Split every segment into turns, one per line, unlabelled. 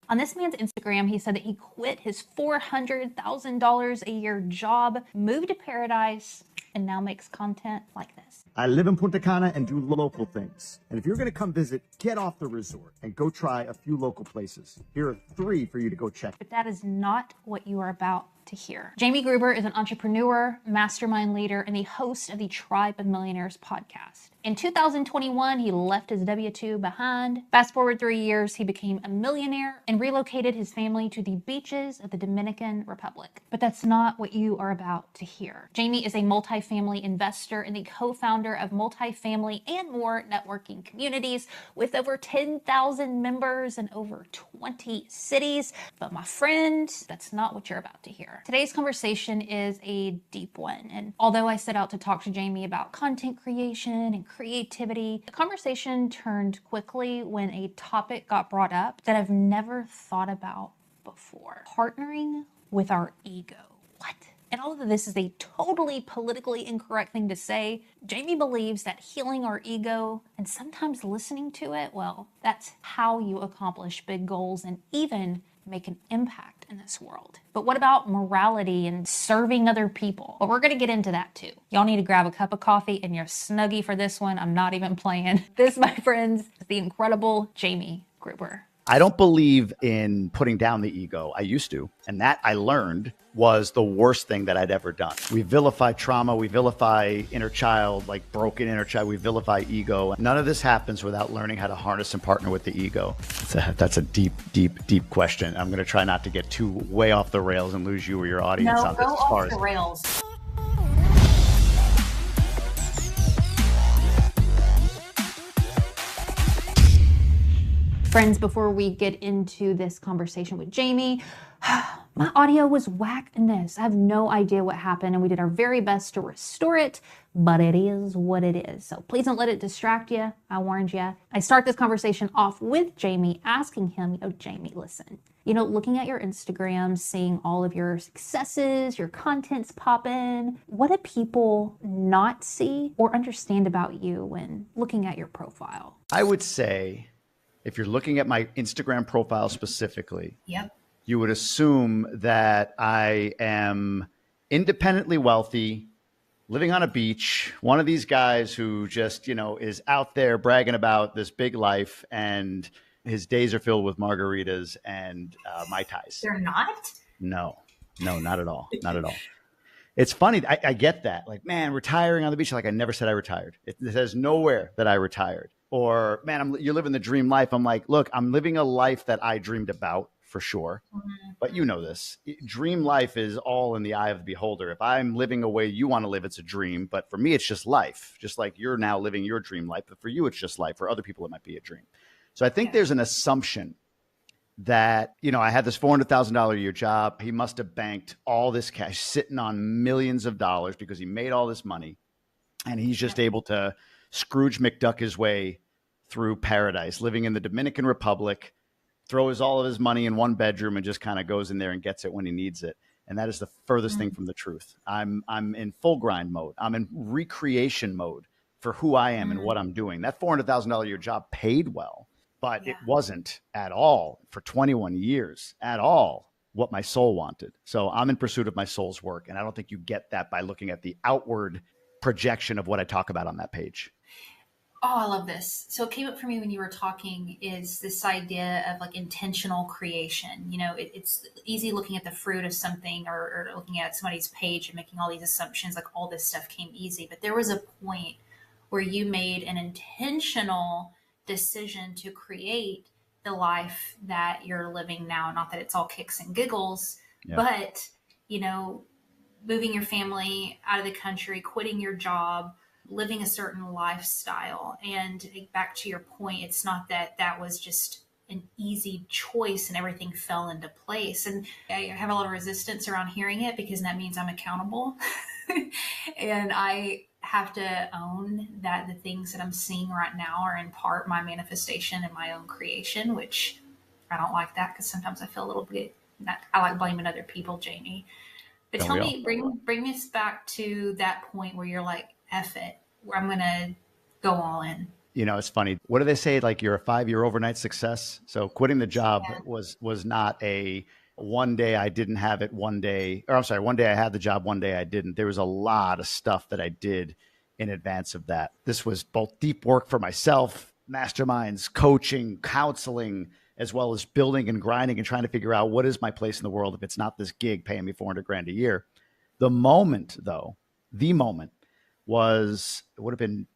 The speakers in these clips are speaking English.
On this man's Instagram, he said that he quit his $400,000 a year job, moved to paradise, and now makes content like this.
I live in Punta Cana and do local things. And if you're going to come visit, get off the resort and go try a few local places. Here are 3 for you to go check.
But that is not what you are about to hear. Jamie Gruber is an entrepreneur, mastermind leader, and the host of the Tribe of Millionaires podcast. In 2021, he left his W-2 behind. Fast forward 3 years, he became a millionaire and relocated his family to the beaches of the Dominican Republic. But that's not what you are about to hear. Jamie is a multifamily investor and the co-founder of multifamily and more networking communities with over 10,000 members in over 20 cities. But my friend, that's not what you're about to hear. Today's conversation is a deep one. And although I set out to talk to Jamie about content creation and creativity, the conversation turned quickly when a topic got brought up that I've never thought about before. Partnering with our ego. What? And all of this is a totally politically incorrect thing to say. Jamie believes that healing our ego and sometimes listening to it, well, that's how you accomplish big goals and even make an impact in this world. But what about morality and serving other people? Well, we're gonna get into that too. Y'all need to grab a cup of coffee and your Snuggie for this one. I'm not even playing. This, my friends, is the incredible Jamie Gruber.
I don't believe in putting down the ego. I used to. And that I learned was the worst thing that I'd ever done. We vilify trauma. We vilify inner child, like broken inner child. We vilify ego. None of this happens without learning how to harness and partner with the ego. That's a deep, deep, deep question. I'm going to try not to get too way off the rails and lose you or your audience on this.
No, go off the rails. Friends, before we get into this conversation with Jamie, my audio was whack in this. I have no idea what happened, and we did our very best to restore it, but it is what it is. So please don't let it distract you. I warned you. I start this conversation off with Jamie, asking him, Jamie, listen, looking at your Instagram, seeing all of your successes, your contents pop in, what do people not see or understand about you when looking at your profile?
I would say, if you're looking at my Instagram profile specifically, you would assume that I am independently wealthy, living on a beach, one of these guys who just, is out there bragging about this big life, and his days are filled with margaritas and Mai Tais.
They're not?
No, not at all. Not at all. It's funny. I get that. Like, man, retiring on the beach. Like, I never said I retired. It says nowhere that I retired. Or, man, you're living the dream life. I'm like, look, I'm living a life that I dreamed about for sure. Mm-hmm. But you know this. Dream life is all in the eye of the beholder. If I'm living a way you want to live, it's a dream. But for me, it's just life. Just like you're now living your dream life. But for you, it's just life. For other people, it might be a dream. So I think there's an assumption that, I had this $400,000 a year job. He must have banked all this cash, sitting on millions of dollars because he made all this money. And he's just able to Scrooge McDuck his way through paradise, living in the Dominican Republic, throws all of his money in one bedroom and just kind of goes in there and gets it when he needs it. And that is the furthest thing from the truth. I'm in full grind mode. I'm in recreation mode for who I am and what I'm doing. That $400,000 a year job paid well, but it wasn't at all for 21 years at all what my soul wanted. So I'm in pursuit of my soul's work. And I don't think you get that by looking at the outward projection of what I talk about on that page.
Oh, I love this. So it came up for me when you were talking is this idea of like intentional creation. It's easy looking at the fruit of something or looking at somebody's page and making all these assumptions, like all this stuff came easy. But there was a point where you made an intentional decision to create the life that you're living now. Not that it's all kicks and giggles, but, moving your family out of the country, quitting your job, living a certain lifestyle. And back to your point, it's not that was just an easy choice and everything fell into place. And I have a lot of resistance around hearing it because that means I'm accountable. And I have to own that the things that I'm seeing right now are in part my manifestation and my own creation, which I don't like that because sometimes I feel a little bit, I like blaming other people, Jamie. But tell me, bring us back to that point where you're like, F it, where I'm going to go all in.
You know, it's funny. What do they say? Like you're a 5-year overnight success. So quitting the job was not a one day I didn't have it, one day, or I'm sorry, one day I had the job, one day I didn't. There was a lot of stuff that I did in advance of that. This was both deep work for myself, masterminds, coaching, counseling, as well as building and grinding and trying to figure out what is my place in the world if it's not this gig paying me 400 grand a year. The moment though, the moment was, it would have been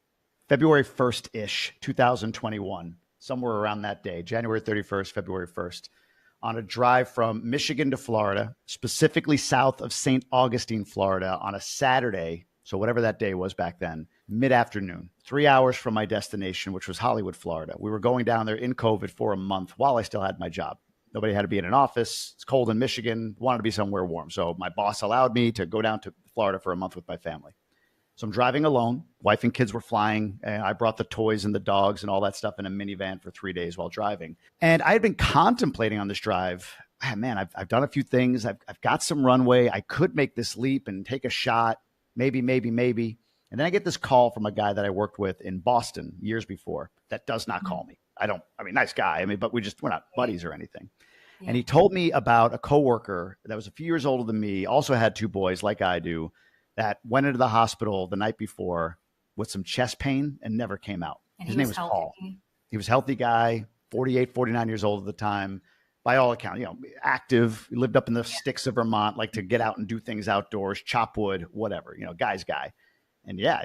February 1st-ish, 2021, somewhere around that day, January 31st, February 1st, on a drive from Michigan to Florida, specifically south of St. Augustine, Florida, on a Saturday. So whatever that day was back then, mid-afternoon, 3 hours from my destination, which was Hollywood, Florida. We were going down there in COVID for a month while I still had my job. Nobody had to be in an office. It's cold in Michigan, wanted to be somewhere warm. So my boss allowed me to go down to Florida for a month with my family. So I'm driving alone. Wife and kids were flying. And I brought the toys and the dogs and all that stuff in a minivan for 3 days while driving. And I had been contemplating on this drive, man, I've done a few things. I've got some runway. I could make this leap and take a shot. Maybe. And then I get this call from a guy that I worked with in Boston years before that does not call me. Nice guy. But we're not buddies or anything. Yeah. And he told me about a coworker that was a few years older than me, also had 2 boys like I do, that went into the hospital the night before with some chest pain and never came out. His name was Paul. He was a healthy guy, 48, 49 years old at the time. By all accounts, active, he lived up in the sticks of Vermont, like to get out and do things outdoors, chop wood, whatever, guy's guy. And yeah,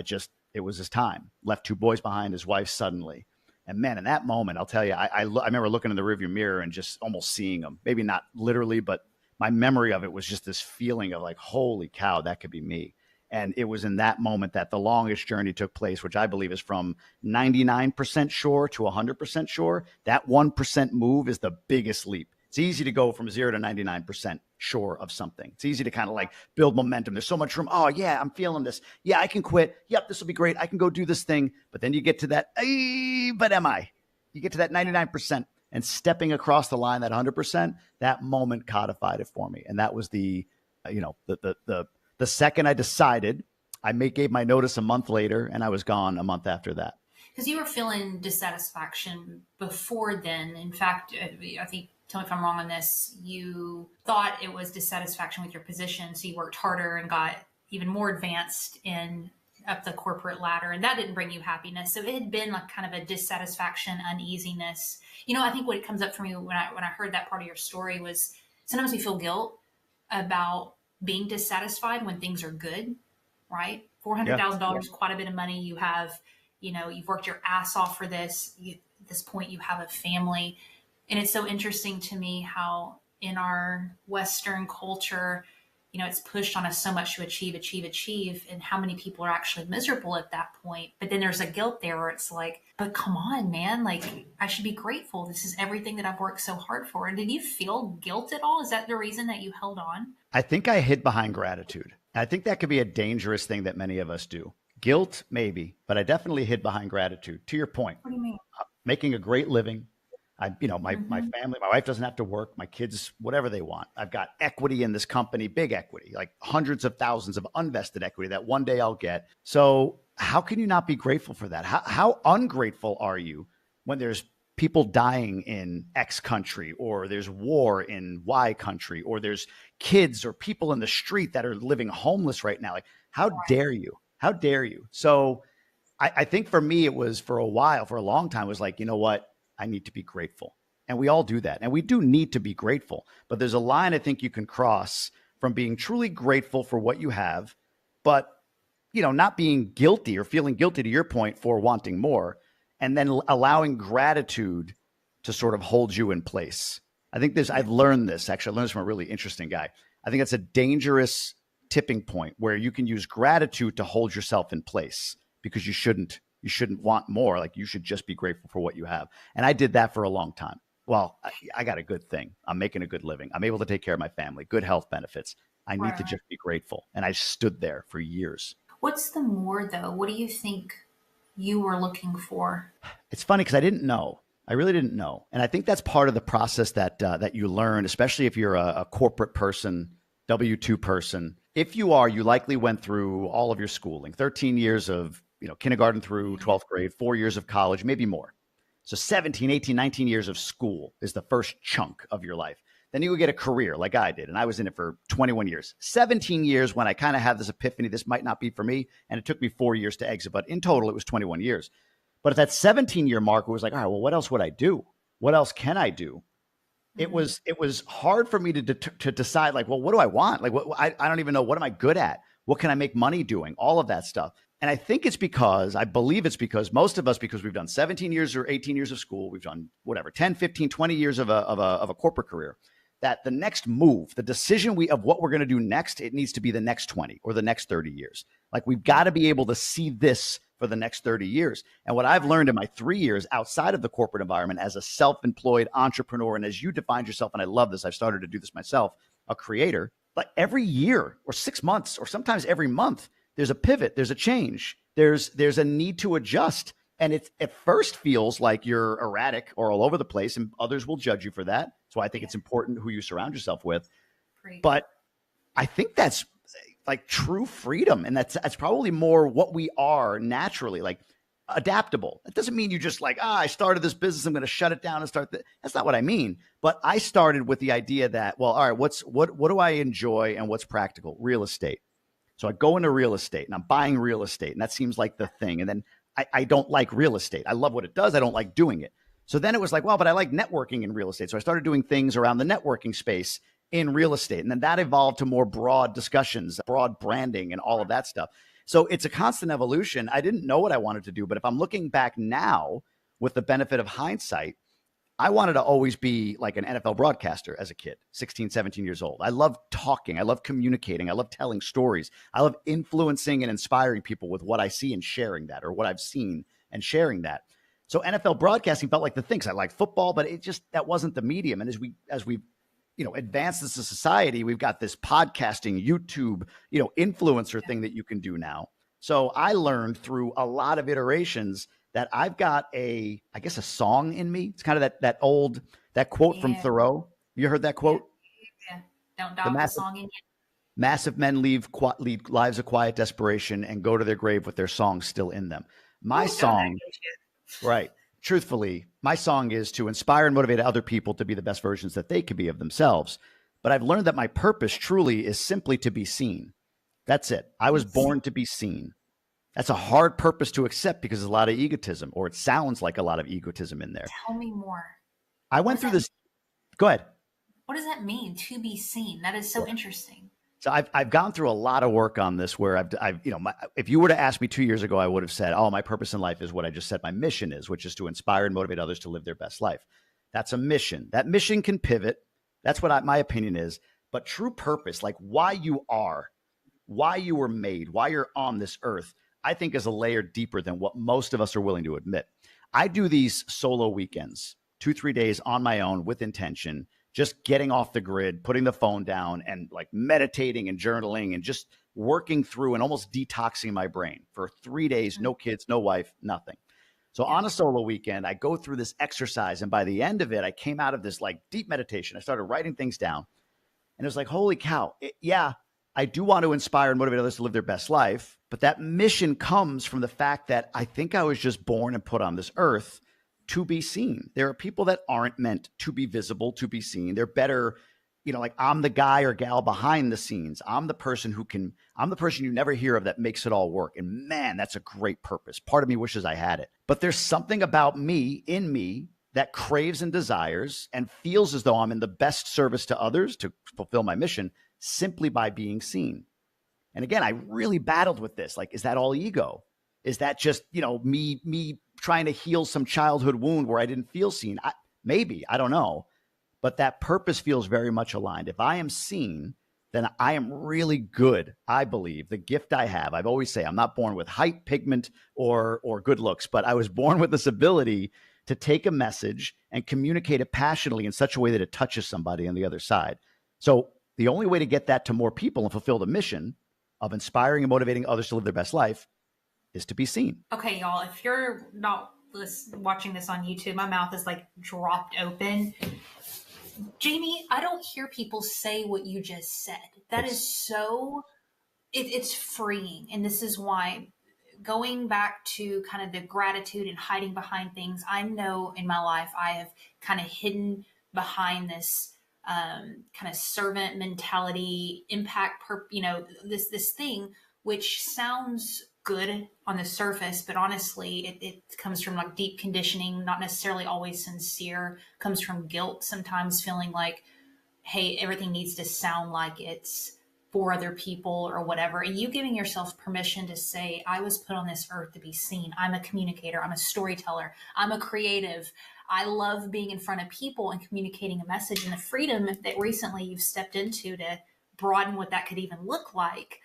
it was his time. Left 2 boys behind, his wife suddenly. And man, in that moment, I'll tell you, I remember looking in the rearview mirror and just almost seeing him. Maybe not literally, but my memory of it was just this feeling of like, holy cow, that could be me. And it was in that moment that the longest journey took place, which I believe is from 99% sure to 100% sure. That 1% move is the biggest leap. It's easy to go from 0 to 99% sure of something. It's easy to kind of like build momentum. There's so much room. Oh yeah, I'm feeling this. Yeah, I can quit. Yep, this will be great. I can go do this thing. But then you get to that, but am I? You get to that 99%, and stepping across the line, that 100%, that moment codified it for me. And that was the second I decided, I gave my notice a month later, and I was gone a month after that.
Because you were feeling dissatisfaction before then. In fact, I think, tell me if I'm wrong on this, you thought it was dissatisfaction with your position, so you worked harder and got even more advanced up the corporate ladder, and that didn't bring you happiness. So it had been like kind of a dissatisfaction, uneasiness. I think what comes up for me when I heard that part of your story was sometimes we feel guilt about being dissatisfied when things are good, right? $400,000, quite a bit of money. You have, you've worked your ass off for this. At this point, you have a family. And it's so interesting to me how in our Western culture, it's pushed on us so much to achieve, and how many people are actually miserable at that point. But then there's a guilt there where it's like, but come on, man, like I should be grateful. This is everything that I've worked so hard for. And did you feel guilt at all? Is that the reason that you held on?
I think I hid behind gratitude. I think that could be a dangerous thing that many of us do. Guilt, maybe, but I definitely hid behind gratitude. To your point,
what do you mean?
Making a great living. My family, my wife doesn't have to work, my kids, whatever they want. I've got equity in this company, big equity, like hundreds of thousands of unvested equity that one day I'll get. So how can you not be grateful for that? How ungrateful are you when there's people dying in X country, or there's war in Y country, or there's kids or people in the street that are living homeless right now? Like, how dare you? How dare you? So I think for me, it was for a long time, it was like, you know what? I need to be grateful. And we all do that. And we do need to be grateful. But there's a line I think you can cross from being truly grateful for what you have, but, not being guilty or feeling guilty, to your point, for wanting more, and then allowing gratitude to sort of hold you in place. I think I've learned this. Actually, I learned this from a really interesting guy. I think it's a dangerous tipping point where you can use gratitude to hold yourself in place, because you shouldn't want more. Like, you should just be grateful for what you have. And I did that for a long time. Well, I got a good thing. I'm making a good living. I'm able to take care of my family, good health benefits. I need to just be grateful. And I stood there for years.
What's the more though? What do you think you were looking for?
It's funny because I didn't know. I really didn't know. And I think that's part of the process that you learn, especially if you're a corporate person, W-2 person. If you are, you likely went through all of your schooling, 13 years of kindergarten through 12th grade, 4 years of college, maybe more. So 17, 18, 19 years of school is the first chunk of your life. Then you would get a career like I did. And I was in it for 21 years, 17 years when I kind of had this epiphany, this might not be for me. And it took me 4 years to exit, but in total, it was 21 years. But at that 17-year mark, it was like, all right, well, what else would I do? What else can I do? It was hard for me to decide, like, well, what do I want? Like, I don't even know. What am I good at? What can I make money doing? All of that stuff. And I think I believe it's because most of us, because we've done 17 years or 18 years of school, we've done whatever, 10, 15, 20 years of a corporate career, that the next move, the decision of what we're going to do next, it needs to be the next 20 or the next 30 years. Like, we've got to be able to see this for the next 30 years. And what I've learned in my 3 years outside of the corporate environment as a self-employed entrepreneur, and as you defined yourself, and I love this, I've started to do this myself, a creator, but every year or 6 months or sometimes every month, there's a pivot, there's a change, there's a need to adjust. And it at first feels like you're erratic or all over the place, and others will judge you for that. So I think it's important who you surround yourself with.
Great.
But I think that's like true freedom. And that's probably more what we are naturally, like adaptable. That doesn't mean you just like, I started this business, I'm going to shut it down and start that. That's not what I mean. But I started with the idea that, well, all right, what do I enjoy and what's practical? Real estate. So I go into real estate and I'm buying real estate, and that seems like the thing. And then I don't like real estate. I love what it does. I don't like doing it. So then it was like, well, but I like networking in real estate. So I started doing things around the networking space in real estate. And then that evolved to more broad discussions, broad branding, and all of that stuff. So it's a constant evolution. I didn't know what I wanted to do, but if I'm looking back now with the benefit of hindsight, I wanted to always be like an NFL broadcaster as a kid, 16, 17 years old. I love talking. I love communicating. I love telling stories. I love influencing and inspiring people with what I see and sharing that, or what I've seen and sharing that. So NFL broadcasting felt like the things. I like football, but that wasn't the medium. And as we advanced as a society, we've got this podcasting, YouTube, influencer thing that you can do now. So I learned through a lot of iterations that I've got a song in me. It's kind of that quote from Thoreau. You heard that quote?
Yeah. Don't doubt the song in you.
Massive men lead lives of quiet desperation and go to their grave with their songs still in them. My song, right? Truthfully, my song is to inspire and motivate other people to be the best versions that they can be of themselves. But I've learned that my purpose truly is simply to be seen. That's it. I was born to be seen. That's a hard purpose to accept because there's a lot of egotism, or it sounds like a lot of egotism in there.
Tell me more.
I went through this. Go ahead.
What does that mean, to be seen? That is so interesting.
So I've gone through a lot of work on this where if you were to ask me 2 years ago, I would have said, oh, my purpose in life is what I just said my mission is, which is to inspire and motivate others to live their best life. That's a mission. That mission can pivot. That's what my opinion is. But true purpose, like why you are, why you were made, why you're on this earth, I think is a layer deeper than what most of us are willing to admit. I do these solo weekends, 2-3 days on my own with intention, just getting off the grid, putting the phone down, and like meditating and journaling and just working through and almost detoxing my brain for 3 days, no kids, no wife, nothing. So on a solo weekend, I go through this exercise. And by the end of it, I came out of this like deep meditation. I started writing things down, and it was like, holy cow. I do want to inspire and motivate others to live their best life. But that mission comes from the fact that I think I was just born and put on this earth to be seen. There are people that aren't meant to be visible, to be seen. They're better, like I'm the guy or gal behind the scenes. I'm the person you never hear of that makes it all work. And man, that's a great purpose. Part of me wishes I had it. But there's something about me, in me, that craves and desires and feels as though I'm in the best service to others to fulfill my mission simply by being seen. And again, I really battled with this. Like, is that all ego? Is that just, me trying to heal some childhood wound where I didn't feel seen? Maybe, I don't know. But that purpose feels very much aligned. If I am seen, then I am really good. I believe the gift I have. I've always say I'm not born with height, pigment, or good looks, but I was born with this ability to take a message and communicate it passionately in such a way that it touches somebody on the other side. So the only way to get that to more people and fulfill the mission of inspiring and motivating others to live their best life is to be seen.
Okay, y'all, if you're not watching this on YouTube, my mouth is like dropped open. Jamie, I don't hear people say what you just said. That is so, it's freeing. And this is why going back to kind of the gratitude and hiding behind things, I know in my life I have kind of hidden behind this kind of servant mentality, impact, this thing, which sounds good on the surface, but honestly, it comes from like deep conditioning, not necessarily always sincere, comes from guilt, sometimes feeling like, hey, everything needs to sound like it's for other people or whatever. And you giving yourself permission to say, I was put on this earth to be seen. I'm a communicator. I'm a storyteller. I'm a creative. I love being in front of people and communicating a message, and the freedom that recently you've stepped into to broaden what that could even look like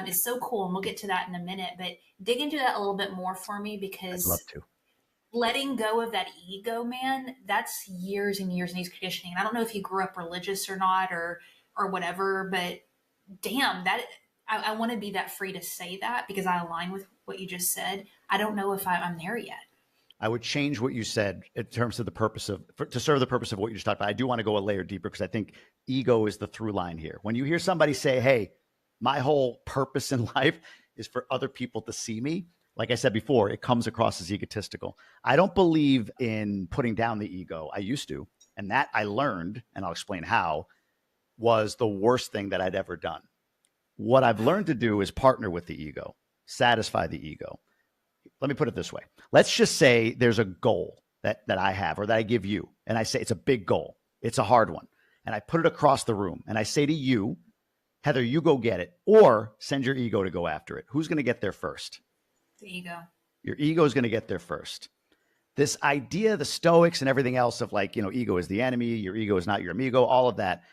is so cool. And we'll get to that in a minute, but dig into that a little bit more for me,
I'd love
because
to.
letting go of that ego, man, that's years and years and years of conditioning. And I don't know if you grew up religious or not, or whatever, but damn, that I want to be that free to say that, because I align with what you just said. I don't know if I'm there yet.
I would change what you said in terms of the purpose of, to serve the purpose of what you just talked about. I do want to go a layer deeper because I think ego is the through line here. When you hear somebody say, hey, my whole purpose in life is for other people to see me, like I said before, it comes across as egotistical. I don't believe in putting down the ego. I used to. And that I learned, and I'll explain how, was the worst thing that I'd ever done. What I've learned to do is partner with the ego, satisfy the ego. Let me put it this way. Let's just say there's a goal that I have or that I give you. And I say it's a big goal. It's a hard one. And I put it across the room. And I say to you, Heather, you go get it, or send your ego to go after it. Who's going to get there first?
The ego.
Your ego is going to get there first. This idea, the Stoics and everything else of like, ego is the enemy, your ego is not your amigo, all of that.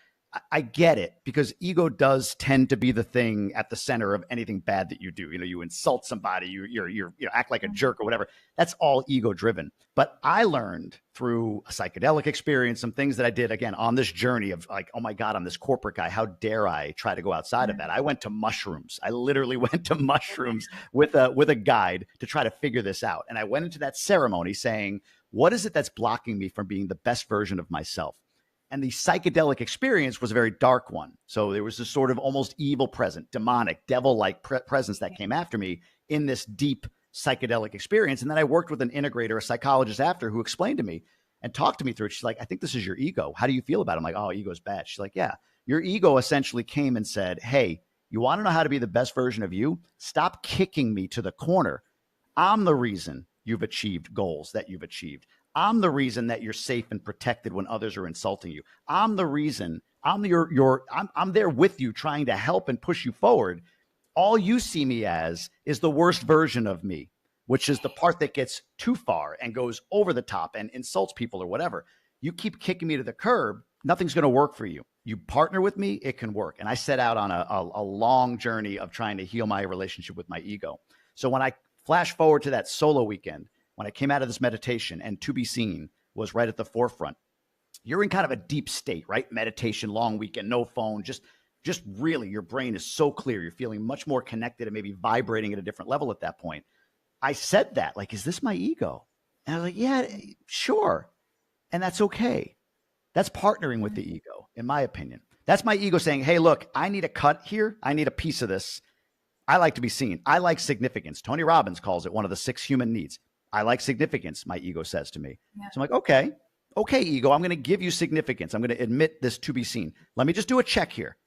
I get it, because ego does tend to be the thing at the center of anything bad that you do. You insult somebody, you act like a jerk or whatever. That's all ego driven. But I learned through a psychedelic experience, some things that I did again on this journey of like, oh my God, I'm this corporate guy. How dare I try to go outside of that? I went to mushrooms. I literally went to mushrooms with a guide to try to figure this out. And I went into that ceremony saying, what is it that's blocking me from being the best version of myself? And the psychedelic experience was a very dark one. So there was this sort of almost evil presence, demonic, devil-like presence that came after me in this deep psychedelic experience. And then I worked with an integrator, a psychologist after, who explained to me and talked to me through it. She's like, I think this is your ego. How do you feel about it? I'm like, oh, ego's bad. She's like, yeah, your ego essentially came and said, hey, you want to know how to be the best version of you? Stop kicking me to the corner. I'm the reason you've achieved goals that you've achieved. I'm the reason that you're safe and protected when others are insulting you. I'm the reason. I'm there with you, trying to help and push you forward. All you see me as is the worst version of me, which is the part that gets too far and goes over the top and insults people or whatever. You keep kicking me to the curb, nothing's going to work for you. You partner with me, it can work. And I set out on a long journey of trying to heal my relationship with my ego. So when I flash forward to that solo weekend, when I came out of this meditation and To Be Seen was right at the forefront, you're in kind of a deep state, right? Meditation, long weekend, no phone, just really your brain is so clear. You're feeling much more connected and maybe vibrating at a different level at that point. I said that, like, is this my ego? And I was like, yeah, sure. And that's okay. That's partnering with the ego, in my opinion. That's my ego saying, hey, look, I need a cut here. I need a piece of this. I like to be seen. I like significance. Tony Robbins calls it one of the 6 human needs. I like significance, my ego says to me. Yeah. So I'm like, okay, ego, I'm going to give you significance. I'm going to admit this to be seen. Let me just do a check here.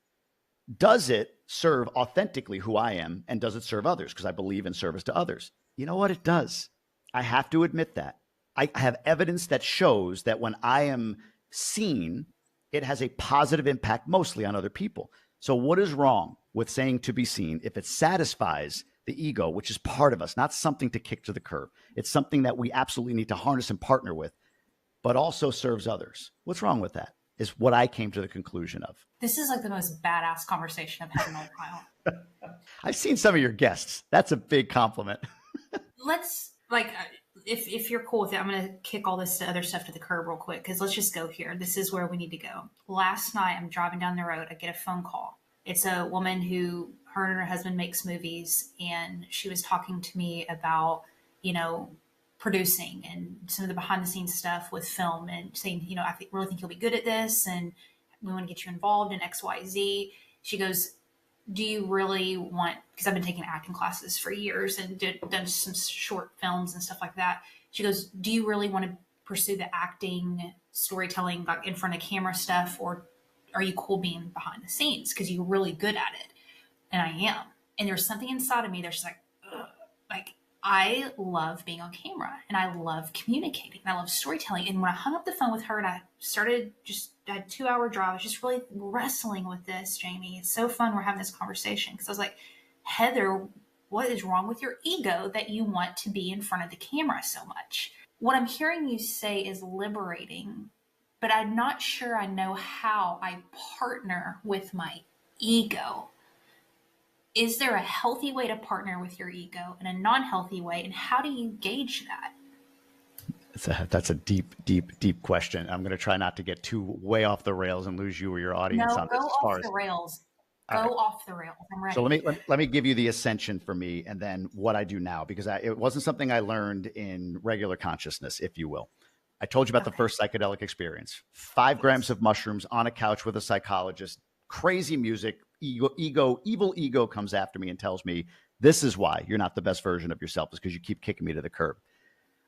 Does it serve authentically who I am, and does it serve others? Because I believe in service to others. You know what? It does. I have to admit that. I have evidence that shows that when I am seen, it has a positive impact mostly on other people. So what is wrong with saying to be seen if it satisfies the ego, which is part of us, not something to kick to the curb? It's something that we absolutely need to harness and partner with, but also serves others. What's wrong with that is what I came to the conclusion of.
This is like the most badass conversation I've had in a while.
I've seen some of your guests. That's a big compliment.
Let's, like, if you're cool with it, I'm going to kick all this other stuff to the curb real quick, because let's just go here. This is where we need to go. Last night, I'm driving down the road. I get a phone call. It's a woman who, her and her husband makes movies, and she was talking to me about, producing and some of the behind the scenes stuff with film, and saying, I really think you'll be good at this, and we want to get you involved in X, Y, Z. She goes, do you really want, because I've been taking acting classes for years and done some short films and stuff like that. She goes, do you really want to pursue the acting, storytelling, like in front of camera stuff, or are you cool being behind the scenes because you're really good at it? And I am. And there's something inside of me that's just like, ugh. Like, I love being on camera and I love communicating and I love storytelling. And when I hung up the phone with her and I had a 2-hour drive, I was just really wrestling with this, Jamie. It's so fun we're having this conversation because I was like, Heather, what is wrong with your ego that you want to be in front of the camera so much? What I'm hearing you say is liberating, but I'm not sure I know how I partner with my ego. Is there a healthy way to partner with your ego and a non-healthy way? And how do you gauge that?
That's a deep question. I'm going to try not to get too way off the rails and lose you or your audience
No,
on
go
this.
off the rails. Go off the rails. I'm ready.
So let me give you the ascension for me and then what I do now, because it wasn't something I learned in regular consciousness, if you will. I told you about the first psychedelic experience. 5 grams of mushrooms on a couch with a psychologist, crazy music, evil ego comes after me and tells me, this is why you're not the best version of yourself, is because you keep kicking me to the curb.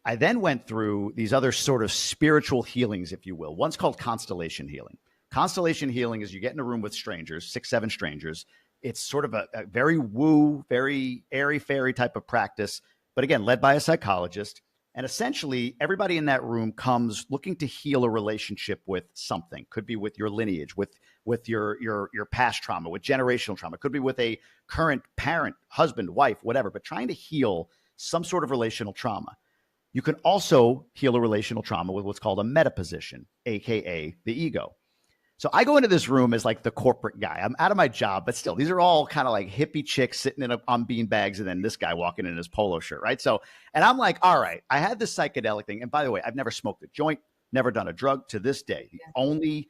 I then went through these other sort of spiritual healings, if you will. One's called constellation healing. Constellation healing is you get in a room with strangers, 6, 7 strangers. It's sort of a very woo, very airy-fairy type of practice, but again, led by a psychologist. And essentially, everybody in that room comes looking to heal a relationship with something. Could be with your lineage, with your past trauma, with generational trauma. Could be with a current parent, husband, wife, whatever, but trying to heal some sort of relational trauma. You can also heal a relational trauma with what's called a metaposition, aka the ego. So I go into this room as like the corporate guy. I'm out of my job, but still, these are all kind of like hippie chicks sitting on bean bags, and then this guy walking in his polo shirt, right? So, and I'm like, all right, I had this psychedelic thing. And by the way, I've never smoked a joint, never done a drug to this day. The only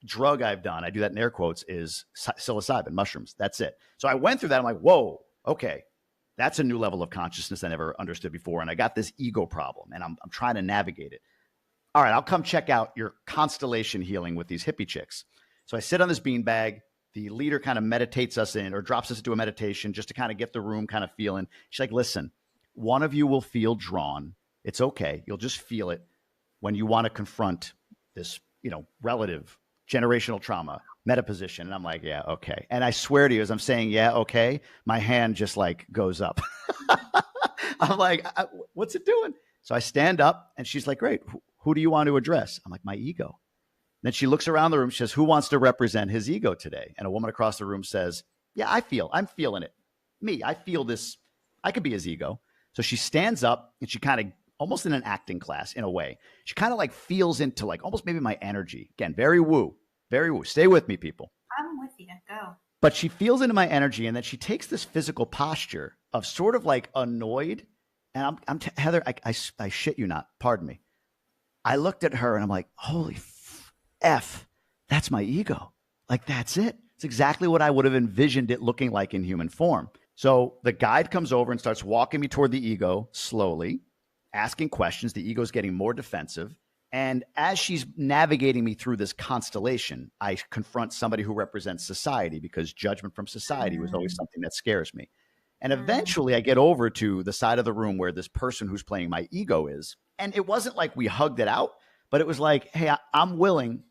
drug I've done, I do that in air quotes, is psilocybin, mushrooms. That's it. So I went through that. I'm like, whoa, okay. That's a new level of consciousness I never understood before. And I got this ego problem and I'm trying to navigate it. All right, I'll come check out your constellation healing with these hippie chicks. So I sit on this beanbag. The leader kind of meditates us in or drops us into a meditation just to kind of get the room kind of feeling. She's like, listen, one of you will feel drawn. It's okay. You'll just feel it when you want to confront this, relative generational trauma, metaposition. And I'm like, yeah, okay. And I swear to you, as I'm saying, yeah, okay, my hand just like goes up. I'm like, what's it doing? So I stand up and she's like, great. Who do you want to address? I'm like, my ego. Then she looks around the room. She says, who wants to represent his ego today? And a woman across the room says, yeah, I'm feeling it. Me, I feel this. I could be his ego. So she stands up and she kind of, almost in an acting class in a way, she kind of like feels into like almost maybe my energy. Again, very woo, very woo. Stay with me, people.
I'm with you. Go.
But she feels into my energy and then she takes this physical posture of sort of like annoyed. And Heather, I shit you not, pardon me. I looked at her and I'm like, holy F, that's my ego. Like, that's it. It's exactly what I would have envisioned it looking like in human form. So the guide comes over and starts walking me toward the ego slowly, asking questions. The ego's getting more defensive. And as she's navigating me through this constellation, I confront somebody who represents society because judgment from society was always something that scares me. And eventually I get over to the side of the room where this person who's playing my ego is. And it wasn't like we hugged it out, but it was like, hey, I'm willing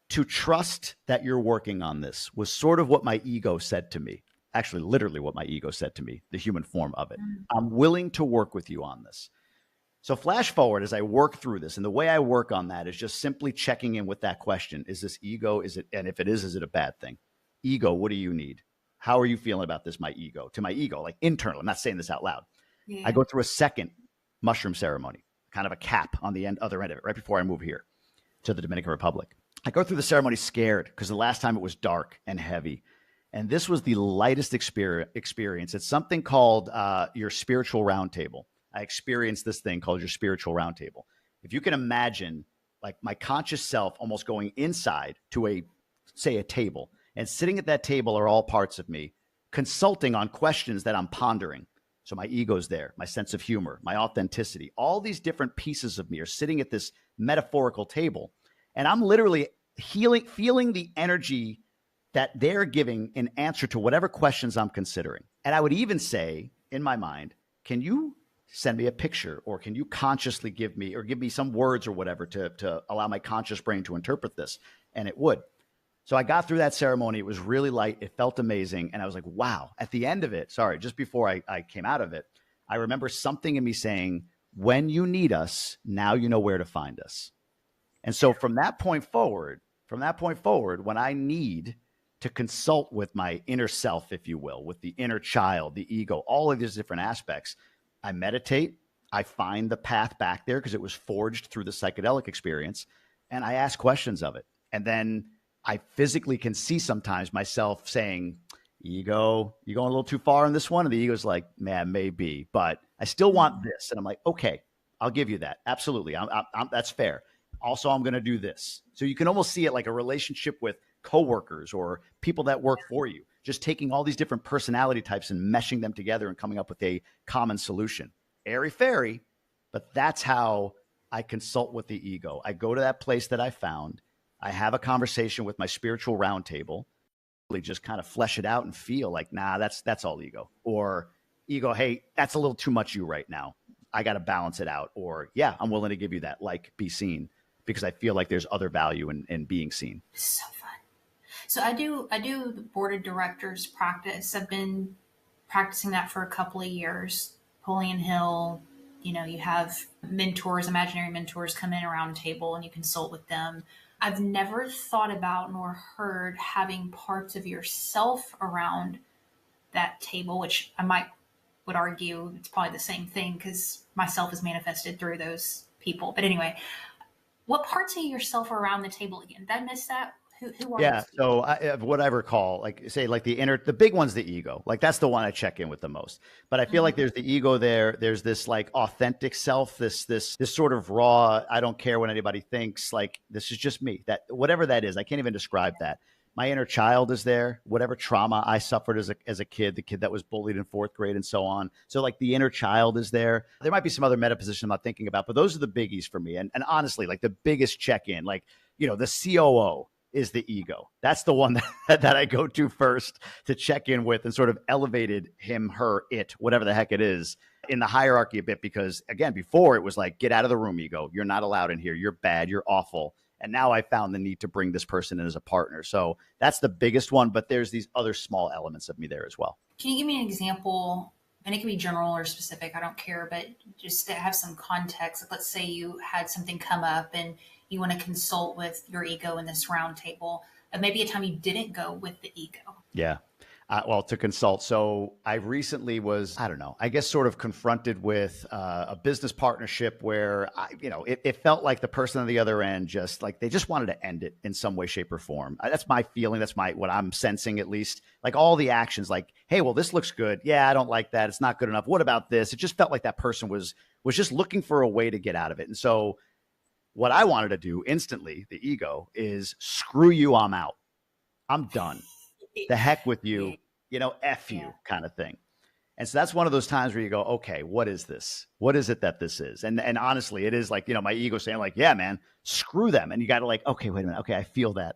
to trust that you're working on this, was sort of what my ego said to me. Actually, literally what my ego said to me, the human form of it. I'm willing to work with you on this. So flash forward as I work through this. And the way I work on that is just simply checking in with that question. Is this ego? And if it is it a bad thing? Ego, what do you need? How are you feeling about this, my ego? To my ego, like internal. I'm not saying this out loud. Yeah. I go through a second mushroom ceremony, kind of a cap on the other end of it, right before I move here to the Dominican Republic. I go through the ceremony scared because the last time it was dark and heavy. And this was the lightest experience. It's something called your spiritual roundtable. I experienced this thing called your spiritual roundtable. If you can imagine like my conscious self almost going inside to a table, and sitting at that table are all parts of me consulting on questions that I'm pondering. So my ego's there, my sense of humor, my authenticity, all these different pieces of me are sitting at this metaphorical table. And I'm literally feeling the energy that they're giving an answer to whatever questions I'm considering. And I would even say in my mind, can you send me a picture, or can you consciously give me some words or whatever to allow my conscious brain to interpret this? And it would. So I got through that ceremony. It was really light. It felt amazing. And I was like, wow. At the end of it, just before I came out of it, I remember something in me saying, when you need us, now you know where to find us. And so from that point forward, when I need to consult with my inner self, if you will, with the inner child, the ego, all of these different aspects, I meditate. I find the path back there because it was forged through the psychedelic experience. And I ask questions of it. And then I physically can see sometimes myself saying, ego, you going a little too far on this one? And the ego's like, man, maybe, but I still want this. And I'm like, okay, I'll give you that. Absolutely. That's fair. Also, I'm going to do this. So you can almost see it like a relationship with coworkers or people that work for you, just taking all these different personality types and meshing them together and coming up with a common solution. Airy fairy, but that's how I consult with the ego. I go to that place that I found. I have a conversation with my spiritual roundtable, really just kind of flesh it out and feel like, nah, that's all ego. Or ego, hey, that's a little too much you right now. I got to balance it out. Or yeah, I'm willing to give you that, like, be seen, because I feel like there's other value in being seen.
So fun. So I do the board of directors practice. I've been practicing that for a couple of years. Napoleon Hill, you have mentors, imaginary mentors come in around a table and you consult with them. I've never thought about nor heard having parts of yourself around that table, which would argue it's probably the same thing because myself is manifested through those people. But anyway, what parts of yourself are around the table again? Did I miss that? Who are
Yeah.
those?
So what I recall, like say, like the big one's the ego. Like that's the one I check in with the most. But I feel like there's the ego there. There's this like authentic self, this sort of raw, I don't care what anybody thinks. Like this is just me. That whatever that is, I can't even describe that. My inner child is there. Whatever trauma I suffered as a kid, the kid that was bullied in fourth grade and so on. So like the inner child is there. There might be some other meta position I'm not thinking about, but those are the biggies for me. And honestly, like the biggest check in, like the COO is the ego. That's the one that I go to first to check in with and sort of elevated him, her, it, whatever the heck it is in the hierarchy a bit. Because again, before it was like, get out of the room, ego. You're not allowed in here. You're bad. You're awful. And now I found the need to bring this person in as a partner. So that's the biggest one, but there's these other small elements of me there as well.
Can you give me an example? And it can be general or specific, I don't care, but just to have some context. Like let's say you had something come up and you want to consult with your ego in this round table. Maybe a time you didn't go with the ego.
Yeah. Well, to consult. So I recently was, I don't know, I guess sort of confronted with a business partnership where, it felt like the person on the other end just like, they just wanted to end it in some way, shape or form. That's my feeling. That's what I'm sensing, at least. Like all the actions like, hey, well, this looks good. Yeah, I don't like that. It's not good enough. What about this? It just felt like that person was just looking for a way to get out of it. And so what I wanted to do instantly, the ego, is screw you, I'm out. I'm done. The heck with you, F you kind of thing. And so that's one of those times where you go, okay, what is this? What is it that this is? And honestly, it is like, my ego saying like, yeah, man, screw them. And you got to like, okay, wait a minute. Okay. I feel that.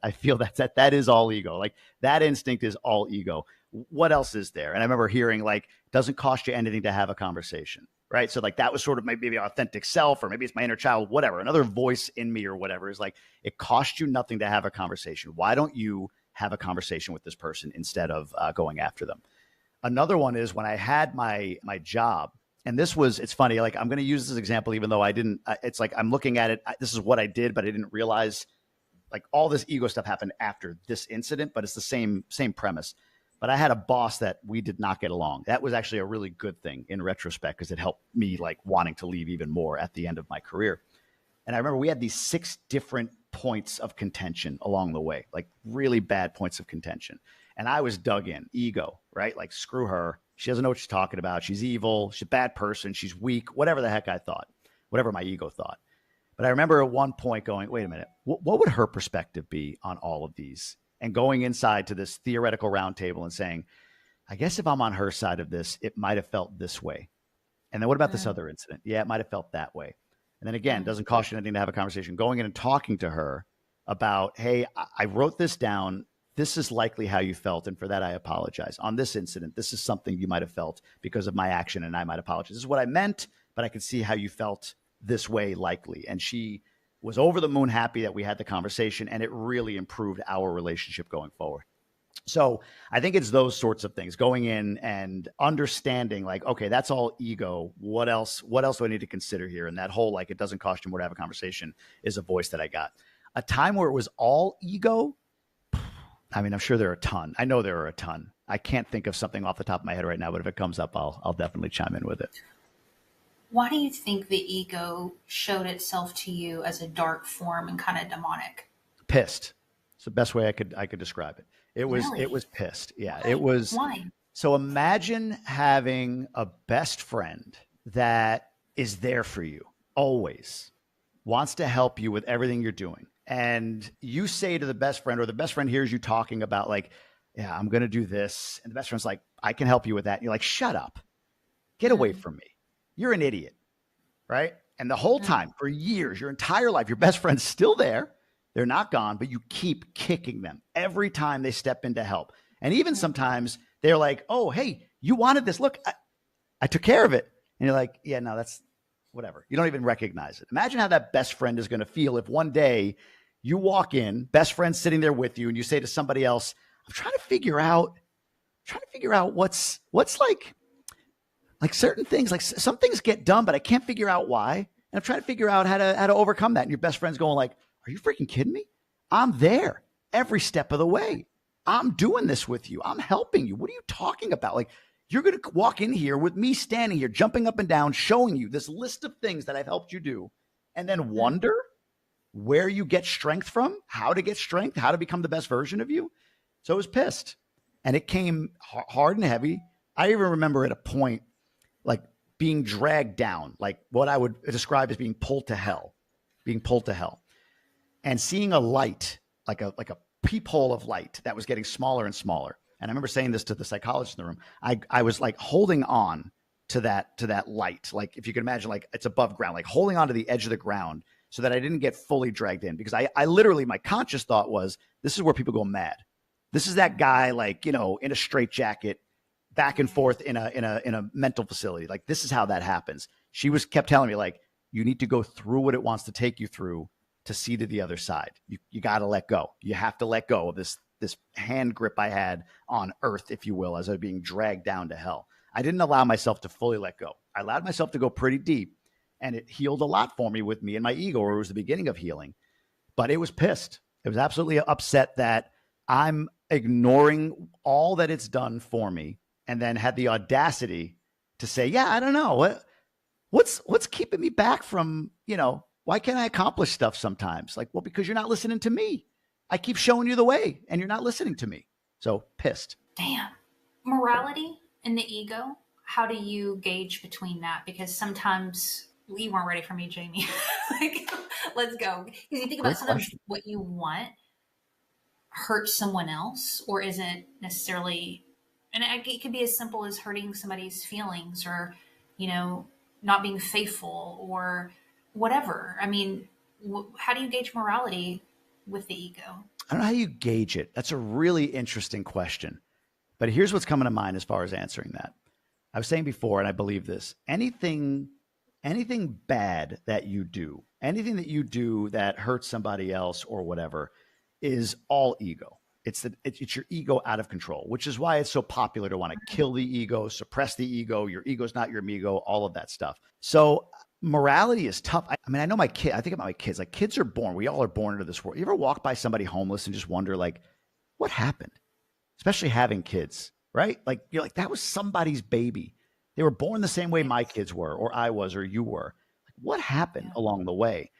That is all ego. Like that instinct is all ego. What else is there? And I remember hearing like, doesn't cost you anything to have a conversation. Right. So like that was sort of maybe authentic self, or maybe it's my inner child, whatever. Another voice in me or whatever is like, it costs you nothing to have a conversation. Why don't you have a conversation with this person instead of going after them? Another one is when I had my job, and it's funny, like I'm going to use this example, even though I didn't, it's like, I'm looking at it. This is what I did, but I didn't realize like all this ego stuff happened after this incident, but it's the same premise. But I had a boss that we did not get along. That was actually a really good thing in retrospect, because it helped me like wanting to leave even more at the end of my career. And I remember we had these 6 different points of contention along the way, like really bad points of contention. And I was dug in, ego, right? Like, screw her. She doesn't know what she's talking about. She's evil. She's a bad person. She's weak, whatever the heck I thought, whatever my ego thought. But I remember at one point going, wait a minute, what would her perspective be on all of these? And going inside to this theoretical roundtable and saying, I guess if I'm on her side of this, it might have felt this way. And then what about this other incident? Yeah, it might have felt that way. And then again, doesn't cost you anything to have a conversation. Going in and talking to her about, hey, I wrote this down this is likely how you felt. And for that, I apologize. On this incident, this is something you might have felt because of my action, and I might apologize. This is what I meant, but I could see how you felt this way likely. And she was over the moon happy that we had the conversation, and it really improved our relationship going forward. So I think it's those sorts of things, going in and understanding like, okay, that's all ego. What else do I need to consider here? And that whole, like, it doesn't cost you more to have a conversation is a voice that I got. A time where it was all ego. I mean, I'm sure there are a ton. I know there are a ton. I can't think of something off the top of my head right now, but if it comes up, I'll definitely chime in with it.
Why do you think the ego showed itself to you as a dark form and kind of demonic?
Pissed. It's the best way I could describe it.
Really?
It was pissed. Yeah,
Why?
it was.
Why?
So imagine having a best friend that is there for you always, wants to help you with everything you're doing. And you say to the best friend, or the best friend hears you talking about like, yeah, I'm going to do this. And the best friend's like, I can help you with that. And you're like, shut up, get away from me. You're an idiot. Right. And the whole time for years, your entire life, your best friend's still there. They're not gone, but you keep kicking them every time they step in to help. And even sometimes they're like, oh, hey, you wanted this. Look, I took care of it. And you're like, yeah, no, that's whatever. You don't even recognize it. Imagine how that best friend is going to feel if one day you walk in, best friend sitting there with you, and you say to somebody else, I'm trying to figure out what's like certain things, like some things get done, but I can't figure out why. And I'm trying to figure out how to overcome that. And your best friend's going like, are you freaking kidding me? I'm there every step of the way. I'm doing this with you. I'm helping you. What are you talking about? Like, you're going to walk in here with me standing here, jumping up and down, showing you this list of things that I've helped you do, and then wonder where you get strength from, how to get strength, how to become the best version of you. So I was pissed, and it came hard and heavy. I even remember at a point, like being dragged down, like what I would describe as being pulled to hell, and seeing a light, like a peephole of light that was getting smaller and smaller. And I remember saying this to the psychologist in the room. I was like holding on to that light. Like, if you can imagine, like it's above ground, like holding on to the edge of the ground so that I didn't get fully dragged in, because I literally, my conscious thought was, this is where people go mad. This is that guy, like, you know, in a straitjacket, back and forth in a mental facility. Like, this is how that happens. She kept telling me, like, you need to go through what it wants to take you through to see to the other side. You got to let go. You have to let go of this hand grip I had on earth, if you will, as I was being dragged down to hell. I didn't allow myself to fully let go. I allowed myself to go pretty deep, and it healed a lot for me with me and my ego, or it was the beginning of healing. But it was pissed. It was absolutely upset that I'm ignoring all that it's done for me, and then had the audacity to say, yeah, I don't know. What's keeping me back from, you know, why can't I accomplish stuff sometimes? Like, well, because you're not listening to me. I keep showing you the way and you're not listening to me. So pissed.
Damn. Morality and the ego, how do you gauge between that? Because sometimes you weren't ready for me, Jamie. Like, let's go. Because you think about
Great
sometimes
question.
what you want hurts someone else, or isn't necessarily, and it could be as simple as hurting somebody's feelings, or, you know, not being faithful, or whatever. I mean, how do you gauge morality with the ego?
I don't know how you gauge it. That's a really interesting question. But here's what's coming to mind as far as answering that. I was saying before, and I believe this, anything bad that you do, anything that you do that hurts somebody else or whatever, is all ego. It's your ego out of control, which is why it's so popular to want to kill the ego, suppress the ego. Your ego's not your amigo, all of that stuff. So morality is tough. I mean, I know I think about my kids. Like, kids are born. We all are born into this world. You ever walk by somebody homeless and just wonder, like, what happened? Especially having kids, right? Like, you're like, that was somebody's baby. They were born the same way my kids were, or I was, or you were. Like, what happened along the way?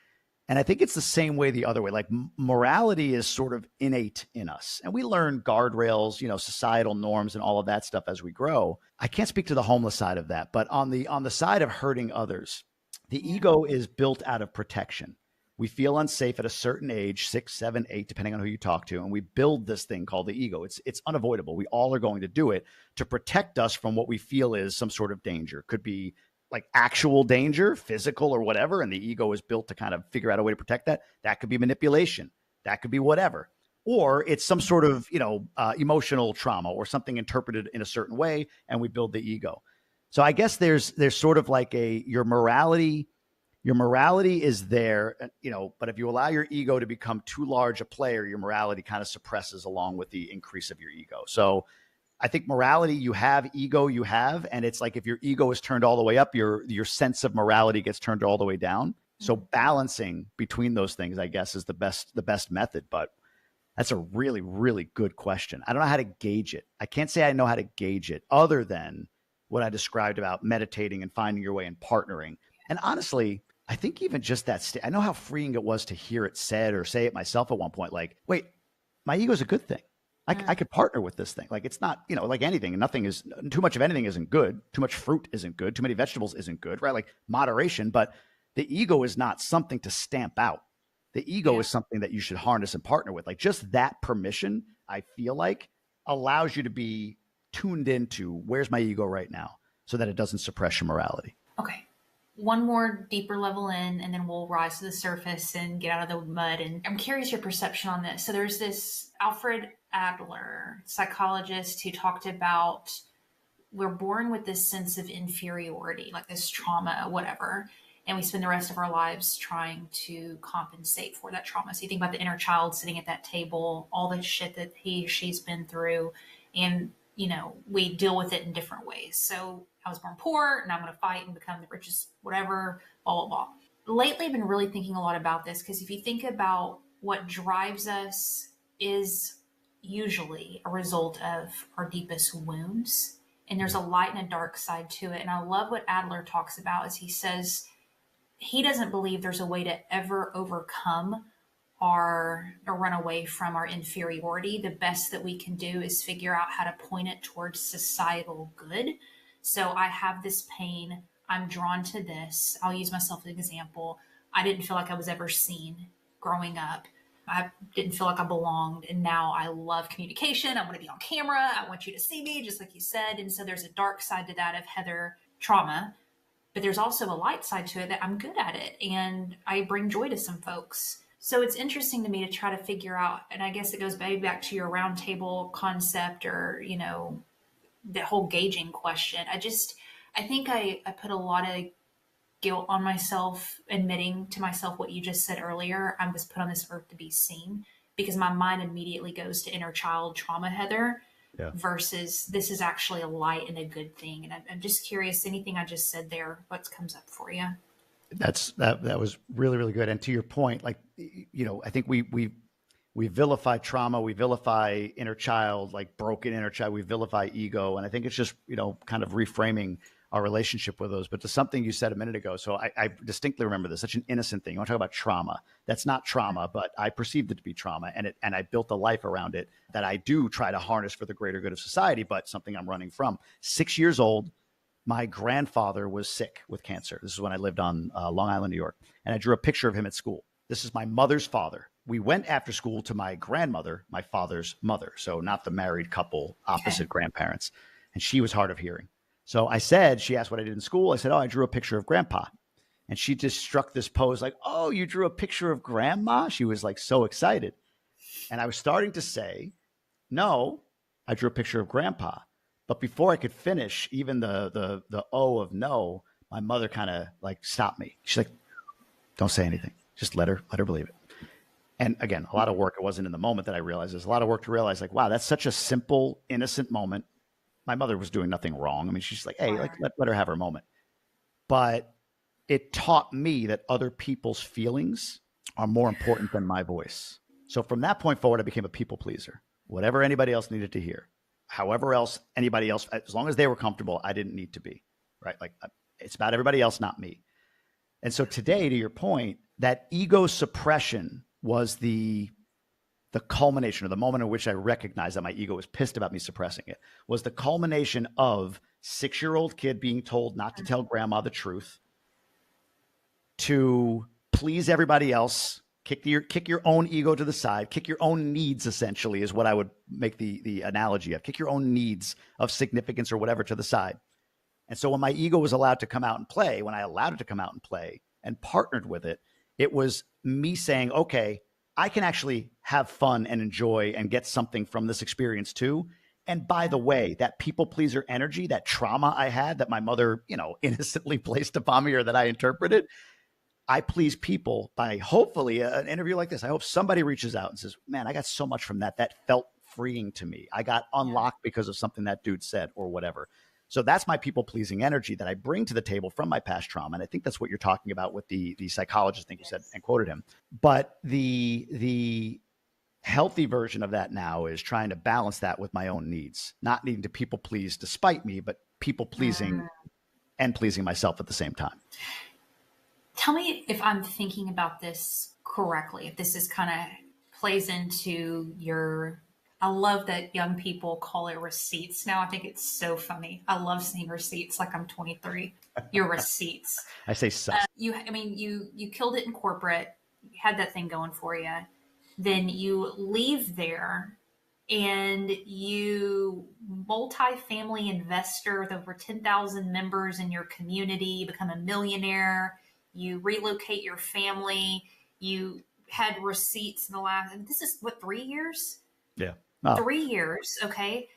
And I think it's the same way the other way. Like, morality is sort of innate in us. And we learn guardrails, you know, societal norms and all of that stuff as we grow. I can't speak to the homeless side of that, but on the side of hurting others, the ego is built out of protection. We feel unsafe at a certain age, 6, 7, 8, depending on who you talk to. And we build this thing called the ego. It's unavoidable. We all are going to do it to protect us from what we feel is some sort of danger. Could be like actual danger, physical or whatever. And the ego is built to kind of figure out a way to protect that. That could be manipulation. That could be whatever. or it's some sort of, emotional trauma or something interpreted in a certain way, and we build the ego. So I guess there's sort of like your morality is there, but if you allow your ego to become too large a player, your morality kind of suppresses along with the increase of your ego. So I think morality, you have, ego you have, and it's like if your ego is turned all the way up, your sense of morality gets turned all the way down. So balancing between those things, I guess, is the best method. But that's a really, really good question. I don't know how to gauge it. I can't say I know how to gauge it other than what I described about meditating and finding your way and partnering. And honestly, I think even just that, I know how freeing it was to hear it said or say it myself at one point, like, wait, my ego is a good thing. I could partner with this thing. Like, it's not, like anything, too much of anything isn't good. Too much fruit isn't good. Too many vegetables isn't good, right? Like moderation, but the ego is not something to stamp out. The ego is something that you should harness and partner with. Like, just that permission, I feel like, allows you to be tuned into where's my ego right now so that it doesn't suppress your morality.
Okay. One more deeper level in, and then we'll rise to the surface and get out of the mud. And I'm curious your perception on this. So there's this Alfred Adler, psychologist, who talked about we're born with this sense of inferiority, like this trauma, whatever. And we spend the rest of our lives trying to compensate for that trauma. So you think about the inner child sitting at that table, all the shit that he or she's been through, and we deal with it in different ways. So I was born poor and I'm going to fight and become the richest, whatever, blah, blah, blah. Lately, I've been really thinking a lot about this because if you think about what drives us is usually a result of our deepest wounds. And there's a light and a dark side to it. And I love what Adler talks about as he says he doesn't believe there's a way to ever overcome or run away from our inferiority. The best that we can do is figure out how to point it towards societal good. So I have this pain. I'm drawn to this. I'll use myself as an example. I didn't feel like I was ever seen growing up. I didn't feel like I belonged. And now I love communication. I want to be on camera. I want you to see me, just like you said. And so there's a dark side to that of Heather trauma. But there's also a light side to it that I'm good at it. And I bring joy to some folks. So it's interesting to me to try to figure out, and I guess it goes maybe back to your round table concept or, the whole gauging question. I think I put a lot of guilt on myself, admitting to myself what you just said earlier. I was put on this earth to be seen because my mind immediately goes to inner child trauma, Heather, versus this is actually a light and a good thing. And I'm just curious, anything I just said there, what comes up for you?
That was really, really good. And to your point, like, I think we vilify trauma, we vilify inner child, like broken inner child, we vilify ego. And I think it's just, kind of reframing our relationship with those. But to something you said a minute ago, so I distinctly remember this, such an innocent thing. You want to talk about trauma. That's not trauma, but I perceived it to be trauma. And I built a life around it that I do try to harness for the greater good of society, but something I'm running from. 6 years old, my grandfather was sick with cancer. This is when I lived on Long Island, New York. And I drew a picture of him at school. This is my mother's father. We went after school to my grandmother, my father's mother. So not the married couple, opposite grandparents. And she was hard of hearing. So she asked what I did in school. I said, I drew a picture of grandpa. And she just struck this pose like, oh, you drew a picture of grandma? She was like so excited. And I was starting to say, no, I drew a picture of grandpa. But before I could finish, even the O of no, my mother kind of like stopped me. She's like, don't say anything. Just let her believe it. And again, a lot of work. It wasn't in the moment that I realized. There's a lot of work to realize, like, wow, that's such a simple, innocent moment. My mother was doing nothing wrong. I mean, she's like, hey, like, let her have her moment. But it taught me that other people's feelings are more important than my voice. So from that point forward, I became a people pleaser. Whatever anybody else needed to hear, however else anybody else, as long as they were comfortable, I didn't need to be, right? Like, it's about everybody else, not me. And so today, to your point, that ego suppression was the culmination, or the moment in which I recognized that my ego was pissed about me suppressing it, was the culmination of 6-year-old kid being told not to tell grandma the truth, to please everybody else, kick your own ego to the side, kick your own needs, essentially, is what I would make the analogy of. Kick your own needs of significance or whatever to the side. And so when my ego was allowed to come out and play, when I allowed it to come out and play and partnered with it, it was me saying, okay, I can actually have fun and enjoy and get something from this experience too. And by the way, that people pleaser energy, that trauma I had that my mother, innocently placed upon me or that I interpreted, I please people by hopefully an interview like this. I hope somebody reaches out and says, man, I got so much from that. That felt freeing to me. I got unlocked because of something that dude said or whatever. So that's my people pleasing energy that I bring to the table from my past trauma. And I think that's what you're talking about with the psychologist, I think you said, and quoted him. But the healthy version of that now is trying to balance that with my own needs, not needing to people please despite me, but people pleasing and pleasing myself at the same time.
Tell me if I'm thinking about this correctly, if this is kind of plays into your, I love that young people call it receipts now. I think it's so funny. I love seeing receipts like I'm 23. Your receipts.
I say sus.
You killed it in corporate, you had that thing going for you. Then you leave there and you multi-family investor with over 10,000 members in your community, you become a millionaire. You relocate your family. You had receipts in the last, this is what, 3 years?
Yeah.
3 years. Okay.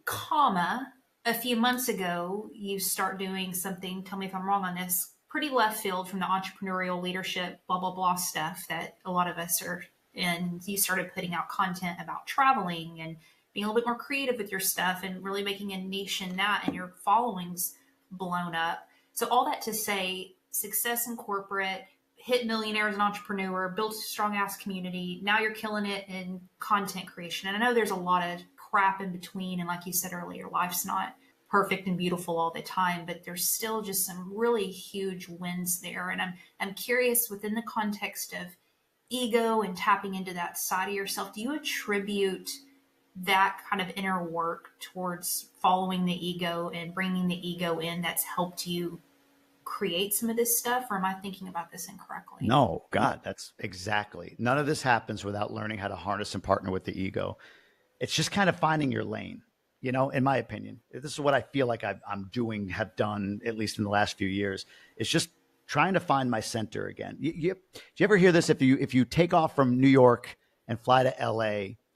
Comma. A few months ago, you start doing something, tell me if I'm wrong on this, pretty left field from the entrepreneurial leadership, blah, blah, blah stuff that a lot of us are in. You started putting out content about traveling and being a little bit more creative with your stuff and really making a niche in that, and your following's blown up. So all that to say, success in corporate, hit millionaire as an entrepreneur, built a strong ass community. Now you're killing it in content creation. And I know there's a lot of crap in between. And like you said earlier, life's not perfect and beautiful all the time, but there's still just some really huge wins there. And I'm curious, within the context of ego and tapping into that side of yourself, do you attribute that kind of inner work towards following the ego and bringing the ego in that's helped you create some of this stuff, or am I thinking about this incorrectly?
No, God, that's exactly. None of this happens without learning how to harness and partner with the ego. It's just kind of finding your lane, in my opinion. This is what I feel like I'm doing, have done, at least in the last few years. It's just trying to find my center again. Do you ever hear this? If you take off from New York and fly to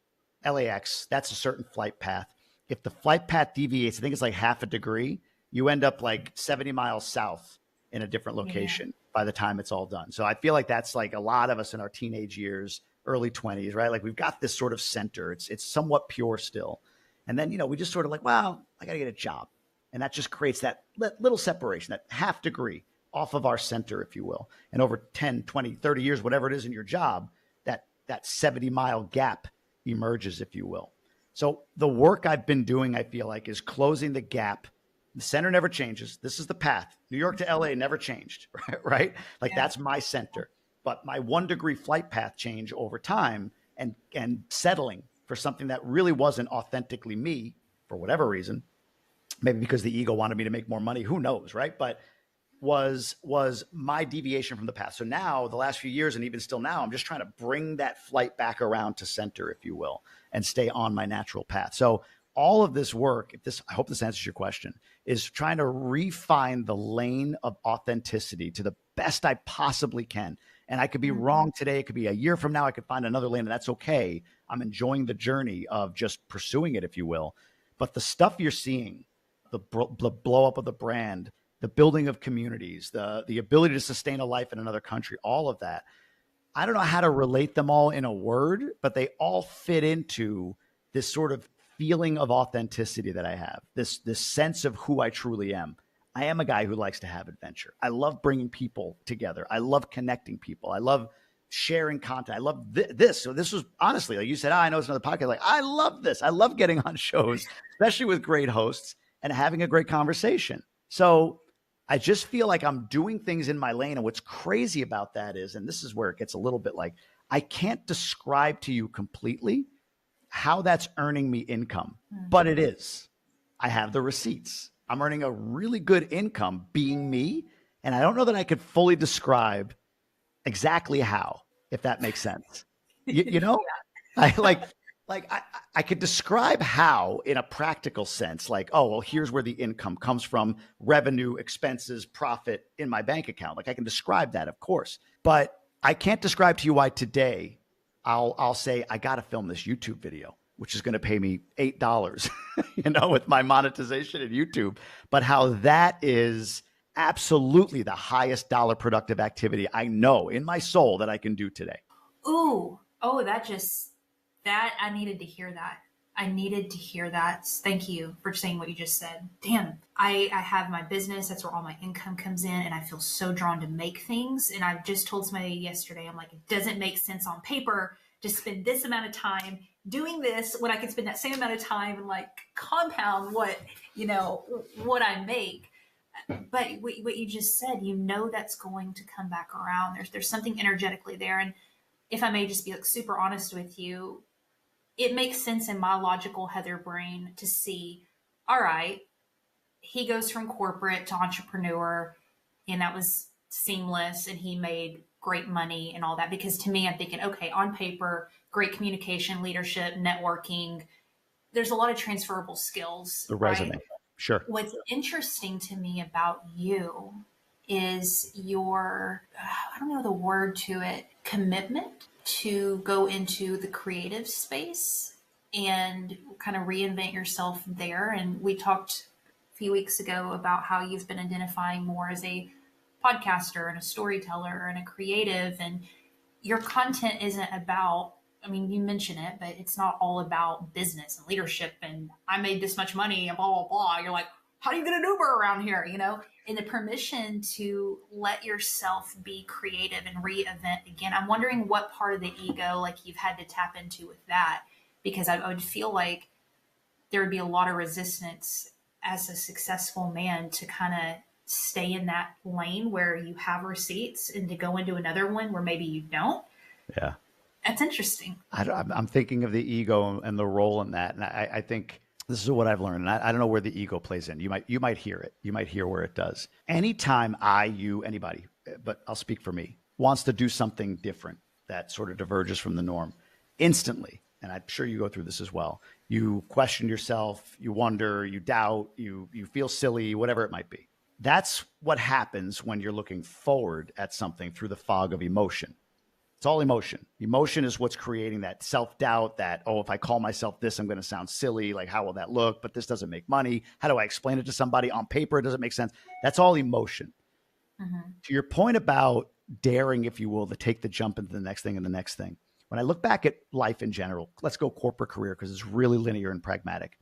LAX, that's a certain flight path. If the flight path deviates, I think it's like half a degree, you end up like 70 miles south in a different location by the time it's all done. So I feel like that's like a lot of us in our teenage years, early 20s, right? Like we've got this sort of center. It's somewhat pure still. And then, we just sort of like, well, I got to get a job. And that just creates that little separation, that half degree off of our center, if you will. And over 10, 20, 30 years, whatever it is in your job, that 70-mile gap emerges, if you will. So the work I've been doing, I feel like, is closing the gap. The center never changes. This is the path. New York to LA never changed, right? Like that's my center. But my 1 degree flight path change over time and settling for something that really wasn't authentically me for whatever reason, maybe because the ego wanted me to make more money, who knows, right? But was my deviation from the path. So now the last few years, and even still now, I'm just trying to bring that flight back around to center, if you will, and stay on my natural path. So all of this work, I hope this answers your question, is trying to refine the lane of authenticity to the best I possibly can. And I could be wrong today. It could be a year from now. I could find another lane, and that's okay. I'm enjoying the journey of just pursuing it, if you will. But the stuff you're seeing, the blow up of the brand, the building of communities, the ability to sustain a life in another country, all of that, I don't know how to relate them all in a word, but they all fit into this sort of feeling of authenticity that I have, this sense of who I truly am. I am a guy who likes to have adventure. I love bringing people together. I love connecting people. I love sharing content. I love this. So this was honestly, like you said, I know it's another podcast. Like, I love this. I love getting on shows, especially with great hosts and having a great conversation. So I just feel like I'm doing things in my lane. And what's crazy about that is, and this is where it gets a little bit like, I can't describe to you completely how that's earning me income, but it is. I have the receipts. I'm earning a really good income being me. And I don't know that I could fully describe exactly how, if that makes sense. You know, I could describe how in a practical sense, like, oh, well, here's where the income comes from: revenue, expenses, profit in my bank account. Like I can describe that, of course, but I can't describe to you why today I'll say, I got to film this YouTube video, which is going to pay me $8, with my monetization in YouTube. But how that is absolutely the highest dollar productive activity I know in my soul that I can do today.
Ooh, oh, that I needed to hear that. I needed to hear that. Thank you for saying what you just said. Damn, I have my business. That's where all my income comes in. And I feel so drawn to make things. And I've just told somebody yesterday, I'm like, it doesn't make sense on paper to spend this amount of time doing this when I could spend that same amount of time and like compound what I make. But what you just said, that's going to come back around. There's something energetically there. And if I may just be like super honest with you, it makes sense in my logical Heather brain to see, all right, he goes from corporate to entrepreneur, and that was seamless, and he made great money and all that. Because to me, I'm thinking, okay, on paper, great communication, leadership, networking, there's a lot of transferable skills.
The resume.
Right?
Sure.
What's interesting to me about you is your, I don't know the word to it, commitment to go into the creative space and kind of reinvent yourself there. And we talked a few weeks ago about how you've been identifying more as a podcaster and a storyteller and a creative, and your content isn't about, I mean, you mention it, but it's not all about business and leadership and I made this much money and blah, blah, blah. You're like, how do you get an Uber around here? And the permission to let yourself be creative and reinvent again. I'm wondering what part of the ego, like you've had to tap into with that, because I would feel like there would be a lot of resistance as a successful man to kind of stay in that lane where you have receipts and to go into another one where maybe you don't.
Yeah.
That's interesting.
I'm thinking of the ego and the role in that. And I think this is what I've learned. And I don't know where the ego plays in. You might hear it. You might hear where it does. Anytime anybody, but I'll speak for me, wants to do something different that sort of diverges from the norm, instantly, and I'm sure you go through this as well, you question yourself, you wonder, you doubt, you feel silly, whatever it might be. That's what happens when you're looking forward at something through the fog of emotion. It's all emotion. Emotion is what's creating that self-doubt that, oh, if I call myself this, I'm going to sound silly. Like, how will that look? But this doesn't make money. How do I explain it to somebody on paper? It doesn't make sense. That's all emotion. Mm-hmm. To your point about daring, if you will, to take the jump into the next thing and the next thing. When I look back at life in general, let's go corporate career because it's really linear and pragmatic.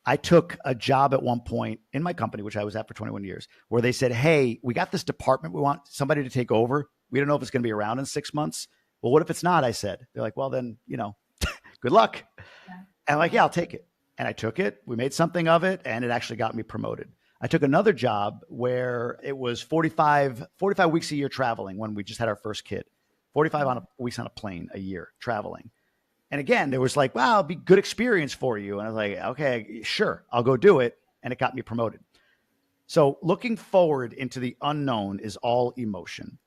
I took a job at one point in my company, which I was at for 21 years, where they said, hey, we got this department. We want somebody to take over. We don't know if it's going to be around in 6 months. Well, what if it's not? I said. They're like, well, then, good luck. Yeah. And I'm like, yeah, I'll take it. And I took it. We made something of it, and it actually got me promoted. I took another job where it was 45 weeks a year traveling when we just had our first kid, 45 weeks on a plane a year traveling. And again, there was like, wow, it'll be good experience for you. And I was like, okay, sure, I'll go do it. And it got me promoted. So looking forward into the unknown is all emotion.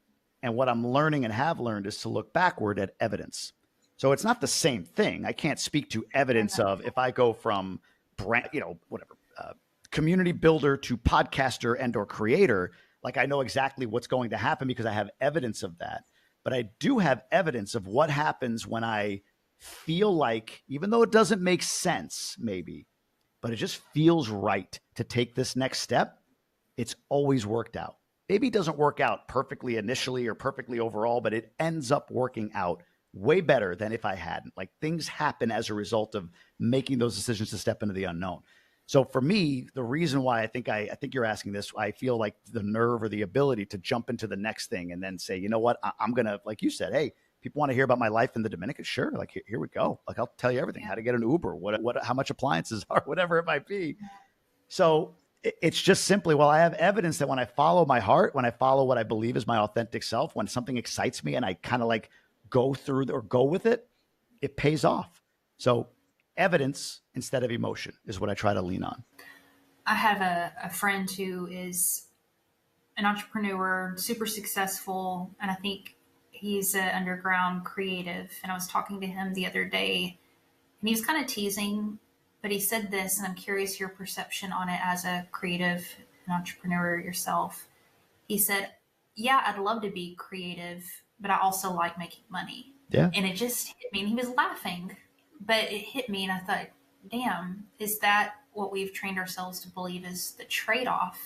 And what I'm learning and have learned is to look backward at evidence. So it's not the same thing. I can't speak to evidence of if I go from brand, community builder to podcaster and or creator, like I know exactly what's going to happen because I have evidence of that. But I do have evidence of what happens when I feel like, even though it doesn't make sense, maybe, but it just feels right to take this next step. It's always worked out. Maybe it doesn't work out perfectly initially or perfectly overall, but it ends up working out way better than if I hadn't. Like things happen as a result of making those decisions to step into the unknown. So for me, the reason why I think you're asking this, I feel like the nerve or the ability to jump into the next thing and then say, you know what, I'm going to, like you said, hey, people want to hear about my life in the Dominican. Sure. Like, here we go. Like, I'll tell you everything, how to get an Uber, how much appliances are, whatever it might be. So it's just simply, well, I have evidence that when I follow my heart, when I follow what I believe is my authentic self, when something excites me and I kind of like go through or go with it, it pays off. So evidence instead of emotion is what I try to lean on.
I have a friend who is an entrepreneur, super successful, and I think he's an underground creative. And I was talking to him the other day, and he was kind of teasing, but he said this, and I'm curious your perception on it as a creative and entrepreneur yourself. He said, yeah, I'd love to be creative, but I also like making money.
Yeah.
And it just hit me. And he was laughing, but it hit me. And I thought, damn, is that what we've trained ourselves to believe is the trade off?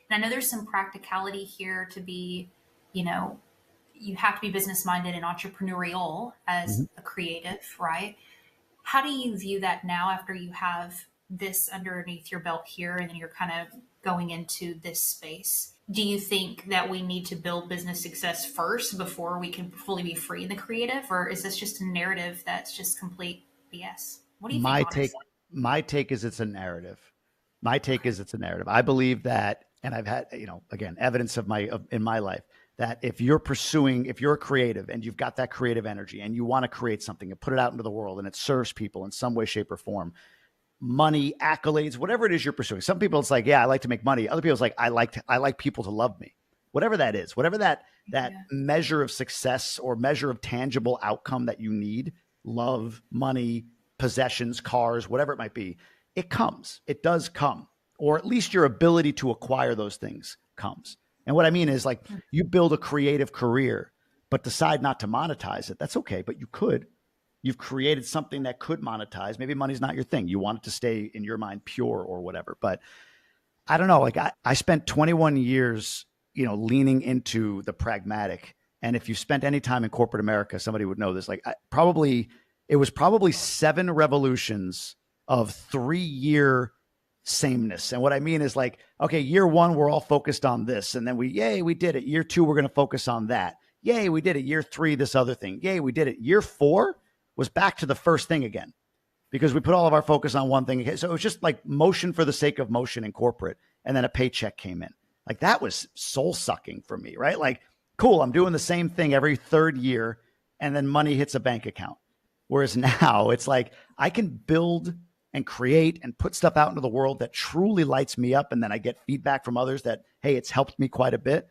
And I know there's some practicality here to be, you know, you have to be business minded and entrepreneurial as
Mhm.
a creative, right? How do you view that now after you have this underneath your belt here and then you're kind of going into this space? Do you think that we need to build business success first before we can fully be free in the creative? Or is this just a narrative that's just complete BS? What do you think,
My take,
honestly?
my take is it's a narrative. My take is it's a narrative. I believe that, and I've had, again, evidence in my life that if you're a creative and you've got that creative energy and you want to create something and put it out into the world and it serves people in some way, shape, or form, money, accolades, whatever it is you're pursuing. Some people it's like, yeah, I like to make money. Other people it's like, I like people to love me. Whatever that is, whatever that
Yeah.
measure of success or measure of tangible outcome that you need, love, money, possessions, cars, whatever it might be, it comes. It does come. Or at least your ability to acquire those things comes. And what I mean is like you build a creative career, but decide not to monetize it. That's okay, but you could. You've created something that could monetize. Maybe money's not your thing. You want it to stay in your mind pure or whatever. But I don't know. Like I spent 21 years, leaning into the pragmatic. And if you spent any time in corporate America, somebody would know this. Like it was probably 7 revolutions of 3-year sameness. And what I mean is like, okay, year 1, we're all focused on this. And then we did it. Year 2, we're going to focus on that. Yay, we did it. Year 3, this other thing. Yay, we did it. Year 4 was back to the first thing again because we put all of our focus on one thing. So it was just like motion for the sake of motion in corporate. And then a paycheck came in. Like that was soul sucking for me, right? Like, cool, I'm doing the same thing every 3rd year and then money hits a bank account. Whereas now it's like I can build and create and put stuff out into the world that truly lights me up. And then I get feedback from others that, hey, it's helped me quite a bit.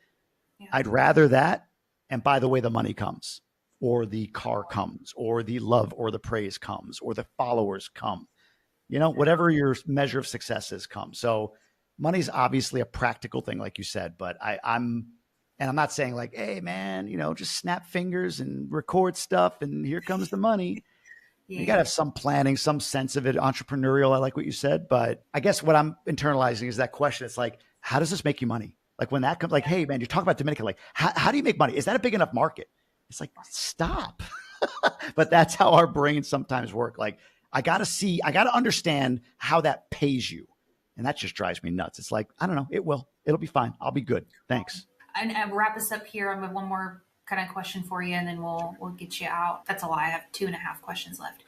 Yeah.
I'd rather that. And by the way, the money comes, or the car comes, or the love or the praise comes, or the followers come. Whatever your measure of success is comes. So money's obviously a practical thing, like you said, but I'm not saying like, hey man, just snap fingers and record stuff and here comes the money. You got to have some planning, some sense of it, entrepreneurial. I like what you said, but I guess what I'm internalizing is that question. It's like, how does this make you money? Like when that comes, like, hey man, you talk about Dominican, like, how do you make money? Is that a big enough market? It's like, stop. But that's how our brains sometimes work. Like, I got to understand how that pays you. And that just drives me nuts. It's like, I don't know. It'll be fine. I'll be good. Thanks.
And I'll wrap us up here. I have one more kind of question for you, and then we'll get you out. That's a lie. I have 2.5 questions left.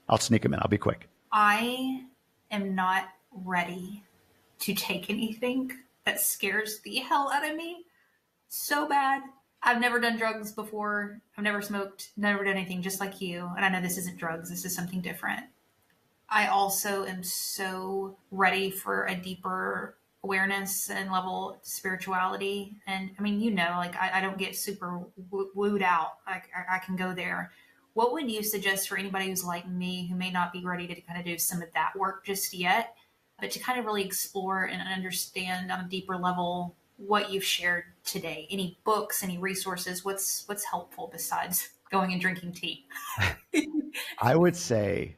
I'll sneak them in. I'll be quick.
I am not ready to take anything that scares the hell out of me so bad. I've never done drugs before. I've never smoked, never done anything just like you. And I know this isn't drugs. This is something different. I also am so ready for a deeper awareness and level of spirituality. And I mean, like I don't get super wooed out. I can go there. What would you suggest for anybody who's like me, who may not be ready to kind of do some of that work just yet, but to kind of really explore and understand on a deeper level what you've shared today? Any books, any resources? What's helpful besides going and drinking tea?
I would say,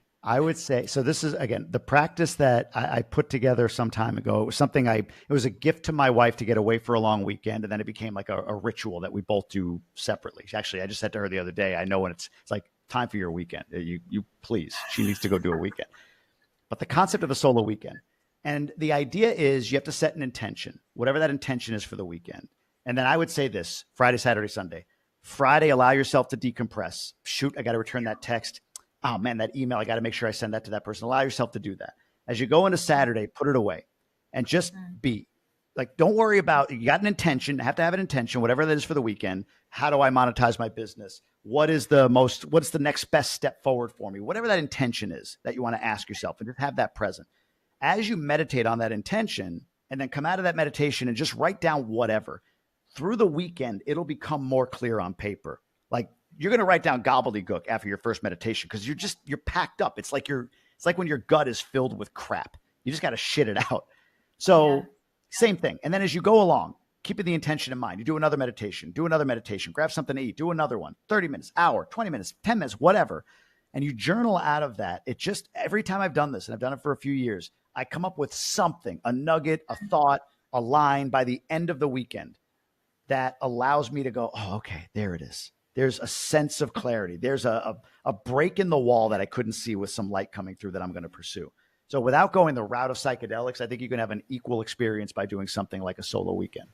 so this is, again, the practice that I put together some time ago. It was something it was a gift to my wife to get away for a long weekend. And then it became like a ritual that we both do separately. Actually, I just said to her the other day, I know when it's like time for your weekend. You please, she needs to go do a weekend. But the concept of a solo weekend. And the idea is you have to set an intention, whatever that intention is for the weekend. And then I would say this: Friday, Saturday, Sunday. Friday, allow yourself to decompress. Shoot, I got to return that text. Oh man, that email, I got to make sure I send that to that person. Allow yourself to do that. As you go into Saturday, put it away and just be. Like, don't worry about, you got an intention, have to have an intention, whatever that is for the weekend. How do I monetize my business? What's the next best step forward for me? Whatever that intention is that you want to ask yourself, and just have that present. As you meditate on that intention and then come out of that meditation and just write down whatever, through the weekend, it'll become more clear on paper. Like, you're going to write down gobbledygook after your first meditation because you're packed up. It's like when your gut is filled with crap. You just got to shit it out. So same thing. And then as you go along, keeping the intention in mind. You do another meditation, grab something to eat, do another one, 30 minutes, hour, 20 minutes, 10 minutes, whatever. And you journal out of that. It just, every time I've done this, and I've done it for a few years, I come up with something, a nugget, a thought, a line by the end of the weekend that allows me to go, oh, okay, there it is. There's a sense of clarity. There's a break in the wall that I couldn't see with some light coming through that I'm going to pursue. So without going the route of psychedelics, I think you can have an equal experience by doing something like a solo weekend.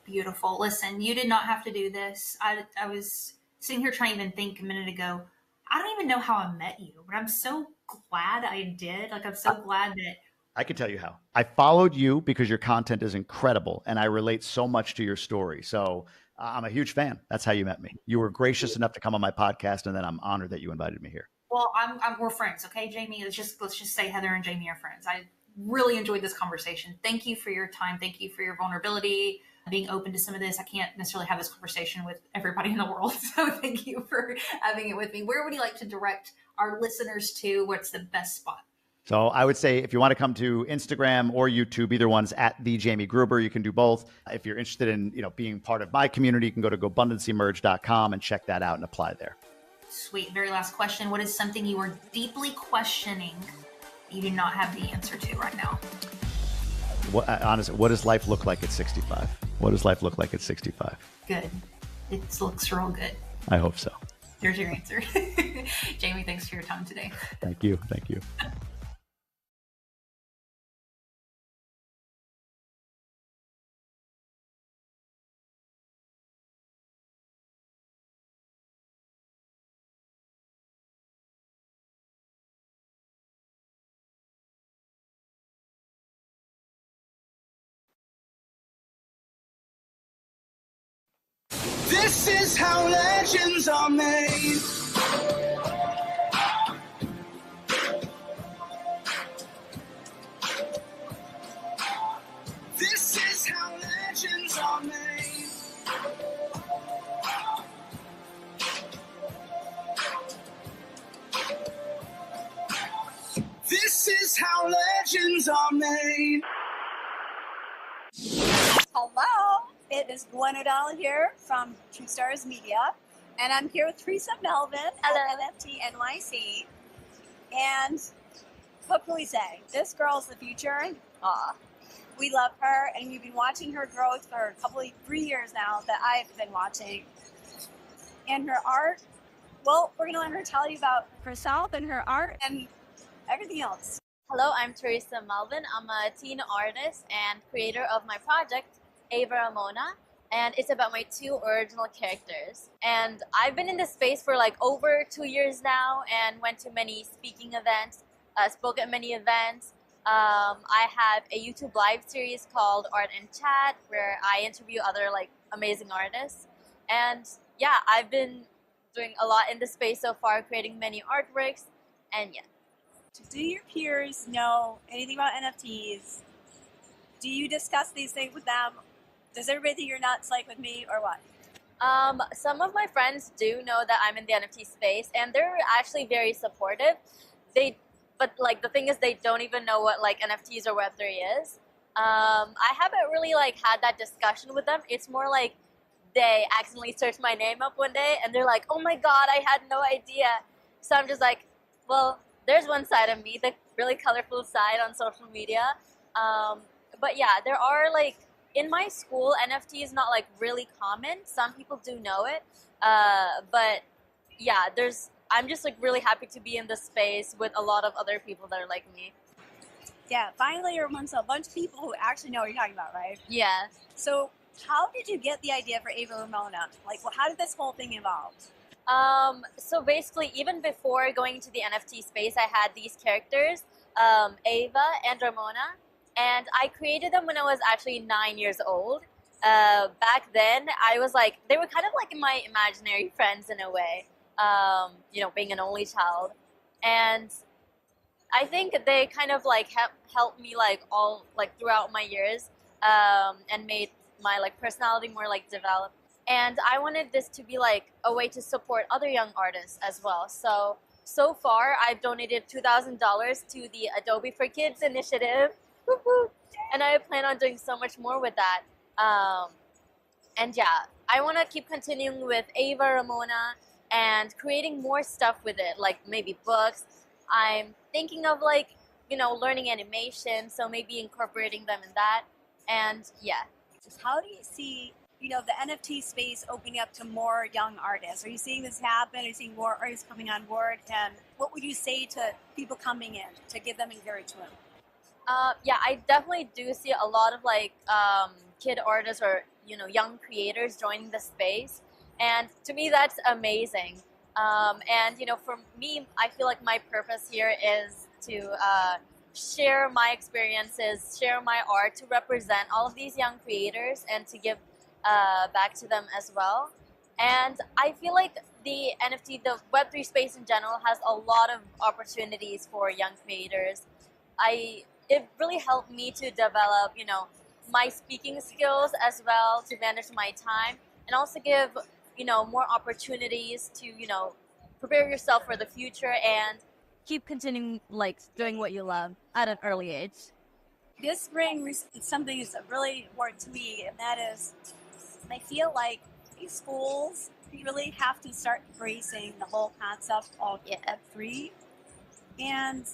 Beautiful. Listen, you did not have to do this. I was sitting here trying to even think a minute ago. I don't even know how I met you, but I'm so glad I did. Like, I'm so glad that
I can tell you how. I followed you because your content is incredible and I relate so much to your story. So I'm a huge fan. That's how you met me. You were gracious enough to come on my podcast, and then I'm honored that you invited me here.
Well, we're friends, okay, Jamie? Let's just say Heather and Jamie are friends. I really enjoyed this conversation. Thank you for your time. Thank you for your vulnerability, being open to some of this. I can't necessarily have this conversation with everybody in the world, so thank you for having it with me. Where would you like to direct our listeners to? What's the best spot?
So I would say if you want to come to Instagram or YouTube, either one's at the Jamie Gruber. You can do both. If you're interested in being part of my community, you can go to GoBundancyMerge.com and check that out and apply there.
Sweet. Very last question. What is something you are deeply questioning you do not have the answer to right now?
Honestly, what does life look like at 65? What does life look like at 65?
Good. It looks real good.
I hope so.
There's your answer. Jamie, thanks for your time today.
Thank you. Thank you.
This is how legends are made. This is how legends are made. This is how legends are made.
Hello, it is Gwen O'Donnell here from True Stars Media, and I'm here with Teresa Melvin at NFT NYC. And what can we say? This girl's the future. We love her, and we've been watching her growth for 3 years now that I've been watching. And her art, well, we're going to let her tell you about herself and her art and everything else.
Hello, I'm Teresa Melvin. I'm a teen artist and creator of my project, Ava Ramona, and it's about my 2 original characters. And I've been in this space for like over 2 years now and went to many speaking events, spoke at many events. I have a YouTube live series called Art and Chat where I interview other like amazing artists. And yeah, I've been doing a lot in this space so far, creating many artworks, and yeah.
Do your peers know anything about NFTs? Do you discuss these things with them? Does everybody think you're nuts like with me, or what?
Some of my friends do know that I'm in the NFT space, and they're actually very supportive. But like the thing is, they don't even know what like NFTs or Web3 is. I haven't really like had that discussion with them. It's more like they accidentally searched my name up one day, and they're like, "Oh my God, I had no idea." So I'm just like, well, there's one side of me, the really colorful side on social media. But yeah, there are like, in my school, NFT is not like really common. Some people do know it. But yeah, I'm just like really happy to be in this space with a lot of other people that are like me.
Yeah, finally you're amongst a bunch of people who actually know what you're talking about, right?
Yeah.
So how did you get the idea for Ava Ramona? Like, well, how did this whole thing evolve?
So basically, even before going into the NFT space, I had these characters, Ava and Ramona, and I created them when I was actually 9 years old. Back then, I was like, they were kind of like my imaginary friends in a way, being an only child. And I think they kind of like helped me like all like throughout my years, and made my like personality more like developed. And I wanted this to be like a way to support other young artists as well. So far, I've donated $2,000 to the Adobe for Kids initiative. And I plan on doing so much more with that. And yeah, I want to keep continuing with Ava Ramona and creating more stuff with it, like maybe books. I'm thinking of like, learning animation, so maybe incorporating them in that. And yeah.
Just how do you see, the NFT space opening up to more young artists? Are you seeing this happen? Are you seeing more artists coming on board? And what would you say to people coming in to give them encouragement?
Yeah, I definitely do see a lot of like kid artists or young creators joining the space, and to me that's amazing. And for me, I feel like my purpose here is to share my experiences, share my art, to represent all of these young creators and to give back to them as well. And I feel like the NFT, the Web3 space in general, has a lot of opportunities for young creators. It really helped me to develop, my speaking skills as well, to manage my time, and also give, more opportunities to, prepare yourself for the future and keep continuing like doing what you love at an early age.
This brings something that's really important to me, and that is, I feel like these schools really have to start embracing the whole concept of Web3. And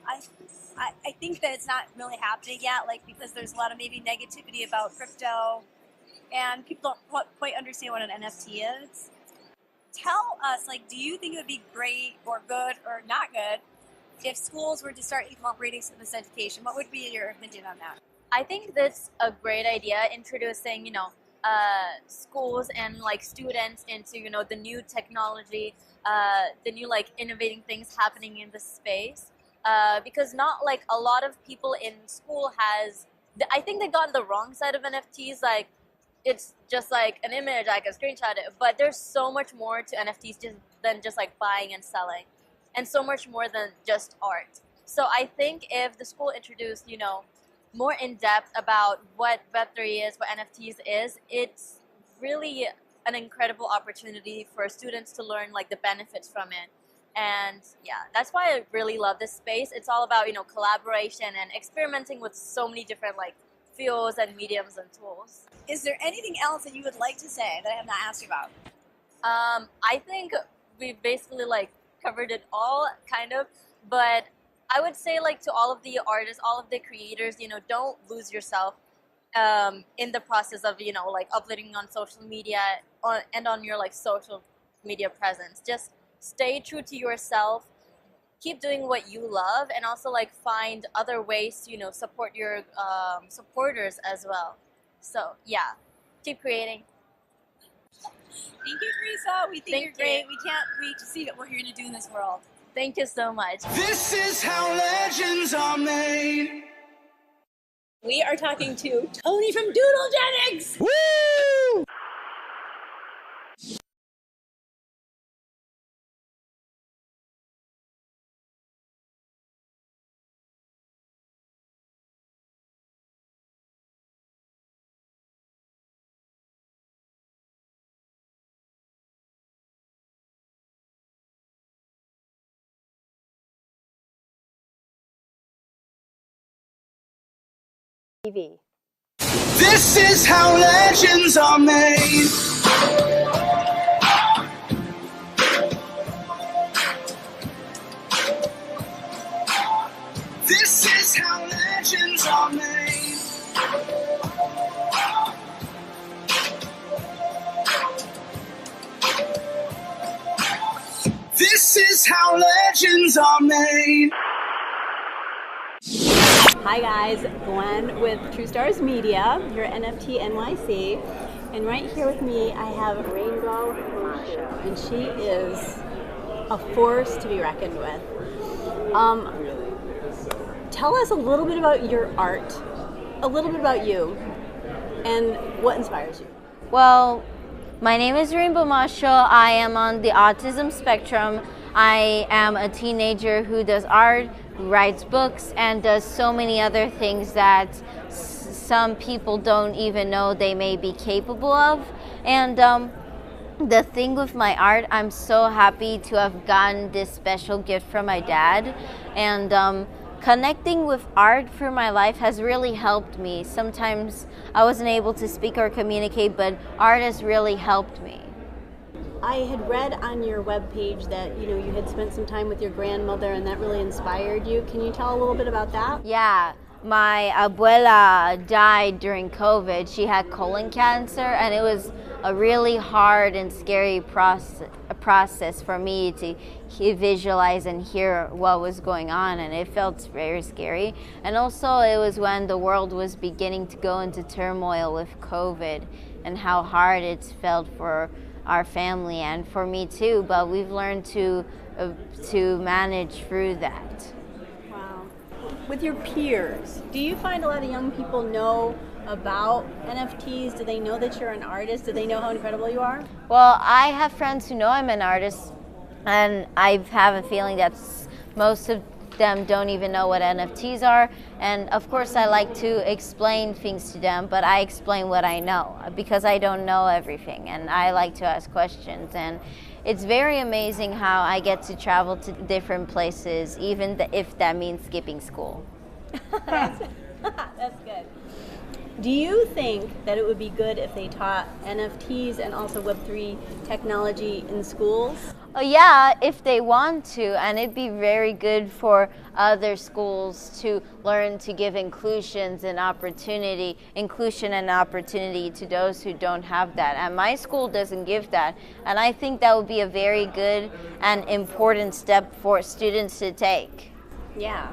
I think that it's not really happening yet, like, because there's a lot of maybe negativity about crypto, and people don't quite understand what an NFT is. Tell us, like, do you think it would be great or good or not good if schools were to start incorporating some of this education? What would be your opinion on that?
I think that's a great idea, introducing, schools and like students into, the new technology, the new like innovating things happening in the space. Because not like a lot of people in school I think they got on the wrong side of NFTs. Like, it's just like an image, I can screenshot it, but there's so much more to NFTs than just like buying and selling, and so much more than just art. So I think if the school introduced, more in depth about what Web3 is, what NFTs is, it's really an incredible opportunity for students to learn like the benefits from it. And yeah, that's why I really love this space. It's all about, collaboration and experimenting with so many different like fields and mediums and tools.
Is there anything else that you would like to say that I have not asked you about?
I think we basically like covered it all, kind of, but I would say like to all of the artists, all of the creators, don't lose yourself in the process of, like uploading on social media and on your like social media presence. Just stay true to yourself, keep doing what you love, and also like find other ways to, support your supporters as well. So yeah, keep creating.
Thank you, Teresa. We think you're great. We can't wait to see what we're going to do in this world.
Thank you so much.
This is how legends are made.
We are talking to Tony from Doodlegenics.
Woo!
TV.
This is how legends are made. This is how legends are made. This is how legends are made.
Hi guys, Gwen with True Stars Media, your NFT NYC, and right here with me I have Rainbow Masha, and she is a force to be reckoned with. Tell us a little bit about your art, a little bit about you, and what inspires you.
Well, my name is Rainbow Masha. I am on the autism spectrum. I am a teenager who does art, writes books, and does so many other things that some people don't even know they may be capable of. And the thing with my art, I'm so happy to have gotten this special gift from my dad. And connecting with art through my life has really helped me. Sometimes I wasn't able to speak or communicate, but art has really helped me.
I had read on your webpage that you had spent some time with your grandmother and that really inspired you. Can you tell a little bit about that?
Yeah, my abuela died during COVID. She had colon cancer, and it was a really hard and scary process for me to visualize and hear what was going on, and it felt very scary. And also it was when the world was beginning to go into turmoil with COVID and how hard it's felt for our family and for me too, but we've learned to manage through that.
Wow. With your peers, do you find a lot of young people know about NFTs? Do they know that you're an artist? Do they know how incredible you are?
Well, I have friends who know I'm an artist, and I have a feeling that most of them don't even know what NFTs are. And of course I like to explain things to them, but I explain what I know because I don't know everything, and I like to ask questions. And it's very amazing how I get to travel to different places, even if that means skipping school.
That's good. Do you think that it would be good if they taught NFTs and also Web3 technology in schools?
Yeah, if they want to, and it'd be very good for other schools to learn to give inclusion and opportunity to those who don't have that. And my school doesn't give that, and I think that would be a very good and important step for students to take.
Yeah.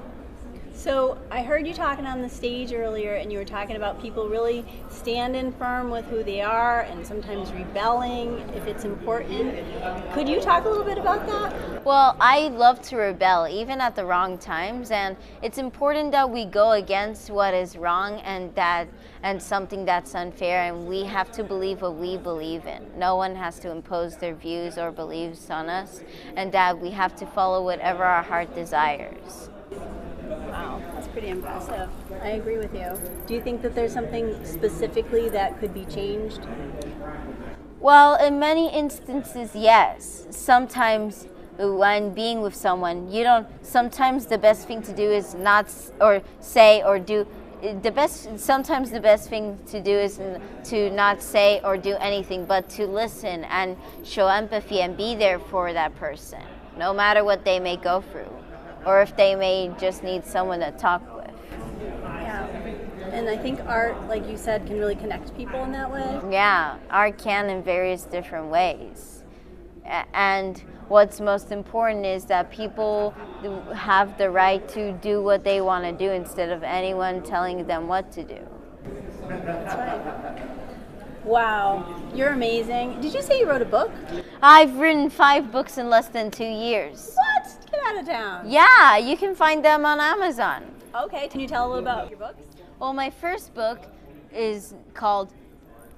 So I heard you talking on the stage earlier, and you were talking about people really standing firm with who they are and sometimes rebelling if it's important. Could you talk a little bit about that?
Well, I love to rebel, even at the wrong times, and it's important that we go against what is wrong and something that's unfair, and we have to believe what we believe in. No one has to impose their views or beliefs on us, and that we have to follow whatever our heart desires.
Wow, that's pretty impressive. I agree with you. Do you think that there's something specifically that could be changed?
Well, in many instances, yes. Sometimes when being with someone, sometimes the best thing to do is not or say or do sometimes the best thing to do is to not say or do anything, but to listen and show empathy and be there for that person, no matter what they may go through, or if they may just need someone to talk with.
Yeah, and I think art, like you said, can really connect people in that way.
Yeah, art can in various different ways. And what's most important is that people have the right to do what they want to do instead of anyone telling them what to do.
That's right. Wow, you're amazing. Did you say you wrote a book?
I've written 5 books in less than 2 years.
What? Get out of town.
Yeah, you can find them on Amazon.
Okay, can you tell a little about your books?
Well, my first book is called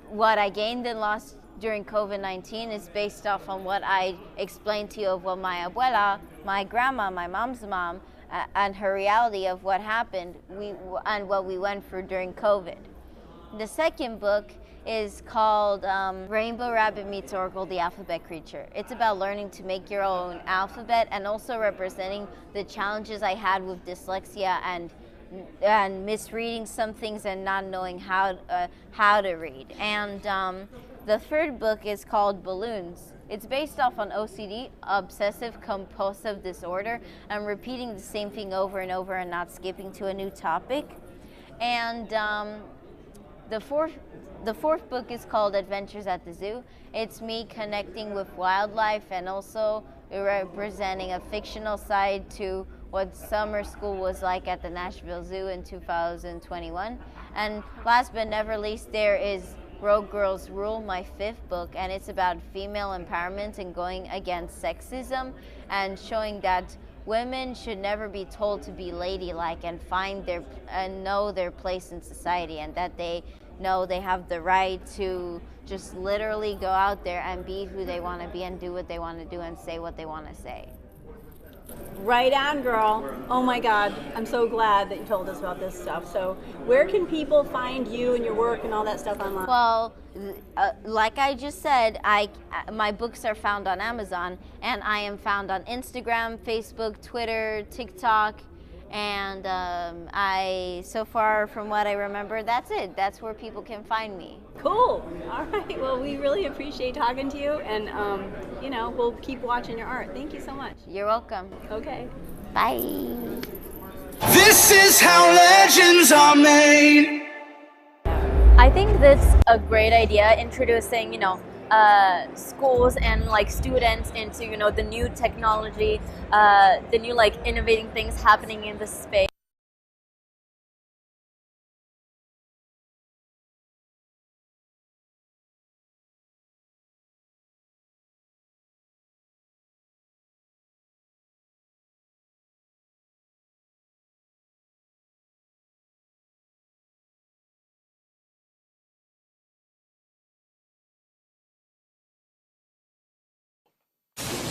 What I Gained and Lost During COVID-19. It's based off on what I explained to you of what my abuela, my grandma, my mom's mom, and her reality of what happened and what we went through during COVID. The second book is called Rainbow Rabbit Meets Oracle, the Alphabet Creature. It's about learning to make your own alphabet and also representing the challenges I had with dyslexia and misreading some things and not knowing how to read. And the third book is called Balloons. It's based off on OCD, obsessive compulsive disorder, and repeating the same thing over and over and not skipping to a new topic. And the fourth book is called Adventures at the Zoo. It's me connecting with wildlife and also representing a fictional side to what summer school was like at the Nashville Zoo in 2021. And last but never least, there is Rogue Girls Rule, my 5th book, and it's about female empowerment and going against sexism and showing that women should never be told to be ladylike and know their place in society, and that they know they have the right to just literally go out there and be who they want to be and do what they want to do and say what they want to say.
Right on, girl. Oh my God, I'm so glad that you told us about this stuff. So where can people find you and your work and all that stuff online?
Well, like I just said, my books are found on Amazon, and I am found on Instagram, Facebook, Twitter, TikTok, And so far from what I remember, that's it. That's where people can find me.
Cool. All right. Well, we really appreciate talking to you, and we'll keep watching your art. Thank you so much.
You're welcome.
Okay.
Bye.
This is how legends are made.
I think that's a great idea, introducing, schools and like students into, the new technology, the new like innovating things happening in the space.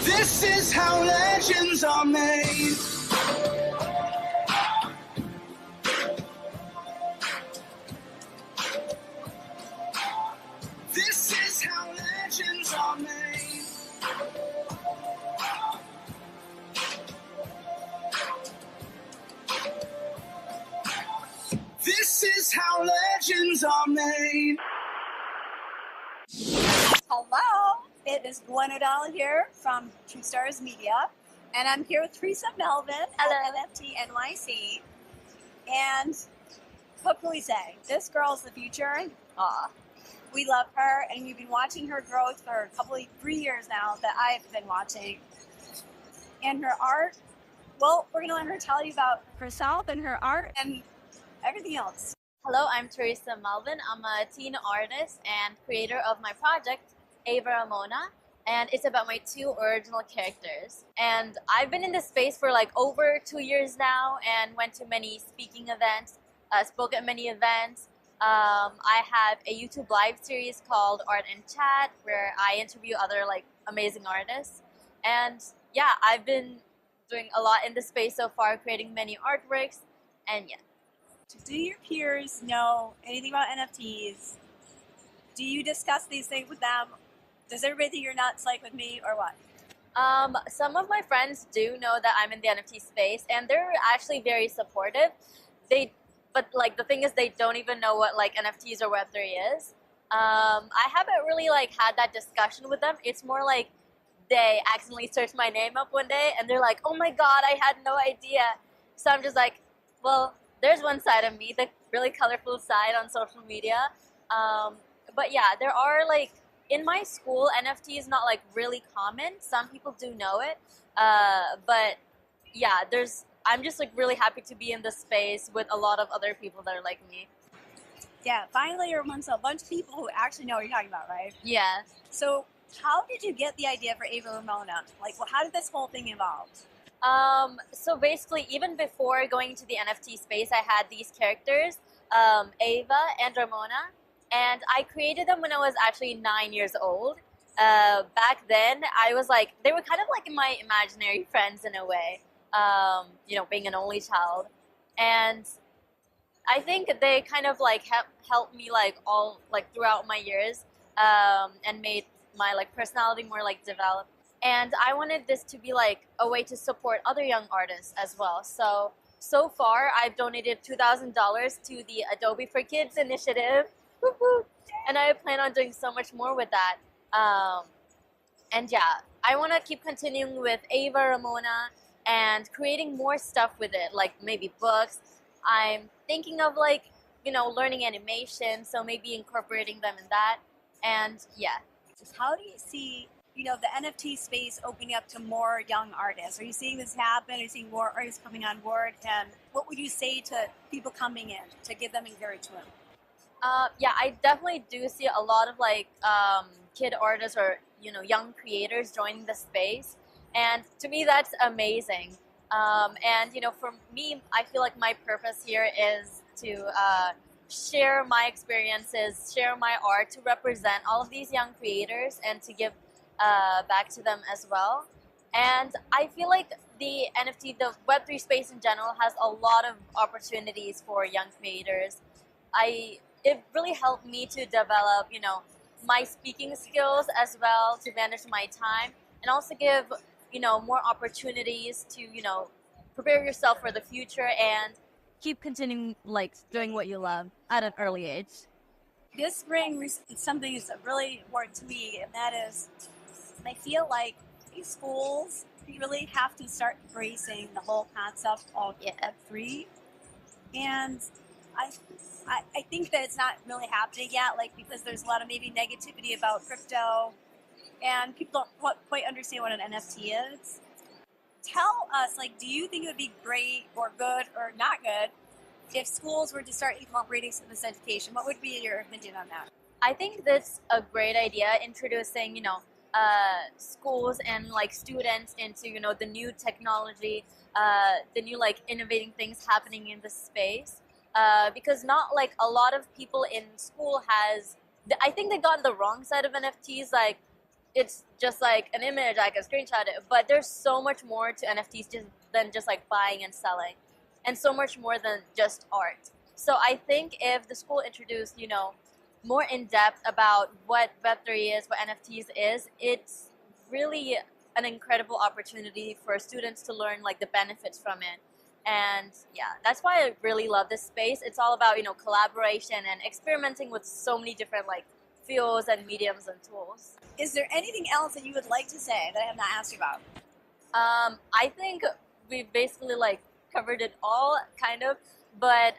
This is how legends are made. This is how legends are made. This is how legends are made.
Hello, it is Gwen O'Donnell here from True Stars Media, and I'm here with Teresa Melvin at NFT NYC. And what can we say? This girl's the future. We love her, and we've been watching her growth for 3 years now that I've been watching. And her art, well, we're going to let her tell you about herself and her art and everything else.
Hello, I'm Teresa Melvin. I'm a teen artist and creator of my project, Ava Ramona, and it's about my 2 original characters. And I've been in this space for like over 2 years now and went to many speaking events, spoke at many events. I have a YouTube live series called Art and Chat where I interview other like amazing artists. And yeah, I've been doing a lot in this space so far, creating many artworks, and yeah.
Do your peers know anything about NFTs? Do you discuss these things with them? Does everybody think you're nuts like with me, or what?
Some of my friends do know that I'm in the NFT space, and they're actually very supportive. But like the thing is, they don't even know what like NFTs or Web3 is. I haven't really like had that discussion with them. It's more like they accidentally searched my name up one day, and they're like, "Oh my God, I had no idea." So I'm just like, well, there's one side of me, the really colorful side on social media. But yeah, there are like, in my school, NFT is not like really common. Some people do know it. But yeah, I'm just like really happy to be in this space with a lot of other people that are like me.
Yeah, finally you're amongst a bunch of people who actually know what you're talking about, right?
Yeah.
So how did you get the idea for Ava Ramona? Like, well, how did this whole thing evolve?
So basically, even before going into the NFT space, I had these characters, Ava and Ramona, and I created them when I was actually 9 years old. Back then, I was like, they were kind of like my imaginary friends in a way, being an only child. And I think they kind of like helped me like all like throughout my years, and made my like personality more like developed. And I wanted this to be like a way to support other young artists as well. So far, I've donated $2,000 to the Adobe for Kids initiative. And I plan on doing so much more with that. And yeah, I want to keep continuing with Ava Ramona and creating more stuff with it, like maybe books. I'm thinking of like, learning animation, so maybe incorporating them in that. And yeah.
How do you see the NFT space opening up to more young artists? Are you seeing this happen? Are you seeing more artists coming on board? And what would you say to people coming in to give them encouragement?
Yeah, I definitely do see a lot of like kid artists or young creators joining the space, and to me that's amazing. And for me, I feel like my purpose here is to share my experiences, share my art, to represent all of these young creators and to give back to them as well. And I feel like the the Web3 space in general has a lot of opportunities for young creators. It really helped me to develop, my speaking skills as well, to manage my time, and also give, more opportunities to, prepare yourself for the future and keep continuing like doing what you love at an early age.
This brings something that's really important to me, and that is I feel like these schools really have to start embracing the whole concept of Web3. And I think that it's not really happening yet, like because there's a lot of maybe negativity about crypto, and people don't quite understand what an NFT is. Tell us, like, do you think it would be great or good or not good if schools were to start incorporating some of this education? What would be your opinion on that?
I think that's a great idea, introducing, schools and like students into, the new technology, the new like innovating things happening in the space. Because not like a lot of people in school I think they got the wrong side of NFTs. Like it's just like an image, I can screenshot it, but there's so much more to NFTs than just like buying and selling, and so much more than just art. So I think if the school introduced, more in depth about what Web3 is, what NFTs is, it's really an incredible opportunity for students to learn like the benefits from it. And yeah, that's why I really love this space. It's all about, collaboration and experimenting with so many different like fields and mediums and tools.
Is there anything else that you would like to say that I have not asked you about?
I think we basically like covered it all kind of, but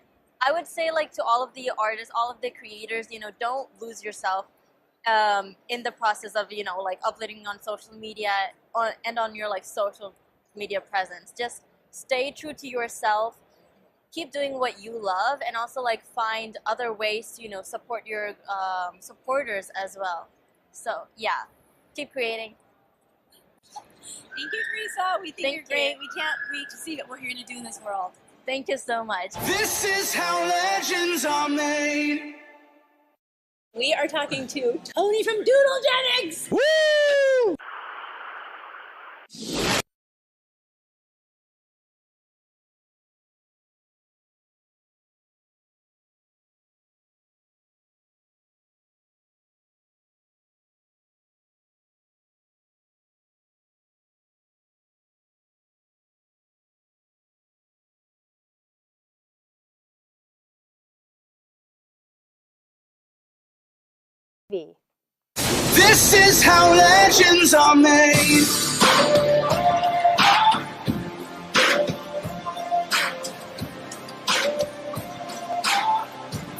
I would say like to all of the artists, all of the creators, don't lose yourself in the process of, like uploading on social media and on your like social media presence. Just stay true to yourself, keep doing what you love, and also like find other ways to, support your supporters as well. So yeah, keep creating.
Thank you, Teresa. We think you're great. We can't wait to see what we're here to do in this world.
Thank you so much.
This is how legends are made.
We are talking to Tony from Doodlegenics.
Woo!
This is how legends are made.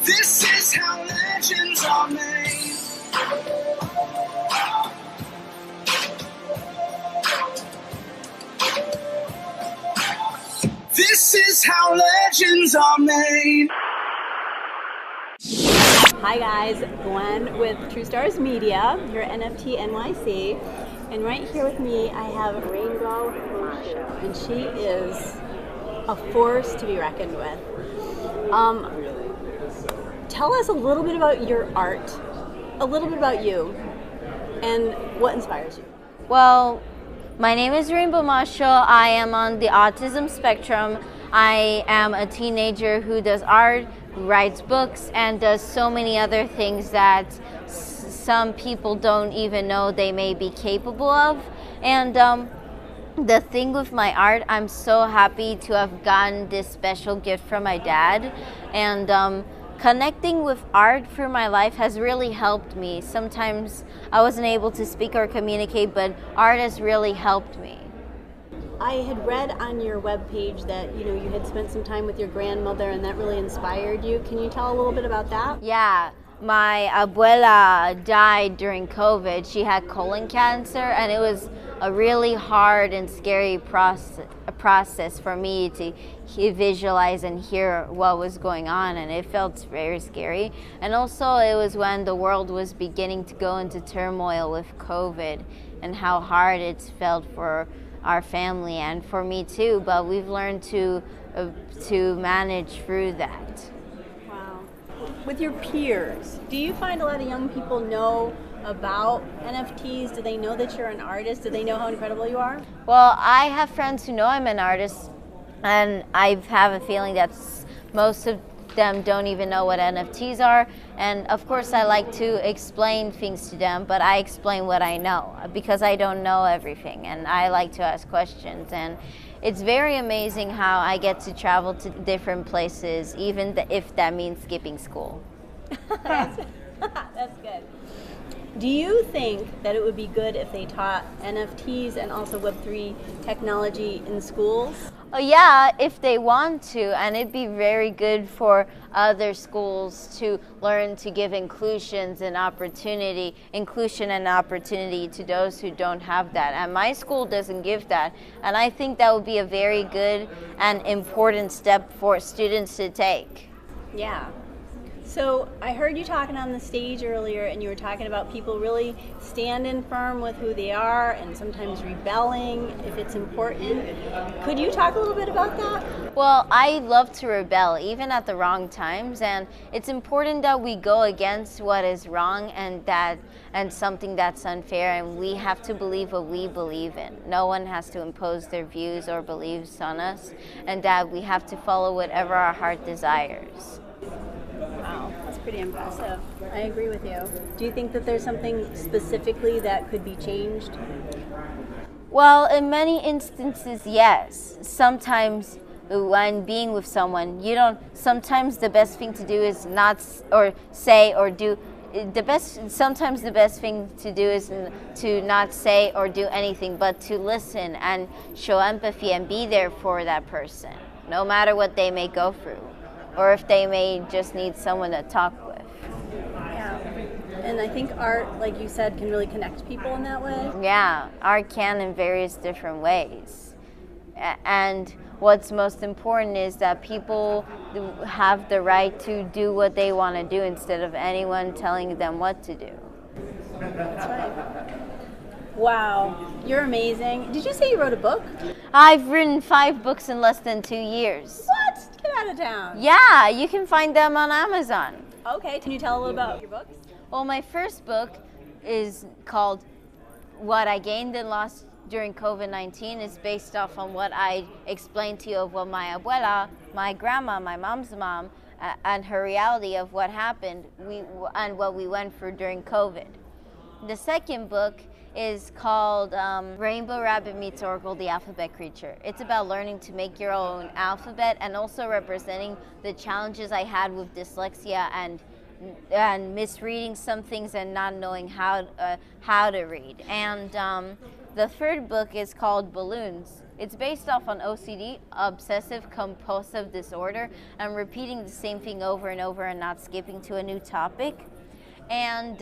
This is how legends are made. This is how legends are made.
Hi guys, Gwen with True Stars Media, your NFT NYC, and right here with me I have Rainbow, and she is a force to be reckoned with. Tell us a little bit about your art, a little bit about you, and what inspires you.
Well, my name is Rainbow Marshall. I am on the autism spectrum. I am a teenager who does art, writes books, and does so many other things that some people don't even know they may be capable of. And the thing with my art, I'm so happy to have gotten this special gift from my dad. And connecting with art through my life has really helped me. Sometimes I wasn't able to speak or communicate, but art has really helped me.
I had read on your webpage that you had spent some time with your grandmother and that really inspired you. Can you tell a little bit about that?
Yeah, my abuela died during COVID. She had colon cancer, and it was a really hard and scary process for me to visualize and hear what was going on, and it felt very scary. And also it was when the world was beginning to go into turmoil with COVID and how hard it's felt for our family and for me too, but we've learned to manage through that.
Wow. With your peers, do you find a lot of young people know about NFTs? Do they know that you're an artist? Do they know how incredible you are?
Well, I have friends who know I'm an artist, and I have a feeling that most of them don't even know what NFTs are. And of course I like to explain things to them, but I explain what I know because I don't know everything, and I like to ask questions. And it's very amazing how I get to travel to different places, even if that means skipping school.
That's good. Do you think that it would be good if they taught NFTs and also Web3 technology in schools?
Oh yeah, if they want to, and it'd be very good for other schools to learn to give inclusion and opportunity to those who don't have that. And my school doesn't give that, and I think that would be a very good and important step for students to take.
Yeah. So I heard you talking on the stage earlier, and you were talking about people really standing firm with who they are and sometimes rebelling if it's important. Could you talk a little bit about that?
Well, I love to rebel, even at the wrong times, and it's important that we go against what is wrong and something that's unfair, and we have to believe what we believe in. No one has to impose their views or beliefs on us, and that we have to follow whatever our heart desires.
Wow, that's pretty impressive. I agree with you. Do you think that there's something specifically that could be changed?
Well, in many instances, yes. Sometimes when being with someone, sometimes the best thing to do is not or say or do sometimes the best thing to do is to not say or do anything, but to listen and show empathy and be there for that person, no matter what they may go through, or if they may just need someone to talk with.
Yeah. And I think art, like you said, can really connect people in that way.
Yeah, art can in various different ways. And what's most important is that people have the right to do what they want to do instead of anyone telling them what to do.
That's right. Wow, you're amazing. Did you say you wrote a book?
I've written 5 books in less than 2 years.
What? Get out of town.
Yeah, you can find them on Amazon.
Okay, can you tell a little about your books?
Well, my first book is called What I Gained and Lost During COVID-19. It's based off on what I explained to you of what my abuela, my grandma, my mom's mom, and her reality of what happened and what we went through during COVID. The second book is called Rainbow Rabbit Meets Oracle, the Alphabet Creature. It's about learning to make your own alphabet and also representing the challenges I had with dyslexia and misreading some things and not knowing how to read. And the third book is called Balloons. It's based off on OCD, obsessive compulsive disorder, and repeating the same thing over and over and not skipping to a new topic. And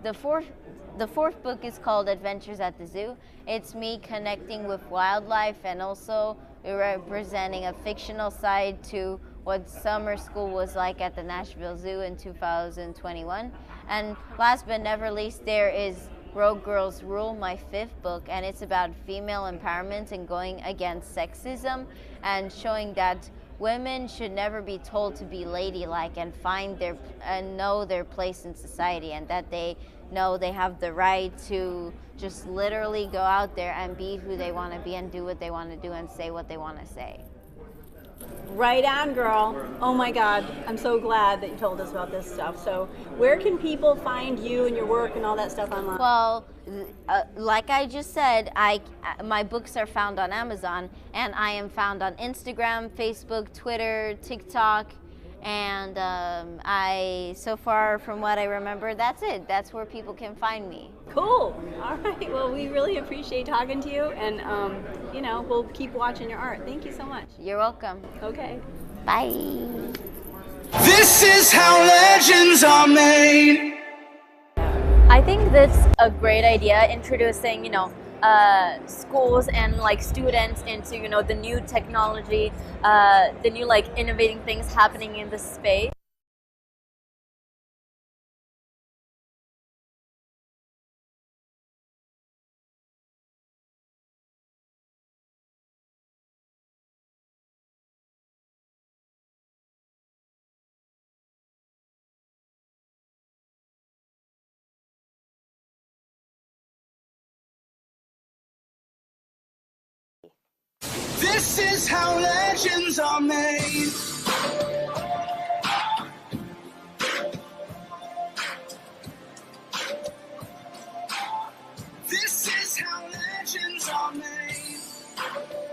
the fourth book is called Adventures at the Zoo. It's me connecting with wildlife and also representing a fictional side to what summer school was like at the Nashville Zoo in 2021. And last but never least, there is Rogue Girls Rule, my 5th book, and it's about female empowerment and going against sexism and showing that women should never be told to be ladylike and know their place in society, and that they know they have the right to just literally go out there and be who they want to be and do what they want to do and say what they want to say.
Right on, girl. Oh my God, I'm so glad that you told us about this stuff. So where can people find you and your work and all that stuff online?
Well, like I just said, my books are found on Amazon, and I am found on Instagram, Facebook, Twitter, TikTok, and so far from what I remember, that's it. That's where people can find me.
Cool. All right. Well, we really appreciate talking to you, and we'll keep watching your art. Thank you so much.
You're welcome.
Okay.
Bye.
This is how legends are made.
I think that's a great idea, introducing, schools and like students into, the new technology, the new like innovating things happening in the space.
This is how legends are made. This is how legends are made.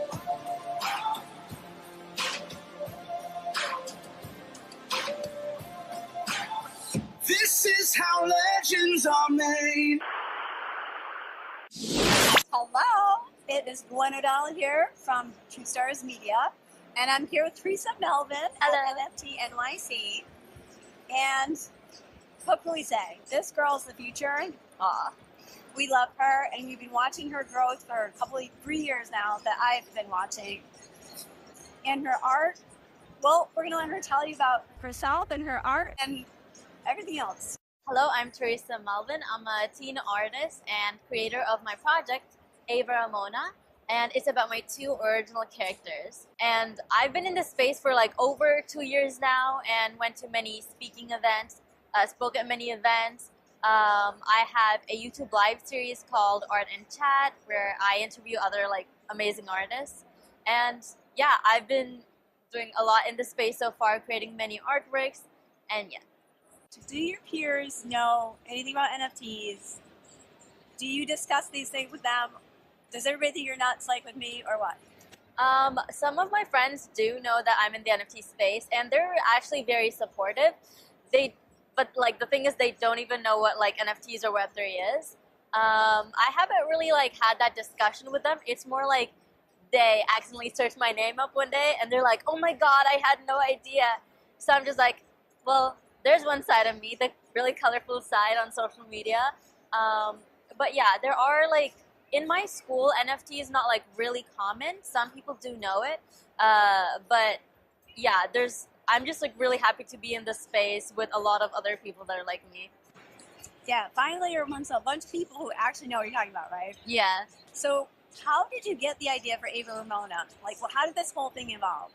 is how legends are made.
Hello, it is Gwen O'Donnell here from True Stars Media, and I'm here with Teresa Melvin at NFT NYC. And what can we say? This girl's the future. We love her, and we've been watching her growth for 3 years now that I've been watching. And her art, well, we're going to let her tell you about herself and her art and everything else.
Hello, I'm Teresa Melvin. I'm a teen artist and creator of my project, Ava Ramona, and it's about my 2 original characters. And I've been in this space for like over 2 years now and went to many speaking events, spoke at many events. I have a YouTube live series called Art and Chat where I interview other like amazing artists. And yeah, I've been doing a lot in this space so far, creating many artworks, and yeah.
Do your peers know anything about NFTs? Do you discuss these things with them? Does everybody think you're nuts like with me, or what?
Some of my friends do know that I'm in the NFT space, and they're actually very supportive. But like the thing is, they don't even know what like NFTs or Web3 is. I haven't really like had that discussion with them. It's more like they accidentally searched my name up one day, and they're like, "Oh my God, I had no idea." So I'm just like, well, there's one side of me, the really colorful side on social media. But yeah, there are like, in my school, NFT is not like really common. Some people do know it. But yeah, I'm just like really happy to be in this space with a lot of other people that are like me.
Yeah, finally you're amongst a bunch of people who actually know what you're talking about, right?
Yeah.
So how did you get the idea for Ava Ramona? Like, well, how did this whole thing evolve?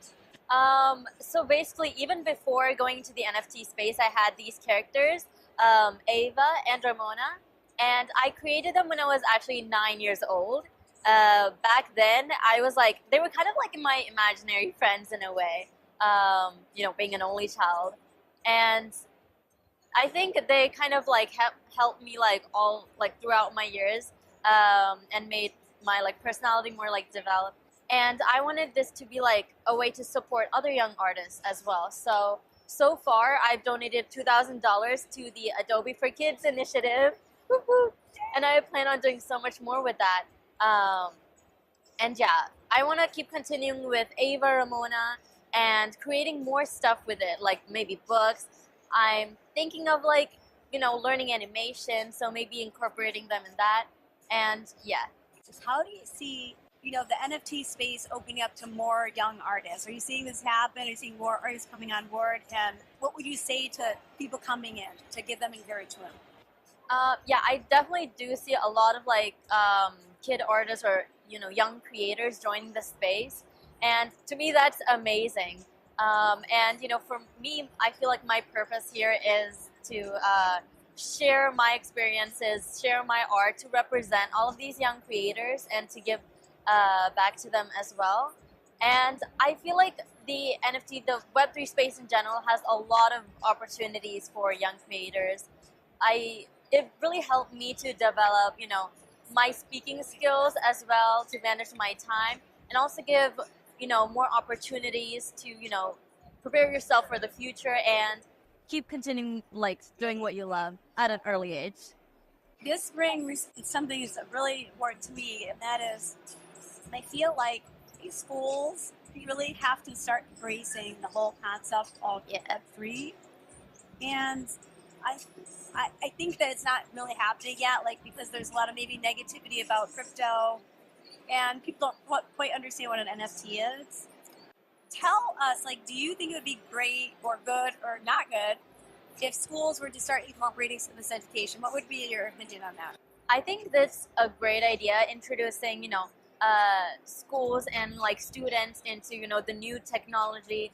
So basically, even before going into the NFT space, I had these characters, Ava and Ramona, and I created them when I was actually 9 years old. Back then, I was like, they were kind of like my imaginary friends in a way, being an only child. And I think they kind of like helped me like all like throughout my years, and made my like personality more like developed. And I wanted this to be like a way to support other young artists as well. So far, I've donated $2,000 to the Adobe for Kids initiative. And I plan on doing so much more with that. And yeah, I want to keep continuing with Ava Ramona and creating more stuff with it, like maybe books. I'm thinking of like, learning animation, so maybe incorporating them in that. And yeah.
How do you see, the NFT space opening up to more young artists? Are you seeing this happen? Are you seeing more artists coming on board? And what would you say to people coming in to give them encouragement?
Yeah, I definitely do see a lot of like kid artists or young creators joining the space, and to me that's amazing. And for me, I feel like my purpose here is to share my experiences, share my art, to represent all of these young creators and to give back to them as well. And I feel like the the Web3 space in general has a lot of opportunities for young creators. It really helped me to develop, my speaking skills as well, to manage my time, and also give, more opportunities to, prepare yourself for the future and keep continuing, like, doing what you love at an early age.
This brings something that's really important to me, and that is, I feel like these schools really have to start embracing the whole concept of Web3. And I think that it's not really happening yet, like, because there's a lot of maybe negativity about crypto, and people don't quite understand what an NFT is. Tell us, like, do you think it would be great or good or not good if schools were to start incorporating some of this education? What would be your opinion on that?
I think that's a great idea, introducing, schools and like students into, the new technology,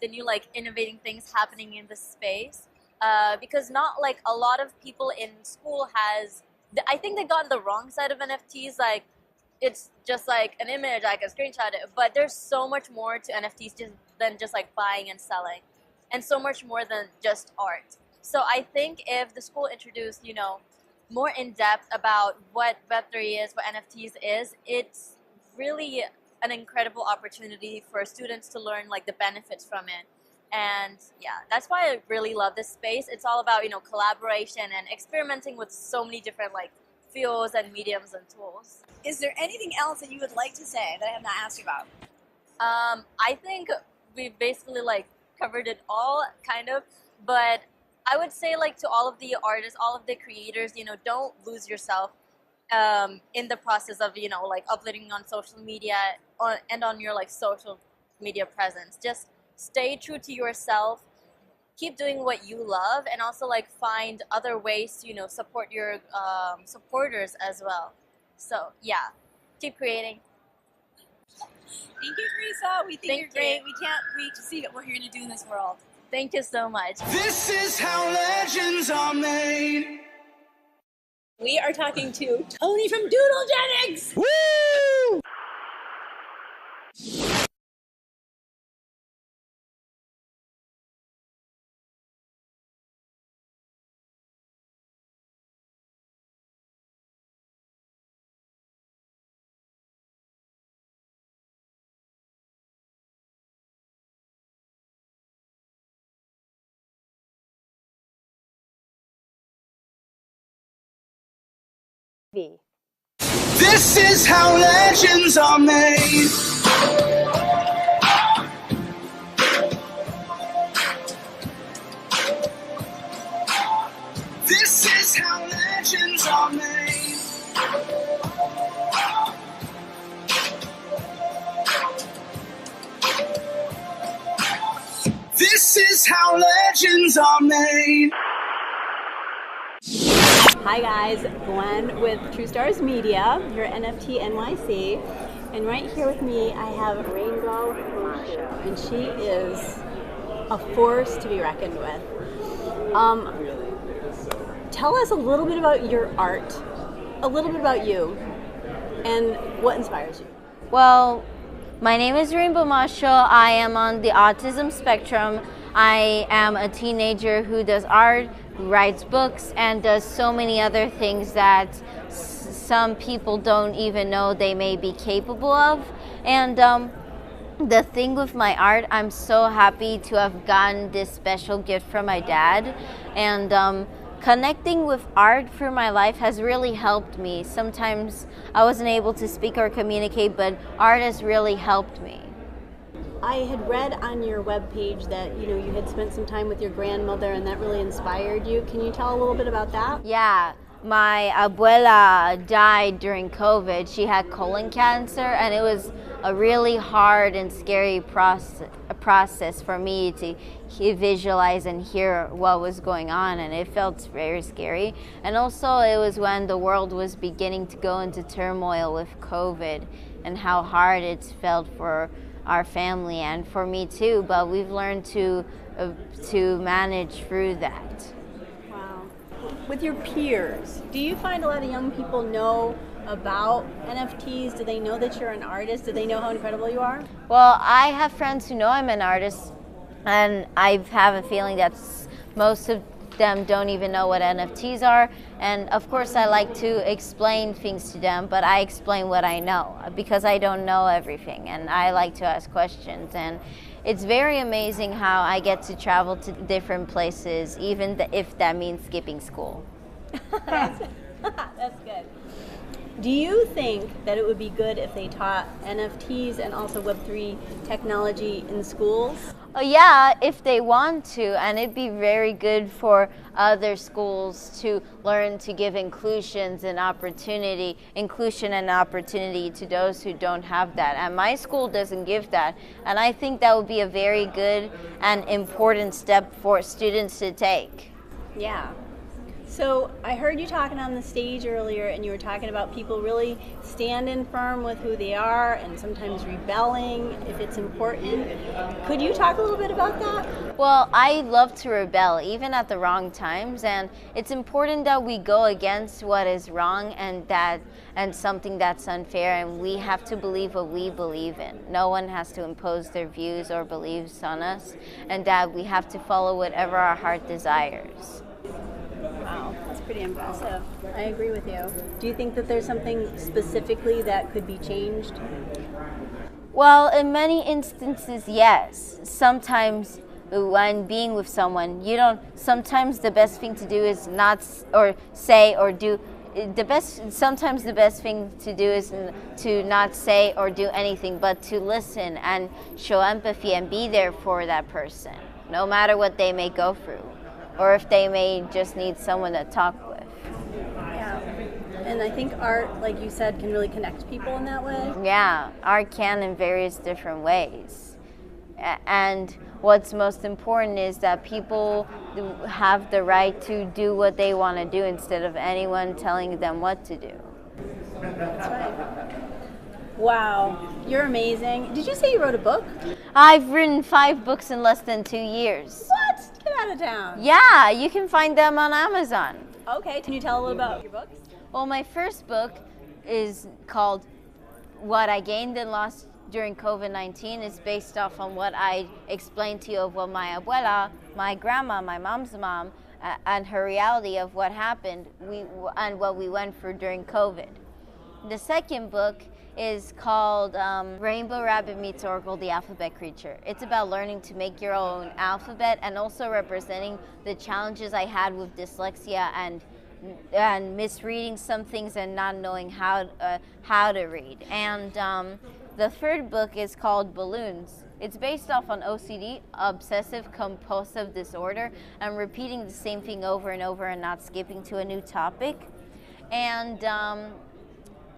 the new like innovating things happening in the space. Because not like a lot of people in school I think they got on the wrong side of NFTs. Like, it's just like an image, I can screenshot it, but there's so much more to NFTs than just like buying and selling, and so much more than just art. So I think if the school introduced, more in depth about what Web3 is, what NFTs is, it's really an incredible opportunity for students to learn like the benefits from it. And yeah, that's why I really love this space. It's all about, collaboration and experimenting with so many different like fields and mediums and tools.
Is there anything else that you would like to say that I have not asked you about?
I think we've basically like covered it all kind of, but I would say like to all of the artists, all of the creators, don't lose yourself in the process of, like uploading on social media and on your like social media presence. Just stay true to yourself, keep doing what you love, and also like find other ways to, support your supporters as well. So yeah, keep creating.
Thank you, Teresa. We think
Thank
you're great.
you.
We can't wait to see what you're going to do in this world.
Thank you so much.
This is how legends are made.
We are talking to Tony from Doodlegenics.
Woo! This is how legends are made. This is how legends are made. This is how legends are made.
Hi guys, Gwen with True Stars Media, your NFT NYC, and right here with me I have Rainbow, and she is a force to be reckoned with. Tell us a little bit about your art, a little bit about you, and what inspires you.
Well, my name is Rainbow Marshall. I am on the autism spectrum. I am a teenager who does art, who writes books, and does so many other things that some people don't even know they may be capable of. And the thing with my art, I'm so happy to have gotten this special gift from my dad. And connecting with art for my life has really helped me. Sometimes I wasn't able to speak or communicate, but art has really helped me.
I had read on your webpage that you had spent some time with your grandmother and that really inspired you. Can you tell a little bit about that?
Yeah, my abuela died during COVID. She had colon cancer, and it was a really hard and scary process for me to visualize and hear what was going on, and it felt very scary. And also it was when the world was beginning to go into turmoil with COVID and how hard it's felt for our family and for me too, but we've learned to manage through that.
Wow. With your peers, do you find a lot of young people know about NFTs? Do they know that you're an artist? Do they know how incredible you are?
Well, I have friends who know I'm an artist, and I have a feeling that most of them don't even know what NFTs are. And of course I like to explain things to them, but I explain what I know because I don't know everything, and I like to ask questions. And it's very amazing how I get to travel to different places, even if that means skipping school.
That's good. Do you think that it would be good if they taught NFTs and also Web3 technology in schools?
Oh, yeah, if they want to, and it'd be very good for other schools to learn to give inclusion and opportunity to those who don't have that. And my school doesn't give that, and I think that would be a very good and important step for students to take.
Yeah. So I heard you talking on the stage earlier, and you were talking about people really standing firm with who they are and sometimes rebelling if it's important. Could you talk a little bit about that?
Well, I love to rebel, even at the wrong times, and it's important that we go against what is wrong and something that's unfair, and we have to believe what we believe in. No one has to impose their views or beliefs on us, and that we have to follow whatever our heart desires.
Wow, that's pretty impressive. I agree with you. Do you think that there's something specifically that could be changed?
Well, in many instances, yes. Sometimes when being with someone. You don't, sometimes the best thing to do is not or say or do sometimes the best thing to do is to not say or do anything, but to listen and show empathy and be there for that person, no matter what they may go through, or if they may just need someone to talk with.
Yeah. And I think art, like you said, can really connect people in that way.
Yeah, art can in various different ways. And what's most important is that people have the right to do what they want to do instead of anyone telling them what to do.
That's right. Wow, you're amazing. Did you say you wrote a book?
I've written 5 books in less than 2 years.
What? Get out of town.
Yeah, you can find them on Amazon.
Okay, can you tell a little about your books?
Well, my first book is called What I Gained and Lost During COVID-19. It's based off on what I explained to you of what my abuela, my grandma, my mom's mom, and her reality of what happened and what we went through during COVID. The second book is called Rainbow Rabbit Meets Oracle, the Alphabet Creature. It's about learning to make your own alphabet and also representing the challenges I had with dyslexia and misreading some things and not knowing how to read. And the third book is called Balloons. It's based off on OCD, obsessive compulsive disorder, and repeating the same thing over and over and not skipping to a new topic. And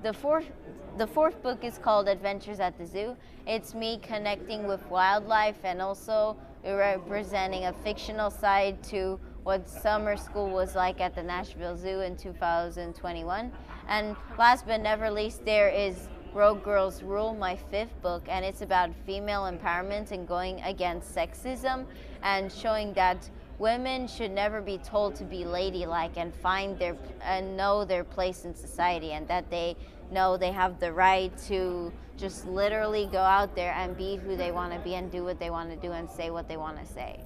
the fourth book is called Adventures at the Zoo. It's me connecting with wildlife and also representing a fictional side to what summer school was like at the Nashville Zoo in 2021. And last but never least, there is Rogue Girls Rule, my 5th book, and it's about female empowerment and going against sexism and showing that women should never be told to be ladylike and know their place in society, and that they know they have the right to just literally go out there and be who they want to be and do what they want to do and say what they want to say.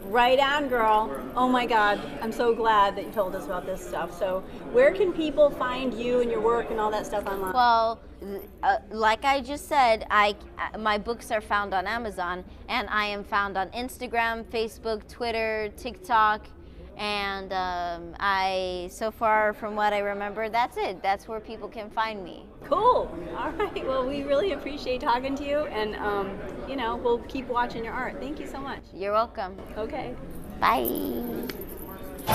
Right on, girl. Oh my God, I'm so glad that you told us about this stuff. So where can people find you and your work and all that stuff online?
Well, like I just said, my books are found on Amazon, and I am found on Instagram, Facebook, Twitter, TikTok, and so far from what I remember, that's it. That's where people can find me.
Cool. All right. Well, we really appreciate talking to you, and we'll keep watching your art. Thank you so much.
You're welcome.
Okay.
Bye.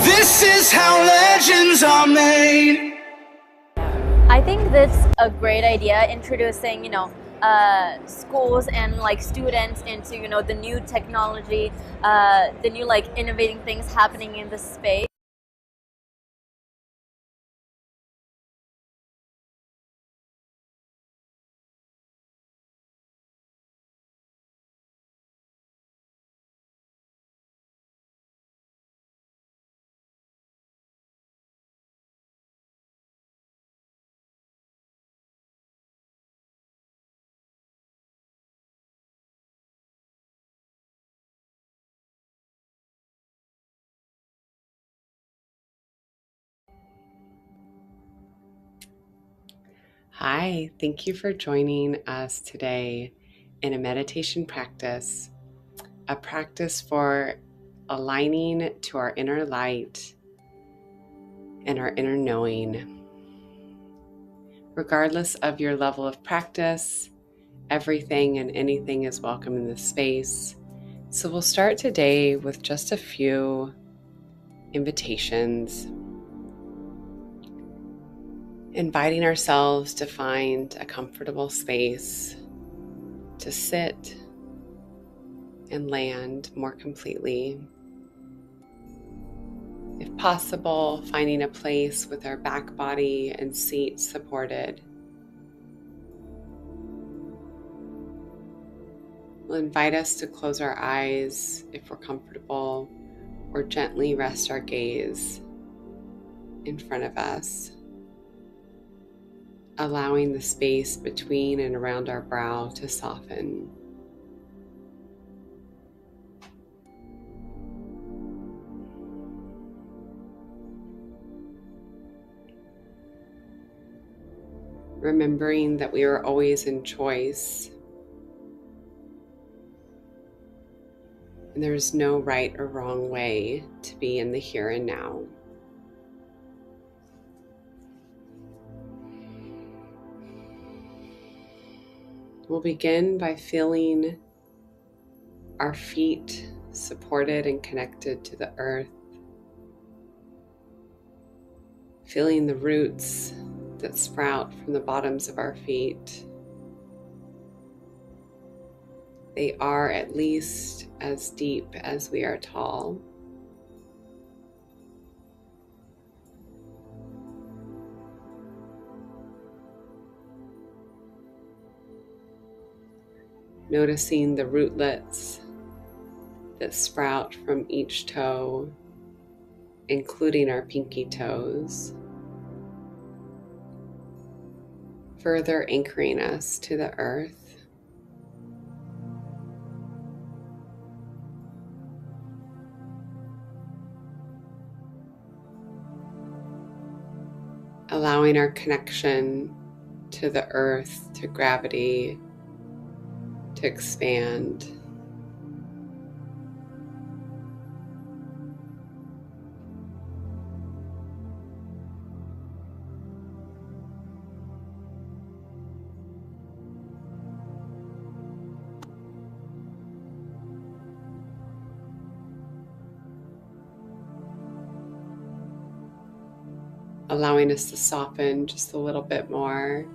This is how legends are made.
I think that's a great idea, introducing, schools and like students into, the new technology, the new like innovating things happening in the space.
Hi, thank you for joining us today in a meditation practice, a practice for aligning to our inner light and our inner knowing. Regardless of your level of practice, everything and anything is welcome in this space. So we'll start today with just a few invitations, inviting ourselves to find a comfortable space to sit and land more completely. If possible, finding a place with our back body and seat supported. We'll invite us to close our eyes if we're comfortable, or gently rest our gaze in front of us, allowing the space between and around our brow to soften. Remembering that we are always in choice, And there is no right or wrong way to be in the here and now. We'll begin by feeling our feet supported and connected to the earth, feeling the roots that sprout from the bottoms of our feet. They are at least as deep as we are tall. Noticing the rootlets that sprout from each toe, including our pinky toes, further anchoring us to the earth. Allowing our connection to the earth, to gravity, to expand. Allowing us to soften just a little bit more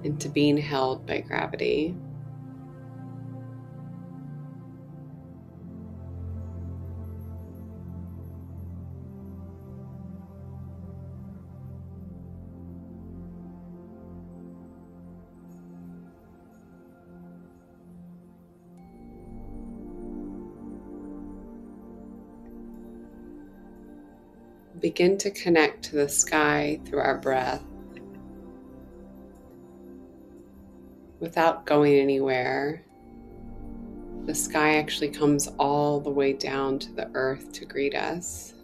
into being held by gravity. Begin to connect to the sky through our breath without going anywhere. The sky actually comes all the way down to the earth to greet us.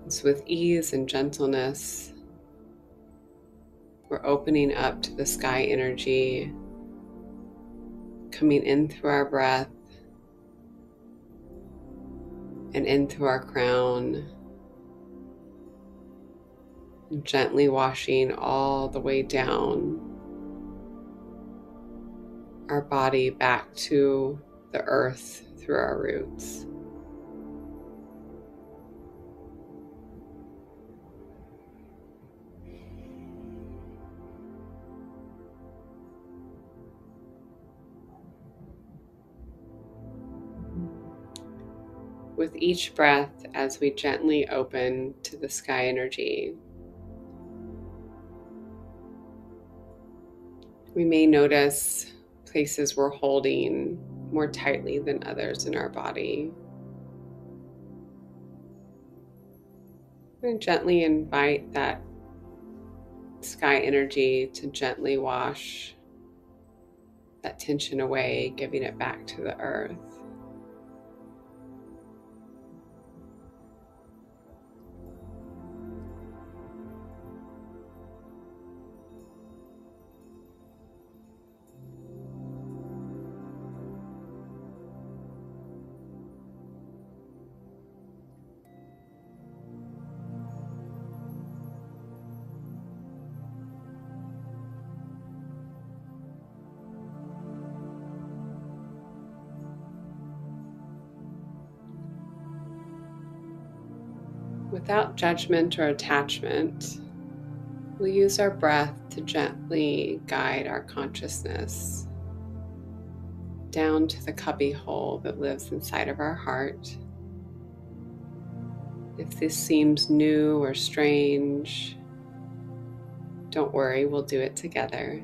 So with ease and gentleness, we're opening up to the sky energy, coming in through our breath and in through our crown, and gently washing all the way down our body back to the earth through our roots. With each breath, as we gently open to the sky energy, we may notice places we're holding more tightly than others in our body. We're going to gently invite that sky energy to gently wash that tension away, giving it back to the earth. Without judgment or attachment, we'll use our breath to gently guide our consciousness down to the cubby hole that lives inside of our heart. If this seems new or strange, don't worry, we'll do it together.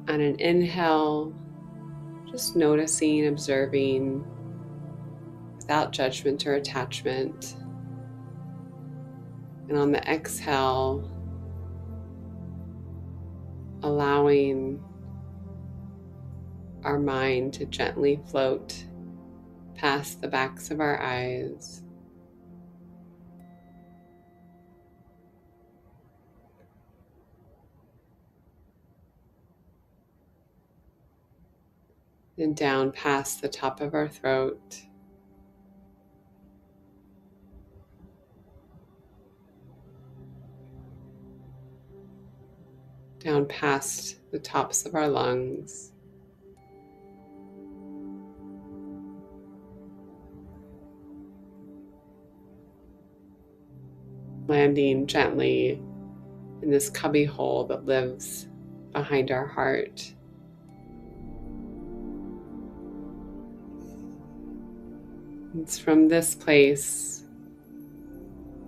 On an inhale, just noticing, observing, without judgment or attachment. And on the exhale, allowing our mind to gently float past the backs of our eyes. then down past the top of our throat, down past the tops of our lungs, landing gently in this cubby hole that lives behind our heart. It's from this place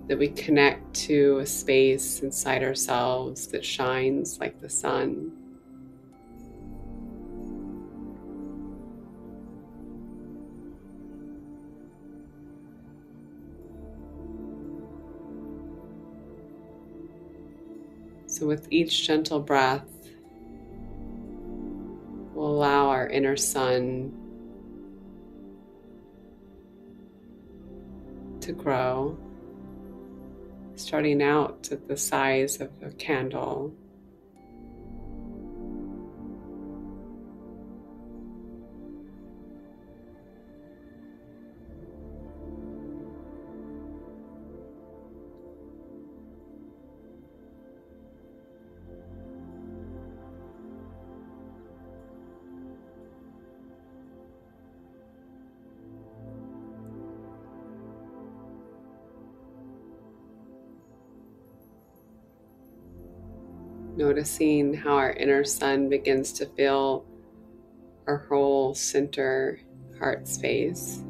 that we connect to a space inside ourselves that shines like the sun. So with each gentle breath, we'll allow our inner sun to grow, starting out at the size of a candle. Noticing how our inner sun begins to fill our whole center heart space.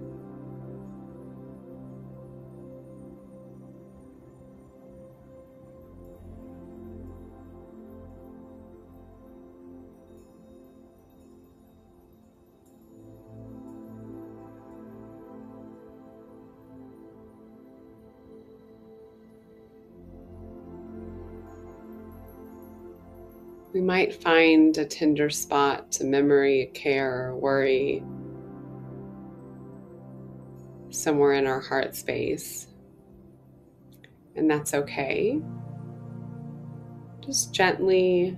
We might find a tender spot, a memory, a care, or worry somewhere in our heart space. And that's okay. Just gently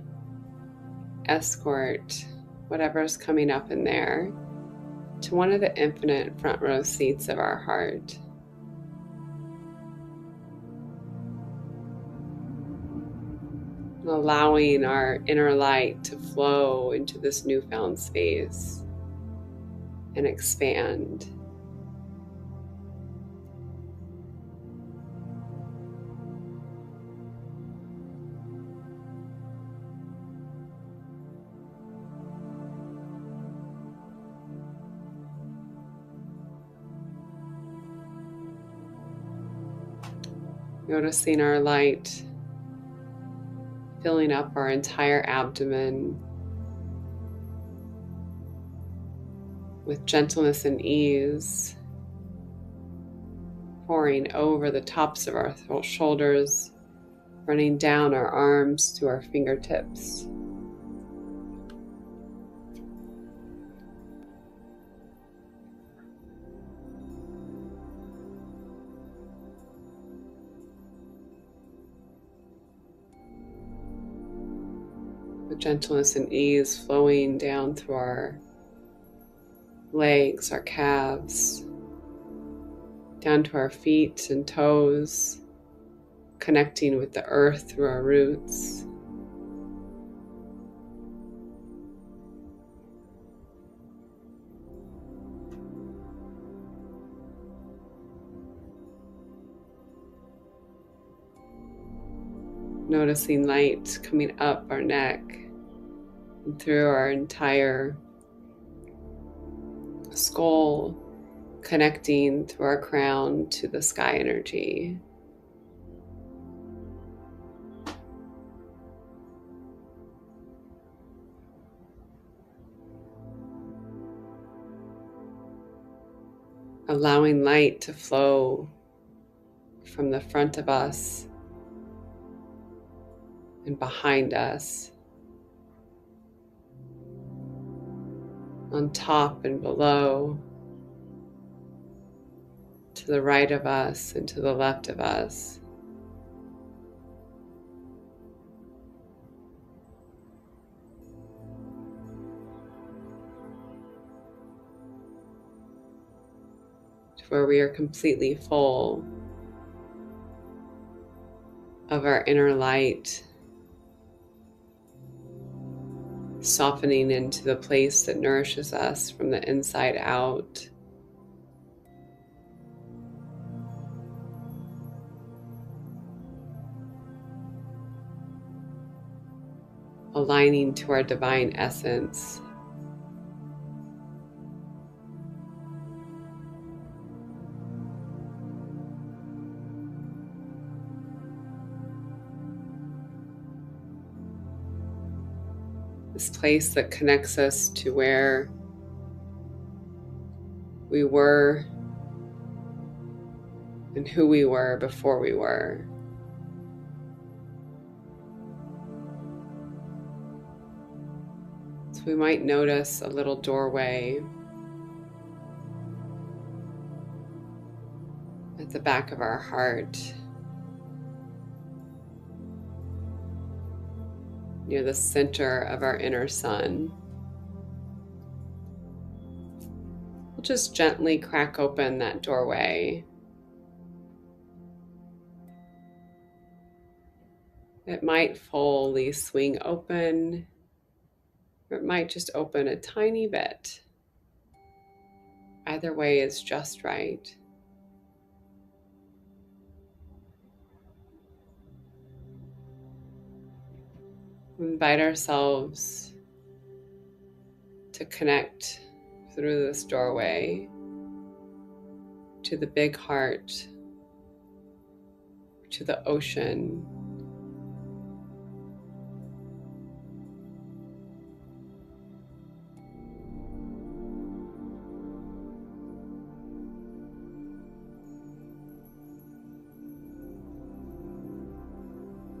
escort whatever's coming up in there to one of the infinite front row seats of our heart. Allowing our inner light to flow into this newfound space and expand. Noticing our light filling up our entire abdomen with gentleness and ease, pouring over the tops of our shoulders, running down our arms to our fingertips. With gentleness and ease flowing down through our legs, our calves, down to our feet and toes, connecting with the earth through our roots. Noticing light coming up our neck and through our entire skull, connecting through our crown to the sky energy. Allowing light to flow from the front of us and behind us, on top and below, to the right of us and to the left of us. where we are completely full of our inner light, softening into the place that nourishes us from the inside out. Aligning to our divine essence. This place that connects us to where we were and who we were before we were. So we might notice a little doorway at the back of our heart, near the center of our inner sun. We'll just gently crack open that doorway. It might fully swing open, or it might just open a tiny bit. Either way is just right. We invite ourselves to connect through this doorway to the big heart, to the ocean,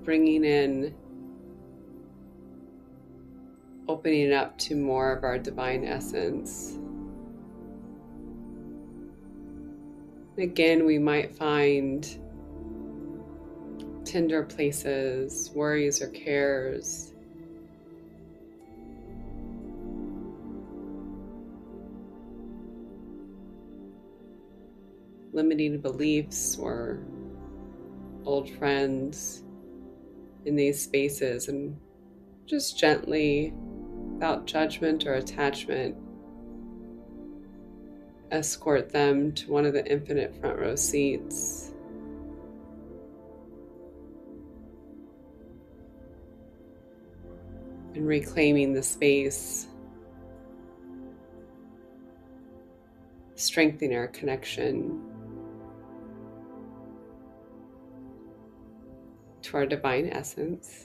bringing in, opening up to more of our divine essence. Again, we might find tender places, worries or cares, limiting beliefs or old friends in these spaces, and just gently, without judgment or attachment, escort them to one of the infinite front row seats. And reclaiming the space, strengthening our connection to our divine essence.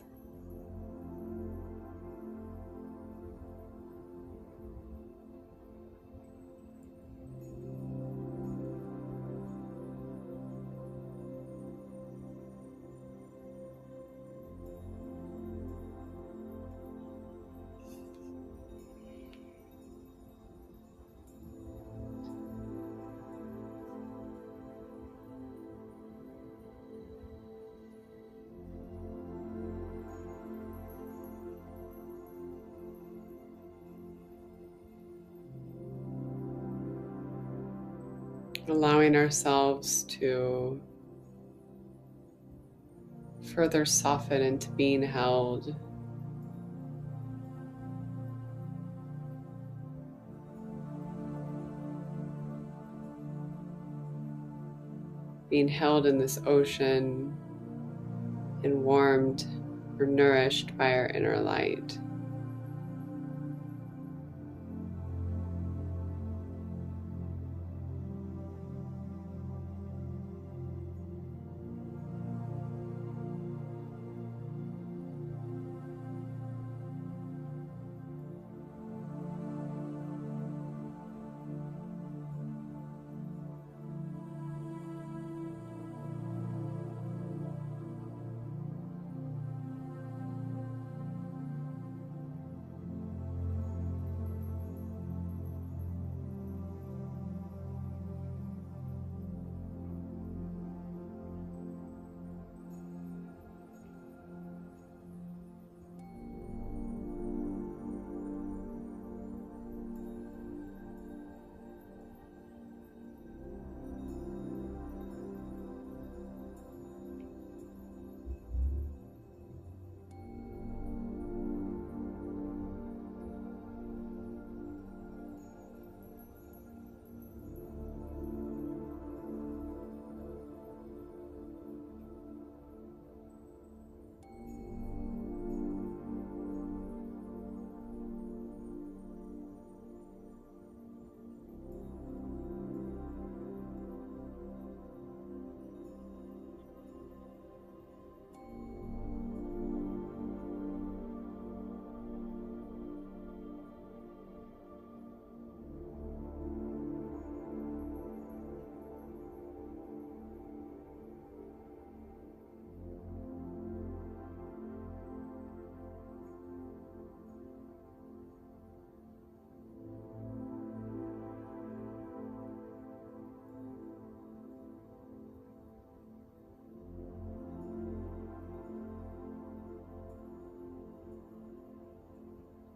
Allowing ourselves to further soften into being held. Being held in this ocean and warmed or nourished by our inner light.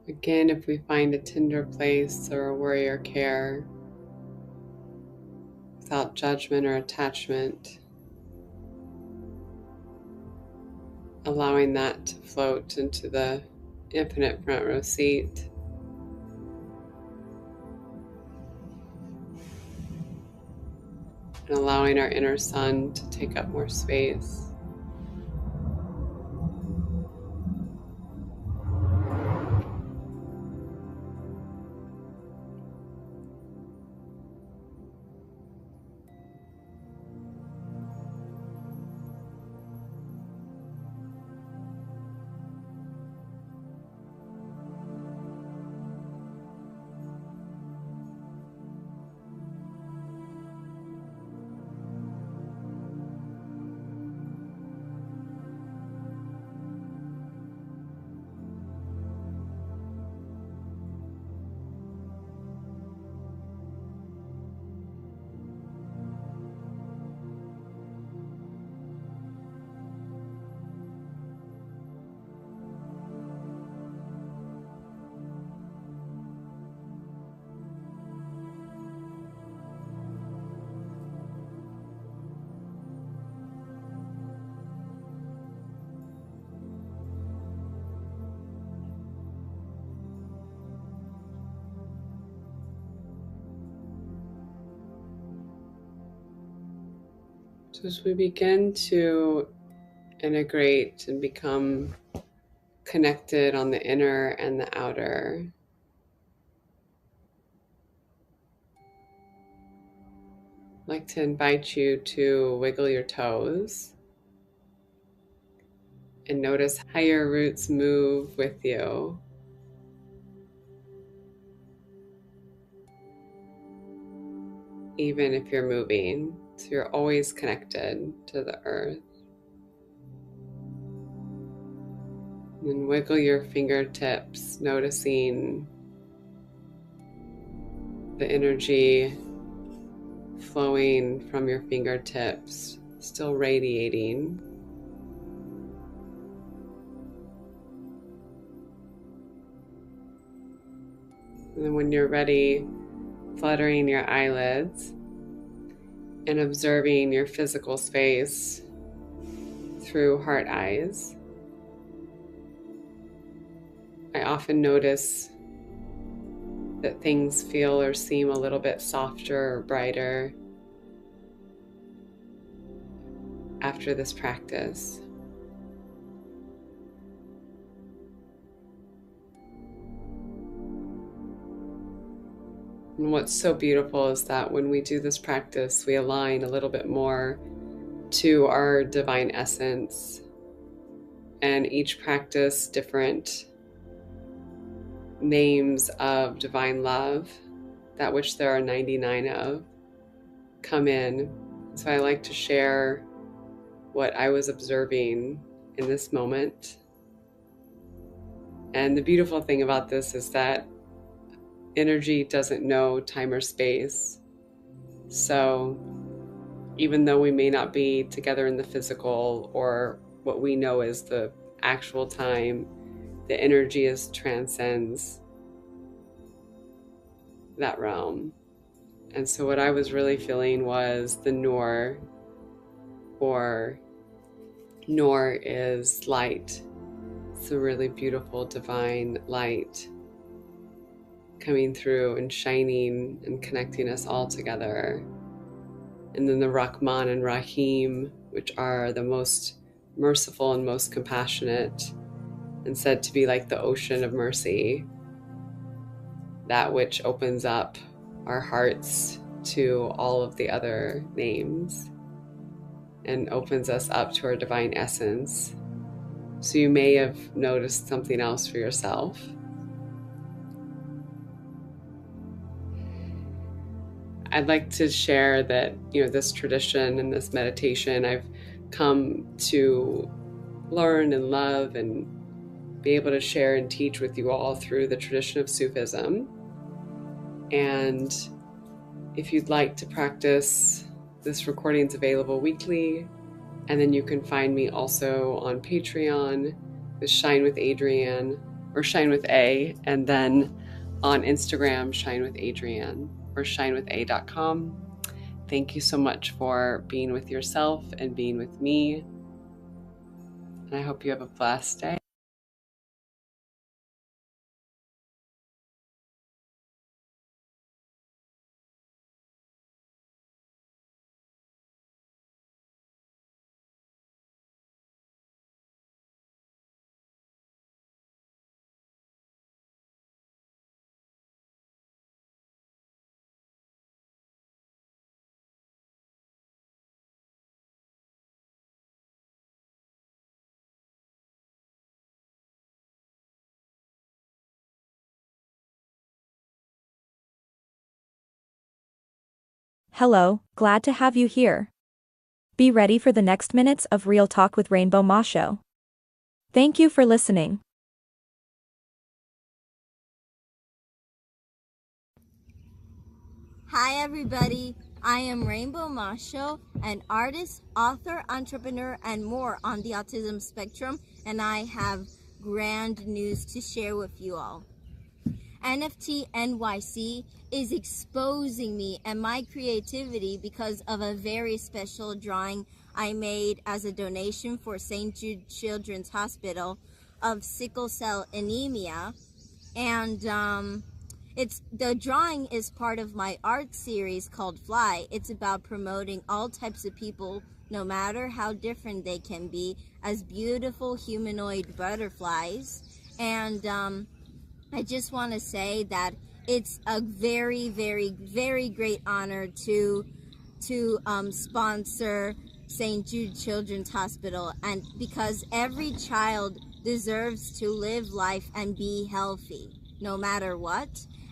Again, if we find a tender place or a warrior care, without judgment or attachment, allowing that to float into the infinite front row seat. And allowing our inner sun to take up more space. So as we begin to integrate and become connected on the inner and the outer, I'd like to invite you to wiggle your toes and notice how your roots move with you. Even if you're moving, so you're always connected to the earth. And then wiggle your fingertips, noticing the energy flowing from your fingertips, still radiating. And then when you're ready, fluttering your eyelids and observing your physical space through heart eyes. I often notice that things feel or seem a little bit softer or brighter after this practice. And what's so beautiful is that when we do this practice, we align a little bit more to our divine essence, and each practice different names of divine love, that which there are 99 of, come in. So I like to share what I was observing in this moment. And the beautiful thing about this is that energy doesn't know time or space. So even though we may not be together in the physical or what we know is the actual time, the energy transcends that realm. And so what I was really feeling was the Noor, or Noor is light. It's a really beautiful divine light coming through and shining and connecting us all together. And then the Rahman and Rahim, which are the most merciful and most compassionate, and said to be like the ocean of mercy, that which opens up our hearts to all of the other names and opens us up to our divine essence. So you may have noticed something else for yourself. I'd like to share that, this tradition and this meditation I've come to learn and love and be able to share and teach with you all through the tradition of Sufism. And if you'd like to practice, this recording is available weekly. And then you can find me also on Patreon with Shine with Adrienne, or Shine with A, and then on Instagram, Shine with Adrienne or shinewitha.com. Thank you so much for being with yourself and being with me. And I hope you have a blessed day.
Hello, glad to have you here. Be ready for the next minutes of Real Talk with Rainbow Masho. Thank you for listening.
Hi everybody, I am Rainbow Masho, an artist, author, entrepreneur, and more on the autism spectrum, and I have grand news to share with you all. NFT NYC is exposing me and my creativity because of a very special drawing I made as a donation for St. Jude Children's Hospital of sickle cell anemia. And the drawing is part of my art series called Fly. It's about promoting all types of people, no matter how different they can be, as beautiful humanoid butterflies. And I just want to say that it's a very, very, very great honor to sponsor St. Jude Children's Hospital, and because every child deserves to live life and be healthy, no matter what.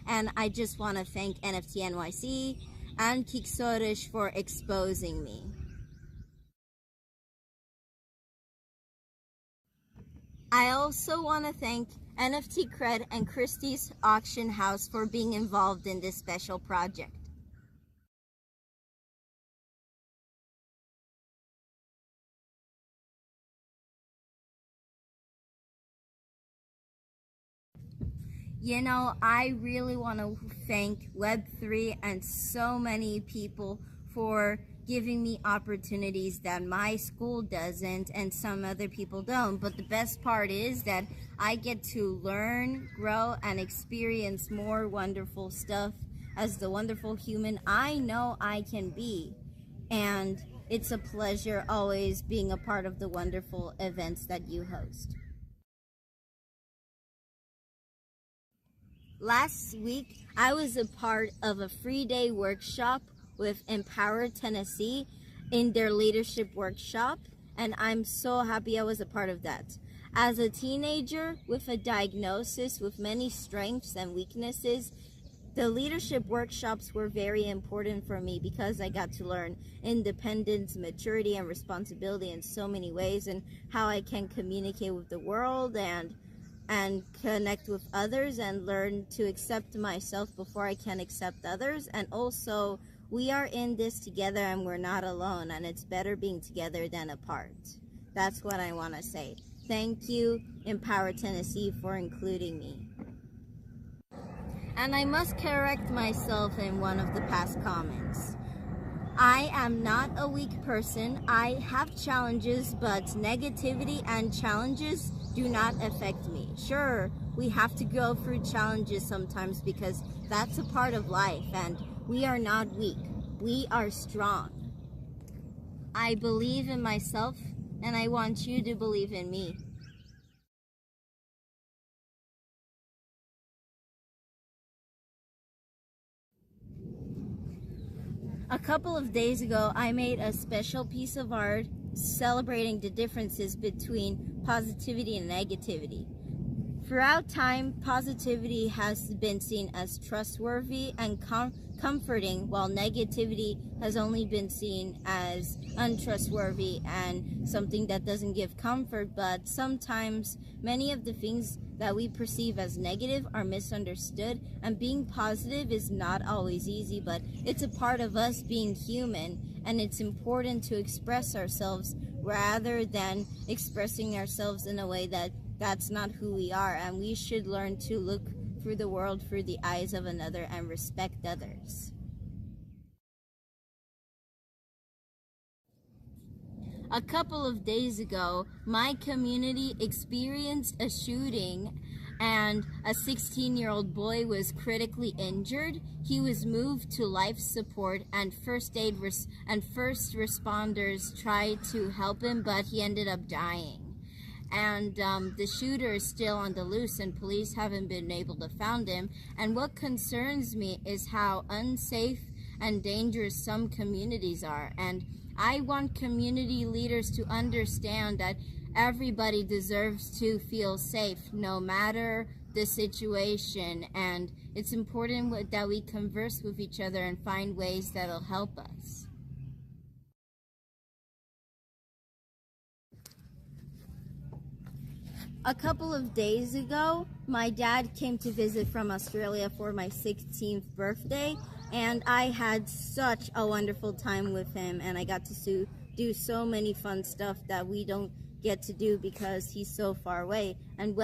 And I just want to thank NFT NYC and Kiksorish for exposing me. I also want to thank NFT Cred and Christie's Auction House for being involved in this special project. You know, I really want to thank Web3 and so many people for giving me opportunities that my school doesn't and some other people don't. But the best part is that I get to learn, grow, and experience more wonderful stuff as the wonderful human I know I can be. And it's a pleasure always being a part of the wonderful events that you host. Last week, I was a part of a free day workshop with Empower Tennessee in their leadership workshop, and I'm so happy I was a part of that. As a teenager with a diagnosis with many strengths and weaknesses, the leadership workshops were very important for me because I got to learn independence, maturity, and responsibility in so many ways, and how I can communicate with the world and connect with others and learn to accept myself before I can accept others. And also, we are in this together and we're not alone, and it's better being together than apart. That's what I want to say. Thank you, Empower Tennessee, for including me. And I must correct myself in one of the past comments. I am not a weak person. I have challenges, but negativity and challenges do not affect me. Sure, we have to go through challenges sometimes because that's a part of life, and we are not weak. We are strong. I believe in myself, and I want you to believe in me. A couple of days ago, I made a special piece of art celebrating the differences between positivity and negativity. Throughout time, positivity has been seen as trustworthy and comforting, while negativity has only been seen as untrustworthy and something that doesn't give comfort. But sometimes many of the things that we perceive as negative are misunderstood, and being positive is not always easy, but it's a part of us being human, and it's important to express ourselves rather than expressing ourselves in a way that that's not who we are, and we should learn to look through the world through the eyes of another and respect others. A couple of days ago, my community experienced a shooting and a 16-year-old boy was critically injured. He was moved to life support and first responders tried to help him, but he ended up dying. And the shooter is still on the loose and police haven't been able to find him. And what concerns me is how unsafe and dangerous some communities are. And I want community leaders to understand that everybody deserves to feel safe no matter the situation, and it's important that we converse with each other and find ways that'll help us. A couple of days ago, my dad came to visit from Australia for my 16th birthday, and I had such a wonderful time with him, and I got to do so many fun stuff that we don't get to do because he's so far away. And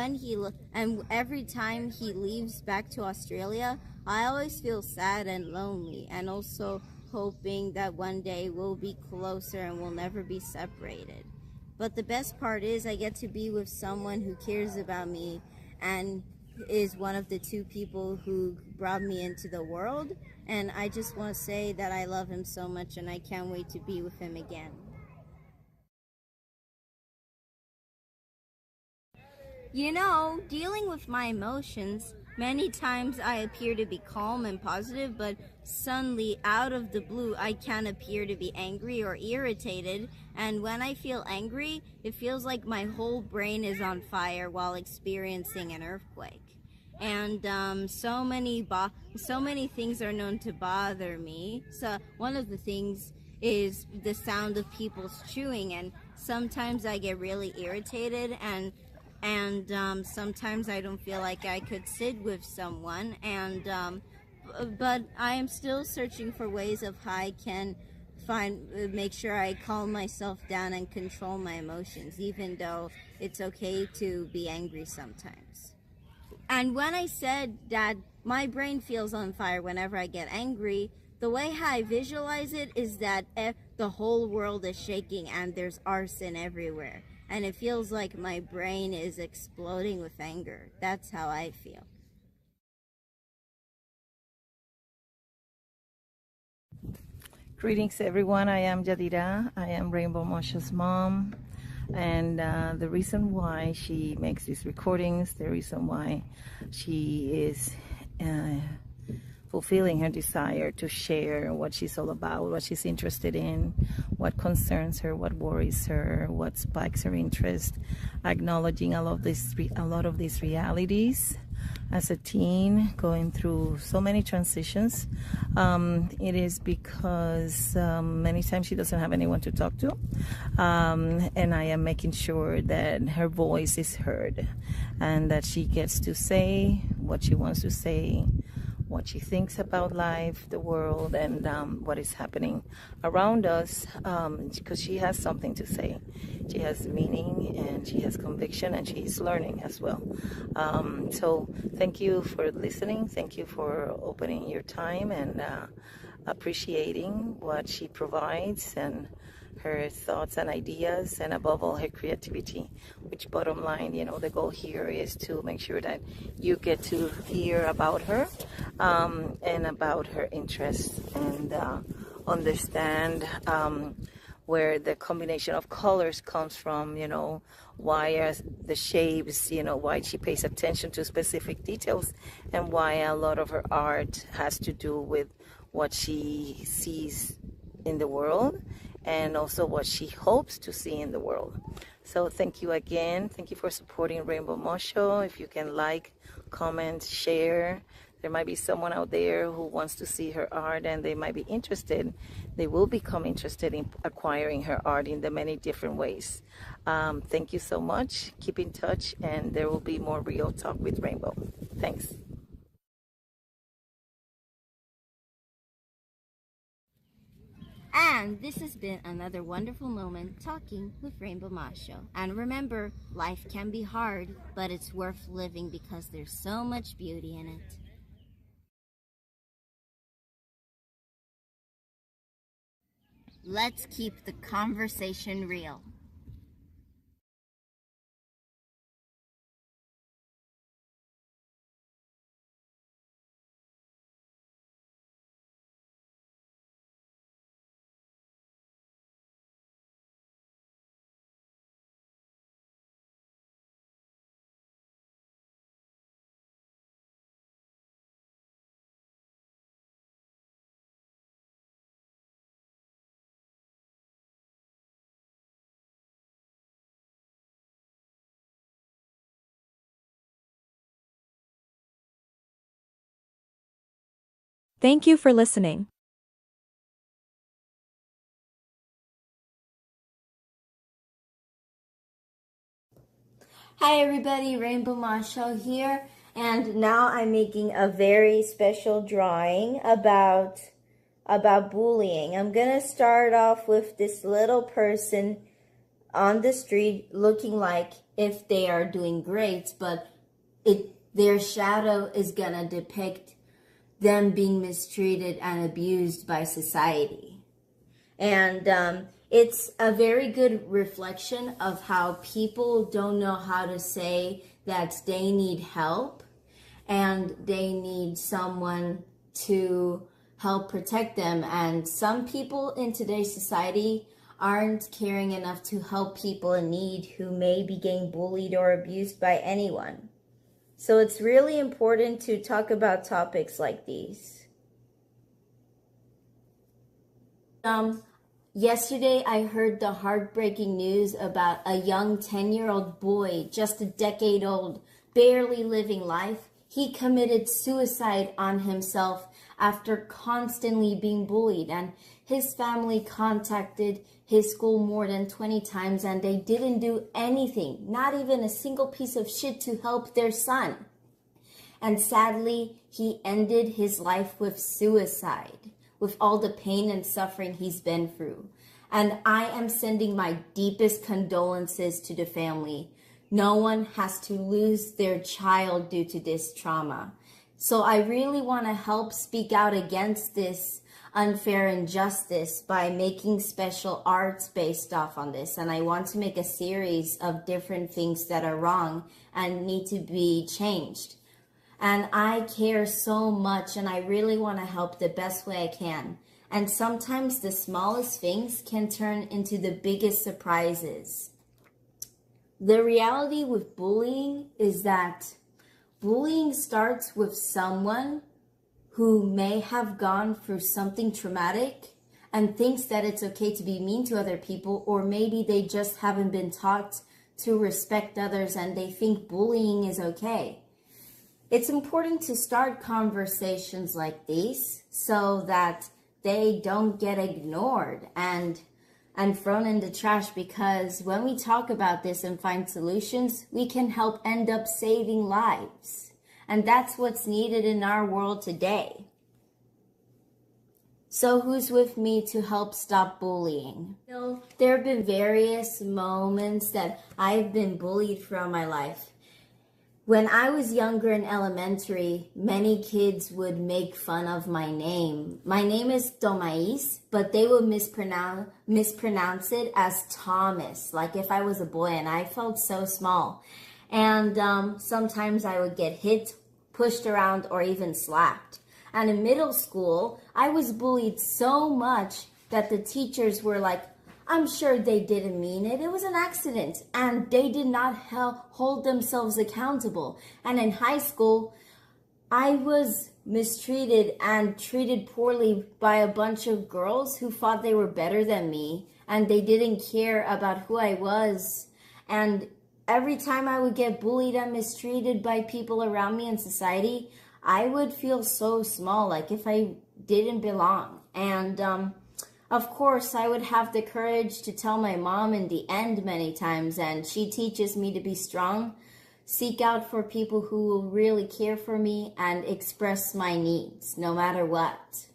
every time he leaves back to Australia, I always feel sad and lonely, and also hoping that one day we'll be closer and we'll never be separated. But the best part is I get to be with someone who cares about me and is one of the two people who brought me into the world. And I just want to say that I love him so much and I can't wait to be with him again. You know, dealing with my emotions, many times I appear to be calm and positive, but suddenly, out of the blue, I can appear to be angry or irritated. And when I feel angry, it feels like my whole brain is on fire while experiencing an earthquake. And so many things are known to bother me. So one of the things is the sound of people chewing, and sometimes I get really irritated, and sometimes I don't feel like I could sit with someone, but I am still searching for ways of how I can make sure I calm myself down and control my emotions, even though it's okay to be angry sometimes. And when I said that my brain feels on fire whenever I get angry, the way how I visualize it is that the whole world is shaking and there's arson everywhere. And it feels like my brain is exploding with anger. That's how I feel.
Greetings everyone, I am Jadira. I am Rainbow Mosha's mom. And the reason why she makes these recordings, the reason why she is fulfilling her desire to share what she's all about, what she's interested in, what concerns her, what worries her, what spikes her interest, acknowledging a lot of these realities as a teen, going through so many transitions. It is because many times she doesn't have anyone to talk to, and I am making sure that her voice is heard and that she gets to say what she wants to say, what she thinks about life, the world, and what is happening around us, because she has something to say. She has meaning and she has conviction and she's learning as well. So thank you for listening. Thank you for opening your time and appreciating what she provides and her thoughts and ideas, and above all her creativity, which bottom line, you know, the goal here is to make sure that you get to hear about her and about her interests and understand where the combination of colors comes from, you know, why the shapes, you know, why she pays attention to specific details, and why a lot of her art has to do with what she sees in the world and also what she hopes to see in the world. So thank you again. Thank you for supporting Rainbow Mosho. If you can like, comment, share. There might be someone out there who wants to see her art and they might be interested. They will become interested in acquiring her art in the many different ways. Thank you so much. Keep in touch and there will be more Real Talk with Rainbow. Thanks.
And this has been another wonderful moment talking with Rainbow Macho. And remember, life can be hard, but it's worth living because there's so much beauty in it. Let's keep the conversation real.
Thank you for listening.
Hi everybody, Rainbow Macho here, and now I'm making a very special drawing about bullying. I'm gonna start off with this little person on the street looking like if they are doing great, but their shadow is gonna depict them being mistreated and abused by society. And it's a very good reflection of how people don't know how to say that they need help and they need someone to help protect them. And some people in today's society aren't caring enough to help people in need who may be getting bullied or abused by anyone. So it's really important to talk about topics like these. Yesterday, I heard the heartbreaking news about a young 10-year-old boy, just a decade old, barely living life. He committed suicide on himself after constantly being bullied, and his family contacted his school more than 20 times, and they didn't do anything, not even a single piece of shit to help their son. And sadly, he ended his life with suicide, with all the pain and suffering he's been through. And I am sending my deepest condolences to the family. No one has to lose their child due to this trauma. So I really want to help speak out against this unfair injustice by making special arts based off on this. And I want to make a series of different things that are wrong and need to be changed. And I care so much, and I really want to help the best way I can. And sometimes the smallest things can turn into the biggest surprises. The reality with bullying is that bullying starts with someone who may have gone through something traumatic and thinks that it's okay to be mean to other people, or maybe they just haven't been taught to respect others and they think bullying is okay. It's important to start conversations like these so that they don't get ignored and thrown in the trash, because when we talk about this and find solutions, we can help end up saving lives. And that's what's needed in our world today. So who's with me to help stop bullying? There have been various moments that I've been bullied throughout my life. When I was younger in elementary, many kids would make fun of my name. My name is Tomais, but they would mispronounce it as Thomas, like if I was a boy, and I felt so small. And sometimes I would get hit, pushed around, or even slapped. And in middle school, I was bullied so much that the teachers were like, I'm sure they didn't mean it. It was an accident. And they did not hold themselves accountable. And in high school, I was mistreated and treated poorly by a bunch of girls who thought they were better than me. And they didn't care about who I was. And every time I would get bullied and mistreated by people around me in society, I would feel so small, like if I didn't belong. And of course, I would have the courage to tell my mom in the end many times, and she teaches me to be strong, seek out for people who will really care for me, and express my needs, no matter what.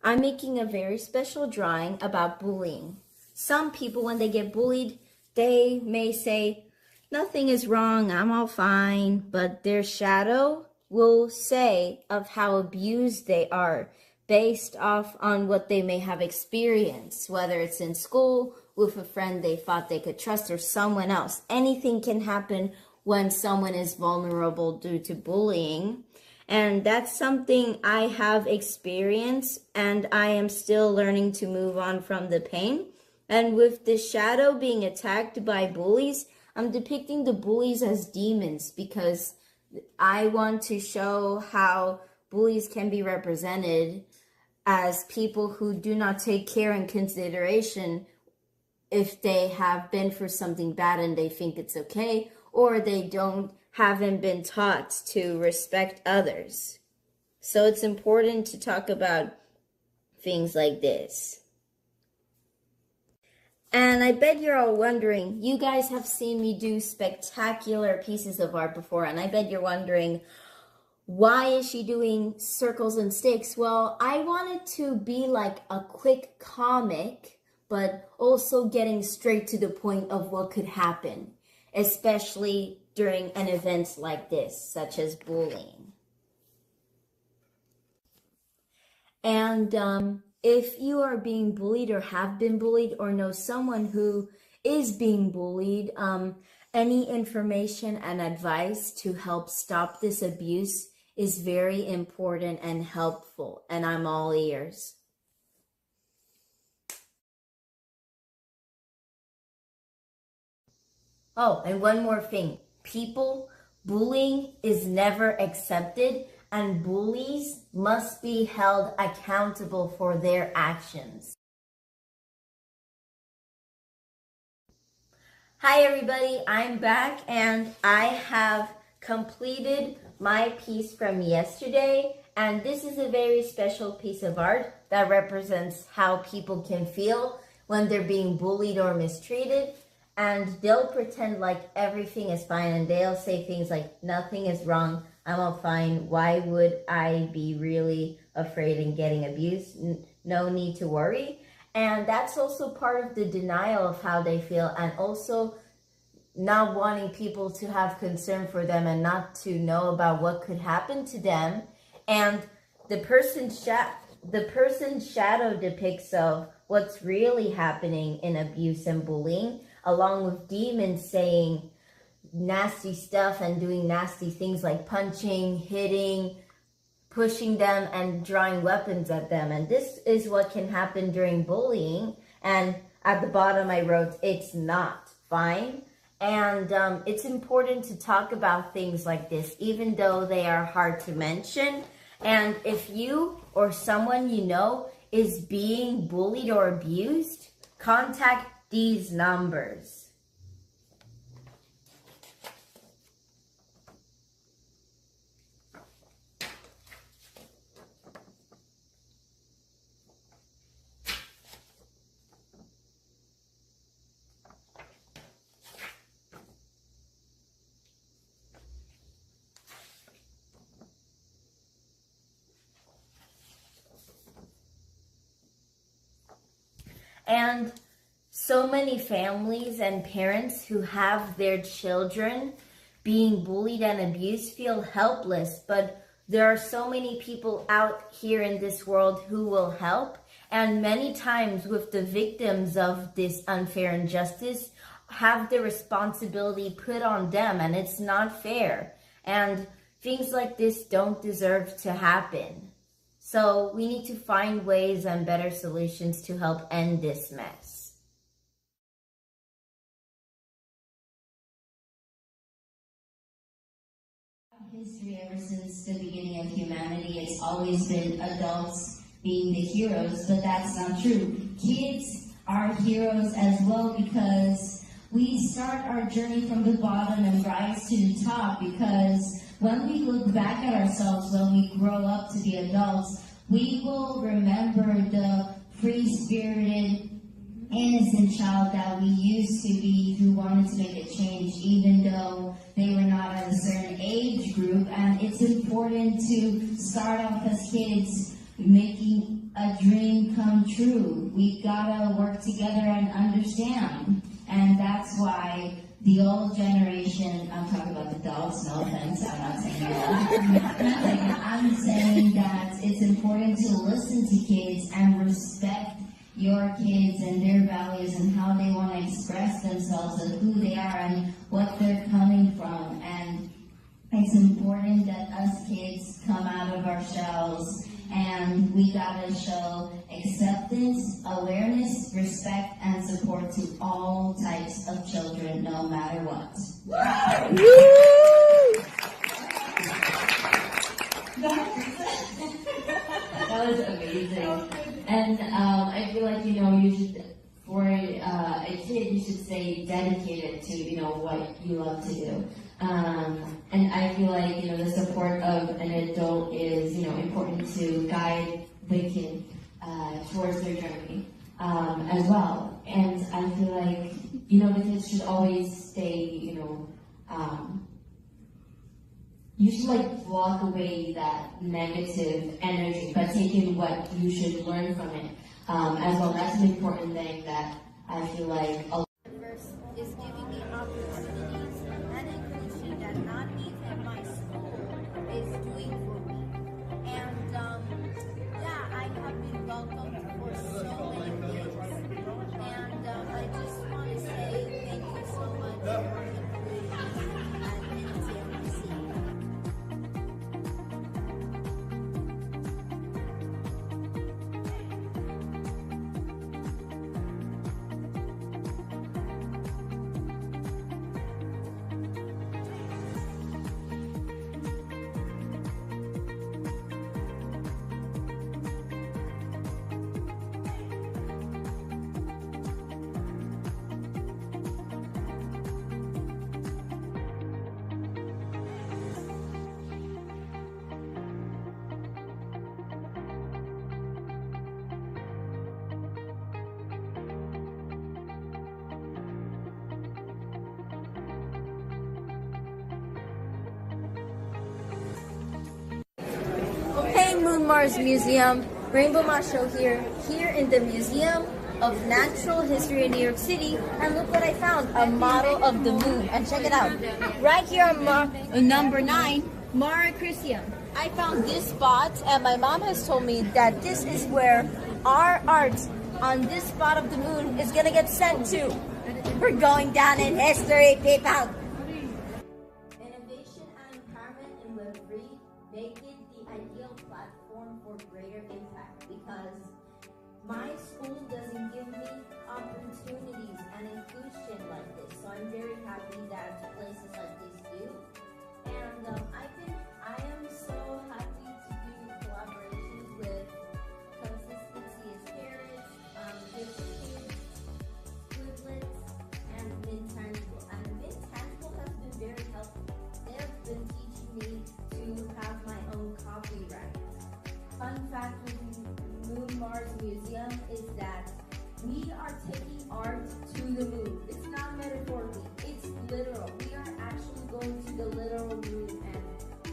I'm making a very special drawing about bullying. Some people, when they get bullied, they may say, nothing is wrong, I'm all fine, but their shadow will say of how abused they are based off on what they may have experienced, whether it's in school, with a friend they thought they could trust, or someone else. Anything can happen when someone is vulnerable due to bullying. And that's something I have experienced, and I am still learning to move on from the pain. And with the shadow being attacked by bullies, I'm depicting the bullies as demons because I want to show how bullies can be represented as people who do not take care and consideration if they have been through something bad and they think it's okay, or they haven't been taught to respect others. So it's important to talk about things like this. And I bet you're all wondering, you guys have seen me do spectacular pieces of art before, and I bet you're wondering, why is she doing circles and sticks? Well, I wanted to be like a quick comic, but also getting straight to the point of what could happen, especially during an event like this, such as bullying. And if you are being bullied or have been bullied or know someone who is being bullied, any information and advice to help stop this abuse is very important and helpful, and I'm all ears. Oh, and one more thing. Bullying is never accepted, and bullies must be held accountable for their actions. Hi everybody, I'm back and I have completed my piece from yesterday, and this is a very special piece of art that represents how people can feel when they're being bullied or mistreated. And they'll pretend like everything is fine, and they'll say things like, nothing is wrong, I'm all fine, why would I be really afraid and getting abused? No need to worry. And that's also part of the denial of how they feel, and also not wanting people to have concern for them and not to know about what could happen to them. And the person's shadow depicts of what's really happening in abuse and bullying, along with demons saying nasty stuff and doing nasty things like punching, hitting, pushing them, and drawing weapons at them. And this is what can happen during bullying. And at the bottom I wrote, it's not fine. And it's important to talk about things like this, even though they are hard to mention. And if you or someone you know is being bullied or abused, contact these numbers. And so many families and parents who have their children being bullied and abused feel helpless, but there are so many people out here in this world who will help. And many times with the victims of this unfair injustice have the responsibility put on them, and it's not fair. And things like this don't deserve to happen. So we need to find ways and better solutions to help end this mess.
History ever since the beginning of humanity, it's always been adults being the heroes, but that's not true. Kids are heroes as well, because we start our journey from the bottom and rise to the top, because when we look back at ourselves, when we grow up to be adults, we will remember the free-spirited, innocent child that we used to be, who wanted to make a change even though they were not at a certain age group. And it's important to start off as kids making a dream come true. We gotta work together and understand. And that's why the old generation, I'm talking about adults, no offense, I'm not saying that. I'm saying that it's important to listen to kids and respect your kids and their values and how they want to express themselves and who they are and what they're coming from. And it's important that us kids come out of our shells, and we gotta show acceptance, awareness, respect, and support to all types of children, no matter what.
That was amazing. And I feel like, you should, for a kid, you should say dedicated to, what you love to do. And I feel like, the support of an adult is, important to guide the kid towards their journey as well. And I feel like, the kids should always stay, you should block away that negative energy, but take in what you should learn from it as well. That's an important thing that I feel like
is giving me opportunities and inclusion that not even my school is doing for me. And I have been welcomed for so many things. And I just want to say thank you so much for including me at NTMC.
Hey Moon Mars Museum, Rainbow Masho here in the Museum of Natural History in New York City, and look what I found, a model of the moon, and check it out. Right here on number 9, Mare Crisium. I found this spot, and my mom has told me that this is where our art on this spot of the moon is gonna get sent to. We're going down in history, people!
Innovation and empowerment in Web3 make it the ideal platform for greater impact, because my school doesn't give me opportunities and inclusion like this. So I'm very happy that places like this do. And I am so happy to do collaborations with Consistency is Carrots, Gift Kids, Squiblets, and Mintangible. And Mintangible has been very helpful. They have been teaching me to have my own copyright. Fun fact with Moon Mars Museum is that we are taking art to the moon. It's not metaphorically, it's literal. We are actually going to the literal moon, and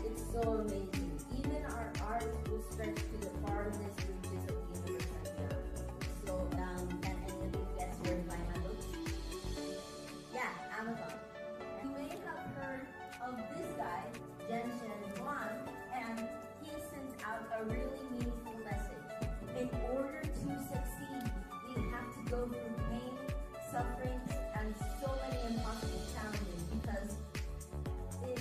it's so amazing. Even our art will stretch to the farthest reaches of the universe and beyond. So, can any of you guess where to buy my books? Yeah, Amazon. You may have heard of this guy, Genshin Wan, and he sends out a really meaningful message. In order to succeed, we have to go through pain, suffering, and so many impossible challenges, because we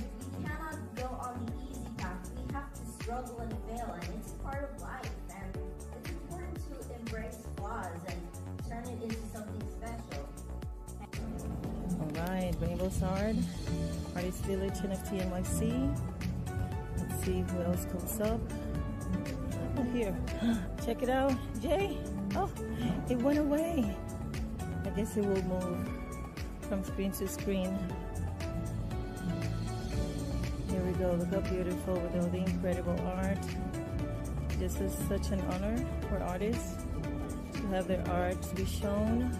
cannot go on the easy path. We have to struggle and fail, and it's part of life. And it's important to embrace flaws and turn it into something special.
All right, Rainbow's Art, Artist Village, NFT NYC. Let's see what else comes up. Oh, here, check it out, Jay. Oh, it went away. I guess it will move from screen to screen. Here we go. Look how beautiful with all the incredible art. This is such an honor for artists to have their art be shown.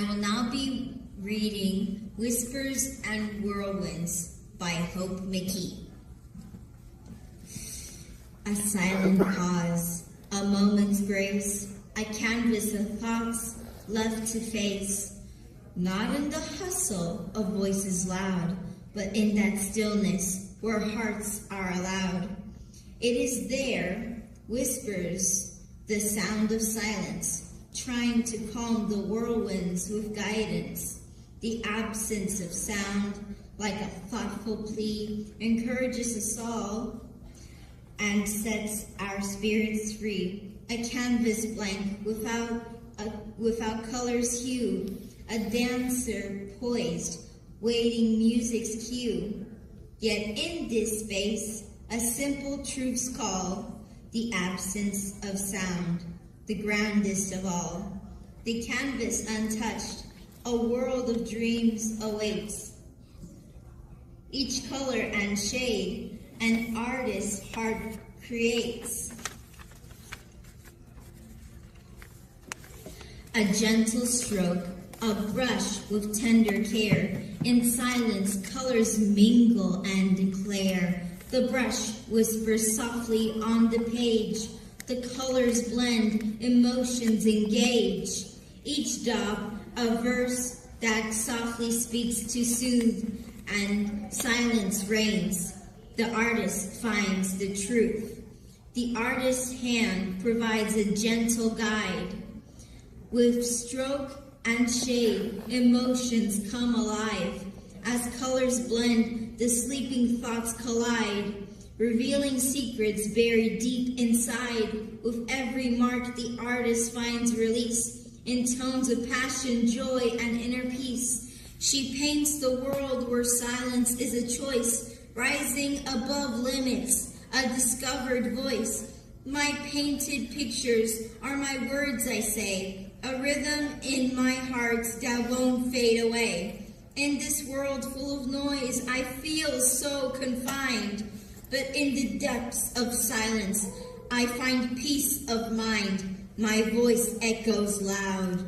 will now be reading Whispers and Whirlwinds by Hope McKee. A silent pause, a moment's grace, a canvas of thoughts left to face, not in the hustle of voices loud, but in that stillness where hearts are allowed. It is there, whispers, the sound of silence, trying to calm the whirlwinds with guidance. The absence of sound, like a thoughtful plea, encourages us all and sets our spirits free. A canvas blank without color's hue, a dancer poised, waiting music's cue. Yet in this space, a simple truth's call, the absence of sound, the grandest of all. The canvas untouched, a world of dreams awaits. Each color and shade, an artist's heart creates. A gentle stroke, a brush with tender care. In silence, colors mingle and declare. The brush whispers softly on the page. The colors blend, emotions engage. Each dot, a verse that softly speaks to soothe, and silence reigns. The artist finds the truth. The artist's hand provides a gentle guide. With stroke and shade, emotions come alive. As colors blend, the sleeping thoughts collide, revealing secrets buried deep inside. With every mark, the artist finds release in tones of passion, joy, and inner peace. She paints the world where silence is a choice, rising above limits, a discovered voice. My painted pictures are my words, I say, a rhythm in my heart that won't fade away. In this world full of noise, I feel so confined, but in the depths of silence, I find peace of mind. My voice echoes loud,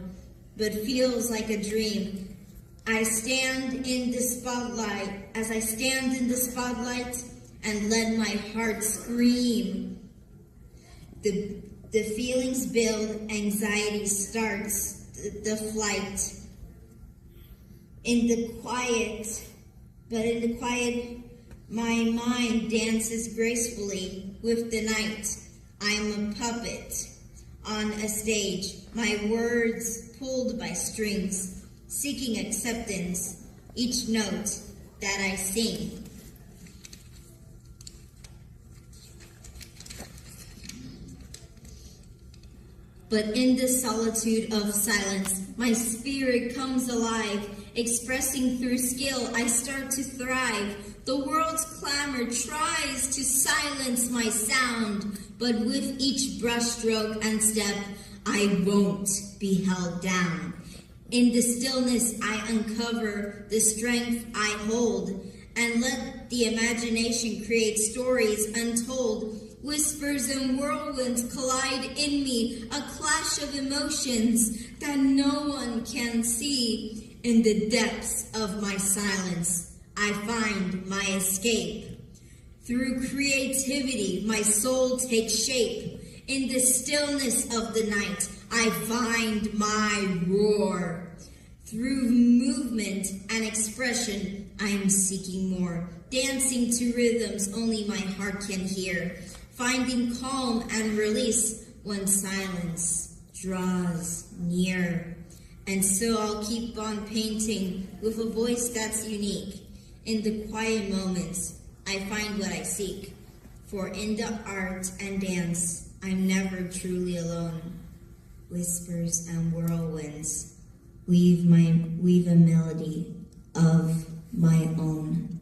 but feels like a dream. I stand in the spotlight, as I stand in the spotlight and let my heart scream. The feelings build, anxiety starts the flight. In the quiet, my mind dances gracefully with the night. I'm a puppet on a stage, my words pulled by strings, seeking acceptance, each note that I sing. But in the solitude of silence, my spirit comes alive. Expressing through skill, I start to thrive. The world's clamor tries to silence my sound, but with each brushstroke and step, I won't be held down. In the stillness, I uncover the strength I hold, and let the imagination create stories untold. Whispers and whirlwinds collide in me, a clash of emotions that no one can see. In the depths of my silence, I find my escape. Through creativity, my soul takes shape. In the stillness of the night, I find my roar. Through movement and expression, I am seeking more. Dancing to rhythms only my heart can hear. Finding calm and release when silence draws near. And so I'll keep on painting with a voice that's unique. In the quiet moments, I find what I seek. For in the art and dance, I'm never truly alone. Whispers and whirlwinds weave a melody of my own.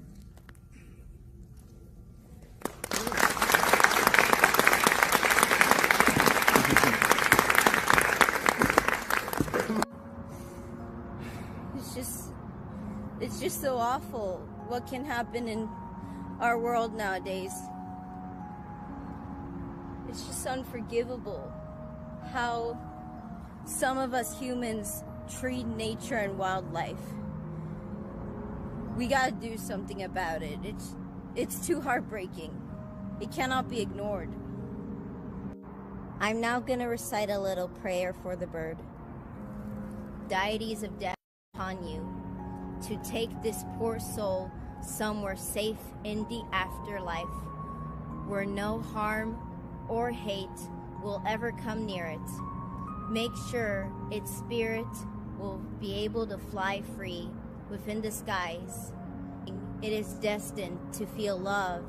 It's just so awful what can happen in our world nowadays. It's just unforgivable how some of us humans treat nature and wildlife. We gotta do something about it. It's too heartbreaking. It cannot be ignored. I'm now gonna recite a little prayer for the bird. Deities of death upon you, to take this poor soul somewhere safe in the afterlife, where no harm or hate will ever come near it. Make sure its spirit will be able to fly free within the skies. It is destined to feel love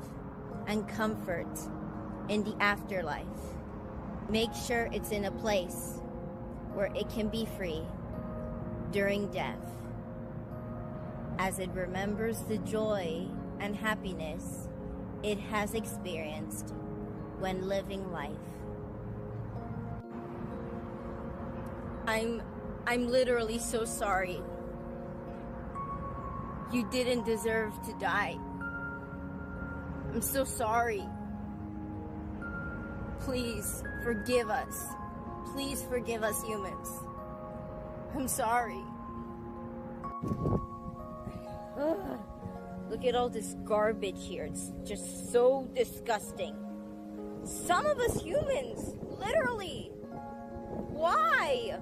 and comfort in the afterlife. Make sure it's in a place where it can be free during death, as it remembers the joy and happiness it has experienced when living life. I'm literally so sorry. You didn't deserve to die. I'm so sorry. Please forgive us. Please forgive us, humans. I'm sorry. Ugh. Look at all this garbage here. It's just so disgusting. Some of us humans, literally. Why?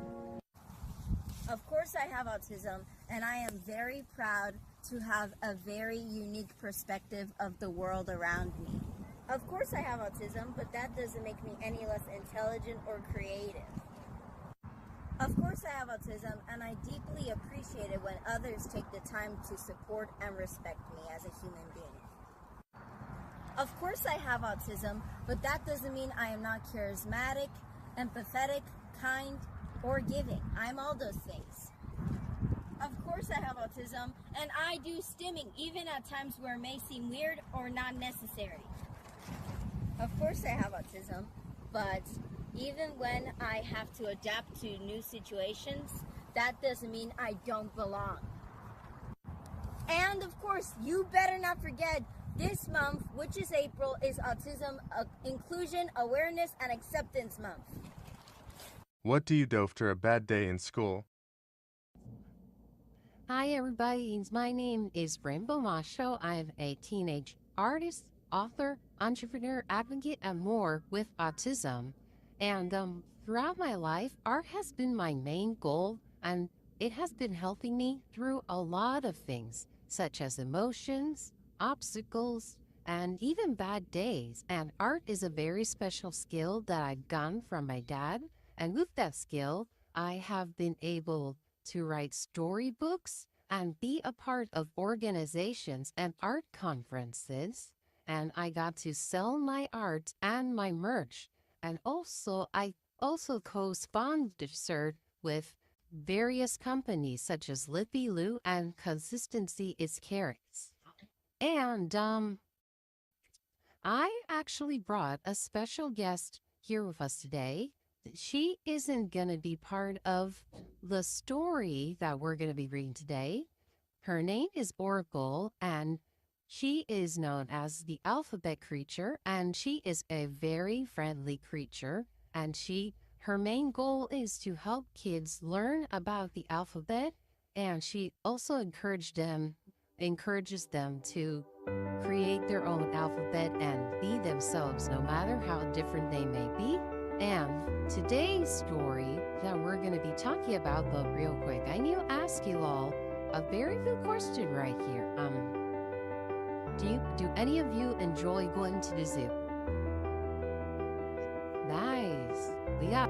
Of course I have autism, and I am very proud to have a very unique perspective of the world around me. Of course I have autism, but that doesn't make me any less intelligent or creative. Of course I have autism, and I deeply appreciate it when others take the time to support and respect me as a human being. Of course I have autism, but that doesn't mean I am not charismatic, empathetic, kind, or giving. I'm all those things. Of course I have autism, and I do stimming, even at times where it may seem weird or not necessary. Of course I have autism, but even when I have to adapt to new situations, that doesn't mean I don't belong. And of course, you better not forget, this month, which is April, is Autism Inclusion, Awareness, and Acceptance Month.
What do you do after a bad day in school?
Hi everybody, my name is Rainbow Masho. I'm a teenage artist, author, entrepreneur, advocate, and more with autism. And throughout my life, art has been my main goal, and it has been helping me through a lot of things, such as emotions, obstacles, and even bad days. And art is a very special skill that I've gotten from my dad. And with that skill, I have been able to write storybooks and be a part of organizations and art conferences. And I got to sell my art and my merch. And also, I also co-sponsored with various companies such as Lippy Lou and Consistency is Carrots. And I actually brought a special guest here with us today. She isn't going to be part of the story that we're going to be reading today. Her name is Oracle, and she is known as the alphabet creature, and she is a very friendly creature. And her main goal is to help kids learn about the alphabet, and she also encourages them to create their own alphabet and be themselves, no matter how different they may be. And today's story that we're going to be talking about, though, real quick, I need to ask you all a very good question right here. Do any of you enjoy going to the zoo? Nice. We got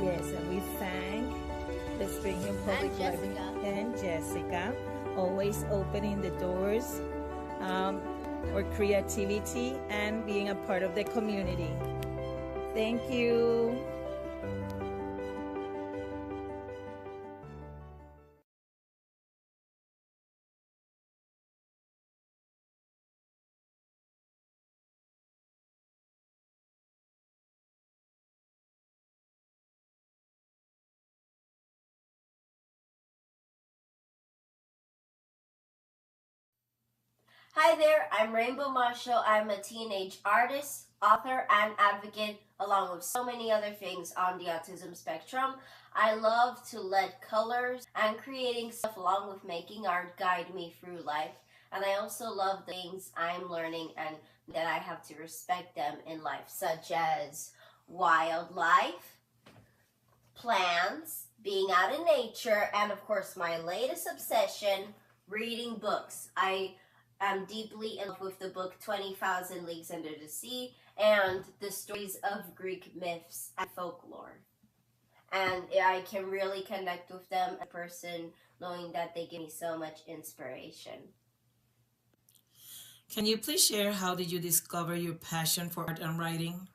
Yes,
and we thank the Spring Hill Public Library and Jessica, always opening the doors for creativity and being a part of the community. Thank you.
Hi there, I'm Rainbow Marshall. I'm a teenage artist, author, and advocate, along with so many other things on the autism spectrum. I love to let colors and creating stuff along with making art guide me through life. And I also love the things I'm learning and that I have to respect them in life, such as wildlife, plants, being out in nature, and of course my latest obsession, reading books. I'm deeply in love with the book 20,000 Leagues Under the Sea and the stories of Greek myths and folklore. And I can really connect with them as a person, knowing that they give me so much inspiration.
Can you please share how did you discover your passion for art and writing?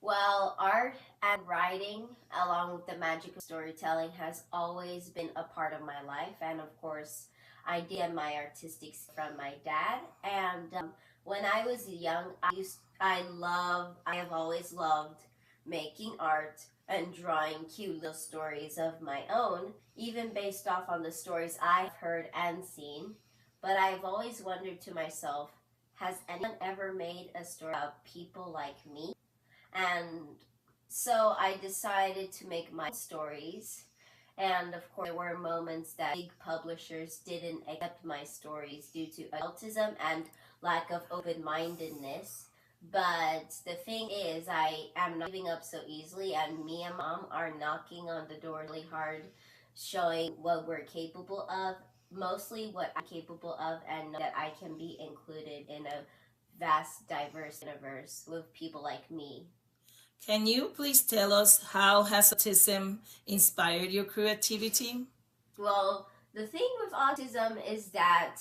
Well, art and writing, along with the magic of storytelling, has always been a part of my life. And of course, I did my artistic from my dad. And when I was young, I have always loved making art and drawing cute little stories of my own, even based off on the stories I've heard and seen. But I've always wondered to myself, has anyone ever made a story about people like me? And so I decided to make my stories. And of course, there were moments that big publishers didn't accept my stories due to autism and lack of open-mindedness. But the thing is, I am not giving up so easily, and me and Mom are knocking on the door really hard, showing what we're capable of, mostly what I'm capable of, and know that I can be included in a vast, diverse universe with people like me.
Can you please tell us how has autism inspired your creativity?
Well, the thing with autism is that,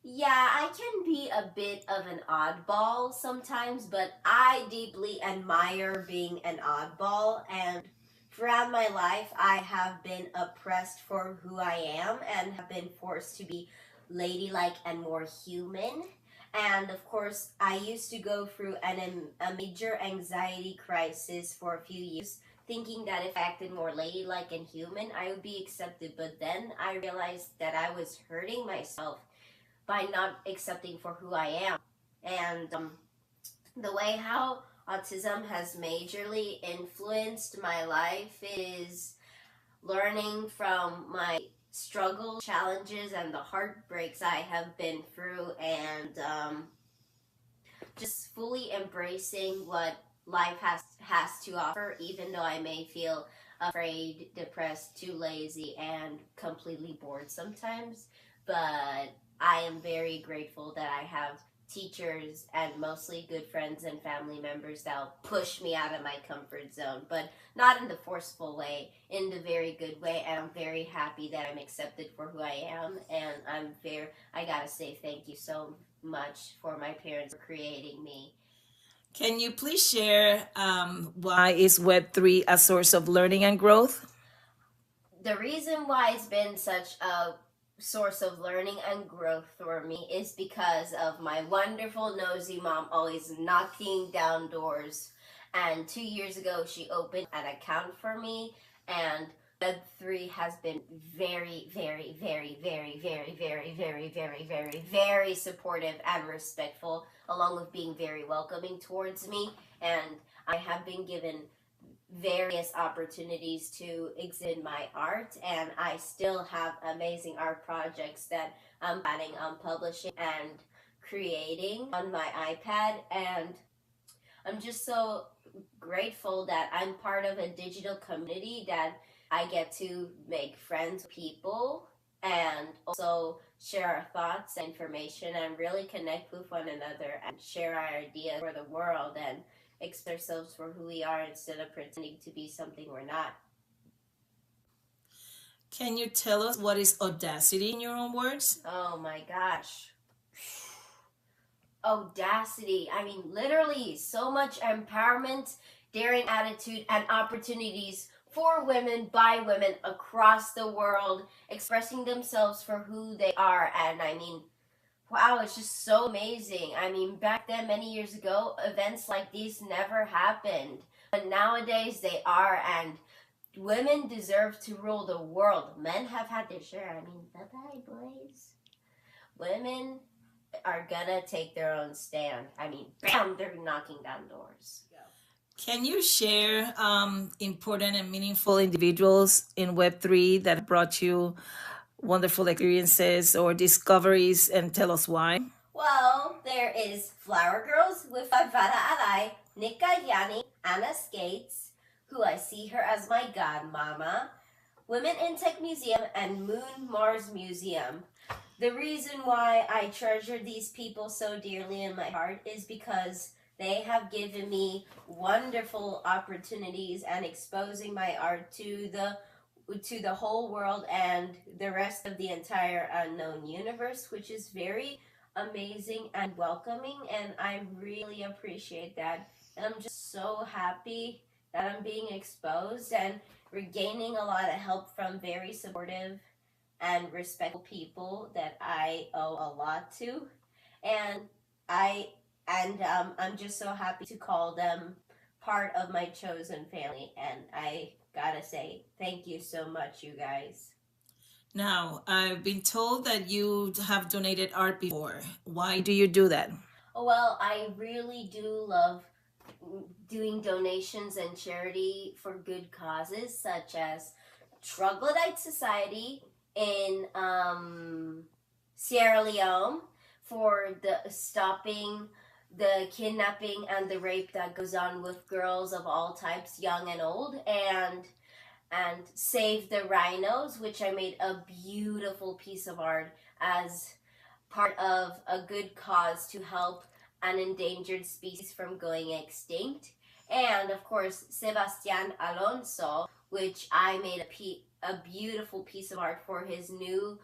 yeah, I can be a bit of an oddball sometimes, but I deeply admire being an oddball. And throughout my life, I have been oppressed for who I am and have been forced to be ladylike and more human. And of course, I used to go through a major anxiety crisis for a few years, thinking that if I acted more ladylike and human, I would be accepted. But then I realized that I was hurting myself by not accepting for who I am. And the way how autism has majorly influenced my life is learning from my struggles, challenges, and the heartbreaks I have been through, and just fully embracing what life has to offer, even though I may feel afraid, depressed, too lazy, and completely bored sometimes. But I am very grateful that I have teachers and mostly good friends and family members that'll push me out of my comfort zone, but not in the forceful way, in the very good way. And I'm very happy that I'm accepted for who I am. And I gotta say thank you so much for my parents for creating me.
Can you please share why is Web3 a source of learning and growth?
The reason why it's been such a source of learning and growth for me is because of my wonderful nosy mom always knocking down doors. And 2 years ago, she opened an account for me, and Web3 has been very, very, very, very, very, very, very, very, very, very supportive and respectful, along with being very welcoming towards me. And I have been given various opportunities to exhibit my art, and I still have amazing art projects that I'm planning on publishing and creating on my iPad. And I'm just so grateful that I'm part of a digital community that I get to make friends with people and also share our thoughts and information and really connect with one another and share our ideas for the world and express ourselves for who we are instead of pretending to be something we're not.
Can you tell us what is audacity in your own words?
Oh my gosh. Audacity. I mean, literally, so much empowerment, daring attitude, and opportunities for women by women across the world, expressing themselves for who they are. And I mean, wow, it's just so amazing. I mean, back then, many years ago, events like these never happened. But nowadays, they are, and women deserve to rule the world. Men have had their share. I mean, bye-bye, boys. Women are gonna take their own stand. I mean, bam, they're knocking down doors.
Can you share important and meaningful individuals in Web3 that brought you wonderful experiences or discoveries and tell us why?
Well, there is Flower Girls with Vara Arai, Nika Yani, Anna Skates, who I see her as my godmama, Women in Tech Museum, and Moon Mars Museum. The reason why I treasure these people so dearly in my heart is because they have given me wonderful opportunities and exposing my art to the whole world and the rest of the entire unknown universe, which is very amazing and welcoming, and I really appreciate that. And I'm just so happy that I'm being exposed and regaining a lot of help from very supportive and respectful people that I owe a lot to, and I'm just so happy to call them part of my chosen family. And I gotta say, thank you so much, you guys.
Now, I've been told that you have donated art before. Why do you do that?
Well, I really do love doing donations and charity for good causes, such as Troglodyte Society in Sierra Leone for the stopping the kidnapping and the rape that goes on with girls of all types, young and old, and Save the Rhinos, which I made a beautiful piece of art as part of a good cause to help an endangered species from going extinct. And of course, Sebastian Alonso, which I made a beautiful piece of art for his new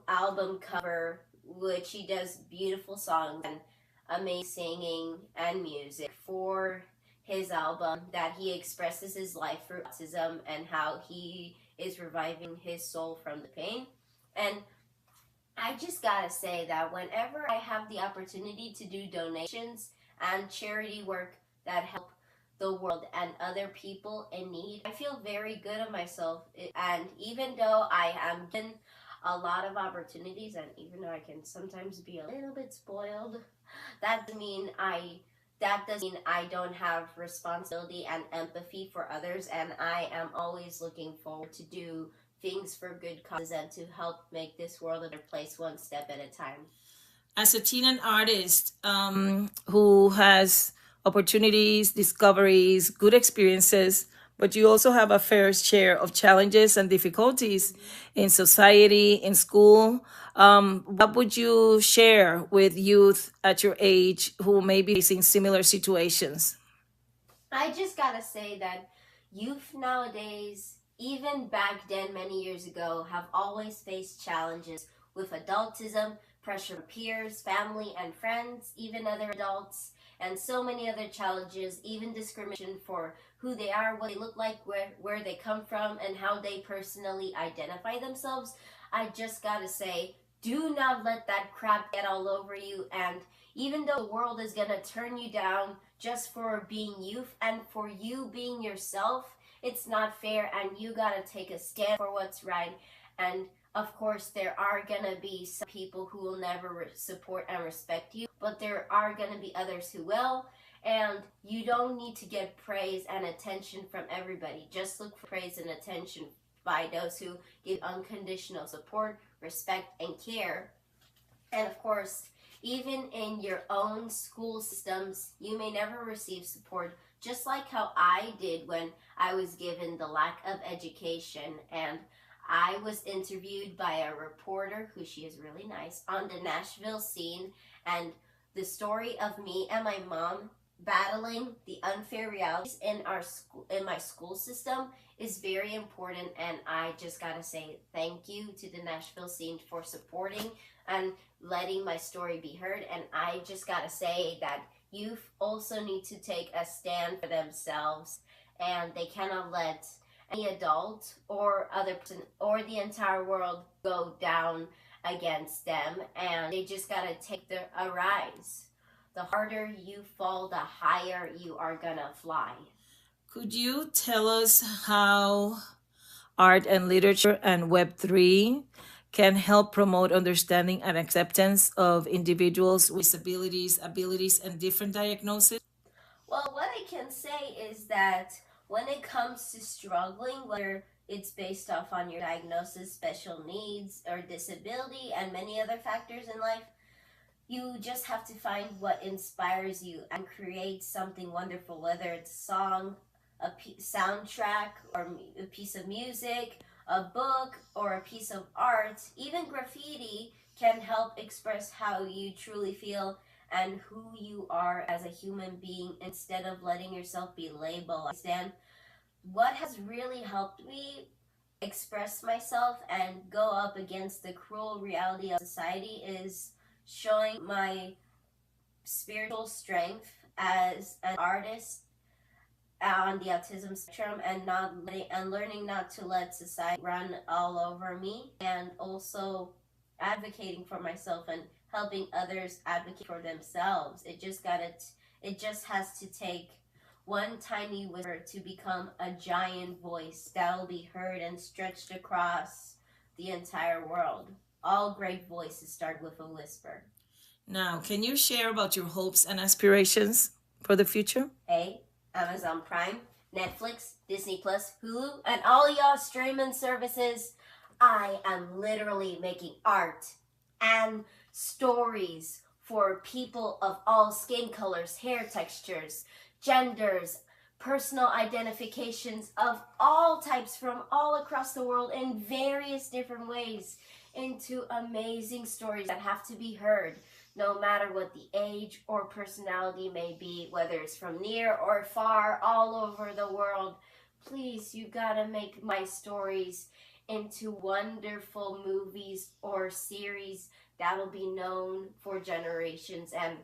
album cover, which he does beautiful songs and amazing singing and music for his album, that he expresses his life through autism and how he is reviving his soul from the pain. And I just gotta say that whenever I have the opportunity to do donations and charity work that help the world and other people in need, I feel very good of myself. And even though I am given a lot of opportunities, and even though I can sometimes be a little bit spoiled, that doesn't mean I don't have responsibility and empathy for others, and I am always looking forward to do things for good causes and to help make this world a better place one step at a time.
As a teen and artist who has opportunities, discoveries, good experiences, but you also have a fair share of challenges and difficulties in society, in school. What would you share with youth at your age who may be facing similar situations?
I just gotta say that youth nowadays, even back then many years ago, have always faced challenges with adultism, pressure from peers, family and friends, even other adults, and so many other challenges, even discrimination for who they are, what they look like, where they come from, and how they personally identify themselves. I just gotta say, do not let that crap get all over you. And even though the world is gonna turn you down just for being youth and for you being yourself, it's not fair, and you gotta take a stand for what's right. And of course, there are gonna be some people who will never support and respect you, but there are gonna be others who will. And you don't need to get praise and attention from everybody. Just look for praise and attention by those who give unconditional support, respect, and care. And of course, even in your own school systems, you may never receive support, just like how I did when I was given the lack of education. And I was interviewed by a reporter, who she is really nice, on the Nashville scene. And the story of me and my mom
battling the unfair realities in our school, in my school system, is very important. And I just gotta say thank you to the Nashville scene for supporting and letting my story be heard. And I just gotta say that youth also need to take a stand for themselves, and they cannot let any adult or other person or the entire world go down against them. And they just gotta take a rise. The harder you fall, the higher you are gonna fly.
Could you tell us how art and literature and Web3 can help promote understanding and acceptance of individuals with disabilities, abilities, and different diagnoses?
Well, what I can say is that when it comes to struggling, whether it's based off on your diagnosis, special needs, or disability, and many other factors in life, you just have to find what inspires you and create something wonderful, whether it's a song, a soundtrack, or a piece of music, a book, or a piece of art. Even graffiti can help express how you truly feel and who you are as a human being instead of letting yourself be labeled. Understand? What has really helped me express myself and go up against the cruel reality of society is showing my spiritual strength as an artist on the autism spectrum, and learning not to let society run all over me, and also advocating for myself and helping others advocate for themselves. It just has to take one tiny whisper to become a giant voice that'll be heard and stretched across the entire world. All great voices start with a whisper.
Now, can you share about your hopes and aspirations for the future?
Amazon Prime, Netflix, Disney Plus, Hulu, and all y'all streaming services. I am literally making art and stories for people of all skin colors, hair textures, genders, personal identifications of all types from all across the world in various different ways, into amazing stories that have to be heard, no matter what the age or personality may be, whether it's from near or far, all over the world. Please, you gotta make my stories into wonderful movies or series that'll be known for generations. And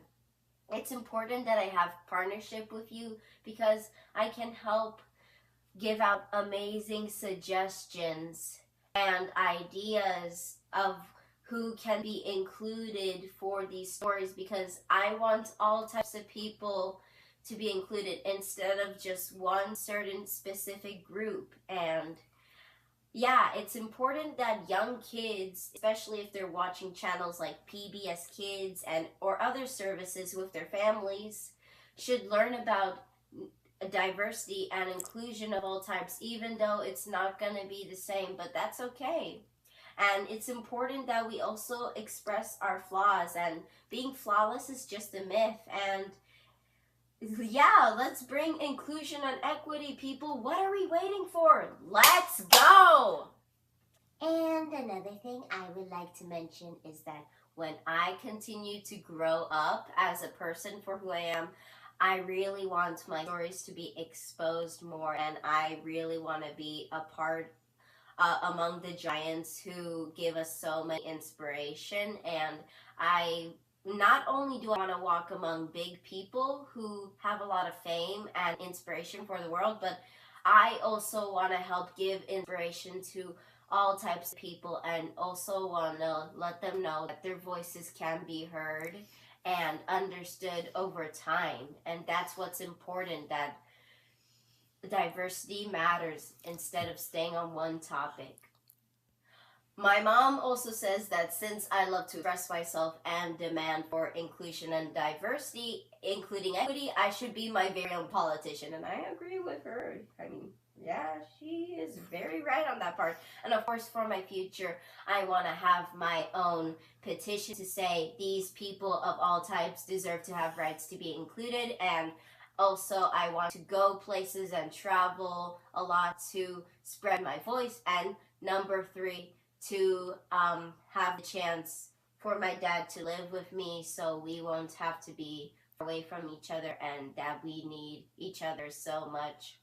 it's important that I have partnership with you, because I can help give out amazing suggestions and ideas of who can be included for these stories, because I want all types of people to be included instead of just one certain specific group. And yeah, it's important that young kids, especially if they're watching channels like PBS Kids and or other services with their families, should learn about diversity and inclusion of all types, even though it's not going to be the same, but that's okay. And it's important that we also express our flaws, and being flawless is just a myth. And yeah, let's bring inclusion and equity, people. What are we waiting for? Let's go! And another thing I would like to mention is that when I continue to grow up as a person for who I am, I really want my stories to be exposed more, and I really want to be a part among the giants who give us so much inspiration. And I not only do I want to walk among big people who have a lot of fame and inspiration for the world, but I also want to help give inspiration to all types of people, and also want to let them know that their voices can be heard and understood over time. And that's what's important, that diversity matters instead of staying on one topic. My mom also says that since I love to express myself and demand for inclusion and diversity, including equity, I should be my very own politician. And I agree with her. I mean, yeah, she is very right on that part. And of course, for my future, I want to have my own petition to say these people of all types deserve to have rights to be included. And also, I want to go places and travel a lot to spread my voice. And number 3, to have the chance for my dad to live with me, so we won't have to be away from each other and that we need each other so much.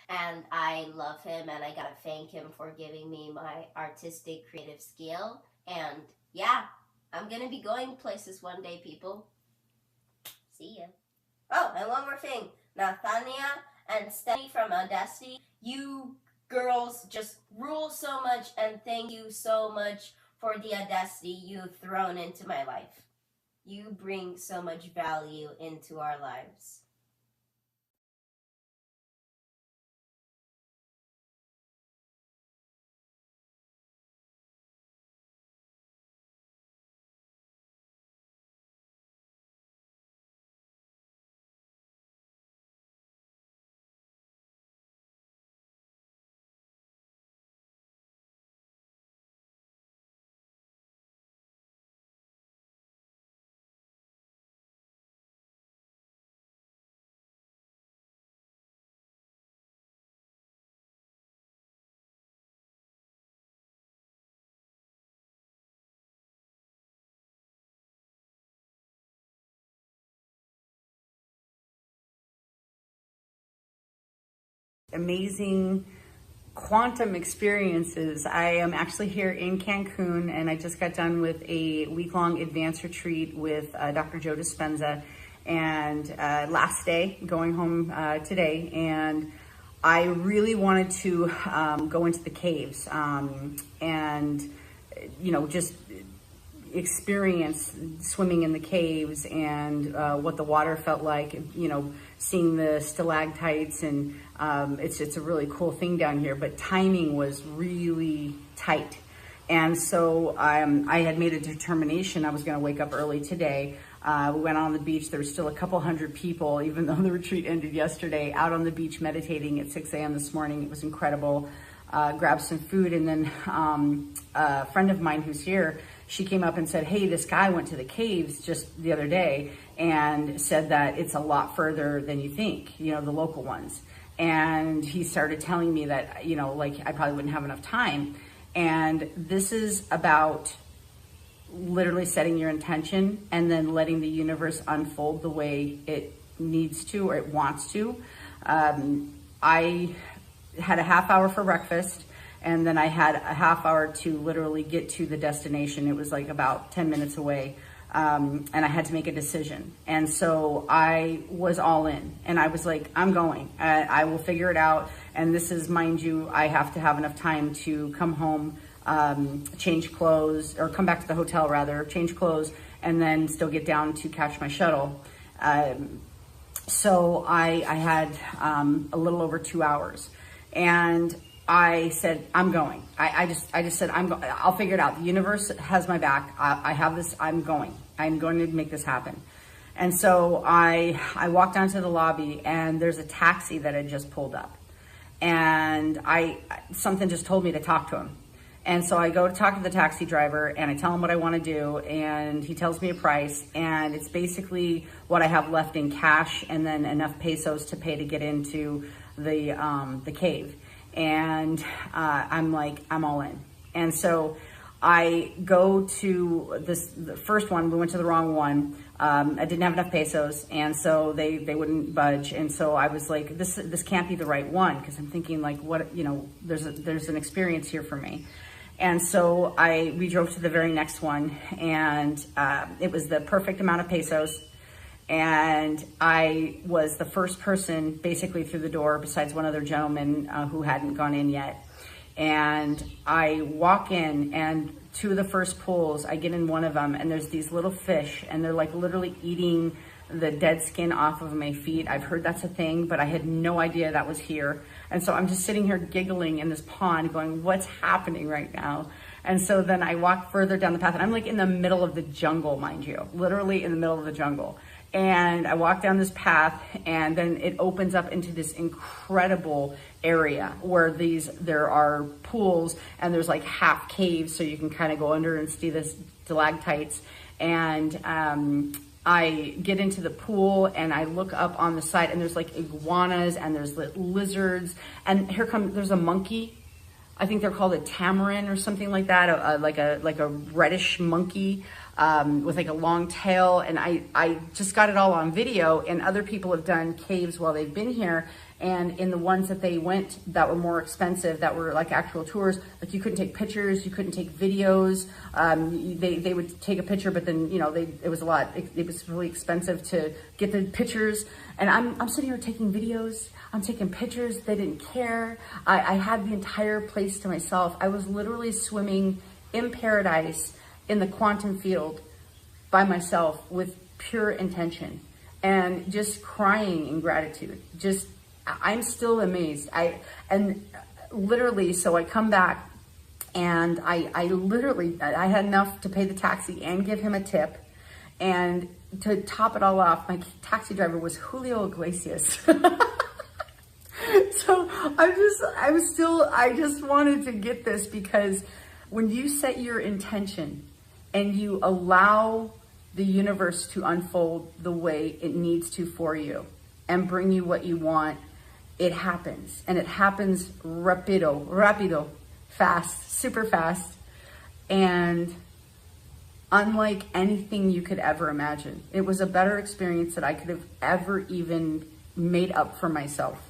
And I love him, and I gotta thank him for giving me my artistic creative skill. And yeah, I'm gonna be going places one day, people. See ya. Oh, and one more thing. Nathania and Stephanie from AWEDACITY, you girls just rule so much, and thank you so much for the audacity you've thrown into my life. You bring so much value into our lives.
Amazing quantum experiences. I am actually here in Cancun, and I just got done with a week-long advanced retreat with Dr. Joe Dispenza, and last day, going home today, and I really wanted to go into the caves and, you know, just experience swimming in the caves and what the water felt like, you know, seeing the stalactites, and it's a really cool thing down here, but timing was really tight. And so I had made a determination I was going to wake up early today. We went on the beach. There was still a couple hundred people, even though the retreat ended yesterday, out on the beach meditating at 6 a.m. this morning. It was incredible. Grabbed some food, and then a friend of mine who's here, she came up and said, hey, this guy went to the caves just the other day and said that it's a lot further than you think, you know, the local ones. And he started telling me that, you know, like I probably wouldn't have enough time. And this is about literally setting your intention and then letting the universe unfold the way it needs to or it wants to. I had a half hour for breakfast, and then I had a half hour to literally get to the destination. It was like about 10 minutes away. And I had to make a decision. And so I was all in, and I was like, I'm going, I will figure it out. And this is, mind you, I have to have enough time to come home, change clothes, or come back to the hotel rather, change clothes, and then still get down to catch my shuttle. So I had a little over 2 hours, and I said, I'm going. I just said, I'll figure it out. The universe has my back. I have this, I'm going to make this happen. And so I walked down to the lobby, and there's a taxi that had just pulled up, and something just told me to talk to him. And so I go to talk to the taxi driver, and I tell him what I want to do, and he tells me a price, and it's basically what I have left in cash and then enough pesos to pay to get into the cave. And I'm like, I'm all in. And so I go to the first one. We went to the wrong one. I didn't have enough pesos, and so they wouldn't budge. And so I was like, this can't be the right one, because I'm thinking like, what, you know, there's an experience here for me. And so we drove to the very next one, and it was the perfect amount of pesos. And I was the first person basically through the door, besides one other gentleman who hadn't gone in yet. And I walk in, and two of the first pools, I get in one of them, and there's these little fish, and they're like literally eating the dead skin off of my feet. I've heard that's a thing, but I had no idea that was here. And so I'm just sitting here giggling in this pond going, what's happening right now? And so then I walk further down the path, and I'm like in the middle of the jungle, mind you, literally in the middle of the jungle. And I walk down this path, and then it opens up into this incredible area where there are pools, and there's like half caves, so you can kind of go under and see the stalactites. And I get into the pool, and I look up on the side, and there's like iguanas, and there's lizards, and there's a monkey. I think they're called a tamarin or something like that, like a reddish monkey. with like a long tail. And I just got it all on video, and other people have done caves while they've been here. And in the ones that they went that were more expensive, that were like actual tours, like you couldn't take pictures, you couldn't take videos. They would take a picture, but then, you know, it was a lot. It was really expensive to get the pictures. And I'm sitting here taking videos. I'm taking pictures. They didn't care. I had the entire place to myself. I was literally swimming in paradise in the quantum field by myself with pure intention and just crying in gratitude. I'm still amazed. And literally, so I come back and I had enough to pay the taxi and give him a tip. And to top it all off, my taxi driver was Julio Iglesias. So I just wanted to get this, because when you set your intention and you allow the universe to unfold the way it needs to for you and bring you what you want, it happens. And it happens rapido, fast, super fast. And unlike anything you could ever imagine. It was a better experience that I could have ever even made up for myself.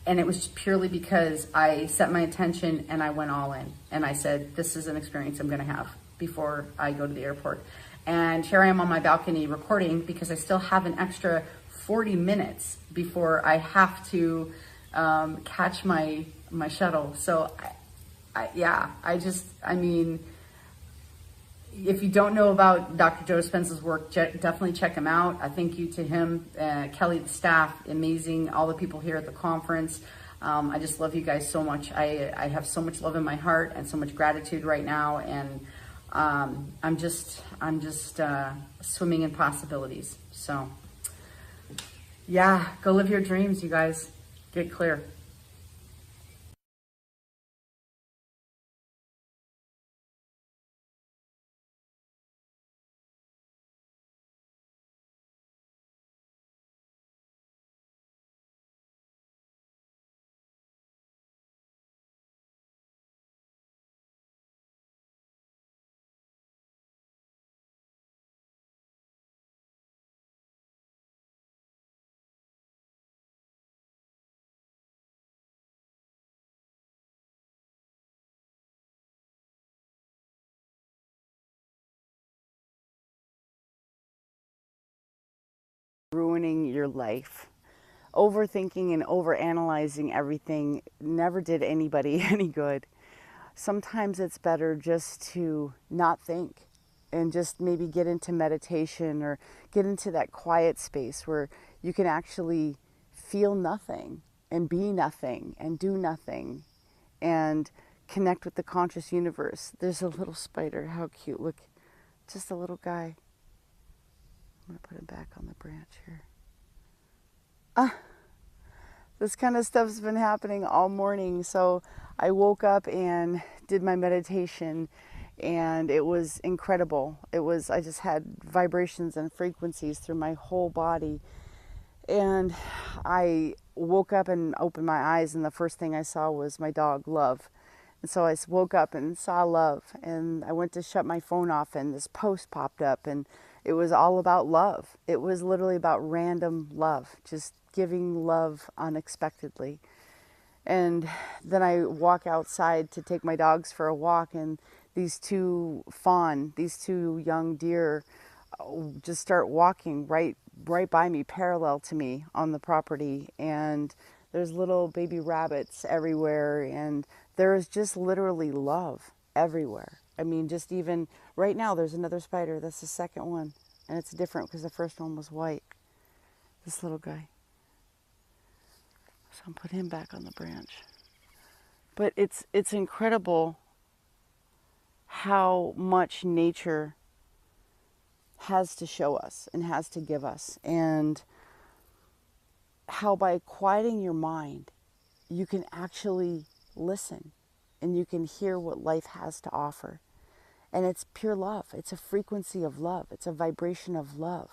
And it was purely because I set my intention and I went all in. And I said, this is an experience I'm gonna have before I go to the airport. And here I am on my balcony recording, because I still have an extra 40 minutes before I have to catch my shuttle. So I mean, if you don't know about Dr. Joe Dispenza's work, definitely check him out. I thank you to him, Kelly, the staff, amazing, all the people here at the conference. I just love you guys so much. I have so much love in my heart and so much gratitude right now. And I'm just swimming in possibilities. So yeah, go live your dreams, you guys. Get clear.
Ruining your life. Overthinking and overanalyzing everything never did anybody any good. Sometimes it's better just to not think and just maybe get into meditation or get into that quiet space where you can actually feel nothing and be nothing and do nothing and connect with the conscious universe. There's a little spider. How cute. Look, just a little guy. I'm going to put him back on the branch here. This kind of stuff's been happening all morning. So I woke up and did my meditation, and it was incredible. I just had vibrations and frequencies through my whole body. And I woke up and opened my eyes, and the first thing I saw was my dog, Love. And so I woke up and saw Love, and I went to shut my phone off, and this post popped up, and it was all about love. It was literally about random love, just giving love unexpectedly. And then I walk outside to take my dogs for a walk, and these two young deer just start walking right by me, parallel to me on the property. And there's little baby rabbits everywhere, and there is just literally love everywhere. I mean, just even right now, there's another spider. That's the second one. And it's different because the first one was white. This little guy. So I'm putting him back on the branch. But it's incredible how much nature has to show us and has to give us. And how by quieting your mind, you can actually listen and you can hear what life has to offer. And it's pure love. It's a frequency of love. It's a vibration of love.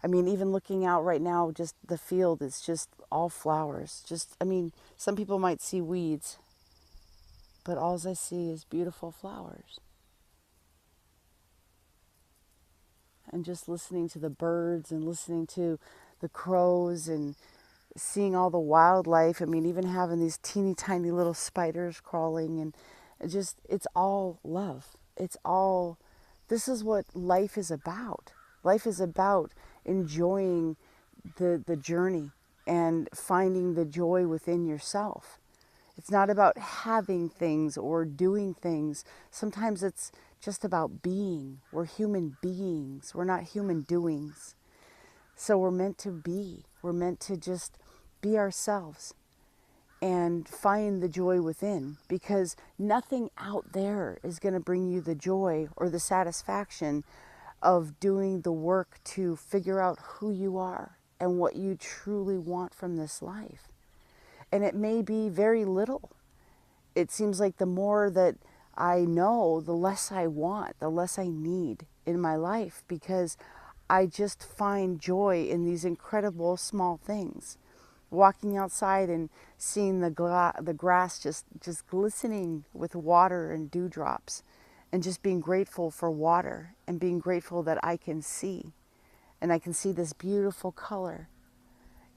I mean, even looking out right now, just the field is just all flowers. Some people might see weeds, but all I see is beautiful flowers. and just listening to the birds and listening to the crows and seeing all the wildlife. I mean, even having these teeny tiny little spiders crawling, and it's all love. This is what life is about. Life is about enjoying the journey and finding the joy within yourself. It's not about having things or doing things. Sometimes it's just about being. We're human beings. We're not human doings. So we're meant to be. We're meant to just be ourselves and find the joy within, because nothing out there is going to bring you the joy or the satisfaction of doing the work to figure out who you are and what you truly want from this life. And it may be very little. It seems like the more that I know, the less I want, the less I need in my life, because I just find joy in these incredible small things. Walking outside and seeing the grass just glistening with water and dewdrops, and just being grateful for water and being grateful that I can see, and I can see this beautiful color,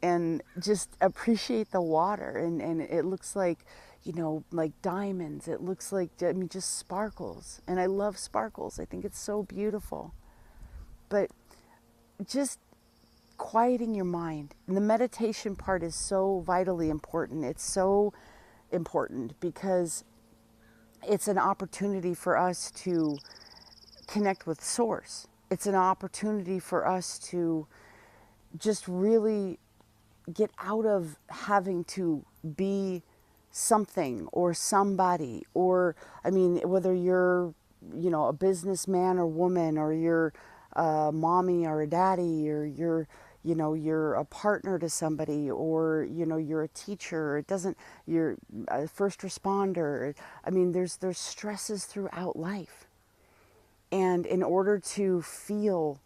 and just appreciate the water. And it looks like, like diamonds. It looks like, just sparkles. And I love sparkles. I think it's so beautiful. But just quieting your mind. And the meditation part is so vitally important. It's so important because it's an opportunity for us to connect with Source. It's an opportunity for us to just really get out of having to be something or somebody, or whether you're a businessman or woman, or you're a mommy or a daddy, or you're a partner to somebody, or you're a teacher. You're a first responder. There's stresses throughout life, and in order to feel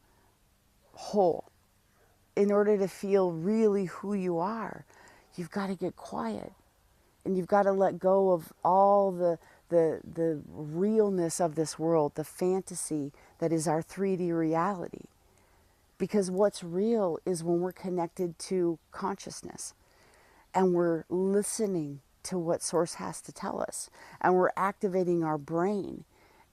whole, in order to feel really who you are, you've got to get quiet, and you've got to let go of all the realness of this world, the fantasy that is our 3D reality. Because what's real is when we're connected to consciousness, and we're listening to what Source has to tell us, and we're activating our brain,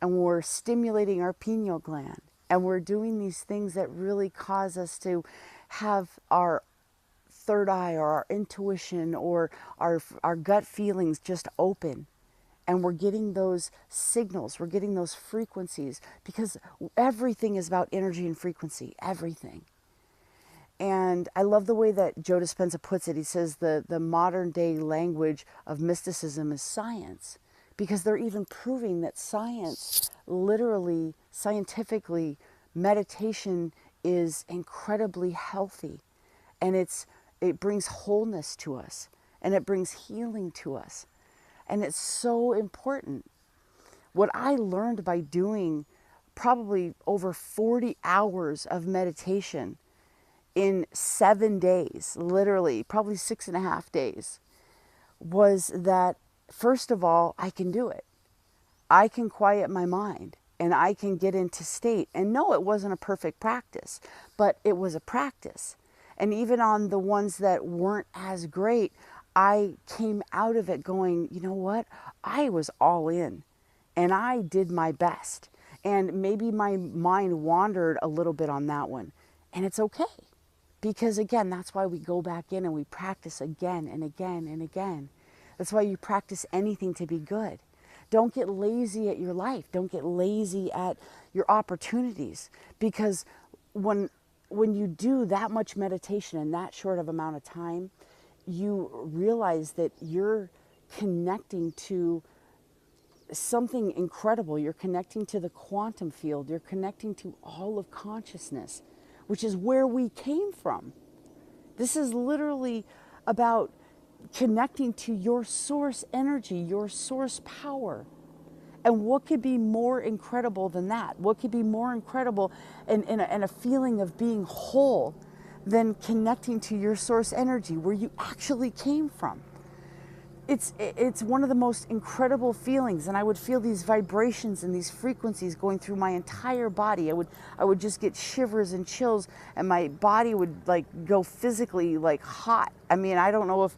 and we're stimulating our pineal gland, and we're doing these things that really cause us to have our third eye, or our intuition, or our gut feelings just open. And we're getting those signals, we're getting those frequencies, because everything is about energy and frequency, everything. And I love the way that Joe Dispenza puts it. He says the modern day language of mysticism is science, because they're even proving that scientifically, meditation is incredibly healthy, and it brings wholeness to us, and it brings healing to us. And it's so important. What I learned by doing probably over 40 hours of meditation in 7 days, literally, probably 6.5 days, was that, first of all, I can do it. I can quiet my mind, and I can get into state. And no, it wasn't a perfect practice, but it was a practice. And even on the ones that weren't as great, I came out of it going, you know what? I was all in, and I did my best. And maybe my mind wandered a little bit on that one, and it's okay. Because again, that's why we go back in and we practice again and again and again. That's why you practice anything to be good. Don't get lazy at your life. Don't get lazy at your opportunities, because when you do that much meditation in that short of amount of time, you realize that you're connecting to something incredible. You're connecting to the quantum field. You're connecting to all of consciousness, which is where we came from. This is literally about connecting to your source energy, your source power. And what could be more incredible than that? What could be more incredible and a feeling of being whole than connecting to your source energy, where you actually came from? it's one of the most incredible feelings, and I would feel these vibrations and these frequencies going through my entire body. I would just get shivers and chills, and my body would like go physically like hot. I mean, I don't know if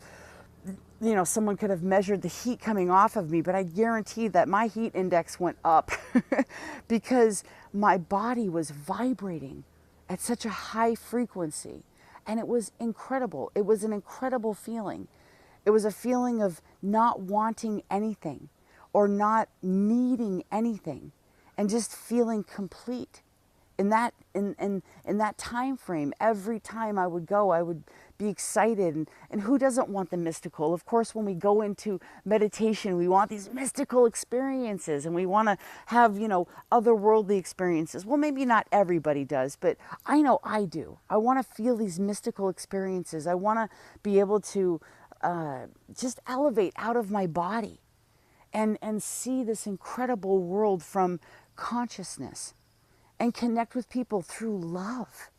someone could have measured the heat coming off of me, but I guarantee that my heat index went up because my body was vibrating at such a high frequency, and it was incredible. It was an incredible feeling. It was a feeling of not wanting anything or not needing anything and just feeling complete. In that time frame, every time I would go, I would be excited. And who doesn't want the mystical? Of course, when we go into meditation, we want these mystical experiences and we want to have, otherworldly experiences. Well, maybe not everybody does, but I know I do. I want to feel these mystical experiences. I want to be able to just elevate out of my body and see this incredible world from consciousness and connect with people through love.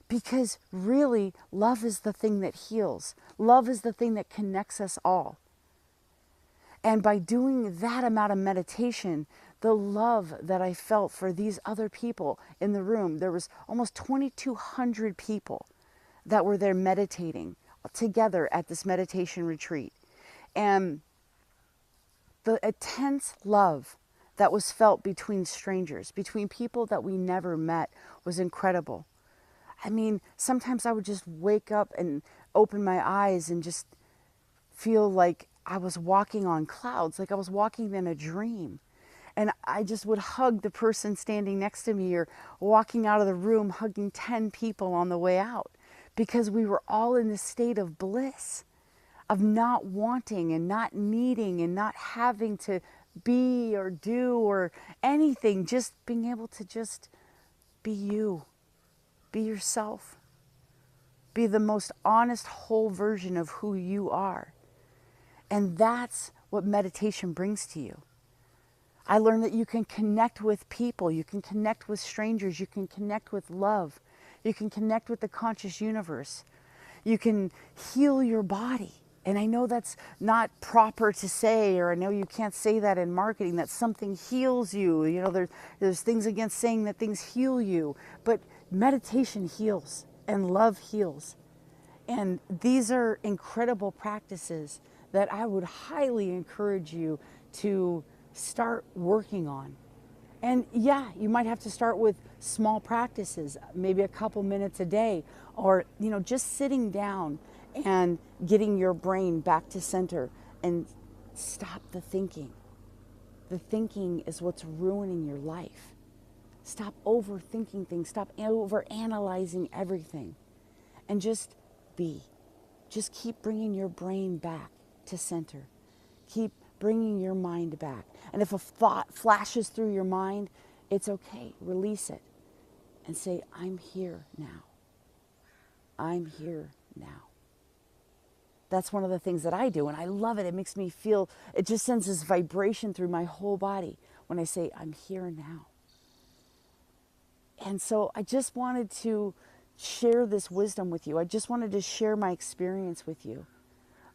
Because really, love is the thing that heals. Love is the thing that connects us all. And by doing that amount of meditation, the love that I felt for these other people in the room, there was almost 2,200 people that were there meditating together at this meditation retreat. And the intense love that was felt between strangers, between people that we never met, was incredible. I mean, sometimes I would just wake up and open my eyes and just feel like I was walking on clouds, like I was walking in a dream. And I just would hug the person standing next to me, or walking out of the room hugging 10 people on the way out, because we were all in this state of bliss, of not wanting and not needing and not having to be or do or anything, just being able to just be you, be yourself, be the most honest, whole version of who you are. And that's what meditation brings to you. I learned that you can connect with people, you can connect with strangers, you can connect with love, you can connect with the conscious universe, you can heal your body. And I know that's not proper to say, or I know you can't say that in marketing, that something heals you. There's things against saying that things heal you, but meditation heals and love heals. And these are incredible practices that I would highly encourage you to start working on. And yeah, you might have to start with small practices, maybe a couple minutes a day, or just sitting down and getting your brain back to center and stop the thinking. The thinking is what's ruining your life. Stop overthinking things, stop overanalyzing everything, and just be. Just keep bringing your brain back to center. Keep bringing your mind back. And if a thought flashes through your mind, it's okay. Release it and say, I'm here now. I'm here now. That's one of the things that I do, and I love it. It makes me feel, it just sends this vibration through my whole body when I say, I'm here now. And so I just wanted to share this wisdom with you. I just wanted to share my experience with you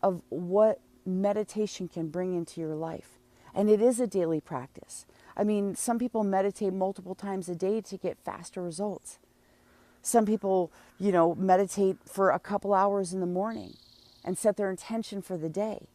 of what meditation can bring into your life. And it is a daily practice. I mean, some people meditate multiple times a day to get faster results. Some people, meditate for a couple hours in the morning and set their intention for the day.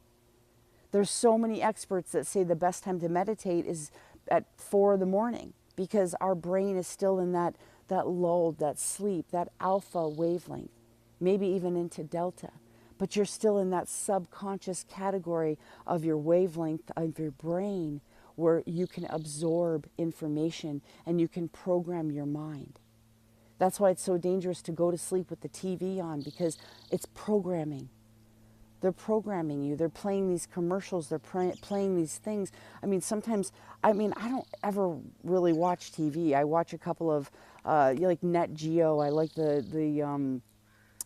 There's so many experts that say the best time to meditate is at 4 a.m. because our brain is still in that lull, that sleep, that alpha wavelength, maybe even into delta. But you're still in that subconscious category of your wavelength of your brain where you can absorb information and you can program your mind. That's why it's so dangerous to go to sleep with the TV on, because it's programming. They're programming you. They're playing these commercials. They're playing these things. I mean, sometimes, I don't ever really watch TV. I watch a couple of, like Net Geo. I like the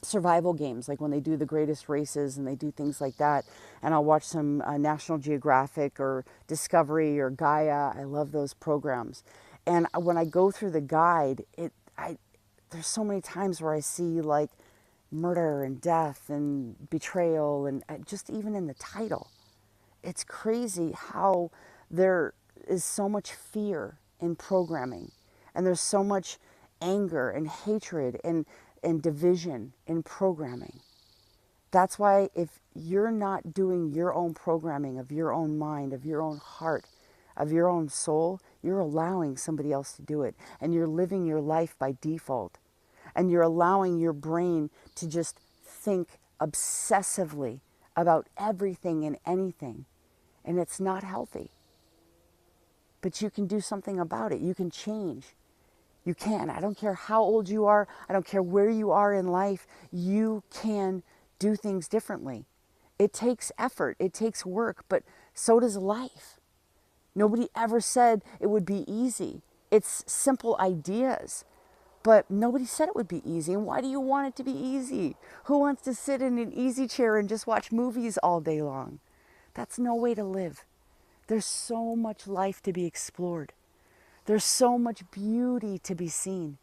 survival games, like when they do the greatest races and they do things like that. And I'll watch some National Geographic or Discovery or Gaia. I love those programs. And when I go through the guide, there's so many times where I see like murder and death and betrayal, and just even in the title. It's crazy how there is so much fear in programming, and there's so much anger and hatred and division in programming. That's why if you're not doing your own programming of your own mind, of your own heart, of your own soul, you're allowing somebody else to do it. And you're living your life by default. And you're allowing your brain to just think obsessively about everything and anything. And it's not healthy. But you can do something about it. You can change. You can. I don't care how old you are. I don't care where you are in life. You can do things differently. It takes effort. It takes work, but so does life. Nobody ever said it would be easy. It's simple ideas, but nobody said it would be easy. And why do you want it to be easy? Who wants to sit in an easy chair and just watch movies all day long? That's no way to live. There's so much life to be explored. There's so much beauty to be seen.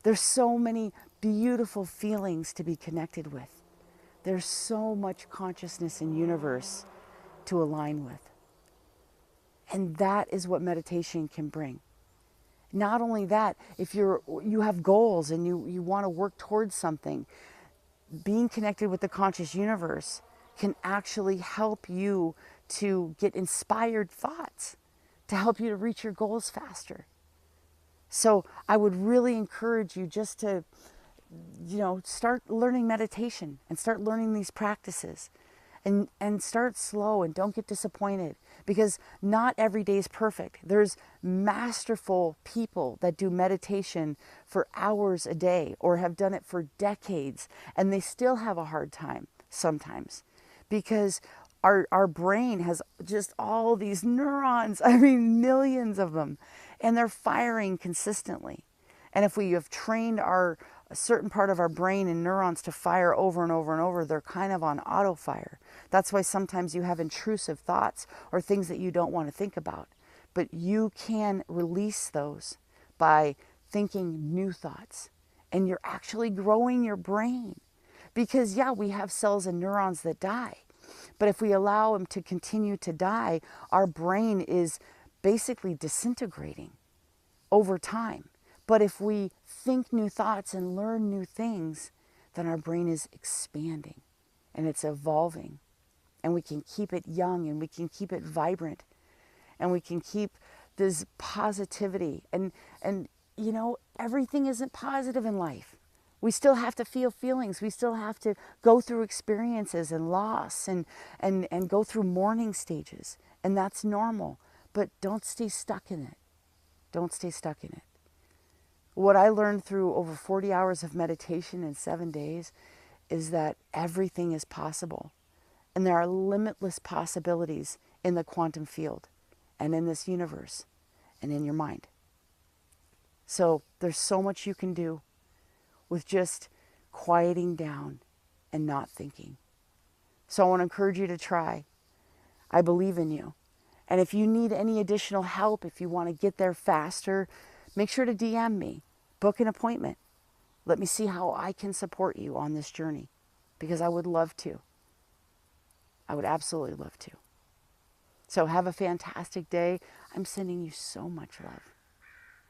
There's so many beautiful feelings to be connected with. There's so much consciousness and universe to align with. And that is what meditation can bring. Not only that, if you have goals and you want to work towards something, being connected with the conscious universe can actually help you to get inspired thoughts, to help you to reach your goals faster. So I would really encourage you just to, start learning meditation and start learning these practices, and start slow and don't get disappointed, because not every day is perfect. There's masterful people that do meditation for hours a day or have done it for decades, and they still have a hard time sometimes, because our brain has just all these neurons, I mean millions of them, and they're firing consistently. And if we have trained a certain part of our brain and neurons to fire over and over and over, they're kind of on auto fire. That's why sometimes you have intrusive thoughts or things that you don't want to think about. But you can release those by thinking new thoughts. And you're actually growing your brain. Because yeah, we have cells and neurons that die. But if we allow them to continue to die, our brain is basically disintegrating over time. But if we think new thoughts and learn new things, then our brain is expanding and it's evolving. And we can keep it young and we can keep it vibrant. And we can keep this positivity. And everything isn't positive in life. We still have to feel feelings. We still have to go through experiences and loss and go through mourning stages. And that's normal. But don't stay stuck in it. Don't stay stuck in it. What I learned through over 40 hours of meditation in 7 days is that everything is possible. And there are limitless possibilities in the quantum field and in this universe and in your mind. So there's so much you can do with just quieting down and not thinking. So I want to encourage you to try. I believe in you. And if you need any additional help, if you want to get there faster, make sure to DM me. Book an appointment. Let me see how I can support you on this journey, because I would love to. I would absolutely love to. So have a fantastic day. I'm sending you so much love.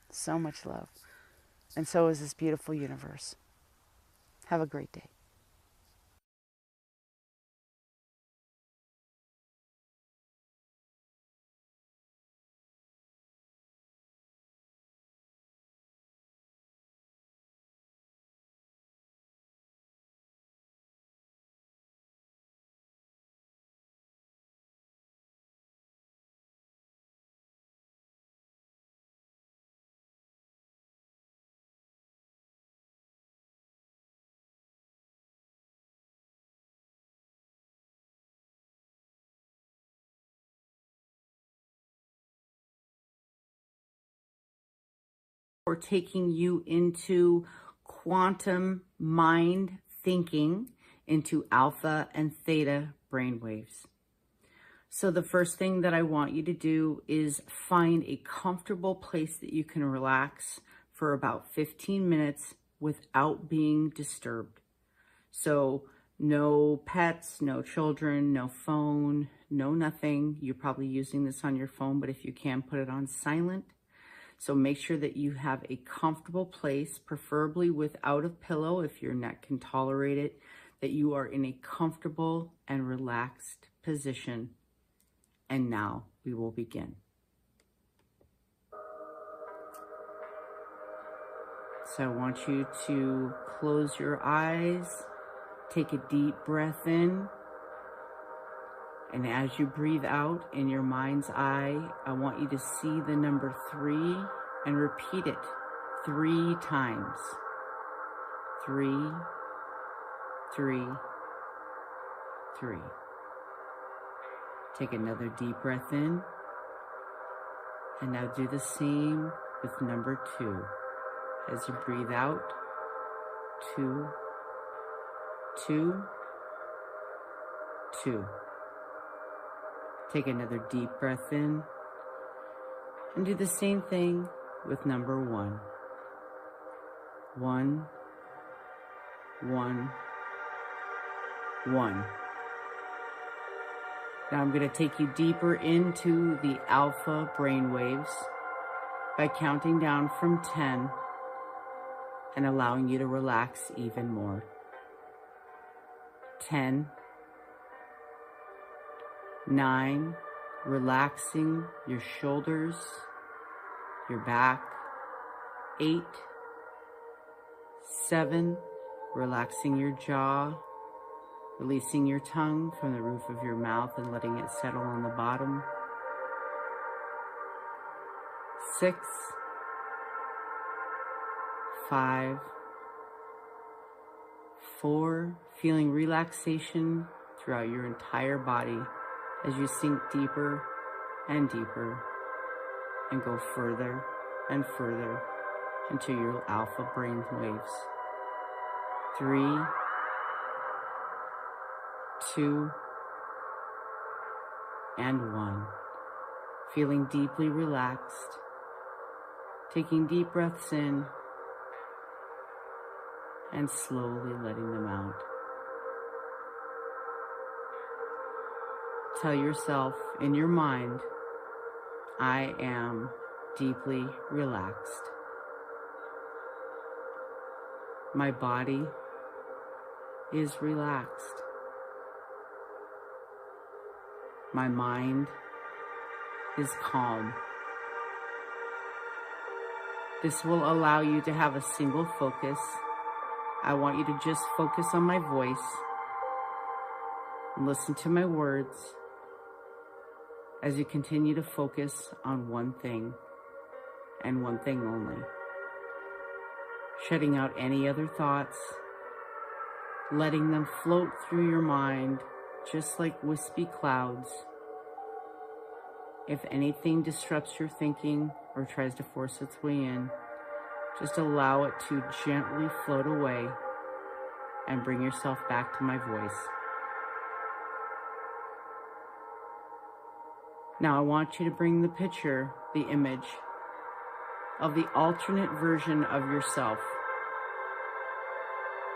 So much love. And so is this beautiful universe. Have a great day.
Or taking you into quantum mind thinking, into alpha and theta brainwaves. So the first thing that I want you to do is find a comfortable place that you can relax for about 15 minutes without being disturbed. So no pets, no children, no phone, no nothing. You're probably using this on your phone, but if you can, put it on silent. So make sure that you have a comfortable place, preferably without a pillow if your neck can tolerate it, that you are in a comfortable and relaxed position. And now we will begin. So I want you to close your eyes, take a deep breath in, and as you breathe out in your mind's eye, I want you to see the number 3 and repeat it 3 times. 3, 3, 3. Take another deep breath in, and now do the same with number 2. As you breathe out, 2, 2, 2. Take another deep breath in and do the same thing with number 1. 1, 1, 1. Now I'm going to take you deeper into the alpha brainwaves by counting down from 10 and allowing you to relax even more. 10, 9, relaxing your shoulders, your back. 8, 7, relaxing your jaw, releasing your tongue from the roof of your mouth and letting it settle on the bottom. 6, 5, 4, feeling relaxation throughout your entire body as you sink deeper and deeper and go further and further into your alpha brain waves. 3, 2, and 1. Feeling deeply relaxed, taking deep breaths in and slowly letting them out. Tell yourself in your mind, I am deeply relaxed. My body is relaxed. My mind is calm. This will allow you to have a single focus. I want you to just focus on my voice and listen to my words as you continue to focus on one thing and one thing only. Shutting out any other thoughts, letting them float through your mind just like wispy clouds. If anything disrupts your thinking or tries to force its way in, just allow it to gently float away and bring yourself back to my voice. Now I want you to bring the picture, the image of the alternate version of yourself.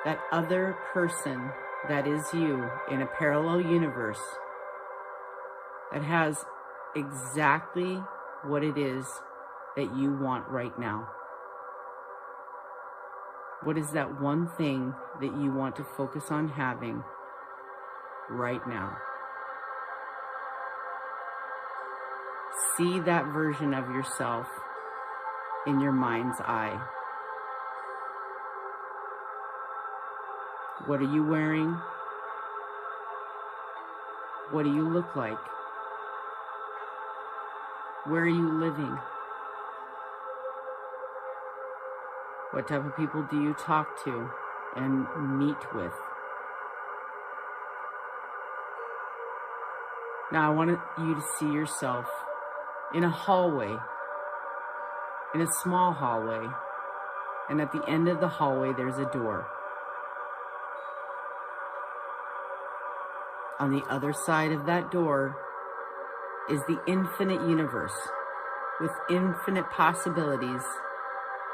That other person that is you in a parallel universe that has exactly what it is that you want right now. What is that one thing that you want to focus on having right now? See that version of yourself in your mind's eye. What are you wearing? What do you look like? Where are you living? What type of people do you talk to and meet with? Now I want you to see yourself in a hallway, in a small hallway, and at the end of the hallway there's a door. On the other side of that door is the infinite universe with infinite possibilities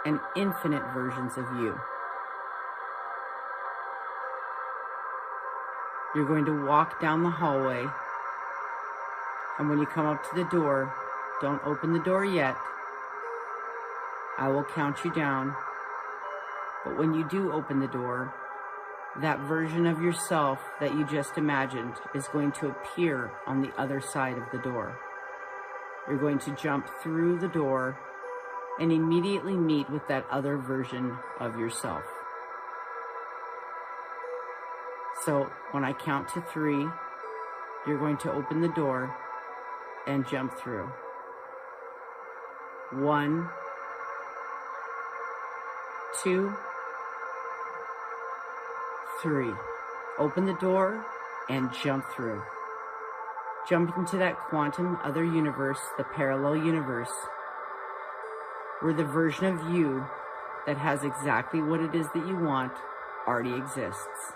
and infinite versions of you. You're going to walk down the hallway, and when you come up to the door, don't open the door yet. I will count you down. But when you do open the door, that version of yourself that you just imagined is going to appear on the other side of the door. You're going to jump through the door and immediately meet with that other version of yourself. So when I count to 3, you're going to open the door and jump through. 1, 2, 3. Open the door and jump through. Jump into that quantum other universe, the parallel universe, where the version of you that has exactly what it is that you want already exists.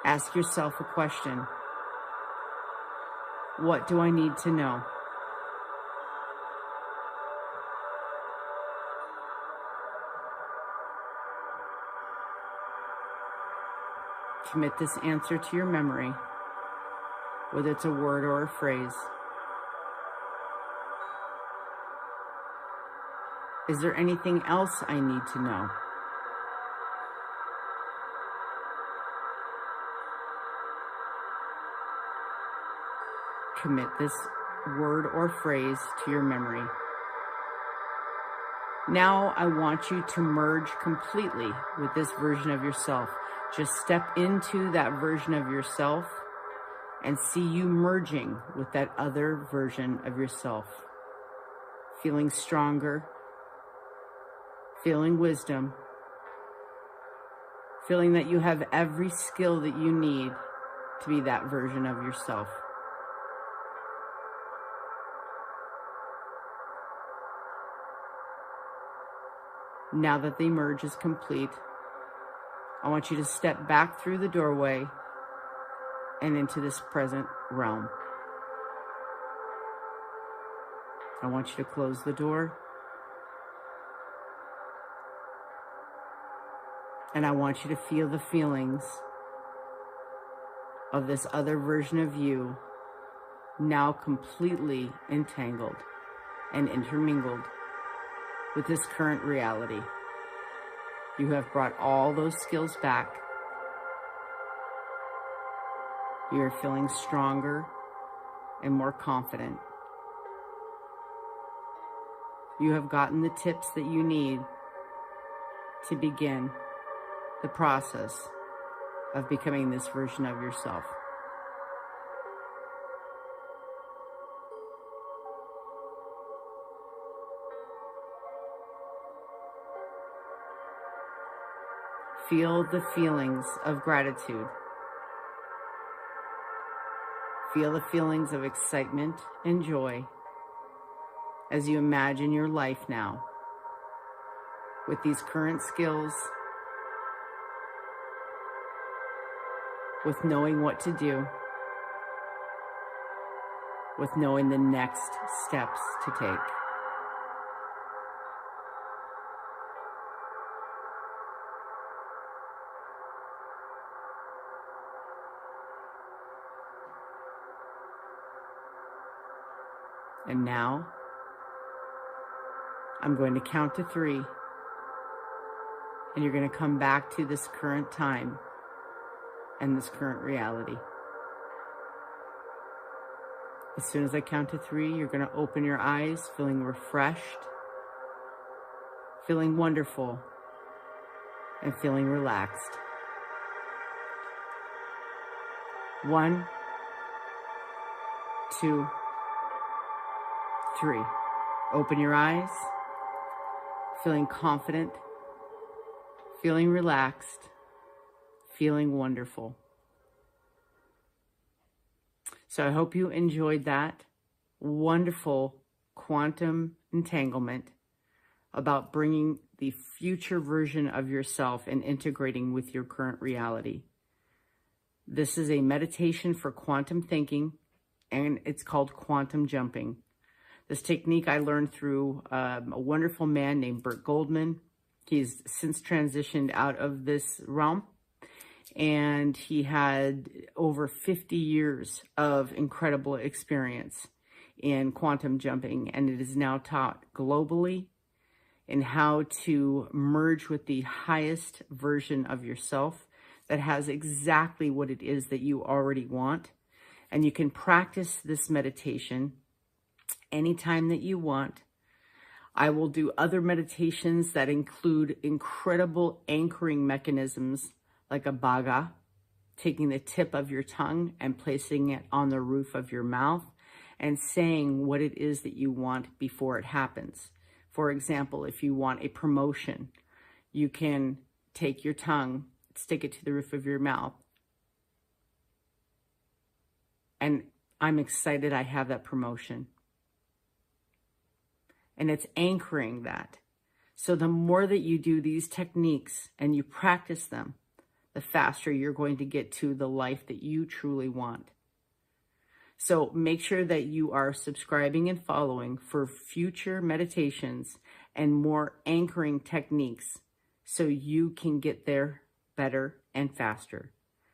Ask yourself a question. What do I need to know? Commit this answer to your memory, whether it's a word or a phrase. Is there anything else I need to know? Commit this word or phrase to your memory. Now I want you to merge completely with this version of yourself. Just step into that version of yourself and see you merging with that other version of yourself. Feeling stronger, feeling wisdom, feeling that you have every skill that you need to be that version of yourself. Now that the merge is complete, I want you to step back through the doorway and into this present realm. I want you to close the door. And I want you to feel the feelings of this other version of you now completely entangled and intermingled with this current reality. You have brought all those skills back. You are feeling stronger and more confident. You have gotten the tips that you need to begin the process of becoming this version of yourself. Feel the feelings of gratitude. Feel the feelings of excitement and joy as you imagine your life now with these current skills, with knowing what to do, with knowing the next steps to take. And now, I'm going to count to 3, and you're going to come back to this current time and this current reality. As soon as I count to 3, you're going to open your eyes, feeling refreshed, feeling wonderful, and feeling relaxed. 1, 2, 3. Open your eyes, feeling confident, feeling relaxed, feeling wonderful. So I hope you enjoyed that wonderful quantum entanglement about bringing the future version of yourself and integrating with your current reality. This is a meditation for quantum thinking, and it's called quantum jumping. This technique I learned through a wonderful man named Burt Goldman. He's since transitioned out of this realm. and he had over 50 years of incredible experience in quantum jumping, and it is now taught globally in how to merge with the highest version of yourself that has exactly what it is that you already want. And you can practice this meditation anytime that you want. I will do other meditations that include incredible anchoring mechanisms like a bhaga, taking the tip of your tongue and placing it on the roof of your mouth and saying what it is that you want before it happens. For example, if you want a promotion, you can take your tongue, stick it to the roof of your mouth, and I'm excited I have that promotion. And it's anchoring that. So the more that you do these techniques and you practice them, the faster you're going to get to the life that you truly want. So make sure that you are subscribing and following for future meditations and more anchoring techniques so you can get there better and faster.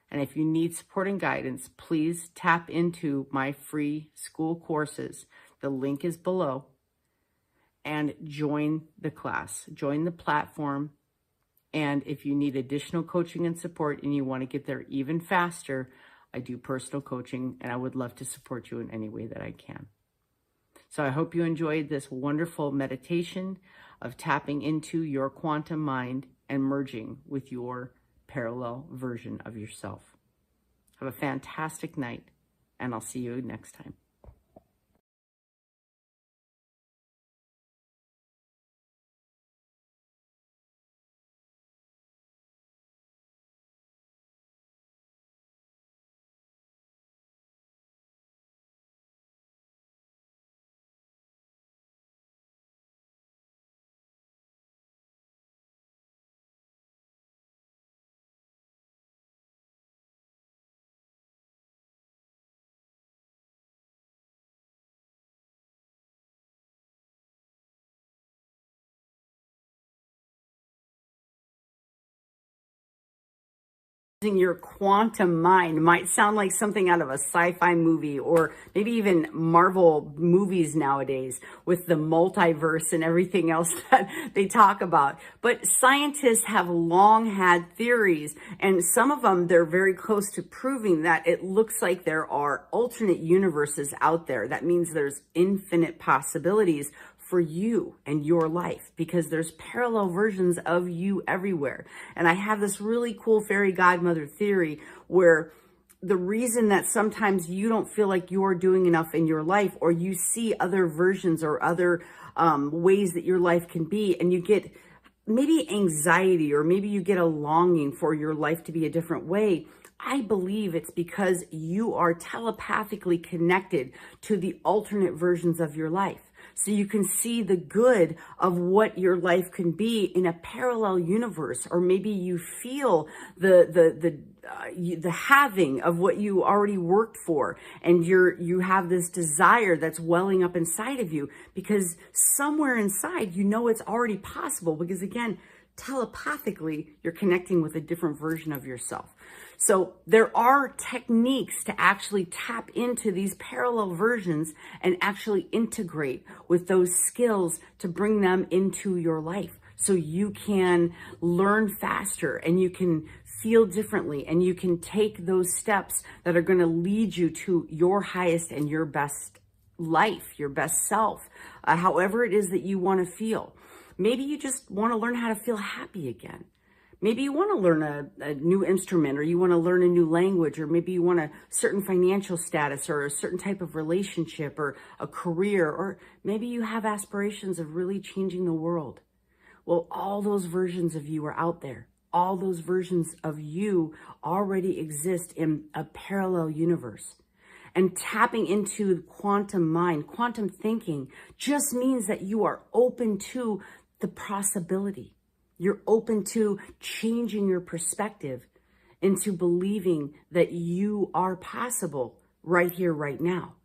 And if you need support and guidance, please tap into my free school courses. The link is below. And join the class, join the platform. And if you need additional coaching and support and you want to get there even faster, I do personal coaching, and I would love to support you in any way that I can. So I hope you enjoyed this wonderful meditation of tapping into your quantum mind and merging with your parallel version of yourself. Have a fantastic night, and I'll see you next time. Your quantum mind might sound like something out of a sci-fi movie or maybe even Marvel movies nowadays with the multiverse and everything else that they talk about. But scientists have long had theories, and some of them, they're very close to proving that it looks like there are alternate universes out there. That means there's infinite possibilities for you and your life, because there's parallel versions of you everywhere. And I have this really cool fairy godmother theory where the reason that sometimes you don't feel like you're doing enough in your life, or you see other versions or other ways that your life can be, and you get maybe anxiety, or maybe you get a longing for your life to be a different way, I believe it's because you are telepathically connected to the alternate versions of your life. So you can see the good of what your life can be in a parallel universe, or maybe you feel the having of what you already worked for, and you have this desire that's welling up inside of you, because somewhere inside you know it's already possible, because again, telepathically you're connecting with a different version of yourself. So there are techniques to actually tap into these parallel versions and actually integrate with those skills to bring them into your life, so you can learn faster and you can feel differently, and you can take those steps that are going to lead you to your highest and your best life, your best self, however it is that you want to feel. Maybe you just want to learn how to feel happy again. Maybe you want to learn a new instrument, or you want to learn a new language, or maybe you want a certain financial status, or a certain type of relationship, or a career, or maybe you have aspirations of really changing the world. Well, all those versions of you are out there. All those versions of you already exist in a parallel universe. And tapping into quantum mind, quantum thinking, just means that you are open to the possibility. You're open to changing your perspective into believing that you are possible right here, right now.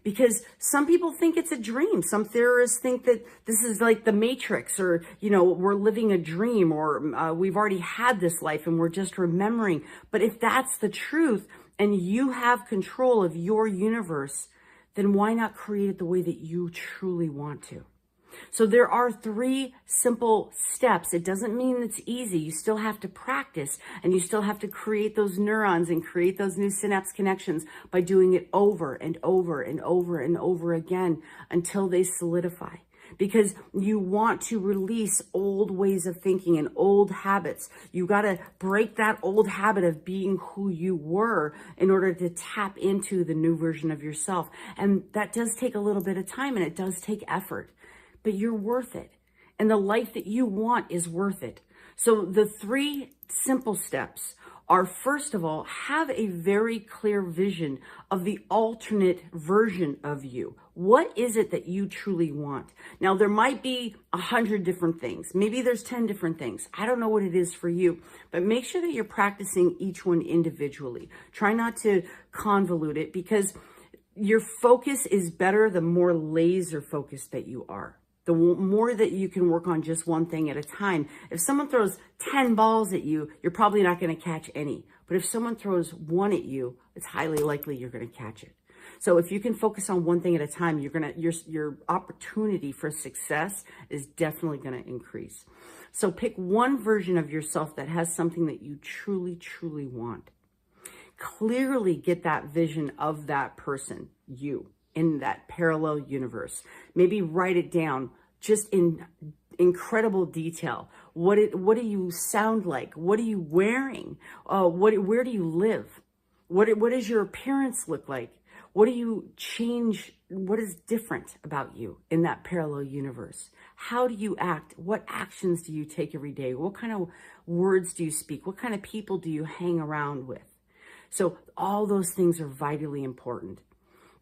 Because some people think it's a dream. Some theorists think that this is like the Matrix, or, you know, we're living a dream, or we've already had this life and we're just remembering. But if that's the truth and you have control of your universe, then why not create it the way that you truly want to? So there are 3 simple steps. It doesn't mean it's easy. You still have to practice, and you still have to create those neurons and create those new synapse connections by doing it over and over and over and over again until they solidify. Because you want to release old ways of thinking and old habits. You got to break that old habit of being who you were in order to tap into the new version of yourself. And that does take a little bit of time, and it does take effort. But you're worth it. And the life that you want is worth it. So the 3 simple steps are, first of all, have a very clear vision of the alternate version of you. What is it that you truly want? Now, there might be 100 different things. Maybe there's 10 different things. I don't know what it is for you, but make sure that you're practicing each one individually. Try not to convolute it, because your focus is better the more laser focused that you are. The more that you can work on just one thing at a time. If someone throws 10 balls at you, you're probably not going to catch any. But if someone throws 1 at you, it's highly likely you're going to catch it. So if you can focus on one thing at a time, your opportunity for success is definitely going to increase. So pick one version of yourself that has something that you truly, truly want. Clearly get that vision of that person, you, in that parallel universe. Maybe write it down just in incredible detail. What do you sound like? What are you wearing? Where do you live? What does your appearance look like? What do you change? What is different about you in that parallel universe? How do you act? What actions do you take every day? What kind of words do you speak? What kind of people do you hang around with? So all those things are vitally important.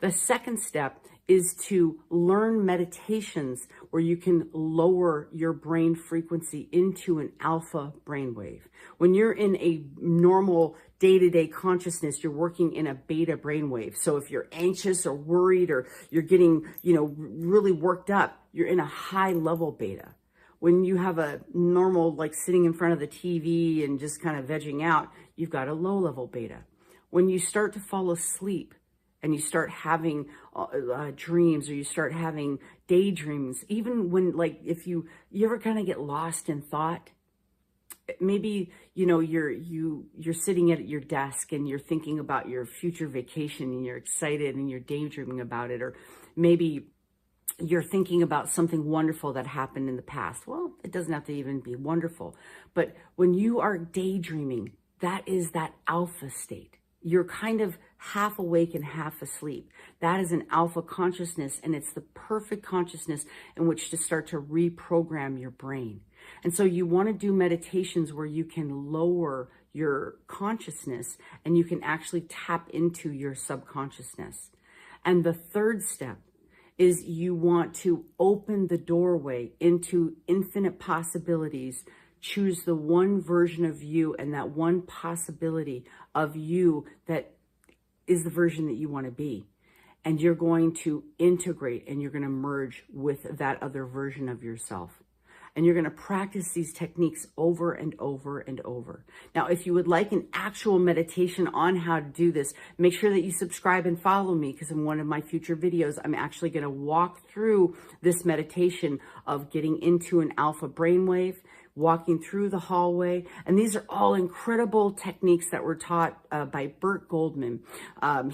The second step is to learn meditations where you can lower your brain frequency into an alpha brainwave. When you're in a normal day-to-day consciousness, you're working in a beta brainwave. So if you're anxious or worried, or you're getting, really worked up, you're in a high level beta. When you have a normal, like sitting in front of the TV and just kind of vegging out, you've got a low level beta. When you start to fall asleep, and you start having dreams, or you start having daydreams, even when, like, if you ever kind of get lost in thought, maybe, you're sitting at your desk and you're thinking about your future vacation and you're excited and you're daydreaming about it. Or maybe you're thinking about something wonderful that happened in the past. Well, it doesn't have to even be wonderful. But when you are daydreaming, that is that alpha state. You're kind of half awake and half asleep. That is an alpha consciousness, and it's the perfect consciousness in which to start to reprogram your brain. And so you want to do meditations where you can lower your consciousness and you can actually tap into your subconsciousness. And the third step is you want to open the doorway into infinite possibilities. Choose the one version of you and that one possibility of you that is the version that you want to be. And you're going to integrate and you're going to merge with that other version of yourself. And you're going to practice these techniques over and over and over. Now, if you would like an actual meditation on how to do this, make sure that you subscribe and follow me, because in one of my future videos, I'm actually going to walk through this meditation of getting into an alpha brainwave, walking through the hallway. And these are all incredible techniques that were taught by Burt Goldman.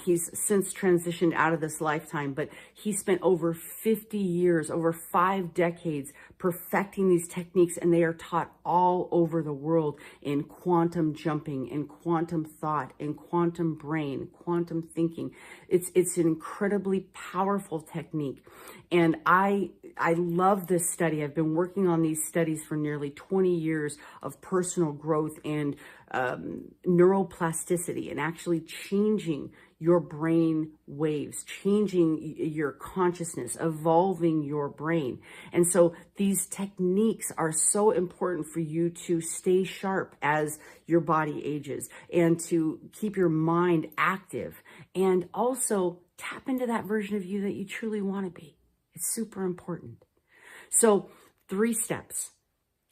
He's since transitioned out of this lifetime, but he spent over 50 years, over 5 decades, perfecting these techniques, and they are taught all over the world in quantum jumping, in quantum thought, in quantum brain, quantum thinking. It's an incredibly powerful technique. And I love this study. I've been working on these studies for nearly 20 years of personal growth and neuroplasticity, and actually changing your brain waves, changing your consciousness, evolving your brain. And so these techniques are so important for you to stay sharp as your body ages, and to keep your mind active, and also tap into that version of you that you truly want to be. It's super important. So 3 steps.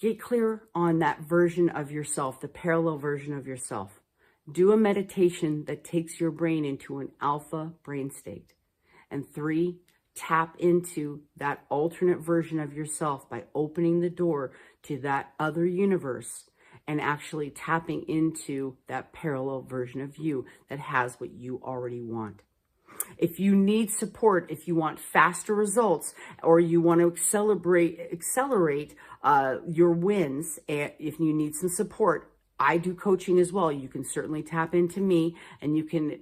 Get clear on that version of yourself, the parallel version of yourself. Do a meditation that takes your brain into an alpha brain state. And 3, tap into that alternate version of yourself by opening the door to that other universe and actually tapping into that parallel version of you that has what you already want. If you need support, if you want faster results, or you want to accelerate your wins, if you need some support, I do coaching as well. You can certainly tap into me, and you can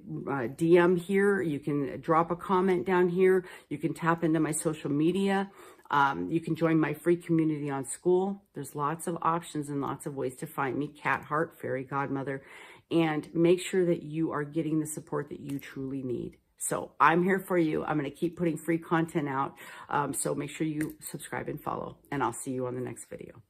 DM here. You can drop a comment down here. You can tap into my social media. You can join my free community on School. There's lots of options and lots of ways to find me. Cat Heart, Fairy Godmother. And make sure that you are getting the support that you truly need. So I'm here for you. I'm going to keep putting free content out. So make sure you subscribe and follow, and I'll see you on the next video.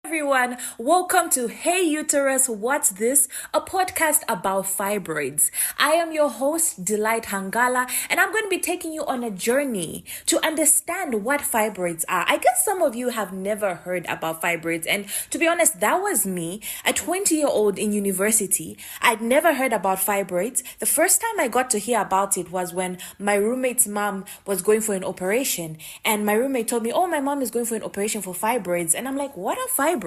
Everyone, welcome to Hey Uterus, What's This? A podcast about fibroids. I am your host, Delight Hangala, and I'm going to be taking you on a journey to understand what fibroids are. I guess some of you have never heard about fibroids, and to be honest, that was me, a 20-year-old in university. I'd never heard about fibroids. The first time I got to hear about it was when my roommate's mom was going for an operation, and my roommate told me, oh, my mom is going for an operation for fibroids, and I'm like, what are fibroids?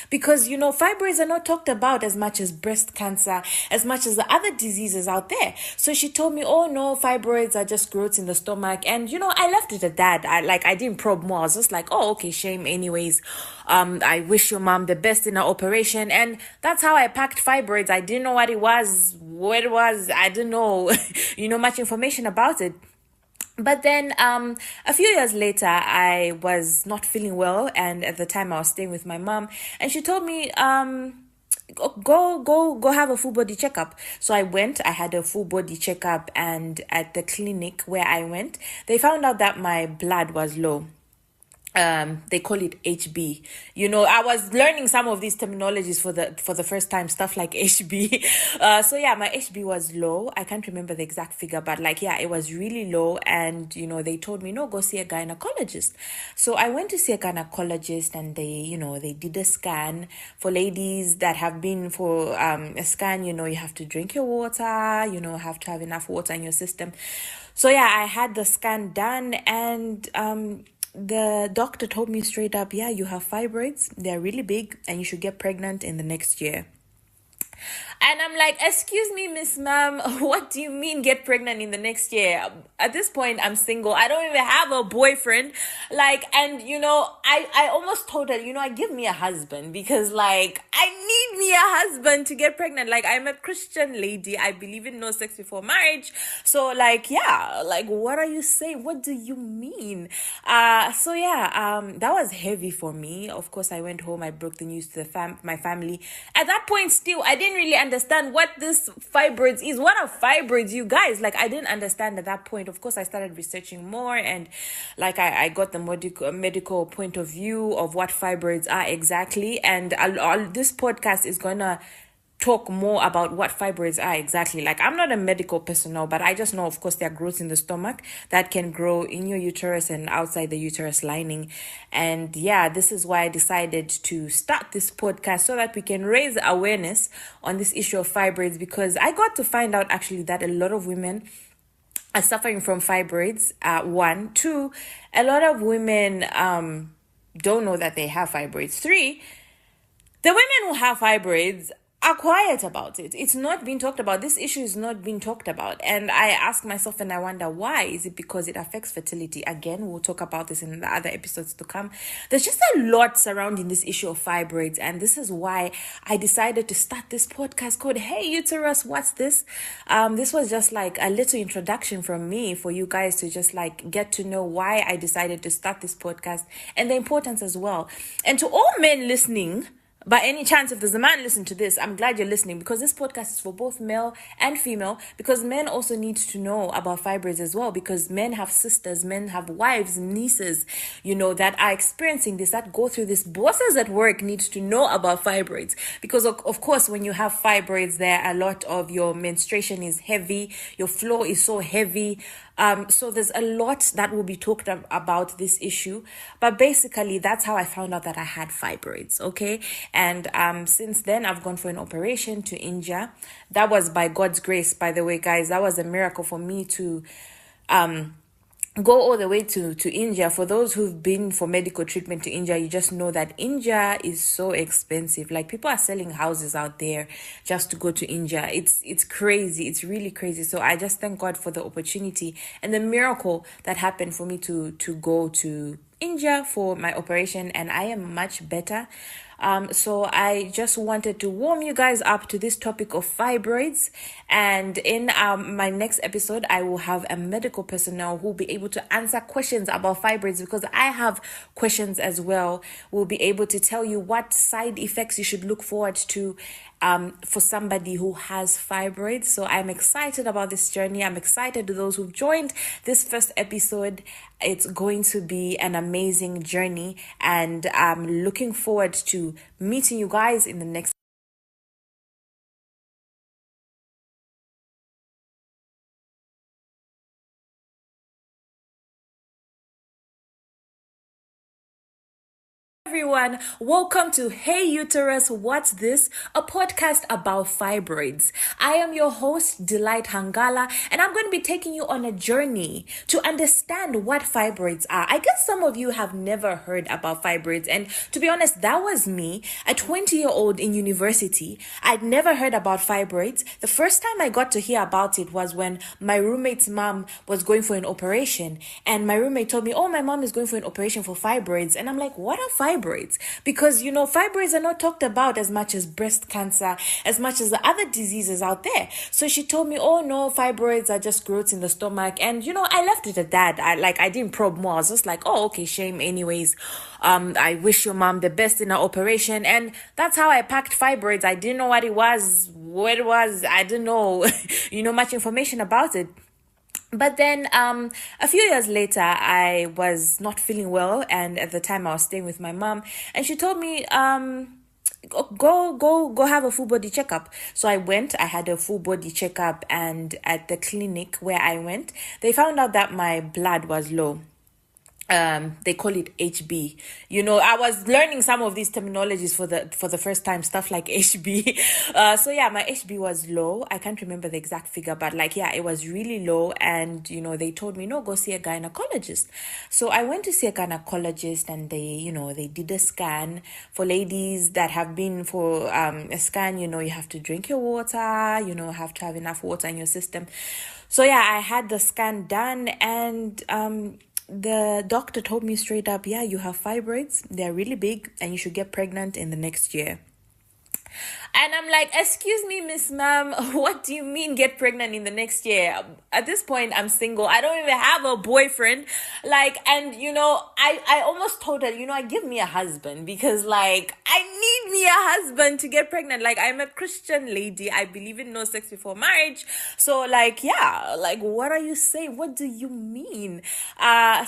Because, you know, fibroids are not talked about as much as breast cancer, as much as the other diseases out there. So she told me, oh no, fibroids are just growths in the stomach. And, you know, I left it at that. I didn't probe more. I was just like, oh, okay, shame anyways. I wish your mom the best in her operation. And that's how I packed fibroids. I didn't know what it was, I didn't know, much information about it. But then a few years later, I was not feeling well, and at the time I was staying with my mom, and she told me, go have a full body checkup. So I went, I had a full body checkup, and at the clinic where I went, they found out that my blood was low. They call it HB. I was learning some of these terminologies for the first time, stuff like HB. So yeah, my HB was low. I can't remember the exact figure, but it was really low. And, they told me, no, go see a gynecologist. So I went to see a gynecologist, and they did a scan. For ladies that have been for a scan, you have to drink your water, have to have enough water in your system. So yeah, I had the scan done, and the doctor told me straight up, yeah, you have fibroids. They're really big, and you should get pregnant in the next year. And I'm like, excuse me, Miss Ma'am, what do you mean get pregnant in the next year? At this point, I'm single. I don't even have a boyfriend. I almost told her, give me a husband, because I need me a husband to get pregnant. I'm a Christian lady. I believe in no sex before marriage. So what are you saying? What do you mean? That was heavy for me. Of course, I went home. I broke the news to my family. At that point, still, I didn't really understand what this fibroids is. What are fibroids, you guys? I didn't understand at that point. Of course, I started researching more, and I got the medical point of view of what fibroids are exactly. And this podcast is gonna talk more about what fibroids are exactly. I'm not a medical personnel, but I just know, of course, there are growths in the stomach that can grow in your uterus and outside the uterus lining. And yeah, this is why I decided to start this podcast, so that we can raise awareness on this issue of fibroids, because I got to find out actually that a lot of women are suffering from fibroids. 1, 2, a lot of women don't know that they have fibroids. 3, the women who have fibroids are quiet about it. It's not being talked about. This issue is not being talked about. And I ask myself, and I wonder why. Is it because it affects fertility? Again, we'll talk about this in the other episodes to come. There's just a lot surrounding this issue of fibroids. And this is why I decided to start this podcast called Hey Uterus, What's This? This was just a little introduction from me for you guys to just get to know why I decided to start this podcast and the importance as well. And to all men listening, by any chance, if there's a man listening to this, I'm glad you're listening, because this podcast is for both male and female, because men also need to know about fibroids as well, because men have sisters, men have wives, nieces, that are experiencing this, that go through this. Bosses at work need to know about fibroids, because of course, when you have fibroids, there a lot of your menstruation is heavy, your flow is so heavy. So there's a lot that will be talked about this issue, but basically that's how I found out that I had fibroids. Okay. And since then I've gone for an operation to India. That was by God's grace, by the way, guys. That was a miracle for me to go all the way to India. For those who've been for medical treatment to India, you just know that India is so expensive. Like, people are selling houses out there just to go to India. It's crazy. It's really crazy. So I just thank God for the opportunity and the miracle that happened for me to go to India for my operation, and I am much better. So I just wanted to warm you guys up to this topic of fibroids, and in my next episode I will have a medical personnel who will be able to answer questions about fibroids, because I have questions as well. We'll be able to tell you what side effects you should look forward to for somebody who has fibroids. So I'm excited about this journey. I'm excited to those who've joined this first episode. It's going to be an amazing journey, and I'm looking forward to meeting you guys in the next. Everyone, welcome to Hey Uterus, What's This? A podcast about fibroids. I am your host, Delight Hangala, and I'm going to be taking you on a journey to understand what fibroids are. I guess some of you have never heard about fibroids, and to be honest, that was me, a 20-year-old in university. I'd never heard about fibroids. The first time I got to hear about it was when my roommate's mom was going for an operation, and my roommate told me, oh, my mom is going for an operation for fibroids, and I'm like, what are fibroids? Because fibroids are not talked about as much as breast cancer, as much as the other diseases out there. So she told me, oh no, fibroids are just growths in the stomach. And I left it at that. I didn't probe more. I was just like, oh, okay, shame anyways. I wish your mom the best in her operation. And that's how I packed fibroids. I didn't know what it was, I didn't know much information about it. But then a few years later, I was not feeling well, and at the time I was staying with my mom, and she told me, go have a full body checkup. So I went. I had a full body checkup, and at the clinic where I went, they found out that my blood was low. They call it HB. I was learning some of these terminologies for the first time, stuff like HB. So yeah, my HB was low. I can't remember the exact figure, but it was really low. And they told me, no, go see a gynecologist. So I went to see a gynecologist, and they did a scan. For ladies that have been for a scan, you have to drink your water, have to have enough water in your system. So yeah, I had the scan done, and the doctor told me straight up, yeah, you have fibroids. They're really big, and you should get pregnant in the next year. And I'm like, excuse me, Miss Ma'am, what do you mean get pregnant in the next year? At this point, I'm single. I don't even have a boyfriend. I almost told her, give me a husband, because I need me a husband to get pregnant. I'm a Christian lady. I believe in no sex before marriage. So what are you saying? What do you mean? That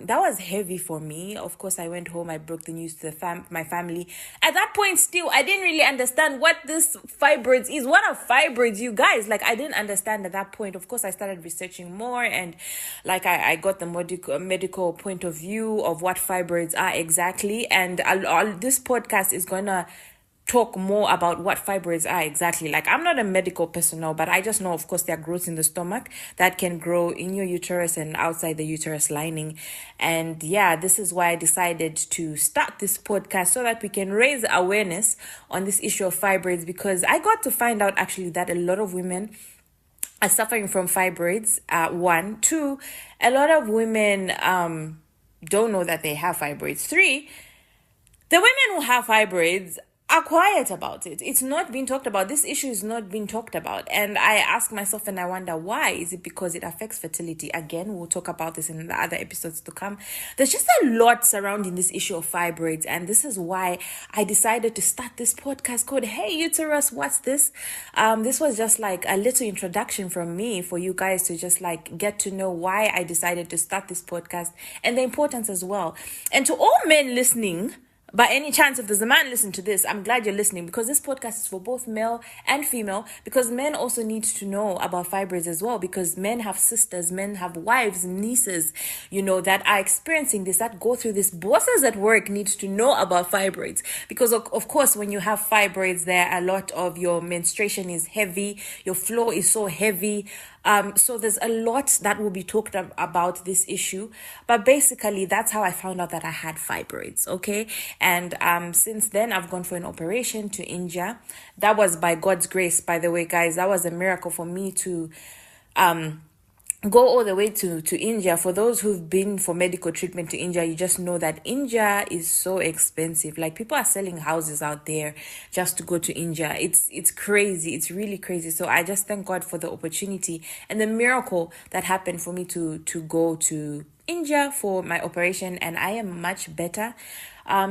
was heavy for me. Of course, I went home. I broke the news to my family. At that point, still, I didn't really understand what this fibroids is. What are fibroids, you guys? I didn't understand at that point. Of course, I started researching more, and I got the medical point of view of what fibroids are exactly. And this podcast is gonna talk more about what fibroids are exactly. I'm not a medical personnel, but I just know, of course, there are growths in the stomach that can grow in your uterus and outside the uterus lining. And yeah, this is why I decided to start this podcast, so that we can raise awareness on this issue of fibroids, because I got to find out actually that a lot of women are suffering from fibroids. 1, 2, a lot of women don't know that they have fibroids. 3, the women who have fibroids are quiet about it. It's not being talked about. This issue is not being talked about. And I ask myself and I wonder why. Is it because it affects fertility? Again, we'll talk about this in the other episodes to come. There's just a lot surrounding this issue of fibroids. And this is why I decided to start this podcast called Hey Uterus, What's This? This was just like a little introduction from me for you guys to just like get to know why I decided to start this podcast and the importance as well. And to all men listening, by any chance, if there's a man listening to this, I'm glad you're listening, because this podcast is for both male and female, because men also need to know about fibroids as well, because men have sisters, men have wives, nieces, that are experiencing this, that go through this. Bosses at work need to know about fibroids, because of course, when you have fibroids, there a lot of your menstruation is heavy, your flow is so heavy. So there's a lot that will be talked about this issue, but basically that's how I found out that I had fibroids. Okay. And since then I've gone for an operation to India. That was by God's grace, by the way, guys. That was a miracle for me to go all the way to India. For those who've been for medical treatment to India, you just know that India is so expensive. Like, people are selling houses out there just to go to India. It's crazy. It's really crazy. So I just thank God for the opportunity and the miracle that happened for me to go to India for my operation, and I am much better.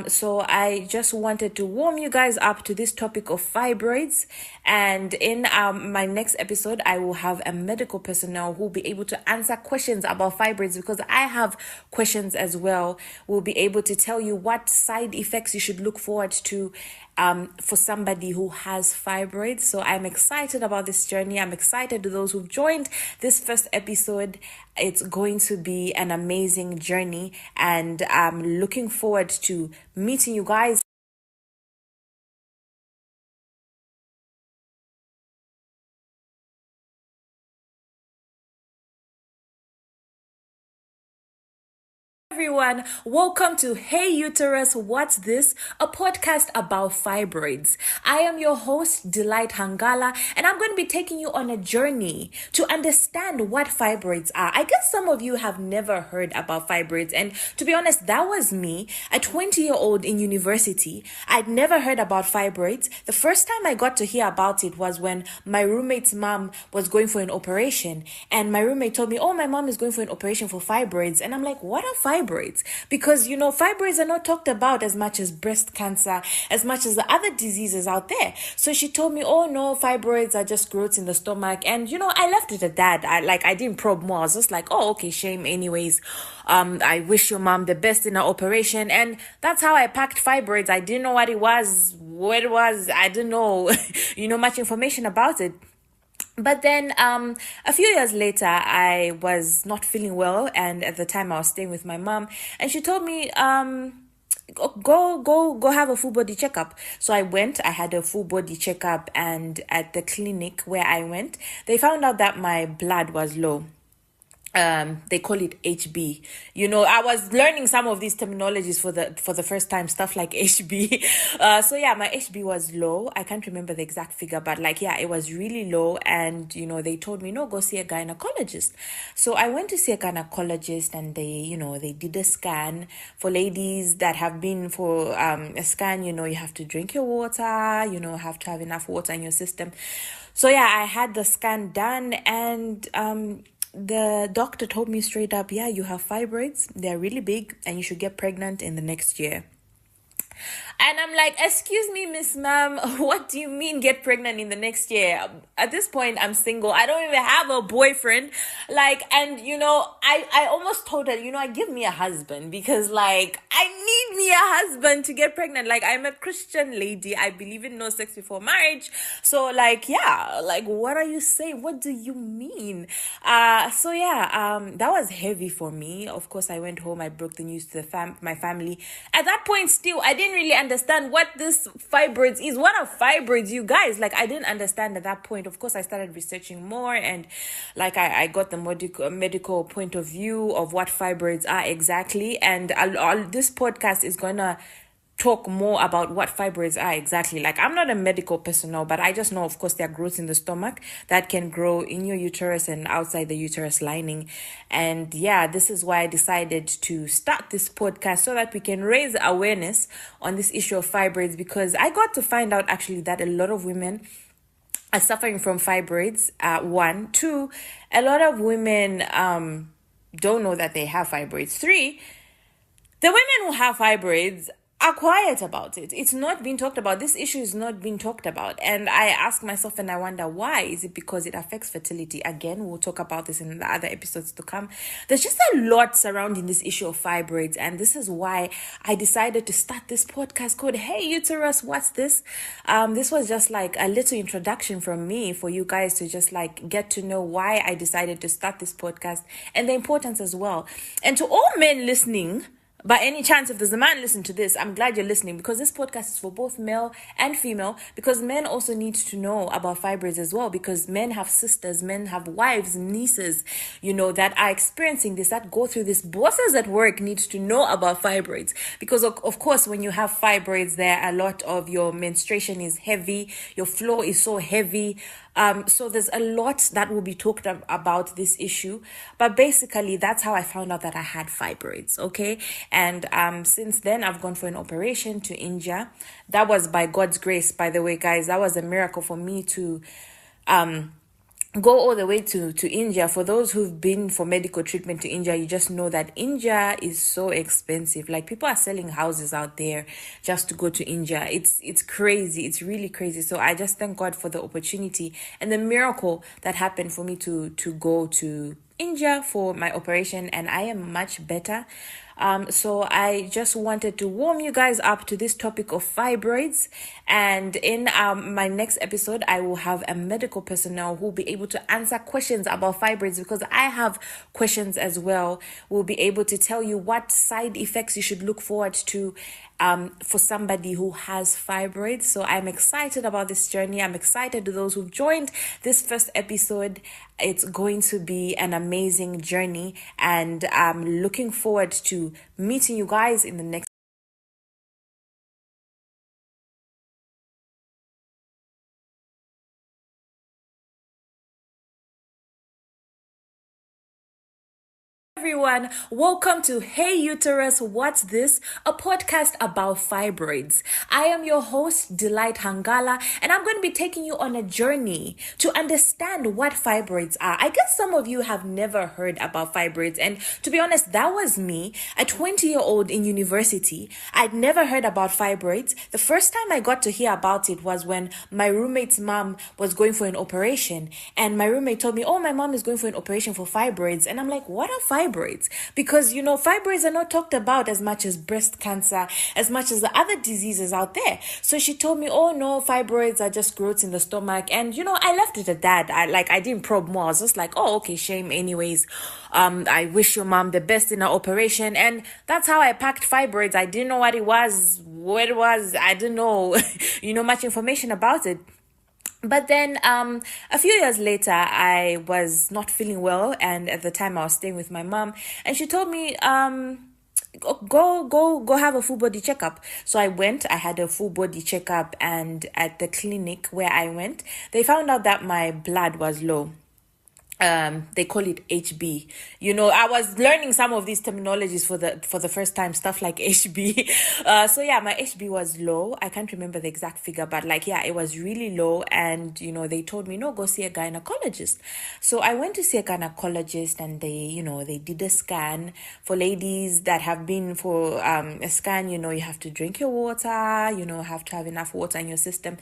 So I just wanted to warm you guys up to this topic of fibroids, and in my next episode I will have a medical personnel who will be able to answer questions about fibroids, because I have questions as well. We'll be able to tell you what side effects you should look forward to for somebody who has fibroids. So I'm excited about this journey. I'm excited to those who've joined this first episode. It's going to be an amazing journey, and I'm looking forward to meeting you guys. Everyone, welcome to Hey Uterus, What's This? A podcast about fibroids. I am your host, Delight Hangala, and I'm going to be taking you on a journey to understand what fibroids are. I guess some of you have never heard about fibroids, and to be honest, that was me, a 20-year-old in university. I'd never heard about fibroids. The first time I got to hear about it was when my roommate's mom was going for an operation, and my roommate told me, oh, my mom is going for an operation for fibroids. And I'm like, what are fibroids? Because fibroids are not talked about as much as breast cancer, as much as the other diseases out there. So she told me, oh no, fibroids are just growths in the stomach. And I left it at that. I didn't probe more. I was just like, oh, okay, shame anyways. I wish your mom the best in her operation. And that's how I packed fibroids. I didn't know what it was, I didn't know much information about it. But then a few years later, I was not feeling well, and at the time I was staying with my mom, and she told me, go have a full body checkup. So I went. I had a full body checkup, and at the clinic where I went, they found out that my blood was low. They call it HB. I was learning some of these terminologies for the first time, stuff like HB. So yeah, my HB was low. I can't remember the exact figure, but it was really low. And they told me, no, go see a gynecologist. So I went to see a gynecologist, and they did a scan. For ladies that have been for a scan, you have to drink your water, have to have enough water in your system. So yeah, I had the scan done, and the doctor told me straight up, yeah, you have fibroids. They're really big, and you should get pregnant in the next year. And I'm like, excuse me, Miss Ma'am, what do you mean get pregnant in the next year? At this point, I'm single. I don't even have a boyfriend. I almost told her, give me a husband, because I need me a husband to get pregnant. I'm a Christian lady. I believe in no sex before marriage. So what are you saying? What do you mean? That was heavy for me. Of course, I went home. I broke the news to my family. At that point, still, I didn't really understand what this fibroids is. What are fibroids, you guys? I didn't understand at that point. Of course, I started researching more, and I got the medical point of view of what fibroids are exactly. And this podcast is gonna talk more about what fibroids are exactly. Like, I'm not a medical personnel, but I just know, of course, there are growths in the stomach that can grow in your uterus and outside the uterus lining. And yeah, this is why I decided to start this podcast, so that we can raise awareness on this issue of fibroids, because I got to find out actually that a lot of women are suffering from fibroids. One, two, a lot of women don't know that they have fibroids. Three, the women who have fibroids are quiet about it. It's not being talked about. This issue is not being talked about. And I ask myself and I wonder why. Is it because it affects fertility? Again, we'll talk about this in the other episodes to come. There's just a lot surrounding this issue of fibroids. And this is why I decided to start this podcast called Hey Uterus, What's This? This was just like a little introduction from me for you guys to just like get to know why I decided to start this podcast and the importance as well. And to all men listening, by any chance, if there's a man listening to this, I'm glad you're listening, because this podcast is for both male and female, because men also need to know about fibroids as well, because men have sisters, men have wives, nieces, that are experiencing this, that go through this. Bosses at work need to know about fibroids, because of course, when you have fibroids, there a lot of your menstruation is heavy, your flow is so heavy. So there's a lot that will be talked about this issue, but basically that's how I found out that I had fibroids. Okay. And since then I've gone for an operation to India. That was by God's grace, by the way, guys. That was a miracle for me to go all the way to India. For those who've been for medical treatment to India, you just know that India is so expensive. Like, people are selling houses out there just to go to India. It's crazy. It's really crazy. So I just thank God for the opportunity and the miracle that happened for me to go to India for my operation, and I am much better. So I just wanted to warm you guys up to this topic of fibroids. And in my next episode, I will have a medical personnel who will be able to answer questions about fibroids, because I have questions as well. We'll be able to tell you what side effects you should look forward to for somebody who has fibroids. So I'm excited about this journey. I'm excited to those who've joined this first episode. It's going to be an amazing journey, and I'm looking forward to meeting you guys in the next. Everyone, welcome to Hey Uterus, What's This? A podcast about fibroids. I am your host, Delight Hangala, and I'm going to be taking you on a journey to understand what fibroids are. I guess some of you have never heard about fibroids, and to be honest, that was me, a 20-year-old in university. I'd never heard about fibroids. The first time I got to hear about it was when my roommate's mom was going for an operation, and my roommate told me, oh, my mom is going for an operation for fibroids. And I'm like, what are fibroids? Because fibroids are not talked about as much as breast cancer, as much as the other diseases out there. So she told me, oh no, fibroids are just growths in the stomach. And I left it at that. I didn't probe more. I was just like, oh, okay, shame anyways. I wish your mom the best in her operation. And that's how I packed fibroids. I didn't know what it was, I didn't know much information about it. But then a few years later, I was not feeling well, and at the time I was staying with my mom, and she told me, go have a full body checkup. So I went. I had a full body checkup, and at the clinic where I went, they found out that my blood was low. They call it HB. I was learning some of these terminologies for the first time, stuff like HB. So yeah, my HB was low. I can't remember the exact figure, but it was really low. And, they told me, no, go see a gynecologist. So I went to see a gynecologist, and they did a scan. For ladies that have been for a scan, you have to drink your water, have to have enough water in your system.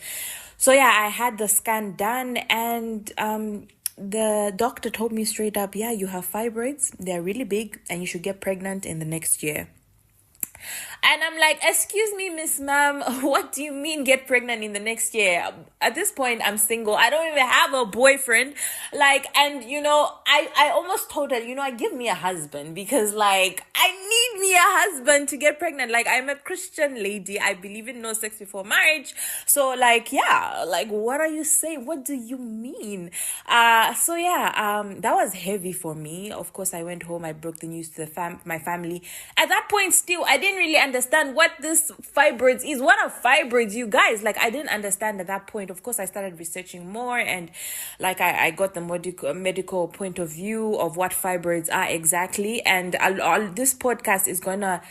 So yeah, I had the scan done, and the doctor told me straight up, yeah, you have fibroids. They're really big, and you should get pregnant in the next year. And I'm like, excuse me, Miss Ma'am, what do you mean get pregnant in the next year? At this point, I'm single. I don't even have a boyfriend. I almost told her, give me a husband, because I need me a husband to get pregnant. I'm a Christian lady. I believe in no sex before marriage. So what are you saying? What do you mean? That was heavy for me. Of course, I went home. I broke the news to my family. At that point, still, I didn't didn't really understand what this fibroids is. What are fibroids, you guys? Like, I didn't understand at that point. Of course, I started researching more, and like I got the medical point of view of what fibroids are exactly. And this podcast is gonna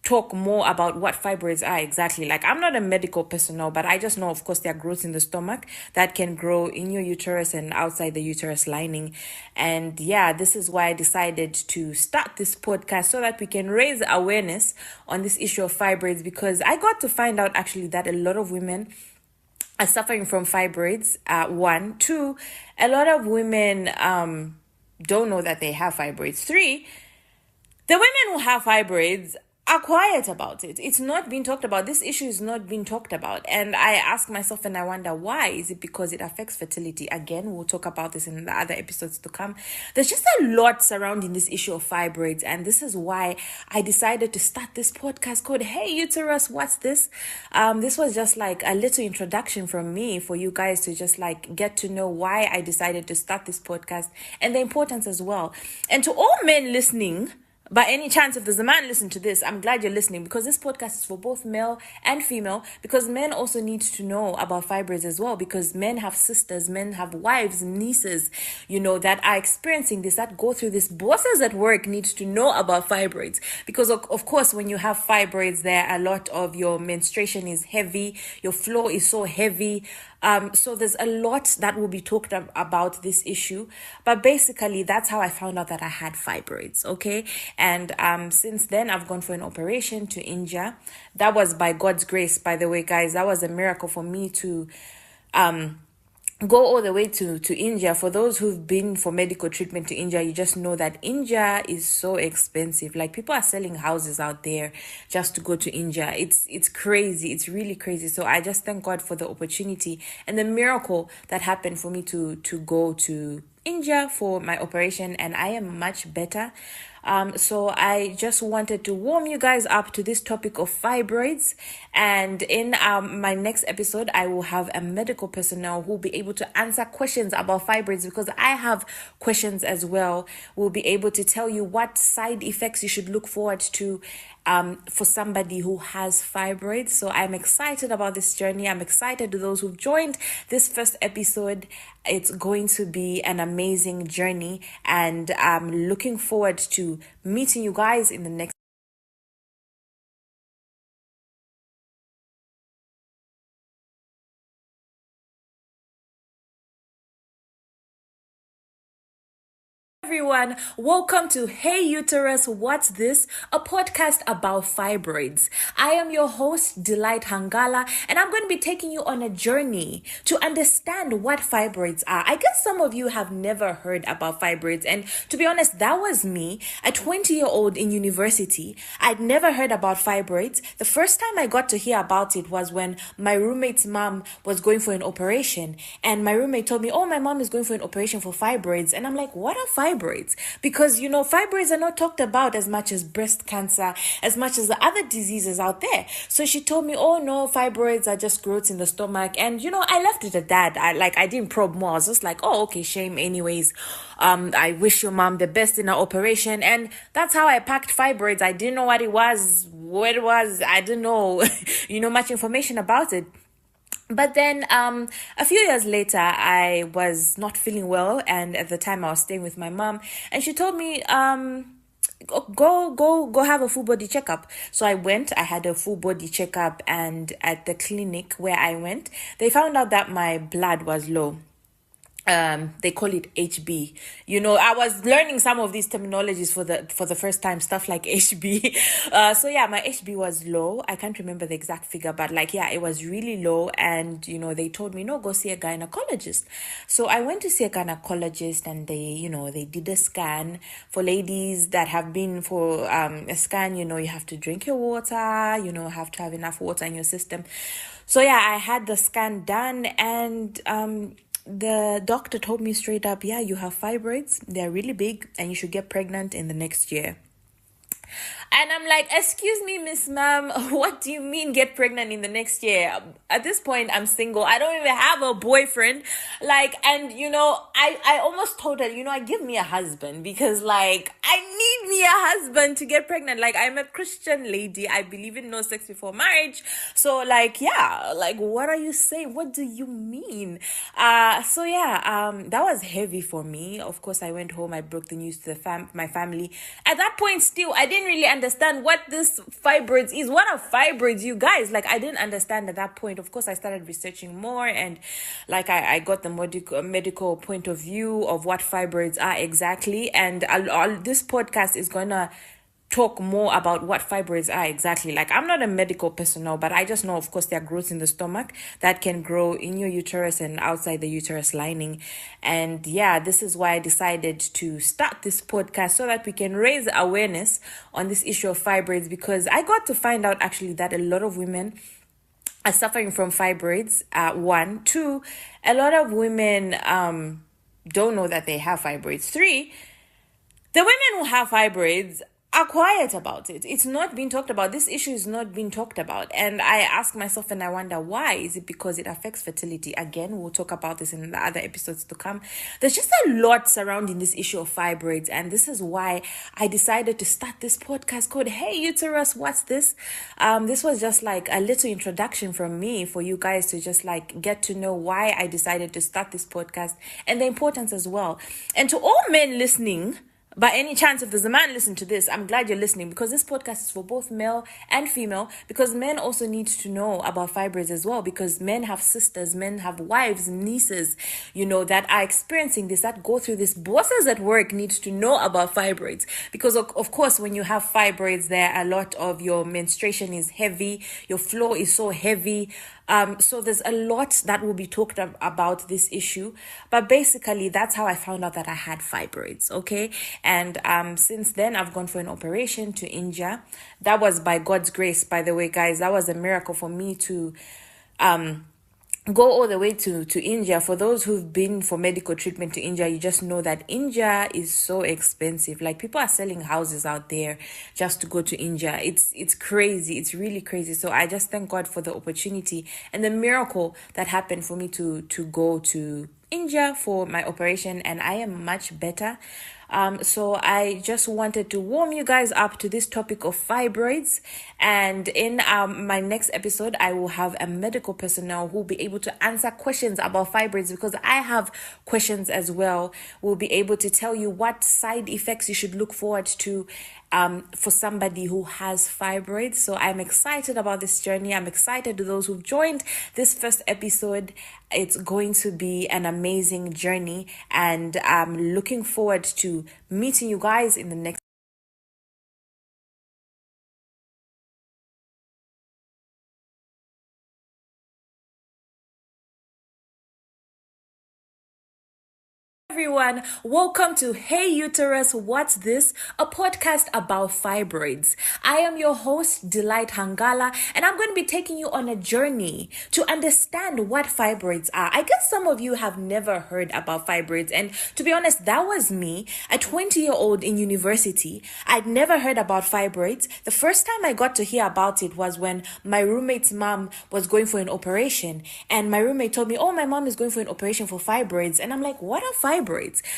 talk more about what fibroids are exactly. Like, I'm not a medical personnel, but I just know, of course, there are growths in the stomach that can grow in your uterus and outside the uterus lining. And yeah, this is why I decided to start this podcast, so that we can raise awareness on this issue of fibroids, because I got to find out actually that a lot of women are suffering from fibroids. One, two, a lot of women don't know that they have fibroids. Three, the women who have fibroids are quiet about it. It's not being talked about. This issue is not being talked about. And I ask myself and I wonder, why? Is it because it affects fertility? Again, we'll talk about this in the other episodes to come. There's just a lot surrounding this issue of fibroids. And this is why I decided to start this podcast called Hey Uterus, What's This? This was just like a little introduction from me for you guys to just like get to know why I decided to start this podcast and the importance as well. And to all men listening, by any chance, if there's a man listening to this, I'm glad you're listening, because this podcast is for both male and female, because men also need to know about fibroids as well, because men have sisters, men have wives, nieces, that are experiencing this, that go through this. Bosses at work need to know about fibroids, because of course, when you have fibroids, there a lot of your menstruation is heavy, your flow is so heavy. So there's a lot that will be talked about this issue, but basically that's how I found out that I had fibroids. Okay. And since then I've gone for an operation to India. That was by God's grace, by the way, guys. That was a miracle for me to go all the way to India. For those who've been for medical treatment to India, you just know that India is so expensive. Like, people are selling houses out there just to go to India. It's crazy. It's really crazy. So I just thank God for the opportunity and the miracle that happened for me to go to India for my operation, and I am much better. So I just wanted to warm you guys up to this topic of fibroids, and in my next episode I will have a medical personnel who will be able to answer questions about fibroids, because I have questions as well. We'll be able to tell you what side effects you should look forward to for somebody who has fibroids. So I'm excited about this journey. I'm excited to those who've joined this first episode. It's going to be an amazing journey, and I'm looking forward to meeting you guys in the next. Everyone, welcome to Hey Uterus, What's This? A podcast about fibroids. I am your host, Delight Hangala, and I'm going to be taking you on a journey to understand what fibroids are. I guess some of you have never heard about fibroids, and to be honest, that was me, a 20-year-old in university. I'd never heard about fibroids. The first time I got to hear about it was when my roommate's mom was going for an operation, and my roommate told me, oh, my mom is going for an operation for fibroids. And I'm like, what are fibroids? Because fibroids are not talked about as much as breast cancer, as much as the other diseases out there. So she told me, oh no, fibroids are just growths in the stomach. And I left it at that. I didn't probe more. I was just like, oh, okay, shame anyways. I wish your mom the best in her operation. And that's how I packed fibroids. I didn't know what it was, what it was. I didn't know much information about it. But then a few years later, I was not feeling well, and at the time I was staying with my mom, and she told me, go have a full body checkup. So I went. I had a full body checkup, and at the clinic where I went, they found out that my blood was low. They call it HB. I was learning some of these terminologies for the first time, stuff like HB. So yeah, my HB was low. I can't remember the exact figure, but it was really low. And they told me, no, go see a gynecologist. So I went to see a gynecologist, and they did a scan. For ladies that have been for a scan, you have to drink your water, have to have enough water in your system. So yeah, I had the scan done, and the doctor told me straight up, yeah, you have fibroids. They're really big, and you should get pregnant in the next year. And I'm like, excuse me, Miss Ma'am, what do you mean get pregnant in the next year? At this point, I'm single. I don't even have a boyfriend. Like, and I almost told her, give me a husband because like, I need me a husband to get pregnant. Like, I'm a Christian lady. I believe in no sex before marriage. So like, yeah, like, what are you saying? What do you mean? That was heavy for me. Of course, I went home. I broke the news to my family. At that point, still, I didn't really understand what this fibroids is. What are fibroids, you guys? Like, I didn't understand at that point. Of course, I started researching more, and like, I got the medical point of view of what fibroids are exactly. And this podcast is gonna talk more about what fibroids are exactly. Like, I'm not a medical personnel, but I just know, of course, there are growths in the stomach that can grow in your uterus and outside the uterus lining. And yeah, this is why I decided to start this podcast so that we can raise awareness on this issue of fibroids, because I got to find out actually that a lot of women are suffering from fibroids. One, two, a lot of women don't know that they have fibroids. Three, the women who have fibroids are quiet about it. It's not being talked about. This issue is not being talked about. And I ask myself and I wonder why. Is it because it affects fertility? Again, we'll talk about this in the other episodes to come. There's just a lot surrounding this issue of fibroids. And this is why I decided to start this podcast called Hey Uterus, What's This? This was just like a little introduction from me for you guys to just like get to know why I decided to start this podcast and the importance as well. And to all men listening, by any chance, if there's a man listening to this, I'm glad you're listening, because this podcast is for both male and female, because men also need to know about fibroids as well, because men have sisters, men have wives, nieces, that are experiencing this, that go through this. Bosses at work need to know about fibroids, because of course, when you have fibroids, there a lot of your menstruation is heavy, your flow is so heavy. So there's a lot that will be talked about this issue. But basically, that's how I found out that I had fibroids, okay? And since then, I've gone for an operation to India. That was by God's grace, by the way, guys. That was a miracle for me to go all the way to India. For those who've been for medical treatment to India, you just know that India is so expensive. Like, people are selling houses out there just to go to India. It's crazy. It's really crazy. So I just thank God for the opportunity and the miracle that happened for me to go to India for my operation, and I am much better. So I just wanted to warm you guys up to this topic of fibroids. And in my next episode, I will have a medical personnel who will be able to answer questions about fibroids, because I have questions as well. We'll be able to tell you what side effects you should look forward to for somebody who has fibroids. So I'm excited about this journey. I'm excited to those who've joined this first episode. It's going to be an amazing journey, and I'm looking forward to meeting you guys in the next. Everyone, welcome to Hey Uterus, What's This? A podcast about fibroids. I am your host, Delight Hangala, and I'm going to be taking you on a journey to understand what fibroids are. I guess some of you have never heard about fibroids, and to be honest, that was me, a 20-year-old in university. I'd never heard about fibroids. The first time I got to hear about it was when my roommate's mom was going for an operation, and my roommate told me, oh, my mom is going for an operation for fibroids. And I'm like, what are fibroids?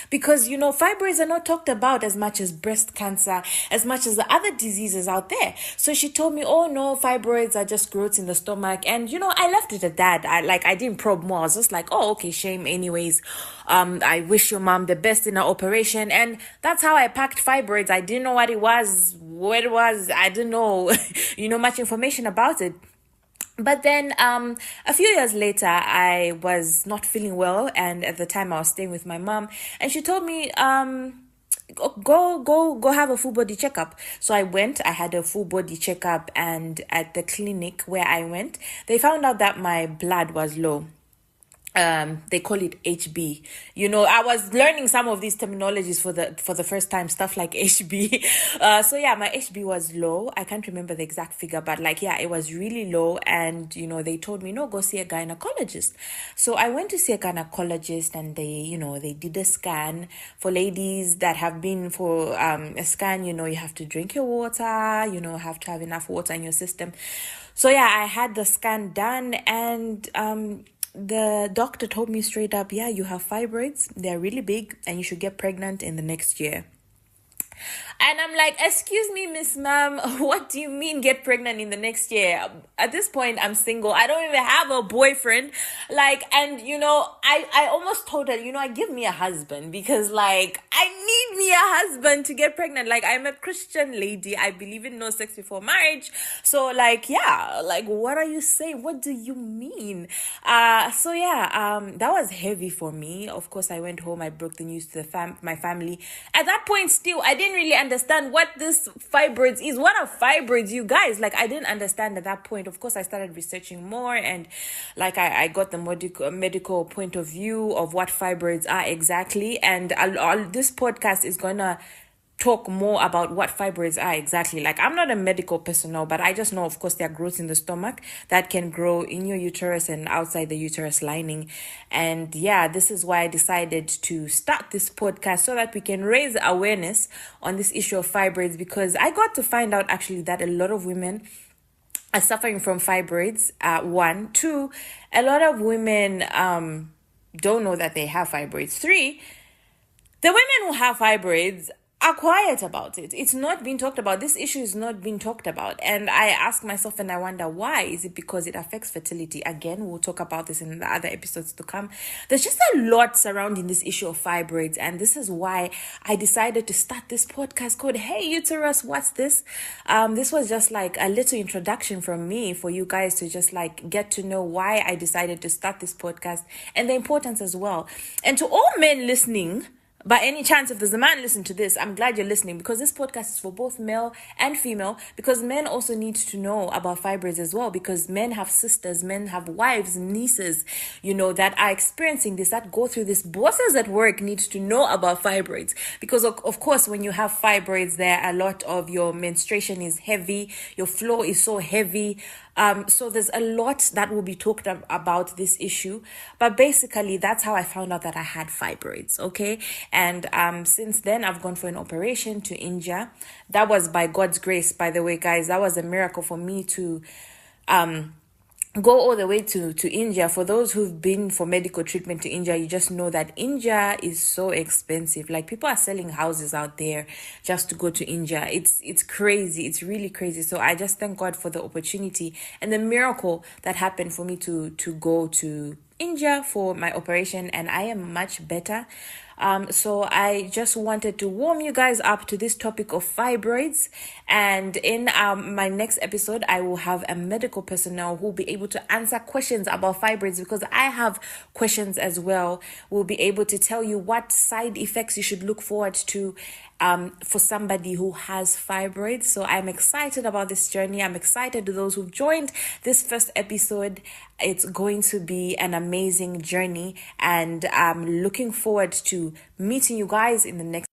Because fibroids are not talked about as much as breast cancer, as much as the other diseases out there. So she told me, oh no, fibroids are just growths in the stomach. And I left it at that. I didn't probe more. I was just like, oh, okay, shame anyways. I wish your mom the best in her operation. And that's how I packed fibroids. I didn't know what it was, I didn't know much information about it. But then a few years later, I was not feeling well, and at the time I was staying with my mom, and she told me, go have a full body checkup. So I went. I had a full body checkup, and at the clinic where I went, they found out that my blood was low. they call it HB. I was learning some of these terminologies for the first time, stuff like HB. So yeah, my HB was low. I can't remember the exact figure, but it was really low. And they told me, no, go see a gynecologist. So I went to see a gynecologist, and they did a scan. For ladies that have been for a scan, you have to drink your water, have to have enough water in your system. So yeah, I had the scan done, and the doctor told me straight up, yeah, you have fibroids. They're really big, and you should get pregnant in the next year. And I'm like, excuse me, Miss Ma'am, what do you mean get pregnant in the next year? At this point, I'm single. I don't even have a boyfriend. I almost told her, give me a husband, because I need me a husband to get pregnant. I'm a Christian lady. I believe in no sex before marriage. So what are you saying? What do you mean? That was heavy for me. Of course, I went home. I broke the news to my family. At that point, still, I didn't really understand what this fibroids is. What are fibroids, you guys? I didn't understand at that point. Of course, I started researching more, and I got the medical point of view of what fibroids are exactly. And this podcast is gonna talk more about what fibroids are exactly. I'm not a medical personnel, but I just know, of course, there are growths in the stomach that can grow in your uterus and outside the uterus lining. And yeah, this is why I decided to start this podcast, so that we can raise awareness on this issue of fibroids, because I got to find out actually that a lot of women are suffering from fibroids. 1, 2, a lot of women don't know that they have fibroids. 3, the women who have fibroids are quiet about it. It's not being talked about. This issue is not being talked about. And I ask myself, and I wonder why. Is it because it affects fertility? Again, we'll talk about this in the other episodes to come. There's just a lot surrounding this issue of fibroids. And this is why I decided to start this podcast called Hey Uterus, What's This? This was just a little introduction from me for you guys to just get to know why I decided to start this podcast and the importance as well. And to all men listening, by any chance, if there's a man listening to this, I'm glad you're listening, because this podcast is for both male and female, because men also need to know about fibroids as well, because men have sisters, men have wives, nieces, that are experiencing this, that go through this. Bosses at work need to know about fibroids, because of course, when you have fibroids, there a lot of your menstruation is heavy, your flow is so heavy. So there's a lot that will be talked about this issue, but basically that's how I found out that I had fibroids. Okay. And since then I've gone for an operation to India. That was by God's grace, by the way, guys. That was a miracle for me to go all the way to India. For those who've been for medical treatment to India, you just know that India is so expensive. People are selling houses out there just to go to India. It's crazy. It's really crazy. So I just thank God for the opportunity and the miracle that happened for me to go to India for my operation, and I am much better. So I just wanted to warm you guys up to this topic of fibroids. And in my next episode, I will have a medical personnel who will be able to answer questions about fibroids, because I have questions as well. We'll be able to tell you what side effects you should look forward to for somebody who has fibroids. So I'm excited about this journey. I'm excited to those who've joined this first episode. It's going to be an amazing journey, and I'm looking forward to meeting you guys in the next.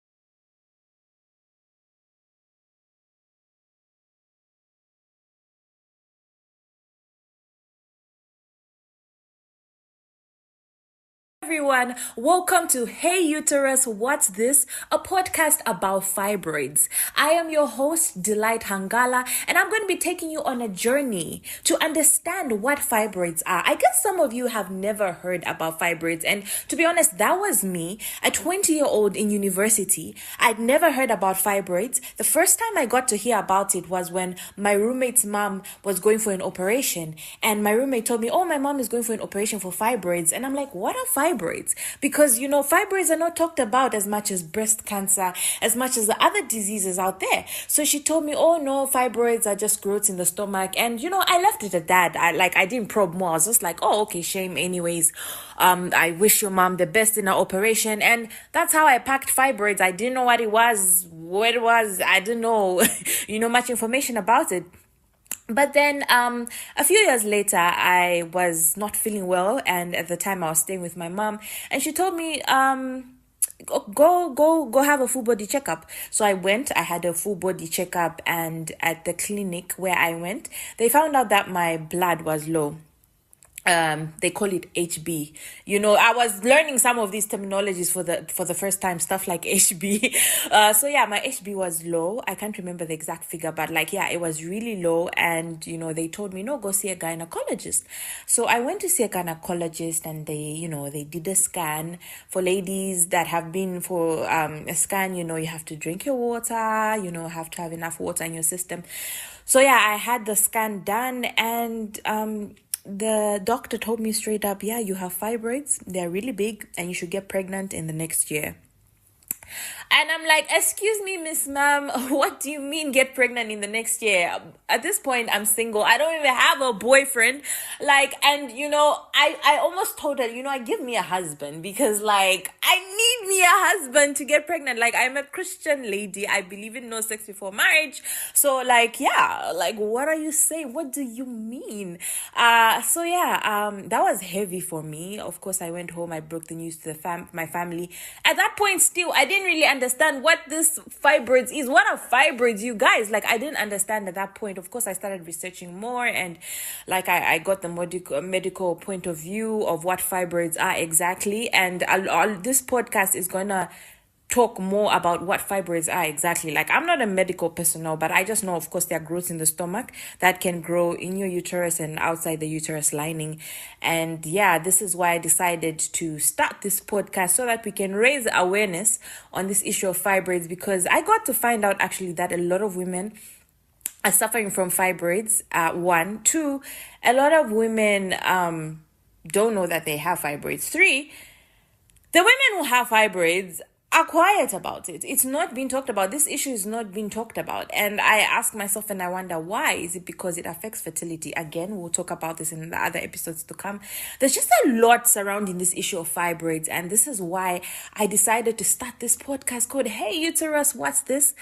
Everyone, welcome to Hey Uterus, What's This? A podcast about fibroids. I am your host, Delight Hangala, and I'm going to be taking you on a journey to understand what fibroids are. I guess some of you have never heard about fibroids, and to be honest, that was me, a 20-year-old in university. I'd never heard about fibroids. The first time I got to hear about it was when my roommate's mom was going for an operation, and my roommate told me, oh, my mom is going for an operation for fibroids, and I'm like, what are fibroids? Because fibroids are not talked about as much as breast cancer, as much as the other diseases out there. So she told me, oh no, fibroids are just growths in the stomach. And I left it at that. I didn't probe more. I was just like, oh, okay, shame anyways. I wish your mom the best in her operation. And that's how I packed fibroids. I didn't know what it was, I didn't know much information about it. But then a few years later, I was not feeling well, and at the time I was staying with my mom, and she told me go have a full body checkup. So I went. I had a full body checkup, and at the clinic where I went, they found out that my blood was low. They call it HB. I was learning some of these terminologies for the first time, stuff like HB. So yeah, my HB was low. I can't remember the exact figure, but it was really low. And they told me, no, go see a gynecologist. So I went to see a gynecologist, and they did a scan. For ladies that have been for a scan, you have to drink your water, have to have enough water in your system. So yeah, I had the scan done, and the doctor told me straight up, yeah, you have fibroids. They're really big, and you should get pregnant in the next year. And I'm like, excuse me, Miss Ma'am, what do you mean get pregnant in the next year? At this point, I'm single. I don't even have a boyfriend. I almost told her, give me a husband, because I need me a husband to get pregnant. I'm a Christian lady. I believe in no sex before marriage. So what are you saying? What do you mean? That was heavy for me. Of course, I went home. I broke the news to my family. At that point, still, I didn't really understand what this fibroids is. What are fibroids, you guys? I didn't understand at that point. Of course, I started researching more, and I got the medical point of view of what fibroids are exactly. And this podcast is gonna talk more about what fibroids are exactly. I'm not a medical personnel, but I just know, of course, there are growths in the stomach that can grow in your uterus and outside the uterus lining. And yeah, this is why I decided to start this podcast, so that we can raise awareness on this issue of fibroids, because I got to find out actually that a lot of women are suffering from fibroids. One, two, a lot of women don't know that they have fibroids. Three, the women who have fibroids are quiet about it. It's not being talked about. This issue is not being talked about. And I ask myself, and I wonder, why? Is it because it affects fertility? Again, we'll talk about this in the other episodes to come. There's just a lot surrounding this issue of fibroids. And this is why I decided to start this podcast called Hey Uterus, What's This?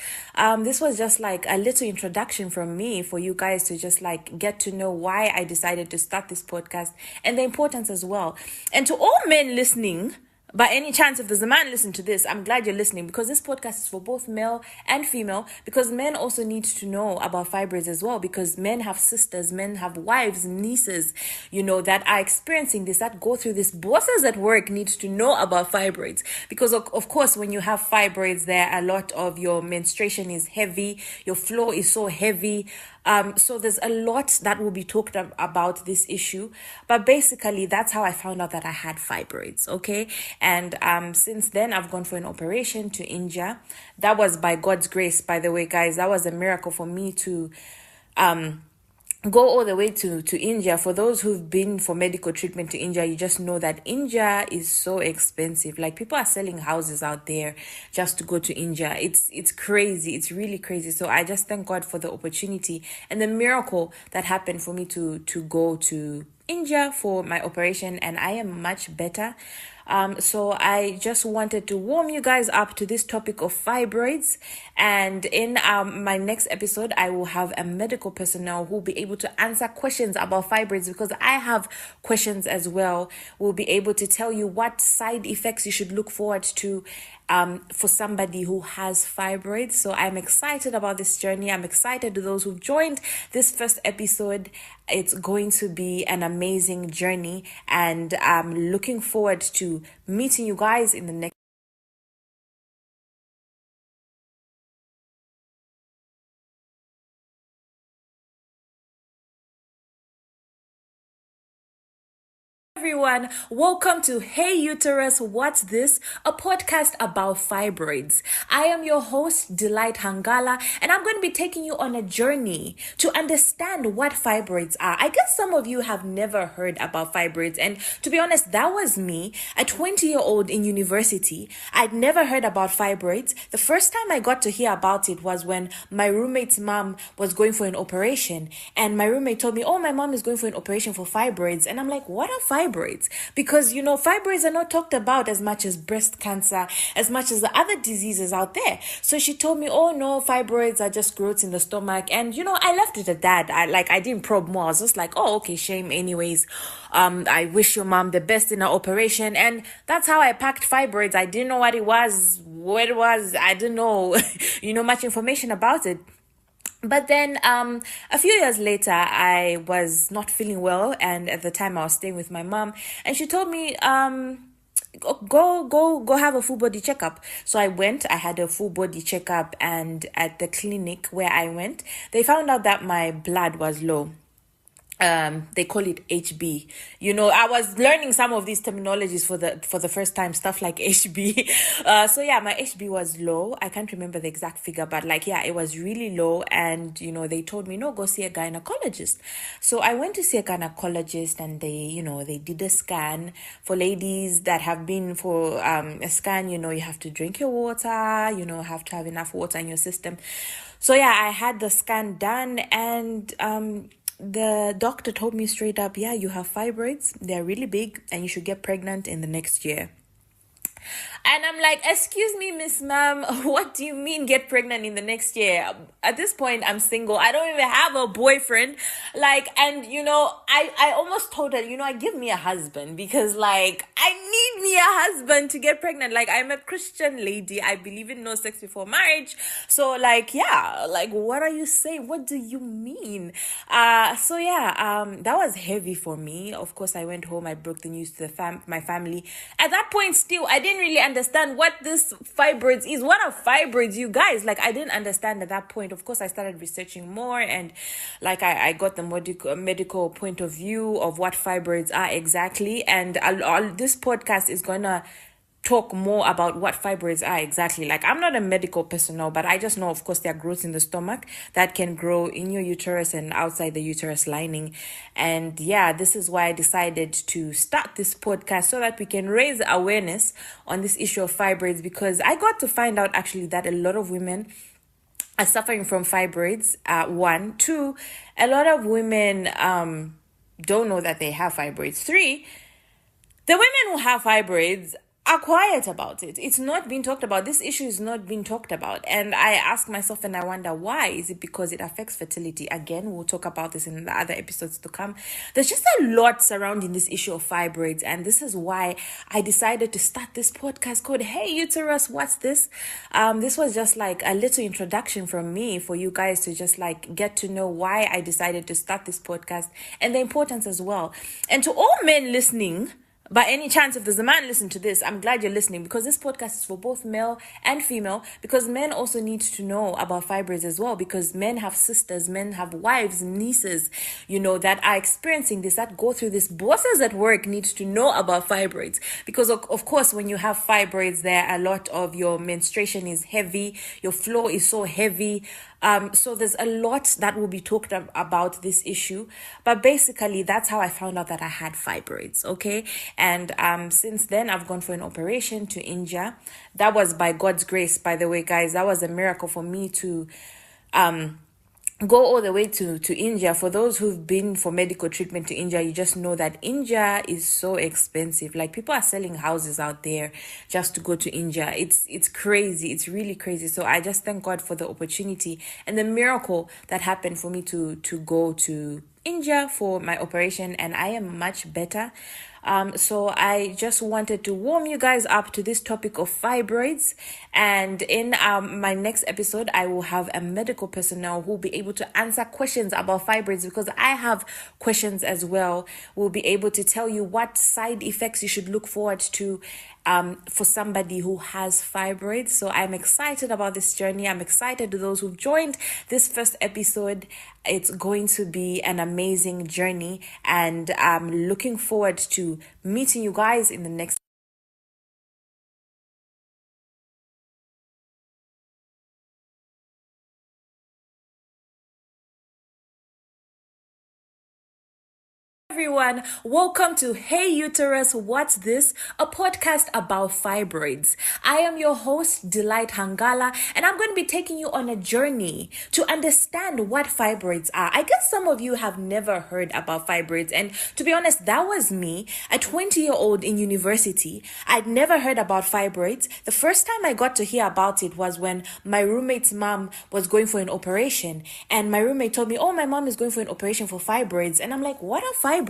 This was just a little introduction from me for you guys to just get to know why I decided to start this podcast and the importance as well. And to all men listening, by any chance, if there's a man listening to this, I'm glad you're listening, because this podcast is for both male and female, because men also need to know about fibroids as well, because men have sisters, men have wives, nieces, that are experiencing this, that go through this. Bosses at work need to know about fibroids, because of course, when you have fibroids, there a lot of your menstruation is heavy, your flow is so heavy. So there's a lot that will be talked about this issue, but basically that's how I found out that I had fibroids. Okay. And since then I've gone for an operation to India. That was by God's grace, by the way, guys. That was a miracle for me to go all the way to India. For those who've been for medical treatment to India, you just know that India is so expensive. People are selling houses out there just to go to India. It's crazy. It's really crazy. So I just thank God for the opportunity and the miracle that happened for me to go to India for my operation, and I am much better. So I just wanted to warm you guys up to this topic of fibroids, and in my next episode I will have a medical personnel who will be able to answer questions about fibroids, because I have questions as well. We'll be able to tell you what side effects you should look forward to for somebody who has fibroids. So I'm excited about this journey. I'm excited to those who've joined this first episode. It's going to be an amazing journey, and I'm looking forward to meeting you guys in the next. Everyone, welcome to Hey Uterus, What's This? A podcast about fibroids. I am your host, Delight Hangala, and I'm going to be taking you on a journey to understand what fibroids are. I guess some of you have never heard about fibroids, and to be honest, that was me, a 20-year-old in university. I'd never heard about fibroids. The first time I got to hear about it was when my roommate's mom was going for an operation, and my roommate told me, oh, my mom is going for an operation for fibroids, and I'm like, what are fibroids? fibroids, because fibroids are not talked about as much as breast cancer, as much as the other diseases out there. So she told me, oh no, fibroids are just growths in the stomach. And I left it at that. I didn't probe more. I was just like, oh, okay, shame anyways. I wish your mom the best in her operation. And that's how I packed fibroids. I didn't know what it was, I didn't know much information about it. But then a few years later, I was not feeling well, and at the time I was staying with my mom, and she told me, go have a full body checkup. So I went. I had a full body checkup, and at the clinic where I went, they found out that my blood was low. They call it HB. I was learning some of these terminologies for the first time, stuff like HB. So yeah, my HB was low. I can't remember the exact figure, but it was really low. And they told me, no, go see a gynecologist. So I went to see a gynecologist, and they did a scan. For ladies that have been for a scan, you have to drink your water, have to have enough water in your system. So yeah, I had the scan done, and the doctor told me straight up, yeah, you have fibroids. They're really big, and you should get pregnant in the next year. And I'm like, excuse me, Miss Ma'am, what do you mean get pregnant in the next year? At this point, I'm single. I don't even have a boyfriend. I almost told her, give me a husband, because I need me a husband to get pregnant. I'm a Christian lady. I believe in no sex before marriage. So what are you saying? What do you mean? That was heavy for me. Of course, I went home. I broke the news to my family. At that point, still, I didn't really understand what this fibroids is. What are fibroids, you guys? I didn't understand at that point. Of course, I started researching more, and I got the medical point of view of what fibroids are exactly. And this podcast is gonna talk more about what fibroids are exactly. I'm not a medical personnel, but I just know, of course, there are growths in the stomach that can grow in your uterus and outside the uterus lining. And yeah, this is why I decided to start this podcast, so that we can raise awareness on this issue of fibroids, because I got to find out actually that a lot of women are suffering from fibroids. 1, 2, a lot of women don't know that they have fibroids. 3, the women who have fibroids are quiet about it. It's not being talked about. This issue is not being talked about. And I ask myself, and I wonder why. Is it because it affects fertility? Again, we'll talk about this in the other episodes to come. There's just a lot surrounding this issue of fibroids. And this is why I decided to start this podcast called Hey Uterus, What's This? This was just a little introduction from me for you guys to just get to know why I decided to start this podcast and the importance as well. And to all men listening, by any chance, if there's a man listening to this, I'm glad you're listening, because this podcast is for both male and female, because men also need to know about fibroids as well, because men have sisters, men have wives, nieces, that are experiencing this, that go through this. Bosses at work need to know about fibroids, because of course, when you have fibroids, there a lot of your menstruation is heavy, your flow is so heavy. So there's a lot that will be talked about this issue, but basically that's how I found out that I had fibroids. Okay. And since then I've gone for an operation to India. That was by God's grace, by the way, guys. That was a miracle for me to go all the way to India. For those who've been for medical treatment to India, you just know that India is so expensive. People are selling houses out there just to go to India. It's crazy. It's really crazy. So I just thank God for the opportunity and the miracle that happened for me to go to India for my operation, and I am much better. So I just wanted to warm you guys up to this topic of fibroids. And in my next episode, I will have a medical personnel who will be able to answer questions about fibroids, because I have questions as well. We'll be able to tell you what side effects you should look forward to for somebody who has fibroids. So I'm excited about this journey. I'm excited to those who've joined this first episode. It's going to be an amazing journey, and I'm looking forward to meeting you guys in the next Everyone, welcome to Hey Uterus, What's This? A podcast about fibroids. I am your host, Delight Hangala, and I'm going to be taking you on a journey to understand what fibroids are. I guess some of you have never heard about fibroids, and to be honest, that was me, a 20-year-old in university. I'd never heard about fibroids. The first time I got to hear about it was when my roommate's mom was going for an operation, and my roommate told me, oh, my mom is going for an operation for fibroids, and I'm like, what are fibroids?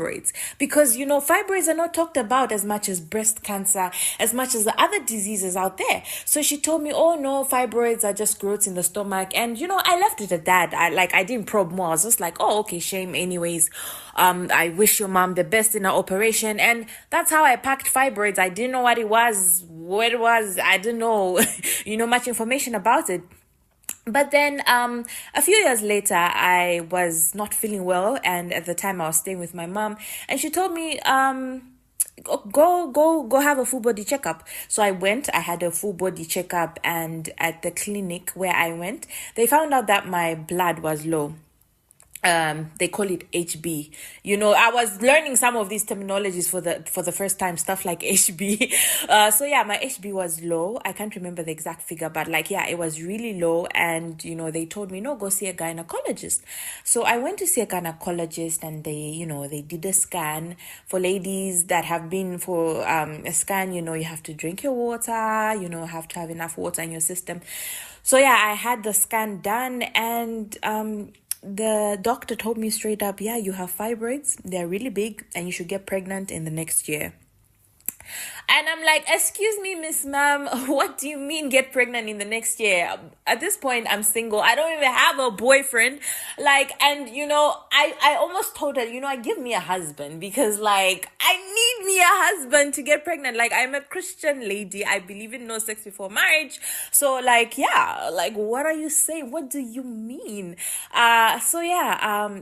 Because, you know, fibroids are not talked about as much as breast cancer, as much as the other diseases out there. So she told me, oh no, fibroids are just growths in the stomach. And, you know, I left it at that. I didn't probe more. I was just like, oh, okay, shame anyways. I wish your mom the best in her operation. And that's how I packed fibroids. I didn't know what it was, I didn't know, much information about it. But then a few years later, I was not feeling well, and at the time I was staying with my mom, and she told me, go have a full body checkup. So I went. I had a full body checkup, and at the clinic where I went, they found out that my blood was low. They call it HB. I was learning some of these terminologies for the first time, stuff like HB. So yeah, my HB was low. I can't remember the exact figure, but it was really low. And, they told me, no, go see a gynecologist. So I went to see a gynecologist, and they did a scan. For ladies that have been for a scan, you have to drink your water, have to have enough water in your system. So yeah, I had the scan done, and the doctor told me straight up, yeah, you have fibroids. They're really big, and you should get pregnant in the next year. And I'm like, excuse me, Miss Ma'am, what do you mean get pregnant in the next year? At this point, I'm single. I don't even have a boyfriend. I almost told her, give me a husband, because I need me a husband to get pregnant. I'm a Christian lady. I believe in no sex before marriage. So what are you saying? What do you mean? That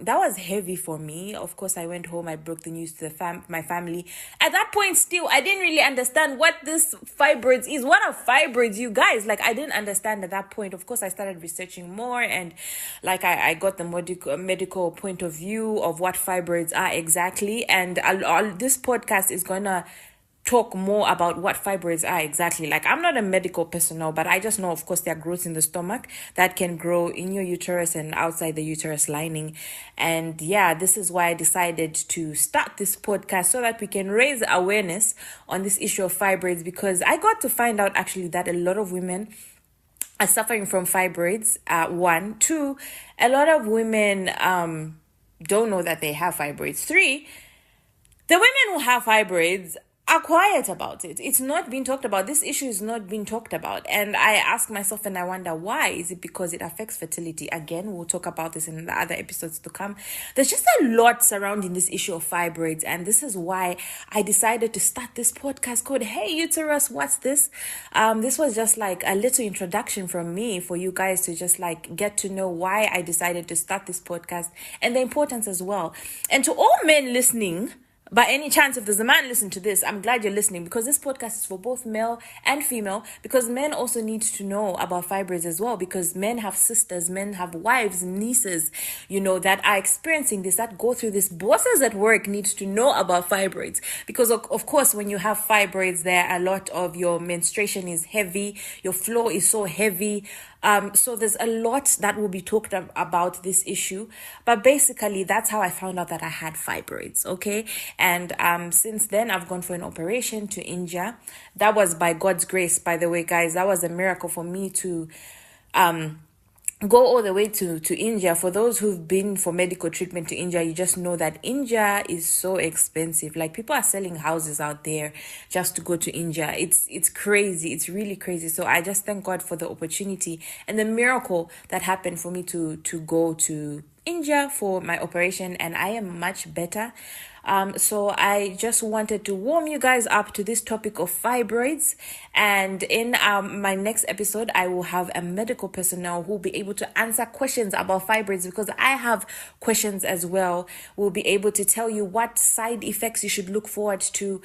was heavy for me. Of course, I went home. I broke the news to my family. At that point, still, I didn't really understand what this fibroids is. What are fibroids, you guys? I didn't understand at that point. Of course, I started researching more, and I got the medical point of view of what fibroids are exactly. And this podcast is gonna talk more about what fibroids are exactly. I'm not a medical personnel, but I just know, of course, there are growths in the stomach that can grow in your uterus and outside the uterus lining. And yeah, this is why I decided to start this podcast, so that we can raise awareness on this issue of fibroids, because I got to find out actually that a lot of women are suffering from fibroids. 1, 2, a lot of women don't know that they have fibroids. 3, the women who have fibroids are quiet about it. It's not being talked about. This issue is not being talked about. And I ask myself, and I wonder, why? Is it because it affects fertility? Again, we'll talk about this in the other episodes to come. There's just a lot surrounding this issue of fibroids. And this is why I decided to start this podcast called Hey Uterus, What's This? This was just a little introduction from me for you guys to just get to know why I decided to start this podcast and the importance as well. And to all men listening, by any chance, if there's a man listening to this, I'm glad you're listening, because this podcast is for both male and female, because men also need to know about fibroids as well, because men have sisters, men have wives, nieces, that are experiencing this, that go through this. Bosses at work need to know about fibroids, because of course, when you have fibroids, there a lot of your menstruation is heavy, your flow is so heavy. So there's a lot that will be talked about this issue, but basically that's how I found out that I had fibroids. Okay. And since then I've gone for an operation to India. That was by God's grace, by the way, guys. That was a miracle for me to go all the way to India. For those who've been for medical treatment to India, you just know that India is so expensive. People are selling houses out there just to go to India. It's crazy. It's really crazy. So I just thank God for the opportunity and the miracle that happened for me to go to India for my operation, and I am much better. So I just wanted to warm you guys up to this topic of fibroids, and in my next episode I will have a medical personnel who will be able to answer questions about fibroids, because I have questions as well. We'll be able to tell you what side effects you should look forward to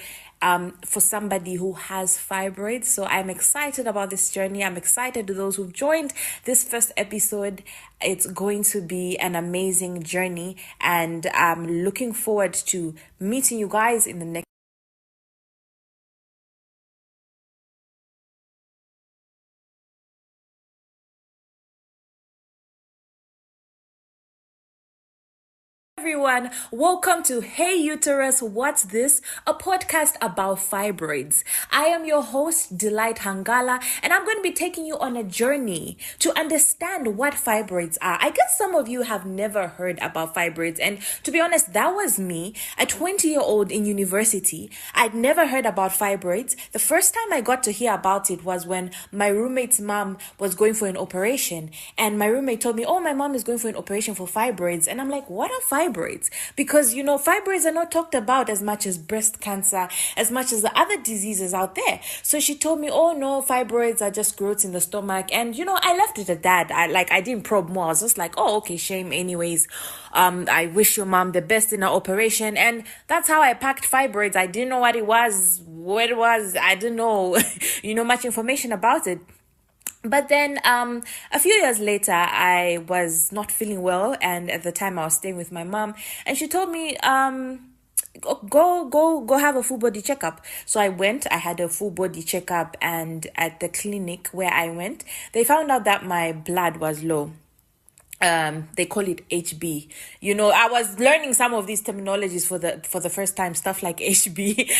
for somebody who has fibroids. So I'm excited about this journey. I'm excited to those who've joined this first episode. It's going to be an amazing journey, and I'm looking forward to to meeting you guys in the next. Everyone, welcome to Hey Uterus, What's This? A podcast about fibroids. I am your host, Delight Hangala, and I'm going to be taking you on a journey to understand what fibroids are. I guess some of you have never heard about fibroids, and to be honest, that was me, a 20-year-old in university. I'd never heard about fibroids. The first time I got to hear about it was when my roommate's mom was going for an operation, and my roommate told me, oh, my mom is going for an operation for fibroids, and I'm like, what are fibroids? Because fibroids are not talked about as much as breast cancer, as much as the other diseases out there. So she told me, oh no, fibroids are just growths in the stomach. And I left it at that. I didn't probe more. I was just like, oh, okay, shame anyways. I wish your mom the best in her operation. And that's how I packed fibroids. I didn't know what it was, what it was. I didn't know much information about it. But then a few years later, I was not feeling well, and at the time I was staying with my mom, and she told me, go have a full body checkup. So I went. I had a full body checkup, and at the clinic where I went, they found out that my blood was low. They call it HB. I was learning some of these terminologies for the first time, stuff like HB.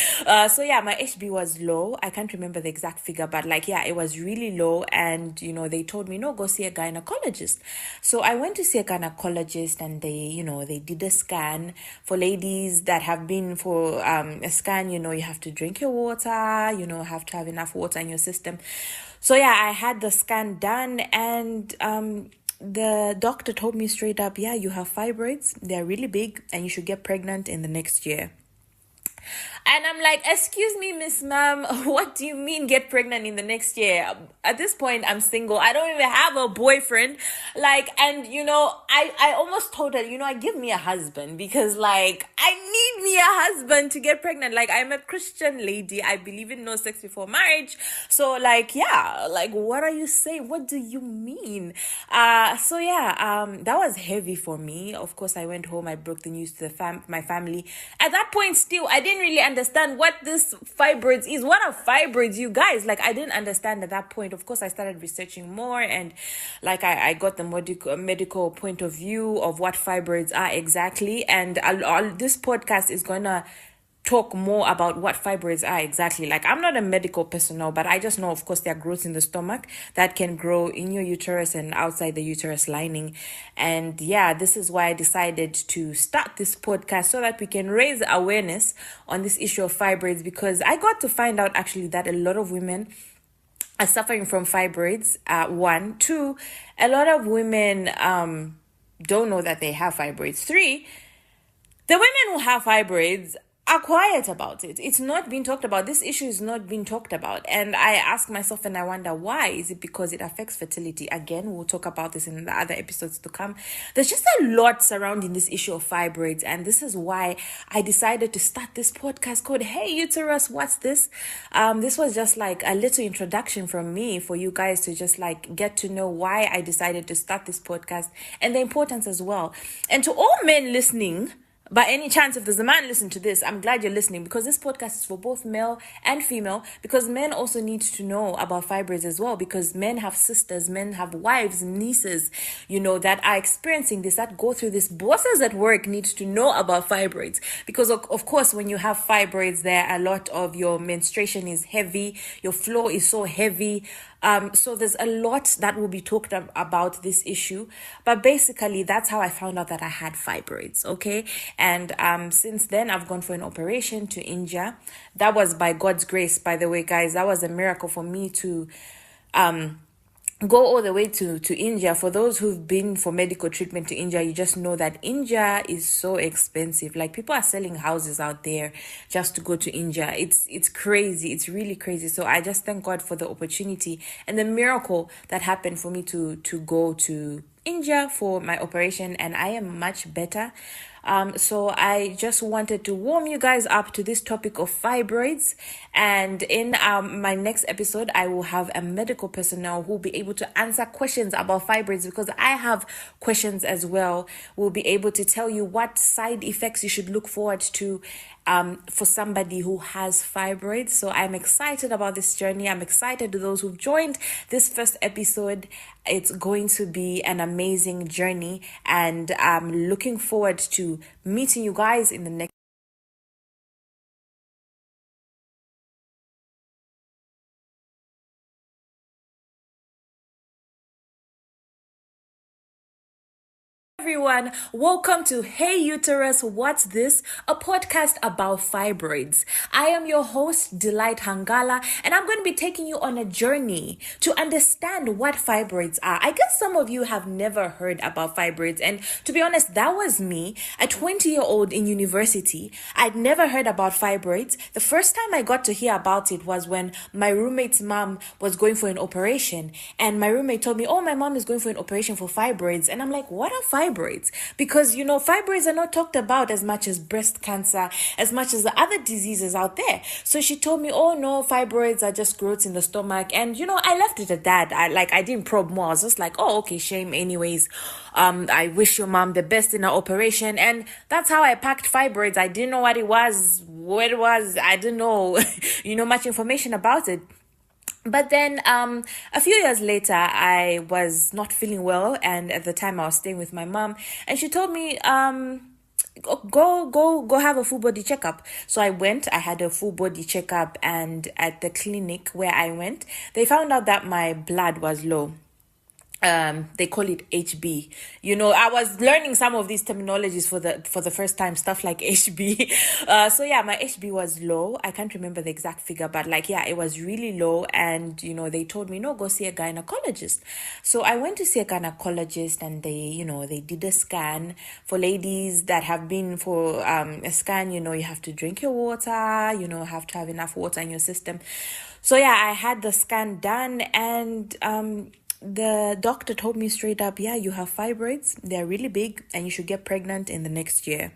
So yeah, my HB was low. I can't remember the exact figure, but it was really low. And they told me, no, go see a gynecologist. So I went to see a gynecologist, and they did a scan. For ladies that have been for a scan, you have to drink your water, have to have enough water in your system. So yeah, I had the scan done, and the doctor told me straight up, yeah, you have fibroids. They're really big, and you should get pregnant in the next year. And I'm like, excuse me, Miss Ma'am, what do you mean get pregnant in the next year? At this point, I'm single. I don't even have a boyfriend. I almost told her, give me a husband, because I need me a husband to get pregnant. I'm a Christian lady. I believe in no sex before marriage. So what are you saying? What do you mean? That was heavy for me. Of course, I went home. I broke the news to my family. At that point, still, I didn't really understand what this fibroids is. What are fibroids, you guys? I didn't understand at that point. Of course, I started researching more, and I got the medical point of view of what fibroids are exactly. And this podcast is gonna talk more about what fibroids are exactly. I'm not a medical personnel, but I just know, of course, there are growths in the stomach that can grow in your uterus and outside the uterus lining. And yeah, this is why I decided to start this podcast, so that we can raise awareness on this issue of fibroids, because I got to find out actually that a lot of women are suffering from fibroids. One, two, a lot of women don't know that they have fibroids. Three, the women who have fibroids are quiet about it. It's not being talked about. This issue is not being talked about. And I ask myself, and I wonder, why? Is it because it affects fertility? Again, we'll talk about this in the other episodes to come. There's just a lot surrounding this issue of fibroids. And this is why I decided to start this podcast called Hey Uterus, What's This? This was just a little introduction from me for you guys to just get to know why I decided to start this podcast, and the importance as well. And to all men listening, by any chance, if there's a man listening to this, I'm glad you're listening, because this podcast is for both male and female, because men also need to know about fibroids as well, because men have sisters, men have wives, nieces, that are experiencing this, that go through this. Bosses at work need to know about fibroids, because of course, when you have fibroids, there a lot of your menstruation is heavy, your flow is so heavy. So there's a lot that will be talked about this issue. But basically, that's how I found out that I had fibroids, okay? And since then, I've gone for an operation to India. That was by God's grace, by the way, guys. That was a miracle for me to go all the way to India. For those who've been for medical treatment to India, you just know that India is so expensive. People are selling houses out there just to go to India. It's crazy. It's really crazy. So I just thank God for the opportunity and the miracle that happened for me to go to India for my operation, and I am much better. So I just wanted to warm you guys up to this topic of fibroids. And in my next episode, I will have a medical personnel who will be able to answer questions about fibroids, because I have questions as well. We'll be able to tell you what side effects you should look forward to for somebody who has fibroids. So I'm excited about this journey. I'm excited to those who've joined this first episode. It's going to be an amazing journey, and I'm looking forward to meeting you guys in the next. Everyone, welcome to Hey Uterus, What's This? A podcast about fibroids. I am your host, Delight Hangala, and I'm going to be taking you on a journey to understand what fibroids are. I guess some of you have never heard about fibroids, and to be honest, that was me, a 20-year-old in university. I'd never heard about fibroids. The first time I got to hear about it was when my roommate's mom was going for an operation, and my roommate told me, oh, my mom is going for an operation for fibroids, and I'm like, what are fibroids? Because, fibroids are not talked about as much as breast cancer, as much as the other diseases out there. So she told me, oh no, fibroids are just growths in the stomach. And, I left it at that. I didn't probe more. I was just like, oh, okay, shame anyways. I wish your mom the best in her operation. And that's how I packed fibroids. I didn't know what it was, what it was. I didn't know, much information about it. But then a few years later, I was not feeling well, and at the time I was staying with my mom, and she told me, go have a full body checkup. So I went. I had a full body checkup, and at the clinic where I went, they found out that my blood was low. They call it HB. I was learning some of these terminologies for the first time, stuff like HB. So yeah, my HB was low. I can't remember the exact figure, but it was really low. And, they told me, no, go see a gynecologist. So I went to see a gynecologist, and they did a scan. For ladies that have been for a scan, you have to drink your water, have to have enough water in your system. So yeah, I had the scan done, and the doctor told me straight up, yeah, you have fibroids. They're really big, and you should get pregnant in the next year.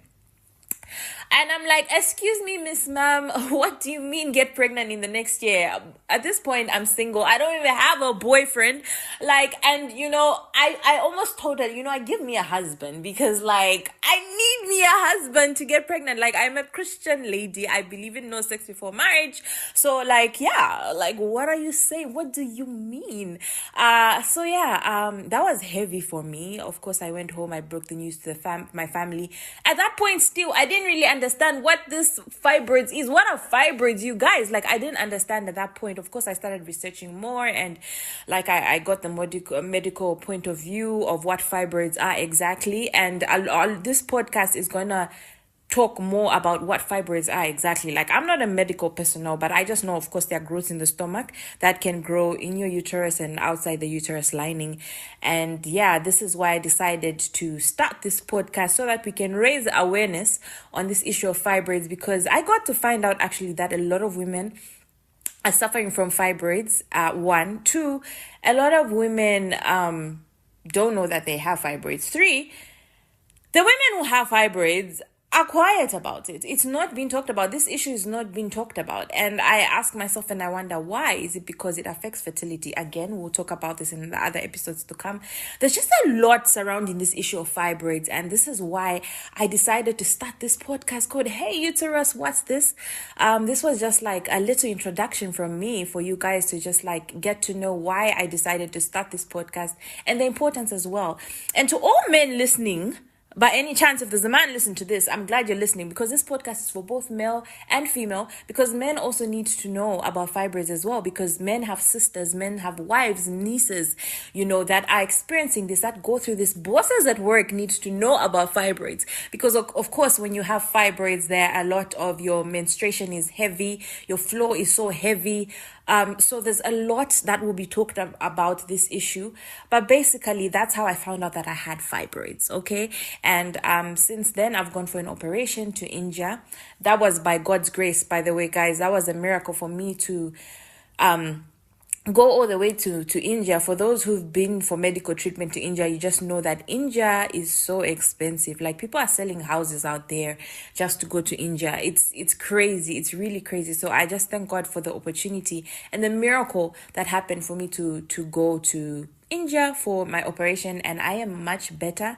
And I'm like, excuse me, Miss Ma'am, what do you mean get pregnant in the next year? At this point, I'm single. I don't even have a boyfriend. I almost told her, give me a husband, because I need me a husband to get pregnant. I'm a Christian lady. I believe in no sex before marriage. So what are you saying? What do you mean? That was heavy for me. Of course, I went home. I broke the news to my family. At that point, still, I didn't really understand what this fibroids is. What are fibroids, you guys? I didn't understand at that point. Of course, I started researching more, and I got the medical point of view of what fibroids are exactly. And this podcast is gonna talk more about what fibroids are exactly. I'm not a medical personnel, but I just know, of course, there are growths in the stomach that can grow in your uterus and outside the uterus lining. And yeah, this is why I decided to start this podcast, so that we can raise awareness on this issue of fibroids, because I got to find out actually that a lot of women are suffering from fibroids. 1, 2, a lot of women don't know that they have fibroids. 3, the women who have fibroids are quiet about it. It's not being talked about. This issue is not being talked about. And I ask myself, and I wonder why. Is it because it affects fertility? Again, we'll talk about this in the other episodes to come. There's just a lot surrounding this issue of fibroids. And this is why I decided to start this podcast called Hey Uterus, What's This? This was just a little introduction from me for you guys to just get to know why I decided to start this podcast and the importance as well. And to all men listening, by any chance, if there's a man listening to this, I'm glad you're listening, because this podcast is for both male and female, because men also need to know about fibroids as well, because men have sisters, men have wives, nieces, that are experiencing this, that go through this. Bosses at work need to know about fibroids, because of course, when you have fibroids, there a lot of your menstruation is heavy, your flow is so heavy. So there's a lot that will be talked about this issue. But basically, that's how I found out that I had fibroids, okay? And since then, I've gone for an operation to India. That was by God's grace, by the way, guys. That was a miracle for me to go all the way to India. For those who've been for medical treatment to India, you just know that India is so expensive. Like, people are selling houses out there just to go to India. It's crazy. It's really crazy. So I just thank God for the opportunity and the miracle that happened for me to go to India for my operation, and I am much better.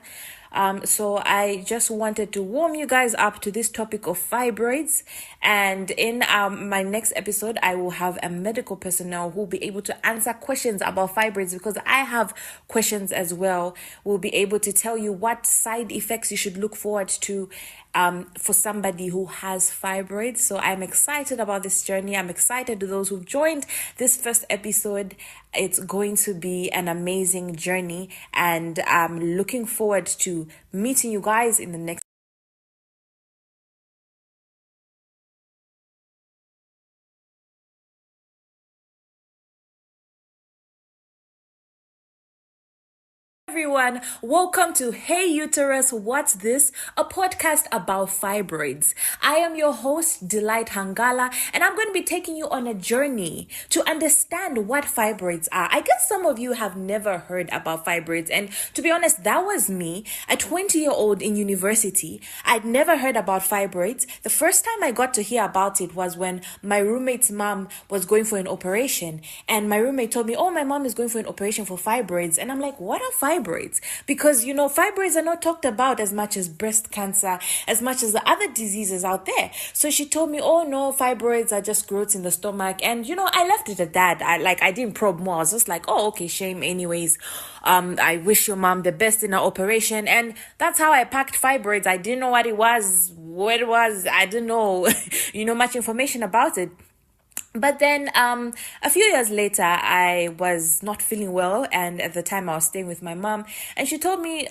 So I just wanted to warm you guys up to this topic of fibroids. And in my next episode, I will have a medical personnel who will be able to answer questions about fibroids, because I have questions as well. We'll be able to tell you what side effects you should look forward to for somebody who has fibroids. So I'm excited about this journey. I'm excited to those who've joined this first episode. It's going to be an amazing journey, and I'm looking forward to meeting you guys in the next. Everyone, welcome to Hey Uterus, What's This? A podcast about fibroids. I am your host, Delight Hangala, and I'm going to be taking you on a journey to understand what fibroids are. I guess some of you have never heard about fibroids, and to be honest, that was me, a 20-year-old in university. I'd never heard about fibroids. The first time I got to hear about it was when my roommate's mom was going for an operation, and my roommate told me, oh, my mom is going for an operation for fibroids. And I'm like, what are fibroids? Because, you know, fibroids are not talked about as much as breast cancer, as much as the other diseases out there. So she told me, oh no, fibroids are just growths in the stomach. And, you know, I left it at that. I didn't probe more. I was just like, oh, okay, shame anyways. I wish your mom the best in her operation. And that's how I packed fibroids. I didn't know what it was, I didn't know, much information about it. But then a few years later, I was not feeling well, and at the time I was staying with my mom, and she told me,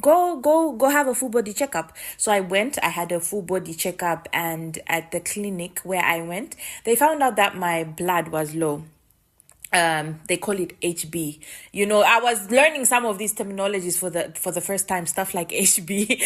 go have a full body checkup. So I went. I had a full body checkup, and at the clinic where I went, they found out that my blood was low. They call it HB. I was learning some of these terminologies for the first time, stuff like HB.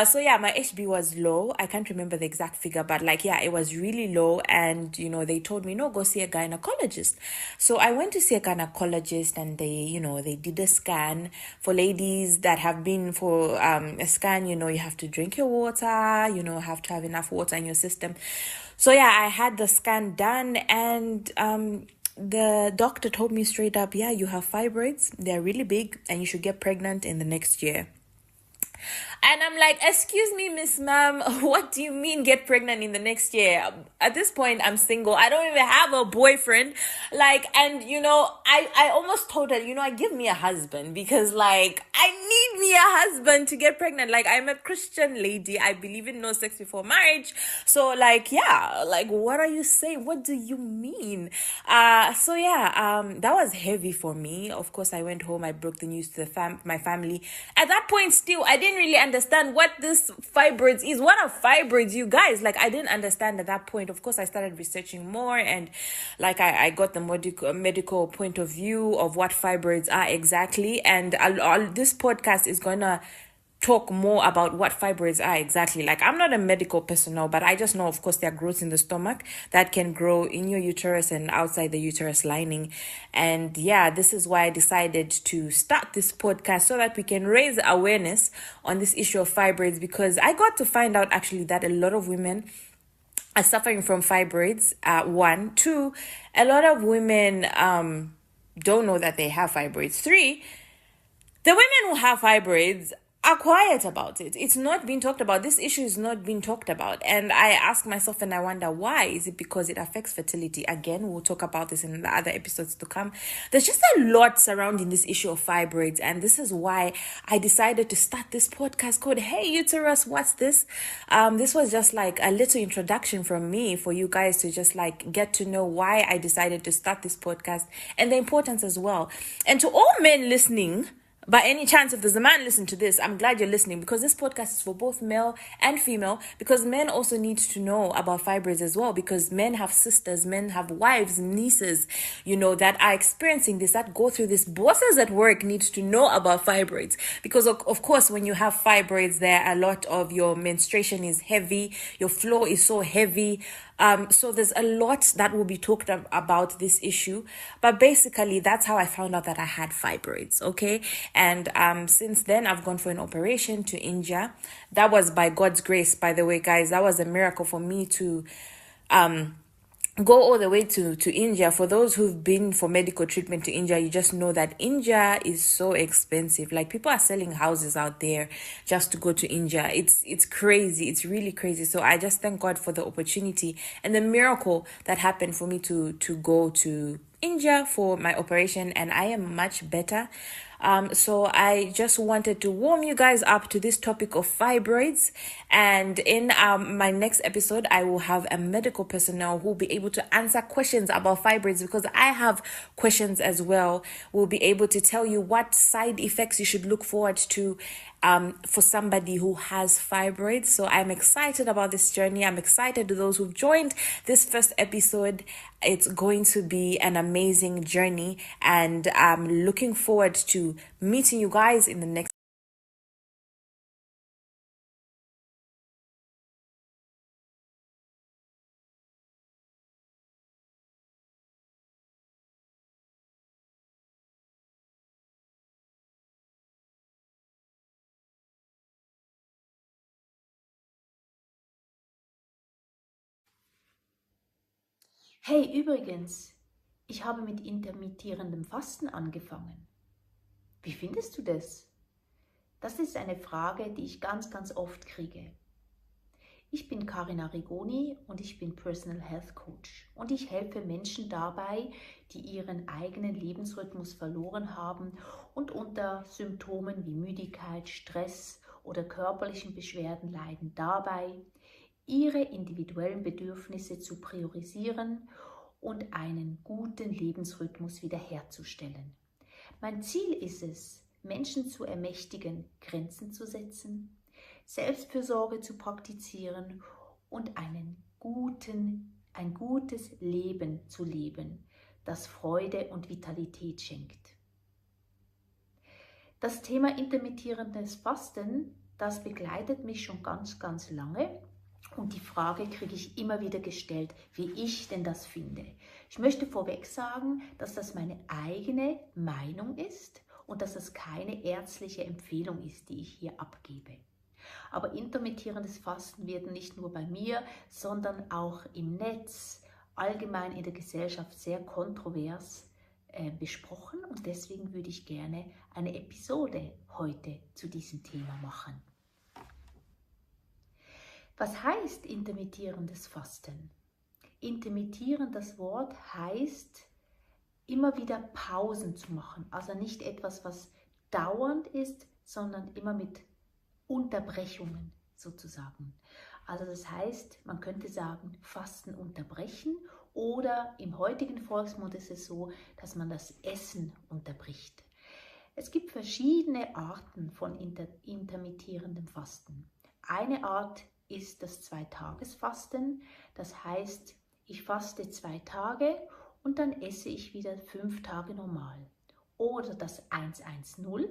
So yeah, my HB was low. I can't remember the exact figure, but it was really low. And, they told me, no, go see a gynecologist. So I went to see a gynecologist, and they did a scan. For ladies that have been for a scan, you have to drink your water, have to have enough water in your system. So yeah, I had the scan done, and the doctor told me straight up, yeah, you have fibroids. They're really big, and you should get pregnant in the next year. And I'm like, excuse me, Miss Ma'am, what do you mean get pregnant in the next year? At this point, I'm single. I don't even have a boyfriend. I almost told her, give me a husband, because I need me a husband to get pregnant. I'm a Christian lady. I believe in no sex before marriage. So what are you saying? What do you mean? That was heavy for me. Of course, I went home. I broke the news to my family. At that point, still, I didn't really understand what this fibroids is. What are fibroids, you guys? I didn't understand at that point. Of course, I started researching more, and I got the medical point of view of what fibroids are exactly. And this podcast is gonna talk more about what fibroids are exactly. I'm not a medical personnel, but I just know, of course, there are growths in the stomach that can grow in your uterus and outside the uterus lining. And yeah, this is why I decided to start this podcast, so that we can raise awareness on this issue of fibroids, because I got to find out actually that a lot of women are suffering from fibroids. 1, 2, a lot of women don't know that they have fibroids. 3, the women who have fibroids are quiet about it. It's not being talked about. This issue is not being talked about. And I ask myself, and I wonder why. Is it because it affects fertility? Again, we'll talk about this in the other episodes to come. There's just a lot surrounding this issue of fibroids. And this is why I decided to start this podcast called Hey Uterus, What's This? This was just a little introduction from me for you guys to just get to know why I decided to start this podcast and the importance as well. And to all men listening, by any chance, if there's a man listening to this, I'm glad you're listening, because this podcast is for both male and female, because men also need to know about fibroids as well, because men have sisters, men have wives, nieces, that are experiencing this, that go through this. Bosses at work need to know about fibroids, because of course, when you have fibroids, there a lot of your menstruation is heavy, your flow is so heavy. So there's a lot that will be talked about this issue, but basically that's how I found out that I had fibroids. Okay, and since then I've gone for an operation to India. That was by God's grace, by the way, guys. That was a miracle for me to go all the way to India. For those who've been for medical treatment to India, you just know that India is so expensive. Like, people are selling houses out there just to go to India. It's crazy. It's really crazy. So I just thank God for the opportunity and the miracle that happened for me to go to India for my operation, and I am much better. So I just wanted to warm you guys up to this topic of fibroids, and in my next episode I will have a medical personnel who will be able to answer questions about fibroids, because I have questions as well. We'll be able to tell you what side effects you should look forward to for somebody who has fibroids. So I'm excited about this journey. I'm excited to those who've joined this first episode. It's going to be an amazing journey, and I'm looking forward to meeting you guys in the next.
Hey, übrigens, ich habe mit intermittierendem Fasten angefangen. Wie findest du das? Das ist eine Frage, die ich ganz oft kriege. Ich bin Karina Rigoni und ich bin Personal Health Coach und ich helfe Menschen dabei, die ihren eigenen Lebensrhythmus verloren haben und unter Symptomen wie Müdigkeit, Stress oder körperlichen Beschwerden leiden, dabei, ihre individuellen Bedürfnisse zu priorisieren und einen guten Lebensrhythmus wiederherzustellen. Mein Ziel ist es, Menschen zu ermächtigen, Grenzen zu setzen, Selbstfürsorge zu praktizieren und ein gutes Leben zu leben, das Freude und Vitalität schenkt. Das Thema intermittierendes Fasten, das begleitet mich schon ganz lange. Und die Frage kriege ich immer wieder gestellt, wie ich denn das finde. Ich möchte vorweg sagen, dass das meine eigene Meinung ist und dass das keine ärztliche Empfehlung ist, die ich hier abgebe. Aber intermittierendes Fasten wird nicht nur bei mir, sondern auch im Netz, allgemein in der Gesellschaft sehr kontrovers besprochen. Und deswegen würde ich gerne eine Episode heute zu diesem Thema machen. Was heißt intermittierendes Fasten? Intermittieren, das Wort heißt, immer wieder Pausen zu machen. Also nicht etwas, was dauernd ist, sondern immer mit Unterbrechungen sozusagen. Also das heißt, man könnte sagen, Fasten unterbrechen, oder im heutigen Volksmund ist es so, dass man das Essen unterbricht. Es gibt verschiedene Arten von intermittierendem Fasten. Eine Art ist das 2-Tages-Fasten. Das heißt, ich faste 2 Tage und dann esse ich wieder 5 Tage normal. Oder das 1-1-0.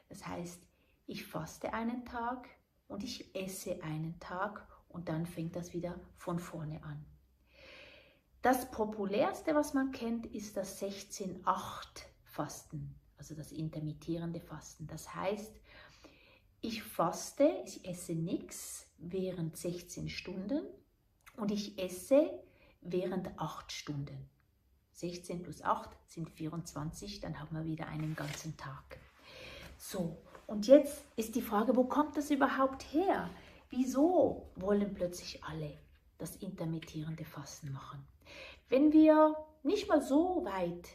Das heißt, ich faste einen Tag und ich esse einen Tag und dann fängt das wieder von vorne an. Das populärste, was man kennt, ist das 16-8-Fasten, also das intermittierende Fasten. Das heißt, ich faste, ich esse nichts während 16 Stunden und ich esse während 8 Stunden. 16 plus 8 sind 24, dann haben wir wieder einen ganzen Tag. So, und jetzt ist die Frage, wo kommt das überhaupt her? Wieso wollen plötzlich alle das intermittierende Fasten machen? Wenn wir nicht mal so weit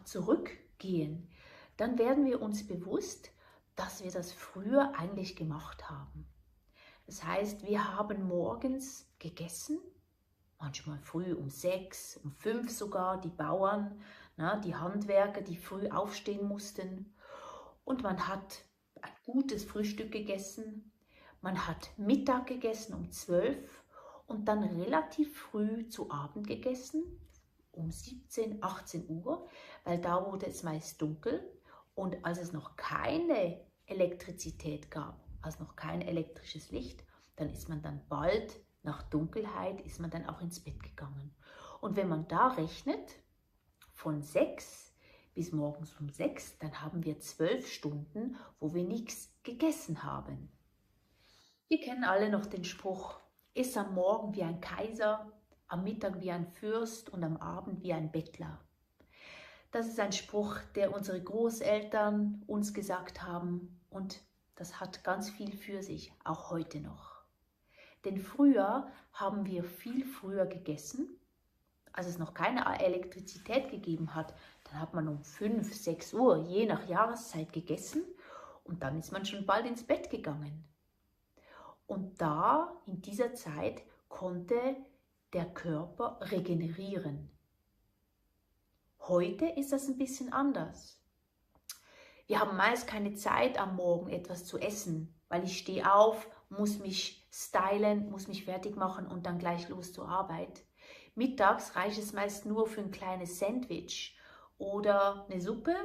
zurückgehen, dann werden wir uns bewusst, dass wir das früher eigentlich gemacht haben. Das heißt, wir haben morgens gegessen, manchmal früh um 6, um 5 sogar, die Bauern, die Handwerker, die früh aufstehen mussten. Und man hat ein gutes Frühstück gegessen, man hat Mittag gegessen um 12 und dann relativ früh zu Abend gegessen, um 17, 18 Uhr, weil da wurde es meist dunkel. Und als es noch keine Elektrizität gab, also noch kein elektrisches Licht, dann ist man dann bald nach Dunkelheit ist man dann auch ins Bett gegangen. Und wenn man da rechnet, von 6 bis morgens um 6, dann haben wir 12 Stunden, wo wir nichts gegessen haben. Wir kennen alle noch den Spruch, iss am Morgen wie ein Kaiser, am Mittag wie ein Fürst und am Abend wie ein Bettler. Das ist ein Spruch, der unsere Großeltern uns gesagt haben und das hat ganz viel für sich, auch heute noch. Denn früher haben wir viel früher gegessen, als es noch keine Elektrizität gegeben hat. Dann hat man um 5, 6 Uhr, je nach Jahreszeit gegessen und dann ist man schon bald ins Bett gegangen. Und da, in dieser Zeit, konnte der Körper regenerieren. Heute ist das ein bisschen anders. Wir haben meist keine Zeit am Morgen etwas zu essen, weil ich stehe auf, muss mich stylen, muss mich fertig machen und dann gleich los zur Arbeit. Mittags reicht es meist nur für ein kleines Sandwich oder eine Suppe,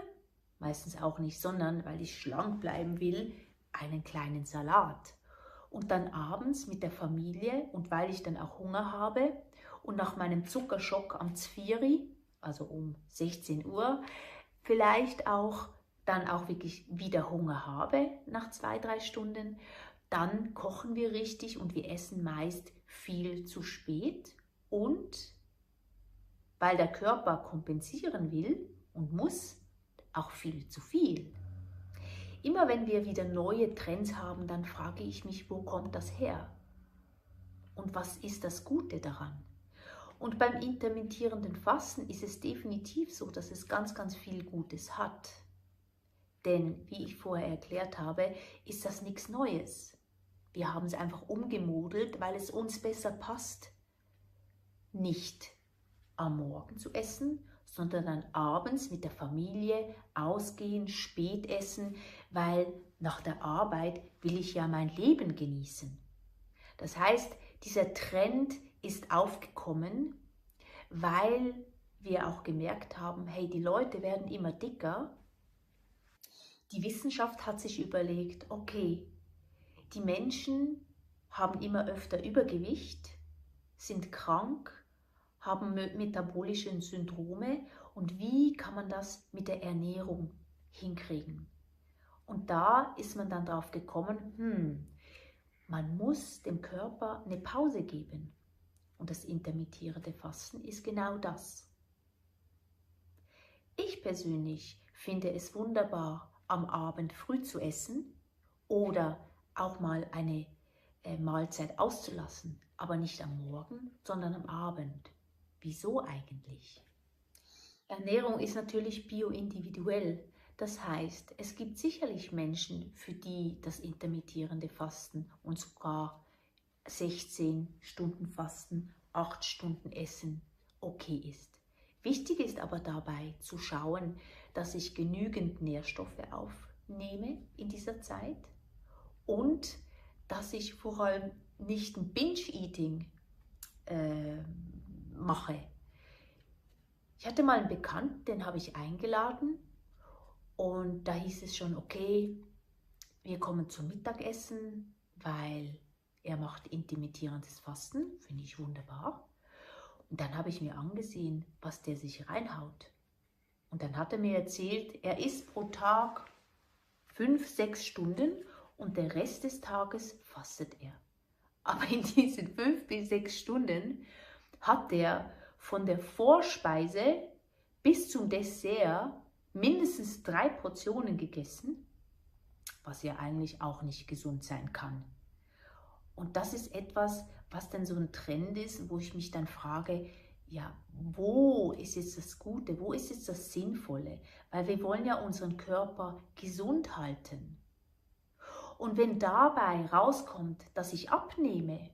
meistens auch nicht, sondern weil ich schlank bleiben will, einen kleinen Salat. Und dann abends mit der Familie und weil ich dann auch Hunger habe und nach meinem Zuckerschock am Zvieri, also um 16 Uhr, vielleicht auch dann auch wirklich wieder Hunger habe nach 2, 3 Stunden, dann kochen wir richtig und wir essen meist viel zu spät und weil der Körper kompensieren will und muss, auch viel zu viel. Immer wenn wir wieder neue Trends haben, dann frage ich mich, wo kommt das her? Und was ist das Gute daran? Und beim intermittierenden Fasten ist es definitiv so, dass es ganz, ganz viel Gutes hat. Denn, wie ich vorher erklärt habe, ist das nichts Neues. Wir haben es einfach umgemodelt, weil es uns besser passt. Nicht am Morgen zu essen, sondern dann abends mit der Familie ausgehen, spät essen, weil nach der Arbeit will ich ja mein Leben genießen. Das heißt, dieser Trend ist aufgekommen, weil wir auch gemerkt haben, hey, die Leute werden immer dicker. Die Wissenschaft hat sich überlegt, okay, die Menschen haben immer öfter Übergewicht, sind krank, haben metabolische Syndrome und wie kann man das mit der Ernährung hinkriegen? Und da ist man dann drauf gekommen, man muss dem Körper eine Pause geben. Und das intermittierende Fasten ist genau das. Ich persönlich finde es wunderbar, am Abend früh zu essen oder auch mal eine Mahlzeit auszulassen, aber nicht am Morgen, sondern am Abend. Wieso eigentlich? Ernährung ist natürlich bioindividuell. Das heißt, es gibt sicherlich Menschen, für die das intermittierende Fasten und sogar 16 Stunden Fasten, 8 Stunden Essen okay ist. Wichtig ist aber dabei zu schauen, dass ich genügend Nährstoffe aufnehme in dieser Zeit und dass ich vor allem nicht ein Binge-Eating mache. Ich hatte mal einen Bekannten, den habe ich eingeladen und da hieß es schon, okay, wir kommen zum Mittagessen, weil er macht intermittierendes Fasten, finde ich wunderbar. Und dann habe ich mir angesehen, was der sich reinhaut. Und dann hat er mir erzählt, er isst pro Tag 5, 6 Stunden und der Rest des Tages fastet er. Aber in diesen 5 bis 6 Stunden hat er von der Vorspeise bis zum Dessert mindestens 3 Portionen gegessen, was ja eigentlich auch nicht gesund sein kann. Und das ist etwas, was dann so ein Trend ist, wo ich mich dann frage, ja, wo ist jetzt das Gute, wo ist jetzt das Sinnvolle? Weil wir wollen ja unseren Körper gesund halten. Und wenn dabei rauskommt, dass ich abnehme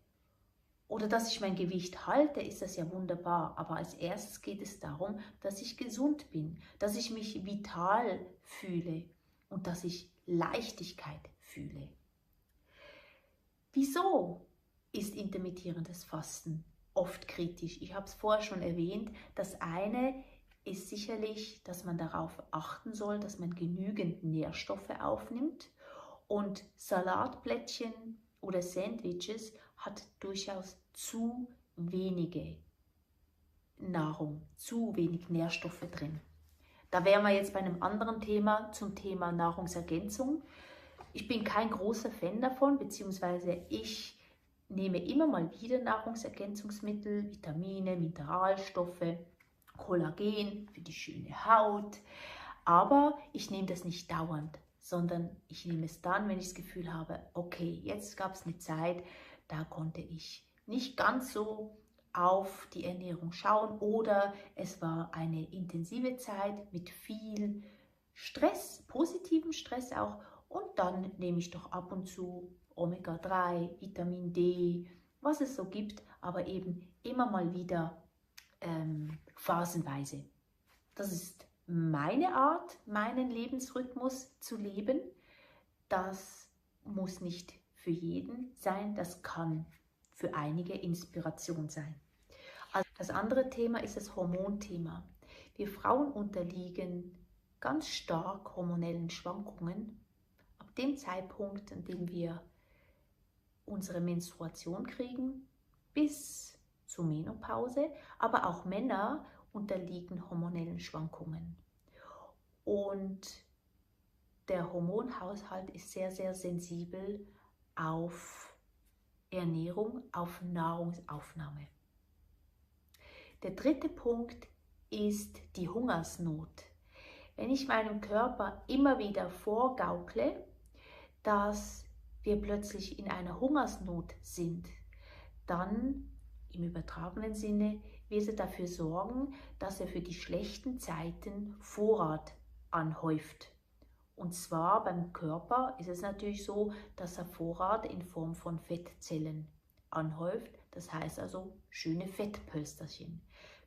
oder dass ich mein Gewicht halte, ist das ja wunderbar. Aber als erstes geht es darum, dass ich gesund bin, dass ich mich vital fühle und dass ich Leichtigkeit fühle. Wieso ist intermittierendes Fasten oft kritisch? Ich habe es vorher schon erwähnt. Das eine ist sicherlich, dass man darauf achten soll, dass man genügend Nährstoffe aufnimmt. Und Salatplättchen oder Sandwiches hat durchaus zu wenige Nahrung, zu wenig Nährstoffe drin. Da wären wir jetzt bei einem anderen Thema, zum Thema Nahrungsergänzung. Ich bin kein großer Fan davon, beziehungsweise ich nehme immer mal wieder Nahrungsergänzungsmittel, Vitamine, Mineralstoffe, Kollagen für die schöne Haut. Aber ich nehme das nicht dauernd, sondern ich nehme es dann, wenn ich das Gefühl habe, okay, jetzt gab es eine Zeit, da konnte ich nicht ganz so auf die Ernährung schauen oder es war eine intensive Zeit mit viel Stress, positivem Stress auch, und dann nehme ich doch ab und zu Omega-3, Vitamin D, was es so gibt, aber eben immer mal wieder phasenweise. Das ist meine Art, meinen Lebensrhythmus zu leben. Das muss nicht für jeden sein, das kann für einige Inspiration sein. Also das andere Thema ist das Hormonthema. Wir Frauen unterliegen ganz stark hormonellen Schwankungen. Ab dem Zeitpunkt, an dem wir unsere Menstruation kriegen, bis zur Menopause, aber auch Männer unterliegen hormonellen Schwankungen. Und der Hormonhaushalt ist sehr, sehr sensibel auf Ernährung, auf Nahrungsaufnahme. Der dritte Punkt ist die Hungersnot. Wenn ich meinem Körper immer wieder vorgaukle, dass wir plötzlich in einer Hungersnot sind, dann im übertragenen Sinne wird er dafür sorgen, dass er für die schlechten Zeiten Vorrat anhäuft. Und zwar beim Körper ist es natürlich so, dass er Vorrat in Form von Fettzellen anhäuft. Das heißt also schöne Fettpölsterchen.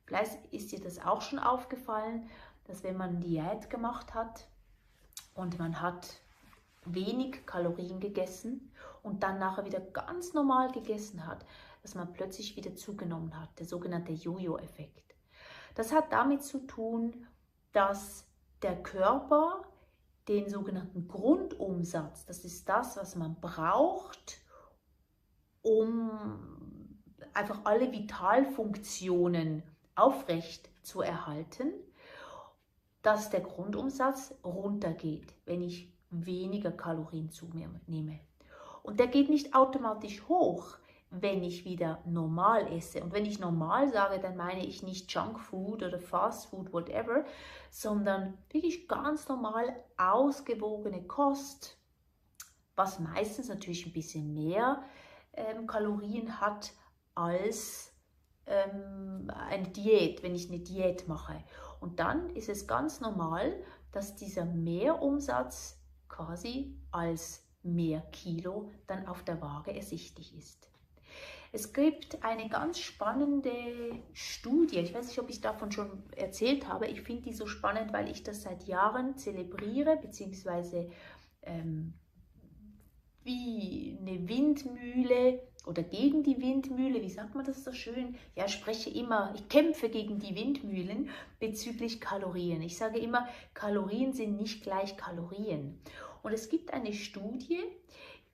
Vielleicht ist dir das auch schon aufgefallen, dass wenn man Diät gemacht hat und man hat wenig Kalorien gegessen und dann nachher wieder ganz normal gegessen hat, dass man plötzlich wieder zugenommen hat, der sogenannte Jojo-Effekt. Das hat damit zu tun, dass der Körper den sogenannten Grundumsatz, das ist das, was man braucht, um einfach alle Vitalfunktionen aufrecht zu erhalten, dass der Grundumsatz runtergeht, wenn ich weniger Kalorien zu mir nehme. Und der geht nicht automatisch hoch, wenn ich wieder normal esse. Und wenn ich normal sage, dann meine ich nicht Junkfood oder Fastfood, whatever, sondern wirklich ganz normal ausgewogene Kost, was meistens natürlich ein bisschen mehr Kalorien hat als eine Diät, wenn ich eine Diät mache. Und dann ist es ganz normal, dass dieser Mehrumsatz quasi als mehr Kilo dann auf der Waage ersichtlich ist. Es gibt eine ganz spannende Studie, ich weiß nicht, ob ich davon schon erzählt habe, ich finde die so spannend, weil ich das seit Jahren zelebriere, beziehungsweise wie eine Windmühle oder gegen die Windmühle, wie sagt man das so schön? Ja, ich spreche immer, ich kämpfe gegen die Windmühlen bezüglich Kalorien. Ich sage immer, Kalorien sind nicht gleich Kalorien. Und es gibt eine Studie,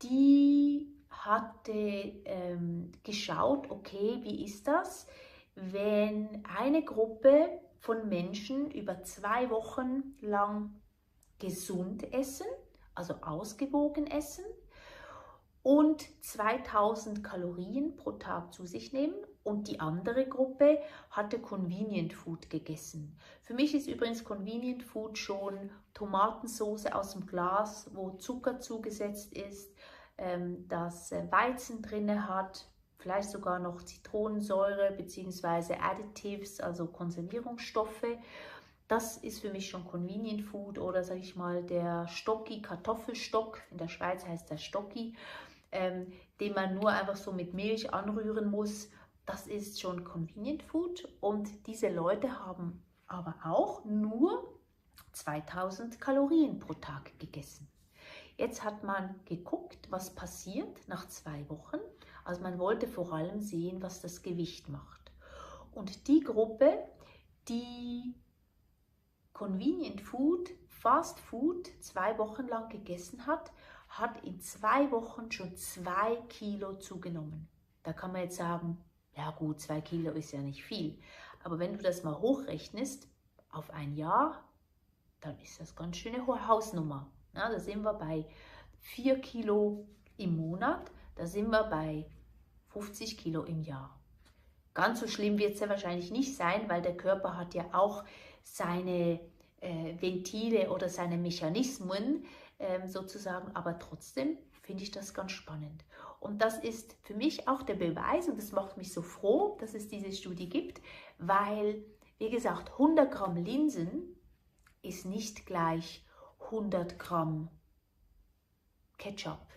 die hatte geschaut, okay, wie ist das, wenn eine Gruppe von Menschen über 2 Wochen lang gesund essen, also ausgewogen essen, und 2000 Kalorien pro Tag zu sich nehmen, und die andere Gruppe hatte Convenient Food gegessen. Für mich ist übrigens Convenient Food schon Tomatensauce aus dem Glas, wo Zucker zugesetzt ist, das Weizen drin hat, vielleicht sogar noch Zitronensäure bzw. Additives, also Konservierungsstoffe. Das ist für mich schon Convenient Food, oder sage ich mal der Stocki, Kartoffelstock, in der Schweiz heißt der Stocki, den man nur einfach so mit Milch anrühren muss. Das ist schon Convenient Food, und diese Leute haben aber auch nur 2000 Kalorien pro Tag gegessen. Jetzt hat man geguckt, was passiert nach 2 Wochen. Also man wollte vor allem sehen, was das Gewicht macht. Und die Gruppe, die Convenient Food, Fast Food 2 Wochen lang gegessen hat, hat in 2 Wochen schon 2 Kilo zugenommen. Da kann man jetzt sagen, ja gut, 2 Kilo ist ja nicht viel. Aber wenn du das mal hochrechnest auf ein Jahr, dann ist das ganz schöne hohe Hausnummer. Ja, da sind wir bei 4 Kilo im Monat, da sind wir bei 50 Kilo im Jahr. Ganz so schlimm wird es ja wahrscheinlich nicht sein, weil der Körper hat ja auch seine Ventile oder seine Mechanismen sozusagen, aber trotzdem finde ich das ganz spannend. Und das ist für mich auch der Beweis, und das macht mich so froh, dass es diese Studie gibt, weil, wie gesagt, 100 Gramm Linsen ist nicht gleich 100 Gramm Ketchup.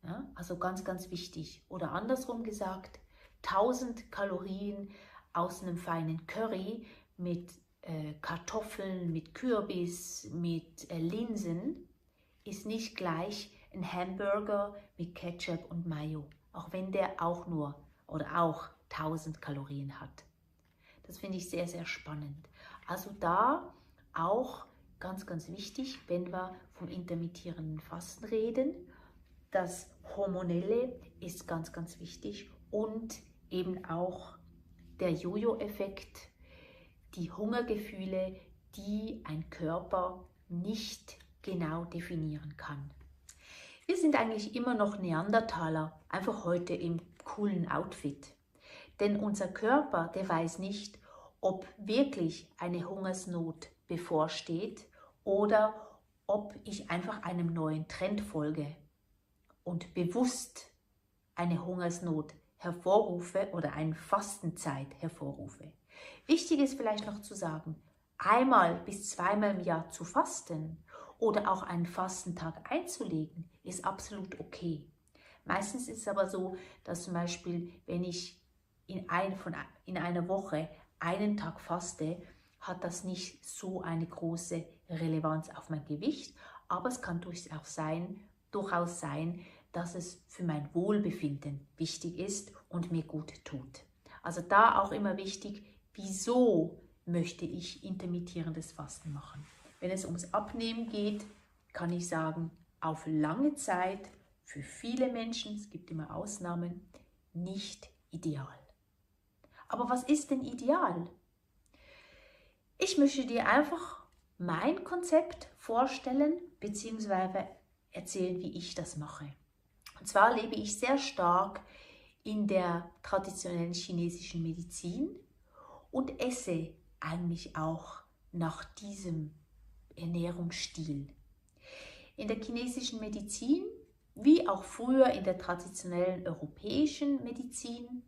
Ja, also ganz, ganz wichtig. Oder andersrum gesagt, 1000 Kalorien aus einem feinen Curry mit Kartoffeln, mit Kürbis, mit Linsen ist nicht gleich ein Hamburger mit Ketchup und Mayo, auch wenn der auch nur oder auch 1000 Kalorien hat. Das finde ich sehr, sehr spannend. Also da auch ganz, ganz wichtig, wenn wir vom intermittierenden Fasten reden, das Hormonelle ist ganz, ganz wichtig und eben auch der Jojo-Effekt, die Hungergefühle, die ein Körper nicht genau definieren kann. Wir sind eigentlich immer noch Neandertaler, einfach heute im coolen Outfit. Denn unser Körper, der weiß nicht, ob wirklich eine Hungersnot bevorsteht oder ob ich einfach einem neuen Trend folge und bewusst eine Hungersnot hervorrufe oder eine Fastenzeit hervorrufe. Wichtig ist vielleicht noch zu sagen, einmal bis zweimal im Jahr zu fasten oder auch einen Fastentag einzulegen, ist absolut okay. Meistens ist es aber so, dass zum Beispiel, wenn ich in einer Woche einen Tag faste, hat das nicht so eine große Relevanz auf mein Gewicht, aber es kann durchaus sein, dass es für mein Wohlbefinden wichtig ist und mir gut tut. Also da auch immer wichtig, wieso möchte ich intermittierendes Fasten machen? Wenn es ums Abnehmen geht, kann ich sagen, auf lange Zeit für viele Menschen, es gibt immer Ausnahmen, nicht ideal. Aber was ist denn ideal? Ich möchte dir einfach mein Konzept vorstellen bzw. erzählen, wie ich das mache. Und zwar lebe ich sehr stark in der traditionellen chinesischen Medizin und esse eigentlich auch nach diesem Ernährungsstil. In der chinesischen Medizin, wie auch früher in der traditionellen europäischen Medizin,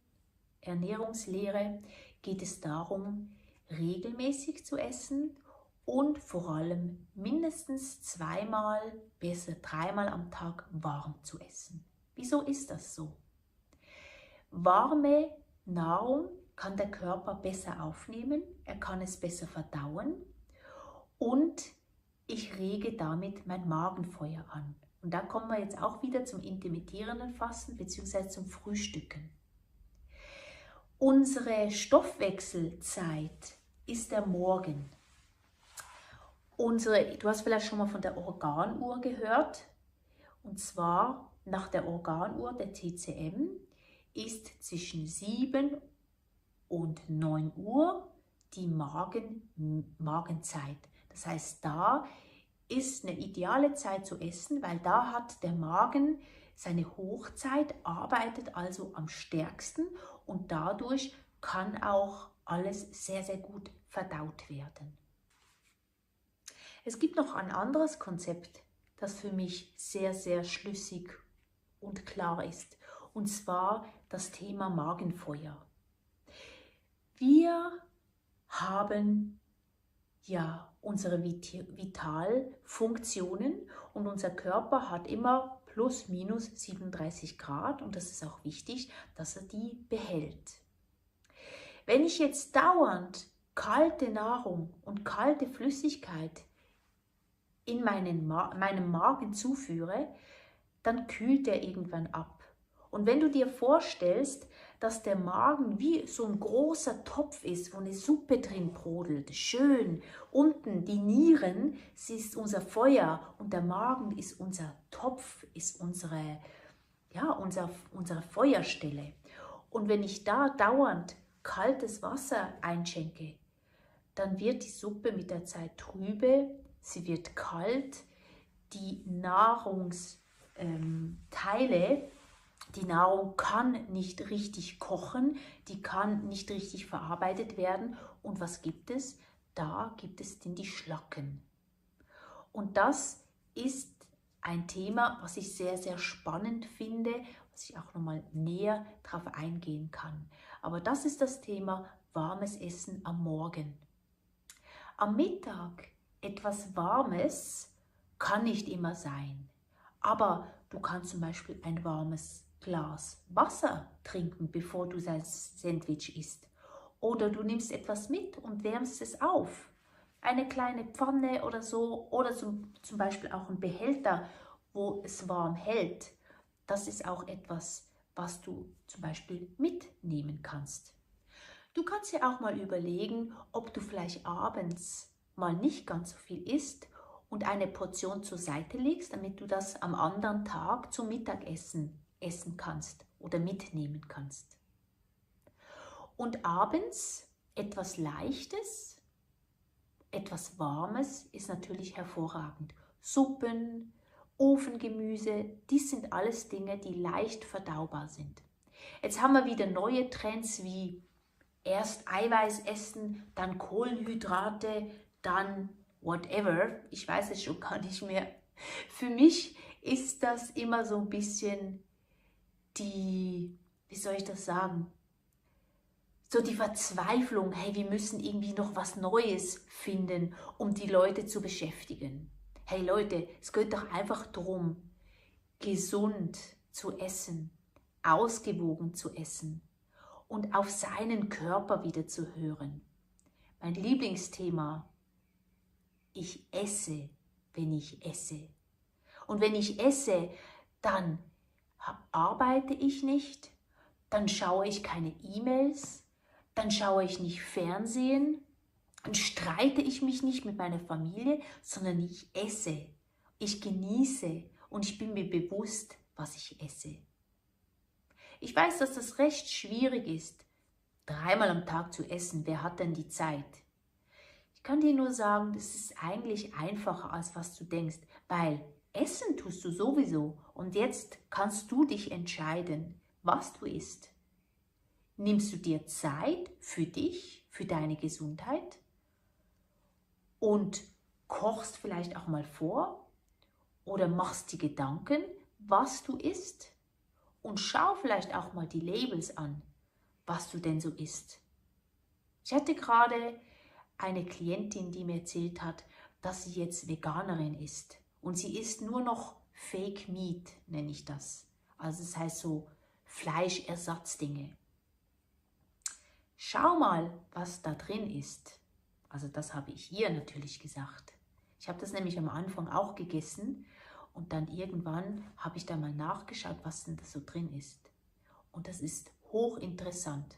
Ernährungslehre, geht es darum, regelmäßig zu essen und vor allem mindestens 2-mal, besser 3-mal am Tag warm zu essen. Wieso ist das so? Warme Nahrung kann der Körper besser aufnehmen, er kann es besser verdauen und ich rege damit mein Magenfeuer an. Und da kommen wir jetzt auch wieder zum intermittierenden Fasten bzw. zum Frühstücken. Unsere Stoffwechselzeit ist der Morgen. Du hast vielleicht schon mal von der Organuhr gehört. Und zwar nach der Organuhr, der TCM, ist zwischen 7 und 9 Uhr die Magenzeit. Das heißt, da ist eine ideale Zeit zu essen, weil da hat der Magen seine Hochzeit, arbeitet also am stärksten und dadurch kann auch alles sehr, sehr gut verdaut werden. Es gibt noch ein anderes Konzept, das für mich sehr, sehr schlüssig und klar ist, und zwar das Thema Magenfeuer. Wir haben ja unsere Vitalfunktionen und unser Körper hat immer plus minus 37 Grad und das ist auch wichtig, dass er die behält. Wenn ich jetzt dauernd kalte Nahrung und kalte Flüssigkeit in meinem Magen zuführe, dann kühlt er irgendwann ab. Und wenn du dir vorstellst, dass der Magen wie so ein großer Topf ist, wo eine Suppe drin brodelt, schön, unten die Nieren, sie ist unser Feuer und der Magen ist unser Topf, ist unsere ja, unsere Feuerstelle. Und wenn ich da dauernd kaltes Wasser einschenke, dann wird die Suppe mit der Zeit trübe, sie wird kalt, die Nahrungsteile, die Nahrung kann nicht richtig kochen, die kann nicht richtig verarbeitet werden. Und was gibt es? Da gibt es denn die Schlacken. Und das ist ein Thema, was ich sehr, sehr spannend finde, was ich auch nochmal näher darauf eingehen kann. Aber das ist das Thema warmes Essen am Morgen. Am Mittag etwas Warmes kann nicht immer sein, aber du kannst zum Beispiel ein warmes Glas Wasser trinken, bevor du dein Sandwich isst. Oder du nimmst etwas mit und wärmst es auf. Eine kleine Pfanne oder so, oder zum Beispiel auch ein Behälter, wo es warm hält. Das ist auch etwas, was du zum Beispiel mitnehmen kannst. Du kannst dir auch mal überlegen, ob du vielleicht abends mal nicht ganz so viel isst und eine Portion zur Seite legst, damit du das am anderen Tag zum Mittagessen essen kannst oder mitnehmen kannst. Und abends etwas Leichtes, etwas Warmes ist natürlich hervorragend. Suppen, Ofengemüse, dies sind alles Dinge, die leicht verdaubar sind. Jetzt haben wir wieder neue Trends wie erst Eiweiß essen, dann Kohlenhydrate, dann whatever. Ich weiß es schon gar nicht mehr. Für mich ist das immer so ein bisschen wie soll ich das sagen? So die Verzweiflung, hey, wir müssen irgendwie noch was Neues finden, um die Leute zu beschäftigen. Hey Leute, es geht doch einfach darum, gesund zu essen, ausgewogen zu essen und auf seinen Körper wieder zu hören. Mein Lieblingsthema, ich esse, wenn ich esse. Und wenn ich esse, dann arbeite ich nicht, dann schaue ich keine E-Mails, dann schaue ich nicht Fernsehen, dann streite ich mich nicht mit meiner Familie, sondern ich esse, ich genieße und ich bin mir bewusst, was ich esse. Ich weiß, dass das recht schwierig ist, 3-mal am Tag zu essen. Wer hat denn die Zeit? Ich kann dir nur sagen, das ist eigentlich einfacher, als was du denkst, weil essen tust du sowieso und jetzt kannst du dich entscheiden, was du isst. Nimmst du dir Zeit für dich, für deine Gesundheit und kochst vielleicht auch mal vor oder machst dir Gedanken, was du isst und schau vielleicht auch mal die Labels an, was du denn so isst. Ich hatte gerade eine Klientin, die mir erzählt hat, dass sie jetzt Veganerin ist. Und sie isst nur noch Fake Meat, nenne ich das. Also das heißt so Fleischersatzdinge. Schau mal, was da drin ist. Also das habe ich ihr natürlich gesagt. Ich habe das nämlich am Anfang auch gegessen und dann irgendwann habe ich da mal nachgeschaut, was denn da so drin ist. Und das ist hochinteressant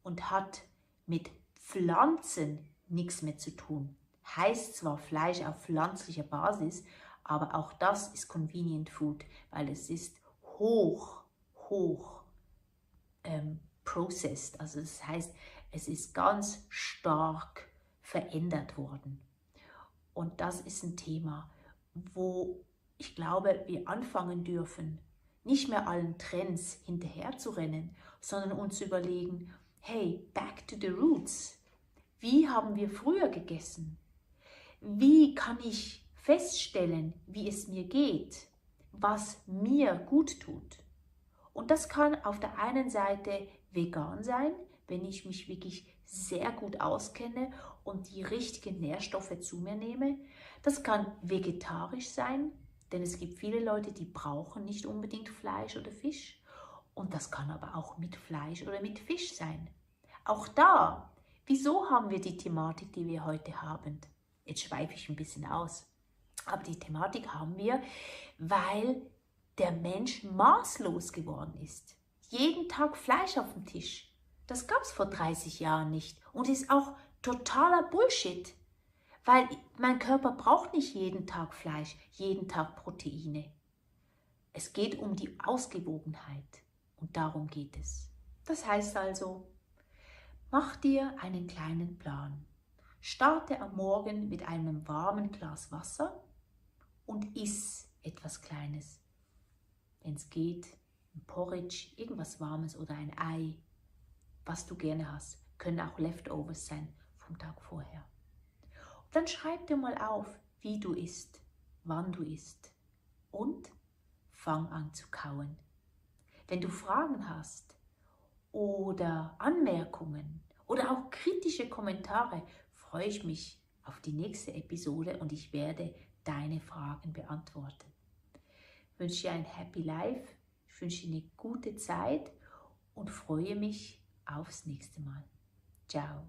und hat mit Pflanzen nichts mehr zu tun. Heißt zwar Fleisch auf pflanzlicher Basis, aber auch das ist Convenient Food, weil es ist hoch processed. Also das heißt, es ist ganz stark verändert worden. Und das ist ein Thema, wo ich glaube, wir anfangen dürfen, nicht mehr allen Trends hinterher zu rennen, sondern uns zu überlegen, hey, back to the roots. Wie haben wir früher gegessen? Wie kann ich feststellen, wie es mir geht, was mir gut tut? Und das kann auf der einen Seite vegan sein, wenn ich mich wirklich sehr gut auskenne und die richtigen Nährstoffe zu mir nehme. Das kann vegetarisch sein, denn es gibt viele Leute, die brauchen nicht unbedingt Fleisch oder Fisch. Und das kann aber auch mit Fleisch oder mit Fisch sein. Auch da, wieso haben wir die Thematik, die wir heute haben? Jetzt schweife ich ein bisschen aus. Aber die Thematik haben wir, weil der Mensch maßlos geworden ist. Jeden Tag Fleisch auf dem Tisch. Das gab es vor 30 Jahren nicht und ist auch totaler Bullshit. Weil mein Körper braucht nicht jeden Tag Fleisch, jeden Tag Proteine. Es geht um die Ausgewogenheit und darum geht es. Das heißt also, mach dir einen kleinen Plan. Starte am Morgen mit einem warmen Glas Wasser und iss etwas Kleines. Wenn es geht, ein Porridge, irgendwas Warmes oder ein Ei, was du gerne hast. Können auch Leftovers sein vom Tag vorher. Und dann schreib dir mal auf, wie du isst, wann du isst und fang an zu kauen. Wenn du Fragen hast oder Anmerkungen oder auch kritische Kommentare, freue ich mich auf die nächste Episode und ich werde deine Fragen beantworten. Ich wünsche dir ein Happy Life, ich wünsche dir eine gute Zeit und freue mich aufs nächste Mal. Ciao.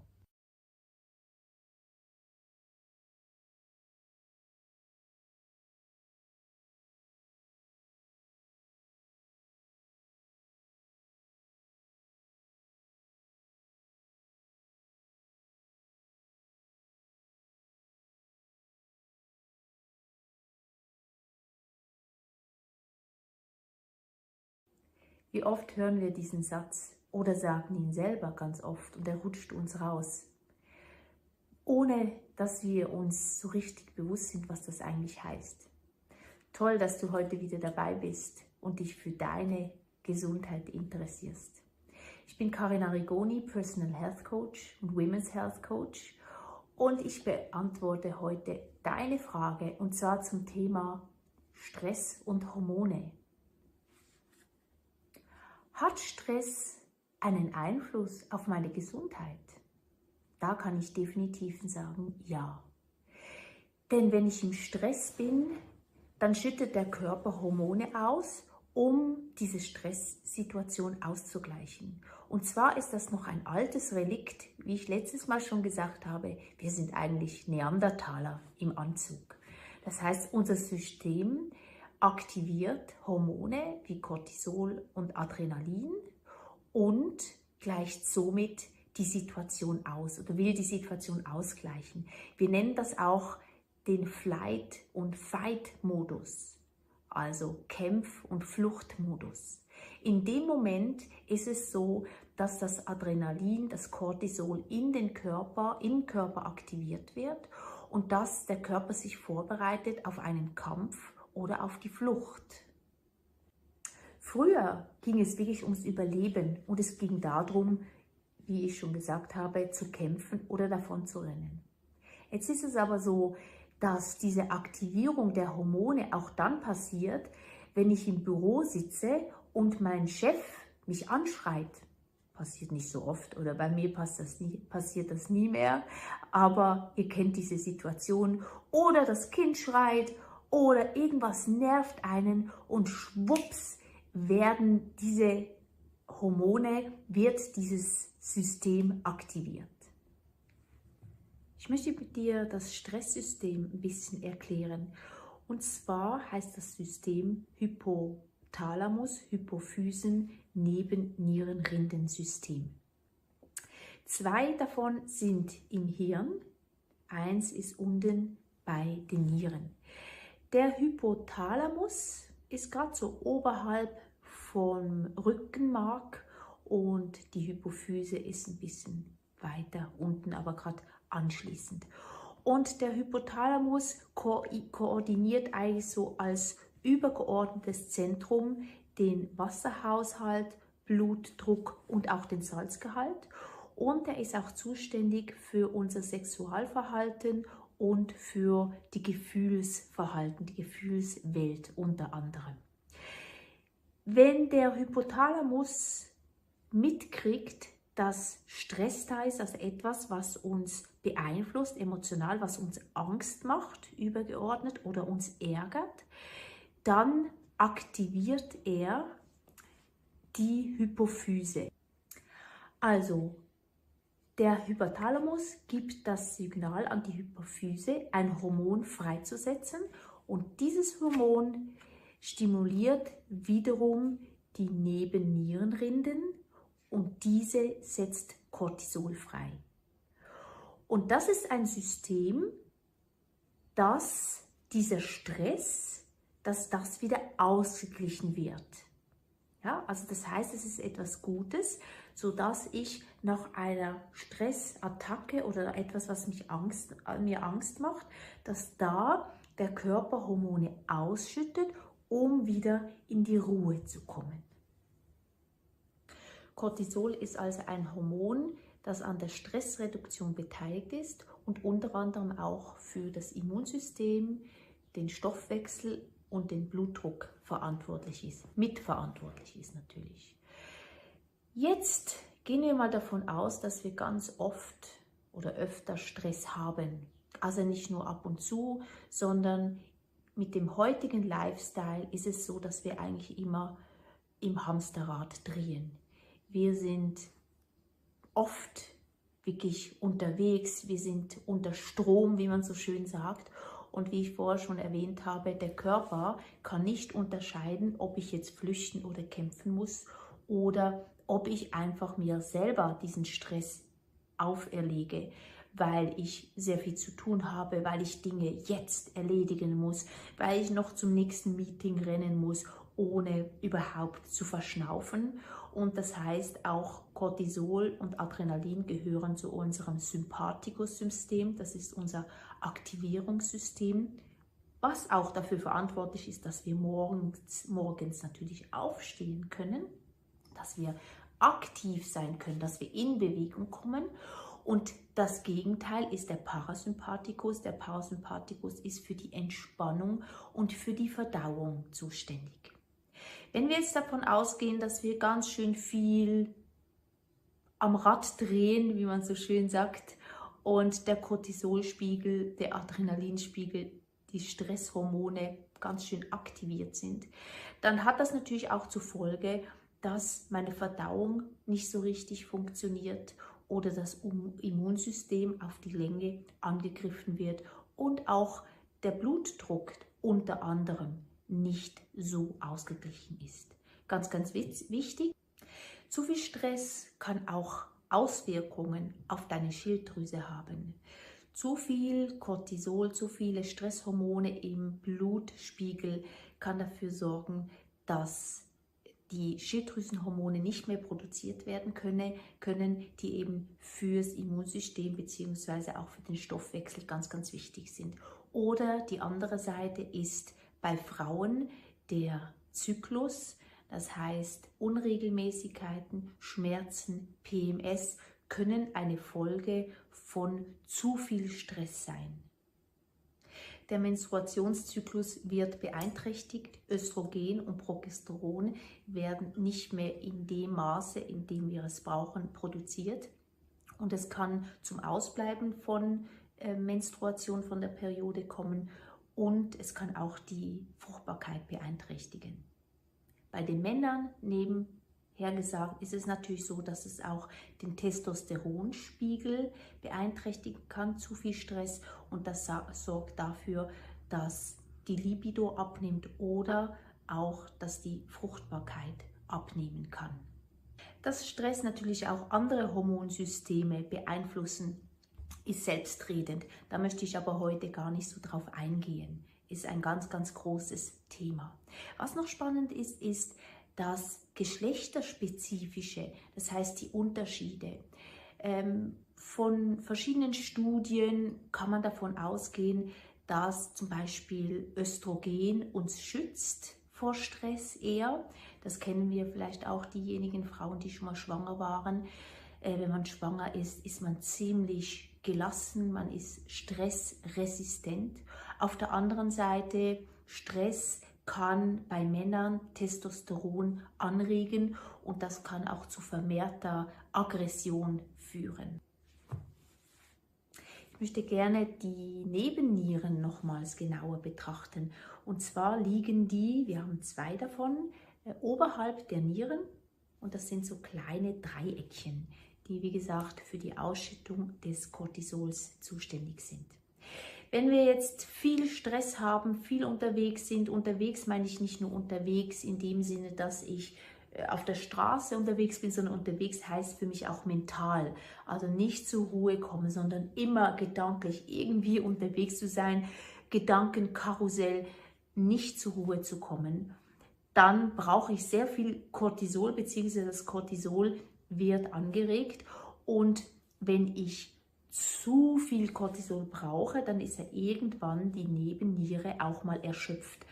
Wie oft hören wir diesen Satz oder sagen ihn selber ganz oft und er rutscht uns raus, ohne dass wir uns so richtig bewusst sind, was das eigentlich heißt. Toll, dass du heute wieder dabei bist und dich für deine Gesundheit interessierst. Ich bin Karin Arrigoni, Personal Health Coach und Women's Health Coach und ich beantworte heute deine Frage und zwar zum Thema Stress und Hormone. Hat Stress einen Einfluss auf meine Gesundheit? Da kann ich definitiv sagen, ja. Denn wenn ich im Stress bin, dann schüttet der Körper Hormone aus, um diese Stresssituation auszugleichen. Und zwar ist das noch ein altes Relikt, wie ich letztes Mal schon gesagt habe, wir sind eigentlich Neandertaler im Anzug. Das heißt, unser System aktiviert Hormone wie Cortisol und Adrenalin und gleicht somit die Situation aus oder will die Situation ausgleichen. Wir nennen das auch den Flight- und Fight-Modus, also Kämpf- und Fluchtmodus. In dem Moment ist es so, dass das Adrenalin, das Cortisol im Körper aktiviert wird und dass der Körper sich vorbereitet auf einen Kampf oder auf die Flucht. Früher ging es wirklich ums Überleben und es ging darum, wie ich schon gesagt habe, zu kämpfen oder davon zu rennen. Jetzt ist es aber so, dass diese Aktivierung der Hormone auch dann passiert, wenn ich im Büro sitze und mein Chef mich anschreit. Passiert nicht so oft oder bei mir passiert das nie mehr, aber ihr kennt diese Situation. Oder das Kind schreit oder irgendwas nervt einen und schwupps werden diese Hormone, wird dieses System aktiviert. Ich möchte mit dir das Stresssystem ein bisschen erklären. Und zwar heißt das System Hypothalamus, Hypophysen, Nebennierenrindensystem. 2 davon sind im Hirn, 1 ist unten bei den Nieren. Der Hypothalamus ist gerade so oberhalb vom Rückenmark und die Hypophyse ist ein bisschen weiter unten, aber gerade anschließend. Und der Hypothalamus koordiniert eigentlich so als übergeordnetes Zentrum den Wasserhaushalt, Blutdruck und auch den Salzgehalt. Und er ist auch zuständig für unser Sexualverhalten und für die Gefühlsverhalten, die Gefühlswelt unter anderem. Wenn der Hypothalamus mitkriegt, dass Stress da ist, also etwas, was uns beeinflusst, emotional, was uns Angst macht, übergeordnet oder uns ärgert, dann aktiviert er die Hypophyse. Also der Hypothalamus gibt das Signal an die Hypophyse, ein Hormon freizusetzen und dieses Hormon stimuliert wiederum die Nebennierenrinden und diese setzt Cortisol frei. Und das ist ein System, das dieser Stress dass das wieder ausgeglichen wird. Ja, also das heißt, es ist etwas Gutes, sodass ich nach einer Stressattacke oder etwas, was mir Angst macht, dass da der Körper Hormone ausschüttet, um wieder in die Ruhe zu kommen. Cortisol ist also ein Hormon, das an der Stressreduktion beteiligt ist und unter anderem auch für das Immunsystem, den Stoffwechsel und den Blutdruck verantwortlich ist, mitverantwortlich ist natürlich. Jetzt gehen wir mal davon aus, dass wir ganz oft oder öfter Stress haben. Also nicht nur ab und zu, sondern mit dem heutigen Lifestyle ist es so, dass wir eigentlich immer im Hamsterrad drehen. Wir sind oft wirklich unterwegs, wir sind unter Strom, wie man so schön sagt. Und wie ich vorher schon erwähnt habe, der Körper kann nicht unterscheiden, ob ich jetzt flüchten oder kämpfen muss oder ob ich einfach mir selber diesen Stress auferlege, weil ich sehr viel zu tun habe, weil ich Dinge jetzt erledigen muss, weil ich noch zum nächsten Meeting rennen muss, ohne überhaupt zu verschnaufen. Und das heißt, auch Cortisol und Adrenalin gehören zu unserem Sympathikussystem, das ist unser Aktivierungssystem, was auch dafür verantwortlich ist, dass wir morgens natürlich aufstehen können, dass wir aktiv sein können, dass wir in Bewegung kommen. Und das Gegenteil ist der Parasympathikus. Der Parasympathikus ist für die Entspannung und für die Verdauung zuständig. Wenn wir jetzt davon ausgehen, dass wir ganz schön viel am Rad drehen, wie man so schön sagt, und der Cortisolspiegel, der Adrenalinspiegel, die Stresshormone ganz schön aktiviert sind, dann hat das natürlich auch zur Folge, dass meine Verdauung nicht so richtig funktioniert oder das Immunsystem auf die Länge angegriffen wird und auch der Blutdruck unter anderem nicht so ausgeglichen ist. Ganz, ganz wichtig, zu viel Stress kann auch Auswirkungen auf deine Schilddrüse haben. Zu viel Cortisol, zu viele Stresshormone im Blutspiegel kann dafür sorgen, dass die Schilddrüsenhormone nicht mehr produziert werden können, die eben fürs Immunsystem bzw. auch für den Stoffwechsel ganz, ganz wichtig sind. Oder die andere Seite ist bei Frauen der Zyklus, das heißt Unregelmäßigkeiten, Schmerzen, PMS können eine Folge von zu viel Stress sein. Der Menstruationszyklus wird beeinträchtigt, Östrogen und Progesteron werden nicht mehr in dem Maße, in dem wir es brauchen, produziert. Und es kann zum Ausbleiben von Menstruation, von der Periode kommen und es kann auch die Fruchtbarkeit beeinträchtigen. Bei den Männern nebenher gesagt ist es natürlich so, dass es auch den Testosteronspiegel beeinträchtigen kann, zu viel Stress, und das sorgt dafür, dass die Libido abnimmt oder auch, dass die Fruchtbarkeit abnehmen kann. Dass Stress natürlich auch andere Hormonsysteme beeinflussen, ist selbstredend. Da möchte ich aber heute gar nicht so drauf eingehen. Ist ein ganz, ganz großes Thema. Was noch spannend ist, ist das Geschlechterspezifische, das heißt die Unterschiede. Von verschiedenen Studien kann man davon ausgehen, dass zum Beispiel Östrogen uns schützt vor Stress eher. Das kennen wir vielleicht auch diejenigen Frauen, die schon mal schwanger waren. Wenn man schwanger ist, ist man ziemlich gelassen, man ist stressresistent. Auf der anderen Seite, Stress kann bei Männern Testosteron anregen und das kann auch zu vermehrter Aggression führen. Ich möchte gerne die Nebennieren nochmals genauer betrachten. Und zwar liegen die, wir haben zwei davon, oberhalb der Nieren, und das sind so kleine Dreieckchen, die wie gesagt für die Ausschüttung des Cortisols zuständig sind. Wenn wir jetzt viel Stress haben, viel unterwegs sind, unterwegs meine ich nicht nur unterwegs in dem Sinne, dass ich auf der Straße unterwegs bin, sondern unterwegs heißt für mich auch mental. Also nicht zur Ruhe kommen, sondern immer gedanklich irgendwie unterwegs zu sein, Gedankenkarussell, nicht zur Ruhe zu kommen, dann brauche ich sehr viel Cortisol, beziehungsweise das Cortisol wird angeregt. Und wenn ich zu viel Cortisol brauche, dann ist ja irgendwann die Nebenniere auch mal erschöpft.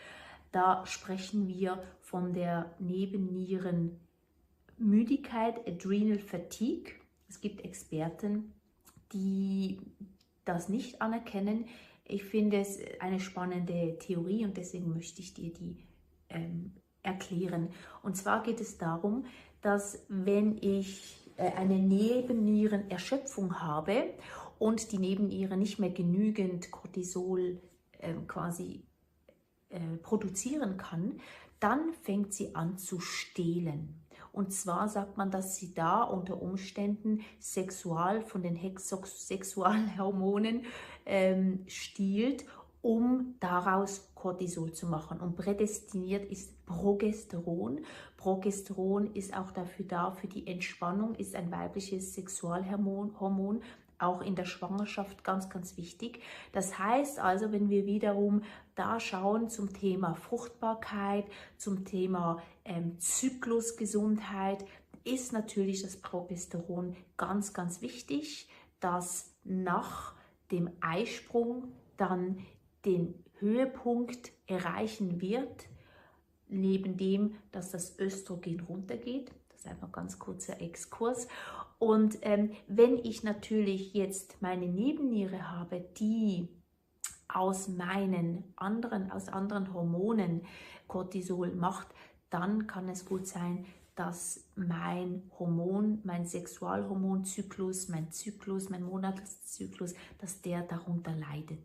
Da sprechen wir von der Nebennierenmüdigkeit, Adrenal Fatigue. Es gibt Experten, die das nicht anerkennen. Ich finde es eine spannende Theorie und deswegen möchte ich dir die erklären. Und zwar geht es darum, dass wenn ich eine Nebennierenerschöpfung habe und die Nebenniere nicht mehr genügend Cortisol quasi produzieren kann, dann fängt sie an zu stehlen. Und zwar sagt man, dass sie da unter Umständen von den Sexualhormonen stiehlt, um daraus Cortisol zu machen. Und prädestiniert ist Progesteron. Progesteron ist auch dafür da, für die Entspannung, ist ein weibliches Sexualhormon, auch in der Schwangerschaft ganz, ganz wichtig. Das heißt also, wenn wir wiederum da schauen zum Thema Fruchtbarkeit, zum Thema Zyklusgesundheit, ist natürlich das Progesteron ganz, ganz wichtig, dass nach dem Eisprung dann den Höhepunkt erreichen wird, neben dem, dass das Östrogen runtergeht. Das ist einfach ein ganz kurzer Exkurs. Und wenn ich natürlich jetzt meine Nebenniere habe, die aus anderen Hormonen Cortisol macht, dann kann es gut sein, dass mein Sexualhormonzyklus, mein Monatzyklus, dass der darunter leidet.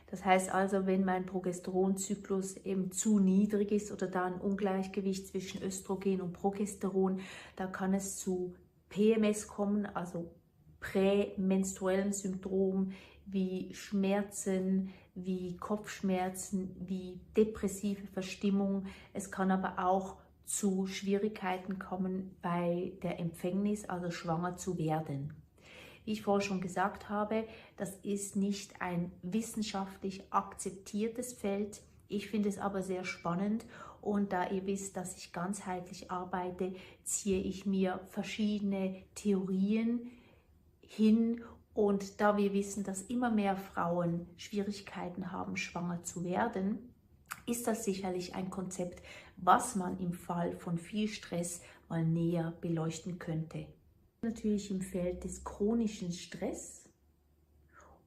Das heißt also, wenn mein Progesteronzyklus eben zu niedrig ist oder da ein Ungleichgewicht zwischen Östrogen und Progesteron, da kann es zu PMS kommen, also prämenstruellen Symptomen wie Schmerzen, wie Kopfschmerzen, wie depressive Verstimmung. Es kann aber auch zu Schwierigkeiten kommen bei der Empfängnis, also schwanger zu werden. Wie ich vorher schon gesagt habe, das ist nicht ein wissenschaftlich akzeptiertes Feld. Ich finde es aber sehr spannend und da ihr wisst, dass ich ganzheitlich arbeite, ziehe ich mir verschiedene Theorien hin und da wir wissen, dass immer mehr Frauen Schwierigkeiten haben, schwanger zu werden, ist das sicherlich ein Konzept, was man im Fall von viel Stress mal näher beleuchten könnte. Natürlich im Feld des chronischen Stress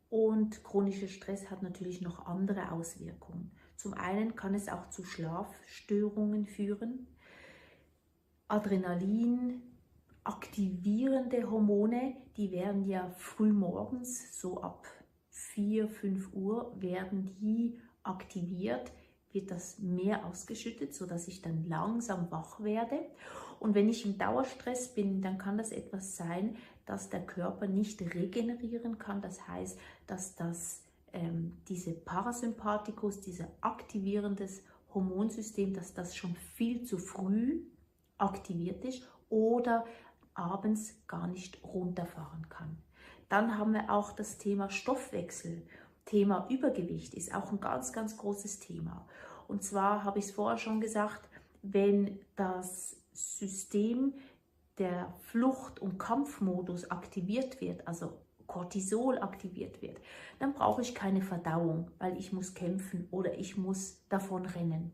und chronischer Stress hat natürlich noch andere Auswirkungen. Zum einen kann es auch zu Schlafstörungen führen. Adrenalin, aktivierende Hormone, die werden ja früh morgens, so ab 4, 5 Uhr werden die aktiviert, wird das mehr ausgeschüttet, sodass ich dann langsam wach werde. Und wenn ich im Dauerstress bin, dann kann das etwas sein, dass der Körper nicht regenerieren kann. Das heißt, dass diese Parasympathikus, dieses aktivierendes Hormonsystem, dass das schon viel zu früh aktiviert ist oder abends gar nicht runterfahren kann. Dann haben wir auch das Thema Stoffwechsel. Thema Übergewicht ist auch ein ganz, ganz großes Thema. Und zwar habe ich es vorher schon gesagt, wenn das System der Flucht- und Kampfmodus aktiviert wird, also Cortisol aktiviert wird, dann brauche ich keine Verdauung, weil ich muss kämpfen oder ich muss davon rennen.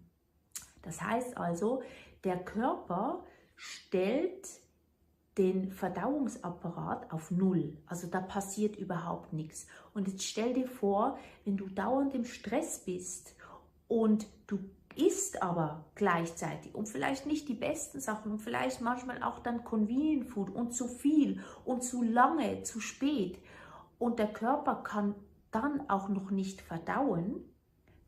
Das heißt also, der Körper stellt den Verdauungsapparat auf Null. Also da passiert überhaupt nichts. Und jetzt stell dir vor, wenn du dauernd im Stress bist und du isst aber gleichzeitig und vielleicht nicht die besten Sachen und vielleicht manchmal auch dann Convenient Food und zu viel und zu lange, zu spät und der Körper kann dann auch noch nicht verdauen,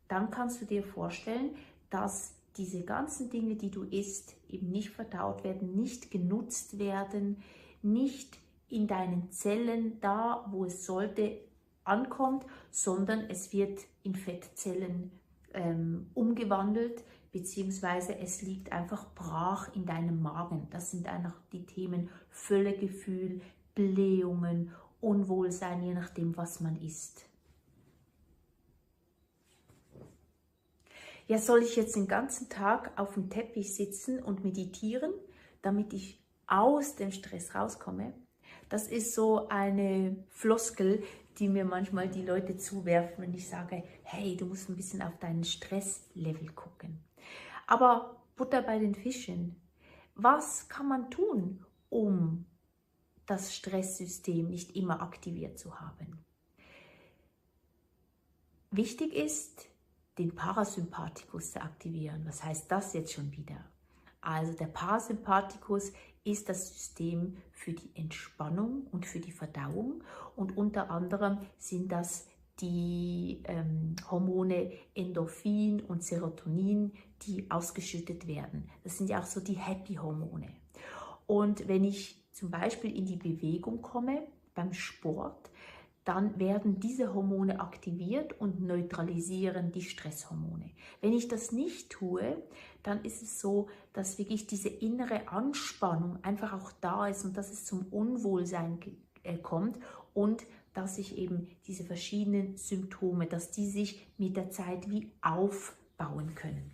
dann kannst du dir vorstellen, dass diese ganzen Dinge, die du isst, eben nicht verdaut werden, nicht genutzt werden, nicht in deinen Zellen da, wo es sollte, ankommt, sondern es wird in Fettzellen umgewandelt, beziehungsweise es liegt einfach brach in deinem Magen. Das sind einfach die Themen Völlegefühl, Blähungen, Unwohlsein, je nachdem, was man isst. Ja, soll ich jetzt den ganzen Tag auf dem Teppich sitzen und meditieren, damit ich aus dem Stress rauskomme? Das ist so eine Floskel, die mir manchmal die Leute zuwerfen, wenn ich sage, hey, du musst ein bisschen auf deinen Stresslevel gucken. Aber Butter bei den Fischen. Was kann man tun, um das Stresssystem nicht immer aktiviert zu haben? Wichtig ist, den Parasympathikus zu aktivieren. Was heißt das jetzt schon wieder? Also der Parasympathikus ist das System für die Entspannung und für die Verdauung und unter anderem sind das die Hormone Endorphin und Serotonin, die ausgeschüttet werden. Das sind ja auch so die Happy-Hormone. Und wenn ich zum Beispiel in die Bewegung komme, beim Sport, dann werden diese Hormone aktiviert und neutralisieren die Stresshormone. Wenn ich das nicht tue, dann ist es so, dass wirklich diese innere Anspannung einfach auch da ist und dass es zum Unwohlsein kommt und dass sich eben diese verschiedenen Symptome, dass die sich mit der Zeit wie aufbauen können.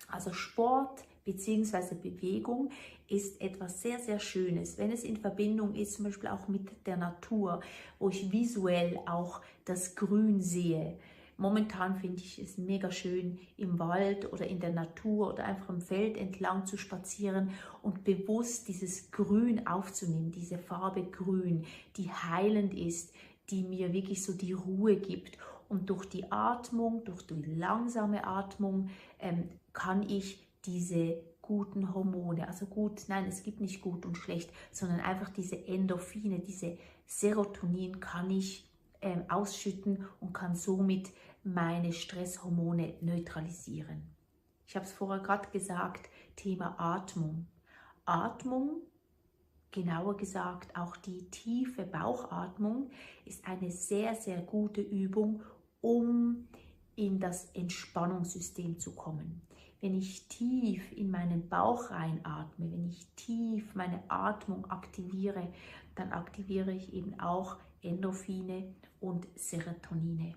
Also Sport bzw. Bewegung ist etwas sehr, sehr Schönes, wenn es in Verbindung ist, zum Beispiel auch mit der Natur, wo ich visuell auch das Grün sehe. Momentan finde ich es mega schön, im Wald oder in der Natur oder einfach im Feld entlang zu spazieren und bewusst dieses Grün aufzunehmen, diese Farbe Grün, die heilend ist, die mir wirklich so die Ruhe gibt. Und durch die Atmung, durch die langsame Atmung kann ich diese guten Hormone, also gut, nein, es gibt nicht gut und schlecht, sondern einfach diese Endorphine, diese Serotonin kann ich ausschütten und kann somit meine Stresshormone neutralisieren. Ich habe es vorher gerade gesagt, Thema Atmung. Atmung, genauer gesagt auch die tiefe Bauchatmung, ist eine sehr, sehr gute Übung, um in das Entspannungssystem zu kommen. Wenn ich tief in meinen Bauch reinatme, wenn ich tief meine Atmung aktiviere, dann aktiviere ich eben auch Endorphine und Serotonine.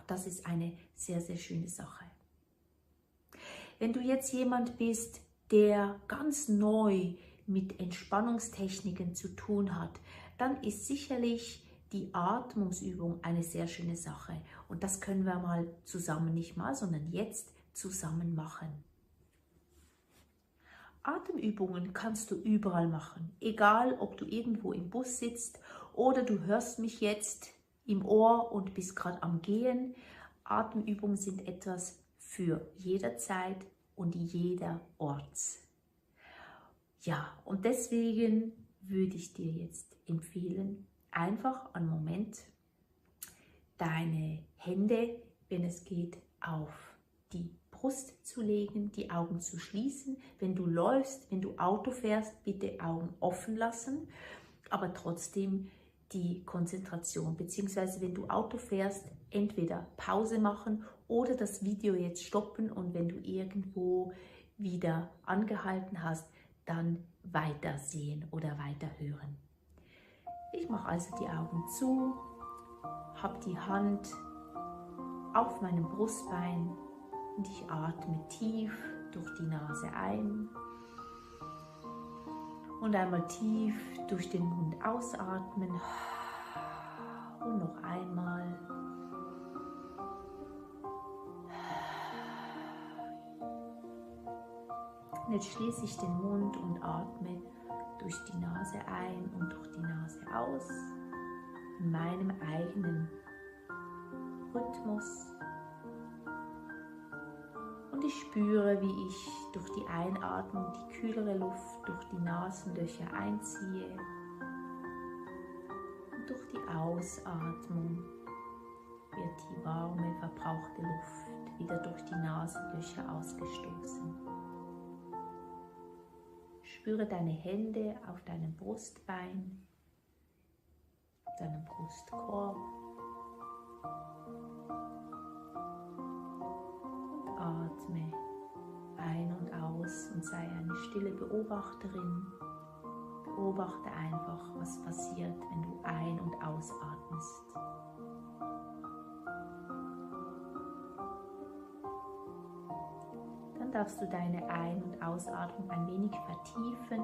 Das ist eine sehr, sehr schöne Sache. Wenn du jetzt jemand bist, der ganz neu mit Entspannungstechniken zu tun hat, dann ist sicherlich die Atmungsübung eine sehr schöne Sache. Und das können wir mal zusammen, nicht mal, sondern jetzt zusammen machen. Atemübungen kannst du überall machen, egal ob du irgendwo im Bus sitzt oder du hörst mich jetzt im Ohr und bist gerade am Gehen. Atemübungen sind etwas für jederzeit und jederorts. Ja, und deswegen würde ich dir jetzt empfehlen, einfach einen Moment deine Hände, wenn es geht, auf die Brust zu legen, die Augen zu schließen. Wenn du läufst, wenn du Auto fährst, bitte Augen offen lassen, aber trotzdem die Konzentration, beziehungsweise wenn du Auto fährst, entweder Pause machen oder das Video jetzt stoppen und wenn du irgendwo wieder angehalten hast, dann weiter sehen oder weiter hören. Ich mache also die Augen zu, habe die Hand auf meinem Brustbein und ich atme tief durch die Nase ein und einmal tief durch den Mund ausatmen und noch einmal. Und jetzt schließe ich den Mund und atme durch die Nase ein und durch die Nase aus, in meinem eigenen Rhythmus. Und ich spüre, wie ich durch die Einatmung die kühlere Luft durch die Nasenlöcher einziehe und durch die Ausatmung wird die warme, verbrauchte Luft wieder durch die Nasenlöcher ausgestoßen. Spüre deine Hände auf deinem Brustbein, auf deinem Brustkorb und atme ein und aus und sei eine stille Beobachterin. Beobachte einfach, was passiert, wenn du ein- und ausatmest. darfst du deine Ein- und Ausatmung ein wenig vertiefen,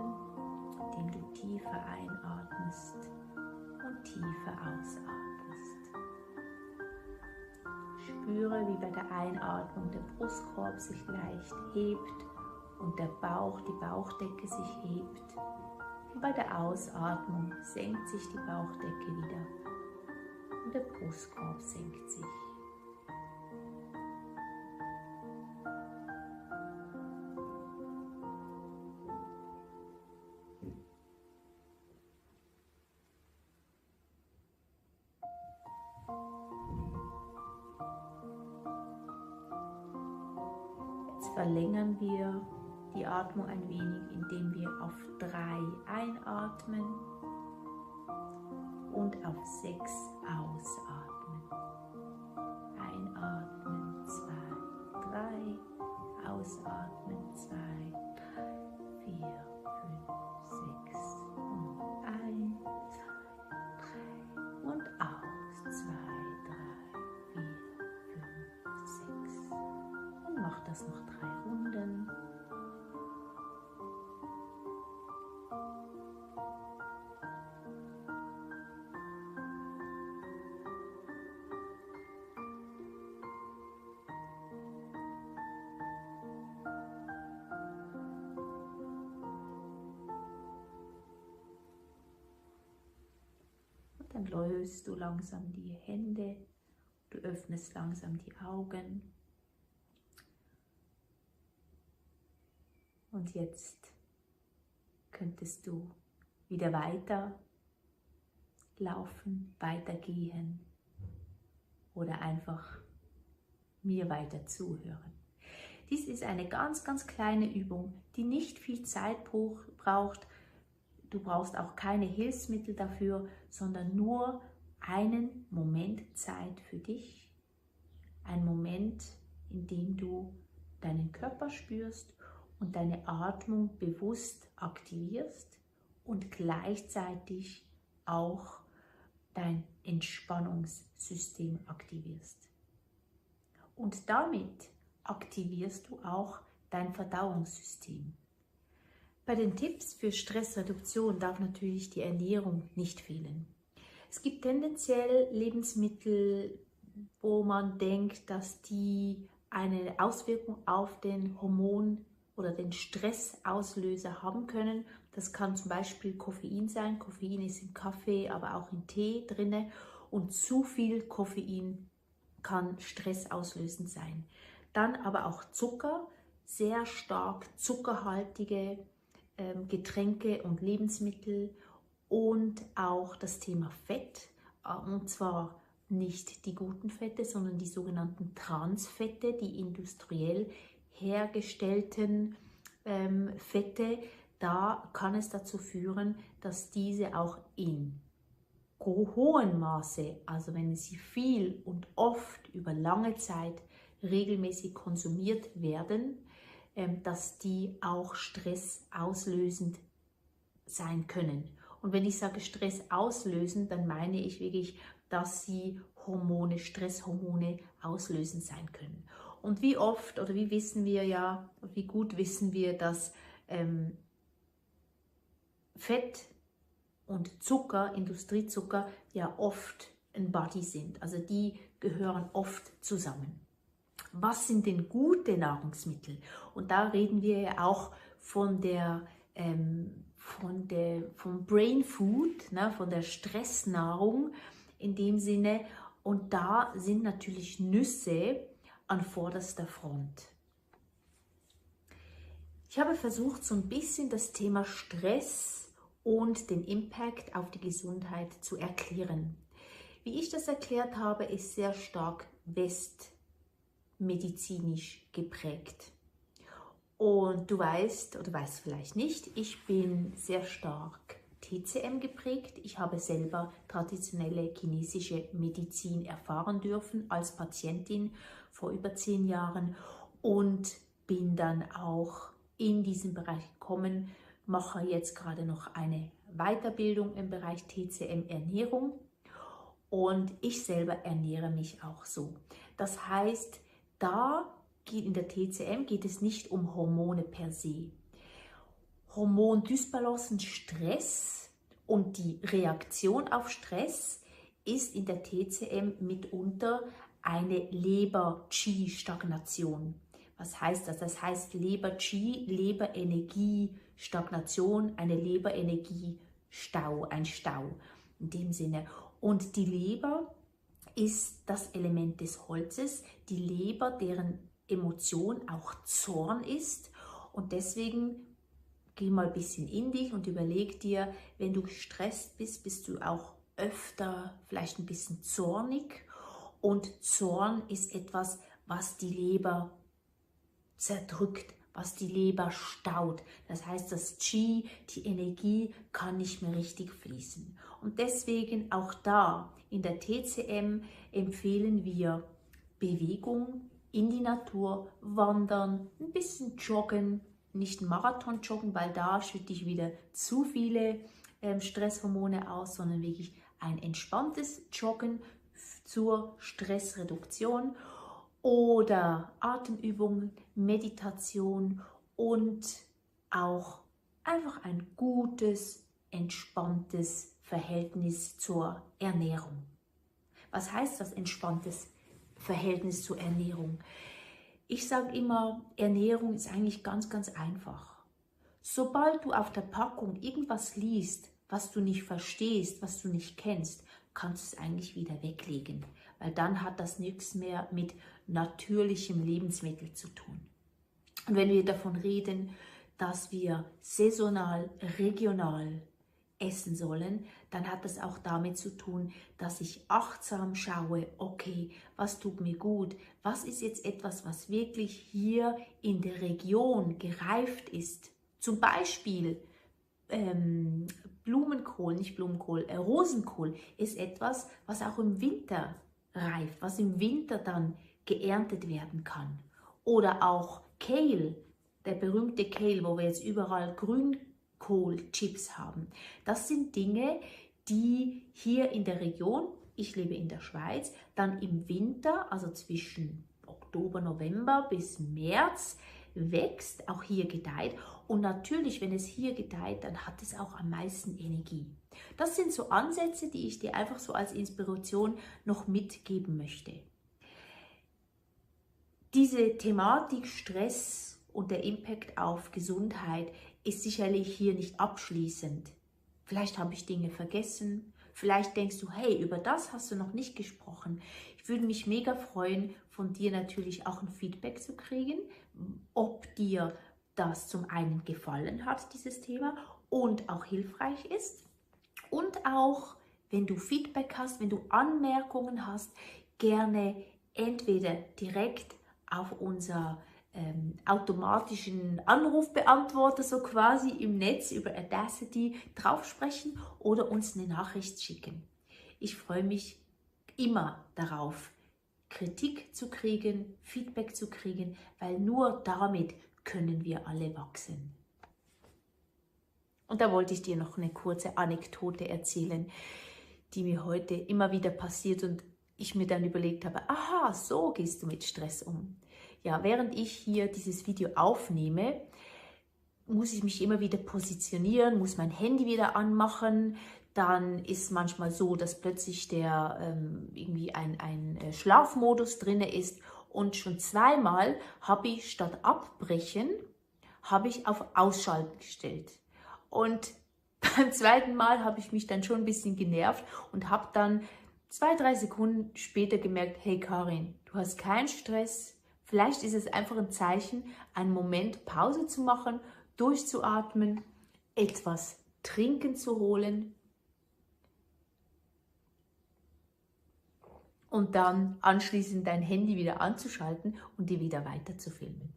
indem du tiefer einatmest und tiefer ausatmest. Spüre, wie bei der Einatmung der Brustkorb sich leicht hebt und der Bauch, die Bauchdecke sich hebt. Und bei der Ausatmung senkt sich die Bauchdecke wieder und der Brustkorb senkt sich. Jetzt verlängern wir die Atmung ein wenig, indem wir auf 3 einatmen und auf 6 ausatmen. Einatmen, 2, 3, ausatmen, 2, 3, 4, 5, 6 und 1, 2, 3 und aus, 2, 3, 4, 5, 6 und mach das noch 3 Runden. Dann löst du langsam die Hände, du öffnest langsam die Augen. Und jetzt könntest du wieder weiter laufen, weitergehen oder einfach mir weiter zuhören. Dies ist eine ganz, ganz kleine Übung, die nicht viel Zeit braucht. Du brauchst auch keine Hilfsmittel dafür, sondern nur einen Moment Zeit für dich. Ein Moment, in dem du deinen Körper spürst und deine Atmung bewusst aktivierst und gleichzeitig auch dein Entspannungssystem aktivierst. Und damit aktivierst du auch dein Verdauungssystem. Bei den Tipps für Stressreduktion darf natürlich die Ernährung nicht fehlen. Es gibt tendenziell Lebensmittel, wo man denkt, dass die eine Auswirkung auf den Hormon- oder den Stressauslöser haben können. Das kann zum Beispiel Koffein sein. Koffein ist im Kaffee, aber auch im Tee drin. Und zu viel Koffein kann stressauslösend sein. Dann aber auch Zucker, sehr stark zuckerhaltige Getränke und Lebensmittel und auch das Thema Fett, und zwar nicht die guten Fette, sondern die sogenannten Transfette, die industriell hergestellten Fette. Da kann es dazu führen, dass diese auch in hohem Maße, also wenn sie viel und oft über lange Zeit regelmäßig konsumiert werden, dass die auch stressauslösend sein können. Und wenn ich sage stressauslösend, dann meine ich wirklich, dass sie Hormone, Stresshormone auslösend sein können. Und wie oft oder wie wissen wir ja, wie gut wissen wir, dass Fett und Zucker, Industriezucker, ja oft ein Buddy sind. Also die gehören oft zusammen. Was sind denn gute Nahrungsmittel? Und da reden wir ja auch von vom Brain Food, ne, von der Stressnahrung in dem Sinne. Und da sind natürlich Nüsse an vorderster Front. Ich habe versucht, so ein bisschen das Thema Stress und den Impact auf die Gesundheit zu erklären. Wie ich das erklärt habe, ist sehr stark westmedizinisch geprägt. Und du weißt oder weißt vielleicht nicht, ich bin sehr stark TCM geprägt. Ich habe selber traditionelle chinesische Medizin erfahren dürfen als Patientin vor über 10 Jahren und bin dann auch in diesen Bereich gekommen, mache jetzt gerade noch eine Weiterbildung im Bereich TCM Ernährung und ich selber ernähre mich auch so. Das heißt, da in der TCM geht es nicht um Hormone per se. Hormondysbalancen, Stress und die Reaktion auf Stress ist in der TCM mitunter eine Leber-Qi-Stagnation. Was heißt das? Das heißt Leber-Qi, Leberenergie-Stagnation, eine Leberenergie-Stau, ein Stau in dem Sinne. Und die Leber ist das Element des Holzes, die Leber, deren Emotion auch Zorn ist. Und deswegen geh mal ein bisschen in dich und überleg dir, wenn du gestresst bist, bist du auch öfter vielleicht ein bisschen zornig. Und Zorn ist etwas, was die Leber zerdrückt, was die Leber staut. Das heißt, das Qi, die Energie, kann nicht mehr richtig fließen. Und deswegen auch da in der TCM empfehlen wir Bewegung in die Natur, wandern, ein bisschen joggen, nicht einen Marathon joggen, weil da schütte ich wieder zu viele Stresshormone aus, sondern wirklich ein entspanntes Joggen zur Stressreduktion oder Atemübungen, Meditation und auch einfach ein gutes, entspanntes Verhältnis zur Ernährung. Was heißt das entspanntes Verhältnis zur Ernährung? Ich sage immer, Ernährung ist eigentlich ganz, ganz einfach. Sobald du auf der Packung irgendwas liest, was du nicht verstehst, was du nicht kennst, kannst du es eigentlich wieder weglegen, weil dann hat das nichts mehr mit natürlichem Lebensmittel zu tun. Und wenn wir davon reden, dass wir saisonal, regional essen sollen, dann hat das auch damit zu tun, dass ich achtsam schaue, okay, was tut mir gut, was ist jetzt etwas, was wirklich hier in der Region gereift ist. Zum Beispiel Blumenkohl, nicht Blumenkohl, Rosenkohl ist etwas, was auch im Winter reift, was im Winter dann geerntet werden kann. Oder auch Kale, der berühmte Kale, wo wir jetzt überall Grünkohlchips haben. Das sind Dinge, die hier in der Region, ich lebe in der Schweiz, dann im Winter, also zwischen Oktober, November bis März, wächst, auch hier gedeiht. Und natürlich, wenn es hier gedeiht, dann hat es auch am meisten Energie. Das sind so Ansätze, die ich dir einfach so als Inspiration noch mitgeben möchte. Diese Thematik Stress und der Impact auf Gesundheit ist sicherlich hier nicht abschließend. Vielleicht habe ich Dinge vergessen, vielleicht denkst du, hey, über das hast du noch nicht gesprochen. Ich würde mich mega freuen, von dir natürlich auch ein Feedback zu kriegen, ob dir das zum einen gefallen hat, dieses Thema, und auch hilfreich ist. Und auch, wenn du Feedback hast, wenn du Anmerkungen hast, gerne entweder direkt auf unser automatischen Anrufbeantworter so quasi im Netz über Audacity drauf sprechen oder uns eine Nachricht schicken. Ich freue mich immer darauf, Kritik zu kriegen, Feedback zu kriegen, weil nur damit können wir alle wachsen. Und da wollte ich dir noch eine kurze Anekdote erzählen, die mir heute immer wieder passiert und ich mir dann überlegt habe, aha, so gehst du mit Stress um. Ja, während ich hier dieses Video aufnehme, muss ich mich immer wieder positionieren, muss mein Handy wieder anmachen. Dann ist manchmal so, dass plötzlich irgendwie ein Schlafmodus drin ist. Und schon zweimal habe ich statt abbrechen, habe ich auf Ausschalten gestellt. Und beim zweiten Mal habe ich mich dann schon ein bisschen genervt und habe dann 2-3 Sekunden später gemerkt, hey Karin, du hast keinen Stress. Vielleicht ist es einfach ein Zeichen, einen Moment Pause zu machen, durchzuatmen, etwas trinken zu holen und dann anschließend dein Handy wieder anzuschalten und dir wieder weiter zu filmen.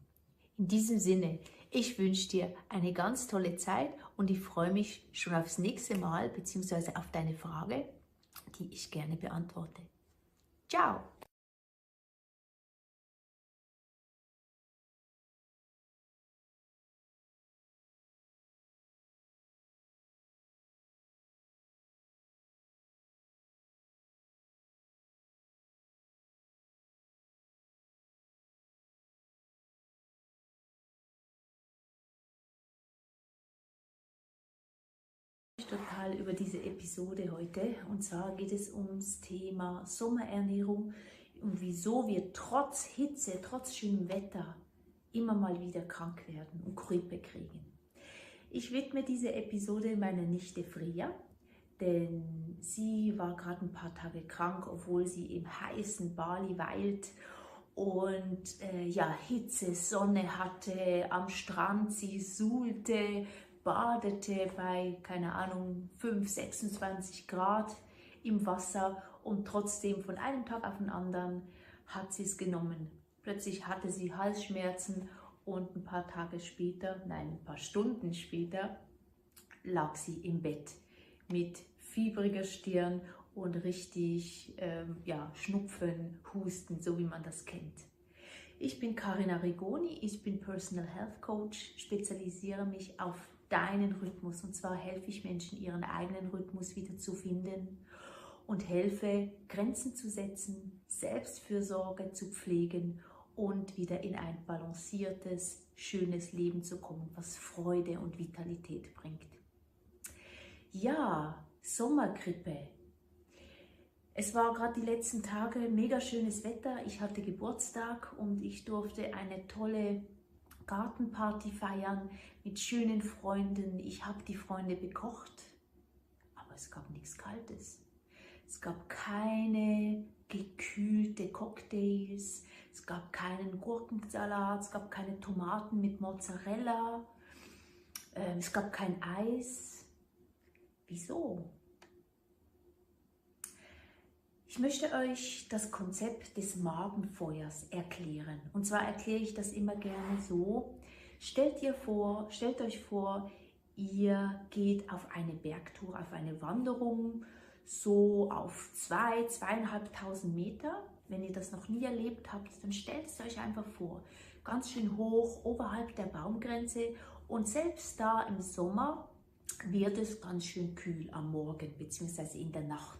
In diesem Sinne, ich wünsche dir eine ganz tolle Zeit und ich freue mich schon aufs nächste Mal bzw. auf deine Frage, die ich gerne beantworte. Ciao! Total über diese Episode heute, und zwar geht es ums Thema Sommerernährung und wieso wir trotz Hitze, trotz schönem Wetter immer mal wieder krank werden und Grippe kriegen. Ich widme diese Episode meiner Nichte Freya, denn sie war gerade ein paar Tage krank, obwohl sie im heißen Bali weilt und ja, Hitze, Sonne hatte, am Strand sie suhlte, badete bei, keine Ahnung, 5, 26 Grad im Wasser, und trotzdem von einem Tag auf den anderen hat sie es genommen. Plötzlich hatte sie Halsschmerzen und ein paar Tage später, nein, ein paar Stunden später, lag sie im Bett mit fiebriger Stirn und richtig ja, Schnupfen, Husten, so wie man das kennt. Ich bin Carina Rigoni, ich bin Personal Health Coach, spezialisiere mich auf deinen Rhythmus, und zwar helfe ich Menschen, ihren eigenen Rhythmus wieder zu finden und helfe, Grenzen zu setzen, Selbstfürsorge zu pflegen und wieder in ein balanciertes, schönes Leben zu kommen, was Freude und Vitalität bringt. Ja, Sommergrippe. Es war gerade die letzten Tage mega schönes Wetter. Ich hatte Geburtstag und ich durfte eine tolle Gartenparty feiern mit schönen Freunden. Ich habe die Freunde bekocht, aber es gab nichts Kaltes. Es gab keine gekühlte Cocktails, es gab keinen Gurkensalat, es gab keine Tomaten mit Mozzarella, es gab kein Eis. Wieso? Ich möchte euch das Konzept des Magenfeuers erklären. Und zwar erkläre ich das immer gerne so. Stellt euch vor, ihr geht auf eine Bergtour, auf eine Wanderung, so auf 2.500 Meter. Wenn ihr das noch nie erlebt habt, dann stellt es euch einfach vor. Ganz schön hoch, oberhalb der Baumgrenze, und selbst da im Sommer wird es ganz schön kühl am Morgen bzw. in der Nacht.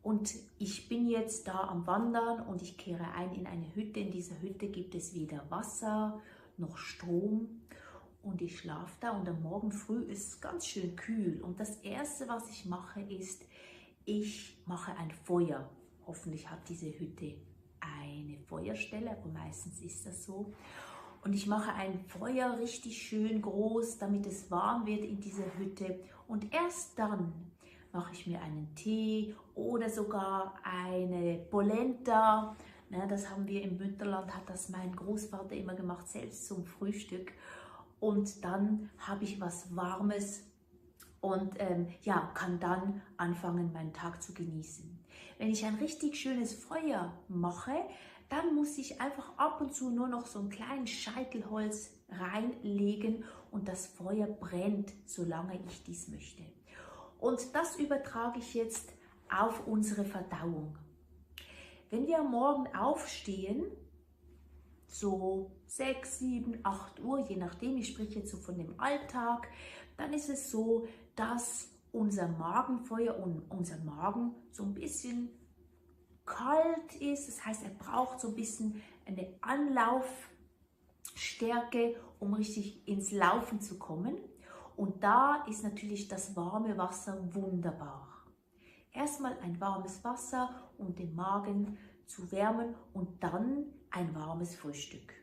Und ich bin jetzt da am Wandern und ich kehre ein in eine Hütte. In dieser Hütte gibt es weder Wasser noch Strom und ich schlafe da, und am Morgen früh ist es ganz schön kühl. Und das Erste, was ich mache, ist, ich mache ein Feuer. Hoffentlich hat diese Hütte eine Feuerstelle, aber meistens ist das so. Und ich mache ein Feuer richtig schön groß, damit es warm wird in dieser Hütte. Und erst dann mache ich mir einen Tee oder sogar eine Polenta. Das haben wir im Bündnerland, hat das mein Großvater immer gemacht, selbst zum Frühstück. Und dann habe ich was Warmes und ja, kann dann anfangen, meinen Tag zu genießen. Wenn ich ein richtig schönes Feuer mache, dann muss ich einfach ab und zu nur noch so einen kleinen Scheitel Holz reinlegen und das Feuer brennt, solange ich dies möchte. Und das übertrage ich jetzt auf unsere Verdauung. Wenn wir am Morgen aufstehen, so 6, 7, 8 Uhr, je nachdem, ich spreche jetzt so von dem Alltag, dann ist es so, dass unser Magenfeuer und unser Magen so ein bisschen kalt ist. Das heißt, er braucht so ein bisschen eine Anlaufstärke, um richtig ins Laufen zu kommen. Und da ist natürlich das warme Wasser wunderbar. Erstmal ein warmes Wasser, um den Magen zu wärmen, und dann ein warmes Frühstück.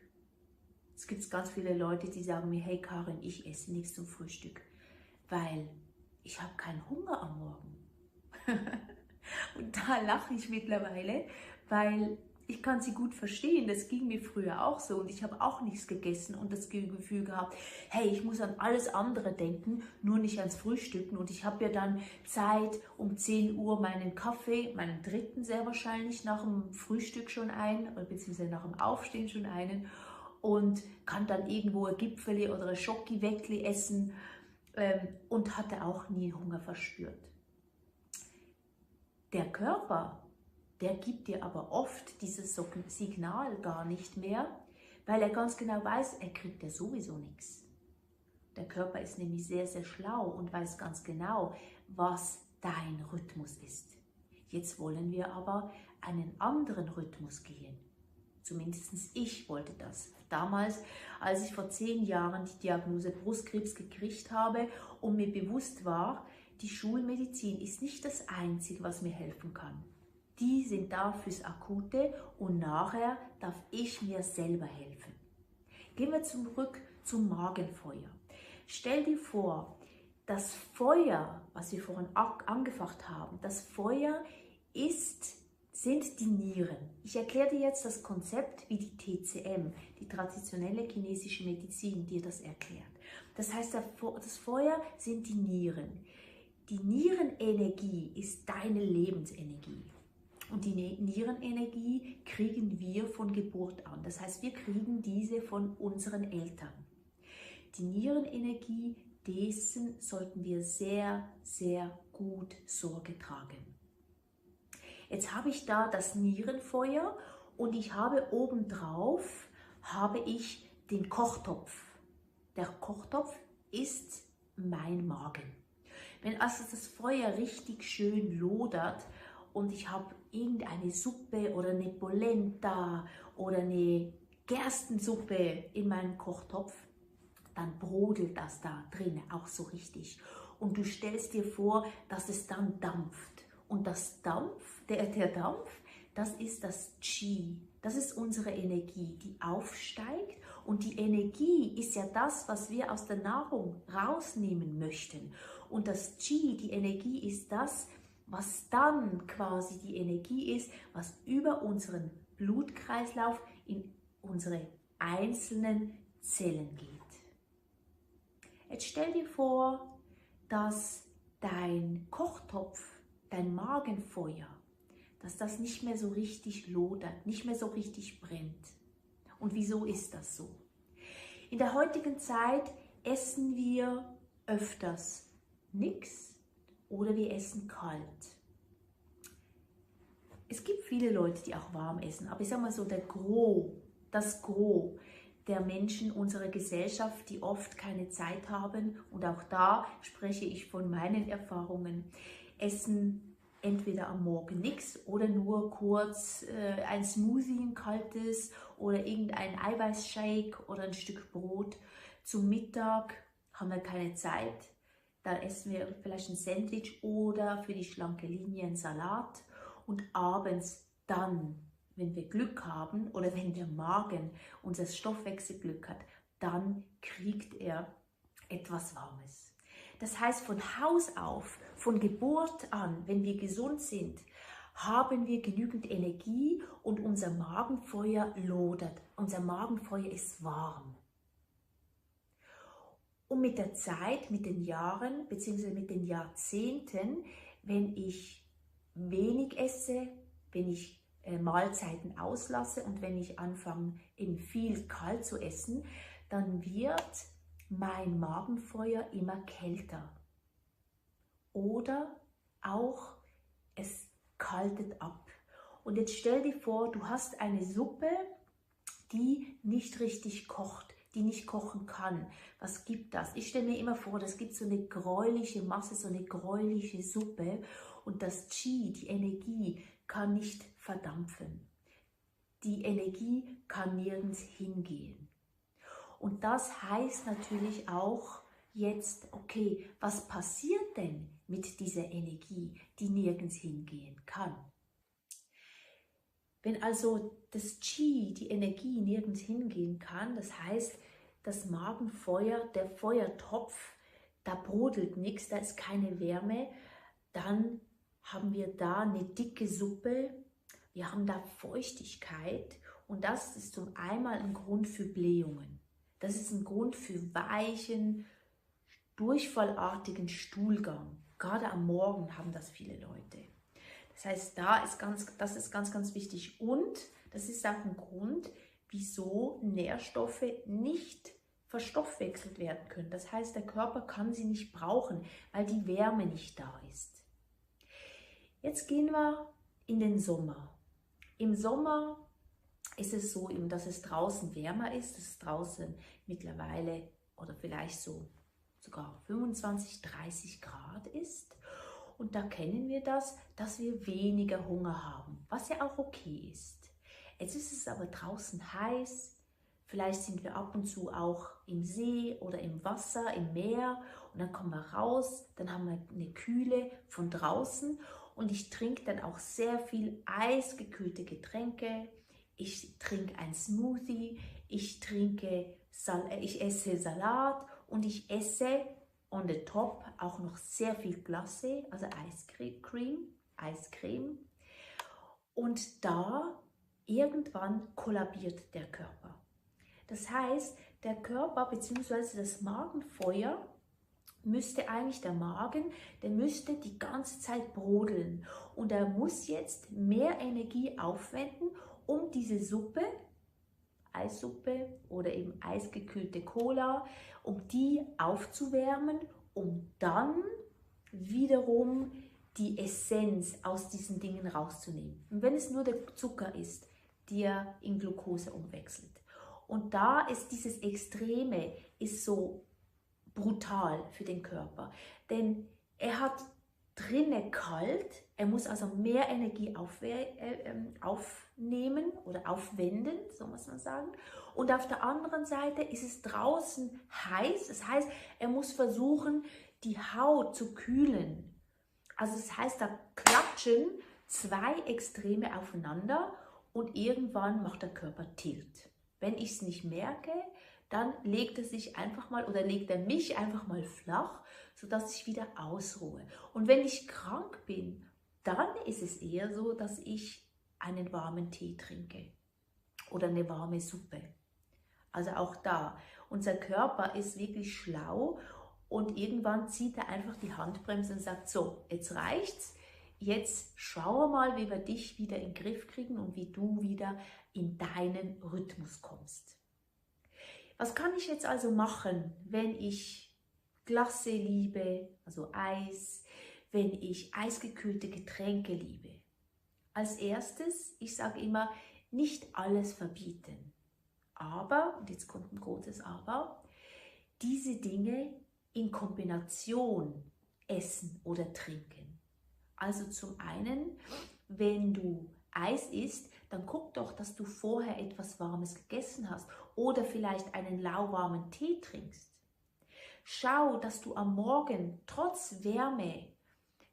Es gibt ganz viele Leute, die sagen mir, hey Karin, ich esse nichts zum Frühstück, weil ich habe keinen Hunger am Morgen. Und da lache ich mittlerweile, weil ich kann sie gut verstehen. Das ging mir früher auch so und ich habe auch nichts gegessen und das Gefühl gehabt, hey, ich muss an alles andere denken, nur nicht ans Frühstücken. Und ich habe ja dann Zeit, um 10 Uhr meinen Kaffee, meinen dritten sehr wahrscheinlich, nach dem Frühstück schon ein, beziehungsweise nach dem Aufstehen schon einen, und kann dann irgendwo ein Gipfeli oder ein Schoki-Weckli essen und hatte auch nie Hunger verspürt. Der Körper, der gibt dir aber oft dieses Signal gar nicht mehr, weil er ganz genau weiß, er kriegt ja sowieso nichts. Der Körper ist nämlich sehr, sehr schlau und weiß ganz genau, was dein Rhythmus ist. Jetzt wollen wir aber einen anderen Rhythmus gehen. Zumindest ich wollte das. Damals, als ich vor 10 Jahren die Diagnose Brustkrebs gekriegt habe und mir bewusst war, die Schulmedizin ist nicht das Einzige, was mir helfen kann. Die sind da fürs Akute und nachher darf ich mir selber helfen. Gehen wir zurück zum Magenfeuer. Stell dir vor, das Feuer, was wir vorhin angefacht haben, das Feuer sind die Nieren. Ich erkläre dir jetzt das Konzept, wie die TCM, die traditionelle chinesische Medizin, dir das erklärt. Das heißt, das Feuer sind die Nieren. Die Nierenenergie ist deine Lebensenergie. Und die Nierenenergie kriegen wir von Geburt an. Das heißt, wir kriegen diese von unseren Eltern. Die Nierenenergie, dessen sollten wir sehr, sehr gut Sorge tragen. Jetzt habe ich da das Nierenfeuer und ich habe obendrauf den Kochtopf. Der Kochtopf ist mein Magen. Wenn also das Feuer richtig schön lodert und ich habe irgendeine Suppe oder eine Polenta oder eine Gerstensuppe in meinem Kochtopf, dann brodelt das da drin auch so richtig. Und du stellst dir vor, dass es dann dampft. Und der Dampf, das ist das Qi. Das ist unsere Energie, die aufsteigt. Und die Energie ist ja das, was wir aus der Nahrung rausnehmen möchten. Und das Qi, die Energie, ist das, was dann quasi die Energie ist, was über unseren Blutkreislauf in unsere einzelnen Zellen geht. Jetzt stell dir vor, dass dein Kochtopf, dein Magenfeuer, dass das nicht mehr so richtig lodert, nicht mehr so richtig brennt. Und wieso ist das so? In der heutigen Zeit essen wir öfters nichts oder wir essen kalt. Es gibt viele Leute, die auch warm essen, aber ich sage mal so, das Gros der Menschen unserer Gesellschaft, die oft keine Zeit haben, und auch da spreche ich von meinen Erfahrungen, essen entweder am Morgen nichts oder nur kurz ein Smoothie, ein kaltes, oder irgendein Eiweißshake oder ein Stück Brot. Zum Mittag haben wir keine Zeit, da essen wir vielleicht ein Sandwich oder für die schlanke Linie einen Salat, und abends dann, wenn wir Glück haben oder wenn der Magen, unser Stoffwechselglück hat, dann kriegt er etwas Warmes. Das heißt, von Haus auf, von Geburt an, wenn wir gesund sind, haben wir genügend Energie und unser Magenfeuer lodert. Unser Magenfeuer ist warm. Und mit der Zeit, mit den Jahren bzw. mit den Jahrzehnten, wenn ich wenig esse, wenn ich Mahlzeiten auslasse und wenn ich anfange, eben viel kalt zu essen, dann wird mein Magenfeuer immer kälter. Oder auch es kaltet ab. Und jetzt stell dir vor, du hast eine Suppe, die nicht richtig kocht, die nicht kochen kann. Was gibt das? Ich stelle mir immer vor, das gibt so eine gräuliche Masse, so eine gräuliche Suppe, und das Qi, die Energie, kann nicht verdampfen. Die Energie kann nirgends hingehen. Und das heißt natürlich auch jetzt, okay, was passiert denn mit dieser Energie, die nirgends hingehen kann? Wenn also das Qi, die Energie, nirgends hingehen kann, das heißt, das Magenfeuer, der Feuertopf, da brodelt nichts, da ist keine Wärme, dann haben wir da eine dicke Suppe, wir haben da Feuchtigkeit, und das ist zum einen ein Grund für Blähungen. Das ist ein Grund für weichen, durchfallartigen Stuhlgang. Gerade am Morgen haben das viele Leute. Das heißt, das ist ganz, ganz wichtig. Und das ist auch ein Grund, wieso Nährstoffe nicht verstoffwechselt werden können. Das heißt, der Körper kann sie nicht brauchen, weil die Wärme nicht da ist. Jetzt gehen wir in den Sommer. Im Sommer ist es so, dass es draußen wärmer ist, dass es draußen mittlerweile oder vielleicht so sogar 25, 30 Grad ist. Und da kennen wir das, dass wir weniger Hunger haben, was ja auch okay ist. Jetzt ist es aber draußen heiß, vielleicht sind wir ab und zu auch im See oder im Wasser, im Meer und dann kommen wir raus, dann haben wir eine Kühle von draußen und ich trinke dann auch sehr viel eisgekühlte Getränke, ich trinke ein Smoothie, ich esse Salat und ich esse on the top auch noch sehr viel Glacé, also Eiscreme. Und da irgendwann kollabiert der Körper. Das heißt, der Körper bzw. das Magenfeuer müsste eigentlich, der Magen, der müsste die ganze Zeit brodeln. Und er muss jetzt mehr Energie aufwenden, um diese Suppe, Eissuppe oder eben eisgekühlte Cola, um die aufzuwärmen, um dann wiederum die Essenz aus diesen Dingen rauszunehmen. Und wenn es nur der Zucker ist, der in Glucose umwechselt. Und da ist dieses Extreme ist so brutal für den Körper, denn er hat drinne kalt, er muss also mehr Energie aufnehmen oder aufwenden, so muss man sagen. Und auf der anderen Seite ist es draußen heiß, das heißt, er muss versuchen, die Haut zu kühlen. Also das heißt, da klatschen zwei Extreme aufeinander und irgendwann macht der Körper Tilt. Wenn ich es nicht merke, dann legt er sich einfach mal oder legt er mich einfach mal flach, sodass ich wieder ausruhe. Und wenn ich krank bin, dann ist es eher so, dass ich einen warmen Tee trinke oder eine warme Suppe. Also auch da, unser Körper ist wirklich schlau und irgendwann zieht er einfach die Handbremse und sagt, so, jetzt reicht's, jetzt schauen wir mal, wie wir dich wieder in den Griff kriegen und wie du wieder in deinen Rhythmus kommst. Was kann ich jetzt also machen, wenn ich Glacé liebe, also Eis, wenn ich eisgekühlte Getränke liebe? Als erstes, ich sage immer, nicht alles verbieten. Aber, und jetzt kommt ein großes Aber, diese Dinge in Kombination essen oder trinken. Also zum einen, wenn du Eis isst, dann guck doch, dass du vorher etwas Warmes gegessen hast oder vielleicht einen lauwarmen Tee trinkst. Schau, dass du am Morgen trotz Wärme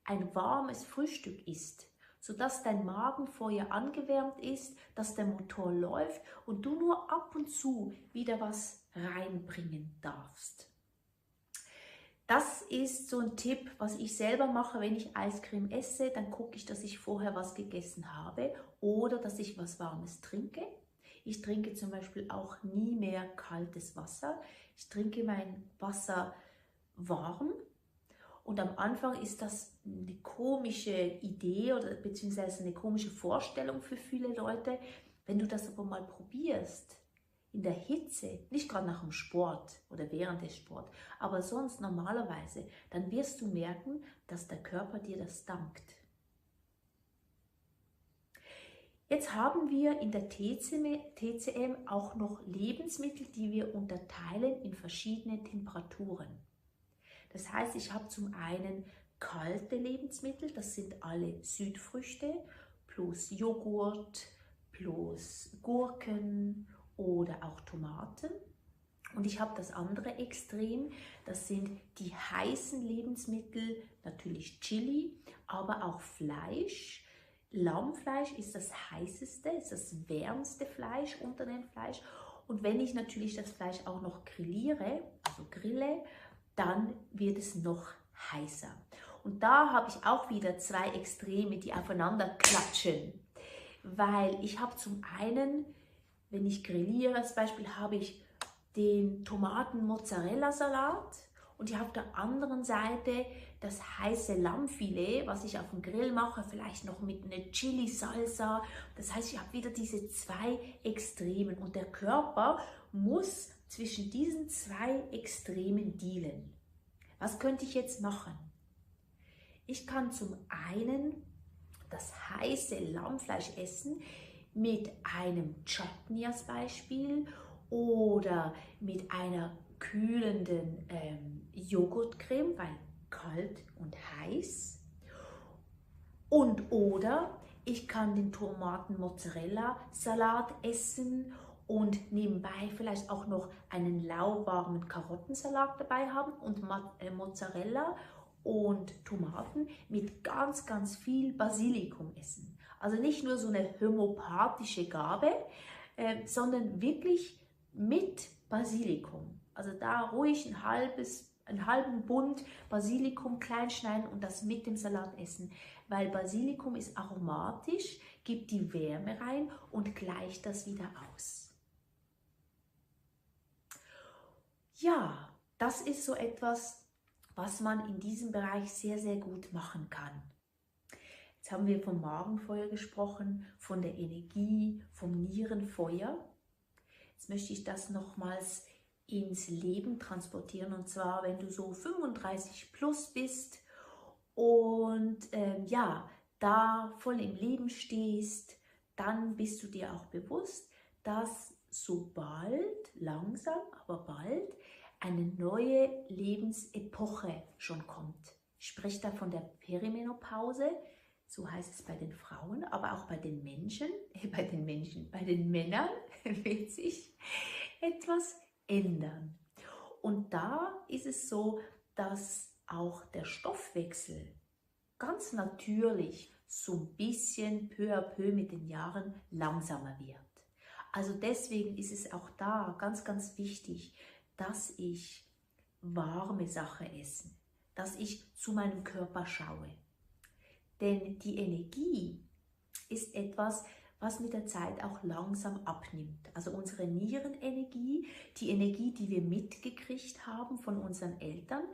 ein warmes Frühstück isst, sodass dein Magenfeuer angewärmt ist, dass der Motor läuft und du nur ab und zu wieder was reinbringen darfst. Das ist so ein Tipp, was ich selber mache, wenn ich Eiscreme esse, dann gucke ich, dass ich vorher was gegessen habe oder dass ich was Warmes trinke. Ich trinke zum Beispiel auch nie mehr kaltes Wasser. Ich trinke mein Wasser warm und am Anfang ist das eine komische Idee oder beziehungsweise eine komische Vorstellung für viele Leute. Wenn du das aber mal probierst, in der Hitze, nicht gerade nach dem Sport oder während des Sports, aber sonst normalerweise, dann wirst du merken, dass der Körper dir das dankt. Jetzt haben wir in der TCM auch noch Lebensmittel, die wir unterteilen in verschiedene Temperaturen. Das heißt, ich habe zum einen kalte Lebensmittel, das sind alle Südfrüchte, plus Joghurt, plus Gurken oder auch Tomaten. Und ich habe das andere Extrem, das sind die heißen Lebensmittel, natürlich Chili, aber auch Fleisch. Lammfleisch ist das heißeste, ist das wärmste Fleisch unter dem Fleisch. Und wenn ich natürlich das Fleisch auch noch grilliere, also grille, dann wird es noch heißer. Und da habe ich auch wieder zwei Extreme, die aufeinander klatschen. Weil ich habe zum einen, wenn ich grilliere, als Beispiel, habe ich den Tomaten-Mozzarella-Salat und ich habe auf der anderen Seite das heiße Lammfilet, was ich auf dem Grill mache, vielleicht noch mit einer Chili-Salsa. Das heißt, ich habe wieder diese zwei Extremen und der Körper muss zwischen diesen zwei Extremen dealen. Was könnte ich jetzt machen? Ich kann zum einen das heiße Lammfleisch essen mit einem Chutney als Beispiel oder mit einer kühlenden Joghurtcreme, weil kalt und heiß. Und oder Ich kann den Tomaten-Mozzarella-Salat essen und nebenbei vielleicht auch noch einen lauwarmen Karottensalat dabei haben und Mozzarella und Tomaten mit ganz, ganz viel Basilikum essen. Also nicht nur so eine homöopathische Gabe, sondern wirklich mit Basilikum. Also da ruhig einen halben Bund Basilikum klein schneiden und das mit dem Salat essen, weil Basilikum ist aromatisch, gibt die Wärme rein und gleicht das wieder aus. Ja, das ist so etwas, was man in diesem Bereich sehr, sehr gut machen kann. Jetzt haben wir vom Magenfeuer gesprochen, von der Energie, vom Nierenfeuer. Jetzt möchte ich das nochmals ins Leben transportieren, und zwar, wenn du so 35 plus bist und ja, da voll im Leben stehst, dann bist du dir auch bewusst, dass sobald, langsam, aber bald, eine neue Lebensepoche schon kommt. Ich spreche da von der Perimenopause, so heißt es bei den Frauen, aber auch bei den Menschen, bei den Männern wird sich etwas ändern. Und da ist es so, dass auch der Stoffwechsel ganz natürlich so ein bisschen peu à peu mit den Jahren langsamer wird. Also deswegen ist es auch da ganz, ganz wichtig, dass ich warme Sachen esse, dass ich zu meinem Körper schaue. Denn die Energie ist etwas, was mit der Zeit auch langsam abnimmt. Also unsere Nierenenergie, die Energie, die wir mitgekriegt haben von unseren Eltern,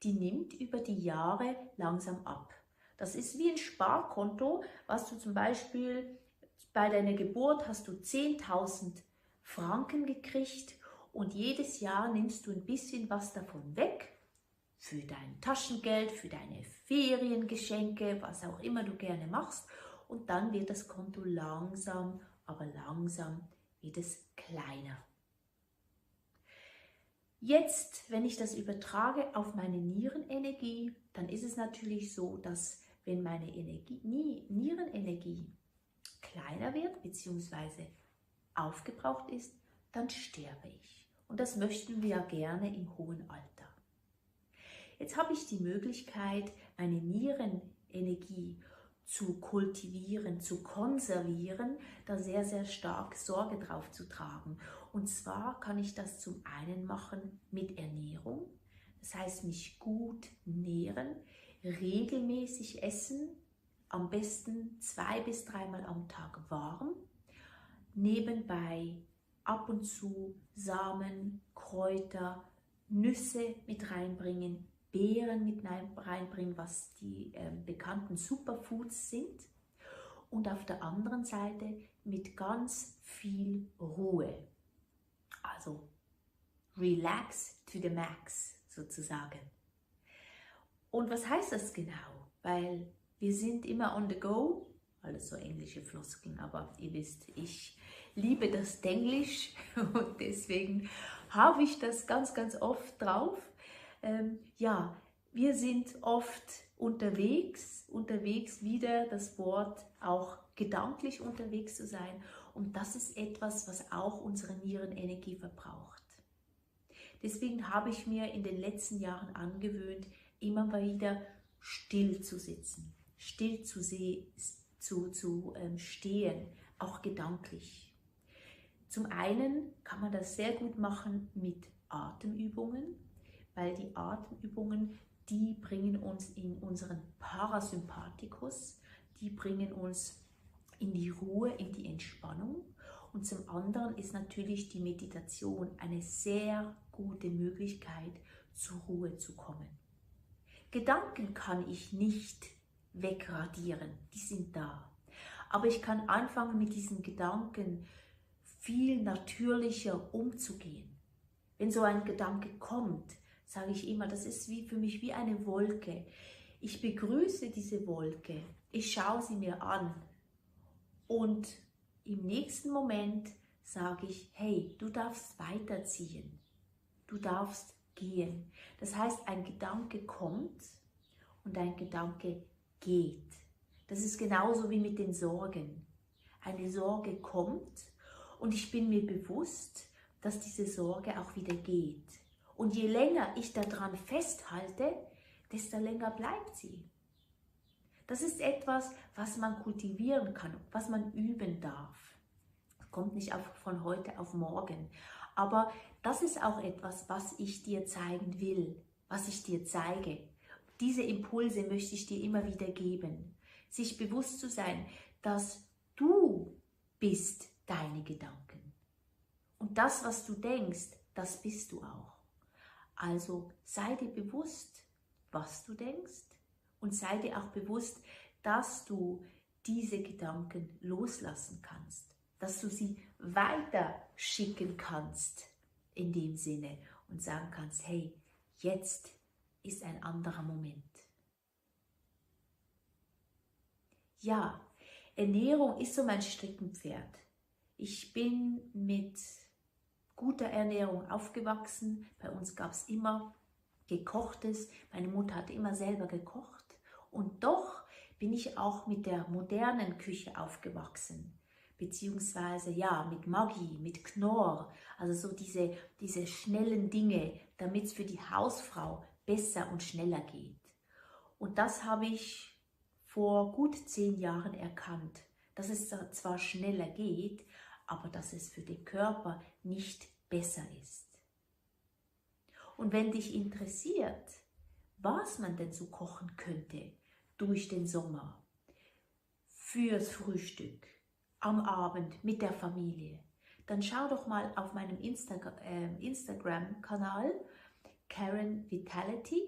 die nimmt über die Jahre langsam ab. Das ist wie ein Sparkonto, was du zum Beispiel bei deiner Geburt hast du 10.000 Franken gekriegt und jedes Jahr nimmst du ein bisschen was davon weg für dein Taschengeld, für deine Feriengeschenke, was auch immer du gerne machst. Und dann wird das Konto langsam, aber langsam wird es kleiner. Jetzt, wenn ich das übertrage auf meine Nierenenergie, dann ist es natürlich so, dass wenn meine Nierenenergie kleiner wird bzw. aufgebraucht ist, dann sterbe ich. Und das möchten wir ja gerne im hohen Alter. Jetzt habe ich die Möglichkeit, meine Nierenenergie zu kultivieren, zu konservieren, da sehr, sehr stark Sorge drauf zu tragen. Und zwar kann ich das zum einen machen mit Ernährung, das heißt mich gut nähren, regelmäßig essen, am besten 2 bis 3 Mal am Tag warm, nebenbei ab und zu Samen, Kräuter, Nüsse mit reinbringen, Beeren mit reinbringen, was die bekannten Superfoods sind, und auf der anderen Seite mit ganz viel Ruhe. Also relax to the max sozusagen. Und was heißt das genau? Weil wir sind immer on the go, alles so englische Floskeln, aber ihr wisst, ich liebe das Denglisch und deswegen habe ich das ganz, ganz oft drauf. Ja, wir sind oft unterwegs, wieder das Wort auch gedanklich unterwegs zu sein, und das ist etwas, was auch unsere Nierenenergie verbraucht. Deswegen habe ich mir in den letzten Jahren angewöhnt, immer mal wieder still zu sitzen, still zu stehen, auch gedanklich. Zum einen kann man das sehr gut machen mit Atemübungen, weil die Atemübungen, die bringen uns in unseren Parasympathikus, die bringen uns in die Ruhe, in die Entspannung. Und zum anderen ist natürlich die Meditation eine sehr gute Möglichkeit, zur Ruhe zu kommen. Gedanken kann ich nicht wegradieren, die sind da. Aber ich kann anfangen, mit diesen Gedanken viel natürlicher umzugehen. Wenn so ein Gedanke kommt, sage ich immer, das ist für mich wie eine Wolke. Ich begrüße diese Wolke, ich schaue sie mir an und im nächsten Moment sage ich, hey, du darfst weiterziehen, du darfst gehen. Das heißt, ein Gedanke kommt und ein Gedanke geht. Das ist genauso wie mit den Sorgen. Eine Sorge kommt und ich bin mir bewusst, dass diese Sorge auch wieder geht. Und je länger ich daran festhalte, desto länger bleibt sie. Das ist etwas, was man kultivieren kann, was man üben darf. Das kommt nicht von heute auf morgen. Aber das ist auch etwas, was ich dir zeigen will, was ich dir zeige. Diese Impulse möchte ich dir immer wieder geben. Sich bewusst zu sein, dass du bist deine Gedanken. Und das, was du denkst, das bist du auch. Also sei dir bewusst, was du denkst und sei dir auch bewusst, dass du diese Gedanken loslassen kannst, dass du sie weiter schicken kannst in dem Sinne und sagen kannst, hey, jetzt ist ein anderer Moment. Ja, Ernährung ist so mein Steckenpferd. Ich bin mit guter Ernährung aufgewachsen. Bei uns gab es immer Gekochtes. Meine Mutter hat immer selber gekocht. Und doch bin ich auch mit der modernen Küche aufgewachsen. Beziehungsweise ja, mit Maggi, mit Knorr. Also so diese schnellen Dinge, damit es für die Hausfrau besser und schneller geht. Und das habe ich vor gut 10 Jahren erkannt, dass es zwar schneller geht, aber dass es für den Körper nicht besser ist. Und wenn dich interessiert, was man denn so kochen könnte durch den Sommer, fürs Frühstück, am Abend mit der Familie, dann schau doch mal auf meinem Instagram-Kanal Karen Vitality.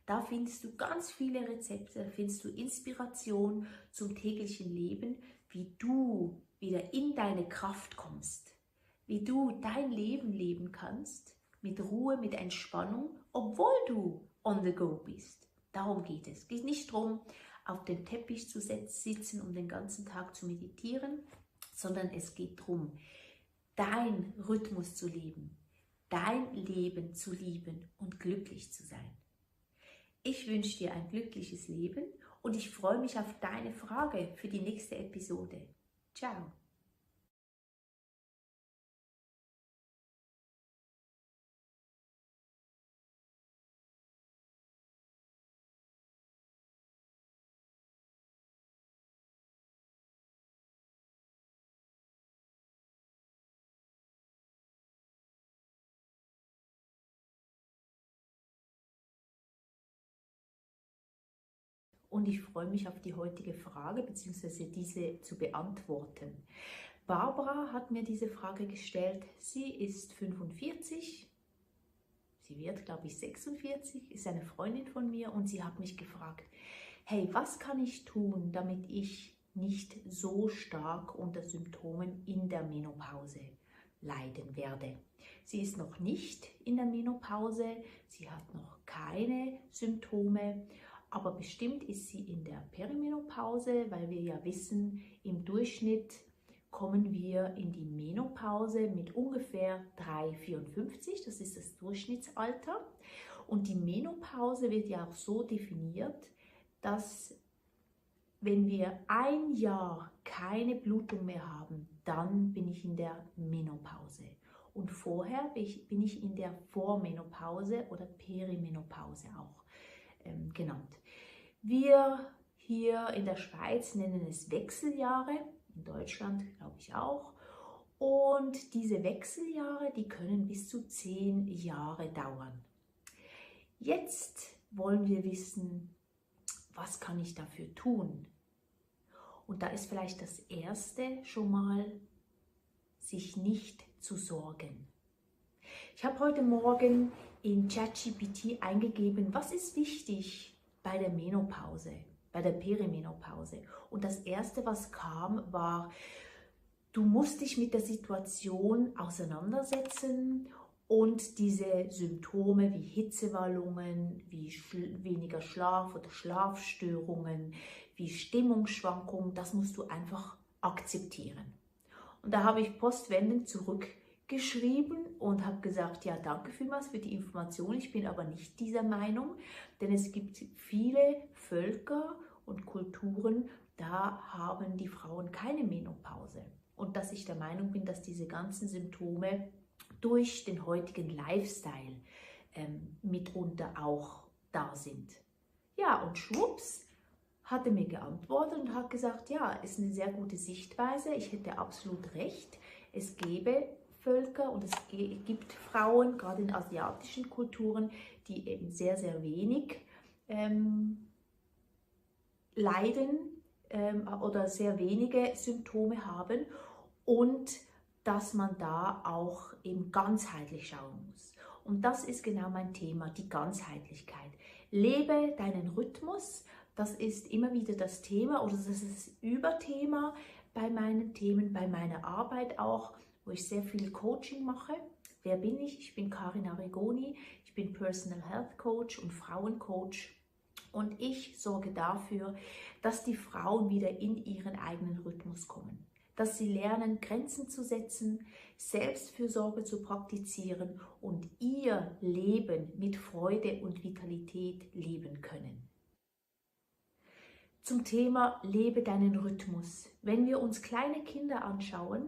Da findest du ganz viele Rezepte, findest du Inspiration zum täglichen Leben, wie du wieder in deine Kraft kommst, wie du dein Leben leben kannst, mit Ruhe, mit Entspannung, obwohl du on the go bist. Darum geht es. Es geht nicht darum, auf dem Teppich zu sitzen und den ganzen Tag zu meditieren, sondern es geht darum, dein Rhythmus zu leben, dein Leben zu lieben und glücklich zu sein. Ich wünsche dir ein glückliches Leben und ich freue mich auf deine Frage für die nächste Episode. Ciao! Und ich freue mich auf die heutige Frage bzw. diese zu beantworten. Barbara hat mir diese Frage gestellt. Sie ist 45, sie wird, glaube ich, 46, ist eine Freundin von mir und sie hat mich gefragt, hey, was kann ich tun, damit ich nicht so stark unter Symptomen in der Menopause leiden werde? Sie ist noch nicht in der Menopause, sie hat noch keine Symptome, aber bestimmt ist sie in der Perimenopause, weil wir ja wissen, im Durchschnitt kommen wir in die Menopause mit ungefähr 3,54, das ist das Durchschnittsalter. Und die Menopause wird ja auch so definiert, dass wenn wir 1 Jahr keine Blutung mehr haben, dann bin ich in der Menopause. Und vorher bin ich in der Vormenopause oder Perimenopause auch genannt. Wir hier in der Schweiz nennen es Wechseljahre, in Deutschland glaube ich auch. Und diese Wechseljahre, die können bis zu 10 Jahre dauern. Jetzt wollen wir wissen, was kann ich dafür tun? Und da ist vielleicht das Erste schon mal, sich nicht zu sorgen. Ich habe heute Morgen in ChatGPT eingegeben, was ist wichtig bei der Menopause, bei der Perimenopause. Und das Erste, was kam, war, du musst dich mit der Situation auseinandersetzen und diese Symptome wie Hitzewallungen, wie weniger Schlaf oder Schlafstörungen, wie Stimmungsschwankungen, das musst du einfach akzeptieren. Und da habe ich postwendend zurückgeschrieben und habe gesagt, ja, danke vielmals für die Information, ich bin aber nicht dieser Meinung, denn es gibt viele Völker und Kulturen, da haben die Frauen keine Menopause. Und dass ich der Meinung bin, dass diese ganzen Symptome durch den heutigen Lifestyle mitunter auch da sind. Ja, und schwupps hat er mir geantwortet und hat gesagt, ja, ist eine sehr gute Sichtweise, ich hätte absolut recht, es gäbe Völker und es gibt Frauen, gerade in asiatischen Kulturen, die eben sehr, sehr wenig leiden oder sehr wenige Symptome haben und dass man da auch eben ganzheitlich schauen muss. Und das ist genau mein Thema, die Ganzheitlichkeit. Lebe deinen Rhythmus, das ist immer wieder das Thema oder das ist das Überthema bei meinen Themen, bei meiner Arbeit auch, wo ich sehr viel Coaching mache. Wer bin ich? Ich bin Karin Arrigoni, ich bin Personal Health Coach und Frauencoach. Und ich sorge dafür, dass die Frauen wieder in ihren eigenen Rhythmus kommen. Dass sie lernen, Grenzen zu setzen, Selbstfürsorge zu praktizieren und ihr Leben mit Freude und Vitalität leben können. Zum Thema Lebe deinen Rhythmus. Wenn wir uns kleine Kinder anschauen,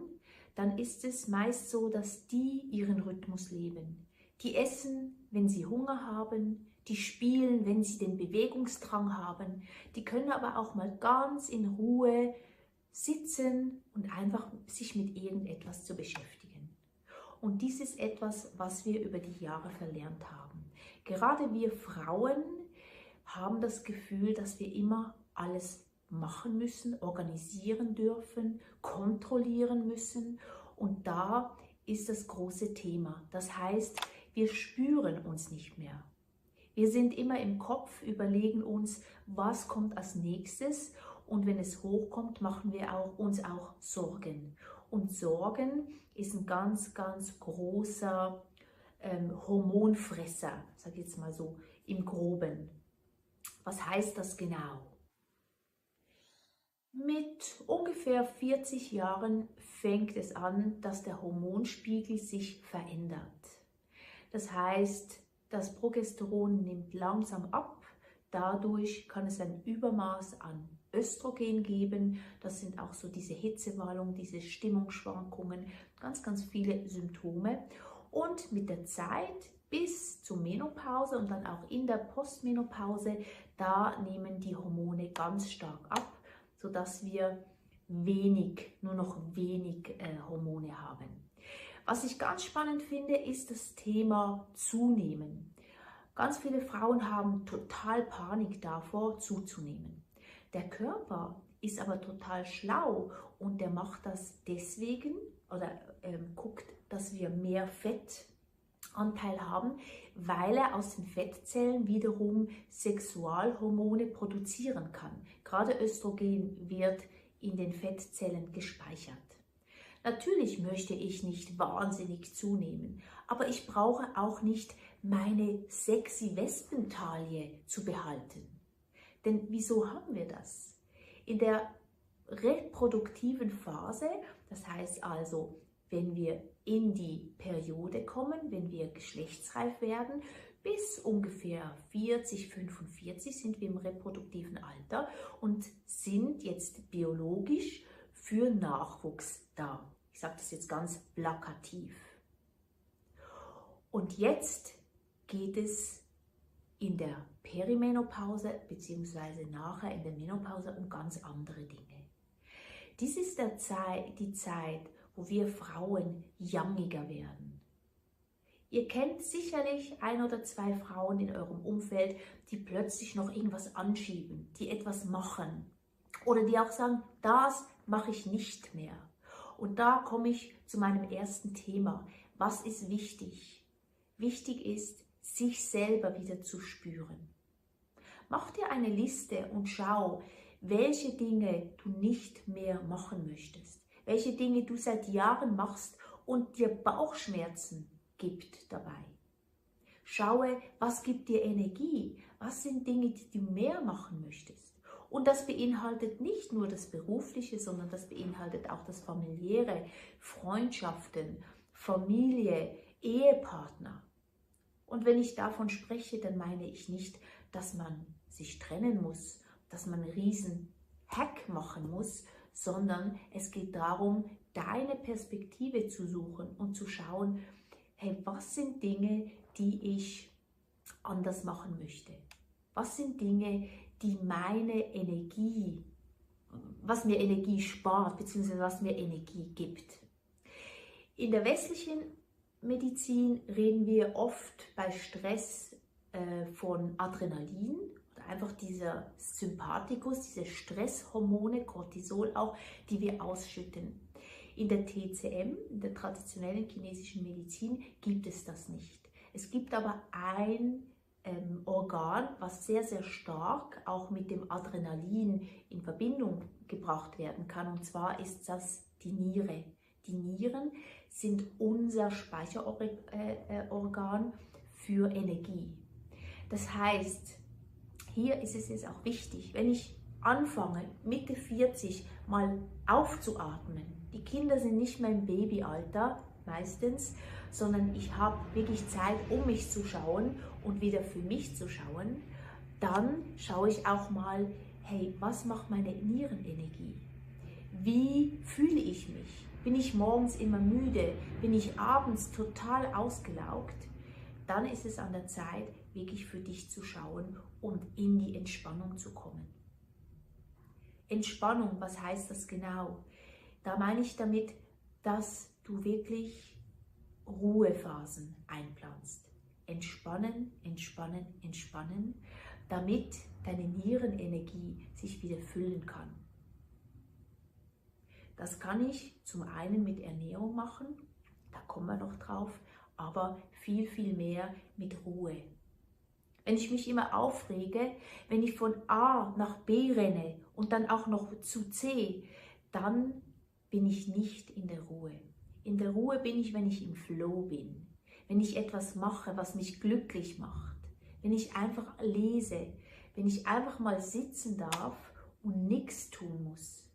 dann ist es meist so, dass die ihren Rhythmus leben. Die essen, wenn sie Hunger haben, die spielen, wenn sie den Bewegungsdrang haben, die können aber auch mal ganz in Ruhe sitzen und einfach sich mit irgendetwas zu beschäftigen. Und dies ist etwas, was wir über die Jahre verlernt haben. Gerade wir Frauen haben das Gefühl, dass wir immer alles machen müssen, organisieren dürfen, kontrollieren müssen. Und da ist das große Thema. Das heißt, wir spüren uns nicht mehr. Wir sind immer im Kopf, überlegen uns, was kommt als nächstes. Und wenn es hochkommt, machen wir uns auch Sorgen. Und Sorgen ist ein ganz, ganz großer Hormonfresser, sage ich jetzt mal so im Groben. Was heißt das genau? Mit ungefähr 40 Jahren fängt es an, dass der Hormonspiegel sich verändert. Das heißt, das Progesteron nimmt langsam ab. Dadurch kann es ein Übermaß an Östrogen geben. Das sind auch so diese Hitzewallungen, diese Stimmungsschwankungen, ganz, ganz viele Symptome. Und mit der Zeit bis zur Menopause und dann auch in der Postmenopause, da nehmen die Hormone ganz stark ab, sodass wir nur noch wenig Hormone haben. Was ich ganz spannend finde, ist das Thema Zunehmen. Ganz viele Frauen haben total Panik davor, zuzunehmen. Der Körper ist aber total schlau und der macht das deswegen oder guckt, dass wir mehr Fettanteil haben, weil er aus den Fettzellen wiederum Sexualhormone produzieren kann. Gerade Östrogen wird in den Fettzellen gespeichert. Natürlich möchte ich nicht wahnsinnig zunehmen, aber ich brauche auch nicht meine sexy Wespentaille zu behalten. Denn wieso haben wir das? In der reproduktiven Phase, das heißt also, wenn wir in die Periode kommen, wenn wir geschlechtsreif werden, bis ungefähr 40, 45 sind wir im reproduktiven Alter und sind jetzt biologisch für Nachwuchs da. Ich sage das jetzt ganz plakativ. Und jetzt geht es in der Perimenopause bzw. nachher in der Menopause um ganz andere Dinge. Dies ist die Zeit, wo wir Frauen youngiger werden. Ihr kennt sicherlich ein oder zwei Frauen in eurem Umfeld, die plötzlich noch irgendwas anschieben, die etwas machen oder die auch sagen, das mache ich nicht mehr. Und da komme ich zu meinem ersten Thema. Was ist wichtig? Wichtig ist, sich selber wieder zu spüren. Mach dir eine Liste und schau, welche Dinge du nicht mehr machen möchtest. Welche Dinge du seit Jahren machst und dir Bauchschmerzen gibt dabei. Schaue, was gibt dir Energie? Was sind Dinge, die du mehr machen möchtest? Und das beinhaltet nicht nur das Berufliche, sondern das beinhaltet auch das Familiäre, Freundschaften, Familie, Ehepartner. Und wenn ich davon spreche, dann meine ich nicht, dass man sich trennen muss, dass man riesen Hack machen muss, sondern es geht darum, deine Perspektive zu suchen und zu schauen, hey, was sind Dinge, die ich anders machen möchte? Was sind Dinge, die meine Energie, was mir Energie spart, beziehungsweise was mir Energie gibt? In der westlichen Medizin reden wir oft bei Stress von Adrenalin, oder einfach dieser Sympathikus, diese Stresshormone, Cortisol auch, die wir ausschütten. In der TCM, in der traditionellen chinesischen Medizin, gibt es das nicht. Es gibt aber ein Organ, was sehr, sehr stark auch mit dem Adrenalin in Verbindung gebracht werden kann, und zwar ist das die Niere. Die Nieren sind unser Speicherorgan für Energie. Das heißt, hier ist es jetzt auch wichtig, wenn ich anfange, Mitte 40 mal aufzuatmen. Die Kinder sind nicht mehr im Babyalter meistens, sondern ich habe wirklich Zeit, um mich zu schauen und wieder für mich zu schauen. Dann schaue ich auch mal, hey, was macht meine Nierenenergie? Wie fühle ich mich? Bin ich morgens immer müde? Bin ich abends total ausgelaugt? Dann ist es an der Zeit, wirklich für dich zu schauen und in die Entspannung zu kommen. Entspannung, was heißt das genau? Da meine ich damit, dass du wirklich Ruhephasen einplanst. Entspannen, entspannen, entspannen, damit deine Nierenenergie sich wieder füllen kann. Das kann ich zum einen mit Ernährung machen, da kommen wir noch drauf, aber viel, viel mehr mit Ruhe. Wenn ich mich immer aufrege, wenn ich von A nach B renne und dann auch noch zu C, dann bin ich nicht in der Ruhe. In der Ruhe bin ich, wenn ich im Flow bin, wenn ich etwas mache, was mich glücklich macht, wenn ich einfach lese, wenn ich einfach mal sitzen darf und nichts tun muss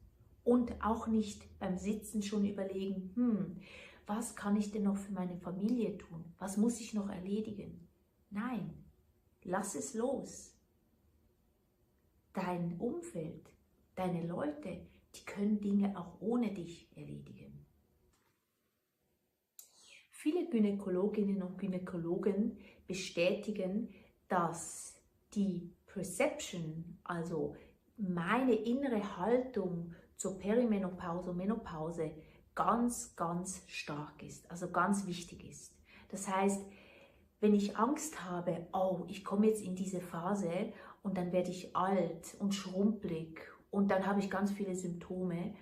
und auch nicht beim Sitzen schon überlegen, was kann ich denn noch für meine Familie tun? Was muss ich noch erledigen? Nein, lass es los. Dein Umfeld, deine Leute, die können Dinge auch ohne dich erledigen. Viele Gynäkologinnen und Gynäkologen bestätigen, dass die Perception, also meine innere Haltung zur Perimenopause und Menopause, ganz, ganz stark ist, also ganz wichtig ist. Das heißt, wenn ich Angst habe, oh, ich komme jetzt in diese Phase und dann werde ich alt und schrumpelig und dann habe ich ganz viele Symptome,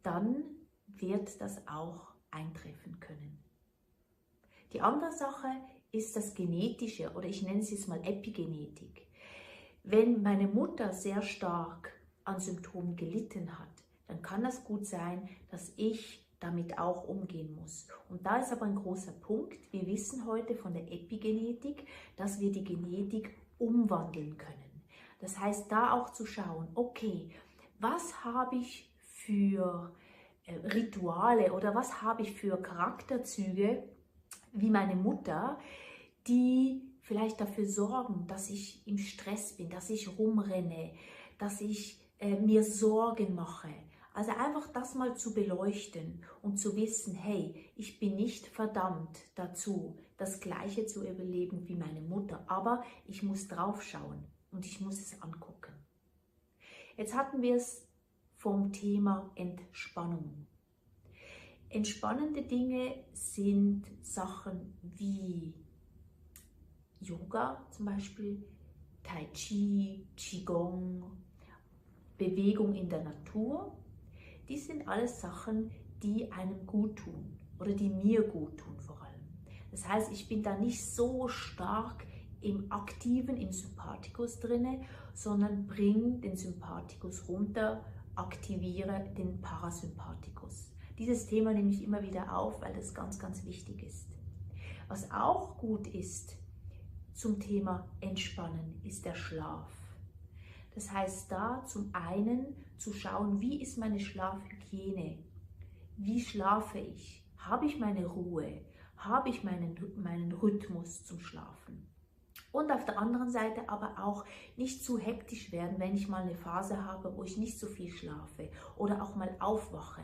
dann wird das auch eintreffen können. Die andere Sache ist das Genetische, oder ich nenne es jetzt mal Epigenetik. Wenn meine Mutter sehr stark an Symptomen gelitten hat, dann kann das gut sein, dass ich damit auch umgehen muss. Und da ist aber ein großer Punkt. Wir wissen heute von der Epigenetik, dass wir die Genetik umwandeln können. Das heißt, da auch zu schauen, okay, was habe ich für Rituale oder was habe ich für Charakterzüge wie meine Mutter, die vielleicht dafür sorgen, dass ich im Stress bin, dass ich rumrenne, dass ich mir Sorgen mache. Also einfach das mal zu beleuchten und zu wissen, hey, ich bin nicht verdammt dazu, das Gleiche zu überleben wie meine Mutter, aber ich muss drauf schauen und ich muss es angucken. Jetzt hatten wir es vom Thema Entspannung. Entspannende Dinge sind Sachen wie Yoga zum Beispiel, Tai Chi, Qigong, Bewegung in der Natur. Die sind alles Sachen, die einem gut tun oder die mir gut tun vor allem. Das heißt, ich bin da nicht so stark im Aktiven, im Sympathikus drinne, sondern bringe den Sympathikus runter, aktiviere den Parasympathikus. Dieses Thema nehme ich immer wieder auf, weil das ganz, ganz wichtig ist. Was auch gut ist zum Thema Entspannen, ist der Schlaf. Das heißt, da zum einen zu schauen, wie ist meine Schlafhygiene? Wie schlafe ich? Habe ich meine Ruhe? Habe ich meinen Rhythmus zum Schlafen? Und auf der anderen Seite aber auch nicht zu hektisch werden, wenn ich mal eine Phase habe, wo ich nicht so viel schlafe oder auch mal aufwache.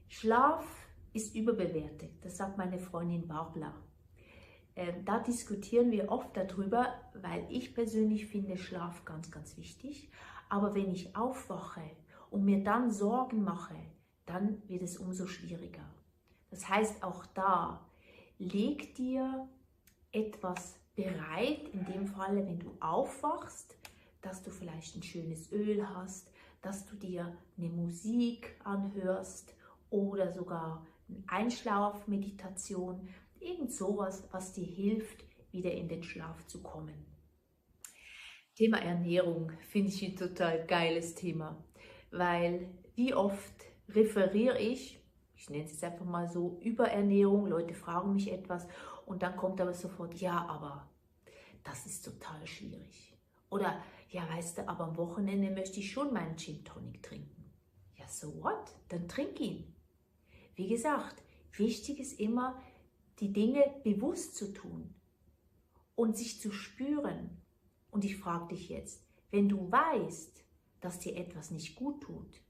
Schlaf ist überbewertet, das sagt meine Freundin Barbara. Da diskutieren wir oft darüber, weil ich persönlich finde Schlaf ganz, ganz wichtig. Aber wenn ich aufwache und mir dann Sorgen mache, dann wird es umso schwieriger. Das heißt, auch da, leg dir etwas bereit, in dem Falle, wenn du aufwachst, dass du vielleicht ein schönes Öl hast, dass du dir eine Musik anhörst oder sogar eine Einschlafmeditation, irgend sowas, was dir hilft, wieder in den Schlaf zu kommen. Thema Ernährung finde ich ein total geiles Thema, weil wie oft referiere ich nenne es jetzt einfach mal so, Überernährung, Leute fragen mich etwas und dann kommt aber sofort, ja, aber das ist total schwierig. Oder, ja, weißt du, aber am Wochenende möchte ich schon meinen Gin Tonic trinken. Ja, so what? Dann trink ihn. Wie gesagt, wichtig ist immer, die Dinge bewusst zu tun und sich zu spüren. Und ich frage dich jetzt, wenn du weißt, dass dir etwas nicht gut tut,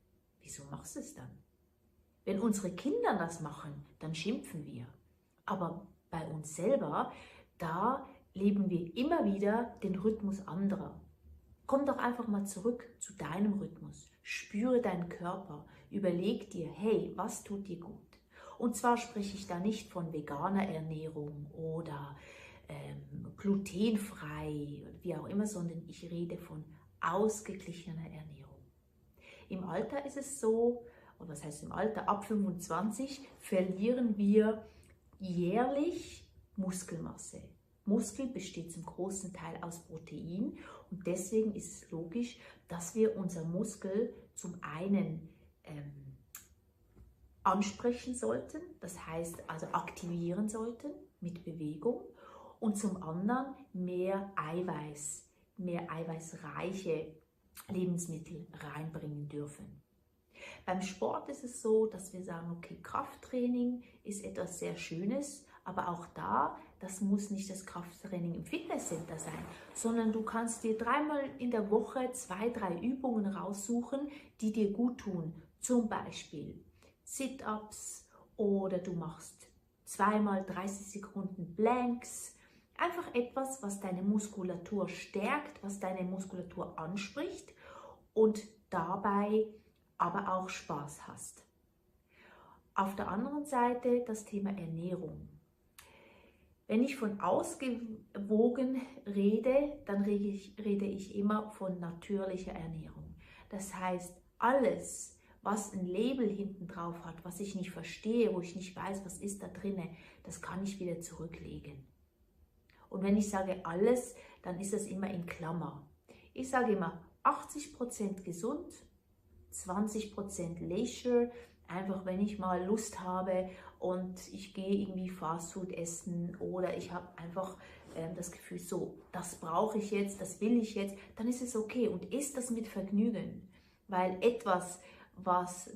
wieso machst du es dann? Wenn unsere Kinder das machen, dann schimpfen wir. Aber bei uns selber, da leben wir immer wieder den Rhythmus anderer. Komm doch einfach mal zurück zu deinem Rhythmus. Spüre deinen Körper. Überleg dir, hey, was tut dir gut? Und zwar spreche ich da nicht von veganer Ernährung oder glutenfrei, wie auch immer, sondern ich rede von ausgeglichener Ernährung. Im Alter ist es so, und was heißt im Alter, ab 25 verlieren wir jährlich Muskelmasse. Muskel besteht zum großen Teil aus Protein und deswegen ist es logisch, dass wir unser Muskel zum einen ansprechen sollten, das heißt also aktivieren sollten mit Bewegung und zum anderen mehr eiweißreiche Lebensmittel reinbringen dürfen. Beim Sport ist es so, dass wir sagen, okay, Krafttraining ist etwas sehr Schönes, aber auch da, das muss nicht das Krafttraining im Fitnesscenter sein, sondern du kannst dir 3-mal in der Woche 2, 3 Übungen raussuchen, die dir gut tun. Zum Beispiel Sit-Ups oder du machst 2-mal 30 Sekunden Planks. Einfach etwas, was deine Muskulatur stärkt, was deine Muskulatur anspricht und dabei aber auch Spaß hast. Auf der anderen Seite das Thema Ernährung. Wenn ich von ausgewogen rede, dann rede ich immer von natürlicher Ernährung. Das heißt, alles, was ein Label hinten drauf hat, was ich nicht verstehe, wo ich nicht weiß, was ist da drinne, das kann ich wieder zurücklegen. Und wenn ich sage alles, dann ist das immer in Klammer. Ich sage immer 80% gesund, 20% Leisure, einfach wenn ich mal Lust habe und ich gehe irgendwie Fastfood essen oder ich habe einfach das Gefühl, so, das brauche ich jetzt, das will ich jetzt, dann ist es okay und isst das mit Vergnügen, weil etwas,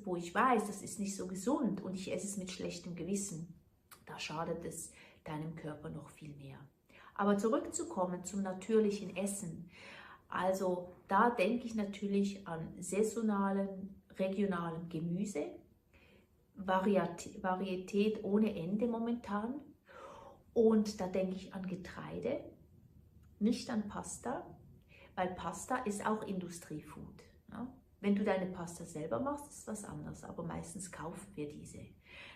wo ich weiß, das ist nicht so gesund und ich esse es mit schlechtem Gewissen, da schadet es deinem Körper noch viel mehr. Aber zurückzukommen zum natürlichen Essen, also da denke ich natürlich an saisonalen, regionalen Gemüse, Varietät ohne Ende momentan. Und da denke ich an Getreide, nicht an Pasta, weil Pasta ist auch Industriefood. Ja? Wenn du deine Pasta selber machst, ist was anderes, aber meistens kaufen wir diese.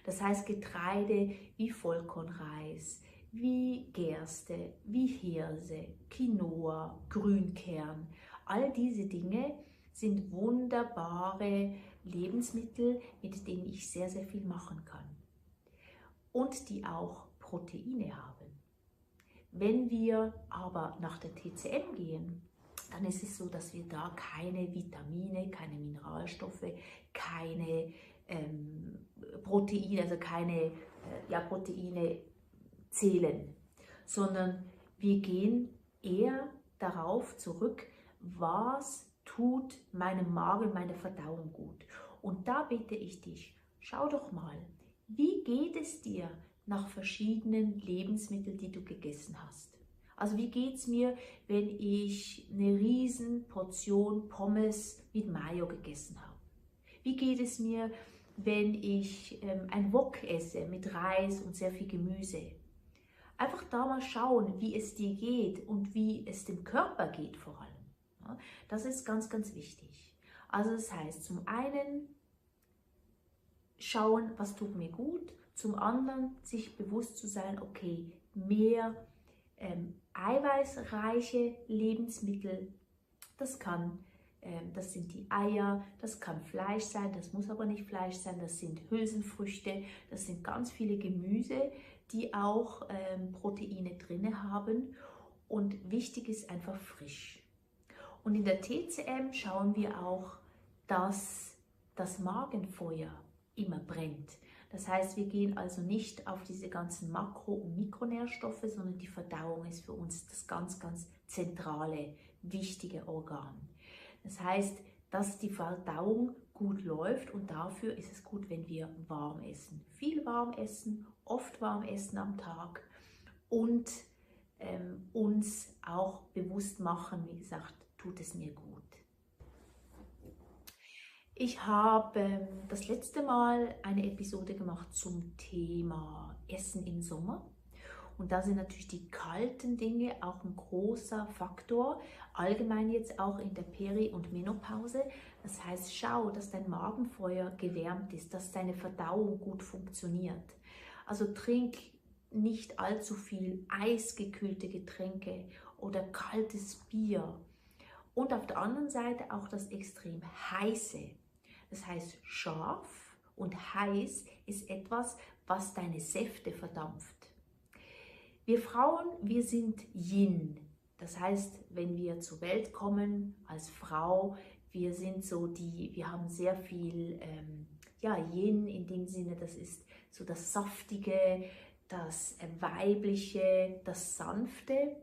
Das heißt Getreide wie Vollkornreis, wie Gerste, wie Hirse, Quinoa, Grünkern. All diese Dinge sind wunderbare Lebensmittel, mit denen ich sehr, sehr viel machen kann. Und die auch Proteine haben. Wenn wir aber nach der TCM gehen, dann ist es so, dass wir da keine Vitamine, keine Mineralstoffe, keine Proteine, also keine Proteine zählen, sondern wir gehen eher darauf zurück, was tut meinem Magen, meiner Verdauung gut. Und da bitte ich dich, schau doch mal, wie geht es dir nach verschiedenen Lebensmitteln, die du gegessen hast? Also wie geht es mir, wenn ich eine riesen Portion Pommes mit Mayo gegessen habe? Wie geht es mir, wenn ich ein Wok esse mit Reis und sehr viel Gemüse? Einfach da mal schauen, wie es dir geht und wie es dem Körper geht vor allem. Ja, das ist ganz, ganz wichtig. Also das heißt, zum einen schauen, was tut mir gut, zum anderen sich bewusst zu sein, okay, mehr eiweißreiche Lebensmittel, das sind die Eier, das kann Fleisch sein, das muss aber nicht Fleisch sein, das sind Hülsenfrüchte, das sind ganz viele Gemüse, die auch Proteine drin haben und wichtig ist einfach frisch. Und in der TCM schauen wir auch, dass das Magenfeuer immer brennt. Das heißt, wir gehen also nicht auf diese ganzen Makro- und Mikronährstoffe, sondern die Verdauung ist für uns das ganz, ganz zentrale, wichtige Organ. Das heißt, dass die Verdauung gut läuft und dafür ist es gut, wenn wir warm essen. Viel warm essen, oft warm essen am Tag und uns auch bewusst machen, wie gesagt, tut es mir gut. Ich habe das letzte Mal eine Episode gemacht zum Thema Essen im Sommer. Und da sind natürlich die kalten Dinge auch ein großer Faktor, allgemein jetzt auch in der Peri- und Menopause. Das heißt, schau, dass dein Magenfeuer gewärmt ist, dass deine Verdauung gut funktioniert. Also trink nicht allzu viel eisgekühlte Getränke oder kaltes Bier. Und auf der anderen Seite auch das extrem heiße. Das heißt, scharf und heiß ist etwas, was deine Säfte verdampft. Wir Frauen, wir sind Yin. Das heißt, wenn wir zur Welt kommen als Frau, wir haben sehr viel Yin in dem Sinne, das ist so das Saftige, das Weibliche, das Sanfte.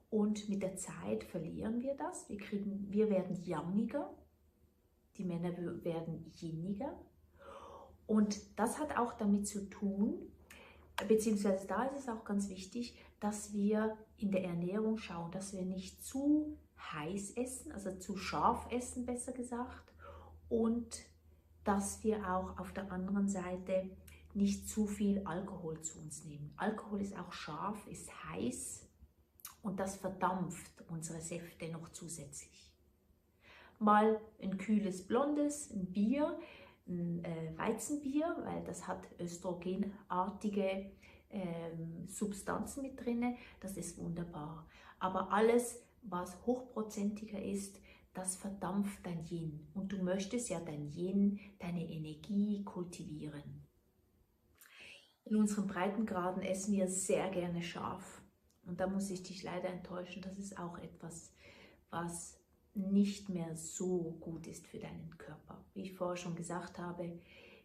Und mit der Zeit verlieren wir das. Wir werden yangiger, die Männer werden yiniger. Und das hat auch damit zu tun, beziehungsweise da ist es auch ganz wichtig, dass wir in der Ernährung schauen, dass wir nicht zu heiß essen, also zu scharf essen, besser gesagt, und dass wir auch auf der anderen Seite nicht zu viel Alkohol zu uns nehmen. Alkohol ist auch scharf, ist heiß und das verdampft unsere Säfte noch zusätzlich. Mal ein kühles Blondes, ein Bier, ein Weizenbier, weil das hat östrogenartige Substanzen mit drin, das ist wunderbar. Aber alles, was hochprozentiger ist, das verdampft dein Yin. Und du möchtest ja dein Yin, deine Energie kultivieren. In unseren Breitengraden essen wir sehr gerne scharf. Und da muss ich dich leider enttäuschen, das ist auch etwas, was nicht mehr so gut ist für deinen Körper. Wie ich vorher schon gesagt habe,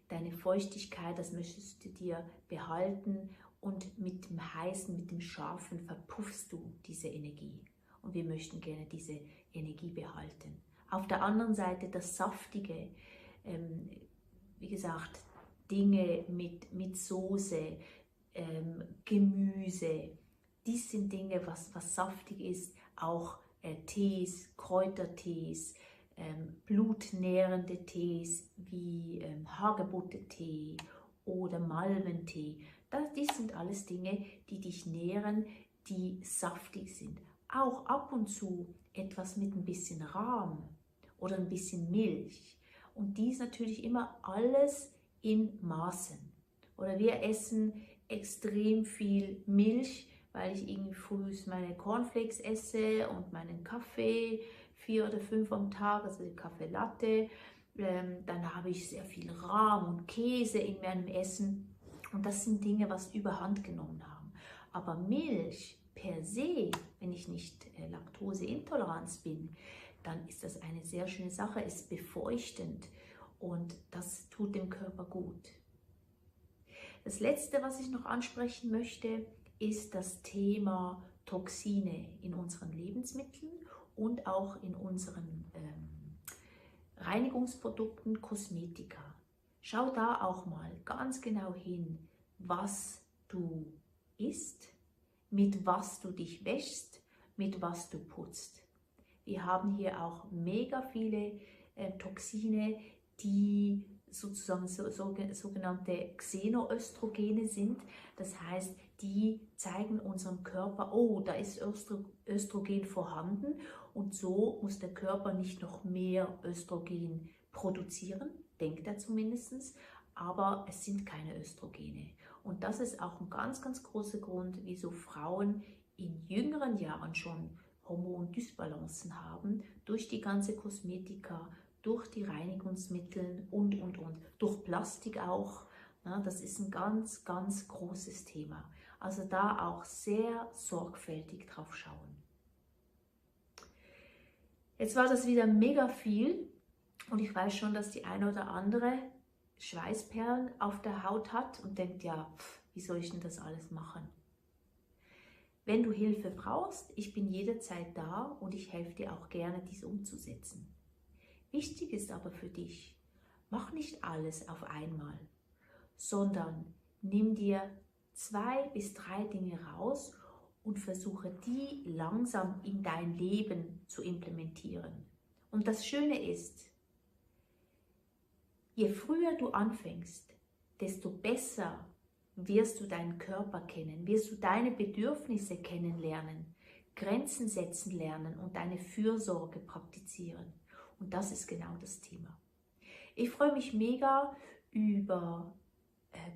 deine Feuchtigkeit, das möchtest du dir behalten und mit dem Heißen, mit dem Scharfen verpuffst du diese Energie. Und wir möchten gerne diese Energie behalten. Auf der anderen Seite das Saftige, wie gesagt, Dinge mit Soße, Gemüse, dies sind Dinge, was saftig ist, auch Tees, Kräutertees, blutnährende Tees wie Hagebuttentee oder Malventee. Dies sind alles Dinge, die dich nähren, die saftig sind. Auch ab und zu etwas mit ein bisschen Rahm oder ein bisschen Milch. Und dies natürlich immer alles in Maßen. Oder wir essen extrem viel Milch, weil ich irgendwie früh meine Cornflakes esse und meinen Kaffee, 4 oder 5 am Tag, also die Kaffeelatte. Dann habe ich sehr viel Rahm und Käse in meinem Essen. Und das sind Dinge, was überhand genommen haben. Aber Milch per se, wenn ich nicht laktoseintolerant bin, dann ist das eine sehr schöne Sache, ist befeuchtend und das tut dem Körper gut. Das Letzte, was ich noch ansprechen möchte, ist das Thema Toxine in unseren Lebensmitteln und auch in unseren Reinigungsprodukten, Kosmetika. Schau da auch mal ganz genau hin, was du isst, mit was du dich wäschst, mit was du putzt. Wir haben hier auch mega viele Toxine, die sozusagen sogenannte Xenoöstrogene sind. Das heißt, die zeigen unserem Körper, oh, da ist Östrogen vorhanden und so muss der Körper nicht noch mehr Östrogen produzieren, denkt er zumindest, aber es sind keine Östrogene. Und das ist auch ein ganz, ganz großer Grund, wieso Frauen in jüngeren Jahren schon Hormondysbalancen haben, durch die ganze Kosmetika, durch die Reinigungsmittel und. Durch Plastik auch. Ja, das ist ein ganz, ganz großes Thema. Also da auch sehr sorgfältig drauf schauen. Jetzt war das wieder mega viel und ich weiß schon, dass die eine oder andere Schweißperlen auf der Haut hat und denkt, ja, wie soll ich denn das alles machen? Wenn du Hilfe brauchst, ich bin jederzeit da und ich helfe dir auch gerne, dies umzusetzen. Wichtig ist aber für dich, mach nicht alles auf einmal, sondern nimm dir 2 bis 3 Dinge raus und versuche die langsam in dein Leben zu implementieren. Und das Schöne ist, je früher du anfängst, desto besser wirst du deinen Körper kennen, wirst du deine Bedürfnisse kennenlernen, Grenzen setzen lernen und deine Fürsorge praktizieren. Und das ist genau das Thema. Ich freue mich mega über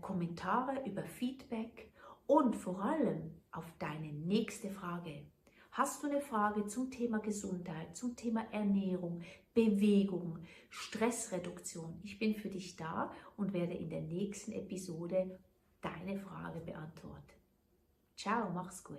Kommentare, über Feedback und vor allem auf deine nächste Frage. Hast du eine Frage zum Thema Gesundheit, zum Thema Ernährung, Bewegung, Stressreduktion? Ich bin für dich da und werde in der nächsten Episode deine Frage beantworten. Ciao, mach's gut.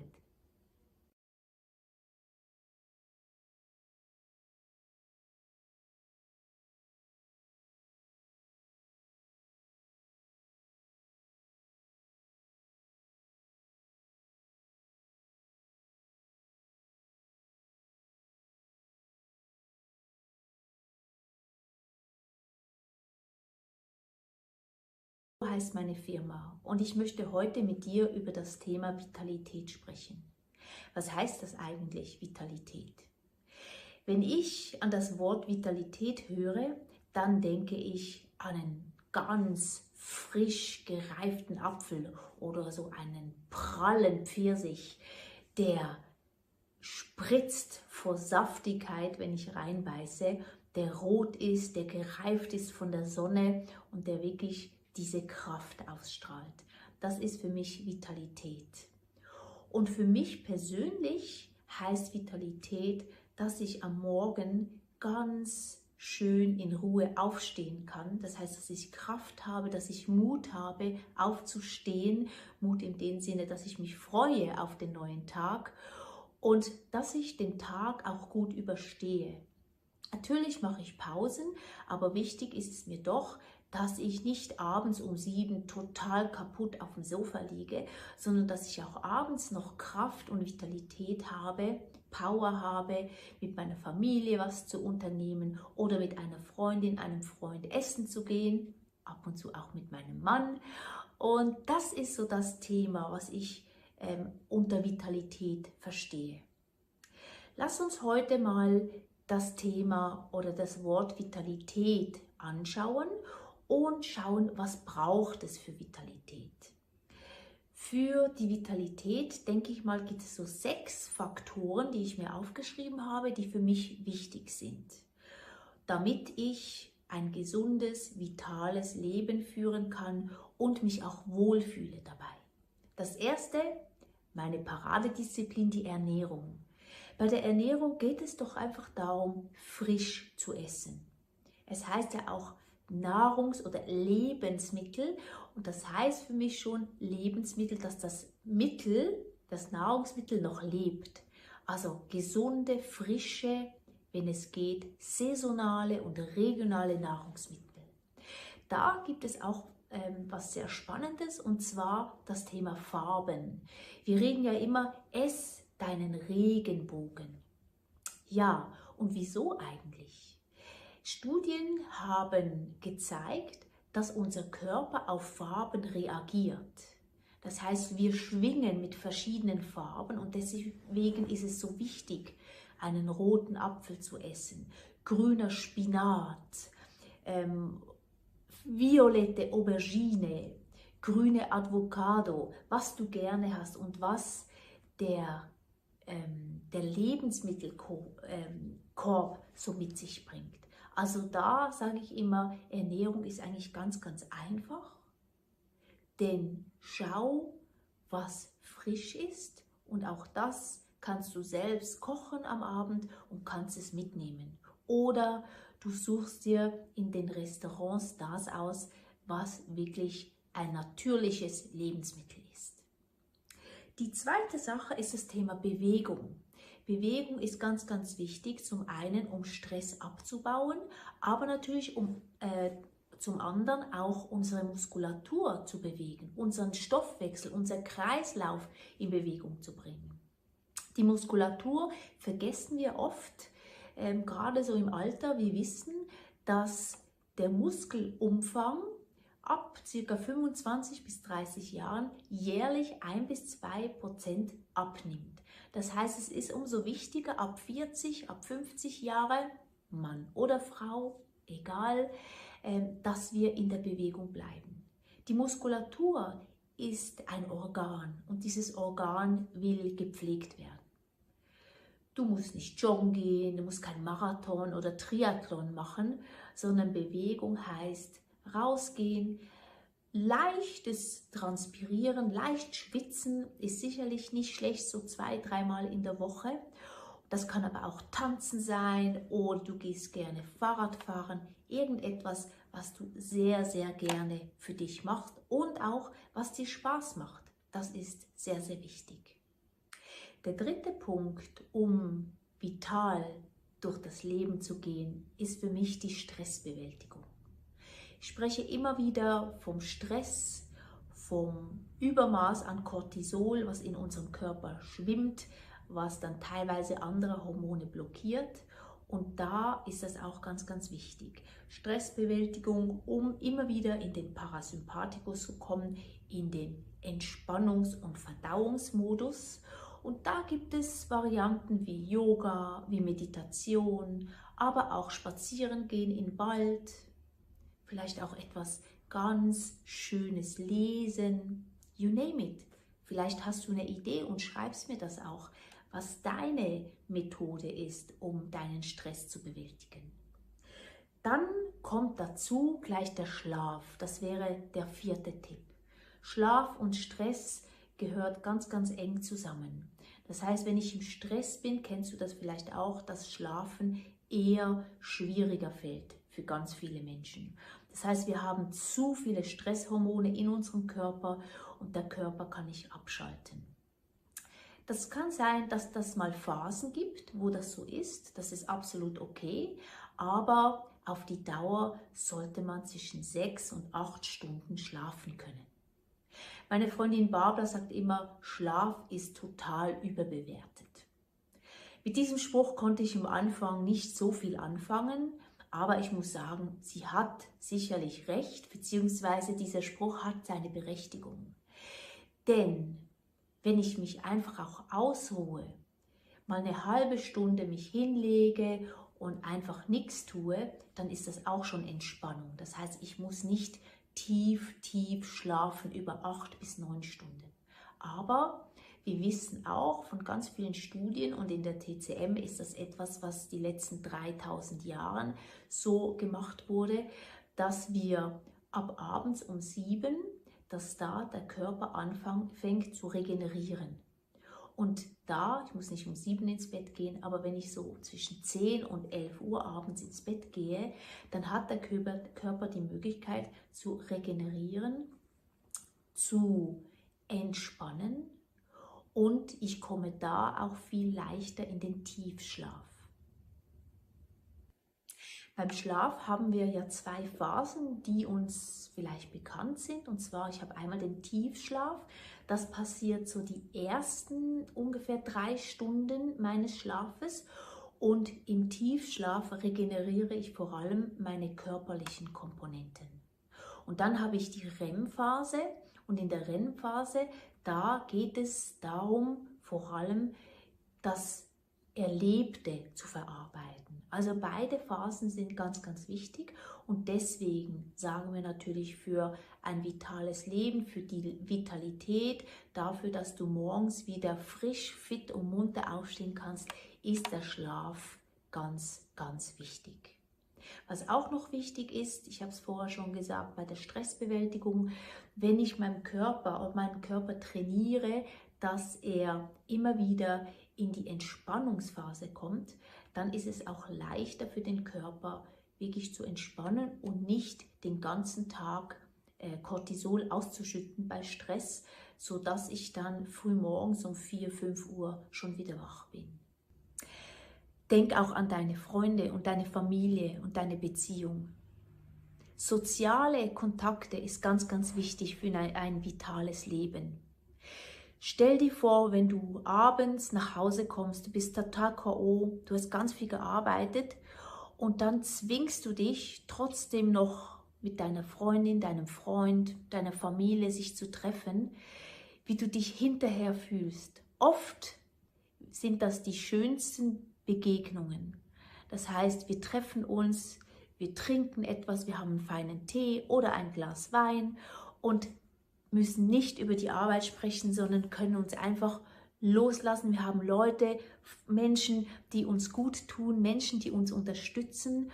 So heißt meine Firma und ich möchte heute mit dir über das Thema Vitalität sprechen. Was heißt das eigentlich, Vitalität? Wenn ich an das Wort Vitalität höre, dann denke ich an einen ganz frisch gereiften Apfel oder so einen prallen Pfirsich, der spritzt vor Saftigkeit, wenn ich reinbeiße, der rot ist, der gereift ist von der Sonne und der wirklich diese Kraft ausstrahlt. Das ist für mich Vitalität. Und für mich persönlich heißt Vitalität, dass ich am Morgen ganz schön in Ruhe aufstehen kann. Das heißt, dass ich Kraft habe, dass ich Mut habe, aufzustehen. Mut in dem Sinne, dass ich mich freue auf den neuen Tag und dass ich den Tag auch gut überstehe. Natürlich mache ich Pausen, aber wichtig ist es mir doch, dass ich nicht abends um 7 total kaputt auf dem Sofa liege, sondern dass ich auch abends noch Kraft und Vitalität habe, Power habe, mit meiner Familie was zu unternehmen oder mit einer Freundin, einem Freund essen zu gehen, ab und zu auch mit meinem Mann. Und das ist so das Thema, was ich unter Vitalität verstehe. Lass uns heute mal das Thema oder das Wort Vitalität anschauen und schauen, was braucht es für Vitalität. Für die Vitalität, denke ich mal, gibt es so 6 Faktoren, die ich mir aufgeschrieben habe, die für mich wichtig sind, damit ich ein gesundes, vitales Leben führen kann und mich auch wohlfühle dabei. Das erste, meine Paradedisziplin, die Ernährung. Bei der Ernährung geht es doch einfach darum, frisch zu essen. Es heißt ja auch Nahrungs- oder Lebensmittel und das heißt für mich schon Lebensmittel, dass das Nahrungsmittel noch lebt. Also gesunde, frische, wenn es geht, saisonale und regionale Nahrungsmittel. Da gibt es auch was sehr Spannendes und zwar das Thema Farben. Wir reden ja immer, ess deinen Regenbogen. Ja, und wieso eigentlich? Studien haben gezeigt, dass unser Körper auf Farben reagiert. Das heißt, wir schwingen mit verschiedenen Farben und deswegen ist es so wichtig, einen roten Apfel zu essen, grüner Spinat, violette Aubergine, grüne Avocado, was du gerne hast und was der Lebensmittelkorb so mit sich bringt. Also da sage ich immer, Ernährung ist eigentlich ganz, ganz einfach, denn schau, was frisch ist und auch das kannst du selbst kochen am Abend und kannst es mitnehmen. Oder du suchst dir in den Restaurants das aus, was wirklich ein natürliches Lebensmittel ist. Die zweite Sache ist das Thema Bewegung. Bewegung ist ganz, ganz wichtig, zum einen, um Stress abzubauen, aber natürlich zum anderen auch unsere Muskulatur zu bewegen, unseren Stoffwechsel, unseren Kreislauf in Bewegung zu bringen. Die Muskulatur vergessen wir oft, gerade so im Alter. Wir wissen, dass der Muskelumfang ab ca. 25 bis 30 Jahren jährlich 1 bis 2% abnimmt. Das heißt, es ist umso wichtiger ab 40, ab 50 Jahre, Mann oder Frau, egal, dass wir in der Bewegung bleiben. Die Muskulatur ist ein Organ und dieses Organ will gepflegt werden. Du musst nicht joggen gehen, du musst keinen Marathon oder Triathlon machen, sondern Bewegung heißt rausgehen, leichtes Transpirieren, leicht schwitzen ist sicherlich nicht schlecht, so 2-3 Mal in der Woche. Das kann aber auch Tanzen sein oder du gehst gerne Fahrrad fahren, irgendetwas, was du sehr, sehr gerne für dich machst und auch was dir Spaß macht. Das ist sehr, sehr wichtig. Der dritte Punkt, um vital durch das Leben zu gehen, ist für mich die Stressbewältigung. Ich spreche immer wieder vom Stress, vom Übermaß an Cortisol, was in unserem Körper schwimmt, was dann teilweise andere Hormone blockiert. Und da ist das auch ganz, ganz wichtig. Stressbewältigung, um immer wieder in den Parasympathikus zu kommen, in den Entspannungs- und Verdauungsmodus. Und da gibt es Varianten wie Yoga, wie Meditation, aber auch Spazierengehen im Wald, vielleicht auch etwas ganz Schönes lesen, you name it. Vielleicht hast du eine Idee und schreibst mir das auch, was deine Methode ist, um deinen Stress zu bewältigen. Dann kommt dazu gleich der Schlaf. Das wäre der 4. Tipp. Schlaf und Stress gehört ganz, ganz eng zusammen. Das heißt, wenn ich im Stress bin, kennst du das vielleicht auch, dass Schlafen eher schwieriger fällt für ganz viele Menschen. Das heißt, wir haben zu viele Stresshormone in unserem Körper und der Körper kann nicht abschalten. Das kann sein, dass das mal Phasen gibt, wo das so ist. Das ist absolut okay, aber auf die Dauer sollte man zwischen 6 und 8 Stunden schlafen können. Meine Freundin Barbara sagt immer, Schlaf ist total überbewertet. Mit diesem Spruch konnte ich am Anfang nicht so viel anfangen, aber ich muss sagen, sie hat sicherlich recht, beziehungsweise dieser Spruch hat seine Berechtigung. Denn wenn ich mich einfach auch ausruhe, mal eine halbe Stunde mich hinlege und einfach nichts tue, dann ist das auch schon Entspannung. Das heißt, ich muss nicht tief schlafen über 8 bis 9 Stunden. Aber wir wissen auch von ganz vielen Studien und in der TCM ist das etwas, was die letzten 3000 Jahren so gemacht wurde, dass wir ab abends um 7, dass da der Körper anfängt zu regenerieren. Und da, ich muss nicht um 7 ins Bett gehen, aber wenn ich so zwischen 10 und 11 Uhr abends ins Bett gehe, dann hat der Körper die Möglichkeit zu regenerieren, zu entspannen und ich komme da auch viel leichter in den Tiefschlaf. Beim Schlaf haben wir ja 2 Phasen, die uns vielleicht bekannt sind. Und zwar, ich habe einmal den Tiefschlaf. Das passiert so die ersten ungefähr 3 Stunden meines Schlafes. Und im Tiefschlaf regeneriere ich vor allem meine körperlichen Komponenten. Und dann habe ich die REM-Phase Und in der REM-Phase, da geht es darum, vor allem das Erlebte zu verarbeiten. Also beide Phasen sind ganz, ganz wichtig und deswegen sagen wir natürlich für ein vitales Leben, für die Vitalität, dafür, dass du morgens wieder frisch, fit und munter aufstehen kannst, ist der Schlaf ganz, ganz wichtig. Was auch noch wichtig ist, ich habe es vorher schon gesagt, bei der Stressbewältigung, wenn ich meinen Körper trainiere, dass er immer wieder in die Entspannungsphase kommt, dann ist es auch leichter für den Körper, wirklich zu entspannen und nicht den ganzen Tag Cortisol auszuschütten bei Stress, sodass ich dann früh morgens um 4, 5 Uhr schon wieder wach bin. Denk auch an deine Freunde und deine Familie und deine Beziehung. Soziale Kontakte ist ganz, ganz wichtig für ein vitales Leben. Stell dir vor, wenn du abends nach Hause kommst, du bist total K.O., du hast ganz viel gearbeitet und dann zwingst du dich trotzdem noch mit deiner Freundin, deinem Freund, deiner Familie sich zu treffen, wie du dich hinterher fühlst. Oft sind das die schönsten Begegnungen. Das heißt, wir treffen uns, wir trinken etwas, wir haben einen feinen Tee oder ein Glas Wein und müssen nicht über die Arbeit sprechen, sondern können uns einfach loslassen. Wir haben Leute, Menschen, die uns gut tun, Menschen, die uns unterstützen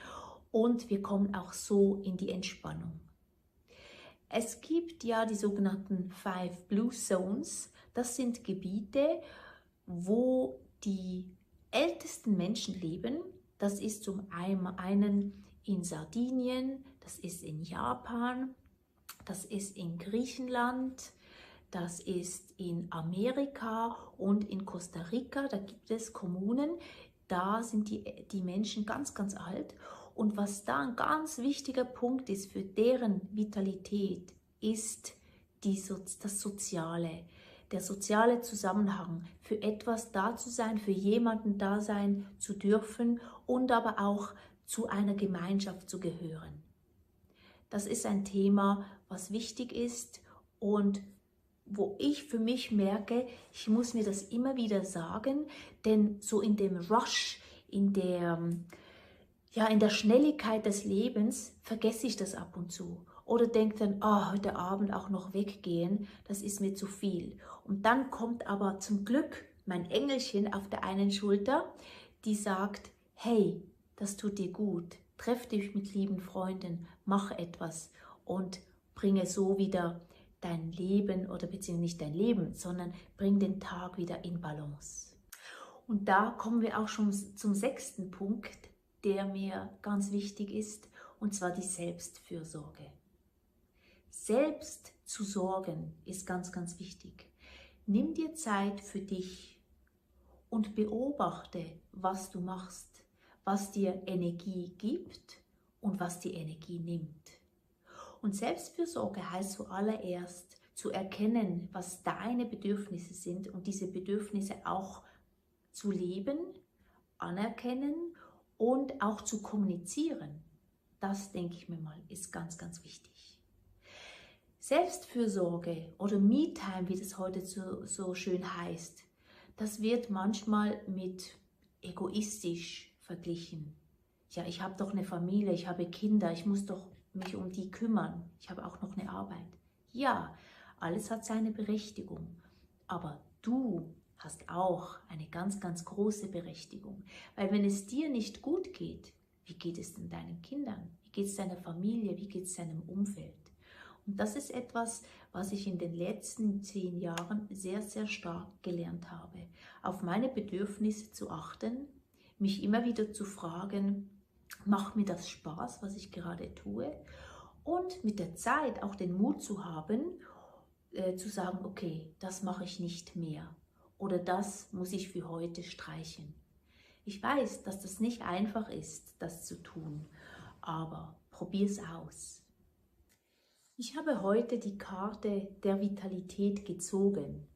und wir kommen auch so in die Entspannung. Es gibt ja die sogenannten 5 Blue Zones. Das sind Gebiete, wo die ältesten Menschen leben. Das ist zum einen in Sardinien, das ist in Japan, das ist in Griechenland, das ist in Amerika und in Costa Rica. Da gibt es Kommunen, da sind die Menschen ganz, ganz alt. Und was da ein ganz wichtiger Punkt ist für deren Vitalität, ist das Soziale. Der soziale Zusammenhang, für etwas da zu sein, für jemanden da sein zu dürfen und aber auch zu einer Gemeinschaft zu gehören. Das ist ein Thema, was wichtig ist und wo ich für mich merke, ich muss mir das immer wieder sagen, denn so in dem Rush, in der Schnelligkeit des Lebens vergesse ich das ab und zu. Oder denke dann, heute Abend auch noch weggehen, das ist mir zu viel. Und dann kommt aber zum Glück mein Engelchen auf der einen Schulter, die sagt, hey, das tut dir gut, treff dich mit lieben Freunden, mach etwas und bringe so wieder dein Leben, oder beziehungsweise nicht dein Leben, sondern bring den Tag wieder in Balance. Und da kommen wir auch schon zum 6. Punkt, der mir ganz wichtig ist, und zwar die Selbstfürsorge. Selbst zu sorgen ist ganz, ganz wichtig. Nimm dir Zeit für dich und beobachte, was du machst, was dir Energie gibt und was dir Energie nimmt. Und Selbstfürsorge heißt zuallererst zu erkennen, was deine Bedürfnisse sind und diese Bedürfnisse auch zu leben, anerkennen und auch zu kommunizieren. Das, denke ich mir mal, ist ganz, ganz wichtig. Selbstfürsorge oder Me-Time, wie das heute so schön heißt, das wird manchmal mit egoistisch verglichen. Ja, ich habe doch eine Familie, ich habe Kinder, ich muss doch mich um die kümmern. Ich habe auch noch eine Arbeit. Ja, alles hat seine Berechtigung. Aber du hast auch eine ganz, ganz große Berechtigung. Weil wenn es dir nicht gut geht, wie geht es denn deinen Kindern? Wie geht es deiner Familie? Wie geht es deinem Umfeld? Und das ist etwas, was ich in den letzten 10 Jahren sehr, sehr stark gelernt habe. Auf meine Bedürfnisse zu achten, mich immer wieder zu fragen, macht mir das Spaß, was ich gerade tue? Und mit der Zeit auch den Mut zu haben, zu sagen, okay, das mache ich nicht mehr. Oder das muss ich für heute streichen. Ich weiß, dass das nicht einfach ist, das zu tun, aber probier es aus. Ich habe heute die Karte der Vitalität gezogen.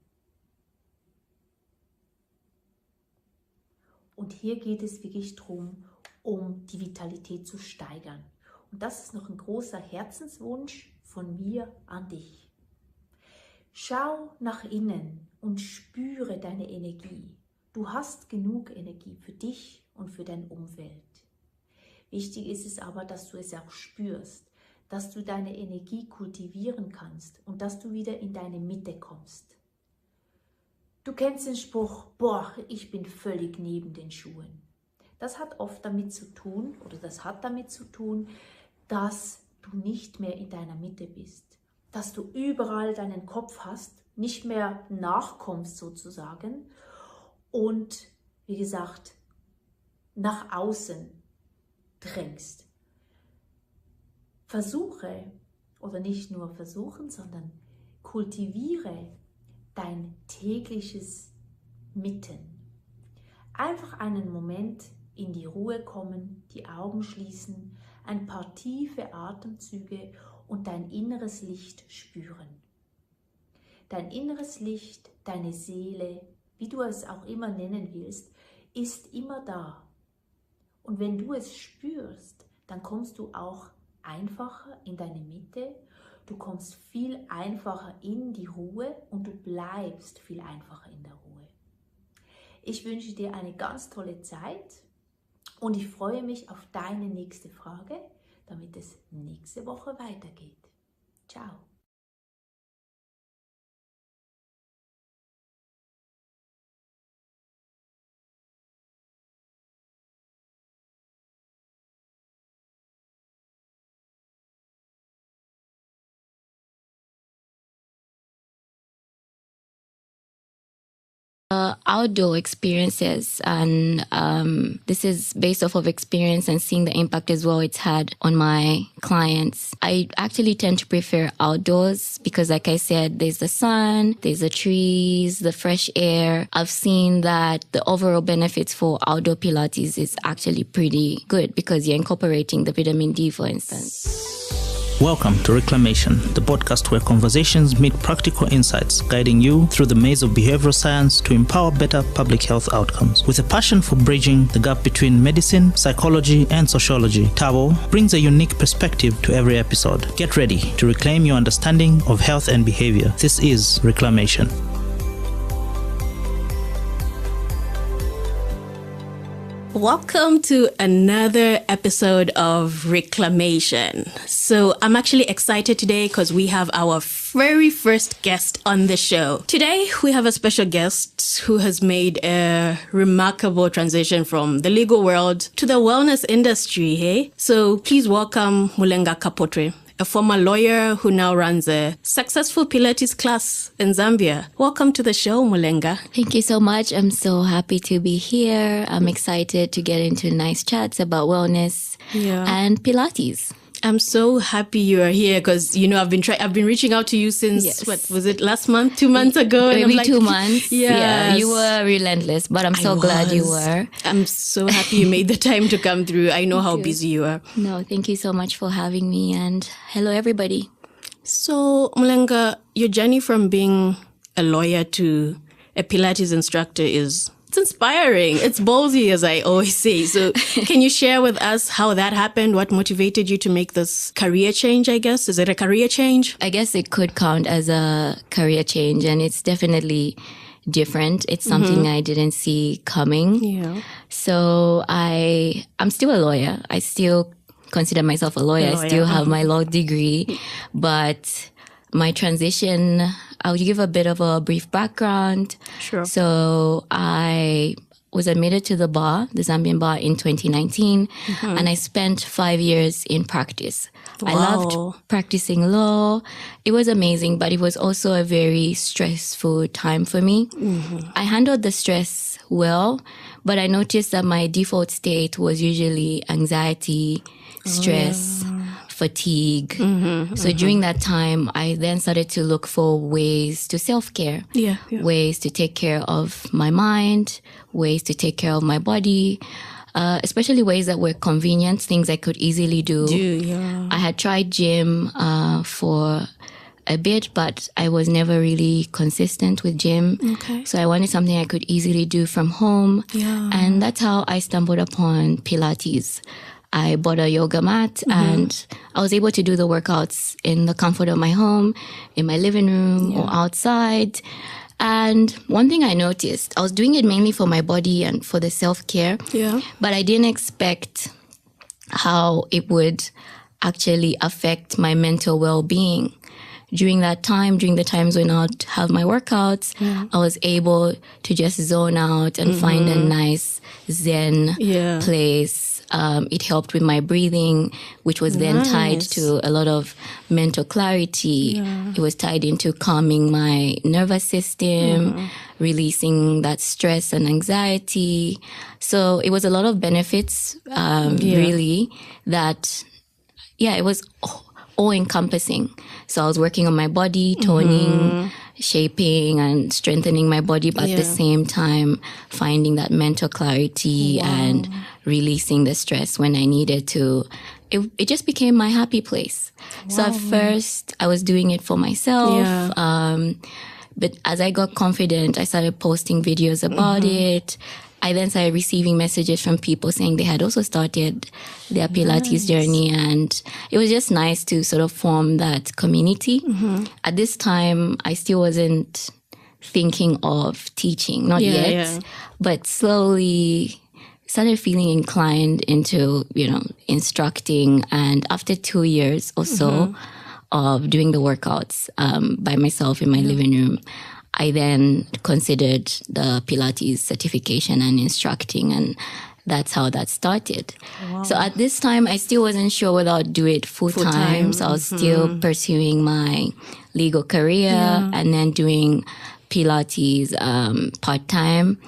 Und hier geht es wirklich darum, um die Vitalität zu steigern. Und das ist noch ein großer Herzenswunsch von mir an dich. Schau nach innen und spüre deine Energie. Du hast genug Energie für dich und für dein Umfeld. Wichtig ist es aber, dass du es auch spürst, dass du deine Energie kultivieren kannst und dass du wieder in deine Mitte kommst. Du kennst den Spruch, boah, ich bin völlig neben den Schuhen. Das hat oft damit zu tun, dass du nicht mehr in deiner Mitte bist. Dass du überall deinen Kopf hast, nicht mehr nachkommst sozusagen und, wie gesagt, nach außen drängst. Versuche, oder nicht nur versuchen, sondern kultiviere dein tägliches Mitten. Einfach einen Moment in die Ruhe kommen, die Augen schließen, ein paar tiefe Atemzüge und dein inneres Licht spüren. Dein inneres Licht, deine Seele, wie du es auch immer nennen willst, ist immer da. Und wenn du es spürst, dann kommst du auch einfacher in deine Mitte, du kommst viel einfacher in die Ruhe und du bleibst viel einfacher in der Ruhe. Ich wünsche dir eine ganz tolle Zeit und ich freue mich auf deine nächste Frage, damit es nächste Woche weitergeht. Ciao.
Outdoor experiences, and this is based off of experience and seeing the impact as well it's had on my clients. I actually tend to prefer outdoors because, like I said, there's the sun, there's the trees, the fresh air. I've seen that the overall benefits for outdoor Pilates is actually pretty good because you're incorporating the vitamin D, for instance.
Welcome to Reclamation, the podcast where conversations meet practical insights, guiding you through the maze of behavioral science to empower better public health outcomes. With a passion for bridging the gap between medicine, psychology, and sociology, Tabo brings a unique perspective to every episode. Get ready to reclaim your understanding of health and behavior. This is Reclamation.
Welcome to another episode of Reclamation. So I'm actually excited today because we have our very first guest on the show. Today we have a special guest who has made a remarkable transition from the legal world to the wellness industry. Hey? So please welcome Mulenga Kapotre, a former lawyer who now runs a successful Pilates class in Zambia. Welcome to the show, Mulenga.
Thank you so much. I'm so happy to be here. I'm excited to get into nice chats about wellness and Pilates.
I'm so happy you are here because, you know, I've been reaching out to you since, what was it, last month, 2 months ago?
Maybe
and I'm like,
2 months.
Yes.
Yeah, you were relentless, but I'm so glad you were.
I'm so happy you made the time to come through. I know how busy you are.
No, thank you so much for having me, and hello, everybody.
So, Mulenga, your journey from being a lawyer to a Pilates instructor it's inspiring. It's ballsy, as I always say. So can you share with us how that happened? What motivated you to make this career change, I guess? Is it a career change?
I guess it could count as a career change, and it's definitely different. It's something I didn't see coming.
Yeah.
So I'm still a lawyer. I still consider myself a lawyer. I still have my law degree, but my transition, I'll give a bit of a brief background.
Sure.
So I was admitted to the bar, the Zambian bar, in 2019, and I spent 5 years in practice.
Wow.
I loved practicing law. It was amazing, but it was also a very stressful time for me. I handled the stress well, but I noticed that my default state was usually anxiety, stress, fatigue. So during that time, I then started to look for ways to self-care, ways to take care of my mind, ways to take care of my body, especially ways that were convenient, things I could easily do. I had tried gym for a bit, but I was never really consistent with gym. So I wanted something I could easily do from home. And that's how I stumbled upon Pilates. I bought a yoga mat and I was able to do the workouts in the comfort of my home, in my living room or outside. And one thing I noticed, I was doing it mainly for my body and for the self-care, but I didn't expect how it would actually affect my mental well-being. During that time, during the times when I'd have my workouts, I was able to just zone out and find a nice Zen place. It helped with my breathing, which was then tied to a lot of mental clarity. It was tied into calming my nervous system, releasing that stress and anxiety. So it was a lot of benefits, really, that, it was all-encompassing. So I was working on my body, toning, shaping and strengthening my body, but at the same time finding that mental clarity and releasing the stress when I needed to. It just became my happy place. So at first I was doing it for myself. But as I got confident, I started posting videos about it. I then started receiving messages from people saying they had also started their Pilates journey, and it was just nice to sort of form that community. At this time, I still wasn't thinking of teaching, not yet, but slowly started feeling inclined into, instructing. And after 2 years or so of doing the workouts by myself in my living room, I then considered the Pilates certification and instructing, and that's how that started. So at this time, I still wasn't sure whether I'd do it full-time. So I was still pursuing my legal career and then doing Pilates part-time.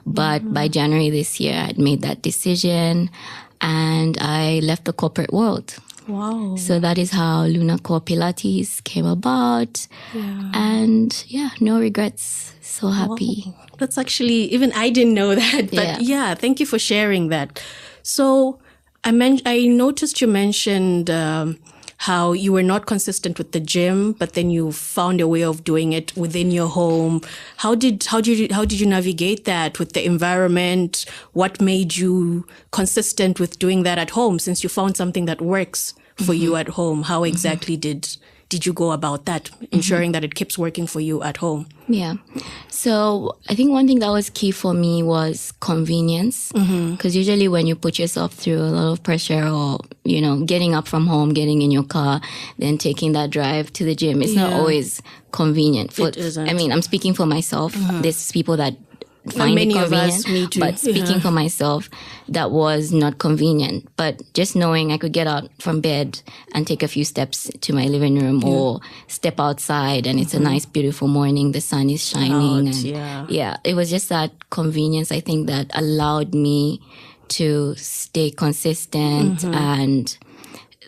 But by January this year, I'd made that decision and I left the corporate world.
Wow.
So that is how Luna Core Pilates came about. And no regrets. So happy.
Wow. That's actually, even I didn't know that. But thank you for sharing that. So I noticed you mentioned how you were not consistent with the gym, but then you found a way of doing it within your home. How did you navigate that with the environment? What made you consistent with doing that at home, since you found something that works for you at home? How exactly did you go about that, ensuring that it keeps working for you at home?
Yeah. So I think one thing that was key for me was convenience. Because usually when you put yourself through a lot of pressure or, getting up from home, getting in your car, then taking that drive to the gym, it's not always convenient.
It isn't.
I mean, I'm speaking for myself. There's people that find it convenient,
me too.
But speaking for myself, that was not convenient. But just knowing I could get out from bed and take a few steps to my living room or step outside and it's a nice, beautiful morning, the sun is shining. It was just that convenience, I think, that allowed me to stay consistent. And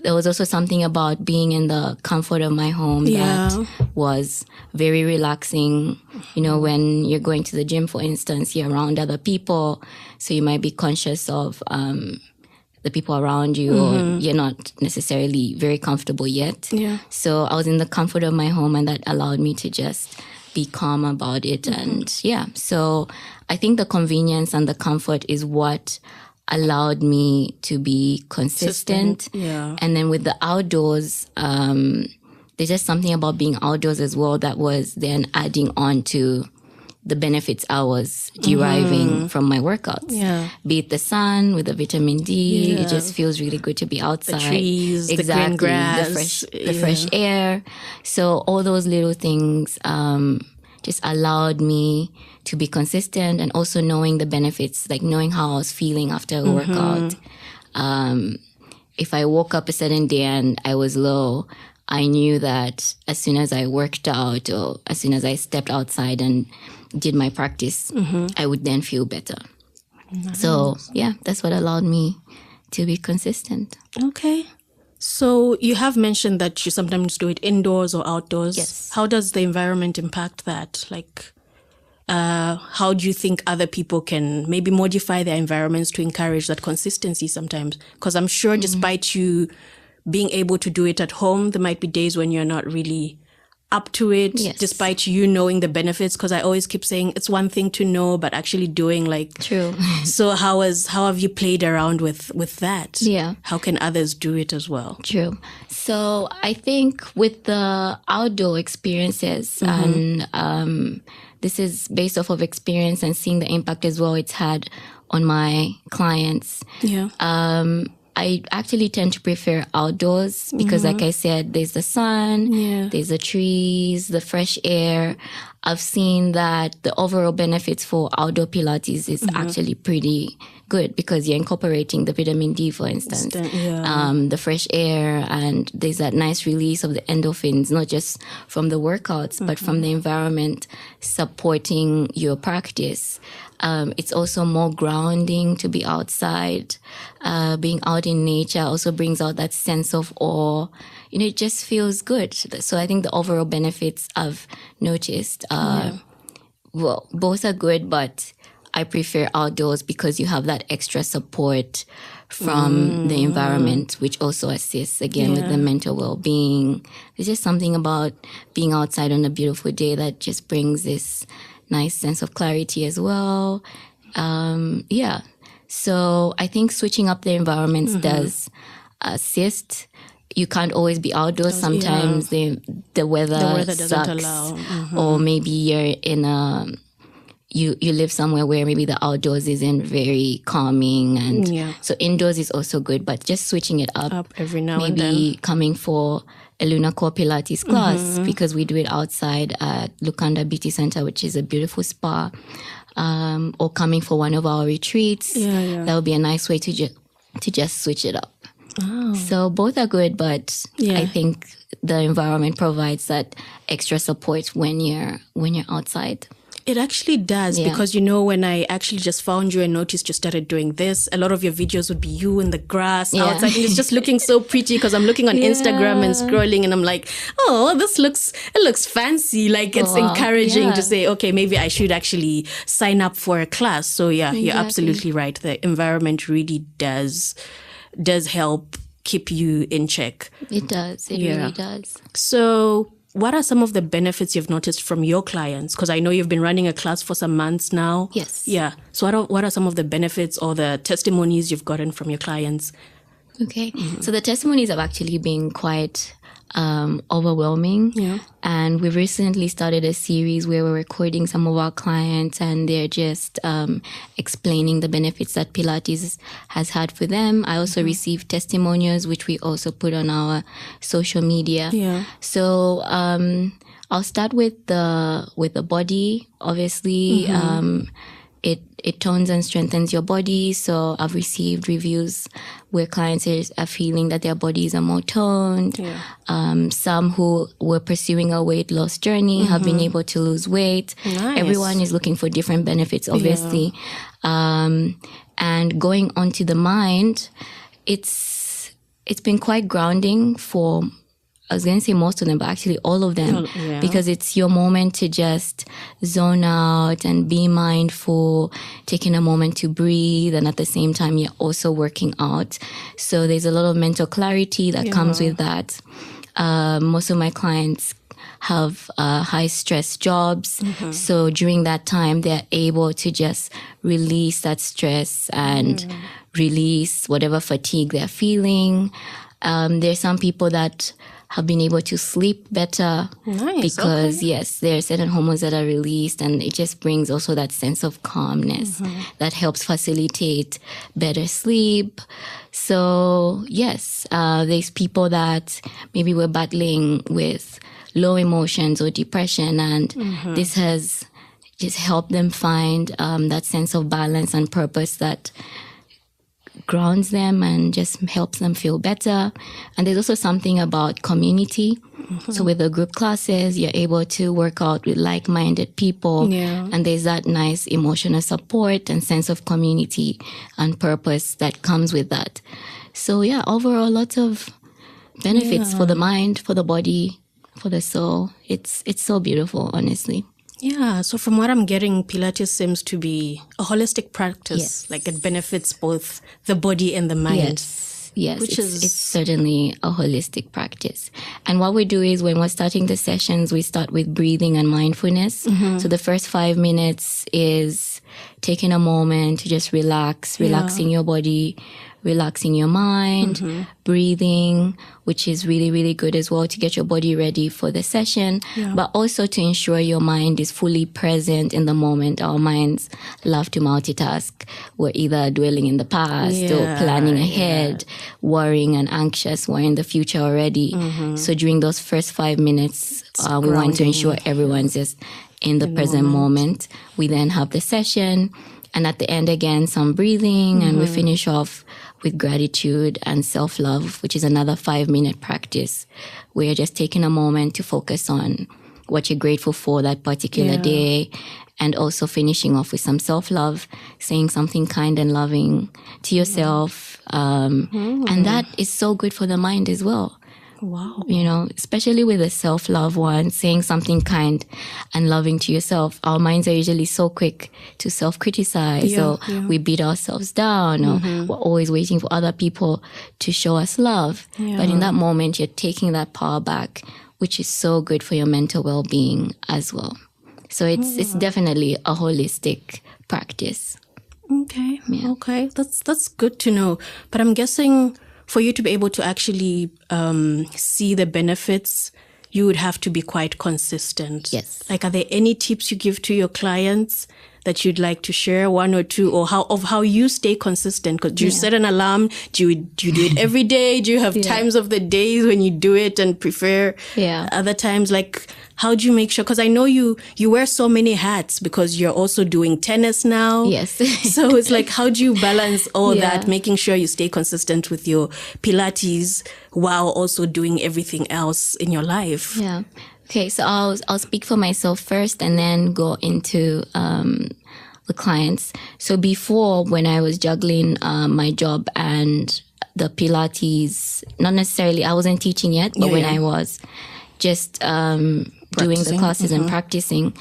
there was also something about being in the comfort of my home that was very relaxing. When you're going to the gym, for instance, you're around other people, so you might be conscious of the people around you, or you're not necessarily very comfortable yet. So I was in the comfort of my home, and that allowed me to just be calm about it. And so I think the convenience and the comfort is what allowed me to be consistent. And then with the outdoors, there's just something about being outdoors as well that was then adding on to the benefits I was deriving from my workouts. Be it the sun with the vitamin D, it just feels really good to be outside.
The trees, the green grass,
the fresh air. So all those little things just allowed me to be consistent, and also knowing the benefits, like knowing how I was feeling after a workout. If I woke up a certain day and I was low, I knew that as soon as I worked out or as soon as I stepped outside and did my practice, I would then feel better. So that's what allowed me to be consistent.
Okay. So you have mentioned that you sometimes do it indoors or outdoors.
Yes.
How does the environment impact that? Like, how do you think other people can maybe modify their environments to encourage that consistency sometimes? Because I'm sure despite you being able to do it at home, there might be days when you're not really up to it,
Yes.
despite you knowing the benefits? Because I always keep saying it's one thing to know, but actually doing, like,
true.
So how have you played around with that?
Yeah.
How can others do it as well?
True. So I think with the outdoor experiences, and this is based off of experience and seeing the impact as well it's had on my clients.
Yeah.
I actually tend to prefer outdoors because, like I said, there's the sun, there's the trees, the fresh air. I've seen that the overall benefits for outdoor Pilates is actually pretty good because you're incorporating the vitamin D, for instance, the fresh air, and there's that nice release of the endorphins, not just from the workouts, but from the environment supporting your practice. It's also more grounding to be outside. Being out in nature also brings out that sense of awe. You know, it just feels good. So I think the overall benefits I've noticed, well, both are good, but I prefer outdoors because you have that extra support from the environment, which also assists again with the mental well-being. There's just something about being outside on a beautiful day that just brings this nice sense of clarity as well. So I think switching up the environments does assist. You can't always be outdoors. Sometimes the weather
doesn't
sucks,
allow.
or maybe you're in you live somewhere where maybe the outdoors isn't very calming, and so indoors is also good. But just switching it up
every now
maybe
and then.
coming for a Luna Core Pilates class because we do it outside at Lukanda Beauty Center, which is a beautiful spa, or coming for one of our retreats. That would be a nice way to just switch it up. So both are good, but I think the environment provides that extra support when you're outside.
It actually does, because, you know, when I actually just found you and noticed you started doing this, a lot of your videos would be you in the grass outside, and it's just looking so pretty because I'm looking on Instagram and scrolling, and I'm like, oh, it looks fancy. Like, it's encouraging to say, okay, maybe I should actually sign up for a class. So you're absolutely right. The environment really does help keep you in check.
It does. It really does.
So what are some of the benefits you've noticed from your clients? Because I know you've been running a class for some months now.
Yes.
Yeah. So what are some of the benefits or the testimonies you've gotten from your clients?
Okay. So the testimonies have actually been quite overwhelming. And we've recently started a series where we're recording some of our clients, and they're just explaining the benefits that Pilates has had for them. I also received testimonials, which we also put on our social media. So I'll start with the body. Obviously, it tones and strengthens your body. So I've received reviews where clients are feeling that their bodies are more toned. Some who were pursuing a weight loss journey have been able to lose weight. Everyone is looking for different benefits, obviously. And going onto the mind, it's been quite grounding for, I was going to say most of them, but actually all of them, because it's your moment to just zone out and be mindful, taking a moment to breathe, and at the same time, you're also working out. So there's a lot of mental clarity that comes with that. Most of my clients have high stress jobs. So during that time, they're able to just release that stress and release whatever fatigue they're feeling. There's some people that have been able to sleep better because, there are certain hormones that are released, and it just brings also that sense of calmness that helps facilitate better sleep. So, there's people that maybe were battling with low emotions or depression, and this has just helped them find that sense of balance and purpose that grounds them and just helps them feel better. And there's also something about community. So with the group classes, you're able to work out with like-minded people, and there's that nice emotional support and sense of community and purpose that comes with that. So overall, lots of benefits for the mind, for the body, for the soul. It's so beautiful, honestly.
Yeah, so from what I'm getting, Pilates seems to be a holistic practice. Like, it benefits both the body and the mind.
Yes, it's certainly a holistic practice. And what we do is when we're starting the sessions, we start with breathing and mindfulness. So the first 5 minutes is taking a moment to just relaxing your body, relaxing your mind, breathing, which is really, really good as well to get your body ready for the session, but also to ensure your mind is fully present in the moment. Our minds love to multitask. We're either dwelling in the past or planning ahead, worrying and anxious. We're in the future already. So during those first 5 minutes, we want to ensure everyone's just in the present moment. We then have the session. And at the end, again, some breathing, and we finish off with gratitude and self-love, which is another 5-minute practice where you're just taking a moment to focus on what you're grateful for that particular day, and also finishing off with some self-love, saying something kind and loving to yourself. And that is so good for the mind as well.
Wow.
You know, especially with a self-love one, saying something kind and loving to yourself. Our minds are usually so quick to self-criticize. We beat ourselves down, or we're always waiting for other people to show us love. But in that moment, you're taking that power back, which is so good for your mental well-being as well. So it's definitely a holistic practice.
Okay. Okay. That's good to know. But I'm guessing for you to be able to actually see the benefits, you would have to be quite consistent.
Yes.
Like, are there any tips you give to your clients that you'd like to share, one or two, or how you stay consistent? Because do you set an alarm? Do you do it every day? Do you have times of the days when you do it and prefer other times? Like, how do you make sure? Because I know you wear so many hats because you're also doing tennis now.
Yes.
So it's like, how do you balance all that, making sure you stay consistent with your Pilates while also doing everything else in your life?
Yeah. Okay, so I'll speak for myself first and then go into the clients. So before, when I was juggling my job and the Pilates, not necessarily, I wasn't teaching yet, but when I was just doing the classes and practicing,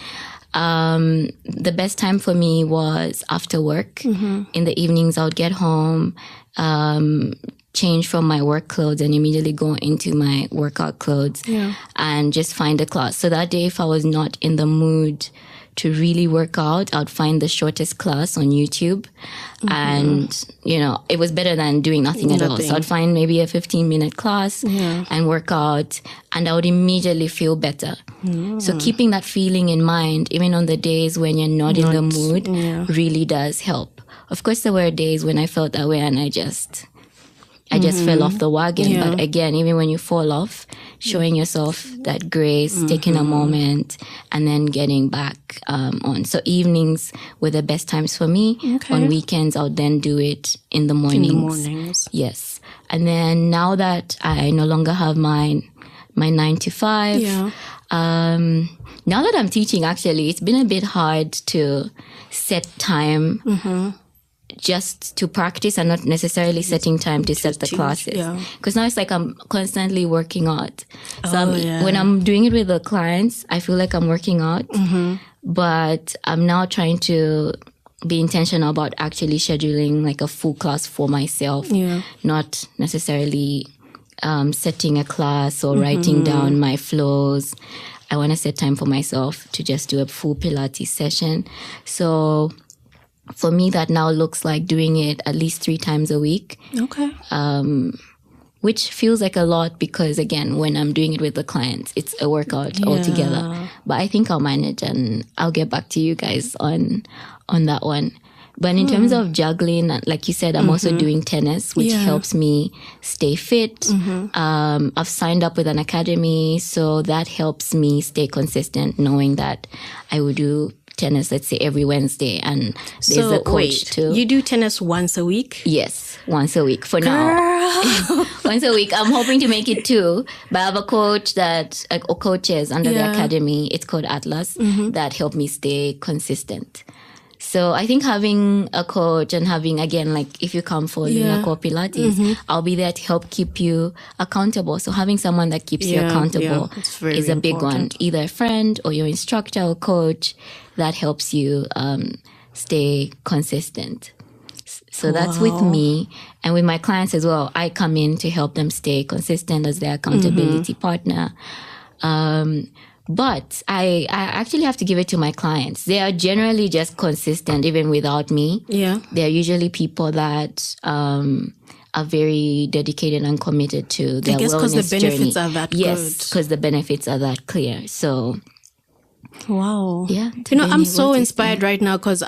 the best time for me was after work. In the evenings, I would get home, change from my work clothes and immediately go into my workout clothes and just find a class. So that day, if I was not in the mood to really work out, I'd find the shortest class on YouTube. And, you know, it was better than doing nothing at all. So I'd find maybe a 15-minute class and work out, and I would immediately feel better. So keeping that feeling in mind, even on the days when you're not in the mood, really does help. Of course, there were days when I felt that way and I just fell off the wagon. But again, even when you fall off, showing yourself that grace, taking a moment, and then getting back on. So evenings were the best times for me. On weekends, I would then do it in the mornings.
In the mornings.
Yes. And then now that I no longer have my 9 to 5, now that I'm teaching, actually, it's been a bit hard to set time just to practice and not necessarily setting time to set the classes. Because now it's like I'm constantly working out. So when I'm doing it with the clients, I feel like I'm working out. But I'm now trying to be intentional about actually scheduling like a full class for myself. Not necessarily setting a class or writing down my flows. I want to set time for myself to just do a full Pilates session. So for me, that now looks like doing it at least 3 times a week. Which feels like a lot because, again, when I'm doing it with the clients, it's a workout altogether. But I think I'll manage and I'll get back to you guys on that one. But in terms of juggling, like you said, I'm also doing tennis, which helps me stay fit. I've signed up with an academy, so that helps me stay consistent, knowing that I will do tennis, let's say, every Wednesday, and there's a coach too.
You do tennis once a week?
Yes, once a week for now. Once a week. I'm hoping to make it 2, but I have a coach or coaches under the academy. It's called Atlas that help me stay consistent. So I think having a coach and having, again, like if you come for Lunacore Pilates, I'll be there to help keep you accountable. So having someone that keeps you accountable is a big one. Either a friend or your instructor or coach that helps you stay consistent. So that's with me and with my clients as well. I come in to help them stay consistent as their accountability partner. But I actually have to give it to my clients. They are generally just consistent even without me.
Yeah.
They're usually people that are very dedicated and committed to their wellness journey. I guess because
the benefits are that good.
Yes, because the benefits are that clear. So,
wow.
Yeah.
I'm so inspired right now because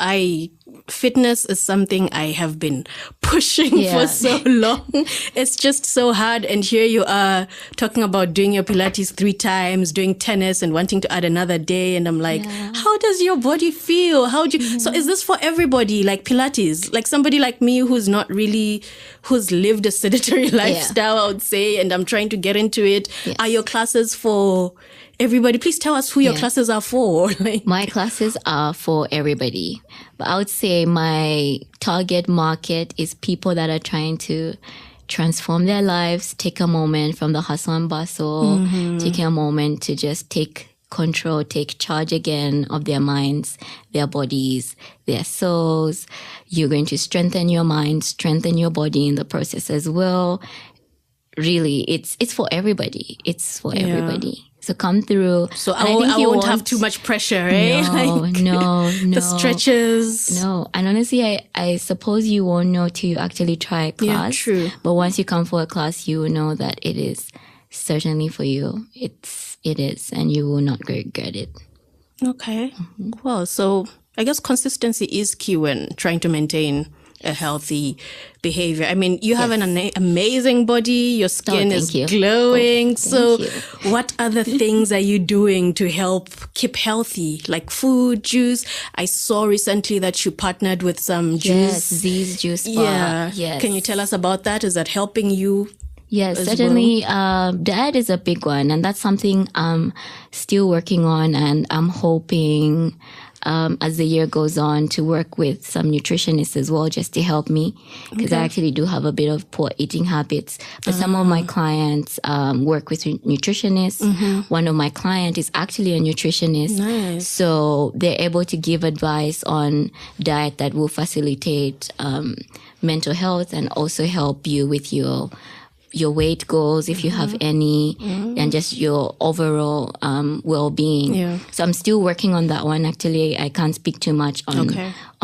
fitness is something I have been pushing for so long. It's just so hard. And here you are talking about doing your Pilates 3 times, doing tennis and wanting to add another day. And I'm like, how does your body feel? So is this for everybody? Like Pilates, like somebody like me who's lived a sedentary lifestyle, I would say, and I'm trying to get into it. Yes. Are your classes for everybody? Please tell us who your classes are for.
My classes are for everybody. But I would say my target market is people that are trying to transform their lives, take a moment from the hustle and bustle, taking a moment to just take control, take charge again of their minds, their bodies, their souls. You're going to strengthen your mind, strengthen your body in the process as well. Really, it's for everybody. It's for everybody. So come through.
So I won't have too much pressure, eh?
No.
The stretches.
No. And honestly, I suppose you won't know till you actually try a class.
Yeah, true.
But once you come for a class, you will know that it is certainly for you. It is, and you will not regret it.
Okay. Well, so I guess consistency is key when trying to maintain a healthy behavior. I mean, you have an amazing body. Your skin is glowing. What other things are you doing to help keep healthy? Like food, juice. I saw recently that you partnered with some juice.
Yes, Z's Juice Bar.
Yeah.
Yes.
Can you tell us about that? Is that helping you?
Yes, certainly. Diet is a big one, and that's something I'm still working on, and I'm hoping as the year goes on to work with some nutritionists as well, just to help me, because I actually do have a bit of poor eating habits. But some of my clients work with nutritionists. One of my clients is actually a nutritionist.
Nice.
So they're able to give advice on diet that will facilitate mental health and also help you with your weight goals, if you have any, and just your overall well-being.
Yeah.
So I'm still working on that one. Actually, I can't speak too much on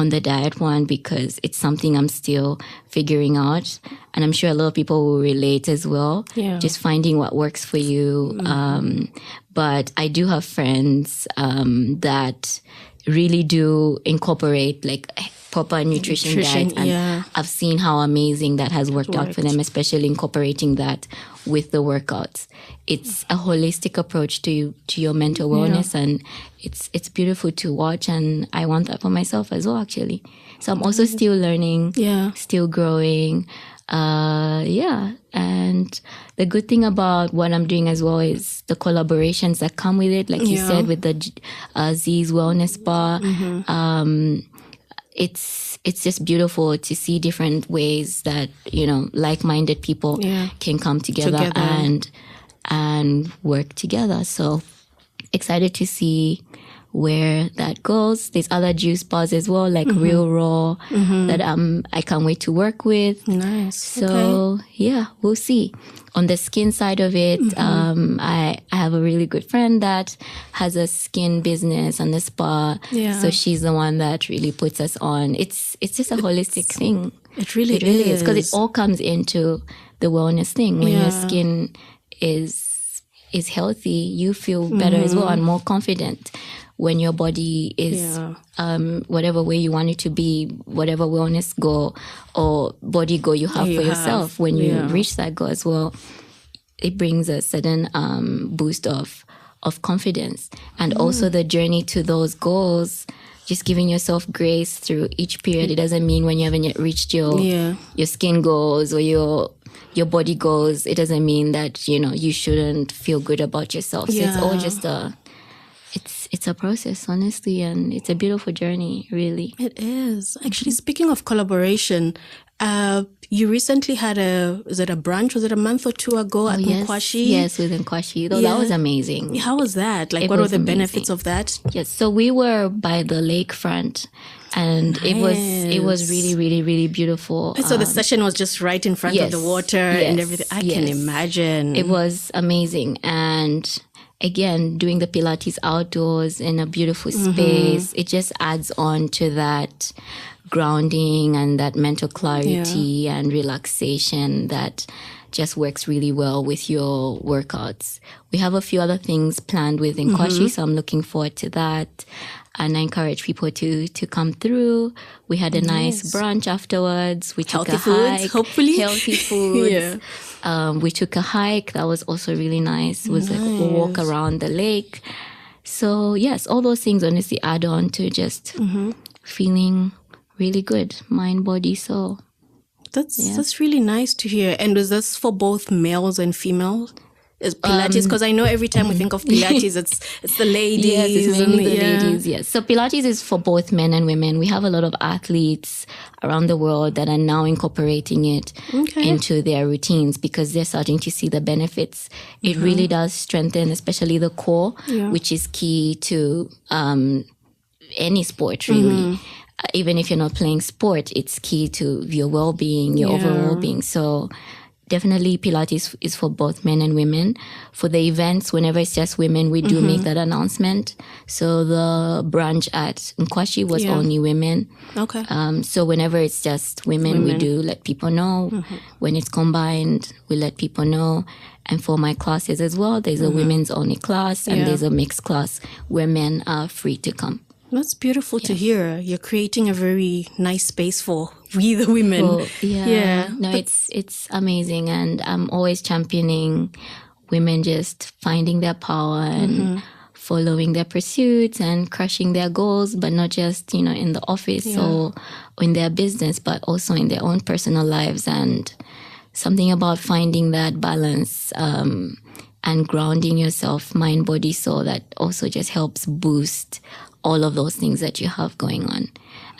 the diet one because it's something I'm still figuring out. And I'm sure a lot of people will relate as well.
Yeah.
Just finding what works for you. But I do have friends that really do incorporate like proper nutrition diet, and I've seen how amazing that has worked out for them, especially incorporating that with the workouts. It's a holistic approach to your mental wellness, and it's beautiful to watch, and I want that for myself as well, actually. So I'm also still learning, still growing. And the good thing about what I'm doing as well is the collaborations that come with it, like you said, with the Z's Wellness Bar. It's just beautiful to see different ways that, like-minded people can come together and work together. So excited to see where that goes. There's other juice bars as well, like Real Raw, that I can't wait to work with.
Nice.
So we'll see. On the skin side of it, I have a really good friend that has a skin business and a spa.
Yeah.
So she's the one that really puts us on. It's just a holistic thing.
It really
is. Because it all comes into the wellness thing. When your skin is healthy, you feel better as well and more confident. When your body is whatever way you want it to be, whatever wellness goal or body goal you have for yourself, when you reach that goal as well, it brings a sudden boost of confidence. And also the journey to those goals, just giving yourself grace through each period. It doesn't mean when you haven't yet reached your skin goals or your body goals, it doesn't mean that, you shouldn't feel good about yourself. So it's all just it's a process, honestly, and it's a beautiful journey, really.
It is. Actually, speaking of collaboration, you recently had was it a brunch? Was it a month or two ago at Nkwashi?
Yes, with Nkwashi. Though that was amazing.
How was that? Like, what were the benefits of that?
Yes, so we were by the lakefront, and it was really, really, really beautiful.
So the session was just right in front of the water and everything. I can imagine.
It was amazing. And again, doing the Pilates outdoors in a beautiful space, it just adds on to that grounding and that mental clarity and relaxation that just works really well with your workouts. We have a few other things planned with Nkwashi, so I'm looking forward to that. And I encourage people to come through. We had a nice brunch afterwards. We took a hike.
Hopefully.
Healthy foods. We took a hike. That was also really nice. It was like a walk around the lake. So yes, all those things honestly add on to just feeling really good, mind, body, soul.
That's really nice to hear. And was this for both males and females? Is Pilates, because I know every time we think of Pilates, it's the ladies.
Yes, it's mainly the ladies, yes. So Pilates is for both men and women. We have a lot of athletes around the world that are now incorporating it into their routines because they're starting to see the benefits. It really does strengthen, especially the core, which is key to any sport, really. Even if you're not playing sport, it's key to your well-being, your overall being. So definitely Pilates is for both men and women. For the events, whenever it's just women, we do make that announcement. So the brunch at Nkwashi was only women.
Okay.
So whenever it's just women, we do let people know. When it's combined, we let people know. And for my classes as well, there's a women's only class and there's a mixed class where men are free to come.
That's beautiful to hear. You're creating a very nice space for we the women.
No, it's amazing, and I'm always championing women just finding their power and following their pursuits and crushing their goals, but not just, in the office or in their business, but also in their own personal lives. And something about finding that balance and grounding yourself, mind, body, soul, that also just helps boost all of those things that you have going on.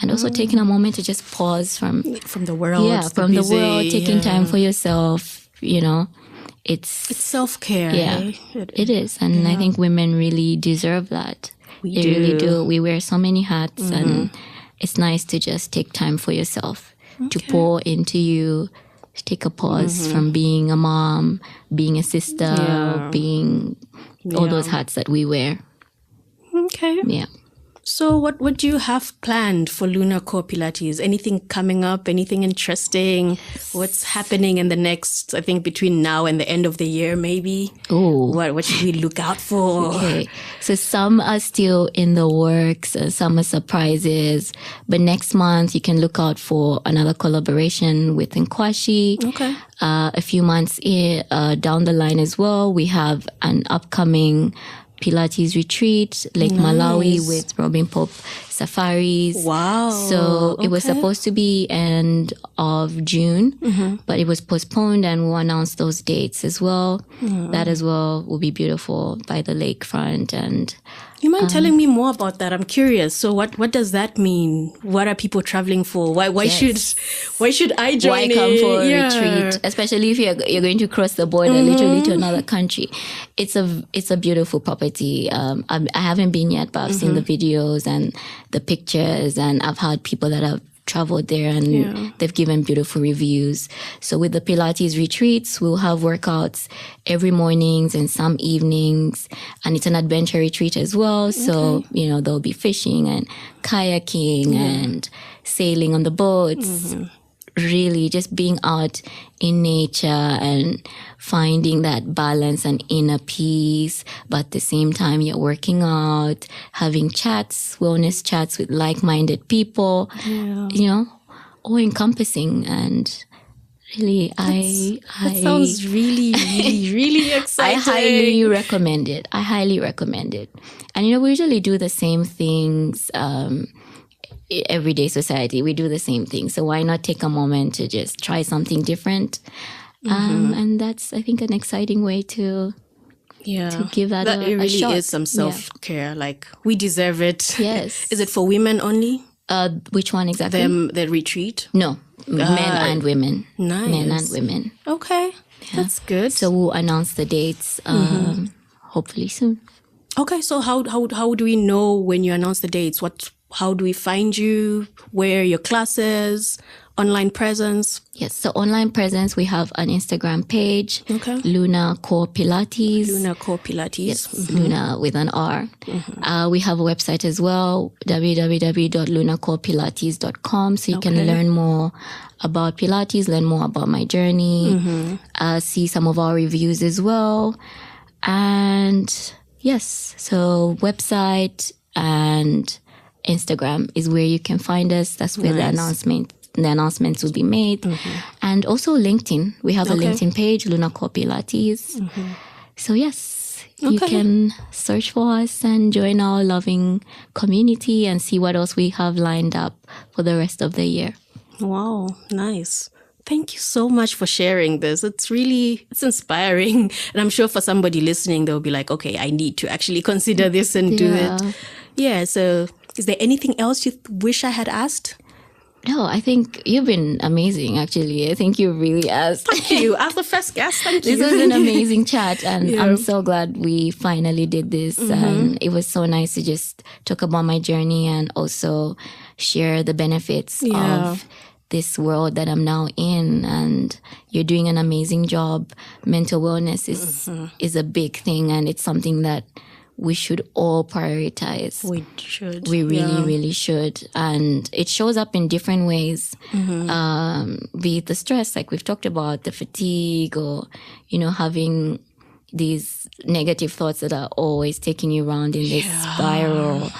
And also taking a moment to just pause from
the world.
Yeah, from the world, taking time for yourself, It's
self-care.
Yeah, it is. And I think women really deserve that. They really do. We wear so many hats and it's nice to just take time for yourself, to pour into you, to take a pause from being a mom, being a sister, being all those hats that we wear.
Okay.
Yeah.
So what do you have planned for Lunar Core Pilates? Anything coming up? Anything interesting? What's happening in the next, I think, between now and the end of the year, maybe?
Oh.
What should we look out for?
Okay. So some are still in the works, some are surprises. But next month, you can look out for another collaboration with Nkwashi.
Okay.
A few months down the line as well, we have an upcoming Pilates retreat, Lake Malawi with Robin Pope Safaris.
Wow.
So it was supposed to be end of June, but it was postponed and we'll announce those dates as well. That as well will be beautiful by the lakefront. And
you mind telling me more about that? I'm curious. So what does that mean? What are people traveling for? Why should I join?
Why come for a retreat? Especially if you're going to cross the border literally to another country. It's a beautiful property. I haven't been yet, but I've seen the videos and the pictures, and I've had people that have traveled there and they've given beautiful reviews. So with the Pilates retreats, we'll have workouts every mornings and some evenings, and it's an adventure retreat as well. So, there'll be fishing and kayaking and sailing on the boats. Really just being out in nature and finding that balance and inner peace, but at the same time you're working out, having chats, wellness chats with like-minded people, all encompassing. And really,
that sounds really, really, really exciting.
I highly recommend it. And we usually do the same things, everyday society, we do the same thing. So why not take a moment to just try something different? And that's, I think, an exciting way to to give that
it
a
really
shot.
is some self-care. Like, we deserve it.
Yes.
Is it for women only?
Which one exactly?
The retreat?
No, men and women.
Nice.
Men and women.
Okay, that's good.
So we'll announce the dates hopefully soon.
Okay, so how do we know when you announce the dates? How do we find you? Where are your classes? Online presence?
Yes, so online presence, we have an Instagram page, Luna Core Pilates.
Luna Core Pilates.
Yes, Luna with an R. We have a website as well, www.lunacorepilates.com, so you can learn more about Pilates, learn more about my journey, see some of our reviews as well. And yes, so website and Instagram is where you can find us. That's where the announcements will be made. And also LinkedIn. We have a LinkedIn page, Luna Core Pilates. So yes, you can search for us and join our loving community and see what else we have lined up for the rest of the year.
Wow, nice. Thank you so much for sharing this. It's inspiring. And I'm sure for somebody listening, they'll be like, okay, I need to actually consider this and do it. Yeah, so is there anything else you wish I had asked?
No, I think you've been amazing, actually. I think you really asked.
Thank you. As the first guest, thank you.
This was an amazing chat, and I'm so glad we finally did this. And it was so nice to just talk about my journey and also share the benefits of this world that I'm now in. And you're doing an amazing job. Mental wellness is a big thing, and it's something that we should all prioritize.
We should.
We really should. And it shows up in different ways. Be it the stress, like we've talked about, the fatigue, or, having these negative thoughts that are always taking you around in this spiral.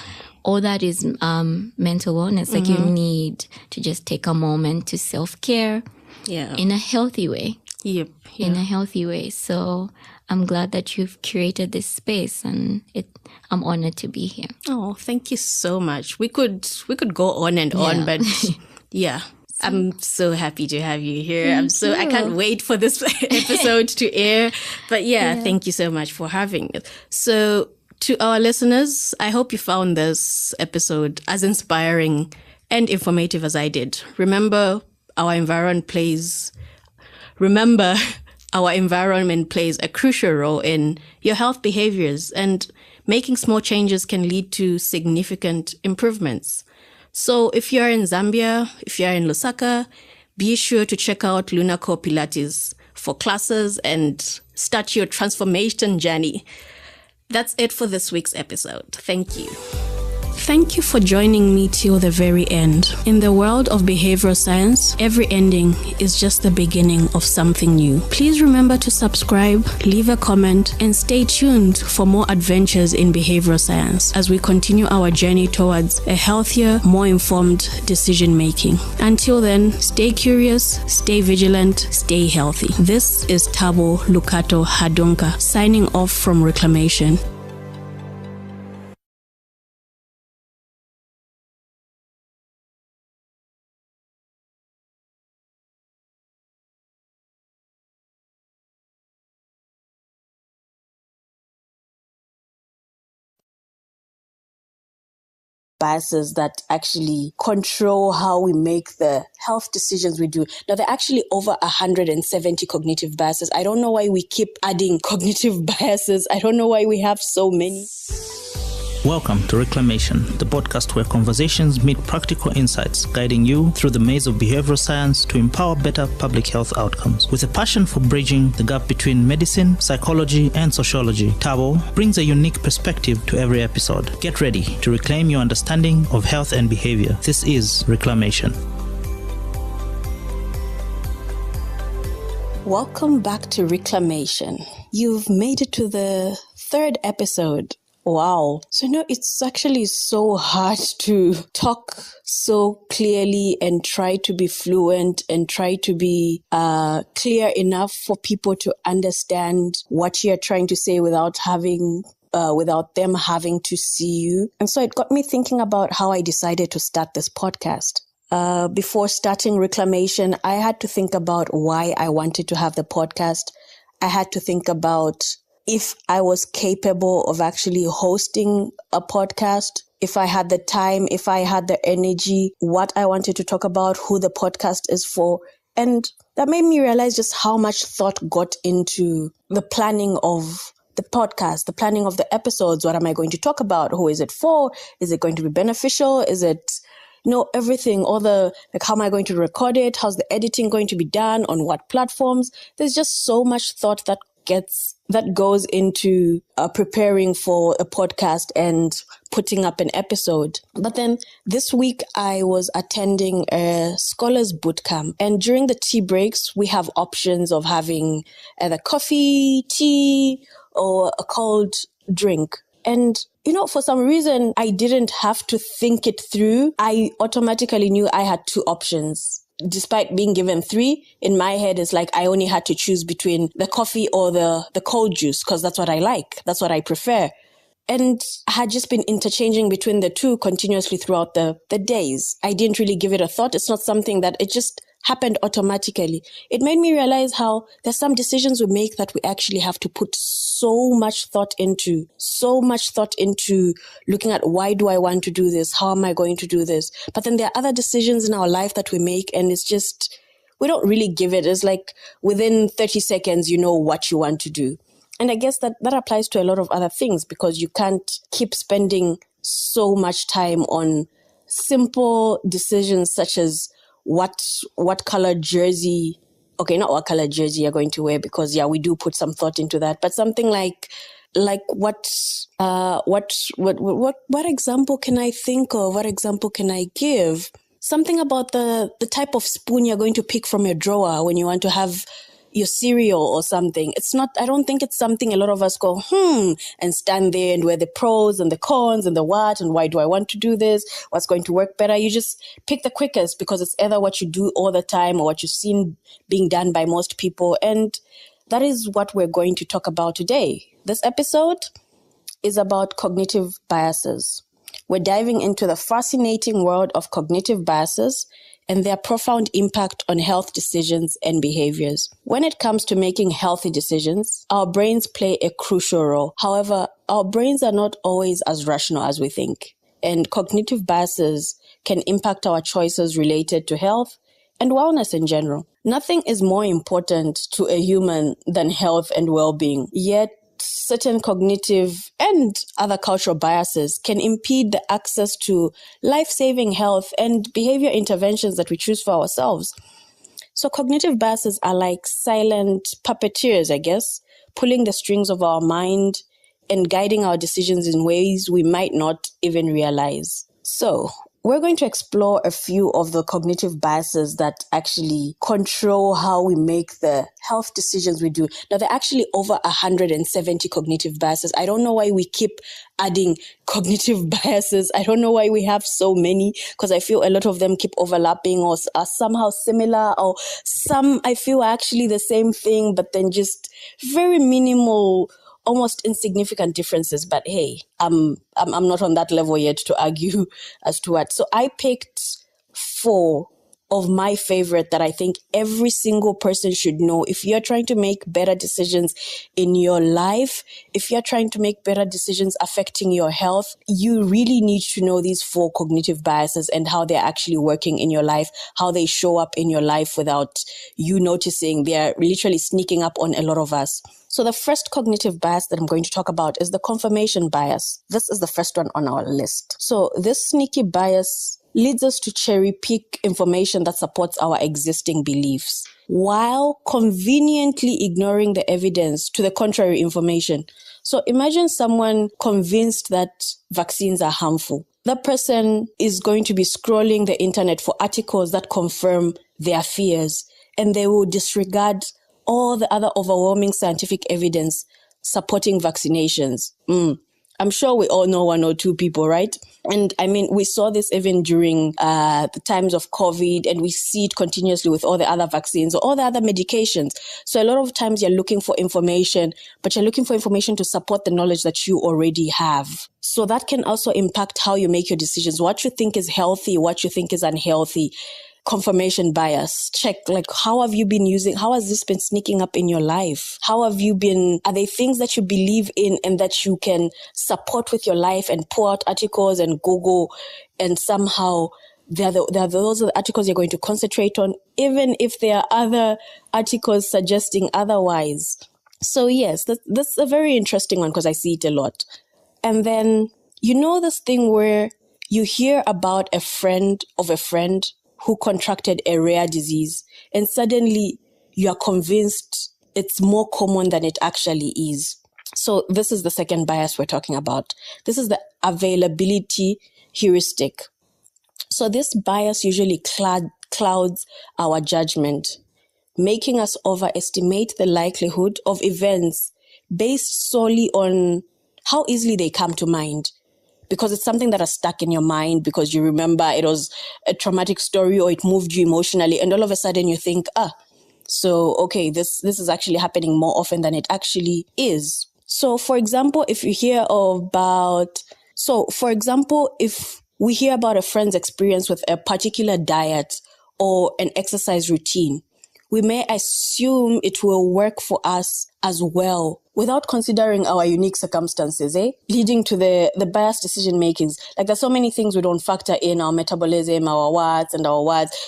All that is mental wellness. Like, you need to just take a moment to self-care in a healthy way. In a healthy way. So I'm glad that you've curated this space, and I'm honored to be here.
Oh, thank you so much. We could go on and on, but I'm so happy to have you here. I can't wait for this episode to air. But thank you so much for having it. So to our listeners, I hope you found this episode as inspiring and informative as I did. Remember, our environment plays a crucial role in your health behaviors, and making small changes can lead to significant improvements. So if you're in Zambia, if you're in Lusaka, be sure to check out Luna Core Pilates for classes and start your transformation journey. That's it for this week's episode. Thank you. Thank you for joining me till the very end. In the world of behavioral science, every ending is just the beginning of something new. Please remember to subscribe, leave a comment, and stay tuned for more adventures in behavioral science as we continue our journey towards a healthier, more informed decision making. Until then, stay curious, stay vigilant, stay healthy. This is Tabo Lukato Hadunka signing off from Reclamation. Biases that actually control how we make the health decisions we do. Now, there are actually over 170 cognitive biases. I don't know why we keep adding cognitive biases. I don't know why we have so many.
Welcome to Reclamation, the podcast where conversations meet practical insights, guiding you through the maze of behavioral science to empower better public health outcomes. With a passion for bridging the gap between medicine, psychology, and sociology, Tabo brings a unique perspective to every episode. Get ready to reclaim your understanding of health and behavior. This is Reclamation.
Welcome back to Reclamation. You've made it to the third episode. Wow. So, it's actually so hard to talk so clearly and try to be fluent and try to be clear enough for people to understand what you're trying to say without them having to see you. And so it got me thinking about how I decided to start this podcast. Before starting Reclamation, I had to think about why I wanted to have the podcast. I had to think about
if I was capable of actually hosting a podcast, if I had the time, if I had the energy, what I wanted to talk about, who the podcast is for. And that made me realize just how much thought got into the planning of the podcast, the planning of the episodes. What am I going to talk about? Who is it for? Is it going to be beneficial? Is it, everything, all the, how am I going to record it? How's the editing going to be done? On what platforms? There's just so much thought that goes into preparing for a podcast and putting up an episode. But then this week I was attending a scholars bootcamp, and during the tea breaks we have options of having either coffee, tea, or a cold drink. And for some reason I didn't have to think it through. I automatically knew I had two options. Despite being given three, in my head, it's like I only had to choose between the coffee or the cold juice, because that's what I like. That's what I prefer. And I had just been interchanging between the two continuously throughout the days. I didn't really give it a thought. It's not something that it just happened automatically. It made me realize how there's some decisions we make that we actually have to put so much thought into looking at, why do I want to do this? How am I going to do this? But then there are other decisions in our life that we make, and it's just, we don't really give it. It's like within 30 seconds, you know what you want to do. And I guess that applies to a lot of other things, because you can't keep spending so much time on simple decisions such as what color jersey, okay, not what color jersey you're going to wear, because we do put some thought into that, but something like what example can I think of? What example can I give? Something about the type of spoon you're going to pick from your drawer when you want to have your cereal or something. I don't think it's something a lot of us go, and stand there and weigh the pros and the cons and the what, and why do I want to do this? What's going to work better? You just pick the quickest, because it's either what you do all the time or what you've seen being done by most people. And that is what we're going to talk about today. This episode is about cognitive biases. We're diving into the fascinating world of cognitive biases and their profound impact on health decisions and behaviors. When it comes to making healthy decisions, our brains play a crucial role. However, our brains are not always as rational as we think, and cognitive biases can impact our choices related to health and wellness in general. Nothing is more important to a human than health and well-being, yet certain cognitive and other cultural biases can impede the access to life-saving health and behavior interventions that we choose for ourselves. So cognitive biases are like silent puppeteers, I guess, pulling the strings of our mind and guiding our decisions in ways we might not even realize. So we're going to explore a few of the cognitive biases that actually control how we make the health decisions we do. Now, there are actually over 170 cognitive biases. I don't know why we keep adding cognitive biases. I don't know why we have so many, because I feel a lot of them keep overlapping or are somehow similar, or some I feel are actually the same thing, but then just very minimal, almost insignificant differences. But hey, I'm not on that level yet to argue as to what. So I picked 4 of my favorite that I think every single person should know. If you're trying to make better decisions in your life, if you're trying to make better decisions affecting your health, you really need to know these 4 cognitive biases and how they're actually working in your life, how they show up in your life without you noticing. They're literally sneaking up on a lot of us. So the first cognitive bias that I'm going to talk about is the confirmation bias. This is the first one on our list. So this sneaky bias leads us to cherry pick information that supports our existing beliefs, while conveniently ignoring the evidence to the contrary information. So imagine someone convinced that vaccines are harmful. That person is going to be scrolling the internet for articles that confirm their fears, and they will disregard all the other overwhelming scientific evidence supporting vaccinations. I'm sure we all know 1 or 2 people, right? And I mean, we saw this even during the times of COVID, and we see it continuously with all the other vaccines or all the other medications. So a lot of times you're looking for information, but you're looking for information to support the knowledge that you already have. So that can also impact how you make your decisions, what you think is healthy, what you think is unhealthy. confirmation bias. Check, like, how has this been sneaking up in your life? Are they things that you believe in and that you can support with your life and pull out articles and Google, and somehow those are the articles you're going to concentrate on, even if there are other articles suggesting otherwise. So yes, that's a very interesting one because I see it a lot. And then, this thing where you hear about a friend of a friend who contracted a rare disease, and suddenly you are convinced it's more common than it actually is. So this is the second bias we're talking about. This is the availability heuristic. So this bias usually clouds our judgment, making us overestimate the likelihood of events based solely on how easily they come to mind. Because it's something that has stuck in your mind because you remember it was a traumatic story or it moved you emotionally, and all of a sudden you think, so okay, this is actually happening more often than it actually is. So for example, if we hear about a friend's experience with a particular diet or an exercise routine, we may assume it will work for us as well without considering our unique circumstances, leading to the biased decision makings. Like, there's so many things we don't factor in: our metabolism, our watts.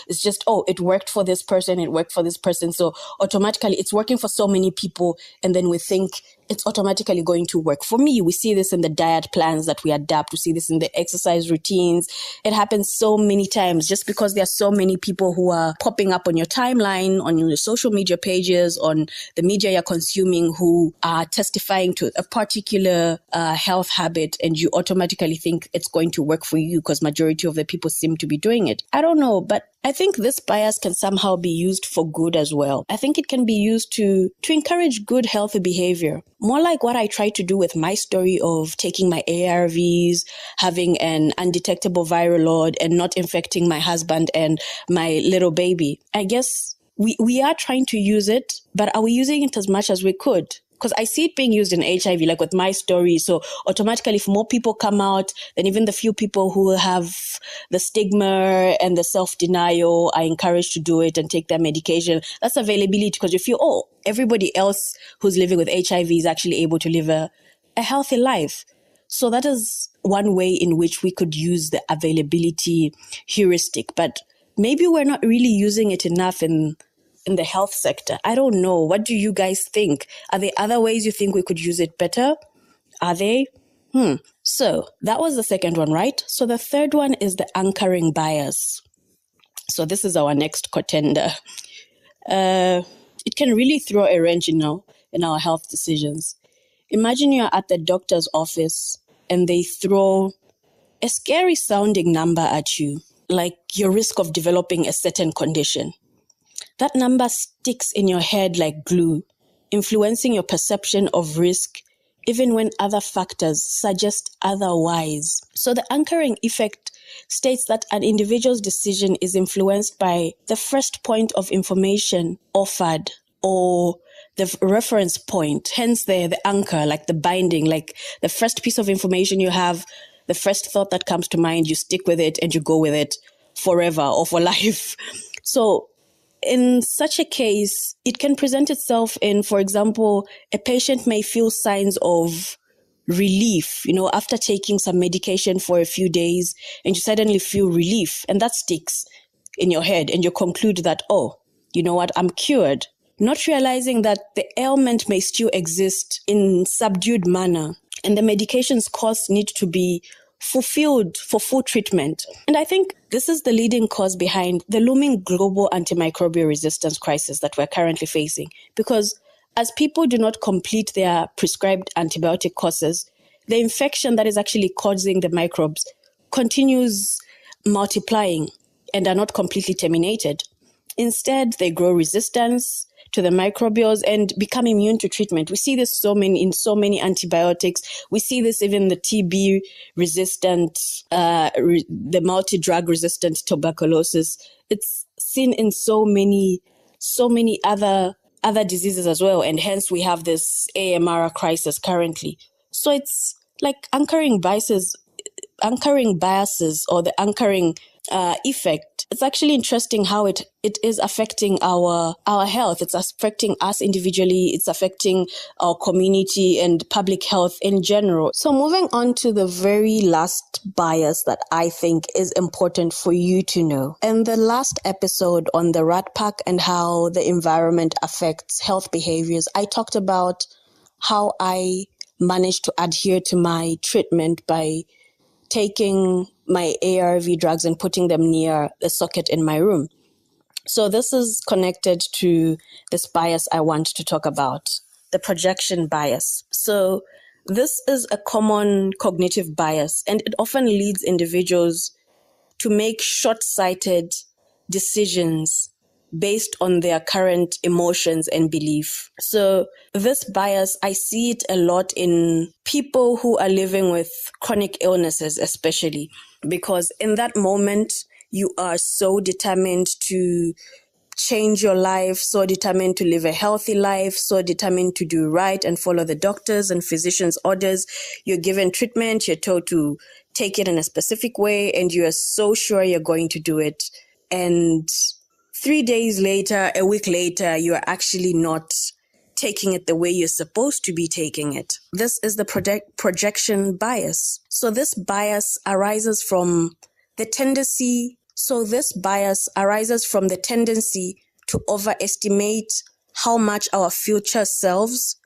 It's just, it worked for this person, so automatically it's working for so many people, and then we think it's automatically going to work for me. We see this in the diet plans that we adapt. We see this in the exercise routines. It happens so many times just because there are so many people who are popping up on your timeline, on your social media pages, on the media you're consuming, who are testifying to a particular health habit, and you automatically think it's going to work for you because majority of the people seem to be doing it. I don't know, but I think this bias can somehow be used for good as well. I think it can be used to encourage good, healthy behavior. More like what I try to do with my story of taking my ARVs, having an undetectable viral load, and not infecting my husband and my little baby. I guess we are trying to use it, but are we using it as much as we could? Because I see it being used in HIV, like with my story. So automatically, if more people come out, then even the few people who have the stigma and the self-denial are encouraged to do it and take their medication. That's availability, because you feel, everybody else who's living with HIV is actually able to live a healthy life. So that is one way in which we could use the availability heuristic. But maybe we're not really using it enough in the health sector. I don't know. What do you guys think? Are there other ways you think we could use it better? Are they? So that was the second one, right? So the third one is the anchoring bias. So this is our next contender. It can really throw a wrench in our health decisions. Imagine you're at the doctor's office and they throw a scary sounding number at you, like your risk of developing a certain condition. That number sticks in your head like glue, influencing your perception of risk, even when other factors suggest otherwise. So the anchoring effect states that an individual's decision is influenced by the first point of information offered, or the reference point, hence the anchor, like the binding, like the first piece of information you have, the first thought that comes to mind, you stick with it and you go with it forever or for life. So in such a case, it can present itself in, for example, a patient may feel signs of relief, after taking some medication for a few days, and you suddenly feel relief, and that sticks in your head, and you conclude that, you know what, I'm cured. Not realizing that the ailment may still exist in subdued manner, and the medication's course need to be fulfilled for full treatment. And I think this is the leading cause behind the looming global antimicrobial resistance crisis that we're currently facing. Because as people do not complete their prescribed antibiotic courses, the infection that is actually causing the microbes continues multiplying and are not completely terminated. Instead, they grow resistance to the microbials and become immune to treatment. We see this in so many antibiotics. We see this even the TB resistant, the multi-drug resistant tuberculosis. It's seen in so many other diseases as well. And hence we have this AMR crisis currently. So it's like anchoring biases or the anchoring effect. It's actually interesting how it is affecting our health. It's affecting us individually. It's affecting our community and public health in general. So moving on to the very last bias that I think is important for you to know. In the last episode on the rat pack and how the environment affects health behaviors, I talked about how I managed to adhere to my treatment by taking my ARV drugs and putting them near the socket in my room. So this is connected to this bias I want to talk about, the projection bias. So this is a common cognitive bias, and it often leads individuals to make short-sighted decisions based on their current emotions and belief. So this bias, I see it a lot in people who are living with chronic illnesses, especially because in that moment, you are so determined to change your life, so determined to live a healthy life, so determined to do right and follow the doctors and physicians' orders. You're given treatment, you're told to take it in a specific way, and you are so sure you're going to do it. And 3 days later, a week later, you are actually not taking it the way you're supposed to be taking it. This is the projection bias. So this bias arises from the tendency to overestimate how much our future selves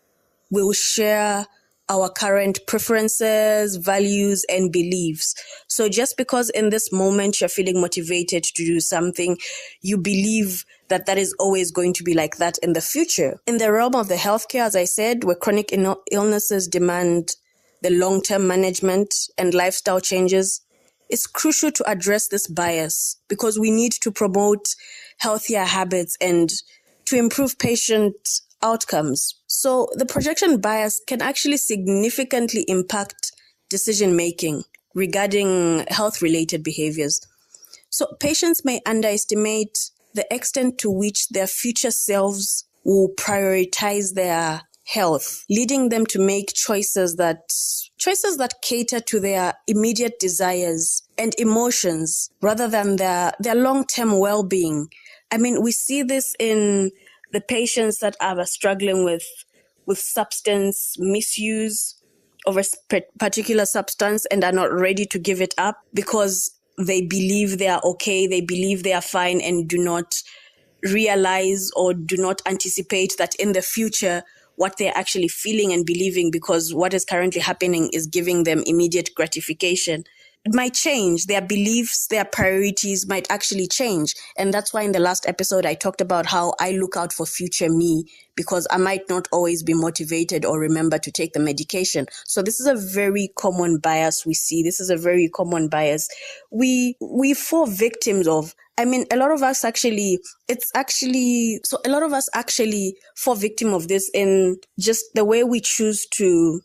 will share our current preferences, values, and beliefs. So just because in this moment you're feeling motivated to do something, you believe that that is always going to be like that in the future. In the realm of the healthcare, as I said, where chronic illnesses demand the long-term management and lifestyle changes, it's crucial to address this bias because we need to promote healthier habits and to improve patient outcomes. So the projection bias can actually significantly impact decision-making regarding health-related behaviors. So patients may underestimate the extent to which their future selves will prioritize their health, leading them to make choices that cater to their immediate desires and emotions rather than their long-term well-being. I mean, we see this in the patients that are struggling with substance misuse of a particular substance and are not ready to give it up because they believe they are okay, they believe they are fine, and do not realize or do not anticipate that in the future what they're actually feeling and believing, because what is currently happening is giving them immediate gratification. It might change. Their beliefs, their priorities might actually change. And that's why in the last episode, I talked about how I look out for future me because I might not always be motivated or remember to take the medication. So this is a very common bias we see. This is a very common bias we fall victims of. I mean, a lot of us actually fall victim of this in just the way we choose to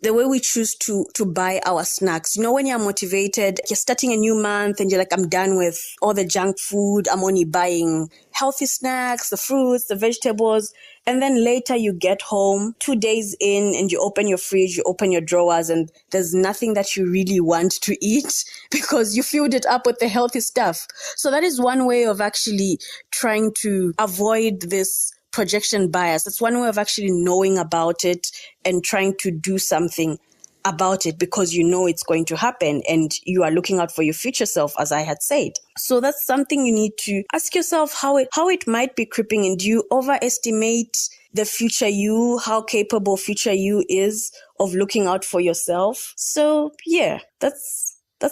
buy our snacks. You know, when you're motivated, you're starting a new month and you're like, I'm done with all the junk food. I'm only buying healthy snacks, the fruits, the vegetables. And then later you get home 2 days in and you open your fridge, you open your drawers, and there's nothing that you really want to eat because you filled it up with the healthy stuff. So that is one way of actually trying to avoid this projection bias. That's one way of actually knowing about it and trying to do something about it because you know it's going to happen and you are looking out for your future self, as I had said. So that's something you need to ask yourself how it might be creeping in. Do you overestimate the future you, how capable future you is of looking out for yourself? So yeah, that's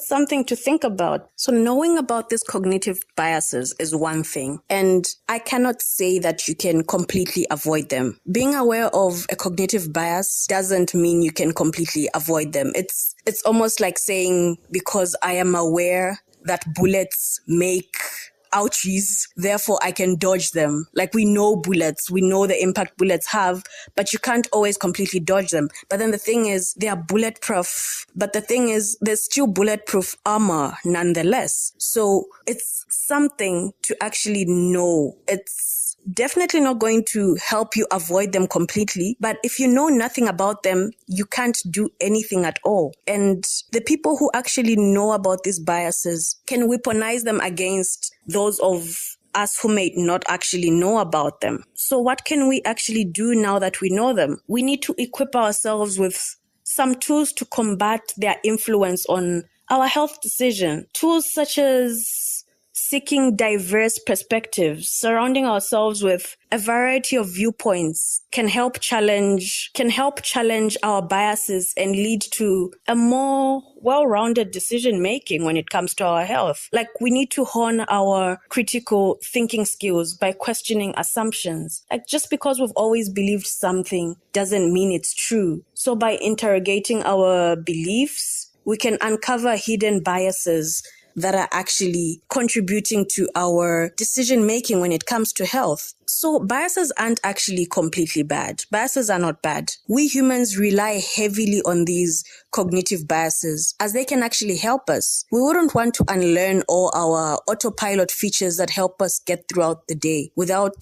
something to think about. So knowing about these cognitive biases is one thing, and I cannot say that you can completely avoid them. Being aware of a cognitive bias doesn't mean you can completely avoid them. It's almost like saying, because I am aware that bullets make ouchies, therefore I can dodge them. Like, we know bullets, we know the impact bullets have, but you can't always completely dodge them. But then the thing is, they are bulletproof. But the thing is, there's still bulletproof armor nonetheless. So it's something to actually know. It's definitely not going to help you avoid them completely. But if you know nothing about them, you can't do anything at all. And the people who actually know about these biases can weaponize them against those of us who may not actually know about them. So what can we actually do now that we know them? We need to equip ourselves with some tools to combat their influence on our health decision. Tools such as seeking diverse perspectives, surrounding ourselves with a variety of viewpoints can help challenge our biases and lead to a more well-rounded decision making when it comes to our health. Like, we need to hone our critical thinking skills by questioning assumptions. Like, just because we've always believed something doesn't mean it's true. So by interrogating our beliefs, we can uncover hidden biases that are actually contributing to our decision making when it comes to health. So biases aren't actually completely bad. Biases are not bad. We humans rely heavily on these cognitive biases as they can actually help us. We wouldn't want to unlearn all our autopilot features that help us get throughout the day without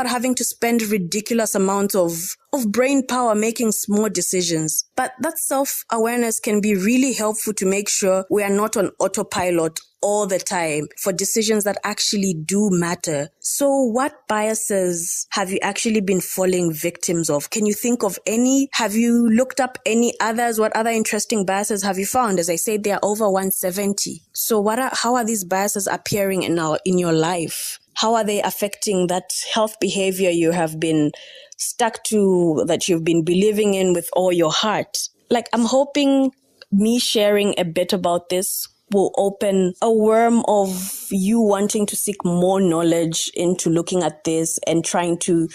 having to spend ridiculous amounts of brain power making small decisions. But that self-awareness can be really helpful to make sure we are not on autopilot all the time for decisions that actually do matter. So what biases have you actually been falling victims of? Can you think of any? Have you looked up any others? What other interesting biases have you found? As I said, there are over 170. So how are these biases appearing in your life? How are they affecting that health behavior you have been stuck to, that you've been believing in with all your heart? Like, I'm hoping me sharing a bit about this will open a worm of you wanting to seek more knowledge into looking at this and trying to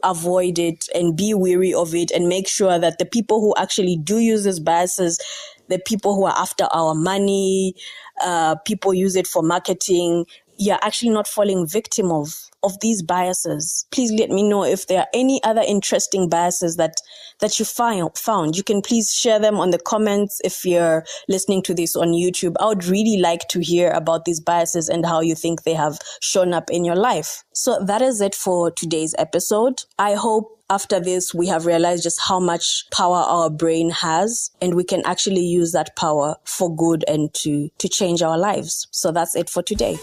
avoid it and be weary of it, and make sure that the people who actually do use these biases, the people who are after our money, people use it for marketing, you're actually not falling victim of these biases. Please let me know if there are any other interesting biases that you found. You can please share them on the comments if you're listening to this on YouTube. I would really like to hear about these biases and how you think they have shown up in your life. So that is it for today's episode. I hope after this, we have realized just how much power our brain has, and we can actually use that power for good and to change our lives. So that's it for today.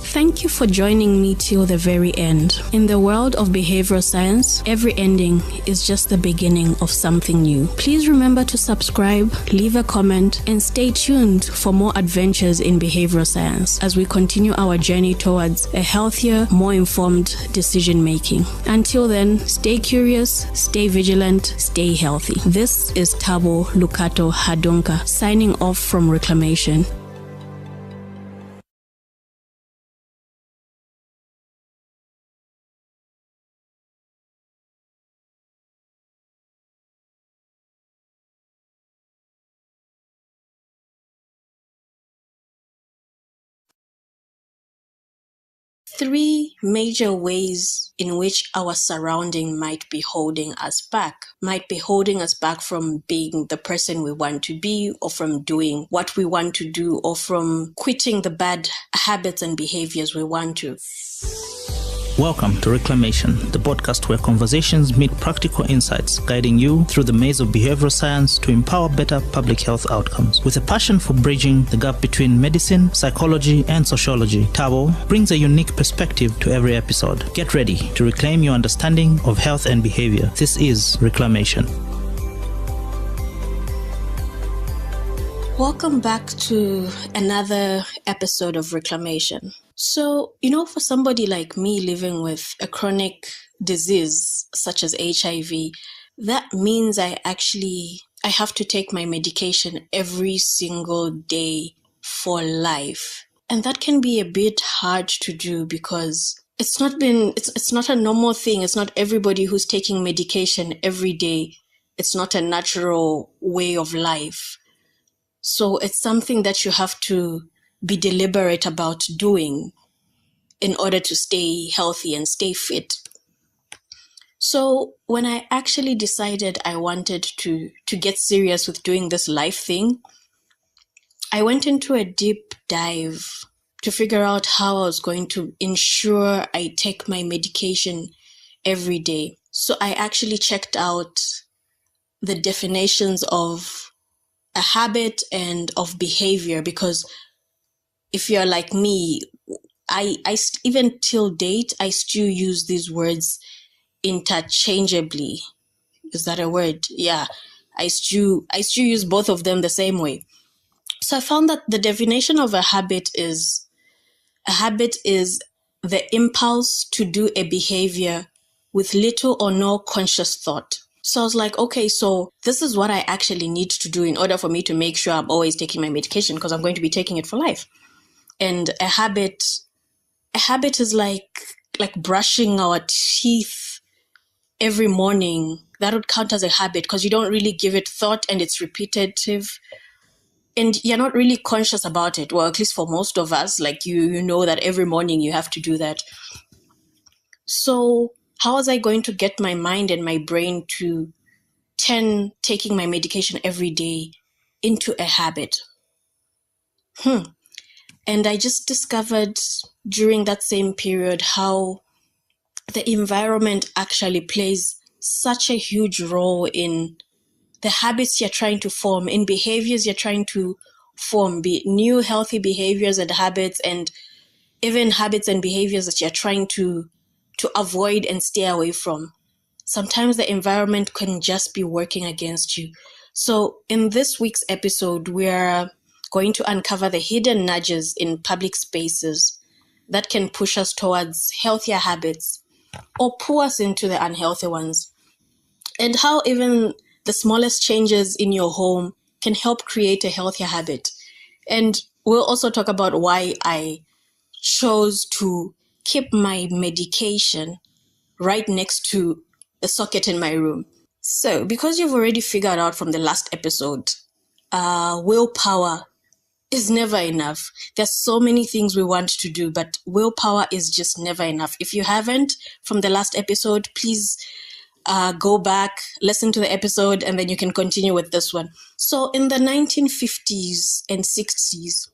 Thank you for joining me till the very end. In the world of behavioral science, every ending is just the beginning of something new. Please remember to subscribe, leave a comment, and stay tuned for more adventures in behavioral science as we continue our journey towards a healthier, more informed decision making. Until then, stay curious, stay vigilant, stay healthy. This is Tabo Lukato Hadunka signing off from Reclamation.
Three major ways in which our surrounding might be holding us back from being the person we want to be, or from doing what we want to do, or from quitting the bad habits and behaviors we want to.
Welcome to Reclamation, the podcast where conversations meet practical insights, guiding you through the maze of behavioral science to empower better public health outcomes. With a passion for bridging the gap between medicine, psychology, and sociology, Tabo brings a unique perspective to every episode. Get ready to reclaim your understanding of health and behavior. This is Reclamation.
Welcome back to another episode of Reclamation. So, for somebody like me living with a chronic disease such as HIV, that means I have to take my medication every single day for life. And that can be a bit hard to do because it's not a normal thing. It's not everybody who's taking medication every day. It's not a natural way of life. So it's something that you have to be deliberate about doing in order to stay healthy and stay fit. So when I actually decided I wanted to get serious with doing this life thing, I went into a deep dive to figure out how I was going to ensure I take my medication every day. So I actually checked out the definitions of a habit and of behavior, because if you're like me, even till date, I still use these words interchangeably. Is that a word? Yeah. I still use both of them the same way. So I found that the definition of a habit is the impulse to do a behavior with little or no conscious thought. So I was like, okay, so this is what I actually need to do in order for me to make sure I'm always taking my medication, because I'm going to be taking it for life. And a habit is like brushing our teeth every morning. That would count as a habit, because you don't really give it thought and it's repetitive. And you're not really conscious about it. Well, at least for most of us, like you know that every morning you have to do that. So how was I going to get my mind and my brain to turn taking my medication every day into a habit? And I just discovered during that same period how the environment actually plays such a huge role in the habits you're trying to form, in behaviors you're trying to form, be it new healthy behaviors and habits, and even habits and behaviors that you're trying to avoid and stay away from. Sometimes the environment can just be working against you. So in this week's episode, we're going to uncover the hidden nudges in public spaces that can push us towards healthier habits or pull us into the unhealthy ones, and how even the smallest changes in your home can help create a healthier habit. And we'll also talk about why I chose to keep my medication right next to the socket in my room. So, because you've already figured out from the last episode, willpower is never enough. There's so many things we want to do, but willpower is just never enough. If you haven't from the last episode, please go back, listen to the episode, and then you can continue with this one. So in the 1950s and 60s,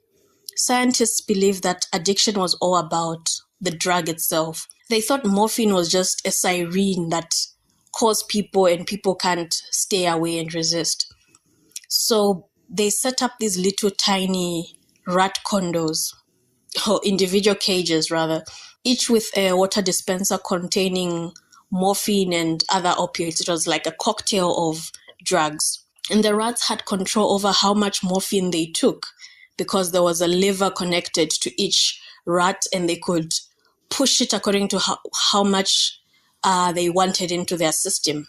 scientists believed that addiction was all about the drug itself. They thought morphine was just a siren that caused people and people can't stay away and resist. So they set up these little tiny rat condos, or individual cages rather, each with a water dispenser containing morphine and other opioids. It was like a cocktail of drugs. And the rats had control over how much morphine they took, because there was a lever connected to each rat, and they could push it according to how much they wanted into their system.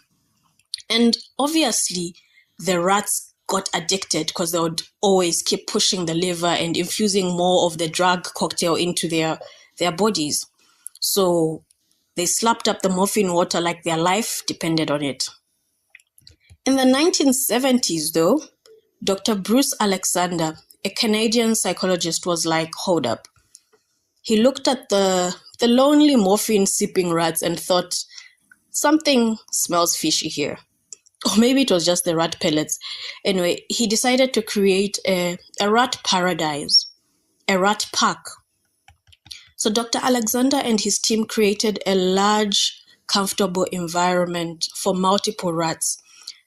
And obviously, the rats got addicted because they would always keep pushing the lever and infusing more of the drug cocktail into their bodies. So they slapped up the morphine water like their life depended on it. In the 1970s, though, Dr. Bruce Alexander, a Canadian psychologist, was like, hold up. He looked at the lonely morphine-sipping rats and thought, something smells fishy here. Or maybe it was just the rat pellets. Anyway, he decided to create a rat paradise, a rat park. So Dr. Alexander and his team created a large, comfortable environment for multiple rats.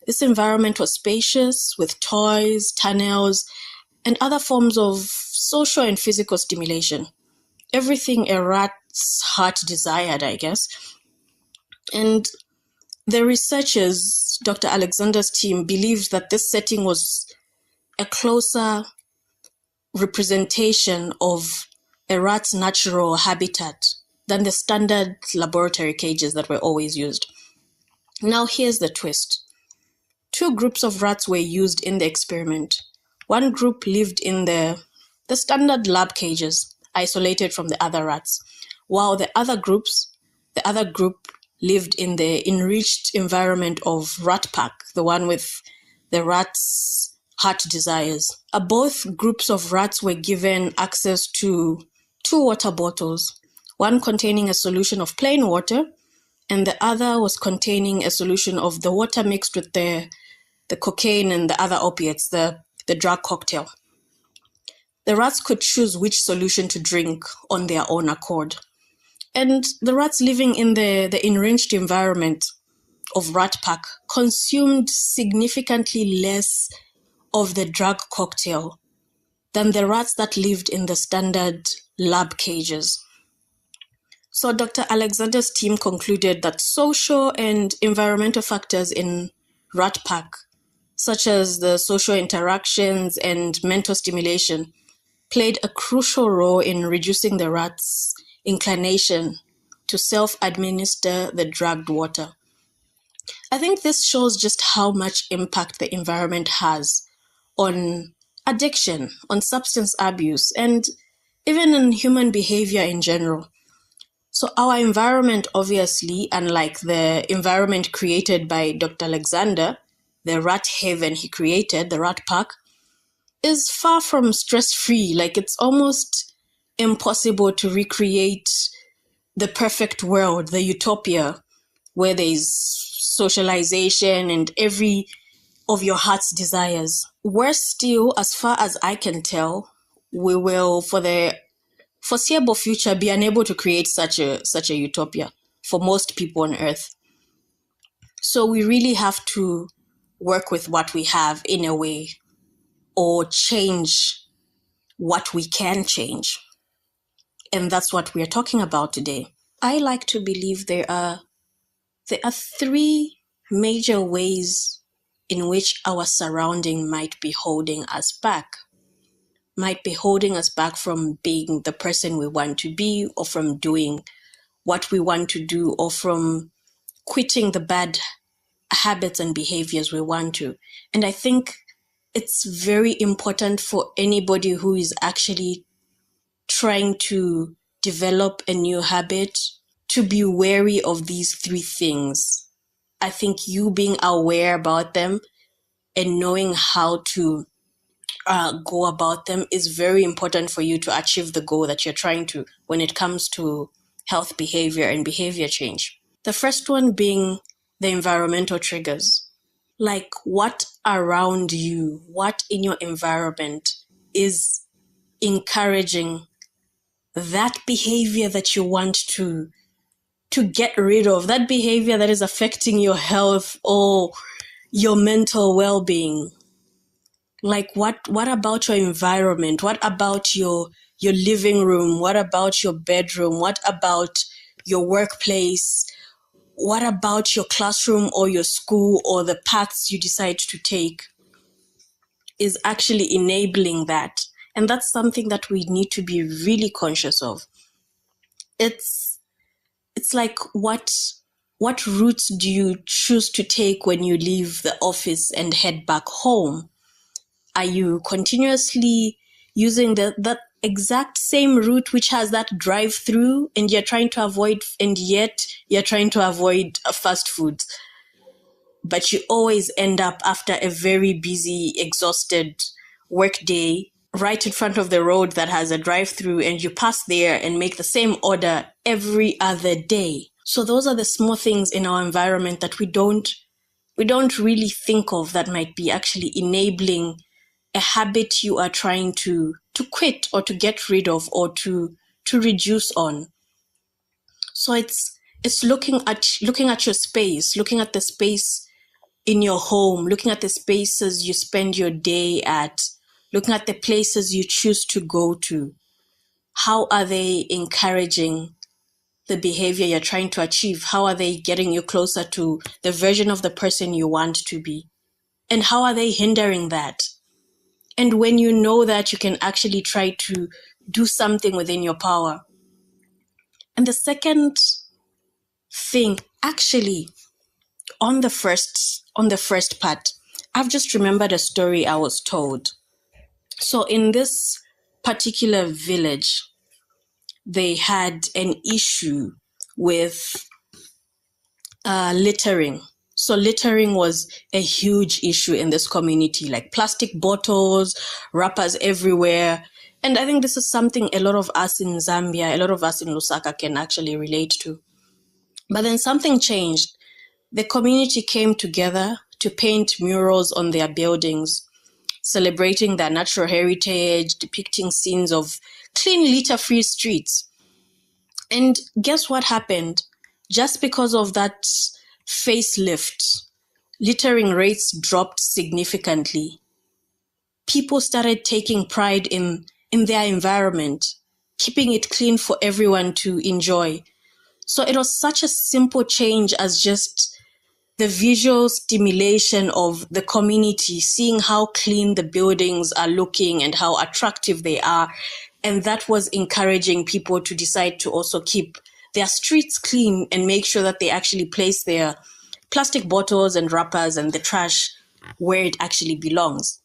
This environment was spacious, with toys, tunnels, and other forms of social and physical stimulation. Everything a rat's heart desired, I guess. And the researchers, Dr. Alexander's team, believed that this setting was a closer representation of a rat's natural habitat than the standard laboratory cages that were always used. Now here's the twist. 2 groups of rats were used in the experiment. One group lived in the standard lab cages, isolated from the other rats, while the other group lived in the enriched environment of Rat Park, the one with the rats' heart desires. Both groups of rats were given access to 2 water bottles, one containing a solution of plain water, and the other was containing a solution of the water mixed with the cocaine and the other opiates, the drug cocktail. the rats could choose which solution to drink on their own accord. And the rats living in the enriched environment of rat pack consumed significantly less of the drug cocktail than the rats that lived in the standard lab cages. So Dr. Alexander's team concluded that social and environmental factors in rat pack, such as the social interactions and mental stimulation, played a crucial role in reducing the rats' inclination to self-administer the drugged water. I think this shows just how much impact the environment has on addiction, on substance abuse, and even in human behavior in general. So our environment, obviously, unlike the environment created by Dr. Alexander, the rat haven he created, the rat park, is far from stress-free. Like, it's almost impossible to recreate the perfect world, the utopia, where there's socialization and every of your heart's desires. Worse still, as far as I can tell, we will, for the foreseeable future, be unable to create such a utopia for most people on Earth. So we really have to work with what we have in a way, or change what we can change. And that's what we're talking about today. I like to believe there are three major ways in which our surrounding might be holding us back. Might be holding us back from being the person we want to be, or from doing what we want to do, or from quitting the bad habits and behaviors we want to. And I think it's very important for anybody who is actually trying to develop a new habit to be wary of these three things. I think you being aware about them and knowing how to go about them is very important for you to achieve the goal that you're trying to when it comes to health behavior and behavior change. The first one being the environmental triggers. Like, what around you, what in your environment is encouraging that behavior that you want to get rid of, that behavior that is affecting your health or your mental well-being. Like, what about your environment? What about your living room? What about your bedroom? What about your workplace? What about your classroom or your school or the paths you decide to take is actually enabling that? And that's something that we need to be really conscious of. It's like, what routes do you choose to take when you leave the office and head back home? Are you continuously using that exact same route which has that drive-through, and you're trying to avoid, and yet you're trying to avoid fast food? But you always end up, after a very busy, exhausted work day, right in front of the road that has a drive-through, and you pass there and make the same order every other day. So those are the small things in our environment that we don't really think of, that might be actually enabling a habit you are trying to quit or to get rid of or to reduce on. So it's looking at your space, looking at the space in your home, looking at the spaces you spend your day at, looking at the places you choose to go to. How are they encouraging the behavior you're trying to achieve? How are they getting you closer to the version of the person you want to be? And how are they hindering that? And when you know that, you can actually try to do something within your power. And the second thing, actually, on the first part, I've just remembered a story I was told. So in this particular village, they had an issue with littering. So littering was a huge issue in this community, like plastic bottles, wrappers everywhere. And I think this is something a lot of us in Zambia, a lot of us in Lusaka can actually relate to. But then something changed. The community came together to paint murals on their buildings celebrating their natural heritage, depicting scenes of clean, litter-free streets. And guess what happened? Just because of that facelift, littering rates dropped significantly. People started taking pride in their environment, keeping it clean for everyone to enjoy. So it was such a simple change as just the visual stimulation of the community, seeing how clean the buildings are looking and how attractive they are. And that was encouraging people to decide to also keep their streets clean and make sure that they actually place their plastic bottles and wrappers and the trash where it actually belongs.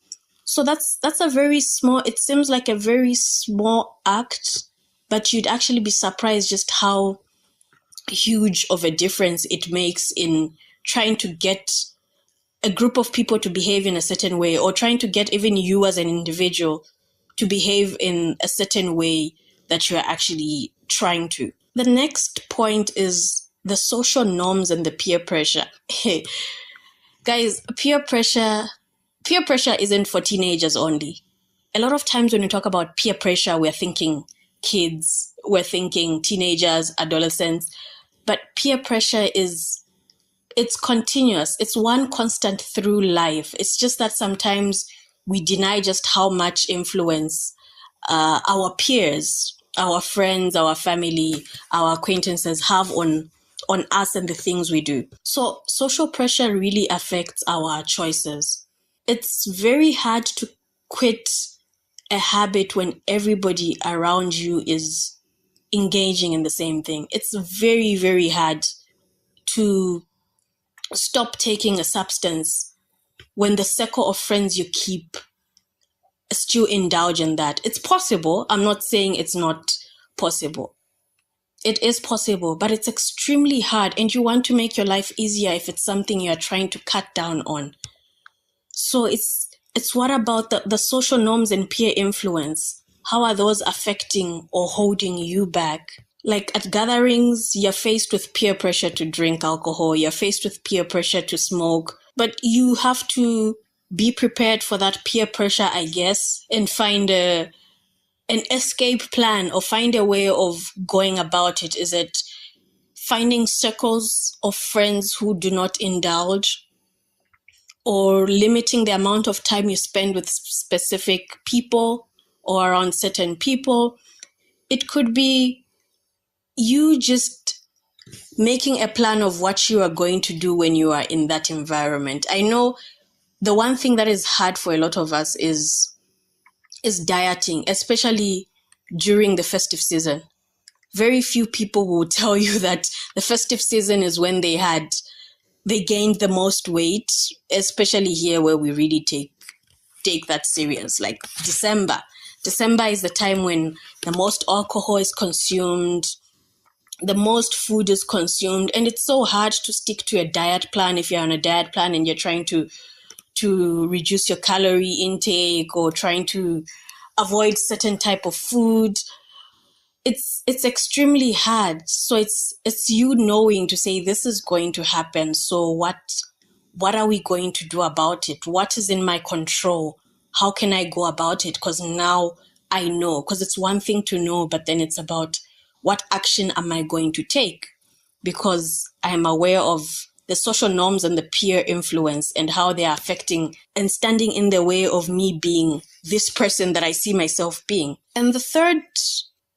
So that's a very small, it seems like a very small act, but you'd actually be surprised just how huge of a difference it makes in trying to get a group of people to behave in a certain way, or trying to get even you as an individual to behave in a certain way that you're actually trying to. The next point is the social norms and the peer pressure. Hey, guys, peer pressure isn't for teenagers only. A lot of times when we talk about peer pressure, we're thinking kids, we're thinking teenagers, adolescents, but peer pressure it's continuous. It's one constant through life. It's just that sometimes we deny just how much influence our peers, our friends, our family, our acquaintances have on us and the things we do. So social pressure really affects our choices. It's very hard to quit a habit when everybody around you is engaging in the same thing. It's very, very hard to stop taking a substance when the circle of friends you keep still indulge in that. It's possible. I'm not saying it's not possible. It is possible, but it's extremely hard, and you want to make your life easier if it's something you're trying to cut down on. So it's what about the social norms and peer influence? How are those affecting or holding you back? Like at gatherings, you're faced with peer pressure to drink alcohol, you're faced with peer pressure to smoke, but you have to be prepared for that peer pressure, I guess, and find an escape plan or find a way of going about it. Is it finding circles of friends who do not indulge, or limiting the amount of time you spend with specific people or around certain people? It could be you just making a plan of what you are going to do when you are in that environment. I know the one thing that is hard for a lot of us is dieting, especially during the festive season. Very few people will tell you that the festive season is when they gained the most weight, especially here where we really take that serious. Like December. December is the time when the most alcohol is consumed, the most food is consumed, and it's so hard to stick to a diet plan if you're on a diet plan and you're trying to reduce your calorie intake or trying to avoid certain type of food. It's extremely hard. So it's you knowing to say this is going to happen. So what are we going to do about it? What is in my control? How can I go about it? Because now I know, because it's one thing to know, but then it's about what action am I going to take? Because I'm aware of the social norms and the peer influence and how they are affecting and standing in the way of me being this person that I see myself being. And the third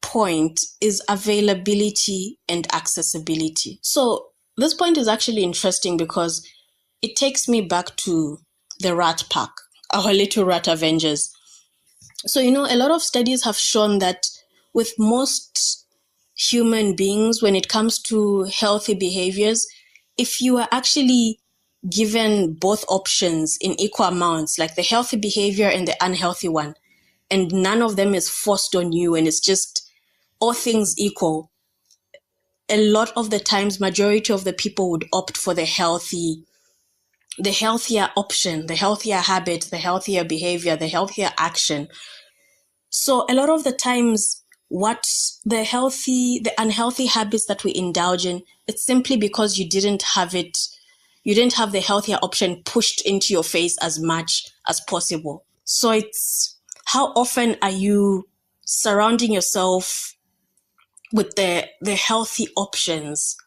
point is availability and accessibility. So this point is actually interesting because it takes me back to the rat pack, our little rat avengers. So, a lot of studies have shown that with most human beings, when it comes to healthy behaviors, if you are actually given both options in equal amounts, like the healthy behavior and the unhealthy one, and none of them is forced on you and it's just all things equal, a lot of the times, majority of the people would opt for the healthier option, the healthier habit, the healthier behavior, the healthier action. So a lot of the times, what the unhealthy habits that we indulge in, it's simply because you didn't have the healthier option pushed into your face as much as possible. So it's how often are you surrounding yourself with the healthy options?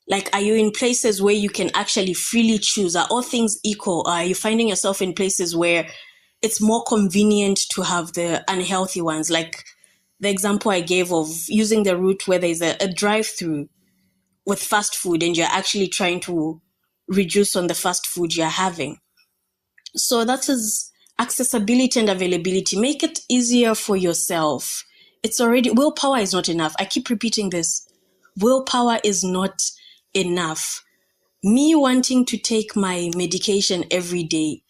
Like, are you in places where you can actually freely choose? Are all things equal? Or are you finding yourself in places where it's more convenient to have the unhealthy ones? Like the example I gave of using the route where there's a drive-through with fast food and you're actually trying to reduce on the fast food you're having. So that is accessibility and availability. Make it easier for yourself. It's already, willpower is not enough. I keep repeating this. Willpower is not enough. Me wanting to take my medication every day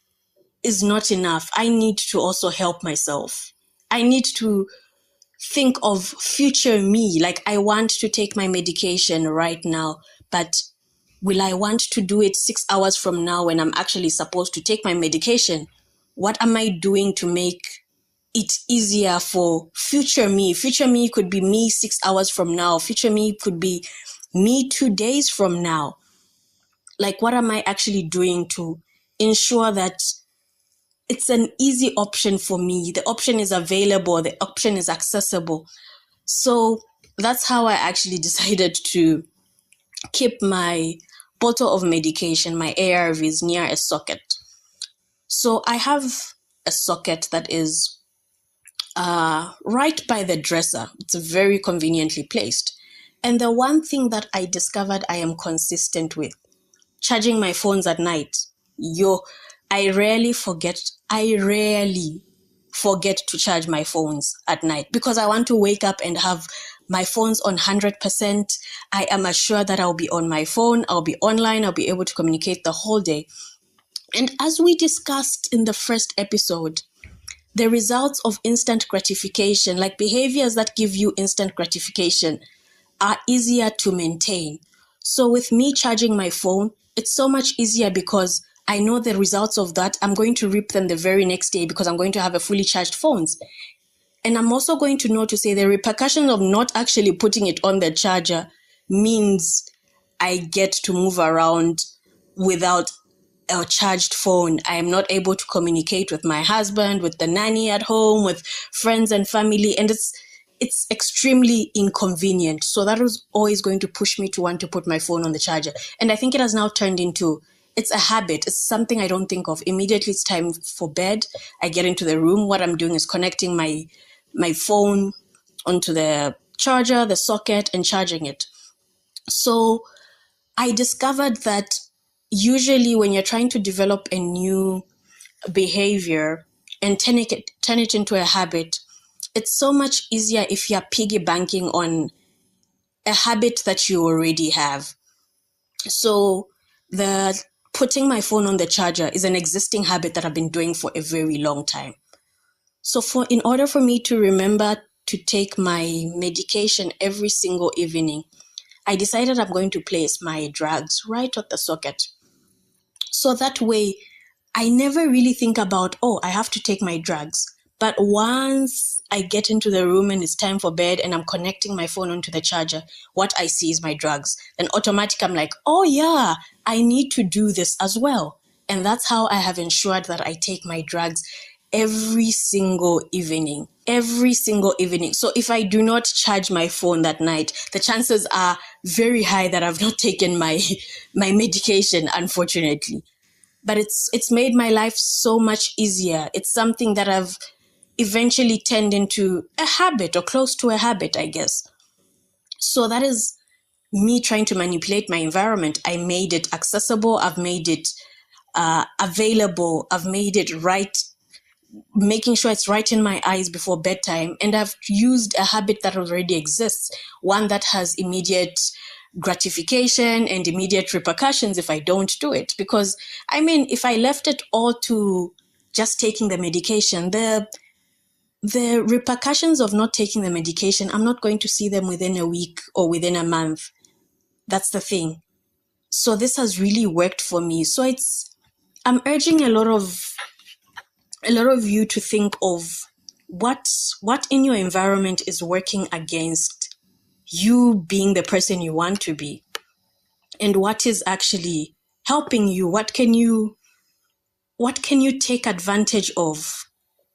is not enough. I need to also help myself. I need to think of future me. Like, I want to take my medication right now, but will I want to do it 6 hours from now when I'm actually supposed to take my medication? What am I doing to make it easier for future me? Future me could be me 6 hours from now. Future me could be me 2 days from now. Like, what am I actually doing to ensure that it's an easy option for me? The option is available. The option is accessible. So that's how I actually decided to keep my bottle of medication, my ARVs, near a socket. So I have a socket that is right by the dresser. It's very conveniently placed. And the one thing that I discovered I am consistent with, charging my phones at night. I rarely forget to charge my phones at night because I want to wake up and have my phone's on 100%. I am assured that I'll be on my phone, I'll be online, I'll be able to communicate the whole day. And as we discussed in the first episode, the results of instant gratification, like behaviors that give you instant gratification, are easier to maintain. So with me charging my phone, it's so much easier because I know the results of that. I'm going to reap them the very next day because I'm going to have a fully charged phone. And I'm also going to know to say the repercussions of not actually putting it on the charger means I get to move around without a charged phone. I am not able to communicate with my husband, with the nanny at home, with friends and family. And it's extremely inconvenient. So that was always going to push me to want to put my phone on the charger. And I think it has now turned into, it's a habit. It's something I don't think of. Immediately it's time for bed. I get into the room. What I'm doing is connecting my phone onto the charger, the socket, and charging it. So I discovered that usually when you're trying to develop a new behavior and turn it into a habit, it's so much easier if you're piggy banking on a habit that you already have. So the putting my phone on the charger is an existing habit that I've been doing for a very long time. So in order for me to remember to take my medication every single evening, I decided I'm going to place my drugs right at the socket. So that way, I never really think about, I have to take my drugs. But once I get into the room and it's time for bed and I'm connecting my phone onto the charger, what I see is my drugs. Then automatically I'm like, oh yeah, I need to do this as well. And that's how I have ensured that I take my drugs every single evening. So if I do not charge my phone that night, the chances are very high that I've not taken my medication, unfortunately. But it's made my life so much easier. It's something that I've eventually turned into a habit or close to a habit, I guess. So that is me trying to manipulate my environment. I made it accessible. I've made it available. I've made it right, making sure it's right in my eyes before bedtime. And I've used a habit that already exists, one that has immediate gratification and immediate repercussions if I don't do it. Because, if I left it all to just taking the medication, the repercussions of not taking the medication, I'm not going to see them within a week or within a month. That's the thing. So this has really worked for me. So I'm urging a lot of you to think of what in your environment is working against you being the person you want to be, and what is actually helping you. What can you take advantage of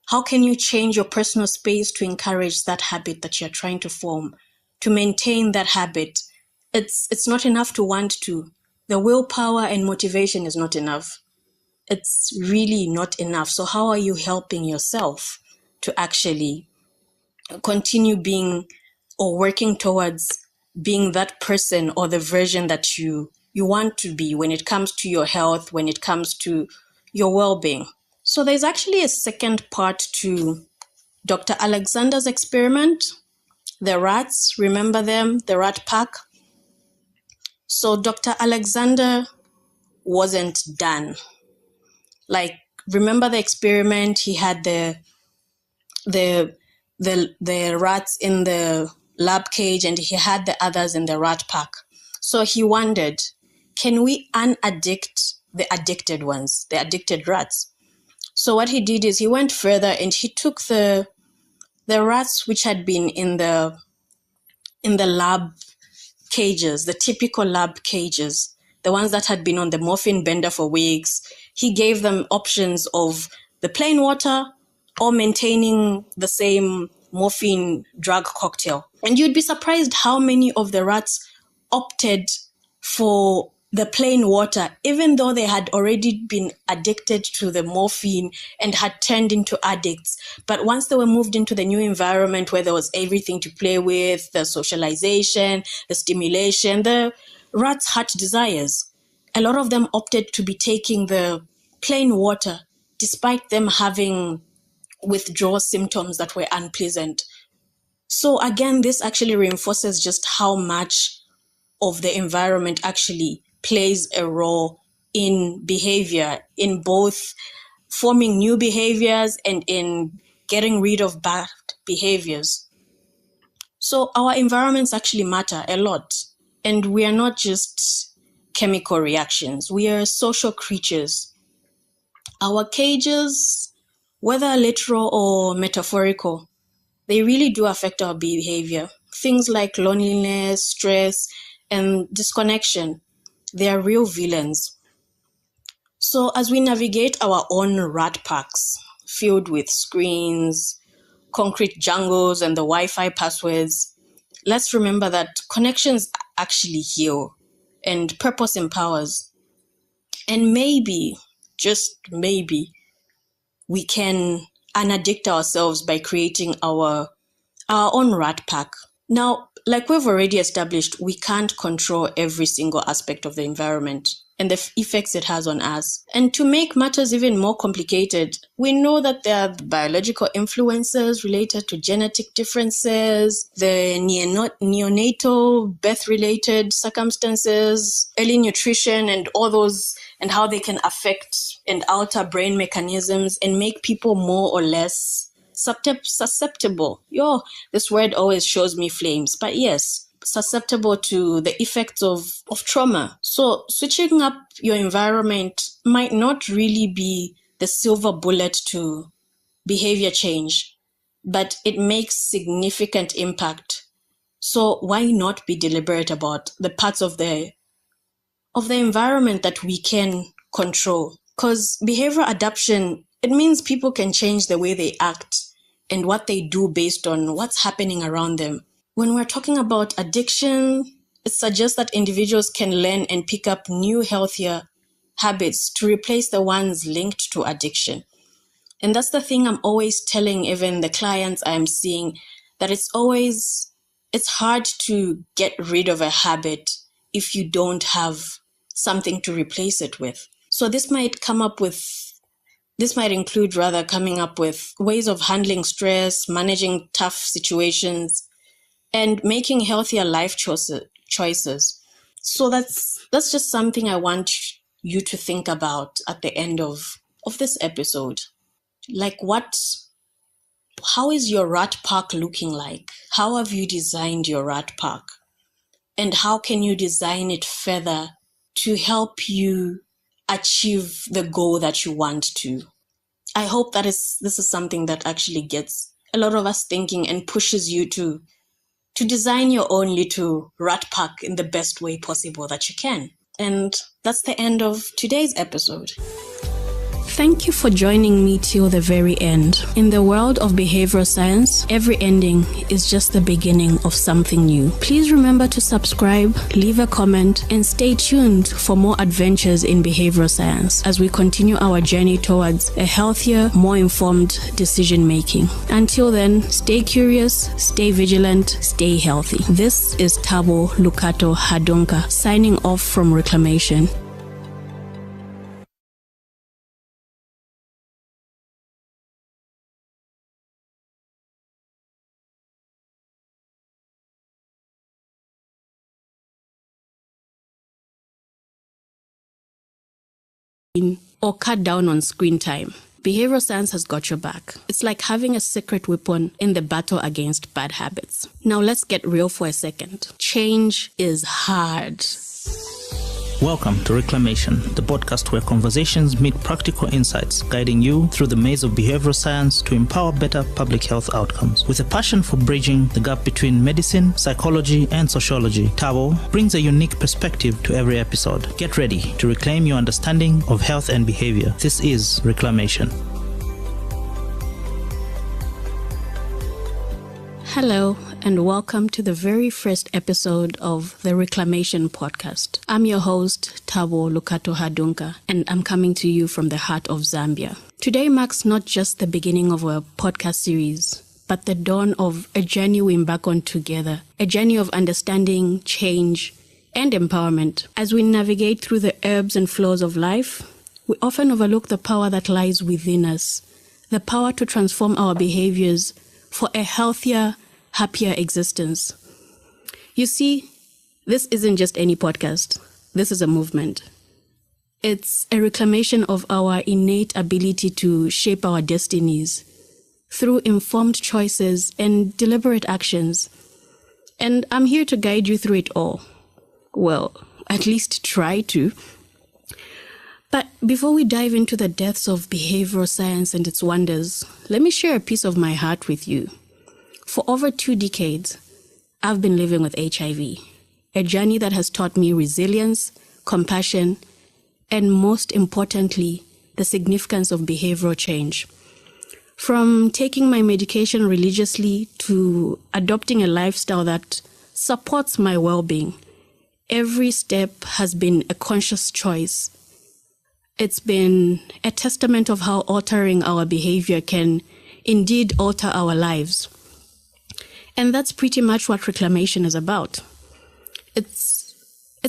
How can you change your personal space to encourage that habit that you're trying to form, to maintain that habit? It's not enough to want to. The willpower and motivation is not enough. It's really not enough. So how are you helping yourself to actually continue being or working towards being that person or the version that you want to be when it comes to your health, when it comes to your well-being? So there's actually a second part to Dr. Alexander's experiment. The rats, remember them, the rat pack? So Dr. Alexander wasn't done. Like, remember the experiment? He had the rats in the lab cage and he had the others in the rat pack. So he wondered, can we unaddict the addicted ones, the addicted rats? So what he did is he went further and he took the rats which had been in the lab cages, the typical lab cages, the ones that had been on the morphine bender for weeks. He gave them options of the plain water or maintaining the same morphine drug cocktail. And you'd be surprised how many of the rats opted for the plain water, even though they had already been addicted to the morphine and had turned into addicts. But once they were moved into the new environment where there was everything to play with, the socialization, the stimulation, the rats' heart desires, a lot of them opted to be taking the plain water, despite them having withdrawal symptoms that were unpleasant. So again, this actually reinforces just how much of the environment actually plays a role in behavior, in both forming new behaviors and in getting rid of bad behaviors. So our environments actually matter a lot. And we are not just chemical reactions. We are social creatures. Our cages, whether literal or metaphorical, they really do affect our behavior. Things like loneliness, stress, and disconnection, they are real villains. So as we navigate our own rat packs, filled with screens, concrete jungles, and the Wi-Fi passwords, let's remember that connections actually heal and purpose empowers. And maybe, just maybe, we can unaddict ourselves by creating our own rat pack. Now, like we've already established, we can't control every single aspect of the environment and the effects it has on us. And to make matters even more complicated, we know that there are biological influences related to genetic differences, the neonatal birth-related circumstances, early nutrition, and all those, and how they can affect and alter brain mechanisms and make people more or less susceptible. This word always shows me flames, but yes, susceptible to the effects of trauma. So switching up your environment might not really be the silver bullet to behavior change, but it makes significant impact. So why not be deliberate about the parts of the environment that we can control? Because behavioral adaptation, it means people can change the way they act and what they do based on what's happening around them. When we're talking about addiction, it suggests that individuals can learn and pick up new, healthier habits to replace the ones linked to addiction. And that's the thing I'm always telling even the clients I'm seeing, that it's hard to get rid of a habit if you don't have something to replace it with. So this might include coming up with ways of handling stress, managing tough situations, and making healthier life choices. So that's just something I want you to think about at the end of this episode. Like, how is your rat park looking like? How have you designed your rat park? And how can you design it further to help you achieve the goal that you want to? I hope this is something that actually gets a lot of us thinking and pushes you to design your own little rat pack in the best way possible that you can. And that's the end of today's episode.
Thank you for joining me till the very end. In the world of behavioral science, every ending is just the beginning of something new. Please remember to subscribe, leave a comment, and stay tuned for more adventures in behavioral science as we continue our journey towards a healthier, more informed decision making. Until then, stay curious, stay vigilant, stay healthy. This is Tabo Lukato Hadonka signing off from Reclamation. Or cut down on screen time. Behavioral science has got your back. It's like having a secret weapon in the battle against bad habits. Now let's get real for a second. Change is hard.
Welcome to Reclamation, the podcast where conversations meet practical insights, guiding you through the maze of behavioral science to empower better public health outcomes. With a passion for bridging the gap between medicine, psychology, and sociology, Tabo brings a unique perspective to every episode. Get ready to reclaim your understanding of health and behavior. This is Reclamation.
Hello, and welcome to the very first episode of the Reclamation podcast. I'm your host, Tabo Lukato Hadunka, and I'm coming to you from the heart of Zambia. Today marks not just the beginning of a podcast series, but the dawn of a journey we embark on together, a journey of understanding, change, and empowerment. As we navigate through the ebbs and flows of life, we often overlook the power that lies within us, the power to transform our behaviors for a healthier, happier existence. You see, this isn't just any podcast. This is a movement. It's a reclamation of our innate ability to shape our destinies through informed choices and deliberate actions. And I'm here to guide you through it all. Well, at least try to. But before we dive into the depths of behavioral science and its wonders, let me share a piece of my heart with you. For over 2 decades, I've been living with HIV, a journey that has taught me resilience, compassion, and most importantly, the significance of behavioral change. From taking my medication religiously to adopting a lifestyle that supports my well-being, every step has been a conscious choice. It's been a testament of how altering our behavior can indeed alter our lives. And that's pretty much what reclamation is about. It's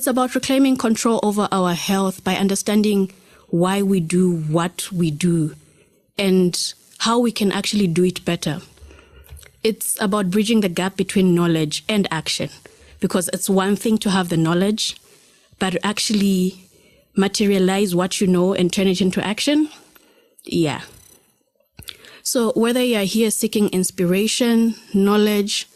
about reclaiming control over our health by understanding why we do what we do and how we can actually do it better. It's about bridging the gap between knowledge and action, because it's one thing to have the knowledge, but to actually materialize what you know and turn it into action, yeah. So whether you're here seeking inspiration, knowledge,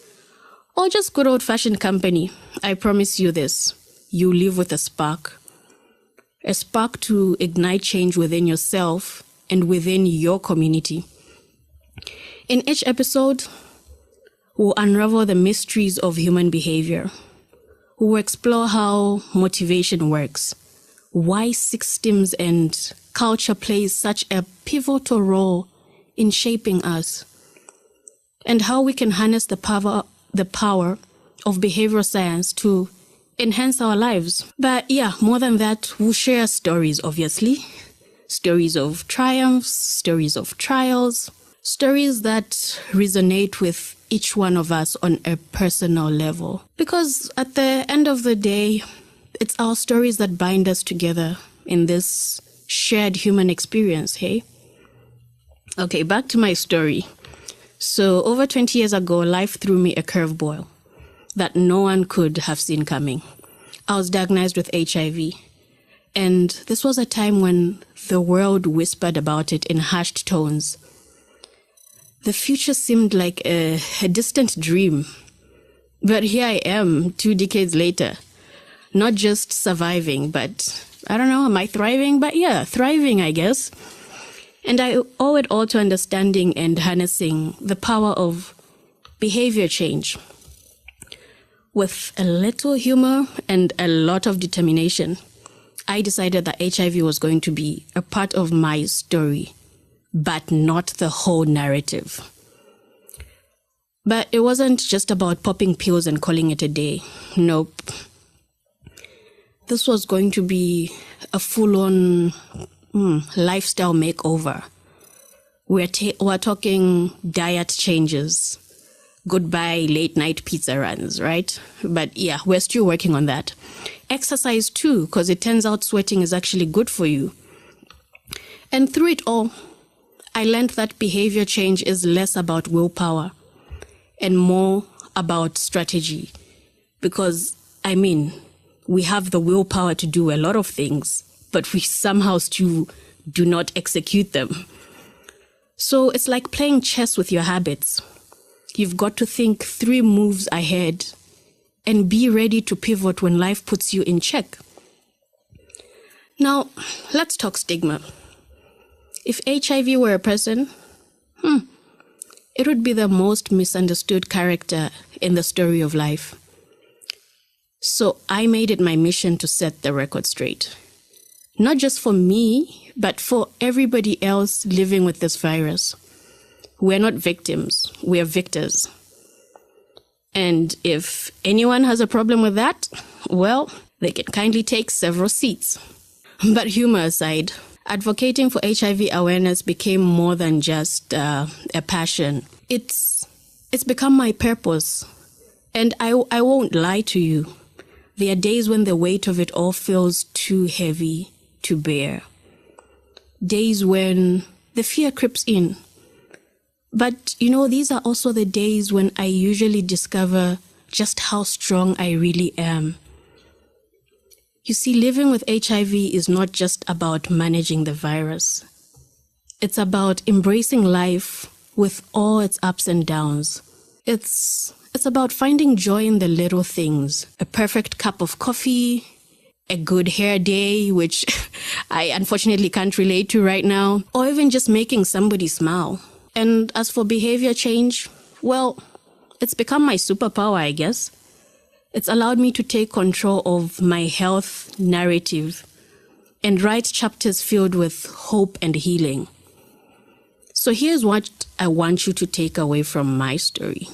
or just good old-fashioned company, I promise you this: you live with a spark to ignite change within yourself and within your community. In each episode, we'll unravel the mysteries of human behavior. We'll explore how motivation works, why systems and culture plays such a pivotal role in shaping us, and how we can harness the power of behavioral science to enhance our lives. But yeah, more than that, we'll share stories, obviously. Stories of triumphs, stories of trials, stories that resonate with each one of us on a personal level. Because at the end of the day, it's our stories that bind us together in this shared human experience, hey? Okay, back to my story. So over 20 years ago, life threw me a curveball that no one could have seen coming. I was diagnosed with HIV. And this was a time when the world whispered about it in hushed tones. The future seemed like a distant dream. But here I am, 2 decades later, not just surviving, but I don't know, am I thriving? But yeah, thriving, I guess. And I owe it all to understanding and harnessing the power of behavior change. With a little humor and a lot of determination, I decided that HIV was going to be a part of my story, but not the whole narrative. But it wasn't just about popping pills and calling it a day. Nope. This was going to be a full-on lifestyle makeover. We're talking diet changes, goodbye late-night pizza runs, right? But yeah, we're still working on that. Exercise too, because it turns out sweating is actually good for you. And through it all, I learned that behavior change is less about willpower and more about strategy. Because, I mean, we have the willpower to do a lot of things, but we somehow still do not execute them. So it's like playing chess with your habits. You've got to think 3 moves ahead and be ready to pivot when life puts you in check. Now, let's talk stigma. If HIV were a person, it would be the most misunderstood character in the story of life. So I made it my mission to set the record straight. Not just for me, but for everybody else living with this virus. We're not victims, we're victors. And if anyone has a problem with that, well, they can kindly take several seats. But humor aside, advocating for HIV awareness became more than just a passion. It's become my purpose. And I won't lie to you. There are days when the weight of it all feels too heavy to bear. Days when the fear creeps in. But, these are also the days when I usually discover just how strong I really am. You see, living with HIV is not just about managing the virus. It's about embracing life with all its ups and downs. It's about finding joy in the little things. A perfect cup of coffee, a good hair day, which I unfortunately can't relate to right now, or even just making somebody smile. And as for behavior change, well, it's become my superpower, I guess. It's allowed me to take control of my health narrative and write chapters filled with hope and healing. So here's what I want you to take away from my story.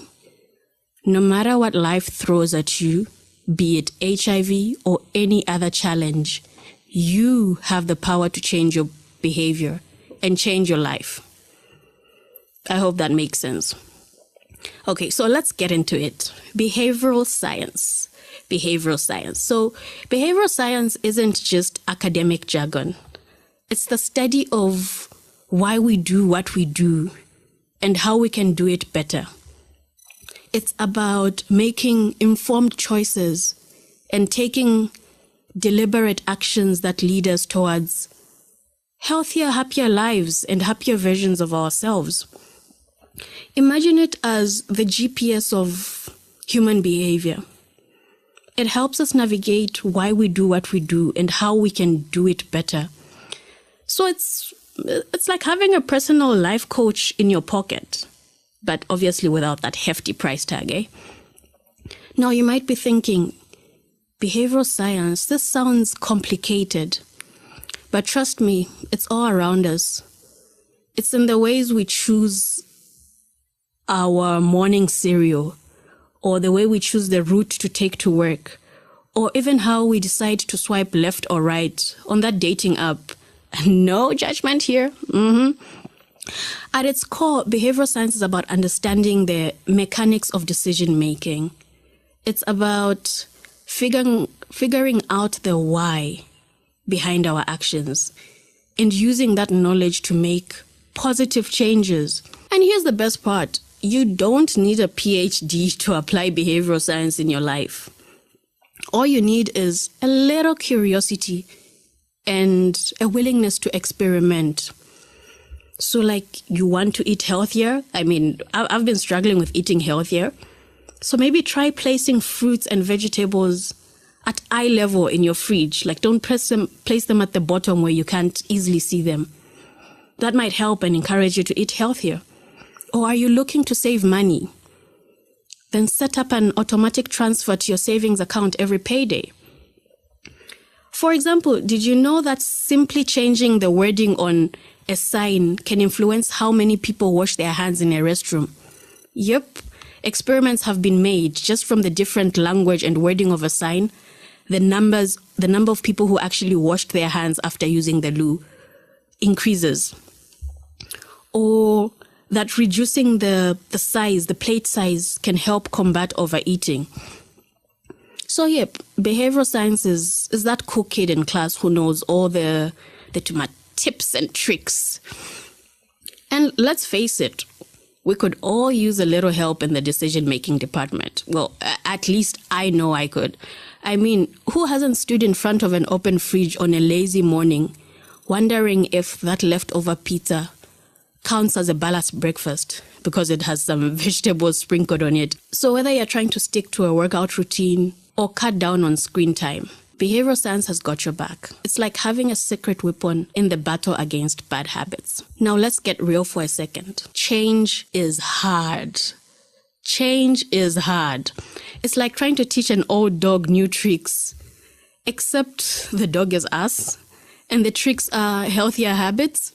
No matter what life throws at you, be it HIV or any other challenge, you have the power to change your behavior and change your life. I hope that makes sense. Okay, so let's get into it. Behavioral science. So behavioral science isn't just academic jargon. It's the study of why we do what we do and how we can do it better. It's about making informed choices and taking deliberate actions that lead us towards healthier, happier lives and happier versions of ourselves. Imagine it as the GPS of human behavior. It helps us navigate why we do what we do and how we can do it better. So it's like having a personal life coach in your pocket, but obviously without that hefty price tag, eh? Now you might be thinking, behavioral science, this sounds complicated. But trust me, it's all around us. It's in the ways we choose our morning cereal, or the way we choose the route to take to work, or even how we decide to swipe left or right on that dating app. No judgment here. At its core, behavioral science is about understanding the mechanics of decision making. It's about figuring out the why behind our actions and using that knowledge to make positive changes. And here's the best part. You don't need a PhD to apply behavioral science in your life. All you need is a little curiosity and a willingness to experiment. So like you want to eat healthier? I mean, I've been struggling with eating healthier. So maybe try placing fruits and vegetables at eye level in your fridge. Like don't place them at the bottom where you can't easily see them. That might help and encourage you to eat healthier. Or are you looking to save money? Then set up an automatic transfer to your savings account every payday. For example, did you know that simply changing the wording on a sign can influence how many people wash their hands in a restroom? Yep, experiments have been made just from the different language and wording of a sign. The number of people who actually washed their hands after using the loo increases. Or that reducing the plate size can help combat overeating. So yep, behavioral science is that cool kid in class who knows all the tips and tricks. And let's face it, we could all use a little help in the decision-making department. Well, at least I know I could. I mean, who hasn't stood in front of an open fridge on a lazy morning, wondering if that leftover pizza counts as a balanced breakfast because it has some vegetables sprinkled on it? So whether you're trying to stick to a workout routine or cut down on screen time, behavioral science has got your back. It's like having a secret weapon in the battle against bad habits. Now let's get real for a second. Change is hard. Change is hard. It's like trying to teach an old dog new tricks, except the dog is us and the tricks are healthier habits.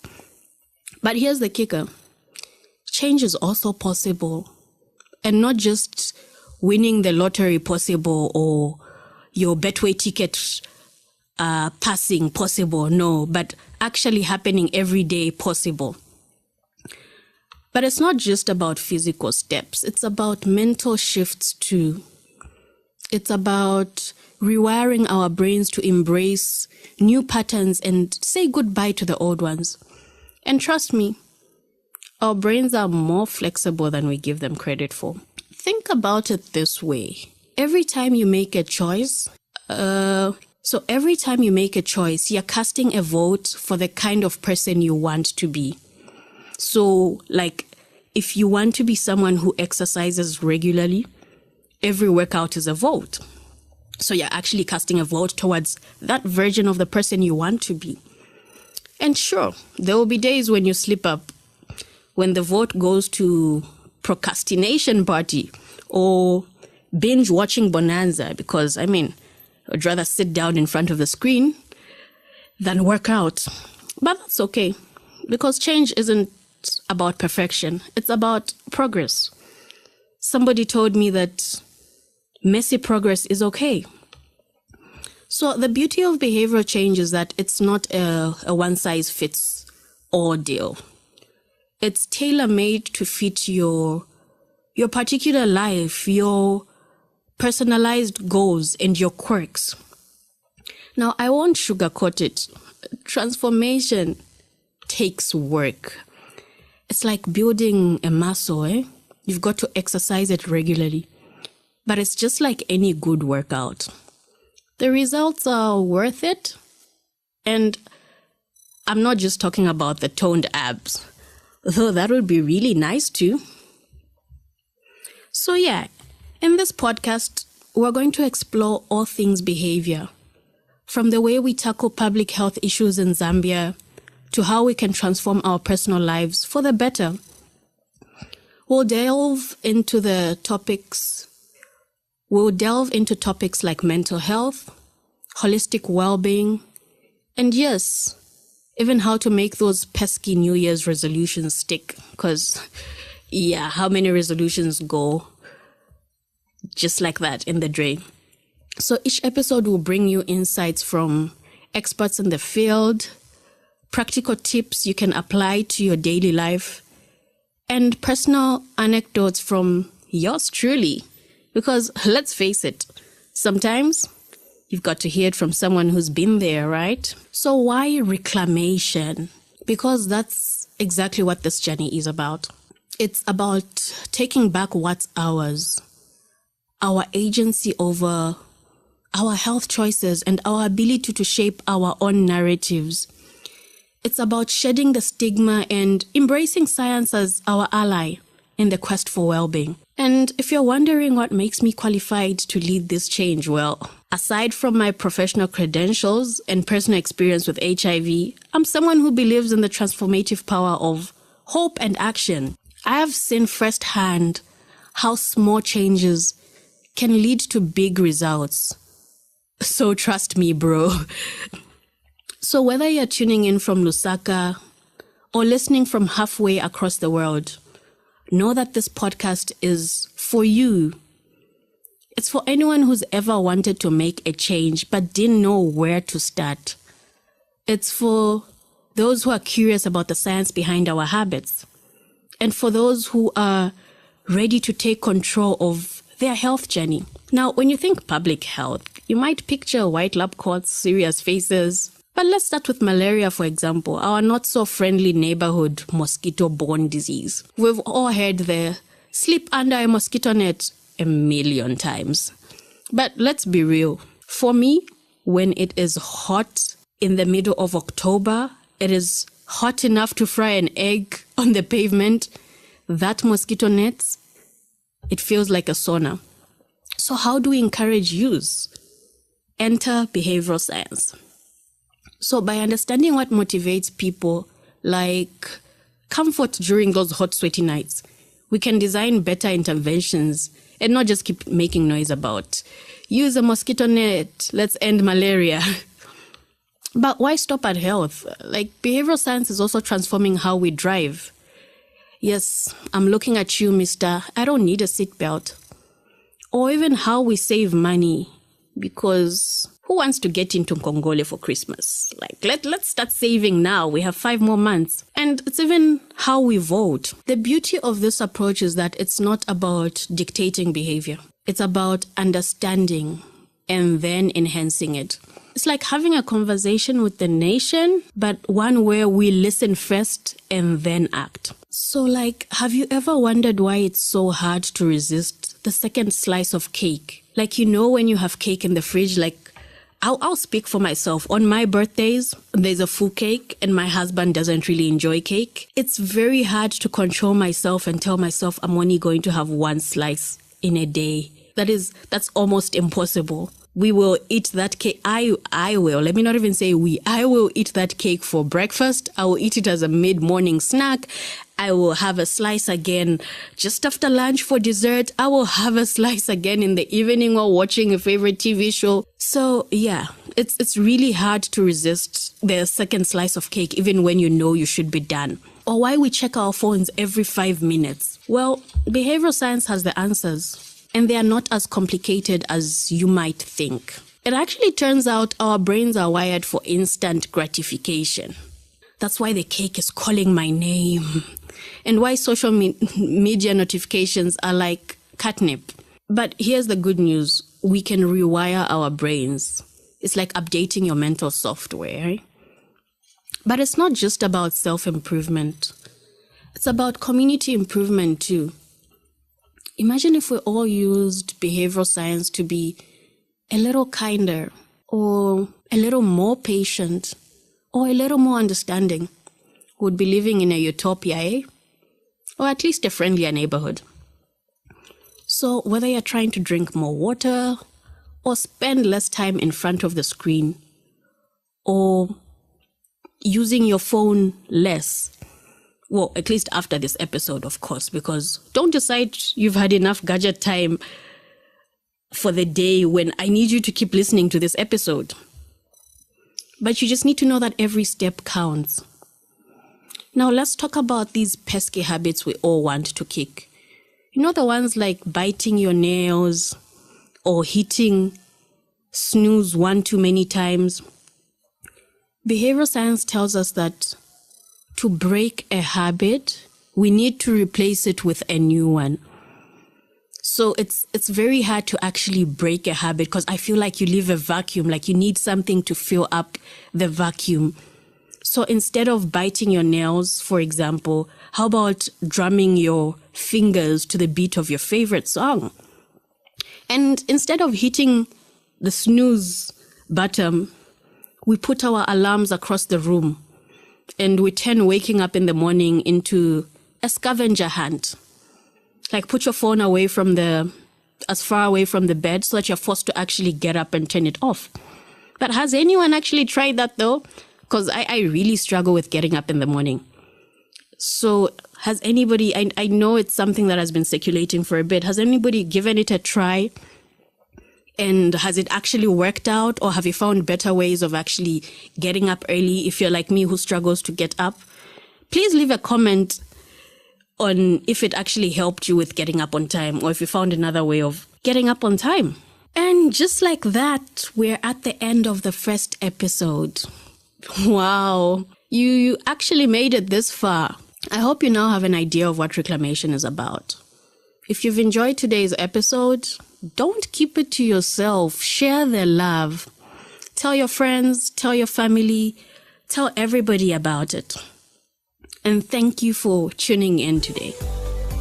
But here's the kicker. Change is also possible, and not just winning the lottery possible or your Betway ticket passing possible, no, but actually happening every day possible. But it's not just about physical steps. It's about mental shifts too. It's about rewiring our brains to embrace new patterns and say goodbye to the old ones. And trust me, our brains are more flexible than we give them credit for. Think about it this way. Every time you make a choice, you're casting a vote for the kind of person you want to be. So, like, if you want to be someone who exercises regularly, every workout is a vote. So you're actually casting a vote towards that version of the person you want to be. And sure, there will be days when you slip up, when the vote goes to procrastination party or binge watching Bonanza, because, I mean, I'd rather sit down in front of the screen than work out. But that's okay, because change isn't about perfection. It's about progress. Somebody told me that messy progress is okay. So the beauty of behavioral change is that it's not a one-size-fits-all deal. It's tailor-made to fit your particular life, your personalized goals, and your quirks. Now, I won't sugarcoat it. Transformation takes work. It's like building a muscle, eh? You've got to exercise it regularly. But it's just like any good workout. The results are worth it. And I'm not just talking about the toned abs, though that would be really nice too. So yeah, in this podcast, we're going to explore all things behavior, from the way we tackle public health issues in Zambia to how we can transform our personal lives for the better. We'll delve into topics like mental health, holistic well-being, and yes, even how to make those pesky New Year's resolutions stick. Because, yeah, how many resolutions go just like that in the drain? So each episode will bring you insights from experts in the field, practical tips you can apply to your daily life, and personal anecdotes from yours truly. Because let's face it, sometimes you've got to hear it from someone who's been there, right? So why reclamation? Because that's exactly what this journey is about. It's about taking back what's ours, our agency over our health choices, and our ability to shape our own narratives. It's about shedding the stigma and embracing science as our ally in the quest for well-being. And if you're wondering what makes me qualified to lead this change, well, aside from my professional credentials and personal experience with HIV, I'm someone who believes in the transformative power of hope and action. I have seen firsthand how small changes can lead to big results. So trust me, bro. So whether you're tuning in from Lusaka or listening from halfway across the world, know that this podcast is for you. It's for anyone who's ever wanted to make a change but didn't know where to start. It's for those who are curious about the science behind our habits, and for those who are ready to take control of their health journey. Now, when you think public health, you might picture white lab coats, serious faces. But let's start with malaria, for example, our not-so-friendly neighborhood mosquito-borne disease. We've all heard the sleep under a mosquito net a million times. But let's be real. For me, when it is hot in the middle of October, it is hot enough to fry an egg on the pavement. That mosquito net, it feels like a sauna. So how do we encourage use? Enter behavioral science. So by understanding what motivates people, like comfort during those hot, sweaty nights, we can design better interventions and not just keep making noise about use a mosquito net, let's end malaria. But why stop at health? Like, behavioral science is also transforming how we drive. Yes, I'm looking at you, mister. I don't need a seatbelt. Or even how we save money, because who wants to get into Nkongole for Christmas? Like, let's start saving now. We have 5 more months. And it's even how we vote. The beauty of this approach is that it's not about dictating behavior. It's about understanding and then enhancing it. It's like having a conversation with the nation, but one where we listen first and then act. So, like, have you ever wondered why it's so hard to resist the second slice of cake? Like, you know, when you have cake in the fridge, like, I'll speak for myself. On my birthdays, there's a full cake and my husband doesn't really enjoy cake. It's very hard to control myself and tell myself I'm only going to have 1 slice in a day. That's almost impossible. We will eat that cake. I will. Let me not even say we. I will eat that cake for breakfast. I will eat it as a mid-morning snack. I will have a slice again just after lunch for dessert. I will have a slice again in the evening while watching a favorite TV show. So yeah, it's really hard to resist the second slice of cake, even when you know you should be done. Or why we check our phones every 5 minutes. Well, behavioral science has the answers. And they are not as complicated as you might think. It actually turns out our brains are wired for instant gratification. That's why the cake is calling my name. And why social media notifications are like catnip. But here's the good news. We can rewire our brains. It's like updating your mental software. Right? But it's not just about self-improvement. It's about community improvement too. Imagine if we all used behavioral science to be a little kinder, or a little more patient, or a little more understanding. We'd be living in a utopia, eh? Or at least a friendlier neighborhood. So whether you're trying to drink more water, or spend less time in front of the screen, or using your phone less, well, at least after this episode, of course, because don't decide you've had enough gadget time for the day when I need you to keep listening to this episode. But you just need to know that every step counts. Now, let's talk about these pesky habits we all want to kick. You know, the ones like biting your nails or hitting snooze 1 too many times. Behavioral science tells us that to break a habit, we need to replace it with a new one. So it's very hard to actually break a habit because I feel like you leave a vacuum, like you need something to fill up the vacuum. So instead of biting your nails, for example, how about drumming your fingers to the beat of your favorite song? And instead of hitting the snooze button, we put our alarms across the room. And we turn waking up in the morning into a scavenger hunt. Like, put your phone away from as far away from the bed so that you're forced to actually get up and turn it off. But has anyone actually tried that though? Because I really struggle with getting up in the morning. So has anybody, I know it's something that has been circulating for a bit. Has anybody given it a try? And has it actually worked out, or have you found better ways of actually getting up early if you're like me who struggles to get up? Please leave a comment on if it actually helped you with getting up on time, or if you found another way of getting up on time. And just like that, we're at the end of the first episode. Wow. You actually made it this far. I hope you now have an idea of what reclamation is about. If you've enjoyed today's episode, don't keep it to yourself. Share the love. Tell your friends, tell your family, tell everybody about it. And thank you for tuning in today.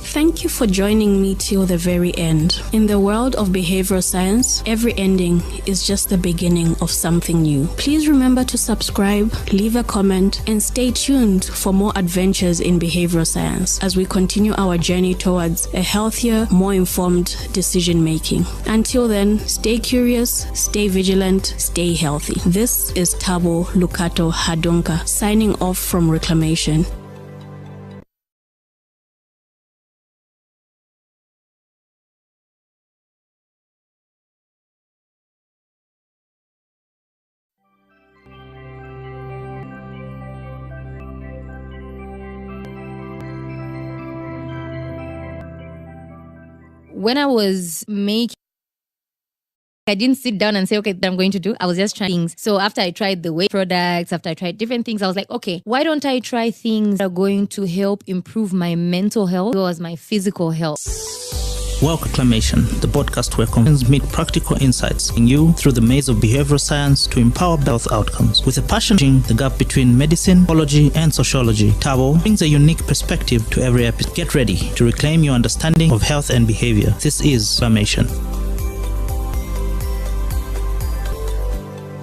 Thank you for joining me till the very end. In the world of behavioral science, every ending is just the beginning of something new. Please remember to subscribe, leave a comment, and stay tuned for more adventures in behavioral science as we continue our journey towards a healthier, more informed decision making. Until then, stay curious, stay vigilant, stay healthy. This is Tabo Lukato Hadunka signing off from Reclamation.
When I was making, I didn't sit down and say, okay, that I'm going to do. I was just trying things. So after I tried the weight products, after I tried different things, I was like, okay, why don't I try things that are going to help improve my mental health as well as my physical health?
Welcome Reclamation, the podcast where conversations meet practical insights in you through the maze of behavioral science to empower health outcomes. With a passion bridging the gap between medicine, biology, and sociology, Tabo brings a unique perspective to every episode. Get ready to reclaim your understanding of health and behavior. This is Reclamation.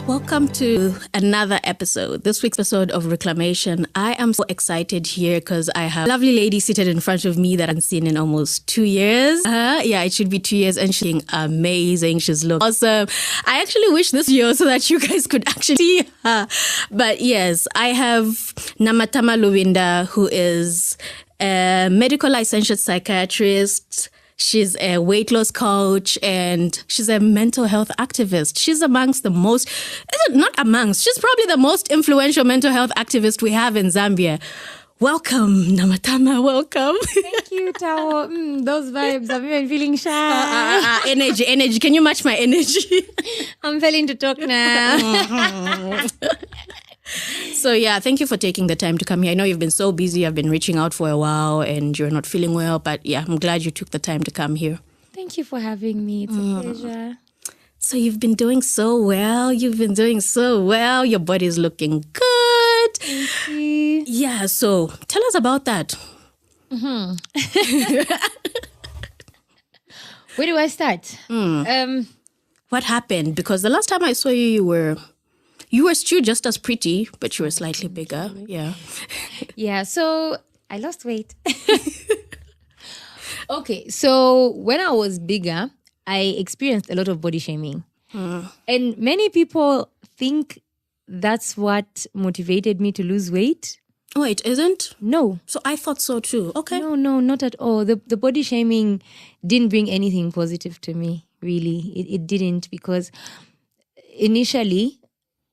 Welcome to another episode. This week's episode of Reclamation. I am so excited here because I have a lovely lady seated in front of me that I've seen in almost 2 years. Yeah, it should be 2 years, and she's amazing. She's looking awesome. I actually wish this year so that you guys could actually see her. But yes, I have Namatama Luwinda, who is a medical licensed psychiatrist. She's a weight loss coach and she's a mental health activist. She's amongst the most, she's probably the most influential mental health activist we have in Zambia. Welcome, Namatama, welcome.
Thank you, Tao. Those vibes, I'm even feeling shy.
Energy. Can you match my energy?
I'm failing to talk now.
So yeah, thank you for taking the time to come here. I know you've been so busy. I've been reaching out for a while and you're not feeling well. But yeah, I'm glad you took the time to come here.
Thank you for having me. It's a pleasure.
So you've been doing so well. Your body's looking good.
Thank you.
Yeah, so tell us about that.
Where do I start?
What happened? Because the last time I saw you, you were still just as pretty, but you were slightly bigger. Yeah.
Yeah, so I lost weight. Okay, so when I was bigger, I experienced a lot of body shaming. And many people think that's what motivated me to lose weight.
Oh, it isn't?
No.
So I thought so too. Okay.
No, not at all. The body shaming didn't bring anything positive to me, really. It didn't, because initially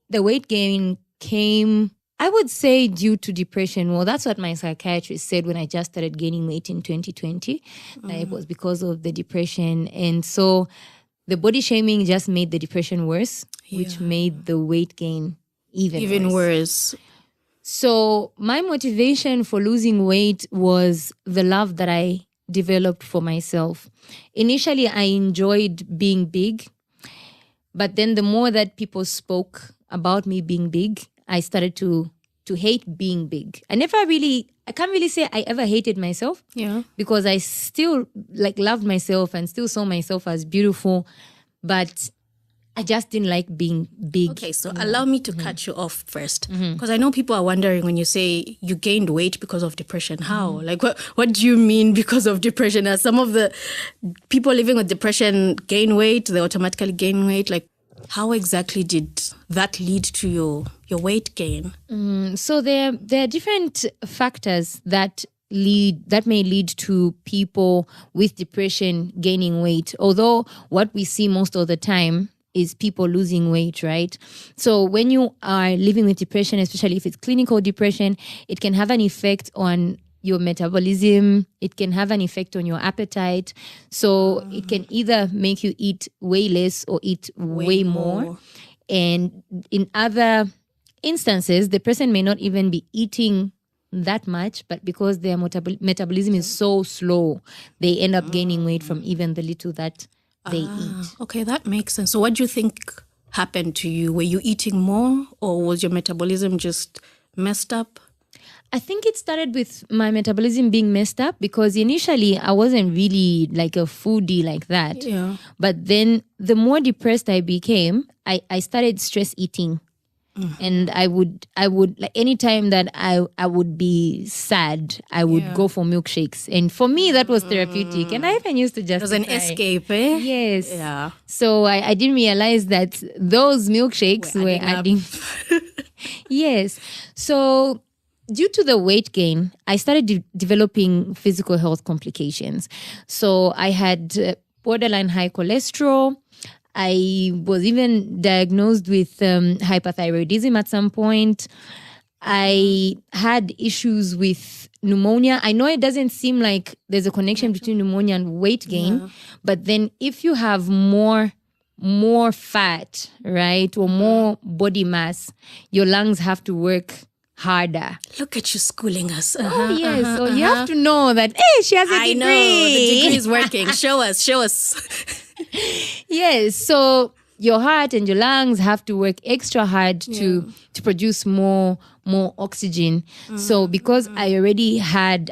the weight gain came, I would say, due to depression. Well, that's what my psychiatrist said when I just started gaining weight in 2020. It was because of the depression. And so the body shaming just made the depression worse, which made the weight gain even worse. So my motivation for losing weight was the love that I developed for myself. Initially, I enjoyed being big, but then the more that people spoke about me being big, I started to hate being big. I can't really say I ever hated myself.
Yeah.
Because I still loved myself and still saw myself as beautiful, but I just didn't like being big.
Okay, so allow me to cut you off first. Because I know people are wondering when you say you gained weight because of depression. How? Like, what do you mean because of depression? As some of the people living with depression gain weight, they automatically gain weight. Like, how exactly did that lead to your weight gain?
So there are different factors that lead to people with depression gaining weight. Although what we see most of the time is people losing weight, right? So when you are living with depression, especially if it's clinical depression, it can have an effect on your metabolism. It can have an effect on your appetite. So it can either make you eat way less or eat way more. And in other instances, the person may not even be eating that much, but because their metabolism is so slow, they end up gaining weight from even the little that they eat.
Okay, that makes sense. So what do you think happened to you? Were you eating more, or was your metabolism just messed up?
I think it started with my metabolism being messed up, because initially I wasn't really like a foodie like that.
Yeah.
But then the more depressed I became, I started stress eating. And I would like anytime that I would be sad, I would go for milkshakes. And for me, that was therapeutic. And I even used to just...
It was an escape, eh?
Yes.
Yeah.
So I didn't realize that those milkshakes were adding... Yes. So due to the weight gain, I started developing physical health complications. So I had borderline high cholesterol. I was even diagnosed with hyperthyroidism at some point. I had issues with pneumonia. I know it doesn't seem like there's a connection between pneumonia and weight gain, but then if you have more fat, right, or more body mass, your lungs have to work harder.
Look at you schooling us.
Oh, yes. So you have to know that, hey, she has a degree.
I know, the degree is working. Show us.
Yes. So your heart and your lungs have to work extra hard to produce more oxygen. So because I already had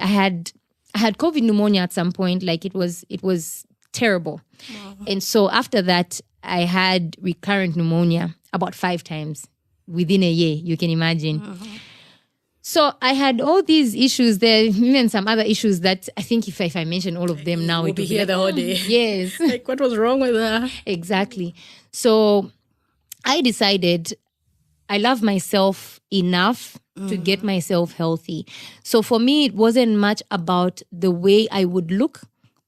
COVID pneumonia at some point, like it was terrible. And so after that, I had recurrent pneumonia about 5 times within a year, you can imagine. So I had all these issues there, even some other issues that I think if I mention all of them now,
we'll
it
be
will
here
like,
the whole day.
Yes.
Like, what was wrong with her?
Exactly. So I decided I love myself enough to get myself healthy. So for me, it wasn't much about the way I would look,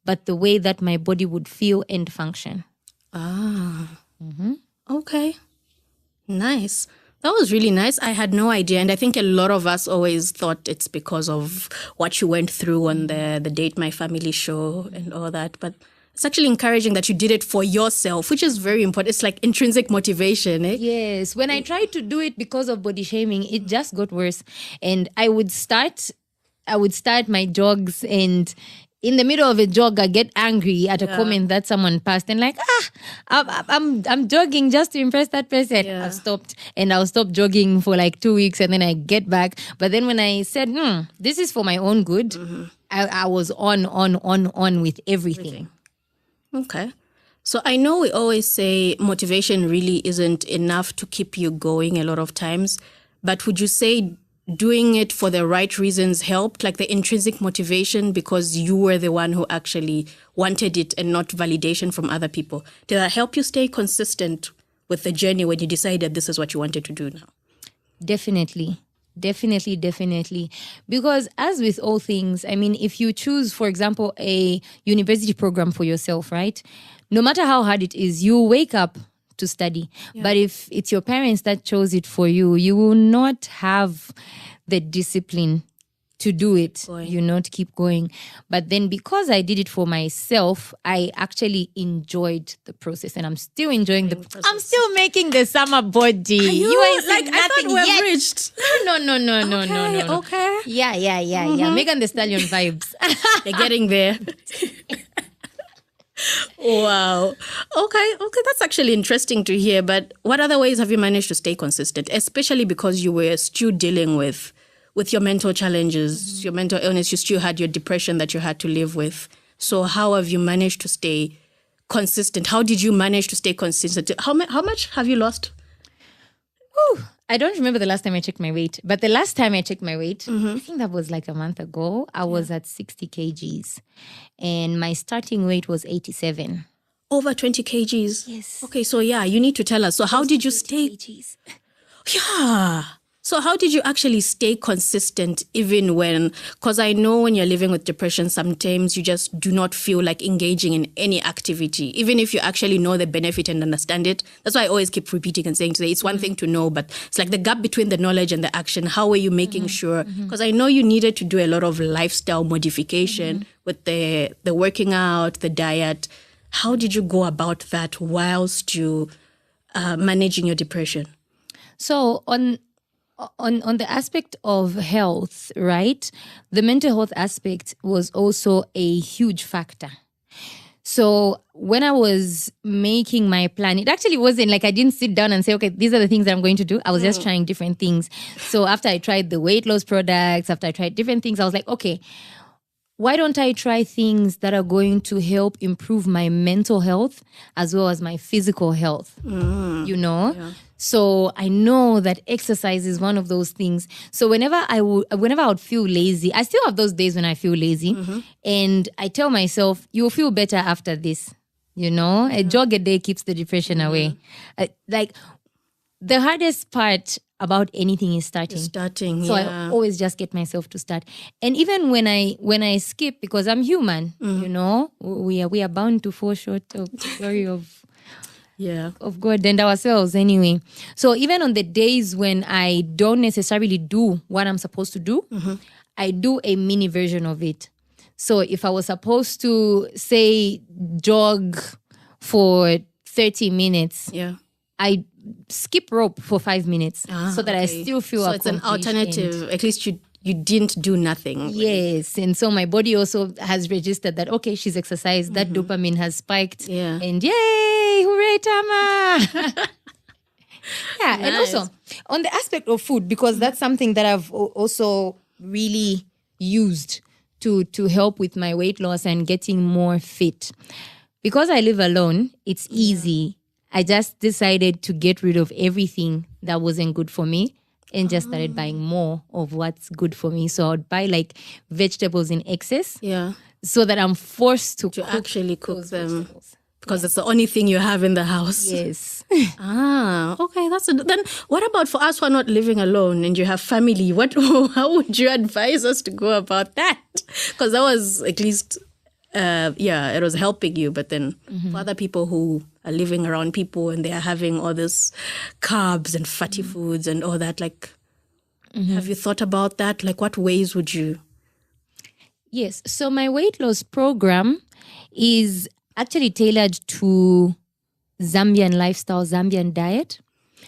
but the way that my body would feel and function.
Okay. Nice. That was really nice. I had no idea. And I think a lot of us always thought it's because of what you went through on the Date My Family show and all that. But it's actually encouraging that you did it for yourself, which is very important. It's like intrinsic motivation, eh?
Yes. When I tried to do it because of body shaming, it just got worse. And I would start my jogs, and in the middle of a jog, I get angry at a comment that someone passed, and like, I'm jogging just to impress that person. I've stopped, and I'll stop jogging for like 2 weeks, and then I get back. But then when I said, this is for my own good, I was on with everything.
Okay. So I know we always say motivation really isn't enough to keep you going a lot of times, but would you say doing it for the right reasons helped, like the intrinsic motivation because you were the one who actually wanted it and not validation from other people? Did that help you stay consistent with the journey when you decided this is what you wanted to do now?
Definitely. Because as with all things, I mean, if you choose, for example, a university program for yourself, right? No matter how hard it is, you wake up to study. But if it's your parents that chose it for you, you will not have the discipline to do it, to keep going. But then because I did it for myself, I actually enjoyed the process, and I'm still enjoying the process. I'm still making the summer body.
You
ain't
like,
seen
I
nothing
thought we're
yet.
bridged.
No.
Okay.
Yeah. Megan Thee Stallion vibes.
They're getting there. Wow. Okay, that's actually interesting to hear. But what other ways have you managed to stay consistent, especially because you were still dealing with your mental challenges, your mental illness, you still had your depression that you had to live with. So how have you managed to stay consistent? How did you manage to stay consistent? How much have you lost?
I don't remember the last time I checked my weight, but the last time I checked my weight, I think that was like a month ago, I was at 60 kgs and my starting weight was 87.
Over 20 kgs?
Yes.
Okay, so you need to tell us. So how did you stay?
Kgs.
Yeah. So how did you actually stay consistent even when, because I know when you're living with depression, sometimes you just do not feel like engaging in any activity, even if you actually know the benefit and understand it. That's why I always keep repeating and saying today, it's one thing to know, but it's like the gap between the knowledge and the action. How are you making sure? Because I know you needed to do a lot of lifestyle modification with the working out, the diet. How did you go about that whilst you managing your depression?
So on the aspect of health, right? The mental health aspect was also a huge factor. So when I was making my plan, it actually wasn't like I didn't sit down and say, okay, these are the things that I'm going to do. I was just trying different things. So after I tried the weight loss products, after I tried different things, I was like, okay, why don't I try things that are going to help improve my mental health as well as my physical health, you know? Yeah. So I know that exercise is one of those things. So whenever I would feel lazy, I still have those days when I feel lazy, and I tell myself, you'll feel better after this, you know? A jog a day keeps the depression away. Like the hardest part about anything is starting. So I always just get myself to start. And even when I skip, because I'm human, you know, we are bound to fall short of the glory of God and ourselves anyway. So even on the days when I don't necessarily do what I'm supposed to do, I do a mini version of it. So if I was supposed to say jog for 30 minutes, I skip rope for 5 minutes so that I still feel
so it's an alternative. At least you didn't do nothing.
Yes. And so my body also has registered that, okay, she's exercised, that dopamine has spiked. Yeah. And yay, hooray, Tama. Yeah. Nice. And also on the aspect of food, because that's something that I've also really used to help with my weight loss and getting more fit. Because I live alone, it's easy. I just decided to get rid of everything that wasn't good for me and just started buying more of what's good for me. So I'd buy like vegetables in excess. Yeah. So that I'm forced to
actually cook them. Vegetables. Because it's the only thing you have in the house.
Yes.
Okay. Then what about for us who are not living alone and you have family? How would you advise us to go about that? Because that was at least, it was helping you. But then for other people who are living around people and they are having all this carbs and fatty foods and all that, like, have you thought about that? Like, what ways would you?
Yes. So my weight loss program is actually tailored to Zambian lifestyle, Zambian diet.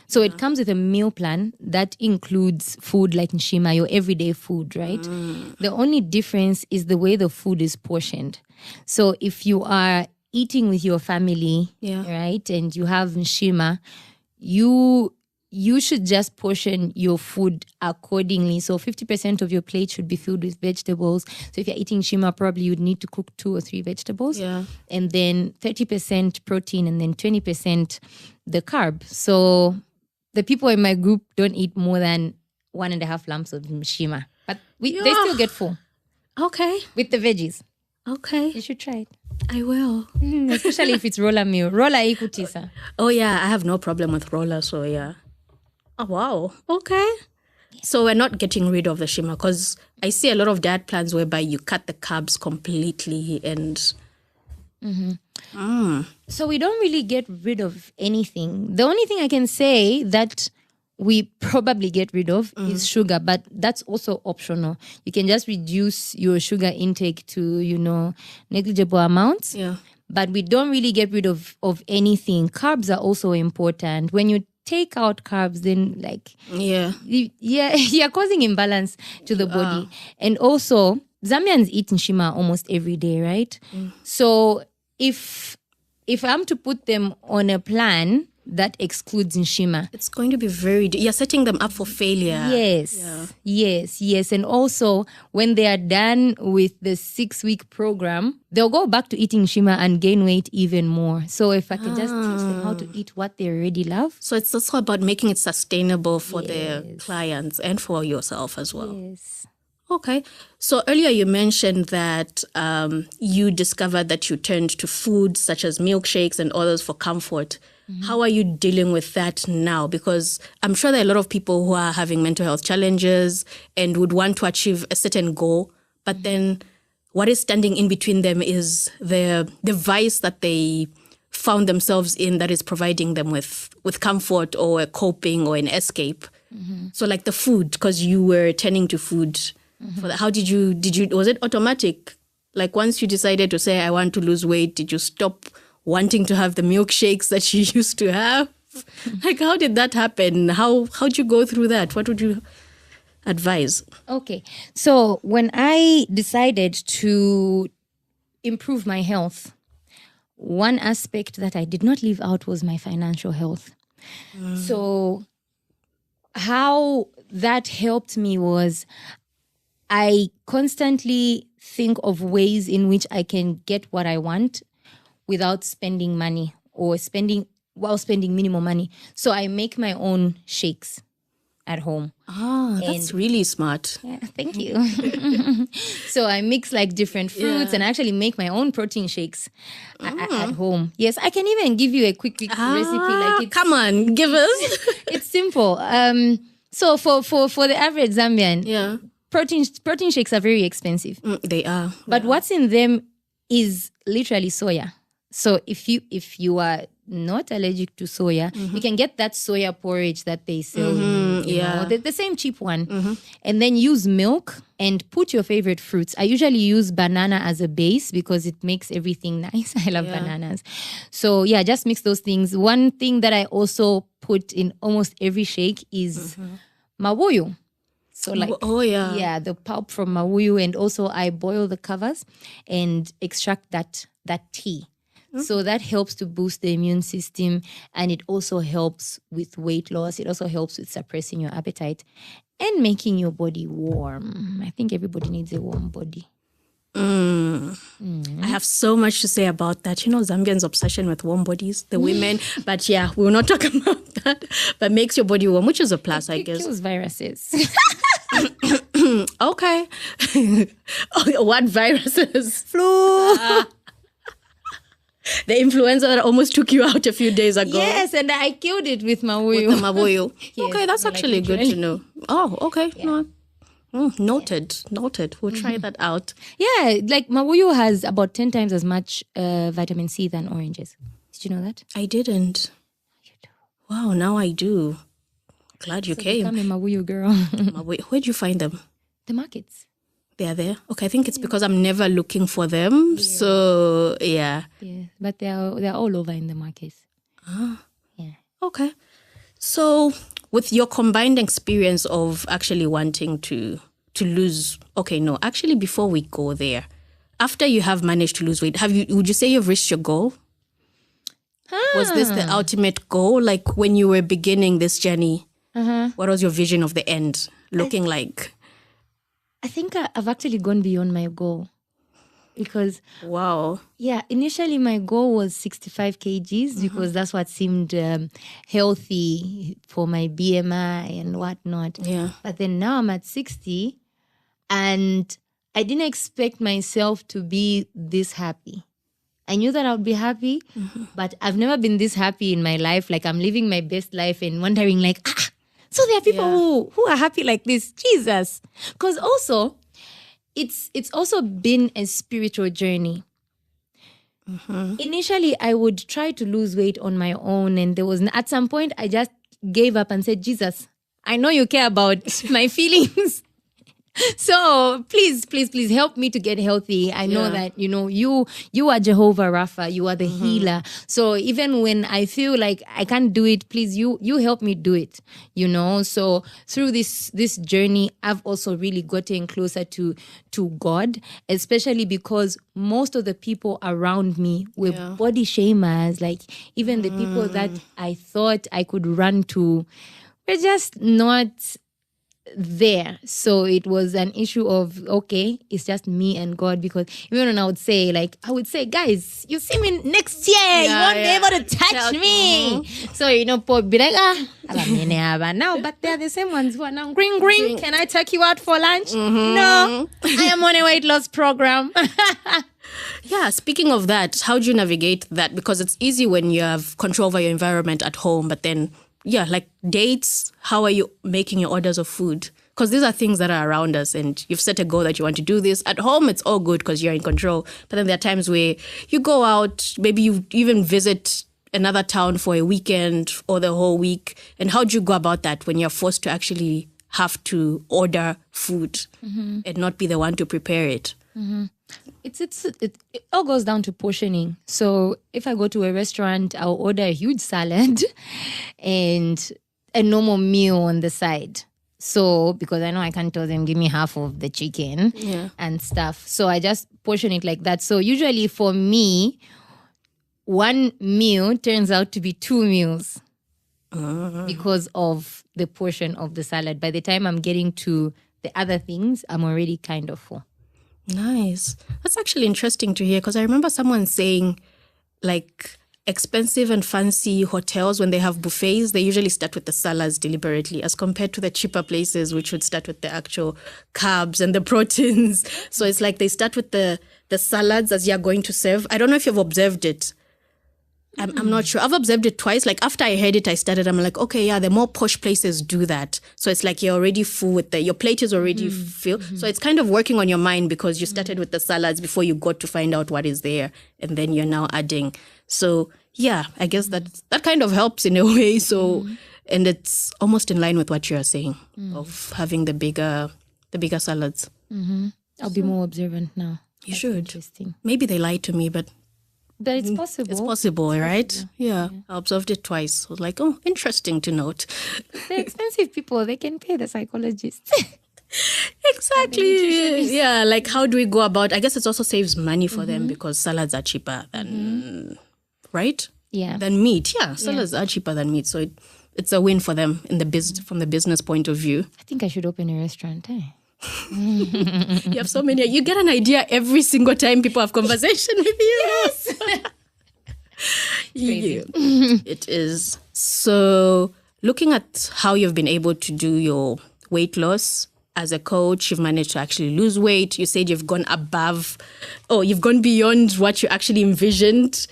So it comes with a meal plan that includes food like nshima, your everyday food, right? The only difference is the way the food is portioned. So if you are eating with your family, right, and you have nshima, you should just portion your food accordingly. So 50% of your plate should be filled with vegetables. So if you're eating nshima, probably you'd need to cook 2 or 3 vegetables. Yeah. And then 30% protein and then 20% the carb. So the people in my group don't eat more than 1.5 lumps of nshima. But they still get full.
Okay.
With the veggies.
Okay.
You should try it.
I will.
Especially if it's roller meal. Roller ikutisa.
Oh, yeah. I have no problem with roller, so yeah. Oh, wow. Okay. So we're not getting rid of the nshima because I see a lot of diet plans whereby you cut the carbs completely and...
So we don't really get rid of anything. The only thing I can say that we probably get rid of is sugar, but that's also optional. You can just reduce your sugar intake to, negligible amounts. Yeah. But we don't really get rid of anything. Carbs are also important. When you take out carbs, then you're causing imbalance to the body. And also, Zambians eat nshima almost every day, right? So if I'm to put them on a plan that excludes nshima,
it's going to be you're setting them up for failure.
Yes. And also, when they are done with the 6-week program, they'll go back to eating nshima and gain weight even more. So if I can just teach them how to eat what they already love.
So it's also about making it sustainable for the clients and for yourself as well.
Yes.
Okay. So earlier you mentioned that you discovered that you turned to foods such as milkshakes and others for comfort. How are you dealing with that now? Because I'm sure there are a lot of people who are having mental health challenges and would want to achieve a certain goal, but then what is standing in between them is the vice that they found themselves in that is providing them with comfort or a coping or an escape. So like the food, because you were turning to food. For that. How did you, was it automatic? Like once you decided to say, I want to lose weight, did you stop wanting to have the milkshakes that you used to have? Like how did that happen? How'd you go through that? What would you advise?
Okay. So when I decided to improve my health, one aspect that I did not leave out was my financial health. So how that helped me was I constantly think of ways in which I can get what I want without spending money or spending minimum money. So I make my own shakes at home.
That's really smart.
Yeah, thank you. So I mix like different fruits and actually make my own protein shakes at home. Yes, I can even give you a quick recipe. Like
come on, give us.
It's simple. So for the average Zambian, protein shakes are very expensive.
They are.
But what's in them is literally soya. So if you are not allergic to soya, you can get that soya porridge that they sell. You know, the same cheap one. And then use milk and put your favorite fruits. I usually use banana as a base because it makes everything nice. I love bananas. So yeah, just mix those things. One thing that I also put in almost every shake is mawuyu. So like, the pulp from mawuyu, and also I boil the covers and extract that tea. So that helps to boost the immune system, and it also helps with weight loss. It also helps with suppressing your appetite and making your body warm. I think everybody needs a warm body.
I have so much to say about that. You know, Zambians' obsession with warm bodies, the women. But yeah, we will not talk about that. But makes your body warm, which is a plus, I guess.
Kills viruses.
Okay. What viruses?
Flu.
The influenza that almost took you out a few days ago.
Yes, and I killed it with mawuyu.
With the mawuyu.
Yes,
okay, that's actually good to know. Oh, okay.
Yeah.
Noted. We'll try that out.
Yeah, like mawuyu has about 10 times as much vitamin C than oranges. Did you know that?
I didn't.
You do.
Wow, now I do. Glad you came.
Become a mawuyu girl.
Where'd you find them?
The markets.
They are there? Okay, I think it's because I'm never looking for them. Yeah. So, yeah.
Yeah, but they're all over in the markets. Yeah.
Okay. So, with your combined experience of actually wanting to lose... Okay, no. Actually, before we go there, after you have managed to lose weight, would you say you've reached your goal? Was this the ultimate goal? Like, when you were beginning this journey, what was your vision of the end looking like?
I think I've actually gone beyond my goal because...
Wow.
Yeah, initially my goal was 65 kgs because that's what seemed healthy for my BMI and whatnot.
Yeah.
But then now I'm at 60 and I didn't expect myself to be this happy. I knew that I would be happy, but I've never been this happy in my life. Like I'm living my best life and wondering like, so there are people who are happy like this. Jesus. Because also, it's also been a spiritual journey. Initially, I would try to lose weight on my own. And at some point, I just gave up and said, Jesus, I know you care about my feelings. So please help me to get healthy. I know that, you are Jehovah Rapha. You are the healer. So even when I feel like I can't do it, please, you help me do it, So through this journey, I've also really gotten closer to God, especially because most of the people around me were body shamers. Like even the people that I thought I could run to were just not there. So it was an issue of, okay, it's just me and God, because even when I would say, guys, you see me next year, you won't be able to touch me. So, Paul be like, now, but they're the same ones who are now, green, can I take you out for lunch? No, I am on a weight loss program.
Yeah, speaking of that, how do you navigate that? Because it's easy when you have control over your environment at home, but then, yeah, like dates, how are you making your orders of food? Because these are things that are around us and you've set a goal that you want to do this. At home, it's all good because you're in control. But then there are times where you go out, maybe you even visit another town for a weekend or the whole week. And how do you go about that when you're forced to actually have to order food and not be the one to prepare it?
It all goes down to portioning. So if I go to a restaurant, I'll order a huge salad and a normal meal on the side. So because I know I can't tell them, give me half of the chicken and stuff. So I just portion it like that. So usually for me, one meal turns out to be 2 meals because of the portion of the salad. By the time I'm getting to the other things, I'm already kind of full.
Nice. That's actually interesting to hear because I remember someone saying like expensive and fancy hotels, when they have buffets, they usually start with the salads deliberately as compared to the cheaper places, which would start with the actual carbs and the proteins. So it's like they start with the salads as you're going to serve. I don't know if you've observed it. I'm not sure. I've observed it twice. Like after I heard it, I'm like, okay, yeah, the more posh places do that. So it's like you're already full with your plate is already full. So it's kind of working on your mind because you started with the salads before you got to find out what is there. And then you're now adding. So yeah, I guess that kind of helps in a way. So, and it's almost in line with what you're saying of having the bigger salads.
I'll be more observant now.
You should. Interesting. Maybe they lied to me, but
it's possible.
It's possible, right? Yeah. I observed it twice. I was like, oh, interesting to note.
They're expensive people. They can pay the psychologists.
Exactly. Yeah, like how do we go about, I guess it also saves money for them because salads are cheaper than, right?
Yeah.
Than meat. Yeah, salads are cheaper than meat. So it's a win for them in the from the business point of view.
I think I should open a restaurant,
You have so many. You get an idea every single time people have conversation with you.
Yes.
It is. So looking at how you've been able to do your weight loss as a coach, you've managed to actually lose weight. You said you've gone you've gone beyond what you actually envisioned.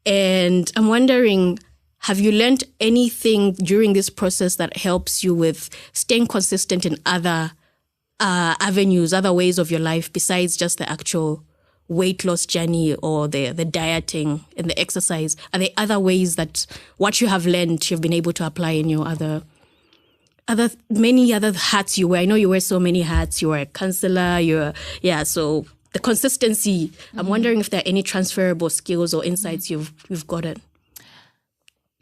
And I'm wondering, have you learned anything during this process that helps you with staying consistent in other avenues, other ways of your life besides just the actual weight loss journey or the dieting and the exercise? Are there other ways that what you have learned you've been able to apply in your many other hats you wear? I know you wear so many hats. You were a counselor. So the consistency. I'm wondering if there are any transferable skills or insights you've gotten.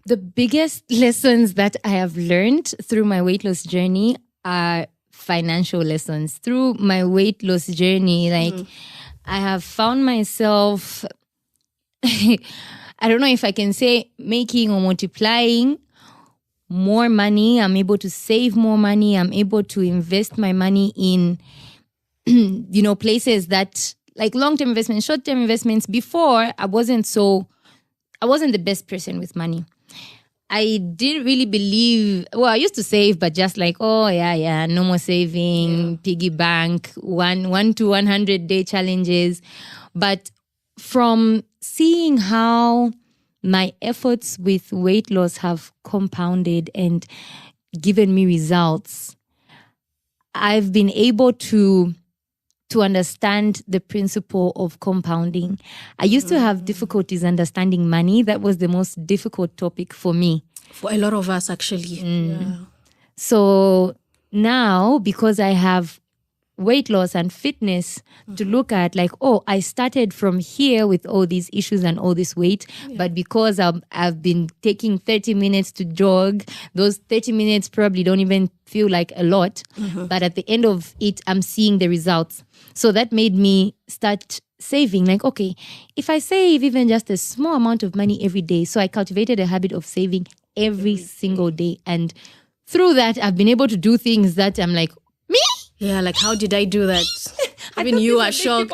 The biggest lessons that I have learned through my weight loss journey are financial lessons. Through my weight loss journey, I have found myself, I don't know if I can say making or multiplying more money. I'm able to save more money. I'm able to invest my money in, places that like long-term investments, short-term investments. Before, I wasn't the best person with money. I didn't really believe, I used to save, but just like, no more saving, piggy bank, 1 to 100 day challenges. But from seeing how my efforts with weight loss have compounded and given me results, I've been able to understand the principle of compounding. I used to have difficulties understanding money. That was the most difficult topic for me.
For a lot of us, actually. Yeah.
So now, because I have weight loss and fitness to look at, like, I started from here with all these issues and all this weight, but because I've been taking 30 minutes to jog, those 30 minutes probably don't even feel like a lot, but at the end of it, I'm seeing the results. So that made me start saving. Like, okay, if I save even just a small amount of money every day, so I cultivated a habit of saving every single day. And through that, I've been able to do things that I'm like, me?
Yeah, like how did I do that? Even you are shocked.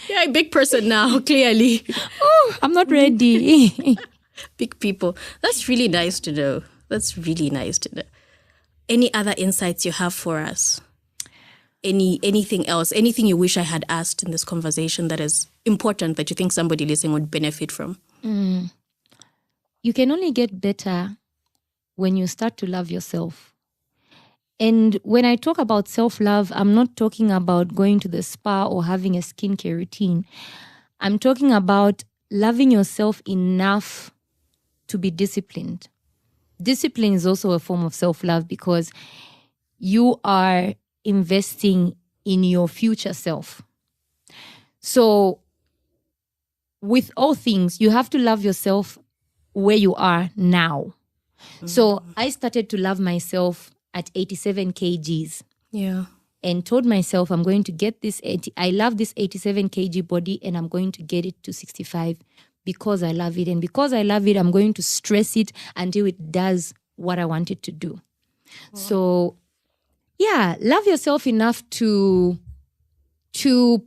Yeah, a big person now, clearly.
I'm not ready.
Big people. That's really nice to know. Any other insights you have for us? anything else, anything you wish I had asked in this conversation that is important that you think somebody listening would benefit from?
You can only get better when you start to love yourself. And when I talk about self-love, I'm not talking about going to the spa or having a skincare routine. I'm talking about loving yourself enough to be disciplined. Discipline is also a form of self-love because you are investing in your future self. So with all things, you have to love yourself where you are now. So I started to love myself at 87 kgs.
Yeah.
And told myself I'm going to get this, I love this 87 kg body and I'm going to get it to 65 because I love it. And because I love it, I'm going to stress it until it does what I want it to do. Wow. So yeah, love yourself enough to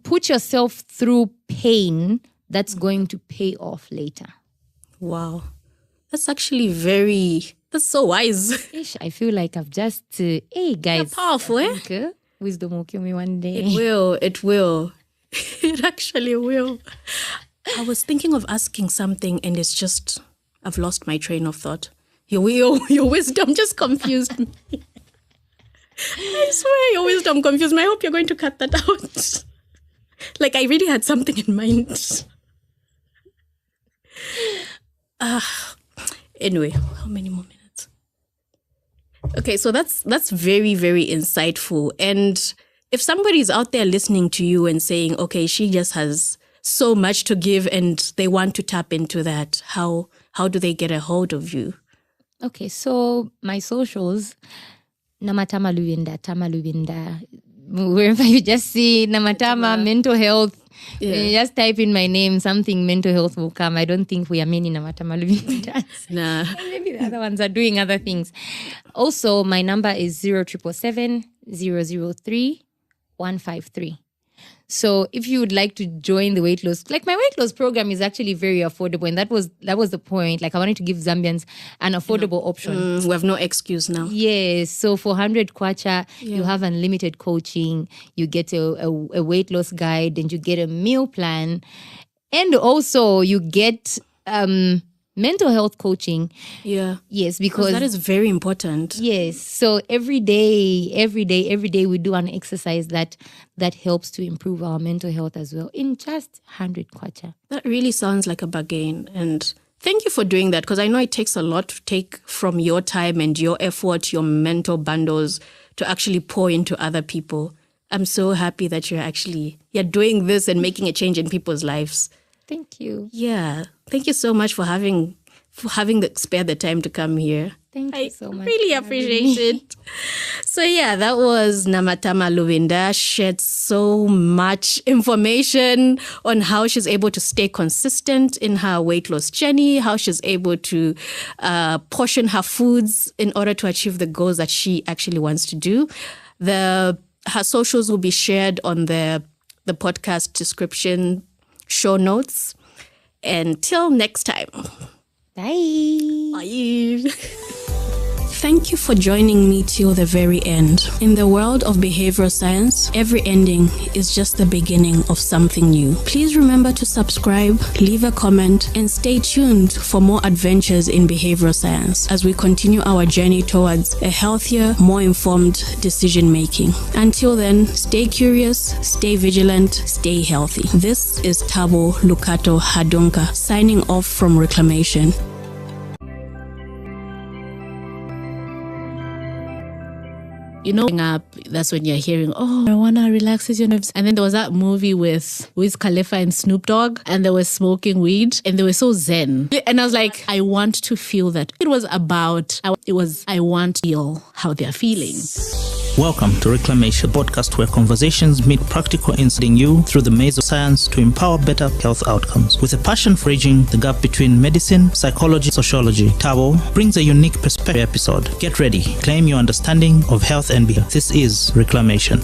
put yourself through pain that's going to pay off later.
Wow. That's actually that's so wise.
Ish, I feel like I've just, hey guys.
They're powerful,
Wisdom will kill me one day.
It will. It actually will. I was thinking of asking something and it's just, I've lost my train of thought. Your wisdom just confused me. I swear your wisdom confused me. I hope you're going to cut that out. Like I really had something in mind. Anyway, how many more minutes? Okay, so that's very, very insightful. And if somebody's out there listening to you and saying, okay, she just has so much to give and they want to tap into that, how do they get a hold of you?
Okay, so my socials, Namatama Lubinda. Wherever you just see Namatama, mental health, you just type in my name, something mental health will come. I don't think we are many Namatama Lubinda.
Nah.
Maybe the other ones are doing other things. Also, my number is 0777-003-153. So if you would like to join the weight loss, like my weight loss program is actually very affordable. And that was the point. Like I wanted to give Zambians an affordable option.
We have no excuse now.
Yes. So for 100 kwacha, you have unlimited coaching. You get a weight loss guide and you get a meal plan. And also you get mental health coaching.
Yeah.
Yes, because
that is very important.
Yes. So every day we do an exercise that helps to improve our mental health as well in just 100 kwacha.
That really sounds like a bargain. And thank you for doing that because I know it takes a lot to take from your time and your effort, your mental bundles to actually pour into other people. I'm so happy that you're doing this and making a change in people's lives.
Thank you.
Yeah. Thank you so much for having spare the time to come here.
Thank you so much.
I really appreciate it. So yeah, that was Namatama Lubinda. Shared so much information on how she's able to stay consistent in her weight loss journey, how she's able to portion her foods in order to achieve the goals that she actually wants to do. Her socials will be shared on the podcast description, show notes. Until next time.
Bye.
Bye. Thank you for joining me till the very end. In the world of behavioral science, every ending is just the beginning of something new. Please remember to subscribe, leave a comment, and stay tuned for more adventures in behavioral science as we continue our journey towards a healthier, more informed decision making. Until then, stay curious, stay vigilant, stay healthy. This is Tabo Lukato Hadunka signing off from Reclamation.
You know, up, that's when you're hearing, oh, marijuana relaxes your nerves. And then there was that movie with Wiz Khalifa and Snoop Dogg, and they were smoking weed, and they were so zen. And I was like, I want to feel that. I want to feel how they're feeling.
Welcome to Reclamation, a podcast where conversations meet practical insight, leading you through the maze of science to empower better health outcomes. With a passion for bridging the gap between medicine, psychology, sociology, Tabo brings a unique perspective episode. Get ready, claim your understanding of health and behavior. This is Reclamation.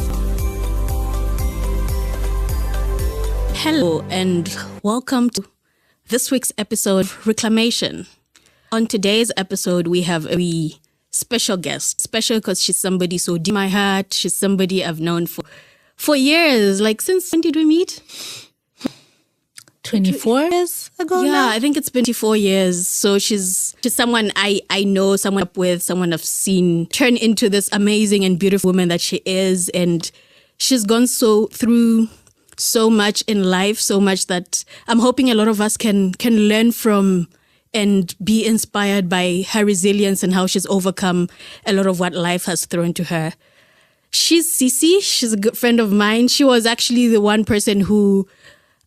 Hello and welcome to this week's episode of Reclamation. On today's episode, we have a special guest. Special because she's somebody so deep in my heart. She's somebody I've known for years. Like, since when did we meet?
24 years ago
Yeah,
now?
I think it's been 24 years. So she's someone I know, someone up with, someone I've seen turn into this amazing and beautiful woman that she is. And she's gone through so much in life, so much that I'm hoping a lot of us can learn from and be inspired by her resilience and how she's overcome a lot of what life has thrown to her. She's Cece. She's a good friend of mine. She was actually the one person who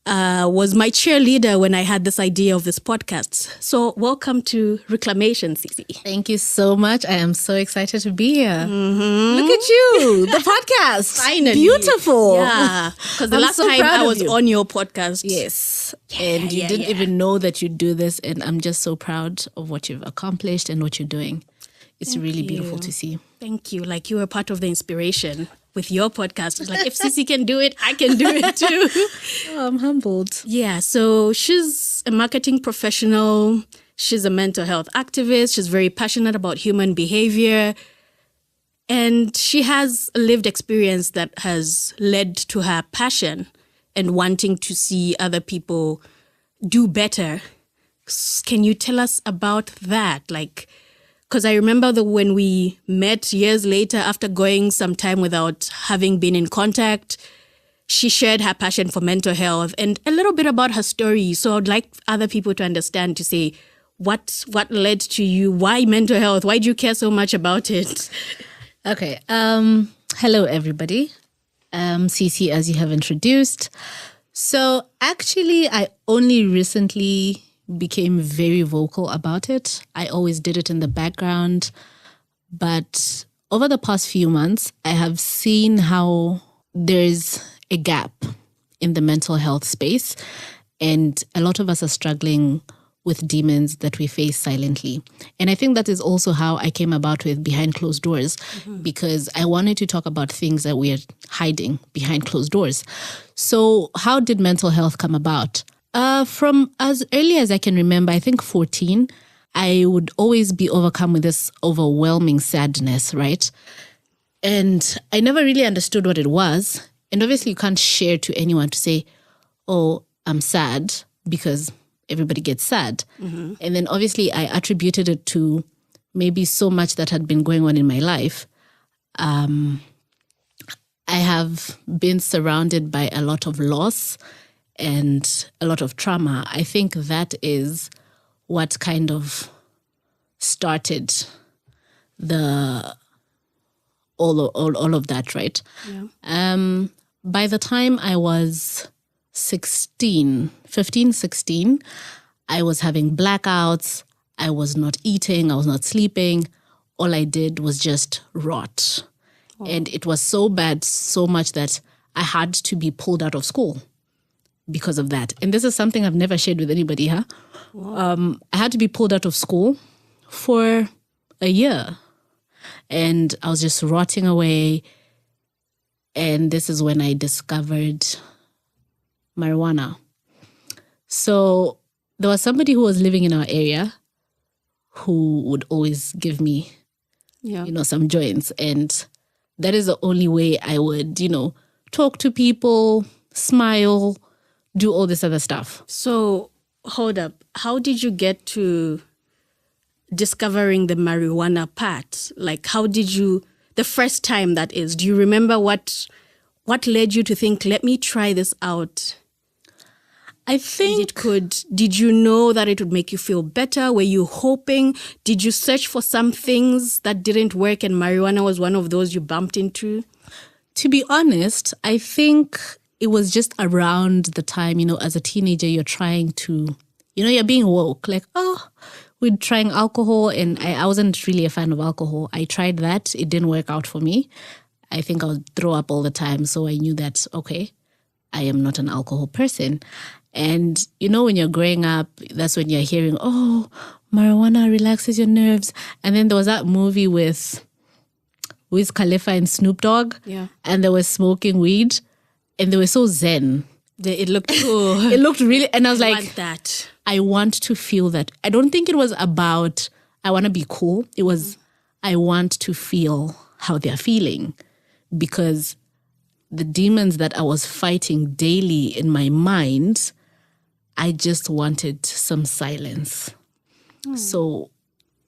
was my cheerleader when I had this idea of this podcast. So welcome to Reclamation, Cece.
Thank you so much. I am so excited to be here. Look at you, the podcast.
Finally.
Beautiful.
Yeah, because the last time I was on your podcast.
Yes. And you didn't even know that you'd do this. And I'm just so proud of what you've accomplished and what you're doing. It's really beautiful to see.
Thank you. Like, you were part of the inspiration with your podcast. It's like, if Cece can do it, I can do it too.
Oh, I'm humbled.
Yeah, so she's a marketing professional. She's a mental health activist. She's very passionate about human behavior. And she has a lived experience that has led to her passion and wanting to see other people do better. Can you tell us about that? Like, because I remember when we met years later after going some time without having been in contact, she shared her passion for mental health and a little bit about her story. So I'd like other people to understand, to say, what led to you? Why mental health? Why do you care so much about it?
Okay. Hello, everybody. Cece, as you have introduced. So actually, I only recently became very vocal about it. I always did it in the background. But over the past few months, I have seen how there's a gap in the mental health space. And a lot of us are struggling with demons that we face silently. And I think that is also how I came about with Behind Closed Doors, because I wanted to talk about things that we're hiding behind closed doors. So how did mental health come about? From as early as I can remember, I think 14, I would always be overcome with this overwhelming sadness, right? And I never really understood what it was. And obviously you can't share to anyone to say, oh, I'm sad, because everybody gets sad. And then obviously I attributed it to maybe so much that had been going on in my life. I have been surrounded by a lot of loss and a lot of trauma. I think that is what kind of started all of that, right?
Yeah.
By the time I was 15, 16, I was having blackouts. I was not eating. I was not sleeping. All I did was just rot. And it was so bad, so much that I had to be pulled out of school because of that. And this is something I've never shared with anybody, huh? I had to be pulled out of school for a year. And I was just rotting away. And this is when I discovered marijuana. So there was somebody who was living in our area who would always give me, some joints. And that is the only way I would, talk to people, smile, do all this other stuff.
So hold up. How did you get to discovering the marijuana part? Like, how did you, the first time that is, do you remember what led you to think, let me try this out?
I think
did you know that it would make you feel better? Were you hoping? Did you search for some things that didn't work and marijuana was one of those you bumped into?
To be honest, I think it was just around the time, as a teenager, you're trying to, you're being woke. Like, we're trying alcohol, and I wasn't really a fan of alcohol. I tried that. It didn't work out for me. I think I would throw up all the time. So I knew that, okay, I am not an alcohol person. And, when you're growing up, that's when you're hearing, oh, marijuana relaxes your nerves. And then there was that movie with Wiz Khalifa and Snoop Dogg.
Yeah.
And they were smoking weed. And they were so zen.
It looked cool.
It looked really, and I was like,
want that.
I want to feel that. I don't think it was about, I want to be cool. It was, I want to feel how they're feeling, because the demons that I was fighting daily in my mind, I just wanted some silence. So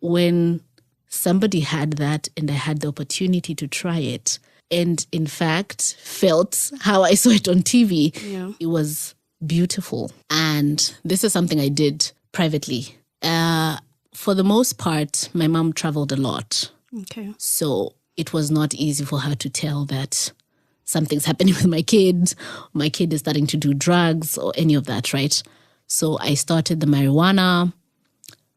when somebody had that and I had the opportunity to try it, and in fact felt how I saw it on TV, it was beautiful. And this is something I did privately. For the most part, my mom traveled a lot.
Okay.
So it was not easy for her to tell that something's happening with my kid is starting to do drugs or any of that, right? So I started the marijuana.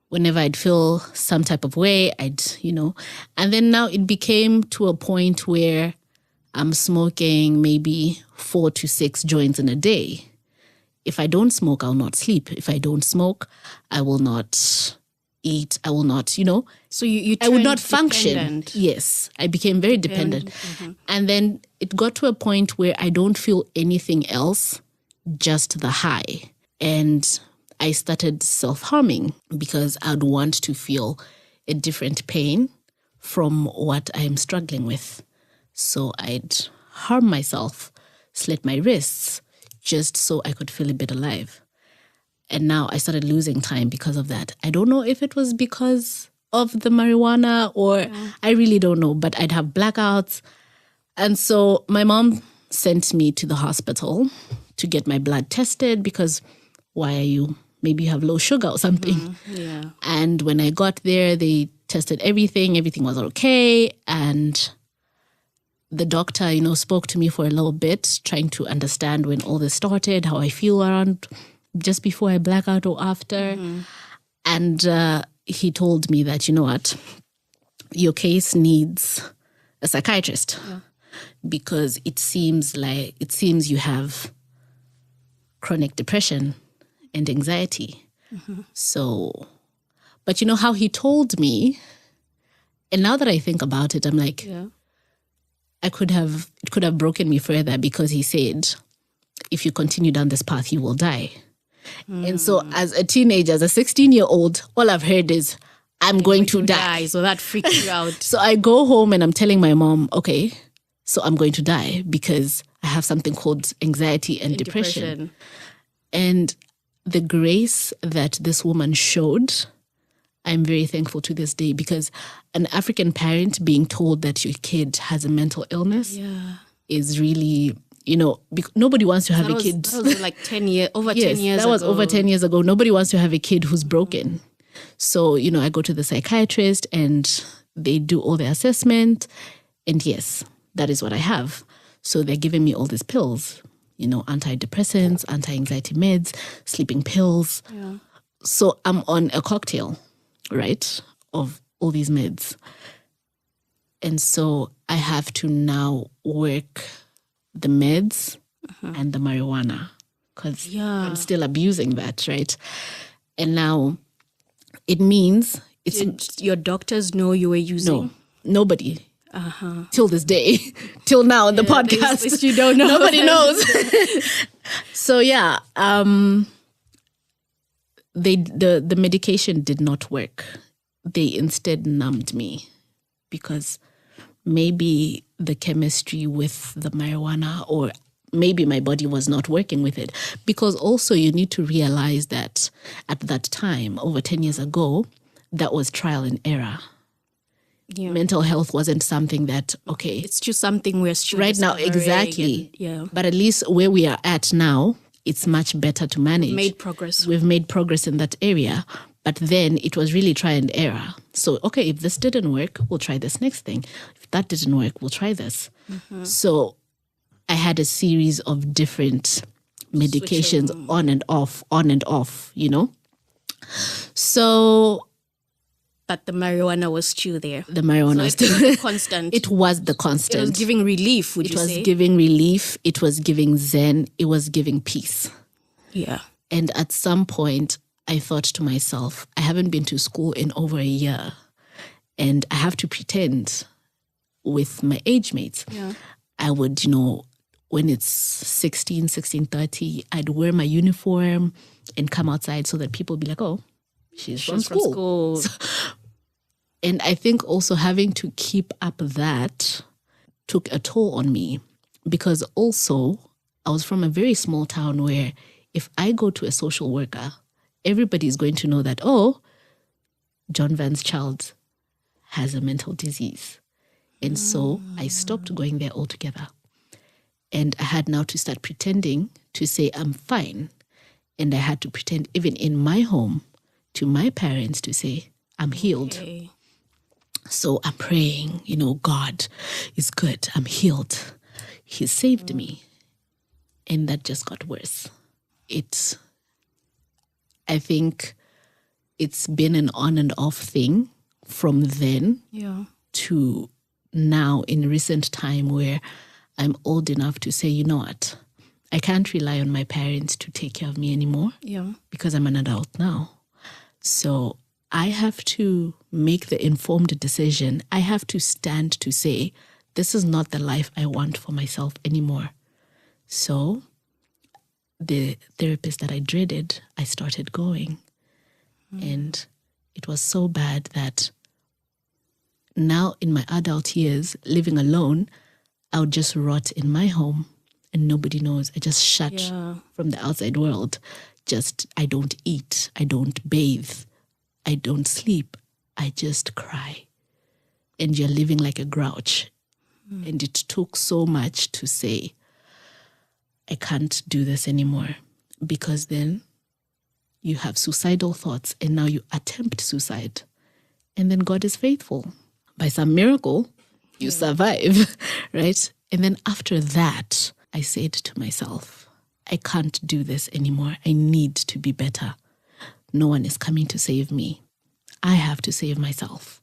Whenever I'd feel some type of way, and then now it became to a point where I'm smoking maybe 4 to 6 joints in a day. If I don't smoke, I'll not sleep. If I don't smoke, I will not eat. I will not,
So you
I would not function.
dependent.
Yes, I became very dependent. And then it got to a point where I don't feel anything else, just the high. And I started self-harming because I'd want to feel a different pain from what I'm struggling with. So I'd harm myself, slit my wrists, just so I could feel a bit alive. And now I started losing time because of that. I don't know if it was because of the marijuana or I really don't know, but I'd have blackouts. And so my mom sent me to the hospital to get my blood tested because maybe you have low sugar or something. And when I got there, they tested everything. Everything was okay. And the doctor, spoke to me for a little bit, trying to understand when all this started, how I feel around just before I black out or after. And he told me that, what, your case needs a psychiatrist because it seems you have chronic depression and anxiety. So, but how he told me, and now that I think about it, I'm like, it could have broken me further because he said, if you continue down this path, you will die. And so as a teenager, as a 16-year-old, all I've heard is, I'm going to die.
So that freaks you out.
So I go home and I'm telling my mom, okay, so I'm going to die because I have something called anxiety and depression. And the grace that this woman showed, I'm very thankful to this day, because an African parent being told that your kid has a mental illness is really, nobody wants to have a kid.
That was like 10 years, over 10 years ago.
That was over 10 years ago. Nobody wants to have a kid who's broken. So, I go to the psychiatrist and they do all the assessment. And yes, that is what I have. So they're giving me all these pills, antidepressants, anti-anxiety meds, sleeping pills. So I'm on a cocktail, right, of all these meds. And so I have to now work the meds and the marijuana because I'm still abusing that, right? And now it means
your doctors know you were using?
No, nobody. Till this day, till now on the podcast.
This you don't know.
Nobody knows. So the medication did not work. They instead numbed me because maybe the chemistry with the marijuana, or maybe my body was not working with it. Because also you need to realize that at that time, over 10 years ago, that was trial and error. Mental health wasn't something that,
it's just something we're still
right now, exactly. But at least where we are at now, it's much better to manage. We've made progress in that area. But then it was really try and error. So, if this didn't work, we'll try this next thing. If that didn't work, we'll try this. So I had a series of different medications on and off, So...
But the marijuana was still there.
The marijuana was still
constant.
It was the constant.
It was giving relief, would you say?
It was giving relief. It was giving zen. It was giving peace.
Yeah.
And at some point, I thought to myself, I haven't been to school in over a year. And I have to pretend with my age mates. I would, when it's 16:30, I'd wear my uniform and come outside so that people would be like, oh, she's from school. And I think also having to keep up that took a toll on me, because also I was from a very small town where if I go to a social worker, everybody's going to know that, oh, John Van's child has a mental disease. And so I stopped going there altogether. And I had now to start pretending to say I'm fine. And I had to pretend even in my home to my parents to say I'm healed.
Okay.
So I'm praying, God is good. I'm healed. He saved me. And that just got worse. I think it's been an on and off thing from then to now in recent time where I'm old enough to say, you know what, I can't rely on my parents to take care of me anymore because I'm an adult now. So I have to make the informed decision. I have to stand to say, this is not the life I want for myself anymore. So the therapist that I dreaded, I started going. And it was so bad that now in my adult years, living alone, I would just rot in my home and nobody knows. I just shut from the outside world. I don't eat. I don't bathe. I don't sleep. I just cry. And you're living like a grouch. And it took so much to say, I can't do this anymore. Because then you have suicidal thoughts and now you attempt suicide. And then God is faithful. By some miracle, you survive, right? And then after that, I said to myself, I can't do this anymore. I need to be better. No one is coming to save me. I have to save myself.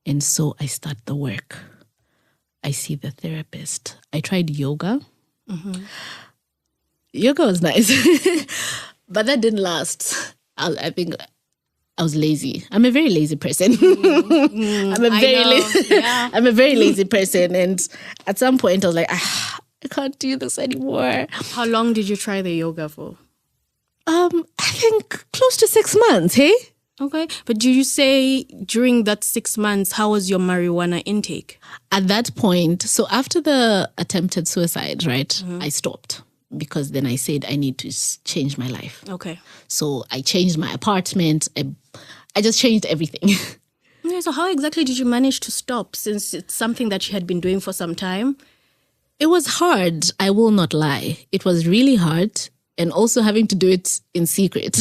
And so I start the work. I see the therapist. I tried yoga. Yoga was nice, but that didn't last. I think I was lazy. I'm a very lazy person. I'm a very lazy person. And at some point I was like, I can't do this anymore.
How long did you try the yoga for?
I think close to 6 months, hey?
Okay. But do you say during that 6 months, how was your marijuana intake?
At that point, so after the attempted suicide, right, I stopped because then I said I need to change my life.
Okay.
So I changed my apartment. I just changed everything.
Yeah, so how exactly did you manage to stop, since it's something that you had been doing for some time?
It was hard. I will not lie. It was really hard. And also having to do it in secret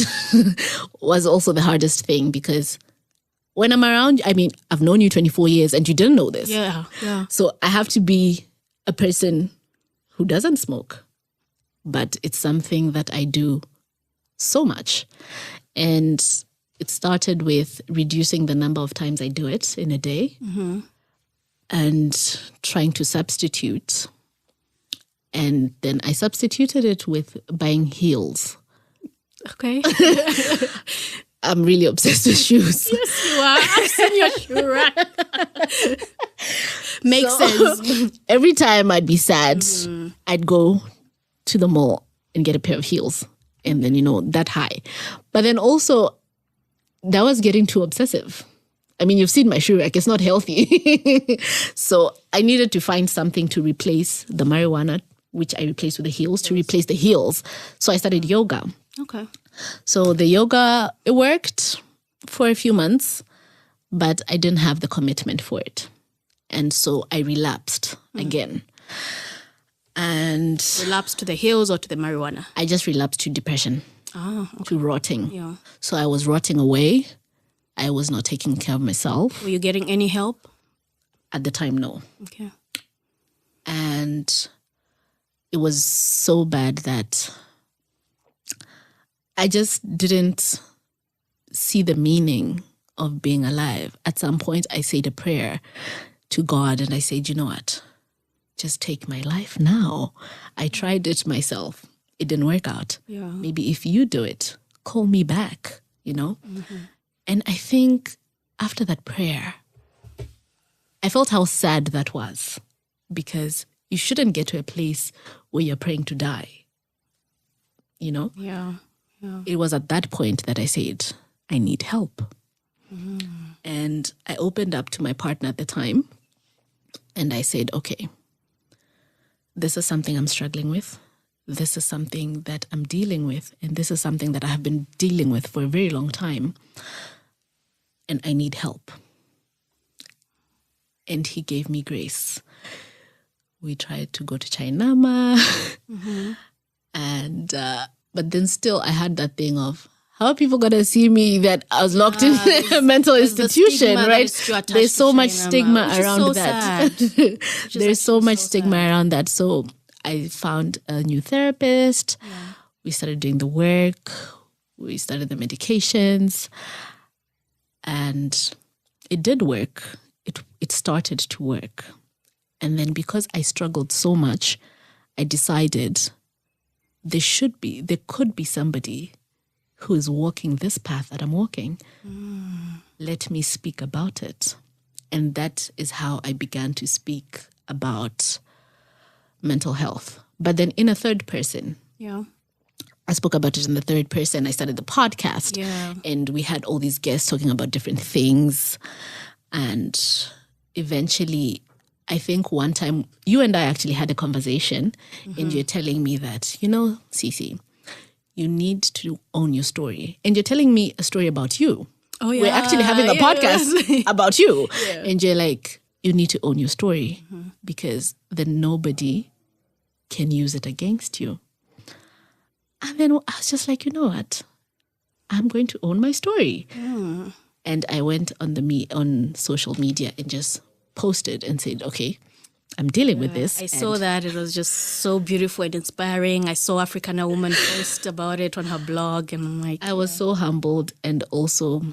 was also the hardest thing, because when I'm around, I mean, I've known you 24 years and you didn't know this.
Yeah.
So I have to be a person who doesn't smoke. But it's something that I do so much. And it started with reducing the number of times I do it in a day and trying to substitute. And then I substituted it with buying heels.
Okay.
I'm really obsessed with shoes.
Yes, you are. I've seen your shoe rack. Makes sense.
Every time I'd be sad, I'd go to the mall and get a pair of heels. And then, that high. But then also, that was getting too obsessive. I mean, you've seen my shoe rack. It's not healthy. So I needed to find something to replace the marijuana, which I replaced with the heels, to replace the heels. So I started yoga.
Okay.
So the yoga, it worked for a few months, but I didn't have the commitment for it. And so I relapsed again. And
relapsed to the heels or to the marijuana?
I just relapsed to depression, to rotting.
Yeah.
So I was rotting away. I was not taking care of myself.
Were you getting any help?
At the time, no.
Okay.
And it was so bad that I just didn't see the meaning of being alive. At some point, I said a prayer to God and I said, you know what? Just take my life now. I tried it myself. It didn't work out.
Yeah.
Maybe if you do it, call me back, And I think after that prayer, I felt how sad that was, because you shouldn't get to a place where you're praying to die,
Yeah.
It was at that point that I said, I need help.
And I opened up to my partner at the time. And I said, okay, this is something I'm struggling with. This is something that I'm dealing with. And this is something that I have been dealing with for a very long time. And I need help. And he gave me grace. We tried to go to Chainama. And, but then still I had that thing of, how are people going to see me that I was locked in a mental institution, right? There's so much stigma around that. There's so much stigma around that. So I found a new therapist. We started doing the work. We started the medications. And it did work. It started to work. And then because I struggled so much, I decided there could be somebody who is walking this path that I'm walking. Let me speak about it. And that is how I began to speak about mental health. But then in a third person.
Yeah.
I spoke about it in the third person. I started the podcast.
Yeah.
And we had all these guests talking about different things. And eventually, I think one time, you and I actually had a conversation. And you're telling me that, Cece, you need to own your story. And you're telling me a story about you.
Oh, yeah.
We're actually having a podcast about you. Yeah. And you're like, you need to own your story because then nobody can use it against you. And then I was just like, you know what? I'm going to own my story. And I went on social media and just posted and said, okay, I'm dealing with this.
I saw that. It was just so beautiful and inspiring. I saw Africana Woman post about it on her blog. And I'm like...
I was so humbled and also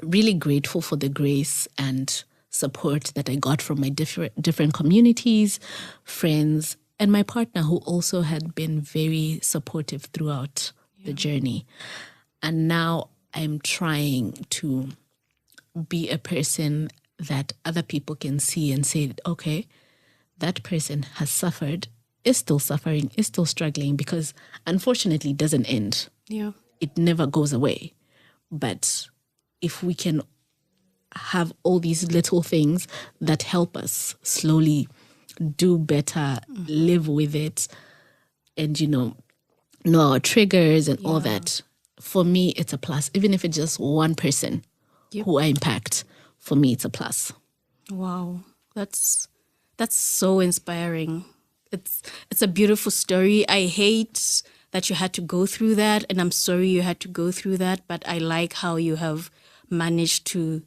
really grateful for the grace and support that I got from my different communities, friends, and my partner who also had been very supportive throughout the journey. And now I'm trying to be a person that other people can see and say, okay, that person has suffered, is still suffering, is still struggling, because unfortunately it doesn't end.
Yeah.
It never goes away. But if we can have all these little things that help us slowly do better, live with it, and, know our triggers and all that, for me, it's a plus. Even if it's just one person who I impact, for me, it's a plus.
Wow. That's so inspiring. It's a beautiful story. I hate that you had to go through that, and I'm sorry you had to go through that, but I like how you have managed to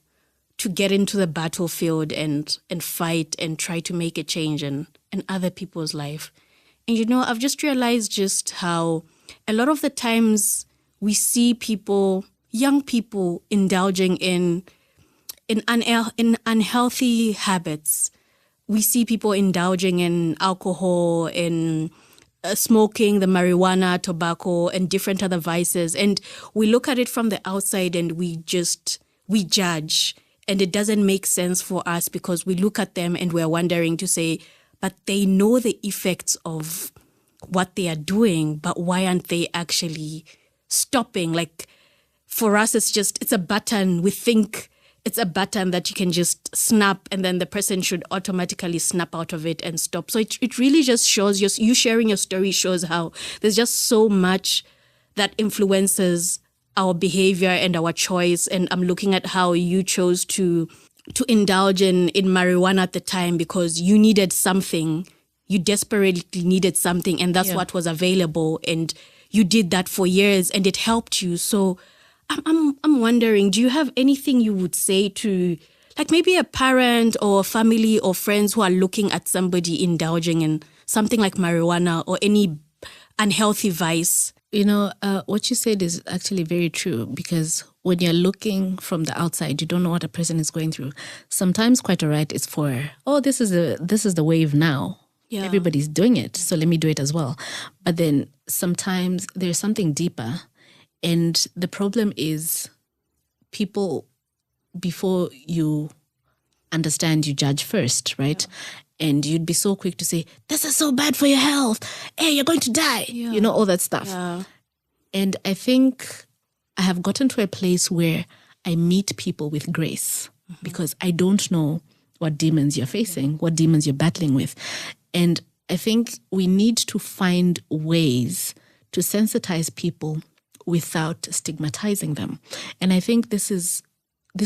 get into the battlefield and fight and try to make a change in other people's life. And I've just realized just how a lot of the times we see people, young people, indulging in unhealthy habits. We see people indulging in alcohol, in smoking, the marijuana, tobacco, and different other vices. And we look at it from the outside and we judge. And it doesn't make sense for us because we look at them and we're wondering to say, but they know the effects of what they are doing, but why aren't they actually stopping? Like, for us, it's a button. We think it's a button that you can just snap and then the person should automatically snap out of it and stop. So it really just shows, you sharing your story shows how there's just so much that influences our behavior and our choice. And I'm looking at how you chose to indulge in marijuana at the time because you needed something. You desperately needed something, and that's what was available. And you did that for years and it helped you. So I'm wondering, do you have anything you would say to, like, maybe a parent or a family or friends who are looking at somebody indulging in something like marijuana or any unhealthy vice?
What you said is actually very true, because when you're looking from the outside, you don't know what a person is going through. Sometimes quite all right, it's for, this is the wave now. Yeah. Everybody's doing it, so let me do it as well. But then sometimes there's something deeper. And the problem is people, before you understand, you judge first, right? Yeah. And you'd be so quick to say, this is so bad for your health. Hey, you're going to die. Yeah. All that stuff. Yeah. And I think I have gotten to a place where
I meet people with grace because I don't know what demons you're facing, what demons you're battling with. And I think we need to find ways to sensitize people without stigmatizing them. And I think this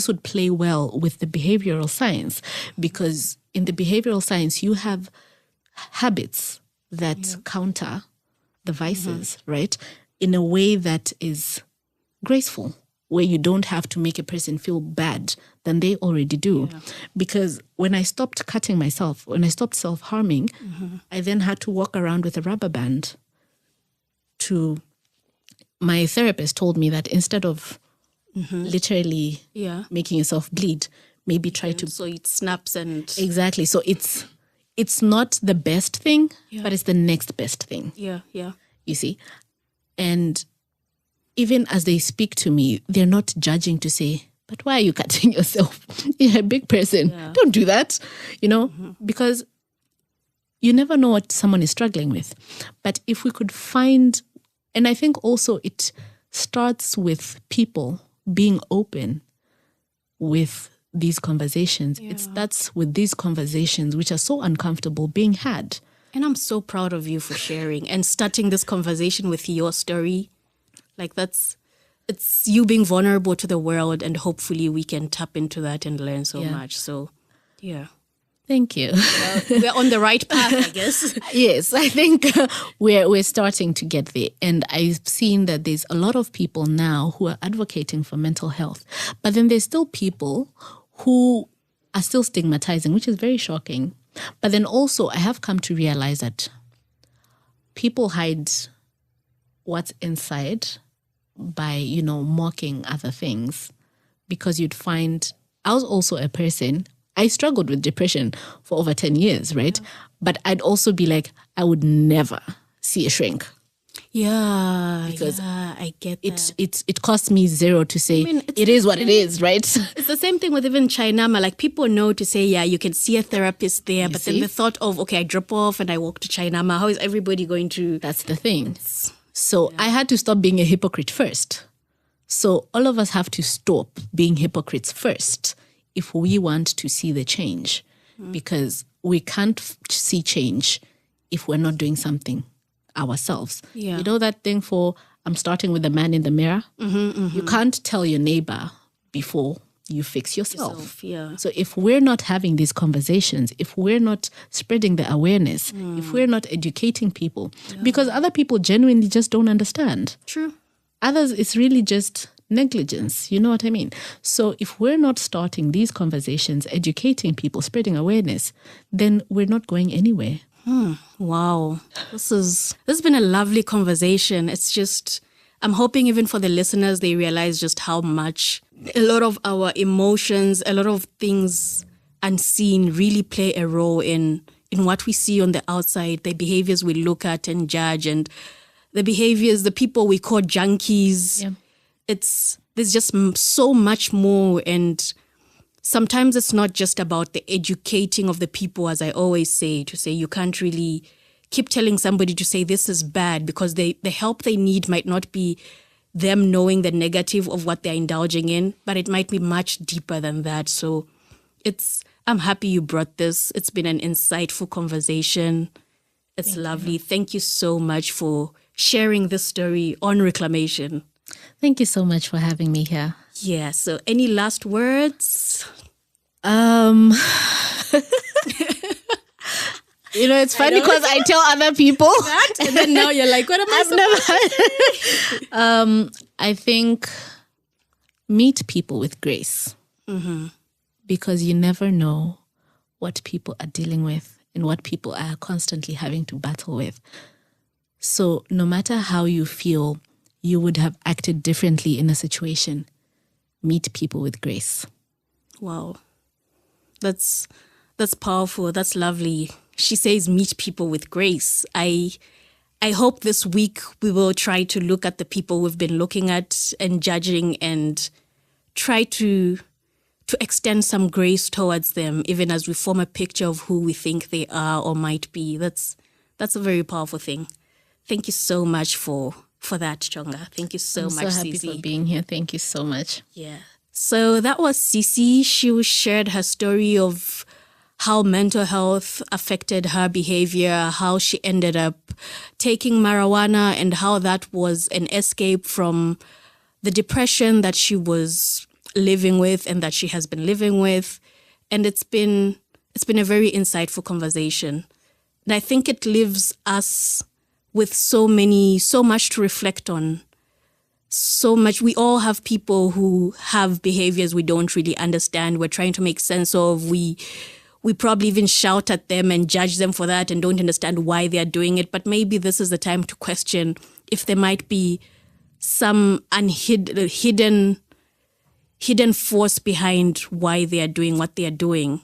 would play well with the behavioral science, because in the behavioral science, you have habits that counter the vices, right? In a way that is graceful, where you don't have to make a person feel bad than they already do. Yeah. Because when I stopped cutting myself, when I stopped self-harming, I then had to walk around with a rubber band. My therapist told me that instead of literally making yourself bleed, maybe try to...
So it snaps and...
Exactly. So it's not the best thing, but it's the next best thing.
Yeah.
You see? And even as they speak to me, they're not judging to say, but why are you cutting yourself? You're a big person. Yeah. Don't do that, because you never know what someone is struggling with. But if we could find, and I think also it starts with people being open with these conversations. Yeah. It starts with these conversations, which are so uncomfortable, being had.
And I'm so proud of you for sharing and starting this conversation with your story. Like it's you being vulnerable to the world, and hopefully we can tap into that and learn so much. So, yeah.
Thank you.
We're on the right path, I guess.
Yes, I think we're starting to get there. And I've seen that there's a lot of people now who are advocating for mental health. But then there's still people who are still stigmatizing, which is very shocking. But then also I have come to realize that people hide what's inside by, mocking other things. Because you'd find, I was also a person, I struggled with depression for over 10 years, right? But I'd also be like, I would never see a shrink.
Yeah,
because
I get that.
It costs me zero to say, it is what it is, right?
It's the same thing with even Chainama. Like, people know to say, yeah, you can see a therapist there, but then the thought of, okay, I drop off and I walk to Chainama, how is everybody going to...
That's the thing. So I had to stop being a hypocrite first. So all of us have to stop being hypocrites first if we want to see the change, because we can't see change if we're not doing something ourselves.
Yeah.
You know that thing for, I'm starting with the man in the mirror? You can't tell your neighbor before you fix yourself.
Yeah.
So if we're not having these conversations, if we're not spreading the awareness, if we're not educating people, because other people genuinely just don't understand.
True.
Others, it's really just negligence. You know what I mean? So if we're not starting these conversations, educating people, spreading awareness, then we're not going anywhere.
Wow. This has been a lovely conversation. It's just, I'm hoping even for the listeners, they realize just how much a lot of our emotions, a lot of things unseen really play a role in what we see on the outside, the behaviors we look at and judge, and the behaviors, the people we call junkies.
Yeah.
There's just so much more, and sometimes it's not just about the educating of the people, as I always say, to say you can't really keep telling somebody to say this is bad, because the help they need might not be them knowing the negative of what they're indulging in, but it might be much deeper than that. So I'm happy you brought this. It's been an insightful conversation. It's lovely. Thank you so much for sharing this story on reclamation.
Thank you so much for having me here.
Yeah, so any last words?
It's funny because I tell other people
that, and then now you're like, what am I
I think meet people with grace, because you never know what people are dealing with and what people are constantly having to battle with. So no matter how you feel you would have acted differently in a situation, meet people with grace.
Wow. That's powerful. That's lovely. She says meet people with grace. I hope this week we will try to look at the people we've been looking at and judging, and try to extend some grace towards them, even as we form a picture of who we think they are or might be. That's a very powerful thing. Thank you so much for that, Chonga. Thank you so much,
I'm so happy
Cici.
for being here. Thank you so much.
Yeah. So that was Sisi. She shared her story of how mental health affected her behavior, how she ended up taking marijuana, and how that was an escape from the depression that she was living with and that she has been living with. And it's been a very insightful conversation. And I think it leaves us with so much to reflect on. So much. We all have people who have behaviors we don't really understand. We're trying to make sense of. We probably even shout at them and judge them for that and don't understand why they're doing it. But maybe this is the time to question if there might be some hidden force behind why they are doing what they are doing.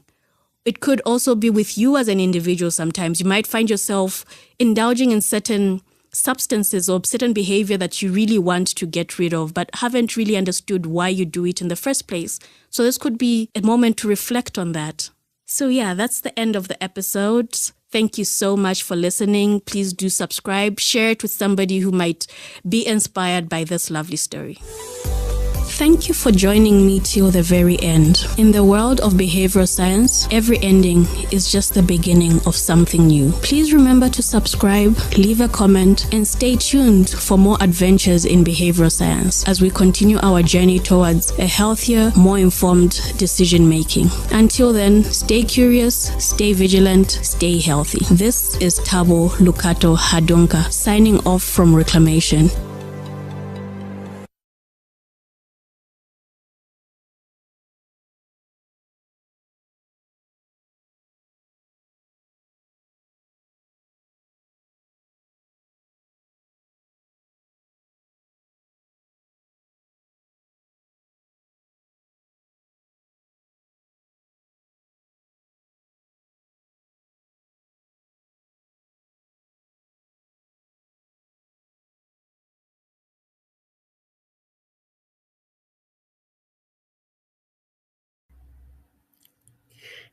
It could also be with you as an individual sometimes. You might find yourself indulging in certain substances or certain behavior that you really want to get rid of, but haven't really understood why you do it in the first place. So this could be a moment to reflect on that. So yeah, that's the end of the episode. Thank you so much for listening. Please do subscribe, share it with somebody who might be inspired by this lovely story. Thank you for joining me till the very end. In the world of behavioral science, every ending is just the beginning of something new. Please remember to subscribe, leave a comment, and stay tuned for more adventures in behavioral science as we continue our journey towards a healthier, more informed decision making. Until then, stay curious, stay vigilant, stay healthy. This is Tabo Lukato Hadunka signing off from Reclamation.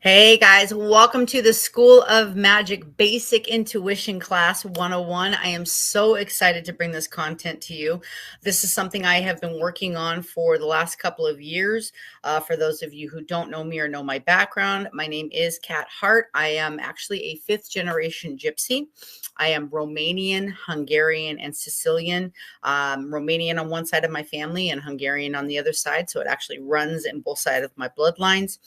Hey guys, welcome to the School of Magic Basic Intuition Class 101. I am so excited to bring this content to you. This is something I have been working on for the last couple of years. For those of you who don't know me or know my background, my name is Kat Hart. I am actually a fifth generation gypsy. I am Romanian, Hungarian, and Sicilian. Romanian on one side of my family and Hungarian on the other side. So it actually runs in both sides of my bloodlines.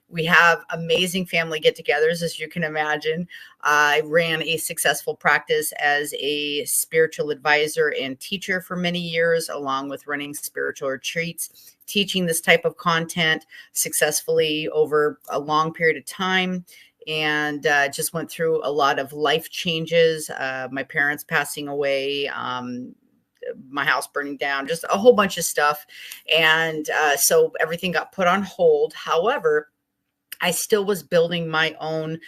We have amazing family get-togethers, as you can imagine. I ran a successful practice as a spiritual advisor and teacher for many years, along with running spiritual retreats, teaching this type of content successfully over a long period of time. And just went through a lot of life changes, my parents passing away, my house burning down, just a whole bunch of stuff. And so everything got put on hold. However, I still was building my own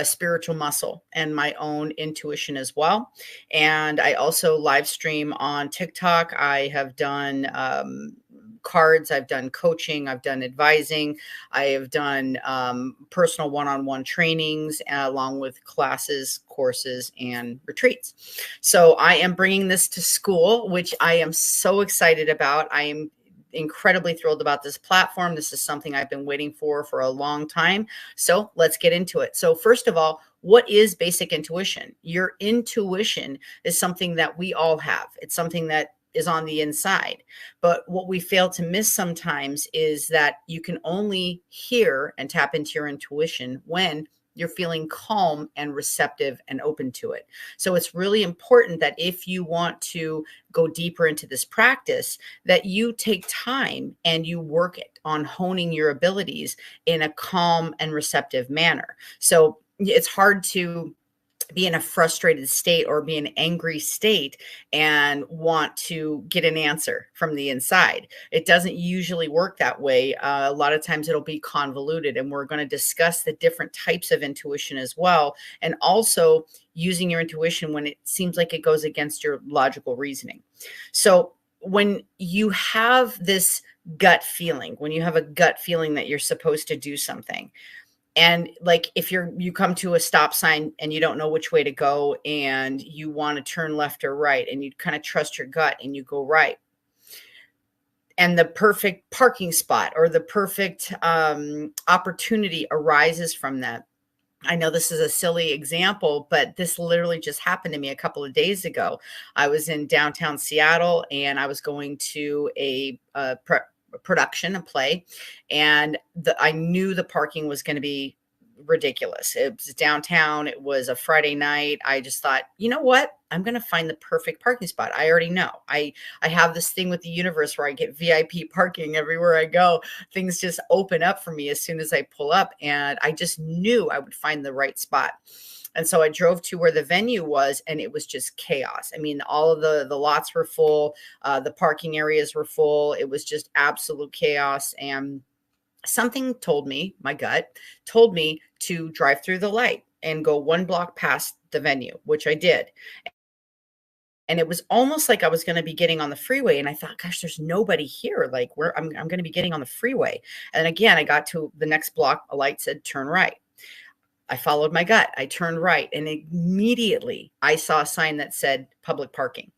spiritual muscle and my own intuition as well. And I also live stream on TikTok. I have done cards, I've done coaching, I've done advising, I have done personal one-on-one trainings along with classes, courses, and retreats. So I am bringing this to school, which I am so excited about. I am incredibly thrilled about this platform. This is something I've been waiting for a long time. So let's get into it. So first of all, what is basic intuition? Your intuition is something that we all have. It's something that is on the inside. But what we fail to miss sometimes is that you can only hear and tap into your intuition when you're feeling calm and receptive and open to it. So it's really important that if you want to go deeper into this practice, that you take time and you work it on honing your abilities in a calm and receptive manner. So it's hard to be in a frustrated state or be an angry state and want to get an answer from the inside. It doesn't usually work that way. A lot of times it'll be convoluted, and we're going to discuss the different types of intuition as well. And also using your intuition when it seems like it goes against your logical reasoning. So when you have this gut feeling, when you have a gut feeling that you're supposed to do something, and like if you come to a stop sign and you don't know which way to go and you want to turn left or right and you kind of trust your gut and you go right. and the perfect parking spot or the perfect opportunity arises from that. I know this is a silly example, but this literally just happened to me a couple of days ago. I was in downtown Seattle and I was going to a production, a play, and I knew the parking was going to be ridiculous. It was downtown. It was a Friday night. I just thought, you know what? I'm going to find the perfect parking spot. I already know. I have this thing with the universe where I get VIP parking everywhere I go. Things just open up for me as soon as I pull up, and I just knew I would find the right spot. And so I drove to where the venue was, and it was just chaos. I mean, all of the lots were full. The parking areas were full. It was just absolute chaos. And something told me, my gut told me to drive through the light and go 1 block past the venue, which I did. And it was almost like I was going to be getting on the freeway. And I thought, gosh, there's nobody here. Like I'm going to be getting on the freeway. And again, I got to the next block. A light said, turn right. I followed my gut. I turned right. And immediately I saw a sign that said public parking.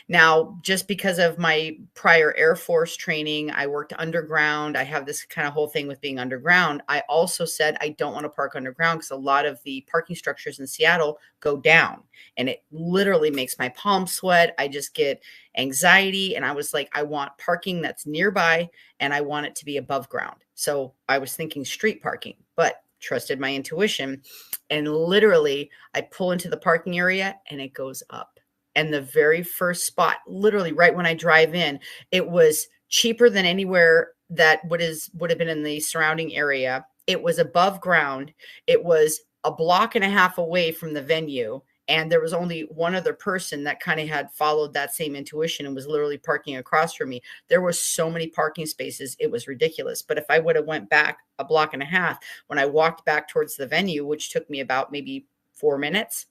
Now, just because of my prior Air Force training, I worked underground. I have this kind of whole thing with being underground. I also said I don't want to park underground because a lot of the parking structures in Seattle go down, and it literally makes my palms sweat. I just get anxiety. And I was like, I want parking that's nearby, and I want it to be above ground. So I was thinking street parking, but trusted my intuition. And literally, I pull into the parking area and it goes up. And the very first spot, literally right when I drive in, it was cheaper than anywhere that would have been in the surrounding area. It was above ground. It was a block and a half away from the venue. And there was only one other person that kind of had followed that same intuition and was literally parking across from me. There were so many parking spaces. It was ridiculous. But if I would have went back a block and a half, when I walked back towards the venue, which took me about maybe 4 minutes,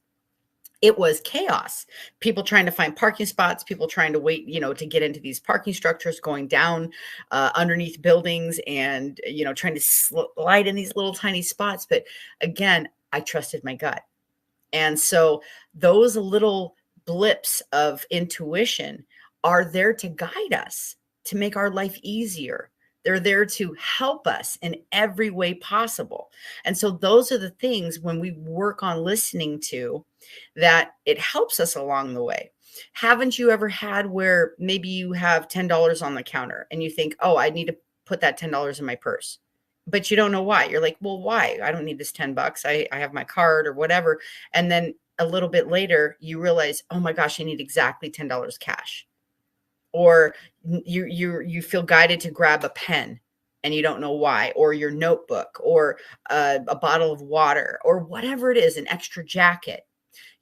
it was chaos. People trying to find parking spots, people trying to wait, to get into these parking structures, going down underneath buildings and, trying to slide in these little tiny spots. But again, I trusted my gut. And so those little blips of intuition are there to guide us, to make our life easier. They're there to help us in every way possible. And so those are the things when we work on listening to, that it helps us along the way. Haven't you ever had where maybe you have $10 on the counter and you think, oh, I need to put that $10 in my purse, but you don't know why? You're like, well, why? I don't need this $10. I have my card or whatever. And then a little bit later, you realize, oh my gosh, I need exactly $10 cash. Or you feel guided to grab a pen and you don't know why, or your notebook, or a bottle of water, or whatever it is, an extra jacket.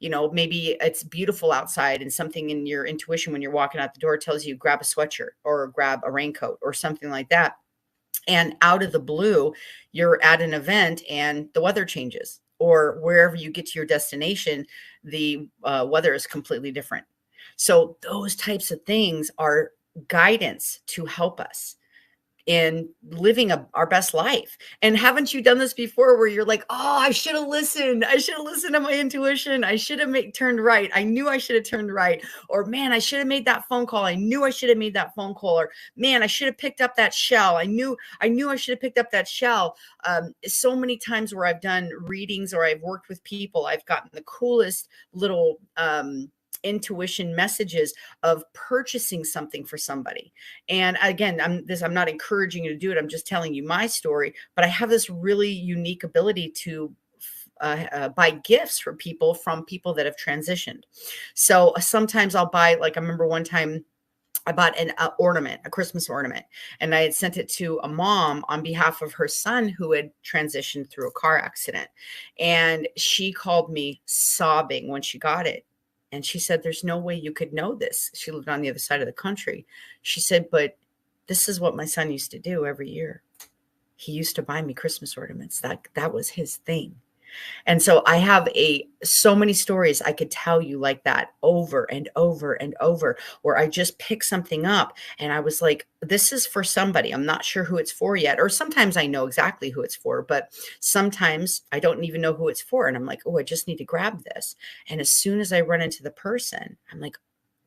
Maybe it's beautiful outside and something in your intuition when you're walking out the door tells you grab a sweatshirt or grab a raincoat or something like that. And out of the blue, you're at an event and the weather changes, or wherever you get to your destination, the weather is completely different. So those types of things are guidance to help us in living our best life. And haven't you done this before where you're like, oh, I should have listened. I should have listened to my intuition. I should have turned right. I knew I should have turned right. Or man, I should have made that phone call. I knew I should have made that phone call. Or man, I should have picked up that shell. I knew I should have picked up that shell. So many times where I've done readings or I've worked with people, I've gotten the coolest little intuition messages of purchasing something for somebody. And again, I'm not encouraging you to do it. I'm just telling you my story, but I have this really unique ability to buy gifts for people from people that have transitioned. So sometimes I'll buy, like, I remember one time I bought an ornament, a Christmas ornament, and I had sent it to a mom on behalf of her son who had transitioned through a car accident. And she called me sobbing when she got it. And she said, there's no way you could know this. She lived on the other side of the country. She said, but this is what my son used to do every year. He used to buy me Christmas ornaments. That was his thing. And so I have so many stories I could tell you like that over and over and over, where I just pick something up and I was like, this is for somebody. I'm not sure who it's for yet. Or sometimes I know exactly who it's for, but sometimes I don't even know who it's for. And I'm like, oh, I just need to grab this. And as soon as I run into the person, I'm like,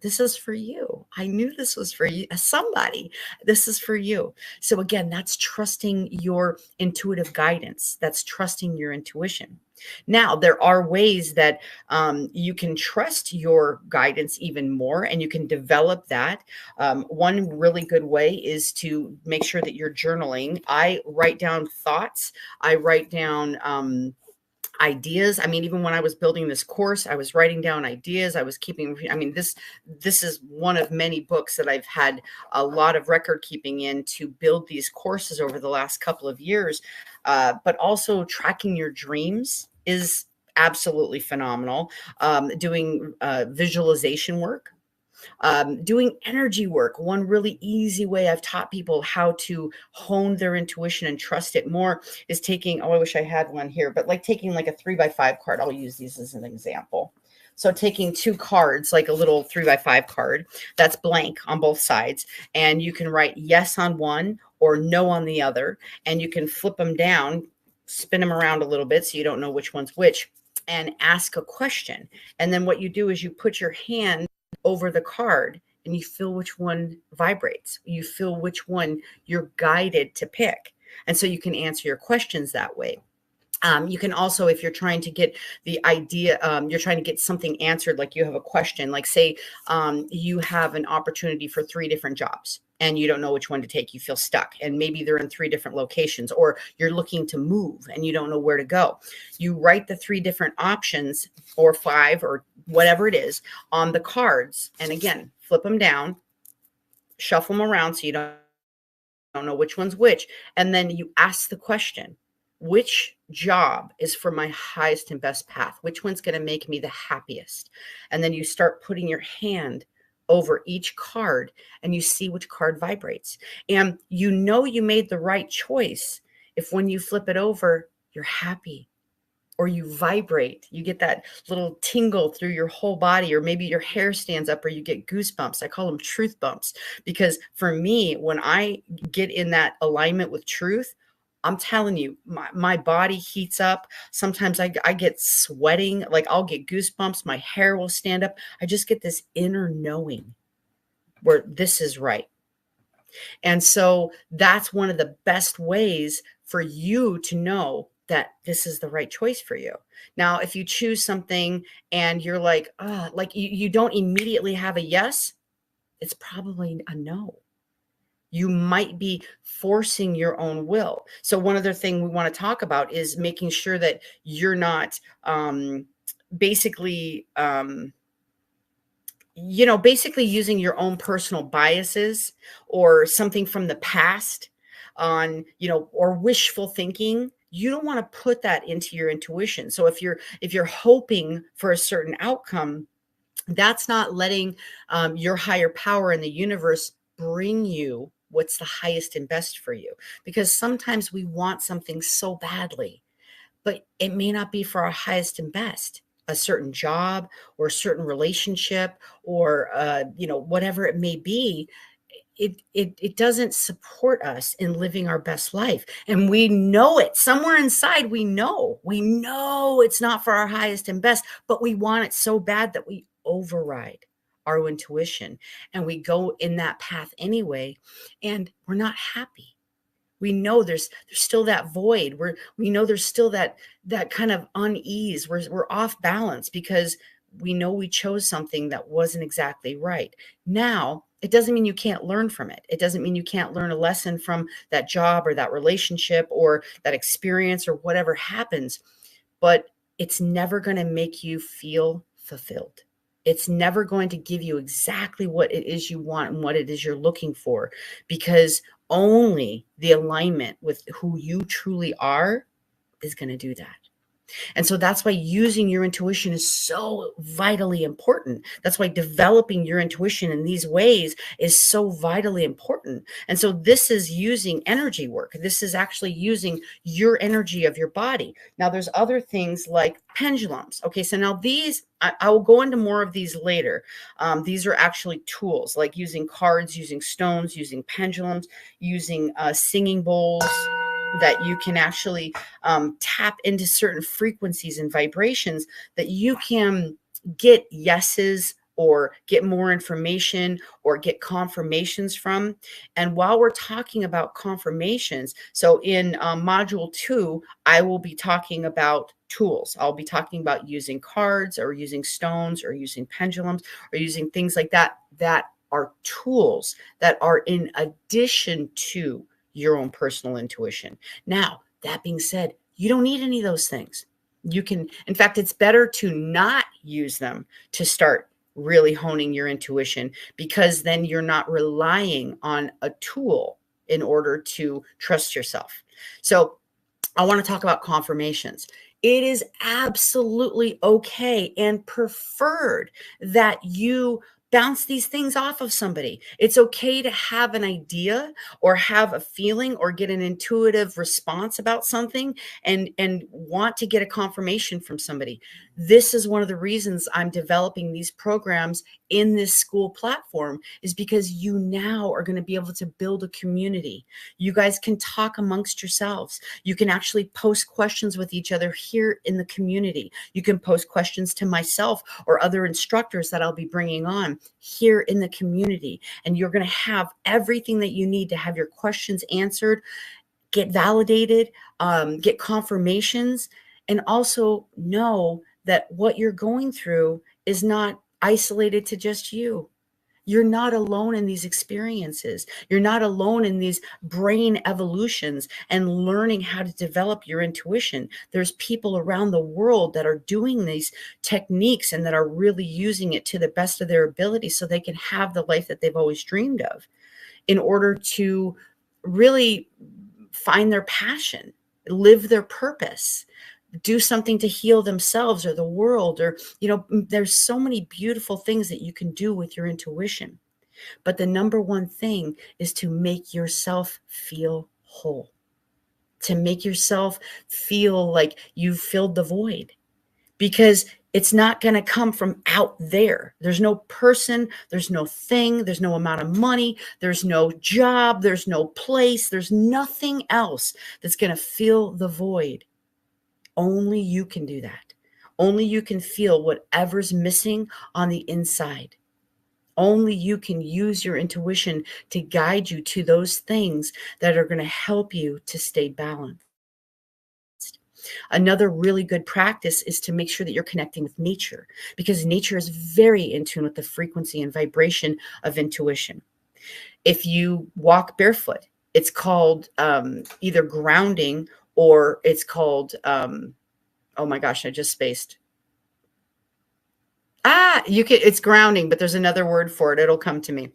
this is for you. I knew this was for you, somebody. This is for you. So again, that's trusting your intuitive guidance. That's trusting your intuition. Now, there are ways that you can trust your guidance even more, and you can develop that. One really good way is to make sure that you're journaling. I write down thoughts. I write down ideas. I mean, even when I was building this course, I was writing down ideas. I was keeping, I mean, this is one of many books that I've had a lot of record keeping in to build these courses over the last couple of years. But also tracking your dreams is absolutely phenomenal. Doing visualization work. Doing energy work. One really easy way I've taught people how to hone their intuition and trust it more is taking, oh, I wish I had one here, but like taking like a 3x5 card. I'll use these as an example. So taking 2 cards, like a little 3x5 card that's blank on both sides, and you can write yes on one or no on the other, and you can flip them down, spin them around a little bit so you don't know which one's which, and ask a question. And then what you do is you put your hand over the card and you feel which one vibrates. You feel which one you're guided to pick. And so you can answer your questions that way. You can also, if you're trying to get the idea, you're trying to get something answered, like you have a question, like say you have an opportunity for 3 different jobs and you don't know which one to take. You feel stuck and maybe they're in 3 different locations, or you're looking to move and you don't know where to go. You write the 3 different options or 5 or whatever it is on the cards. And again, flip them down, shuffle them around so you don't know which one's which. And then you ask the question, which job is for my highest and best path? Which one's going to make me the happiest? And then you start putting your hand over each card and you see which card vibrates. And you know you made the right choice if when you flip it over, you're happy or you vibrate. You get that little tingle through your whole body, or maybe your hair stands up or you get goosebumps. I call them truth bumps, because for me, when I get in that alignment with truth, I'm telling you, my body heats up. Sometimes I get sweating, like I'll get goosebumps. My hair will stand up. I just get this inner knowing where this is right. And so that's one of the best ways for you to know that this is the right choice for you. Now, if you choose something and you're like you don't immediately have a yes, it's probably a no. You might be forcing your own will. So one other thing we want to talk about is making sure that you're not basically using your own personal biases or something from the past on, or wishful thinking. You don't want to put that into your intuition. So if you're hoping for a certain outcome, that's not letting your higher power in the universe bring you what's the highest and best for you. Because sometimes we want something so badly, but it may not be for our highest and best. A certain job or a certain relationship or whatever it may be, it doesn't support us in living our best life. And we know it somewhere inside. We know it's not for our highest and best, but we want it so bad that we override our intuition and we go in that path anyway, and we're not happy. We know there's still that void. We know there's still that kind of unease. We're off balance because we know we chose something that wasn't exactly right. Now, it doesn't mean you can't learn from it. It doesn't mean you can't learn a lesson from that job or that relationship or that experience or whatever happens, but it's never going to make you feel fulfilled. It's never going to give you exactly what it is you want and what it is you're looking for, because only the alignment with who you truly are is going to do that. And so that's why using your intuition is so vitally important. That's why developing your intuition in these ways is so vitally important. And so this is using energy work. This is actually using your energy of your body. Now there's other things like pendulums. Okay, so now these, I will go into more of these later. These are actually tools, like using cards, using stones, using pendulums, using singing bowls, that you can actually tap into certain frequencies and vibrations that you can get yeses or get more information or get confirmations from. And while we're talking about confirmations, so in module 2, I will be talking about tools. I'll be talking about using cards or using stones or using pendulums or using things like that, that are tools that are in addition to your own personal intuition. Now, that being said, you don't need any of those things. You can, in fact, it's better to not use them to start really honing your intuition, because then you're not relying on a tool in order to trust yourself. So I want to talk about confirmations. It is absolutely okay and preferred that you bounce these things off of somebody. It's okay to have an idea or have a feeling or get an intuitive response about something and want to get a confirmation from somebody. This is one of the reasons I'm developing these programs in this school platform, is because you now are going to be able to build a community. You guys can talk amongst yourselves. You can actually post questions with each other here in the community. You can post questions to myself or other instructors that I'll be bringing on here in the community. And you're going to have everything that you need to have your questions answered, get validated, get confirmations, and also know that what you're going through is not isolated to just you. You're not alone in these experiences. You're not alone in these brain evolutions and learning how to develop your intuition. There's people around the world that are doing these techniques and that are really using it to the best of their ability so they can have the life that they've always dreamed of, in order to really find their passion, live their purpose, do something to heal themselves or the world, or, there's so many beautiful things that you can do with your intuition. But the number one thing is to make yourself feel whole, to make yourself feel like you've filled the void, because it's not going to come from out there. There's no person, there's no thing, there's no amount of money, there's no job, there's no place, there's nothing else that's going to fill the void. Only you can do that. Only you can feel whatever's missing on the inside. Only you can use your intuition to guide you to those things that are going to help you to stay balanced. Another really good practice is to make sure that you're connecting with nature, because nature is very in tune with the frequency and vibration of intuition. If you walk barefoot, it's called either grounding, or it's called, oh my gosh, I just spaced. It's grounding, but there's another word for it. It'll come to me.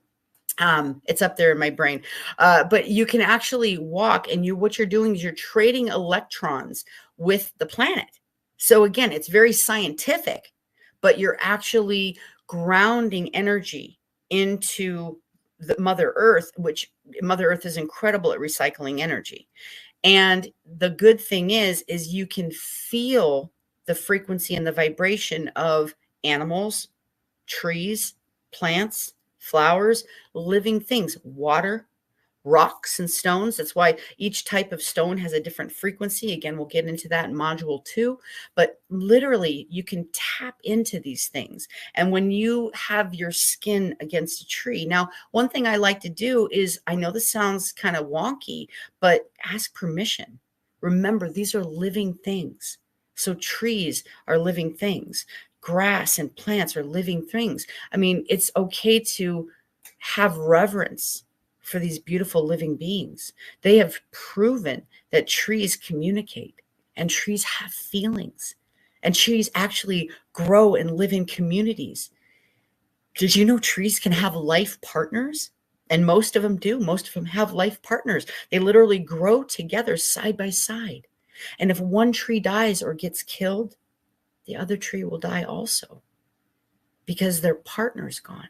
It's up there in my brain. But you can actually walk, and what you're doing is you're trading electrons with the planet. So again, it's very scientific, but you're actually grounding energy into the Mother Earth, which Mother Earth is incredible at recycling energy. And the good thing is you can feel the frequency and the vibration of animals, trees, plants, flowers, living things, water, rocks, and stones. That's why each type of stone has a different frequency. Again, we'll get into that in module 2, but literally you can tap into these things. And when you have your skin against a tree, now, one thing I like to do is, I know this sounds kind of wonky, but ask permission. Remember, these are living things. So trees are living things. Grass and plants are living things. I mean, it's okay to have reverence for these beautiful living beings. They have proven that trees communicate, and trees have feelings, and trees actually grow and live in communities. Did you know trees can have life partners? And most of them do. Most of them have life partners. They literally grow together side by side. And if one tree dies or gets killed, the other tree will die also, because their partner's gone.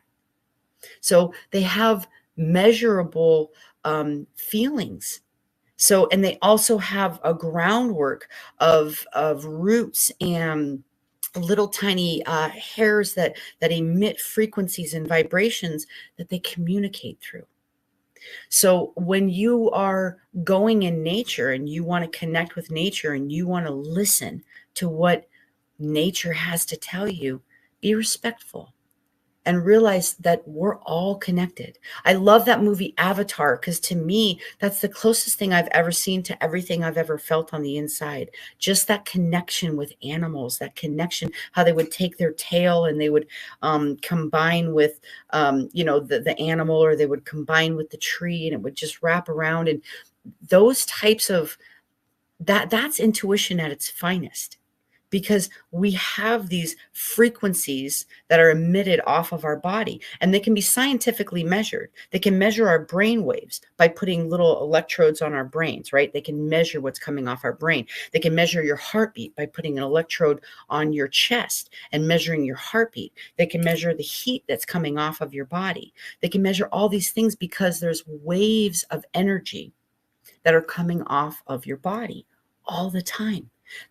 So they have measurable feelings. So, and they also have a groundwork of roots and little tiny hairs that emit frequencies and vibrations that they communicate through. So when you are going in nature and you want to connect with nature and you want to listen to what nature has to tell you, be respectful and realize that we're all connected. I love that movie Avatar, because to me, that's the closest thing I've ever seen to everything I've ever felt on the inside. Just that connection with animals, that connection, how they would take their tail and they would combine with, the animal, or they would combine with the tree, and it would just wrap around. And those types of, that's intuition at its finest. Because we have these frequencies that are emitted off of our body, and they can be scientifically measured. They can measure our brain waves by putting little electrodes on our brains, right? They can measure what's coming off our brain. They can measure your heartbeat by putting an electrode on your chest and measuring your heartbeat. They can measure the heat that's coming off of your body. They can measure all these things because there's waves of energy that are coming off of your body all the time.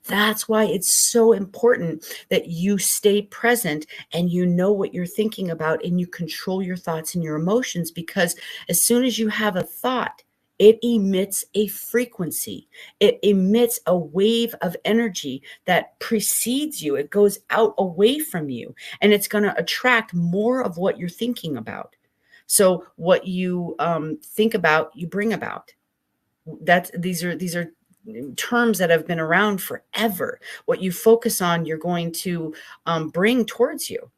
That's why it's so important that you stay present and you know what you're thinking about, and you control your thoughts and your emotions, because as soon as you have a thought, it emits a frequency. It emits a wave of energy that precedes you. It goes out away from you, and it's going to attract more of what you're thinking about. So what you think about, you bring about. These are terms that have been around forever. What you focus on, you're going to bring towards you,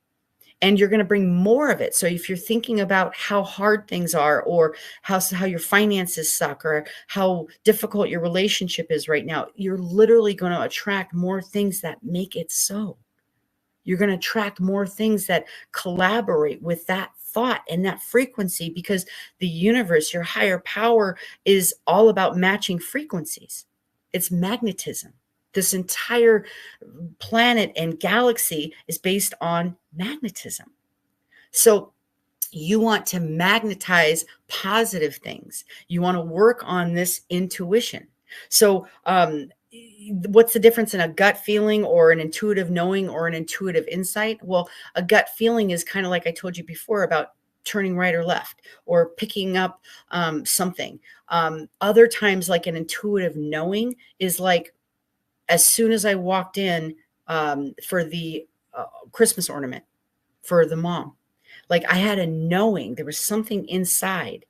and you're going to bring more of it. So if you're thinking about how hard things are, or how your finances suck, or how difficult your relationship is right now, you're literally going to attract more things that make it so. You're going to attract more things that collaborate with that thought and that frequency, because the universe, your higher power, is all about matching frequencies. It's magnetism. This entire planet and galaxy is based on magnetism. So you want to magnetize positive things. You want to work on this intuition. So what's the difference in a gut feeling or an intuitive knowing or an intuitive insight? Well, a gut feeling is kind of like I told you before about turning right or left, or picking up something. Other times, like an intuitive knowing, is like, as soon as I walked in for the Christmas ornament for the mom, like I had a knowing, there was something inside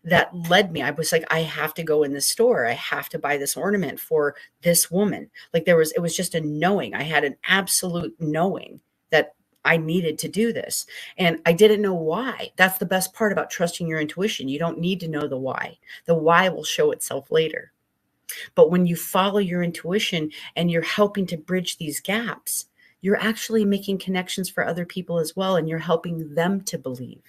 that led me. I was like, I have to go in the store. I have to buy this ornament for this woman. Like it was just a knowing. I had an absolute knowing that I needed to do this. And I didn't know why. That's the best part about trusting your intuition. You don't need to know the why. The why will show itself later. But when you follow your intuition and you're helping to bridge these gaps, you're actually making connections for other people as well. And you're helping them to believe.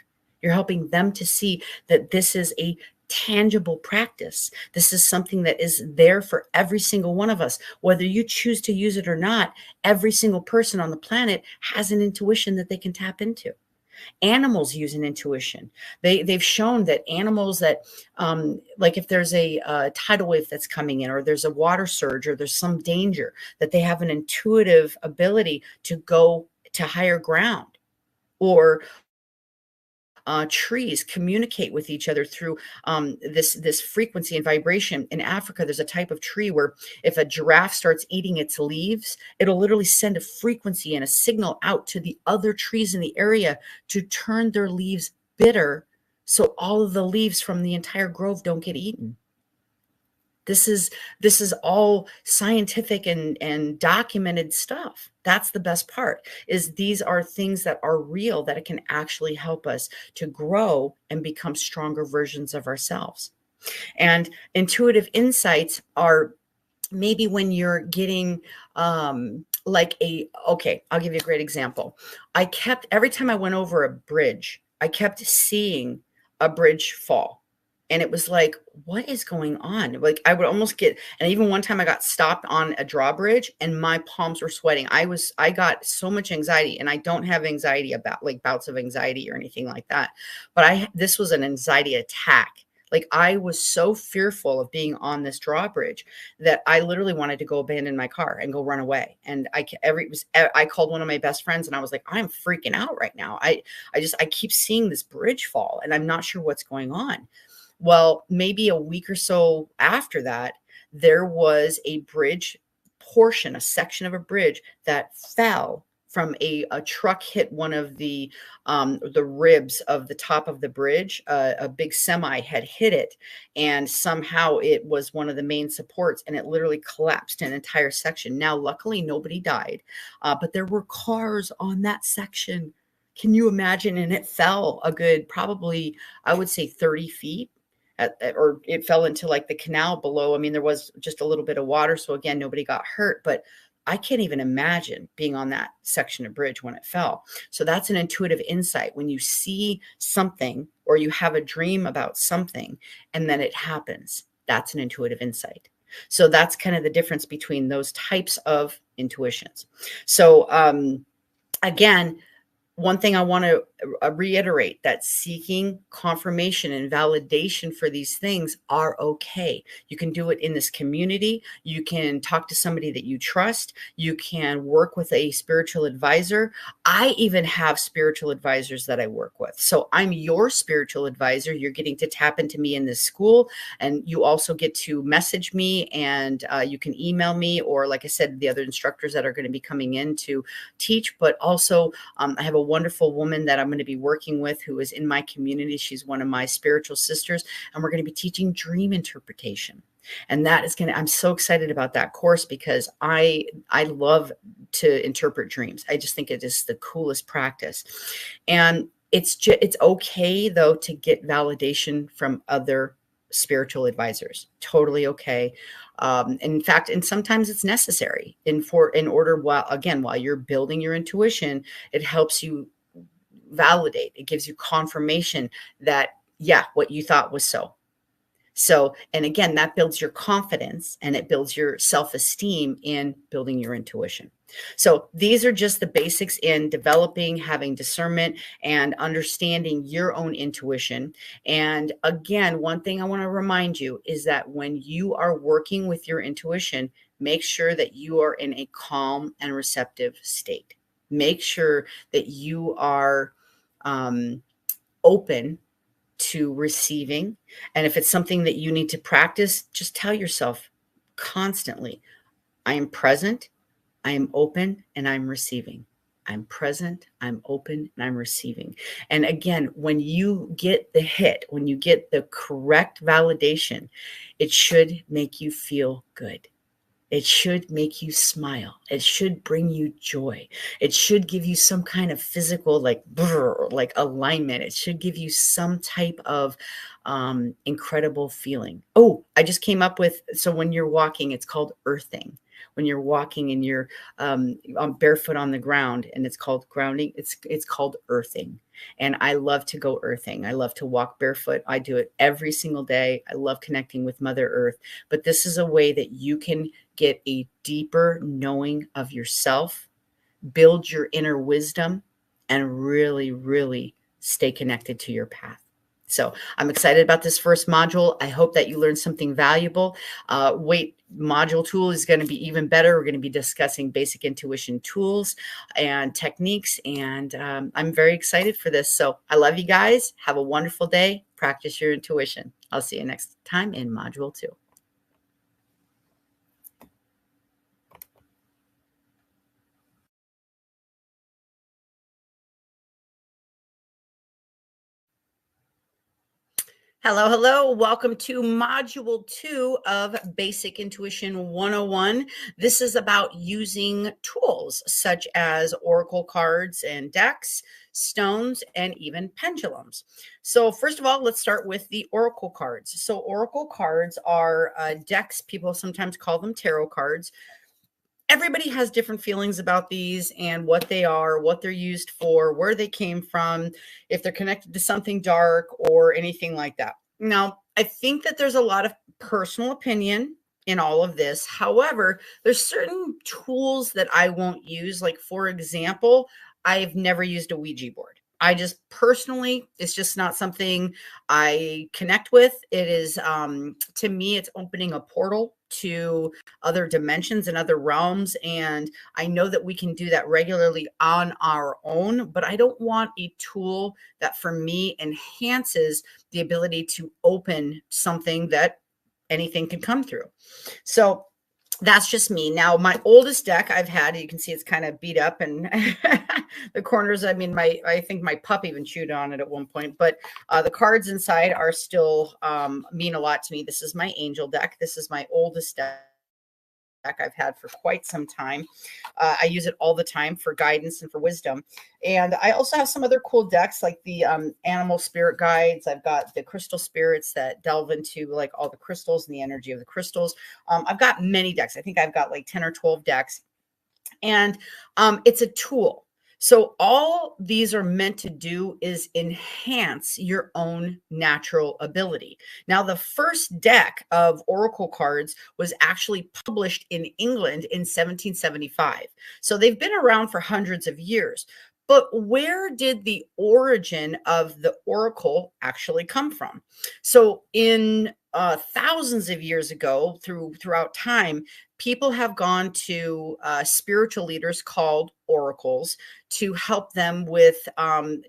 You're helping them to see that this is a tangible practice. This is something that is there for every single one of us. Whether you choose to use it or not, every single person on the planet has an intuition that they can tap into. Animals use an intuition. They've shown that animals that, like if there's a tidal wave that's coming in, or there's a water surge, or there's some danger, that they have an intuitive ability to go to higher ground. Or trees communicate with each other through this frequency and vibration. In Africa, there's a type of tree where if a giraffe starts eating its leaves, it'll literally send a frequency and a signal out to the other trees in the area to turn their leaves bitter, so all of the leaves from the entire grove don't get eaten. This is all scientific and documented stuff. That's the best part, is these are things that are real, that it can actually help us to grow and become stronger versions of ourselves. And intuitive insights are maybe when you're getting okay, I'll give you a great example. Every time I went over a bridge, I kept seeing a bridge fall. And it was like, what is going on? Like I would almost get, and even one time I got stopped on a drawbridge and my palms were sweating. I got so much anxiety, and I don't have anxiety about like bouts of anxiety or anything like that. But this was an anxiety attack. Like I was so fearful of being on this drawbridge that I literally wanted to go abandon my car and go run away. And I called one of my best friends and I was like, I'm freaking out right now. I keep seeing this bridge fall and I'm not sure what's going on. Well, maybe a week or so after that, there was a bridge portion, a section of a bridge that fell from a truck hit one of the ribs of the top of the bridge. A big semi had hit it, and somehow it was one of the main supports, and it literally collapsed an entire section. Now, luckily, nobody died, but there were cars on that section. Can you imagine? And it fell a good, probably, I would say 30 feet. Or it fell into like the canal below. I mean, there was just a little bit of water. So again, nobody got hurt, but I can't even imagine being on that section of bridge when it fell. So that's an intuitive insight. When you see something or you have a dream about something and then it happens, that's an intuitive insight. So that's kind of the difference between those types of intuitions. So again, one thing I want to reiterate, that seeking confirmation and validation for these things are okay. You can do it in this community. You can talk to somebody that you trust. You can work with a spiritual advisor. I even have spiritual advisors that I work with. So I'm your spiritual advisor. You're getting to tap into me in this school, and you also get to message me, and you can email me, or like I said, the other instructors that are going to be coming in to teach. But also I have a wonderful woman that I'm going to be working with who is in my community. She's one of my spiritual sisters, and we're going to be teaching dream interpretation. And that is going to, I'm so excited about that course because I love to interpret dreams. I just think it is the coolest practice. And it's okay though to get validation from other spiritual advisors. Totally okay. In fact, and sometimes it's necessary in order, while you're building your intuition, it helps you validate. It gives you confirmation that, yeah, what you thought was so. So, and again, that builds your confidence and it builds your self-esteem in building your intuition. So these are just the basics in developing, having discernment, and understanding your own intuition. And again, one thing I want to remind you is that when you are working with your intuition, make sure that you are in a calm and receptive state. Make sure that you are open to receiving. And if it's something that you need to practice, just tell yourself constantly, I am present, I am open, and I'm receiving. I'm present, I'm open, and I'm receiving. And again, when you get the hit, when you get the correct validation, it should make you feel good. It should make you smile. It should bring you joy. It should give you some kind of physical, like alignment. It should give you some type of incredible feeling. Oh, I just came up with, so when you're walking, it's called earthing. When you're walking and you're barefoot on the ground, and it's called grounding, it's called earthing. And I love to go earthing. I love to walk barefoot. I do it every single day. I love connecting with Mother Earth. But this is a way that you can get a deeper knowing of yourself, build your inner wisdom, and really, really stay connected to your path. So I'm excited about this first module. I hope that you learned something valuable. Module 2 is going to be even better. We're going to be discussing basic intuition tools and techniques. And I'm very excited for this. So I love you guys. Have a wonderful day. Practice your intuition. I'll see you next time in module 2. Hello, hello. Welcome to Module 2 of Basic Intuition 101. This is about using tools such as oracle cards and decks, stones, and even pendulums. So first of all, let's start with the oracle cards. So oracle cards are decks. People sometimes call them tarot cards. Everybody has different feelings about these and what they are, what they're used for, where they came from, if they're connected to something dark or anything like that. Now, I think that there's a lot of personal opinion in all of this. However, there's certain tools that I won't use. Like, for example, I've never used a Ouija board. I just personally, it's just not something I connect with. It is, to me, it's opening a portal to other dimensions and other realms. And I know that we can do that regularly on our own, but I don't want a tool that for me enhances the ability to open something that anything can come through. So that's just me. Now, my oldest deck I've had, you can see it's kind of beat up and the corners, I mean, I think my pup even chewed on it at one point, but the cards inside are still mean a lot to me. This is my angel deck. This is my oldest deck I've had for quite some time. I use it all the time for guidance and for wisdom. And I also have some other cool decks like the animal spirit guides. I've got the crystal spirits that delve into like all the crystals and the energy of the crystals. I've got many decks. I think I've got like 10 or 12 decks. And it's a tool. So all these are meant to do is enhance your own natural ability. Now, the first deck of oracle cards was actually published in England in 1775. So they've been around for hundreds of years. But where did the origin of the oracle actually come from? So in thousands of years ago, throughout time, people have gone to spiritual leaders called oracles to help them with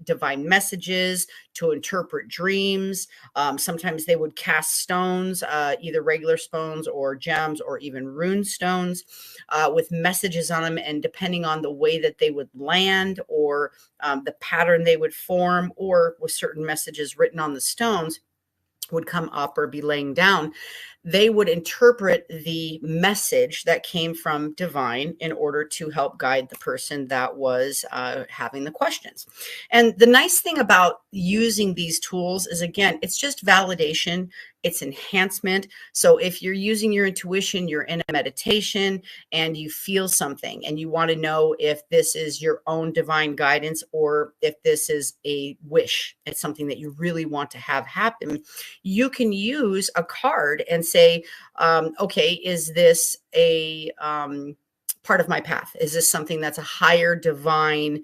divine messages, to interpret dreams. Sometimes they would cast stones, either regular stones or gems or even rune stones with messages on them. And depending on the way that they would land or the pattern they would form, or with certain messages written on the stones, would come up or be laying down, they would interpret the message that came from divine in order to help guide the person that was having the questions. And the nice thing about using these tools is, again, it's just validation, it's enhancement. So if you're using your intuition, you're in a meditation and you feel something and you want to know if this is your own divine guidance or if this is a wish, it's something that you really want to have happen, you can use a card and say, okay, is this a part of my path? Is this something that's a higher divine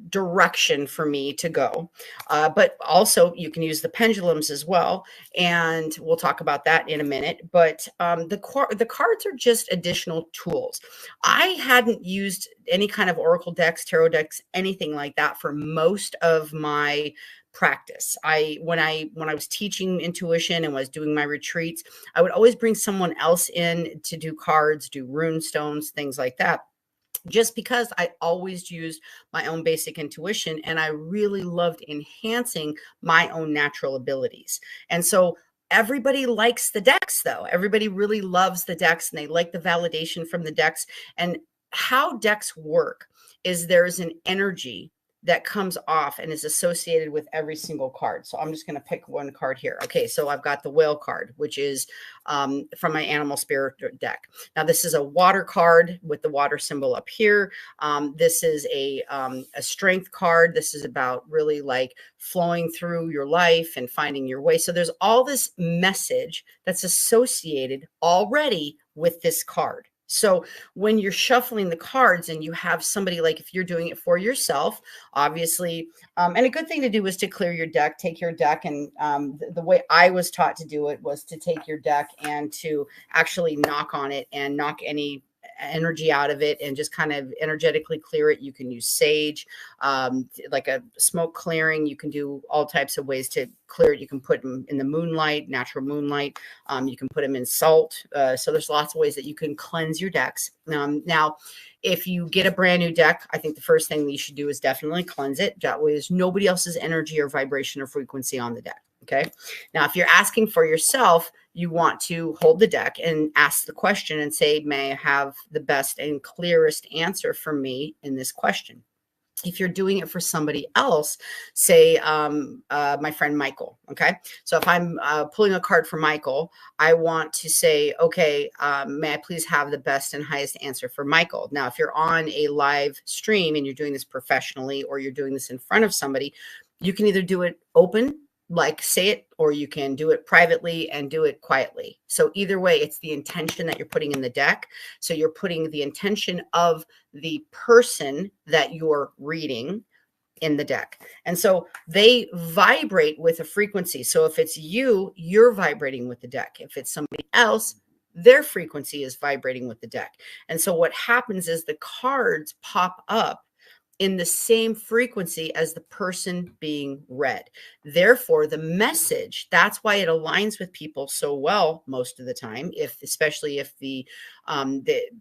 direction for me to go? But also you can use the pendulums as well. And we'll talk about that in a minute. But the cards are just additional tools. I hadn't used any kind of oracle decks, tarot decks, anything like that for most of my practice. When I was teaching intuition and was doing my retreats, I would always bring someone else in to do cards, do rune stones, things like that, just because I always used my own basic intuition and I really loved enhancing my own natural abilities. And so everybody likes the decks, though. Everybody really loves the decks and they like the validation from the decks. And how decks work is there's an energy that comes off and is associated with every single card. So I'm just going to pick one card here. Okay, so I've got the whale card, which is from my animal spirit deck. Now this is a water card with the water symbol up here. This is a strength card. This is about really like flowing through your life and finding your way. So there's all this message that's associated already with this card. So when you're shuffling the cards and you have somebody, like if you're doing it for yourself, obviously, and a good thing to do is to clear your deck, take your deck. And the way I was taught to do it was to take your deck and to actually knock on it and knock any energy out of it and just kind of energetically clear it. You can use sage, like a smoke clearing. You can do all types of ways to clear it. You can put them in the moonlight, natural moonlight. You can put them in salt. So there's lots of ways that you can cleanse your decks. Now, if you get a brand new deck, I think the first thing that you should do is definitely cleanse it. That way there's nobody else's energy or vibration or frequency on the deck. Okay. Now, if you're asking for yourself, you want to hold the deck and ask the question and say, may I have the best and clearest answer for me in this question? If you're doing it for somebody else, say my friend Michael. Okay. So if I'm pulling a card for Michael, I want to say, okay, may I please have the best and highest answer for Michael? Now, if you're on a live stream and you're doing this professionally, or you're doing this in front of somebody, you can either do it open, like say it, or you can do it privately and do it quietly. So either way, it's the intention that you're putting in the deck. So you're putting the intention of the person that you're reading in the deck. And so they vibrate with a frequency. So if it's you, you're vibrating with the deck. If it's somebody else, their frequency is vibrating with the deck. And so what happens is the cards pop up in the same frequency as the person being read. Therefore, the message, that's why it aligns with people so well most of the time, especially if the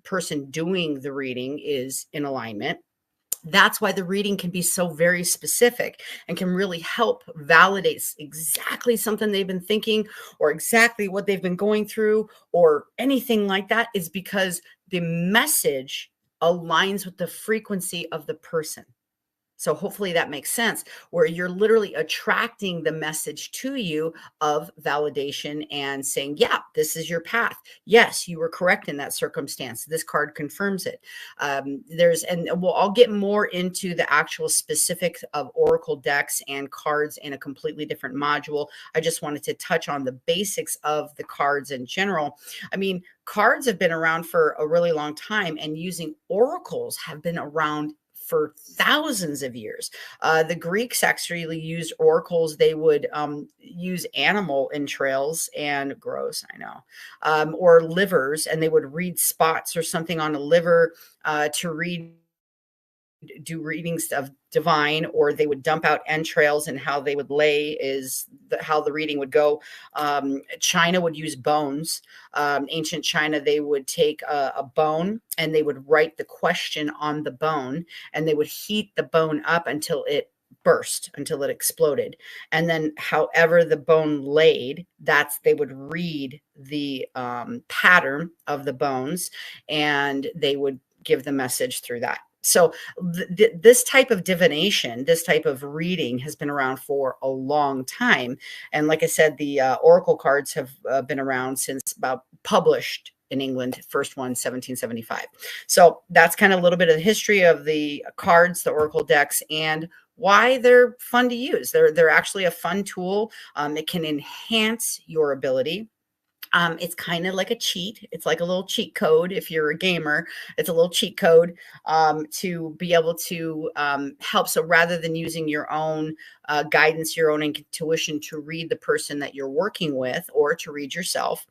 person doing the reading is in alignment. That's why the reading can be so very specific and can really help validate exactly something they've been thinking or exactly what they've been going through or anything like that, is because the message aligns with the frequency of the person. So hopefully that makes sense, where you're literally attracting the message to you of validation and saying, yeah, this is your path. Yes, you were correct in that circumstance. This card confirms it. And I'll get more into the actual specifics of Oracle decks and cards in a completely different module. I just wanted to touch on the basics of the cards in general. I mean, cards have been around for a really long time, and using oracles have been around for thousands of years. The Greeks actually used oracles. They would use animal entrails, and gross, I know, or livers, and they would read spots or something on a liver to do readings of divine, or they would dump out entrails, and how they would lay is how the reading would go. China would use bones. Ancient China, they would take a bone and they would write the question on the bone, and they would heat the bone up until it burst, until it exploded. And then however the bone laid, they would read the pattern of the bones, and they would give the message through that. So this type of divination, this type of reading has been around for a long time. And like I said, the Oracle cards have been around since about published in England, first one, 1775. So that's kind of a little bit of the history of the cards, the Oracle decks, and why they're fun to use. They're actually a fun tool. It can enhance your ability. It's kind of like a cheat. It's like a little cheat code. If you're a gamer, it's a little cheat code to be able to help. So rather than using your own guidance, your own intuition to read the person that you're working with or to read yourself,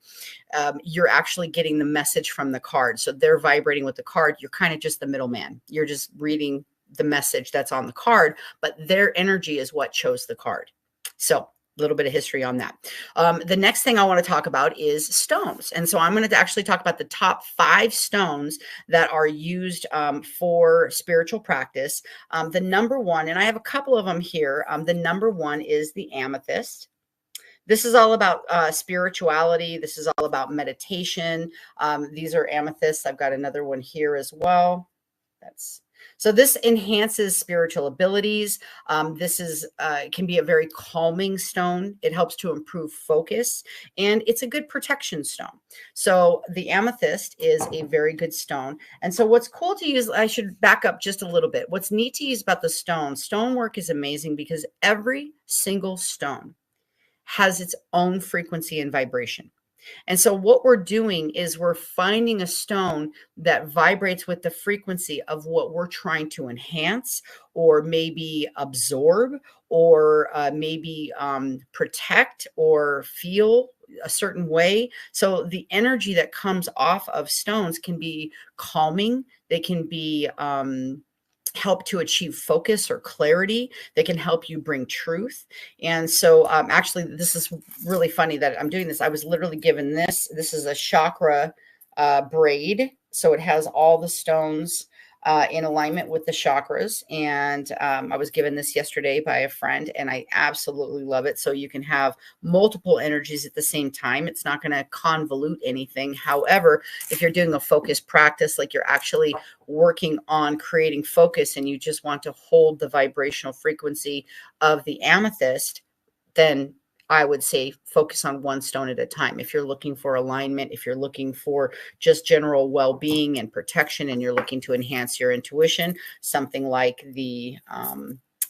you're actually getting the message from the card. So they're vibrating with the card. You're kind of just the middleman. You're just reading the message that's on the card, but their energy is what chose the card. So a little bit of history on that. The next thing I want to talk about is stones. And so I'm going to actually talk about the top 5 stones that are used for spiritual practice. The number one, and I have a couple of them here. The number one is the amethyst. This is all about spirituality. This is all about meditation. These are amethysts. I've got another one here as well. So this enhances spiritual abilities. This is can be a very calming stone. It helps to improve focus, and it's a good protection stone. So the amethyst is a very good stone. And so what's cool to use, I should back up just a little bit. What's neat to use about the stonework is amazing, because every single stone has its own frequency and vibration. And so what we're doing is we're finding a stone that vibrates with the frequency of what we're trying to enhance, or maybe absorb, or maybe protect, or feel a certain way. So the energy that comes off of stones can be calming. They can be help to achieve focus or clarity. They can help you bring truth. And so actually, this is really funny that I'm doing this. I was literally given this. This is a chakra braid. So it has all the stones in alignment with the chakras. And I was given this yesterday by a friend, and I absolutely love it. So you can have multiple energies at the same time. It's not going to convolute anything. However, if you're doing a focused practice, like you're actually working on creating focus, and you just want to hold the vibrational frequency of the amethyst, then I would say focus on one stone at a time. If you're looking for alignment, if you're looking for just general well-being and protection, and you're looking to enhance your intuition, something like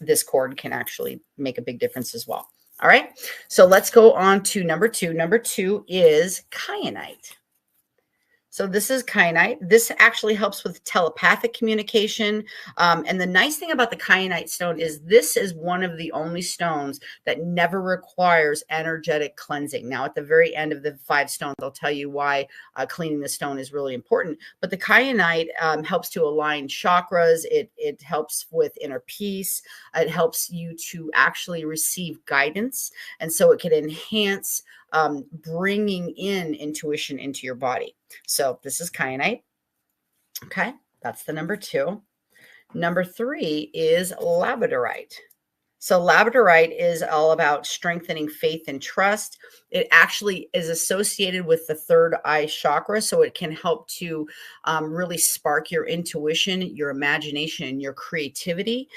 this cord can actually make a big difference as well. All right, so let's go on to number 2. Number 2 is kyanite. So this is kyanite. This actually helps with telepathic communication. And the nice thing about the kyanite stone is this is one of the only stones that never requires energetic cleansing. Now, at the very end of the 5 stones, I'll tell you why cleaning the stone is really important. But the kyanite helps to align chakras. It helps with inner peace. It helps you to actually receive guidance. And so it can enhance bringing in intuition into your body. So this is kyanite. Okay, that's the number 2. Number 3 is labradorite. So labradorite is all about strengthening faith and trust. It actually is associated with the 3rd eye chakra, so it can help to really spark your intuition, your imagination, and your creativity.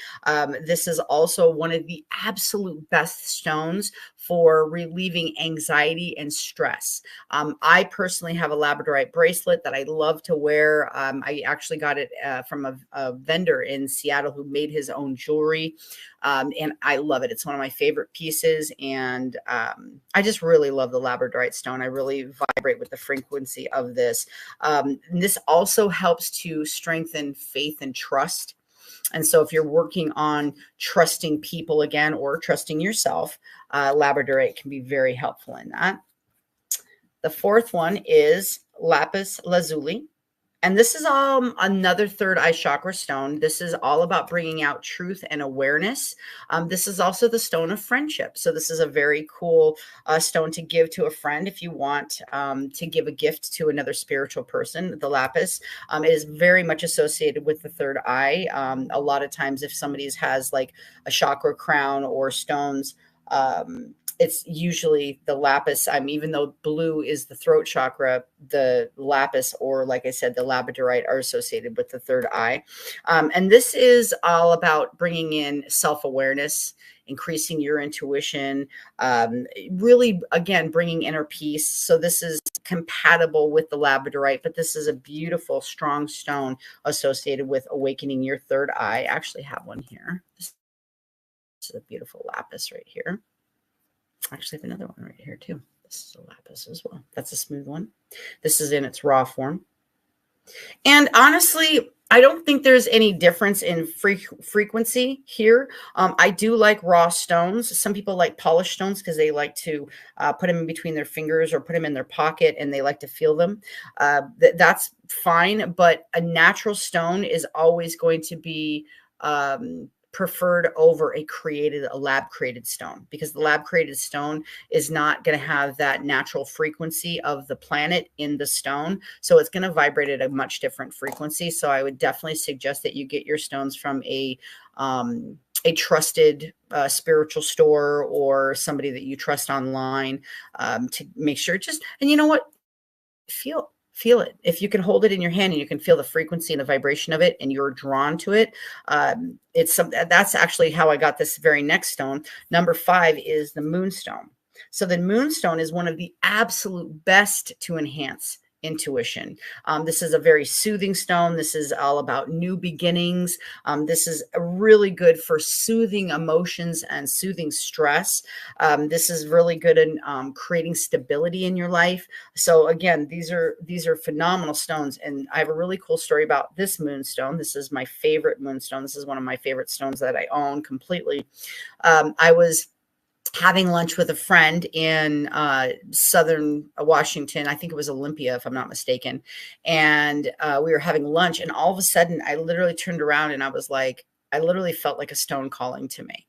This is also one of the absolute best stones for relieving anxiety and stress. I personally have a labradorite bracelet that I love to wear. I actually got it from a vendor in Seattle who made his own jewelry. And I love it. It's one of my favorite pieces. And I just really love the labradorite stone. I really vibrate with the frequency of this. This also helps to strengthen faith and trust. And so if you're working on trusting people again, or trusting yourself, labradorite can be very helpful in that. The 4th one is lapis lazuli. And this is another 3rd eye chakra stone. This is all about bringing out truth and awareness. This is also the stone of friendship. So this is a very cool stone to give to a friend if you want to give a gift to another spiritual person. The lapis is very much associated with the 3rd eye. A lot of times if somebody has like a chakra crown or stones, it's usually the lapis. Even though blue is the throat chakra, the lapis, or like I said, the labradorite, are associated with the 3rd eye. And this is all about bringing in self-awareness, increasing your intuition, really, again, bringing inner peace. So this is compatible with the labradorite, but this is a beautiful, strong stone associated with awakening your 3rd eye. I actually have one here. This is a beautiful lapis right here. I actually have another one right here too. This is a lapis as well. That's a smooth one. This is in its raw form. And honestly, I don't think there's any difference in frequency here. I do like raw stones. Some people like polished stones because they like to put them in between their fingers or put them in their pocket and they like to feel them. That's fine, but a natural stone is always going to be preferred over a lab created stone, because the lab created stone is not going to have that natural frequency of the planet in the stone. So it's going to vibrate at a much different frequency. So I would definitely suggest that you get your stones from a trusted spiritual store or somebody that you trust online to make sure and you know what? Feel it. If you can hold it in your hand and you can feel the frequency and the vibration of it and you're drawn to it, that's actually how I got this very next stone. Number 5 is the moonstone. So the moonstone is one of the absolute best to enhance intuition. This is a very soothing stone. This is all about new beginnings. This is really good for soothing emotions and soothing stress. This is really good in creating stability in your life. So again, these are phenomenal stones. And I have a really cool story about this moonstone. This is my favorite moonstone. This is one of my favorite stones that I own completely. I was having lunch with a friend in southern Washington. I think it was Olympia, if I'm not mistaken. And we were having lunch, and all of a sudden I literally turned around and I was like, I literally felt like a stone calling to me.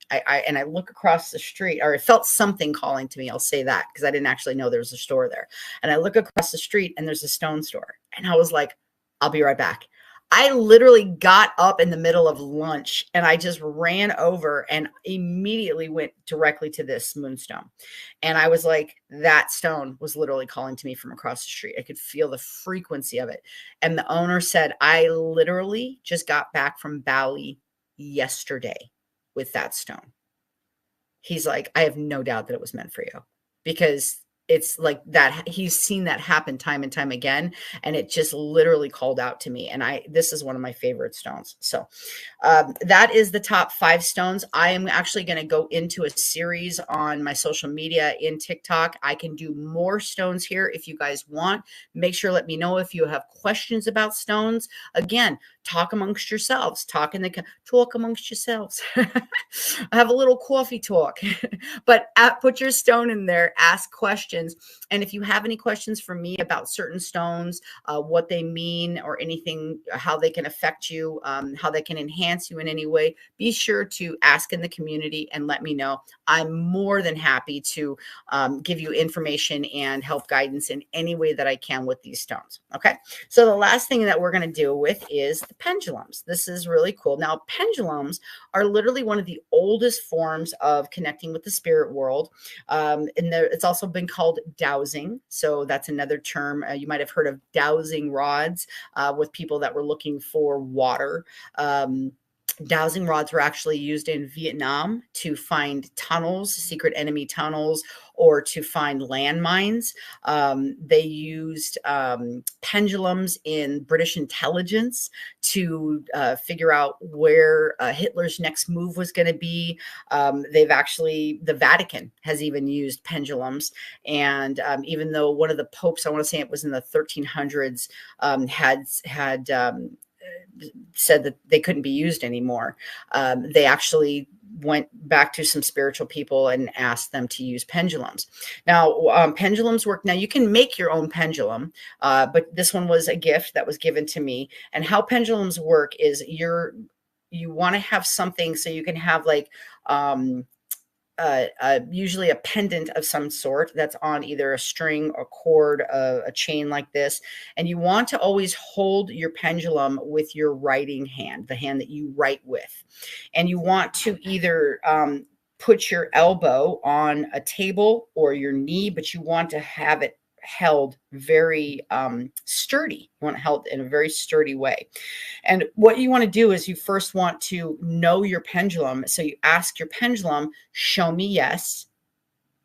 And I look across the street, or I felt something calling to me. I'll say that because I didn't actually know there was a store there. And I look across the street and there's a stone store. And I was like, I'll be right back. I literally got up in the middle of lunch and I just ran over and immediately went directly to this moonstone. And I was like, that stone was literally calling to me from across the street. I could feel the frequency of it. And the owner said, I literally just got back from Bali yesterday with that stone. He's like, I have no doubt that it was meant for you, because it's like that he's seen that happen time and time again, and it just literally called out to me. And this is one of my favorite stones. So that is the top 5 stones. I am actually going to go into a series on my social media in TikTok. I can do more stones here if you guys want. Make sure, let me know if you have questions about stones. Again, talk amongst yourselves, talk amongst yourselves. Have a little coffee talk, but put your stone in there, ask questions. And if you have any questions for me about certain stones, what they mean or anything, how they can affect you, how they can enhance you in any way, be sure to ask in the community and let me know. I'm more than happy to give you information and help guidance in any way that I can with these stones. Okay. So the last thing that we're going to deal with is the pendulums. This is really cool. Now, pendulums are literally one of the oldest forms of connecting with the spirit world. And it's also been called dowsing. So that's another term. You might have heard of dowsing rods with people that were looking for water. Dowsing rods were actually used in Vietnam to find tunnels, secret enemy tunnels, or to find landmines. They used pendulums in British intelligence to figure out where Hitler's next move was going to be. The Vatican has even used pendulums. And even though one of the popes, I want to say it was in the 1300s, had said that they couldn't be used anymore, they actually went back to some spiritual people and asked them to use pendulums. Now, pendulums work. Now, you can make your own pendulum, but this one was a gift that was given to me. And how pendulums work is you want to have something so you can have like usually a pendant of some sort that's on either a string, a cord, a chain like this. And you want to always hold your pendulum with your writing hand, the hand that you write with. And you want to either put your elbow on a table or your knee, but you want to have it held very sturdy. You want it held in a very sturdy way. And what you want to do is you first want to know your pendulum. So you ask your pendulum, show me yes.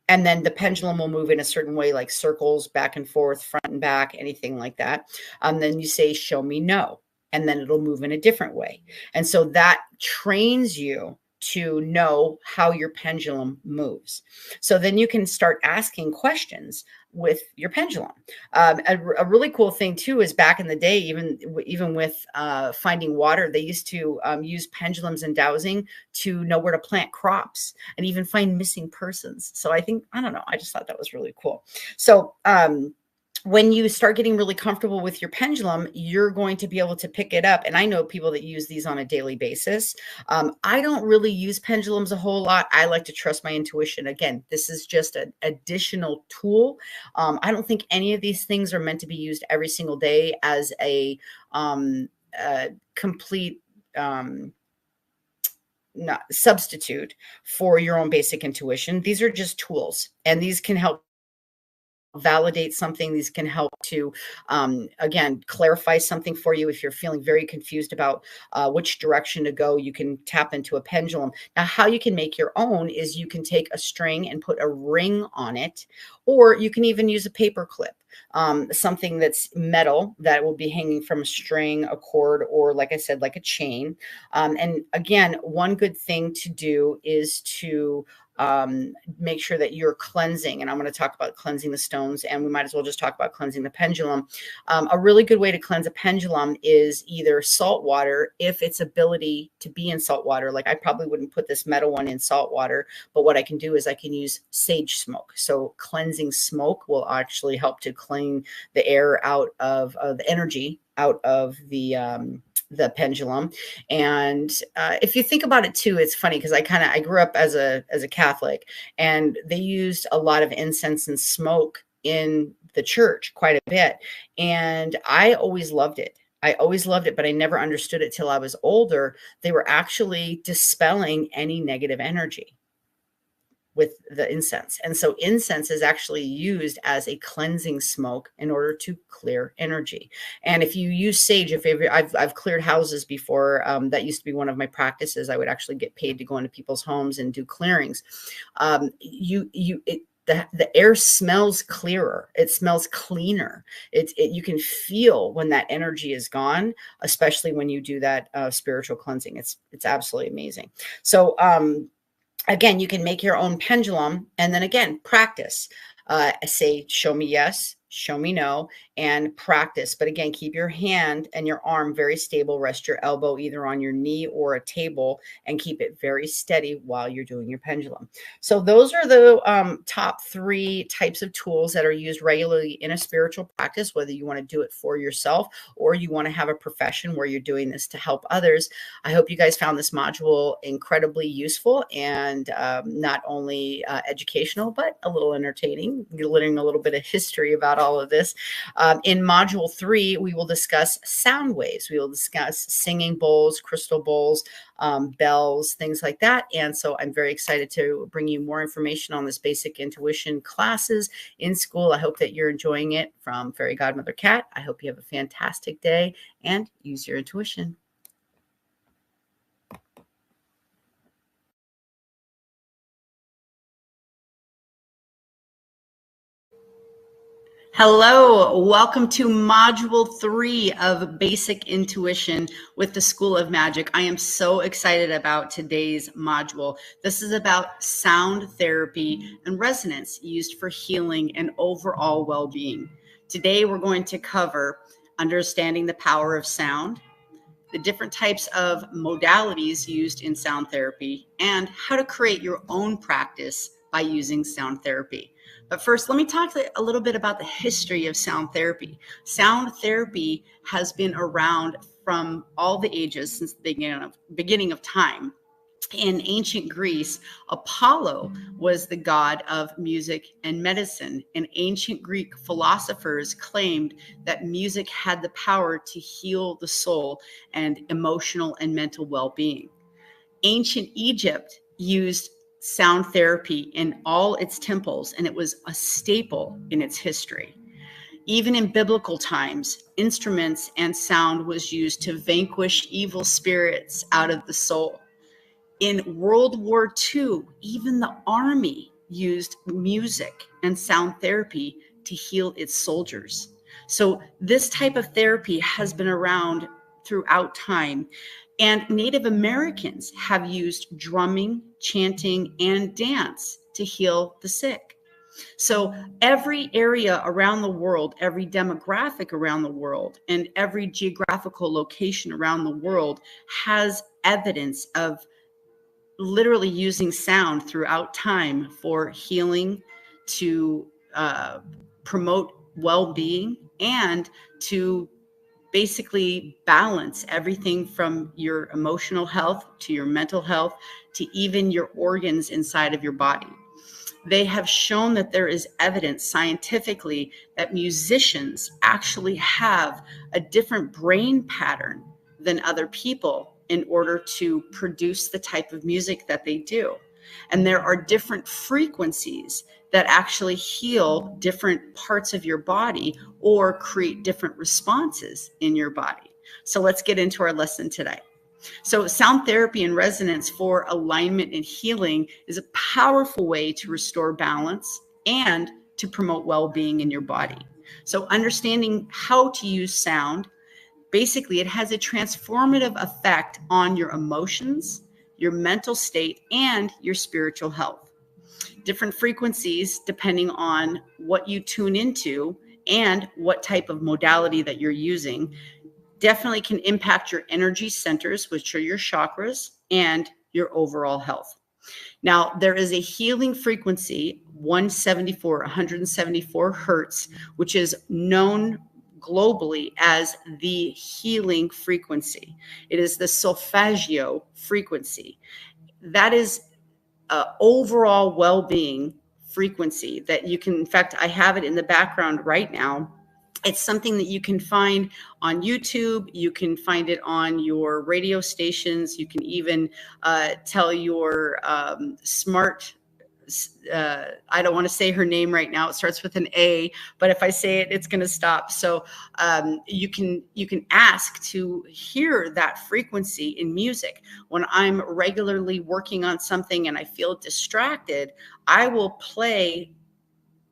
And then the pendulum will move in a certain way, like circles, back and forth, front and back, anything like that. Then you say, show me no. And then it'll move in a different way. And so that trains you to know how your pendulum moves. So then you can start asking questions with your pendulum. A really cool thing too is back in the day, even with finding water, they used to use pendulums and dowsing to know where to plant crops and even find missing persons. So I don't know, I just thought that was really cool. So when you start getting really comfortable with your pendulum, you're going to be able to pick it up. And I know people that use these on a daily basis. I don't really use pendulums a whole lot. I like to trust my intuition. Again, this is just an additional tool. I don't think any of these things are meant to be used every single day as a complete not substitute for your own basic intuition. These are just tools, and these can help validate something. These can help to, again, clarify something for you. If you're feeling very confused about which direction to go, you can tap into a pendulum. Now, how you can make your own is you can take a string and put a ring on it, or you can even use a paper clip, something that's metal that will be hanging from a string, a cord, or like I said, like a chain. And again, one good thing to do is to make sure that you're cleansing. And I'm going to talk about cleansing the stones, and we might as well just talk about cleansing the pendulum. A really good way to cleanse a pendulum is either salt water, if its ability to be in salt water. Like I probably wouldn't put this metal one in salt water, but what I can do is I can use sage smoke. So cleansing smoke will actually help to clean the air out of the energy out of the pendulum. And if you think about it too, it's funny because I grew up as a Catholic, and they used a lot of incense and smoke in the church quite a bit. And I always loved it. But I never understood it till I was older. They were actually dispelling any negative energy with the incense. And so incense is actually used as a cleansing smoke in order to clear energy. And if you use sage, I've cleared houses before, that used to be one of my practices. I would actually get paid to go into people's homes and do clearings. the air smells clearer. It smells cleaner. You can feel when that energy is gone, especially when you do that spiritual cleansing. It's absolutely amazing. So again, you can make your own pendulum, and then again, practice. Say, show me yes, show me no, and practice. But again, keep your hand and your arm very stable. Rest your elbow either on your knee or a table, and keep it very steady while you're doing your pendulum. So those are the top 3 types of tools that are used regularly in a spiritual practice, whether you want to do it for yourself or you want to have a profession where you're doing this to help others. I hope you guys found this module incredibly useful and not only educational, but a little entertaining. You're learning a little bit of history about all of this. In module 3, we will discuss sound waves. We will discuss singing bowls, crystal bowls, bells, things like that. And so I'm very excited to bring you more information on this basic intuition classes in school. I hope that you're enjoying it. From Fairy Godmother Cat, I hope you have a fantastic day and use your intuition. Hello, welcome to Module 3 of Basic Intuition with the School of Magic. I am so excited about today's module. This is about sound therapy and resonance used for healing and overall well-being. Today, we're going to cover understanding the power of sound, the different types of modalities used in sound therapy, and how to create your own practice by using sound therapy. But first, let me talk a little bit about the history of sound therapy. Sound therapy has been around from all the ages since the beginning of time. In ancient Greece, Apollo was the god of music and medicine, and ancient Greek philosophers claimed that music had the power to heal the soul and emotional and mental well-being. Ancient Egypt used sound therapy in all its temples, and it was a staple in its history. Even in biblical times, instruments and sound was used to vanquish evil spirits out of the soul. In World War II, even the army used music and sound therapy to heal its soldiers. So this type of therapy has been around throughout time. And Native Americans have used drumming, chanting, and dance to heal the sick. So every area around the world, every demographic around the world, and every geographical location around the world has evidence of literally using sound throughout time for healing, to promote well-being, and to basically balance everything from your emotional health to your mental health to even your organs inside of your body. They have shown that there is evidence scientifically that musicians actually have a different brain pattern than other people in order to produce the type of music that they do. And there are different frequencies that actually heal different parts of your body or create different responses in your body. So let's get into our lesson today. So sound therapy and resonance for alignment and healing is a powerful way to restore balance and to promote well-being in your body. So understanding how to use sound, basically it has a transformative effect on your emotions, your mental state, and your spiritual health. Different frequencies, depending on what you tune into and what type of modality that you're using, definitely can impact your energy centers, which are your chakras, and your overall health. Now, there is a healing frequency, 174 hertz, which is known globally as the healing frequency. It is the solfeggio frequency. That is overall well-being frequency that you can, in fact, I have it in the background right now. It's something that you can find on YouTube. You can find it on your radio stations. You can even tell your smart, I don't want to say her name right now. It starts with an A, but if I say it, it's going to stop. So you can ask to hear that frequency in music. When I'm regularly working on something and I feel distracted, I will play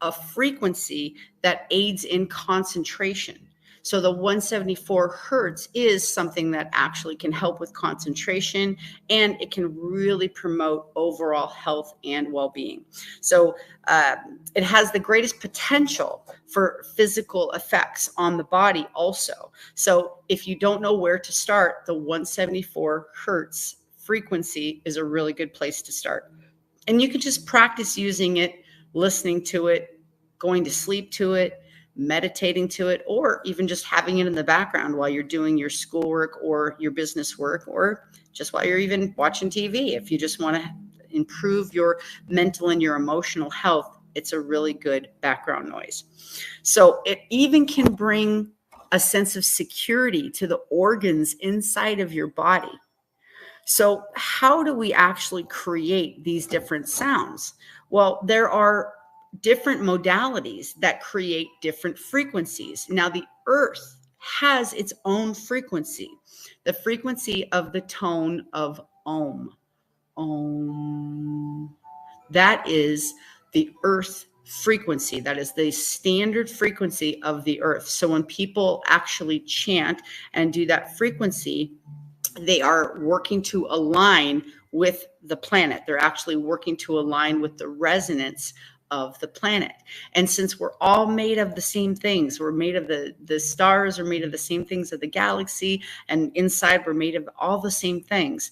a frequency that aids in concentration. So the 174 hertz is something that actually can help with concentration, and it can really promote overall health and well-being. So it has the greatest potential for physical effects on the body also. So if you don't know where to start, the 174 hertz frequency is a really good place to start. And you can just practice using it, listening to it, going to sleep to it, meditating to it, or even just having it in the background while you're doing your schoolwork or your business work, or just while you're even watching TV. If you just want to improve your mental and your emotional health, it's a really good background noise. So it even can bring a sense of security to the organs inside of your body. So how do we actually create these different sounds? Well, there are different modalities that create different frequencies. Now, the earth has its own frequency, the frequency of the tone of Om. Om. That is the earth frequency. That is the standard frequency of the earth. So when people actually chant and do that frequency, they are working to align with the planet. They're actually working to align with the resonance of the planet. And since we're all made of the same things, we're made of the stars are made of the same things of the galaxy, and inside we're made of all the same things.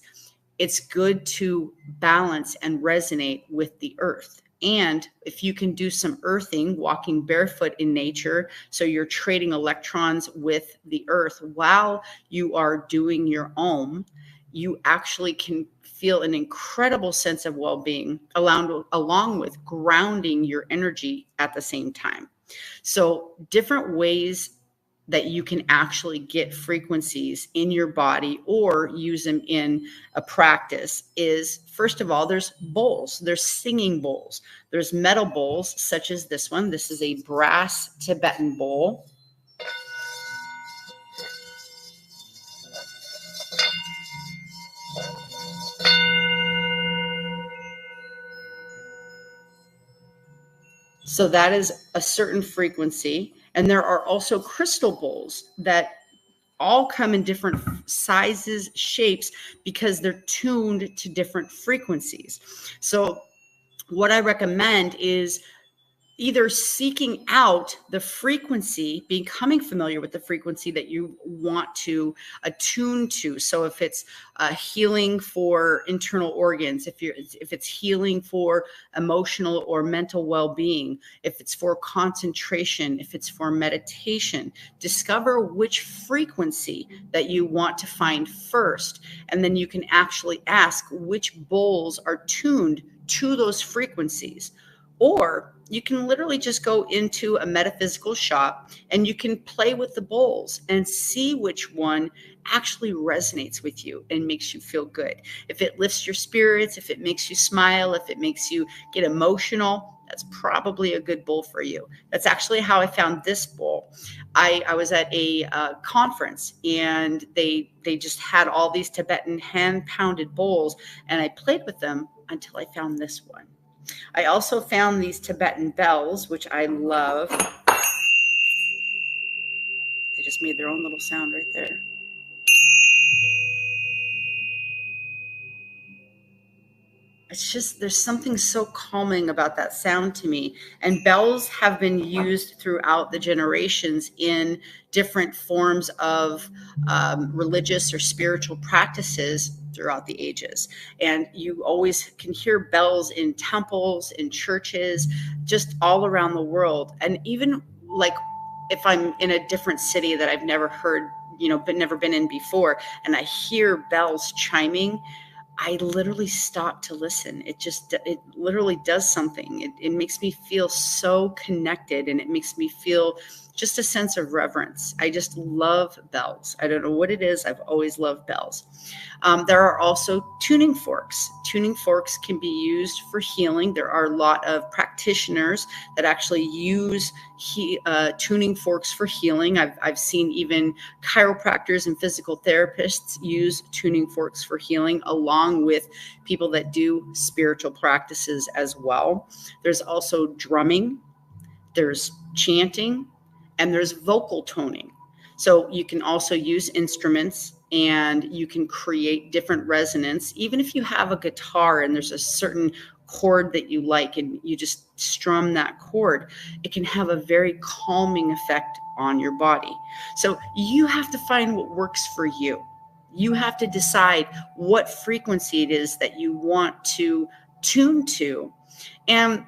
It's good to balance and resonate with the earth. And if you can do some earthing, walking barefoot in nature, so you're trading electrons with the earth while you are doing your Om, you actually can feel an incredible sense of well-being, along with grounding your energy at the same time. So different ways that you can actually get frequencies in your body or use them in a practice is, first of all, there's bowls. There's singing bowls. There's metal bowls such as this one. This is a brass Tibetan bowl. So that is a certain frequency. And there are also crystal bowls that all come in different sizes, shapes, because they're tuned to different frequencies. So what I recommend is either seeking out the frequency, becoming familiar with the frequency that you want to attune to. So if it's healing for internal organs, if it's healing for emotional or mental well-being, if it's for concentration, if it's for meditation, discover which frequency that you want to find first. And then you can actually ask which bowls are tuned to those frequencies. Or you can literally just go into a metaphysical shop and you can play with the bowls and see which one actually resonates with you and makes you feel good. If it lifts your spirits, if it makes you smile, if it makes you get emotional, that's probably a good bowl for you. That's actually how I found this bowl. I was at a conference and they just had all these Tibetan hand-pounded bowls, and I played with them until I found this one. I also found these Tibetan bells, which I love. They just made their own little sound right there. It's just, there's something so calming about that sound to me. And bells have been used throughout the generations in different forms of religious or spiritual practices throughout the ages. And you always can hear bells in temples, in churches, just all around the world. And even like if I'm in a different city that I've never heard, but never been in before, and I hear bells chiming, I literally stop to listen. It literally does something. It makes me feel so connected, and it makes me feel just a sense of reverence. I just love bells. I don't know what it is. I've always loved bells. There are also tuning forks. Tuning forks can be used for healing. There are a lot of practitioners that actually use tuning forks for healing. I've seen even chiropractors and physical therapists use tuning forks for healing, along with people that do spiritual practices as well. There's also drumming.
there's chanting, and there's vocal toning. So you can also use instruments and you can create different resonance. Even if you have a guitar and there's a certain chord that you like and you just strum that chord, it can have a very calming effect on your body. So you have to find what works for you. You have to decide what frequency it is that you want to tune to. And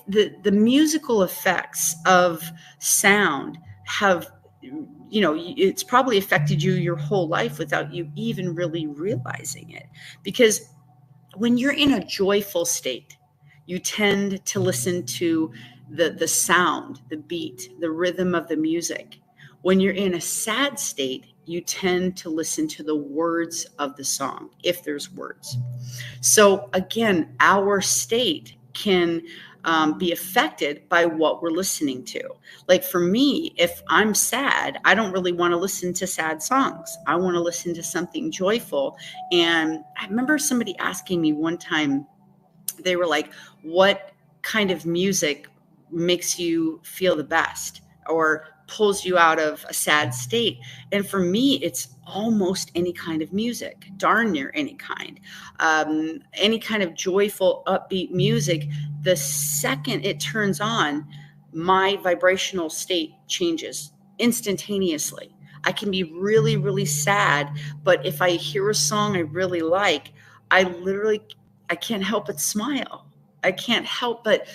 the musical effects of sound have, it's probably affected you your whole life without you even really realizing it. Because when you're in a joyful state, you tend to listen to the sound, the beat, the rhythm of the music. When you're in a sad state, you tend to listen to the words of the song, if there's words. So again, our state can be affected by what we're listening to. Like for me, if I'm sad, I don't really want to listen to sad songs. I want to listen to something joyful. And I remember somebody asking me one time, they were like, what kind of music makes you feel the best or pulls you out of a sad state? And for me, it's almost any kind of music, darn near any kind of joyful, upbeat music. The second it turns on, my vibrational state changes instantaneously. I can be really, really sad, but if I hear a song I really like, I can't help but smile. I can't help but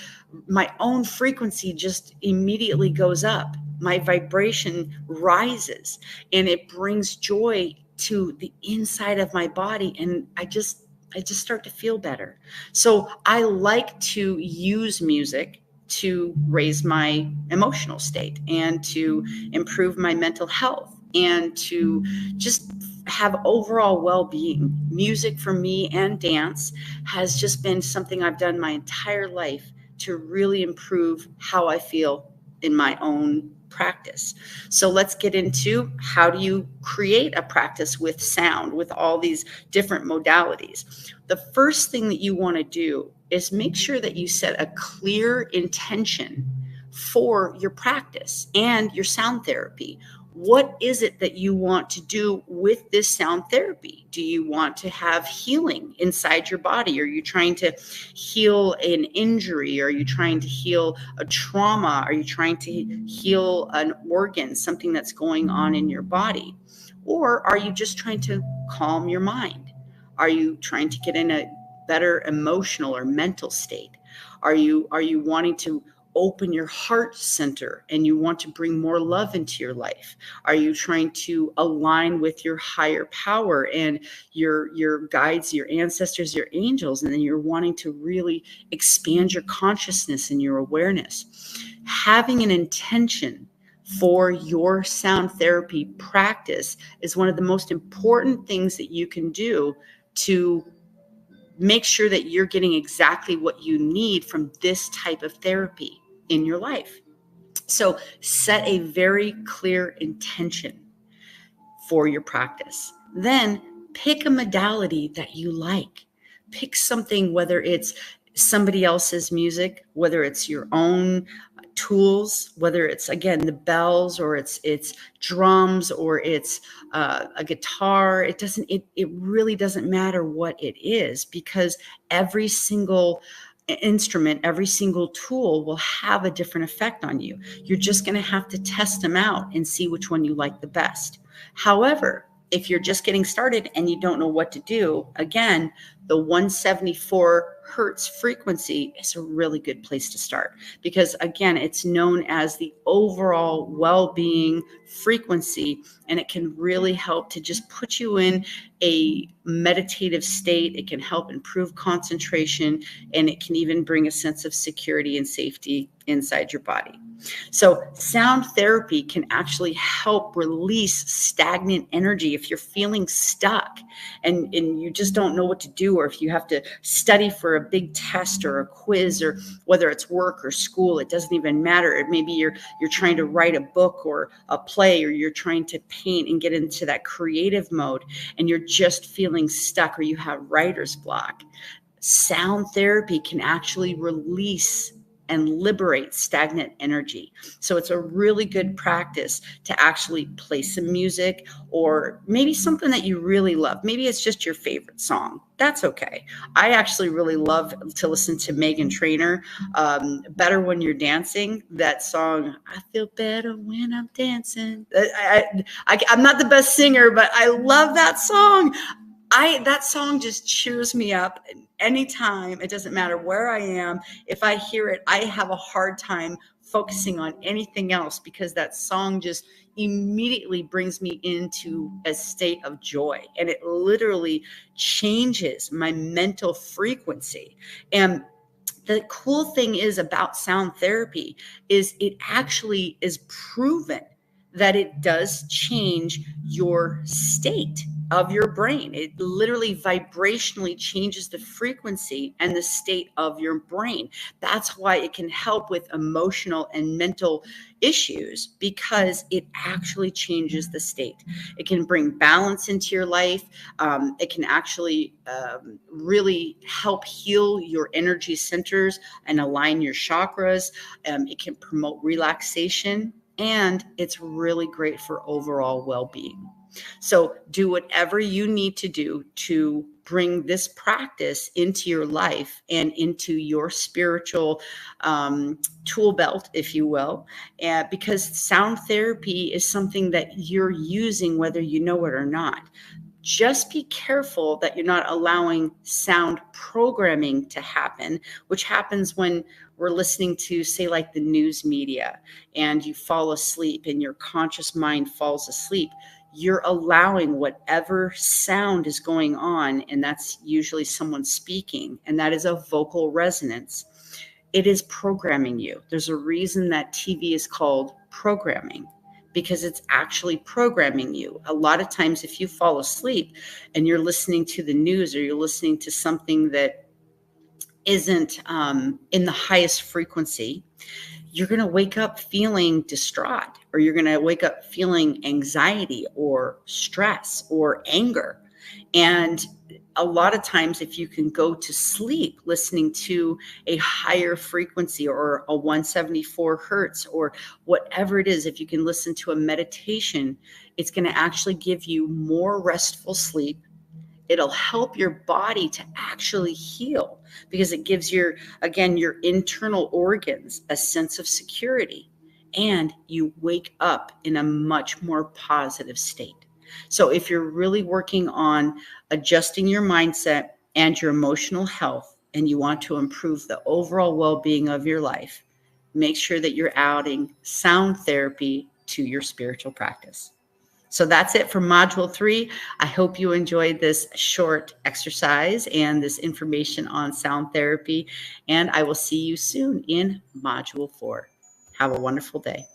my own frequency just immediately goes up. My vibration rises and it brings joy to the inside of my body. And I just start to feel better. So I like to use music to raise my emotional state and to improve my mental health and to just have overall well-being. Music for me and dance has just been something I've done my entire life to really improve how I feel in my own practice. So let's get into how do you create a practice with sound, with all these different modalities. The first thing that you want to do is make sure that you set a clear intention for your practice and your sound therapy. What is it that you want to do with this sound therapy? Do you want to have healing inside your body? Are you trying to heal an injury? Are you trying to heal a trauma? Are you trying to heal an organ, something that's going on in your body? Or are you just trying to calm your mind? Are you trying to get in a better emotional or mental state? Are you wanting to open your heart center and you want to bring more love into your life? Are you trying to align with your higher power and your guides, your ancestors, your angels, and then you're wanting to really expand your consciousness and your awareness? Having an intention for your sound therapy practice is one of the most important things that you can do to make sure that you're getting exactly what you need from this type of therapy in your life. So set a very clear intention for your practice. Then pick a modality that you like. Pick something, whether it's somebody else's music, whether it's your own tools, whether it's, again, the bells or it's drums or it's a guitar. It really doesn't matter what it is, because every single instrument, every single tool will have a different effect on you. You're just going to have to test them out and see which one you like the best. However, if you're just getting started and you don't know what to do, again, the 174 hertz frequency is a really good place to start, because again, it's known as the overall well-being frequency, and it can really help to just put you in a meditative state. It can help improve concentration, and it can even bring a sense of security and safety inside your body. So sound therapy can actually help release stagnant energy. If you're feeling stuck and you just don't know what to do, or if you have to study for a big test or a quiz, or whether it's work or school, it doesn't even matter. Maybe you're trying to write a book or a play, or you're trying to paint and get into that creative mode, and you're just feeling stuck, or you have writer's block. Sound therapy can actually release and liberate stagnant energy. So it's a really good practice to actually play some music, or maybe something that you really love. Maybe it's just your favorite song. That's okay. I actually really love to listen to Meghan Trainor, Better When You're Dancing. That song, I feel better when I'm dancing. I'm not the best singer, but I love that song. That song just cheers me up anytime. It doesn't matter where I am. If I hear it, I have a hard time focusing on anything else, because that song just immediately brings me into a state of joy, and it literally changes my mental frequency. And the cool thing is about sound therapy is it actually is proven that it does change your state of your brain. It literally vibrationally changes the frequency and the state of your brain. That's why it can help with emotional and mental issues, because it actually changes the state. It can bring balance into your life. It can actually really help heal your energy centers and align your chakras. It can promote relaxation, and it's really great for overall well-being. So do whatever you need to do to bring this practice into your life and into your spiritual tool belt, if you will, because sound therapy is something that you're using whether you know it or not. Just be careful that you're not allowing sound programming to happen, which happens when we're listening to, say, like the news media, and you fall asleep and your conscious mind falls asleep. You're allowing whatever sound is going on, and that's usually someone speaking, and that is a vocal resonance. It is programming you. There's a reason that TV is called programming, because it's actually programming you. A lot of times, if you fall asleep and you're listening to the news, or you're listening to something that isn't in the highest frequency, you're going to wake up feeling distraught, or you're going to wake up feeling anxiety or stress or anger. And a lot of times, if you can go to sleep listening to a higher frequency, or a 174 hertz, or whatever it is, if you can listen to a meditation, it's going to actually give you more restful sleep. It'll help your body to actually heal, because it gives your internal organs a sense of security, and you wake up in a much more positive state. So if you're really working on adjusting your mindset and your emotional health, and you want to improve the overall well-being of your life, make sure that you're adding sound therapy to your spiritual practice. So that's it for Module 3. I hope you enjoyed this short exercise and this information on sound therapy, and I will see you soon in Module 4. Have a wonderful day.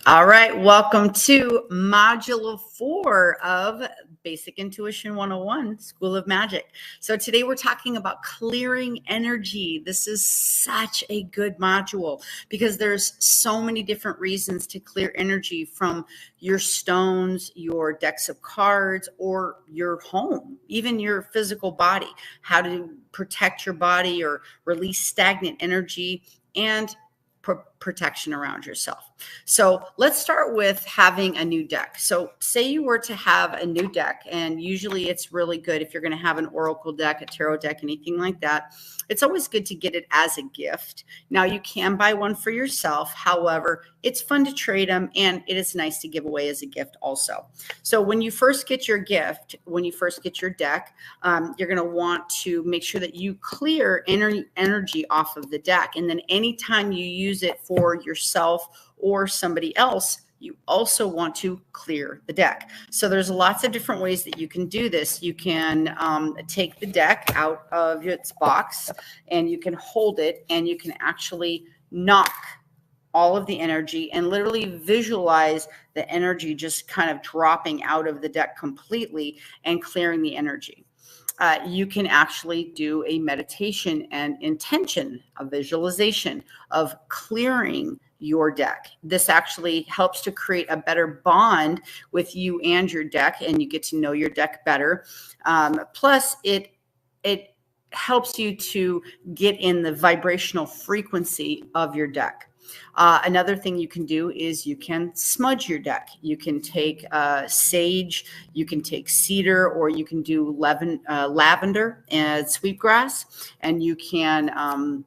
All right, welcome to Module 4 of Basic Intuition 101, School of Magic. So today we're talking about clearing energy. This is such a good module, because there's so many different reasons to clear energy, from your stones, your decks of cards, or your home, even your physical body, how to protect your body or release stagnant energy, and protection around yourself. So let's start with having a new deck. So say you were to have a new deck, and usually it's really good if you're going to have an oracle deck, a tarot deck, anything like that. It's always good to get it as a gift. Now you can buy one for yourself. However, it's fun to trade them, and it is nice to give away as a gift also. So when you first get your gift, when you first get your deck, you're going to want to make sure that you clear energy off of the deck. And then anytime you use it for yourself or somebody else, you also want to clear the deck. So there's lots of different ways that you can do this. You can take the deck out of its box, and you can hold it, and you can actually knock all of the energy and literally visualize the energy just kind of dropping out of the deck completely and clearing the energy. You can actually do a meditation and intention, a visualization of clearing your deck. This actually helps to create a better bond with you and your deck, and you get to know your deck better. Plus, it helps you to get in the vibrational frequency of your deck. Another thing you can do is you can smudge your deck. You can take sage, you can take cedar, or you can do lavender and sweetgrass, and you can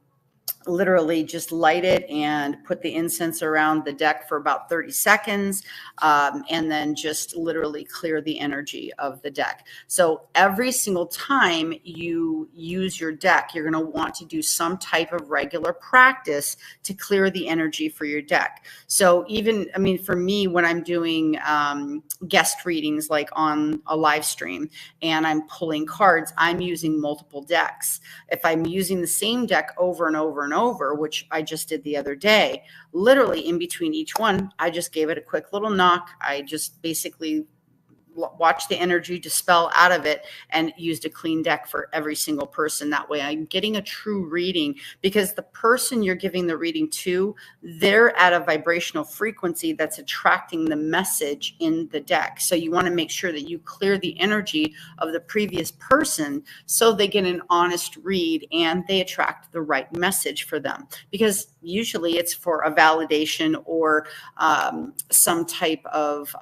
literally just light it and put the incense around the deck for about 30 seconds, and then just literally clear the energy of the deck. So every single time you use your deck, you're going to want to do some type of regular practice to clear the energy for your deck. So even, I mean, for me, when I'm doing guest readings, like on a live stream, and I'm pulling cards, I'm using multiple decks. If I'm using the same deck over and over and over, which I just did the other day, literally in between each one, I just gave it a quick little knock. I just basically watched the energy dispel out of it and used a clean deck for every single person. That way I'm getting a true reading, because the person you're giving the reading to, they're at a vibrational frequency that's attracting the message in the deck. So you want to make sure that you clear the energy of the previous person so they get an honest read and they attract the right message for them, because usually it's for a validation or some type of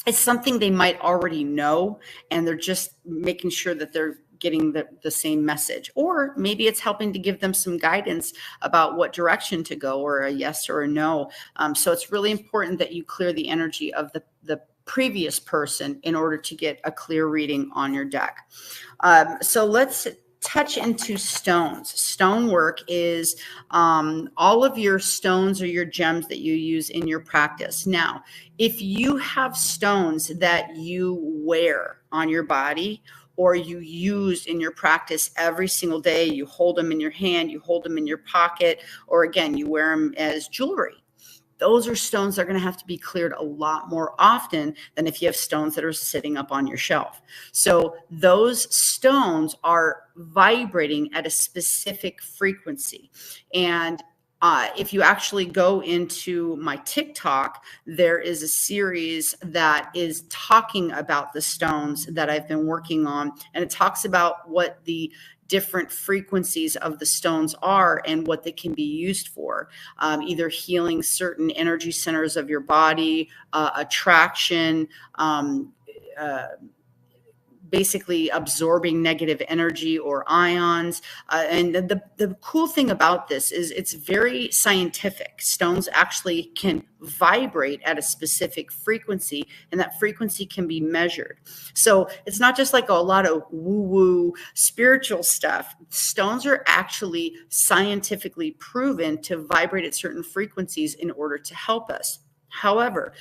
it's something they might already know, and they're just making sure that they're getting the same message. Or maybe it's helping to give them some guidance about what direction to go, or a yes or a no. So it's really important that you clear the energy of the previous person in order to get a clear reading on your deck. So let's touch into stones. Stonework is all of your stones or your gems that you use in your practice. Now, if you have stones that you wear on your body or you use in your practice every single day, you hold them in your hand, you hold them in your pocket, or again, you wear them as jewelry, those are stones that are going to have to be cleared a lot more often than if you have stones that are sitting up on your shelf. So those stones are vibrating at a specific frequency. And if you actually go into my TikTok, there is a series that is talking about the stones that I've been working on. And it talks about what the different frequencies of the stones are and what they can be used for, either healing certain energy centers of your body, attraction, basically absorbing negative energy or ions. And the cool thing about this is it's very scientific. Stones actually can vibrate at a specific frequency, and that frequency can be measured. So it's not just like a lot of woo-woo spiritual stuff. Stones are actually scientifically proven to vibrate at certain frequencies in order to help us. However,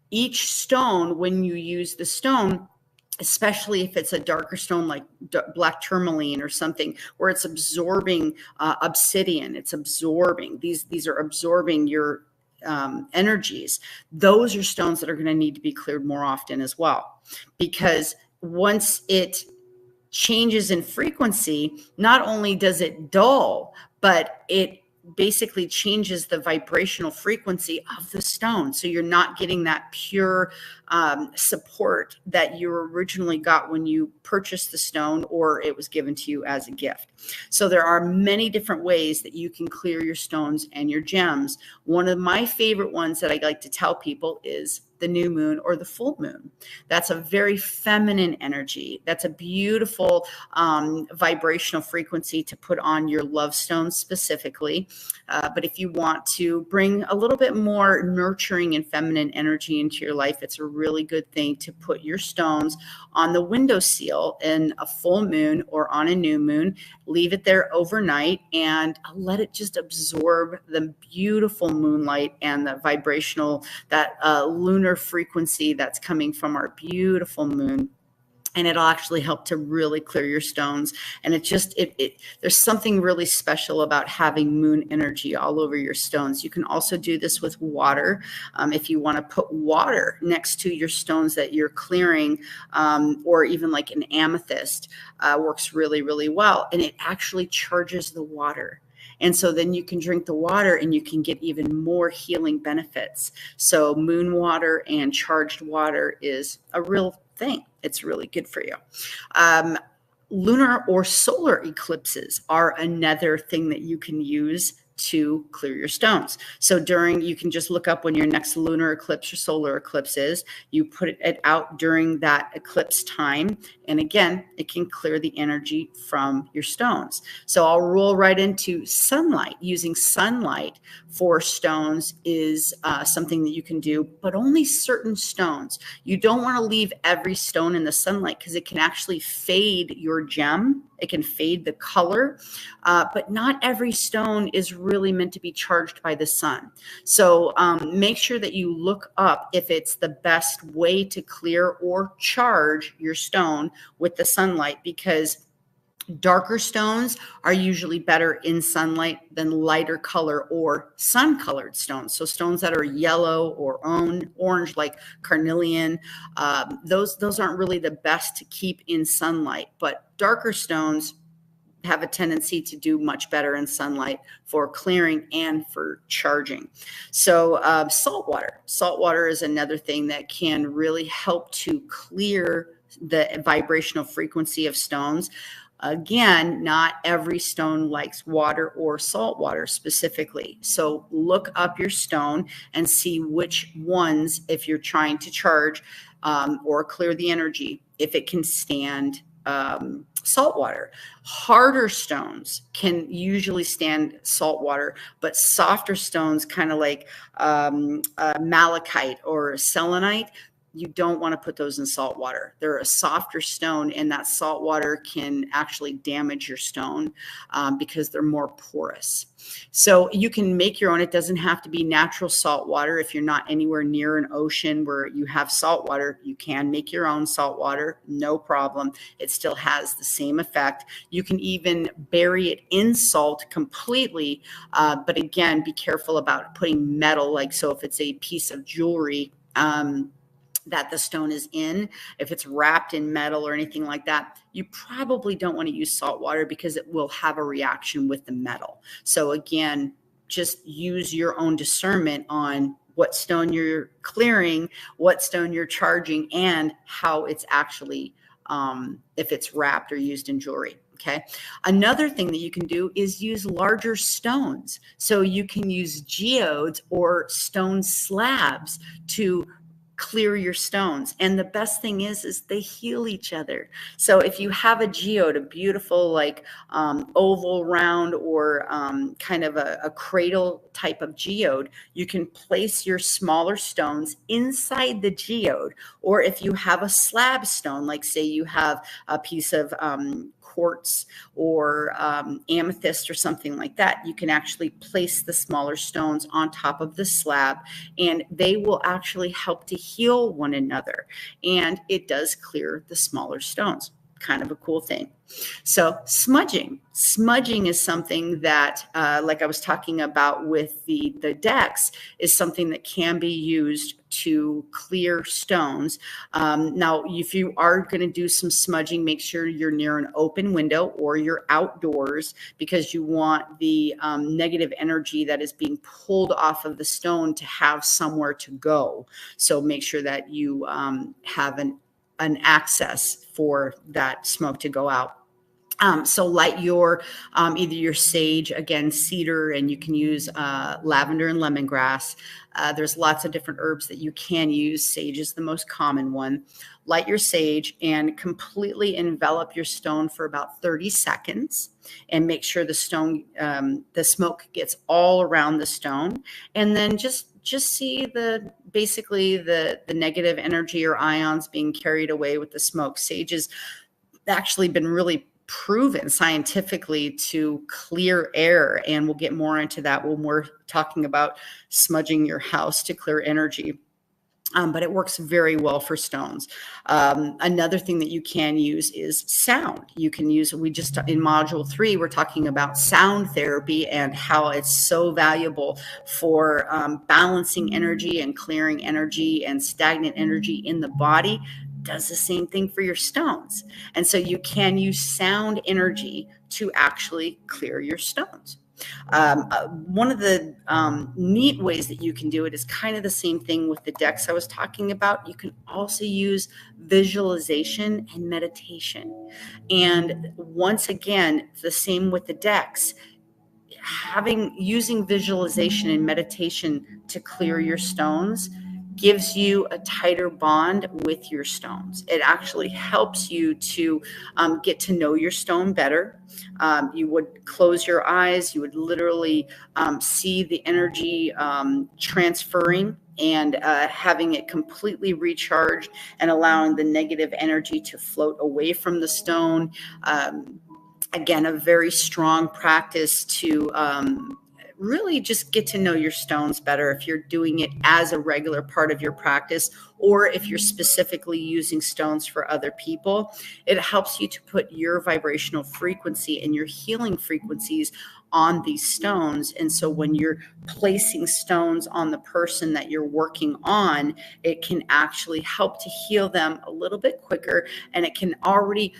each stone, when you use the stone, especially if it's a darker stone like black tourmaline or something, where it's absorbing obsidian, it's absorbing, these are absorbing your energies. Those are stones that are going to need to be cleared more often as well, because once it changes in frequency, not only does it dull, but it basically changes the vibrational frequency of the stone. So you're not getting that pure support that you originally got when you purchased the stone or it was given to you as a gift. So there are many different ways that you can clear your stones and your gems. One of my favorite ones that I like to tell people is the new moon or the full moon. That's a very feminine energy. That's a beautiful vibrational frequency to put on your love stones specifically. But if you want to bring a little bit more nurturing and feminine energy into your life, it's a really good thing to put your stones on the windowsill in a full moon or on a new moon. Leave it there overnight and let it just absorb the beautiful moonlight and the vibrational, that lunar frequency that's coming from our beautiful moon. And it'll actually help to really clear your stones. And there's something really special about having moon energy all over your stones. You can also do this with water. If you want to put water next to your stones that you're clearing, or even like an amethyst, works really, really well. And it actually charges the water. And so then you can drink the water and you can get even more healing benefits. So moon water and charged water is a real thing. It's really good for you. Lunar or solar eclipses are another thing that you can use to clear your stones. So you can just look up when your next lunar eclipse or solar eclipse is. You put it out during that eclipse time. And again, it can clear the energy from your stones. So I'll roll right into sunlight. Using sunlight for stones is something that you can do, but only certain stones. You don't want to leave every stone in the sunlight because it can actually fade your gem. It can fade the color, but not every stone is really meant to be charged by the sun. So make sure that you look up if it's the best way to clear or charge your stone with the sunlight, because darker stones are usually better in sunlight than lighter color or sun colored stones. So stones that are yellow or orange, like carnelian, those aren't really the best to keep in sunlight, but darker stones have a tendency to do much better in sunlight for clearing and for charging. So salt water is another thing that can really help to clear the vibrational frequency of stones. Again, not every stone likes water or salt water specifically. So look up your stone and see which ones, if you're trying to charge or clear the energy, if it can stand salt water. Harder stones can usually stand salt water, but softer stones, kind of like malachite or selenite, you don't want to put those in salt water. They're a softer stone, and that salt water can actually damage your stone because they're more porous. So you can make your own. It doesn't have to be natural salt water. If you're not anywhere near an ocean where you have salt water, you can make your own salt water, no problem. It still has the same effect. You can even bury it in salt completely. But again, be careful about putting metal, like, so if it's a piece of jewelry, that the stone is in, if it's wrapped in metal or anything like that, you probably don't want to use salt water because it will have a reaction with the metal. So again, just use your own discernment on what stone you're clearing, what stone you're charging, and how it's actually, if it's wrapped or used in jewelry. Okay. Another thing that you can do is use larger stones. So you can use geodes or stone slabs to clear your stones. And the best thing is they heal each other. So if you have a geode, a beautiful like oval, round, or kind of a cradle type of geode, you can place your smaller stones inside the geode. Or if you have a slab stone, like say you have a piece of quartz or amethyst or something like that, you can actually place the smaller stones on top of the slab, and they will actually help to heal one another. And it does clear the smaller stones. Kind of a cool thing. So smudging is something that, like I was talking about with the decks, is something that can be used to clear stones. Now, if you are going to do some smudging, make sure you're near an open window or you're outdoors, because you want the negative energy that is being pulled off of the stone to have somewhere to go. So make sure that you have an access for that smoke to go out. So light your either your sage, again, cedar, and you can use lavender and lemongrass. There's lots of different herbs that you can use. Sage is the most common one. Light your sage and completely envelop your stone for about 30 seconds, and make sure the stone, the smoke gets all around the stone, and then just see basically the negative energy or ions being carried away with the smoke. Sage has actually been really proven scientifically to clear air, and we'll get more into that when we're talking about smudging your house to clear energy. But it works very well for stones. Another thing that you can use is sound. You can use, in module 3, we're talking about sound therapy and how it's so valuable for balancing energy and clearing energy and stagnant energy in the body. Does the same thing for your stones. And so you can use sound energy to actually clear your stones. stones. One of the neat ways that you can do it is kind of the same thing with the decks I was talking about. You can also use visualization and meditation. And once again, the same with the decks. Using visualization and meditation to clear your stones gives you a tighter bond with your stones. It actually helps you to get to know your stone better. You would close your eyes, you would literally see the energy transferring and having it completely recharged and allowing the negative energy to float away from the stone. Again, a very strong practice to really just get to know your stones better if you're doing it as a regular part of your practice, or if you're specifically using stones for other people. It helps you to put your vibrational frequency and your healing frequencies on these stones. And so when you're placing stones on the person that you're working on, it can actually help to heal them a little bit quicker. And it already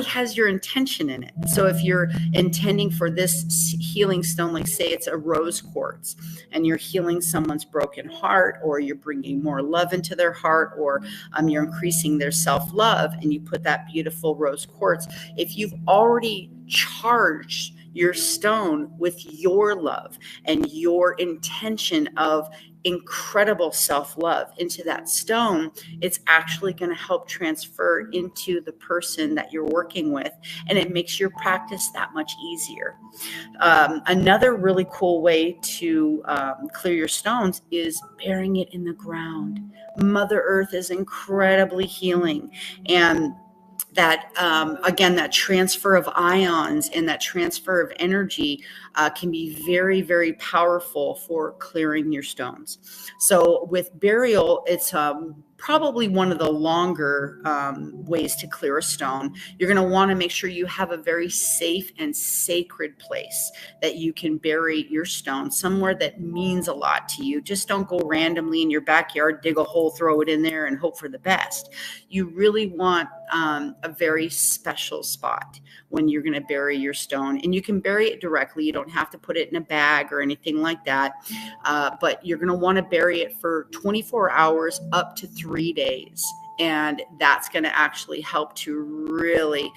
has your intention in it. So if you're intending for this healing stone, like say it's a rose quartz, and you're healing someone's broken heart, or you're bringing more love into their heart, or you're increasing their self-love, and you put that beautiful rose quartz, if you've already charged your stone with your love and your intention of incredible self-love into that stone, it's actually going to help transfer into the person that you're working with, and it makes your practice that much easier. Another really cool way to clear your stones is burying it in the ground. Mother Earth is incredibly healing, and that again, that transfer of ions and that transfer of energy can be very, very powerful for clearing your stones. So with burial, it's probably one of the longer ways to clear a stone. You're going to want to make sure you have a very safe and sacred place that you can bury your stone, somewhere that means a lot to you. Just don't go randomly in your backyard, dig a hole, throw it in there, and hope for the best. You really want a very special spot when you're going to bury your stone, and you can bury it directly. You don't have to put it in a bag or anything like that, but you're going to want to bury it for 24 hours up to 3 days. And that's going to actually help to really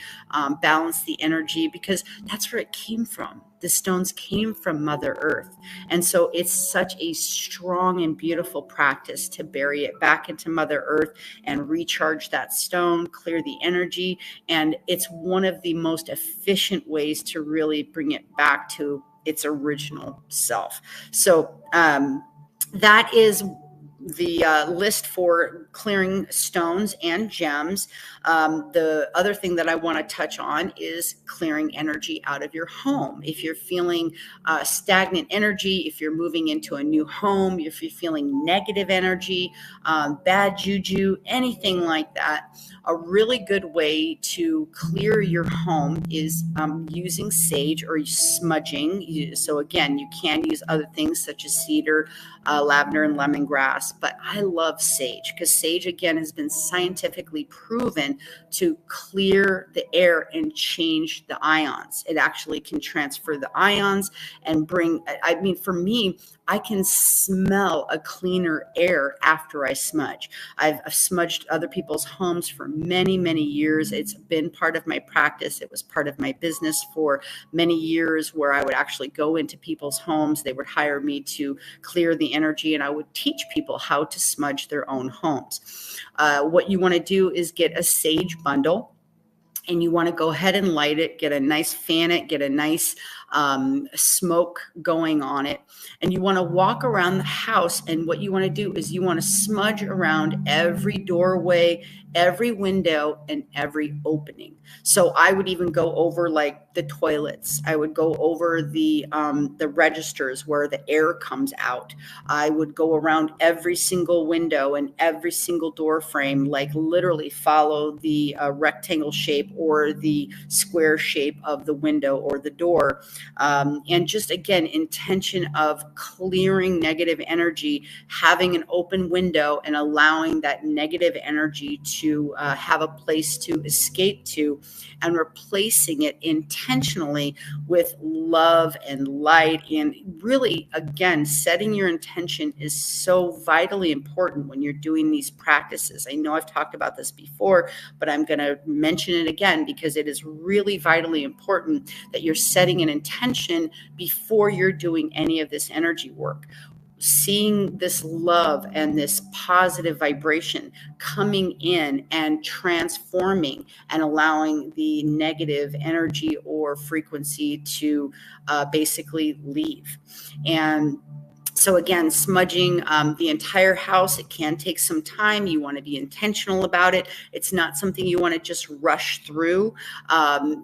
balance the energy, because that's where it came from. The stones came from Mother Earth. And so it's such a strong and beautiful practice to bury it back into Mother Earth and recharge that stone, clear the energy. And it's one of the most efficient ways to really bring it back to its original self. So that is the list for clearing stones and gems. The other thing that I want to touch on is clearing energy out of your home. If you're feeling stagnant energy, if you're moving into a new home, if you're feeling negative energy, bad juju, anything like that, a really good way to clear your home is using sage or smudging. So again, you can use other things such as cedar, lavender, and lemongrass, but I love sage because sage, again, has been scientifically proven to clear the air and change the ions. It actually can transfer the ions and bring, I mean, for me, I can smell a cleaner air after I smudge. I've smudged other people's homes for many, many years. It's been part of my practice. It was part of my business for many years, where I would actually go into people's homes. They would hire me to clear the energy, and I would teach people how to smudge their own homes. What you want to do is get a sage bundle, and you want to go ahead and light it, get a nice fan it, get a nice smoke going on it. And you want to walk around the house. And what you want to do is you want to smudge around every doorway, every window, and every opening. So I would even go over like the toilets. I would go over the registers where the air comes out. I would go around every single window and every single door frame, like literally follow the rectangle shape or the square shape of the window or the door. And just again, intention of clearing negative energy, having an open window and allowing that negative energy to have a place to escape to, and replacing it intentionally with love and light. And really, again, setting your intention is so vitally important when you're doing these practices. I know I've talked about this before, but I'm going to mention it again because it is really vitally important that you're setting an intention before you're doing any of this energy work. Seeing this love and this positive vibration coming in and transforming and allowing the negative energy or frequency to basically leave. And so again, smudging the entire house, it can take some time. You want to be intentional about it. It's not something you want to just rush through.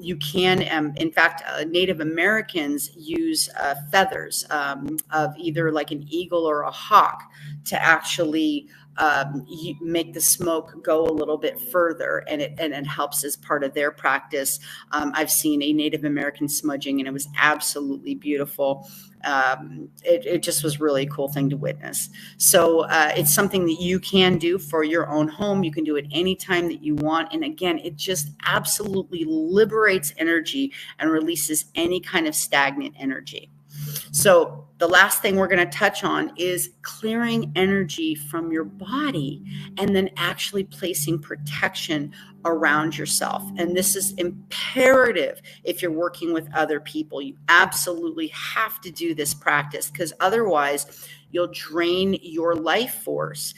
You can, in fact, Native Americans use feathers of either like an eagle or a hawk to actually make the smoke go a little bit further, and it helps as part of their practice. I've seen a Native American smudging, and it was absolutely beautiful. It just was really a cool thing to witness. So it's something that you can do for your own home. You can do it anytime that you want. And again, it just absolutely liberates energy and releases any kind of stagnant energy. So the last thing we're going to touch on is clearing energy from your body and then actually placing protection around yourself. And this is imperative if you're working with other people. You absolutely have to do this practice, because otherwise you'll drain your life force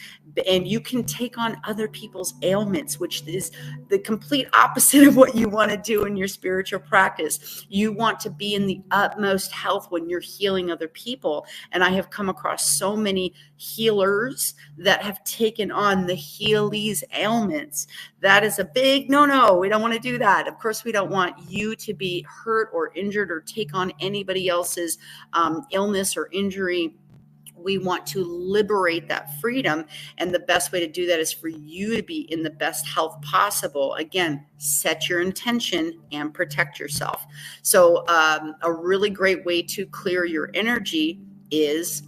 and you can take on other people's ailments, which is the complete opposite of what you want to do in your spiritual practice. You want to be in the utmost health when you're healing other people. And I have come across so many healers that have taken on the healers' ailments. That is a big no. We don't want to do that. Of course, we don't want you to be hurt or injured or take on anybody else's illness or injury. We want to liberate that freedom. And the best way to do that is for you to be in the best health possible. Again, set your intention and protect yourself. So a really great way to clear your energy is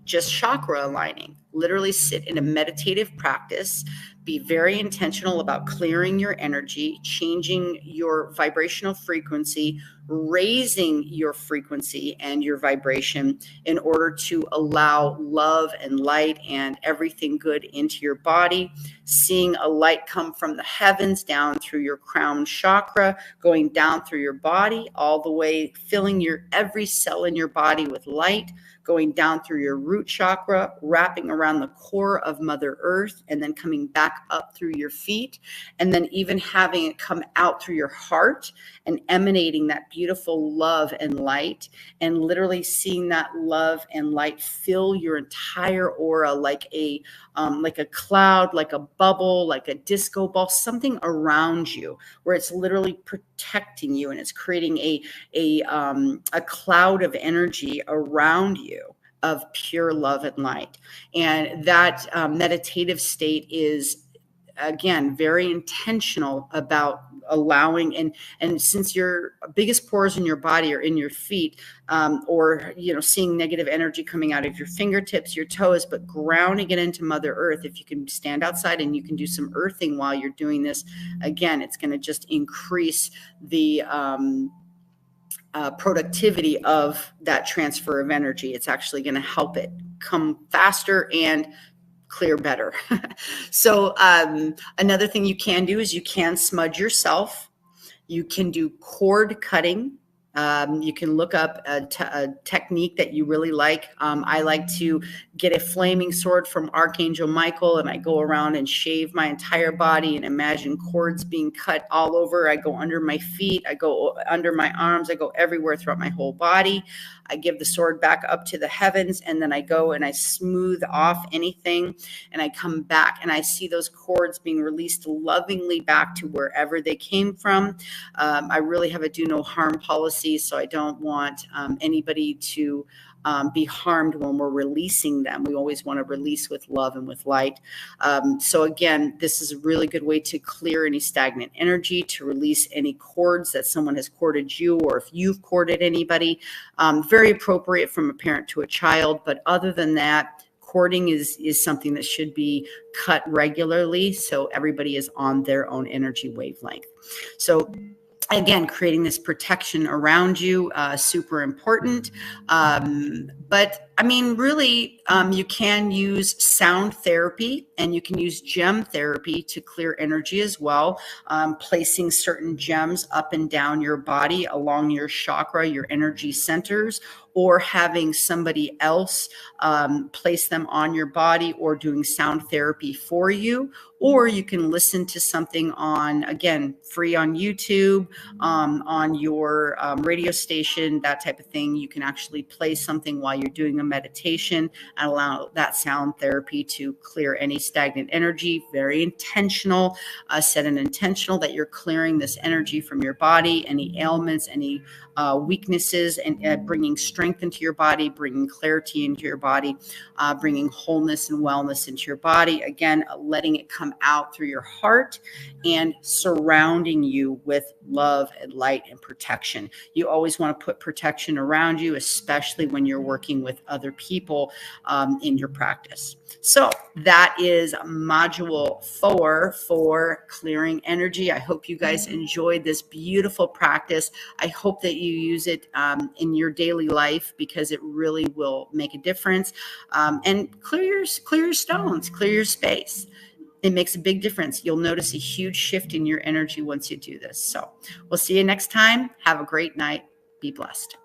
just chakra aligning. Literally sit in a meditative practice. Be very intentional about clearing your energy, changing your vibrational frequency, raising your frequency and your vibration in order to allow love and light and everything good into your body. Seeing a light come from the heavens down through your crown chakra, going down through your body, all the way filling your every cell in your body with light, going down through your root chakra, wrapping around the core of Mother Earth, and then coming back up through your feet, and then even having it come out through your heart and emanating that beautiful love and light, and literally seeing that love and light fill your entire aura like a cloud, like a bubble, like a disco ball, something around you where it's literally protecting you, and it's creating a cloud of energy around you of pure love and light. And that meditative state is, again, very intentional about allowing, and since your biggest pores in your body are in your feet, or seeing negative energy coming out of your fingertips, your toes, but grounding it into Mother Earth. If you can stand outside and you can do some earthing while you're doing this, again, it's going to just increase the productivity of that transfer of energy. It's actually going to help it come faster and clear better. So another thing you can do is you can smudge yourself. You can do cord cutting. You can look up a technique that you really like. I like to get a flaming sword from Archangel Michael, and I go around and shave my entire body and imagine cords being cut all over. I go under my feet, I go under my arms, I go everywhere throughout my whole body. I give the sword back up to the heavens, and then I go and I smooth off anything, and I come back and I see those cords being released lovingly back to wherever they came from. I really have a do no harm policy messy, so I don't want anybody to be harmed when we're releasing them. We always want to release with love and with light. So again, this is a really good way to clear any stagnant energy, to release any cords that someone has corded you, or if you've corded anybody. Very appropriate from a parent to a child. But other than that, cording is something that should be cut regularly, so everybody is on their own energy wavelength. So again, creating this protection around you, super important. But I mean, really, you can use sound therapy and you can use gem therapy to clear energy as well. Placing certain gems up and down your body along your chakra, your energy centers, or having somebody else place them on your body, or doing sound therapy for you. Or you can listen to something on, again, free on YouTube, on your radio station, that type of thing. You can actually play something while you're doing a meditation and allow that sound therapy to clear any stagnant energy. Very intentional. Set an intentional that you're clearing this energy from your body, any ailments, any weaknesses, and bringing strength into your body, bringing clarity into your body, bringing wholeness and wellness into your body. Again, letting it come out through your heart and surrounding you with love and light and protection. You always want to put protection around you, especially when you're working with other people in your practice. So that is module 4 for clearing energy. I hope you guys enjoyed this beautiful practice. I hope that you use it in your daily life, because it really will make a difference. And clear your stones, clear your space. It makes a big difference. You'll notice a huge shift in your energy once you do this. So we'll see you next time. Have a great night. Be blessed.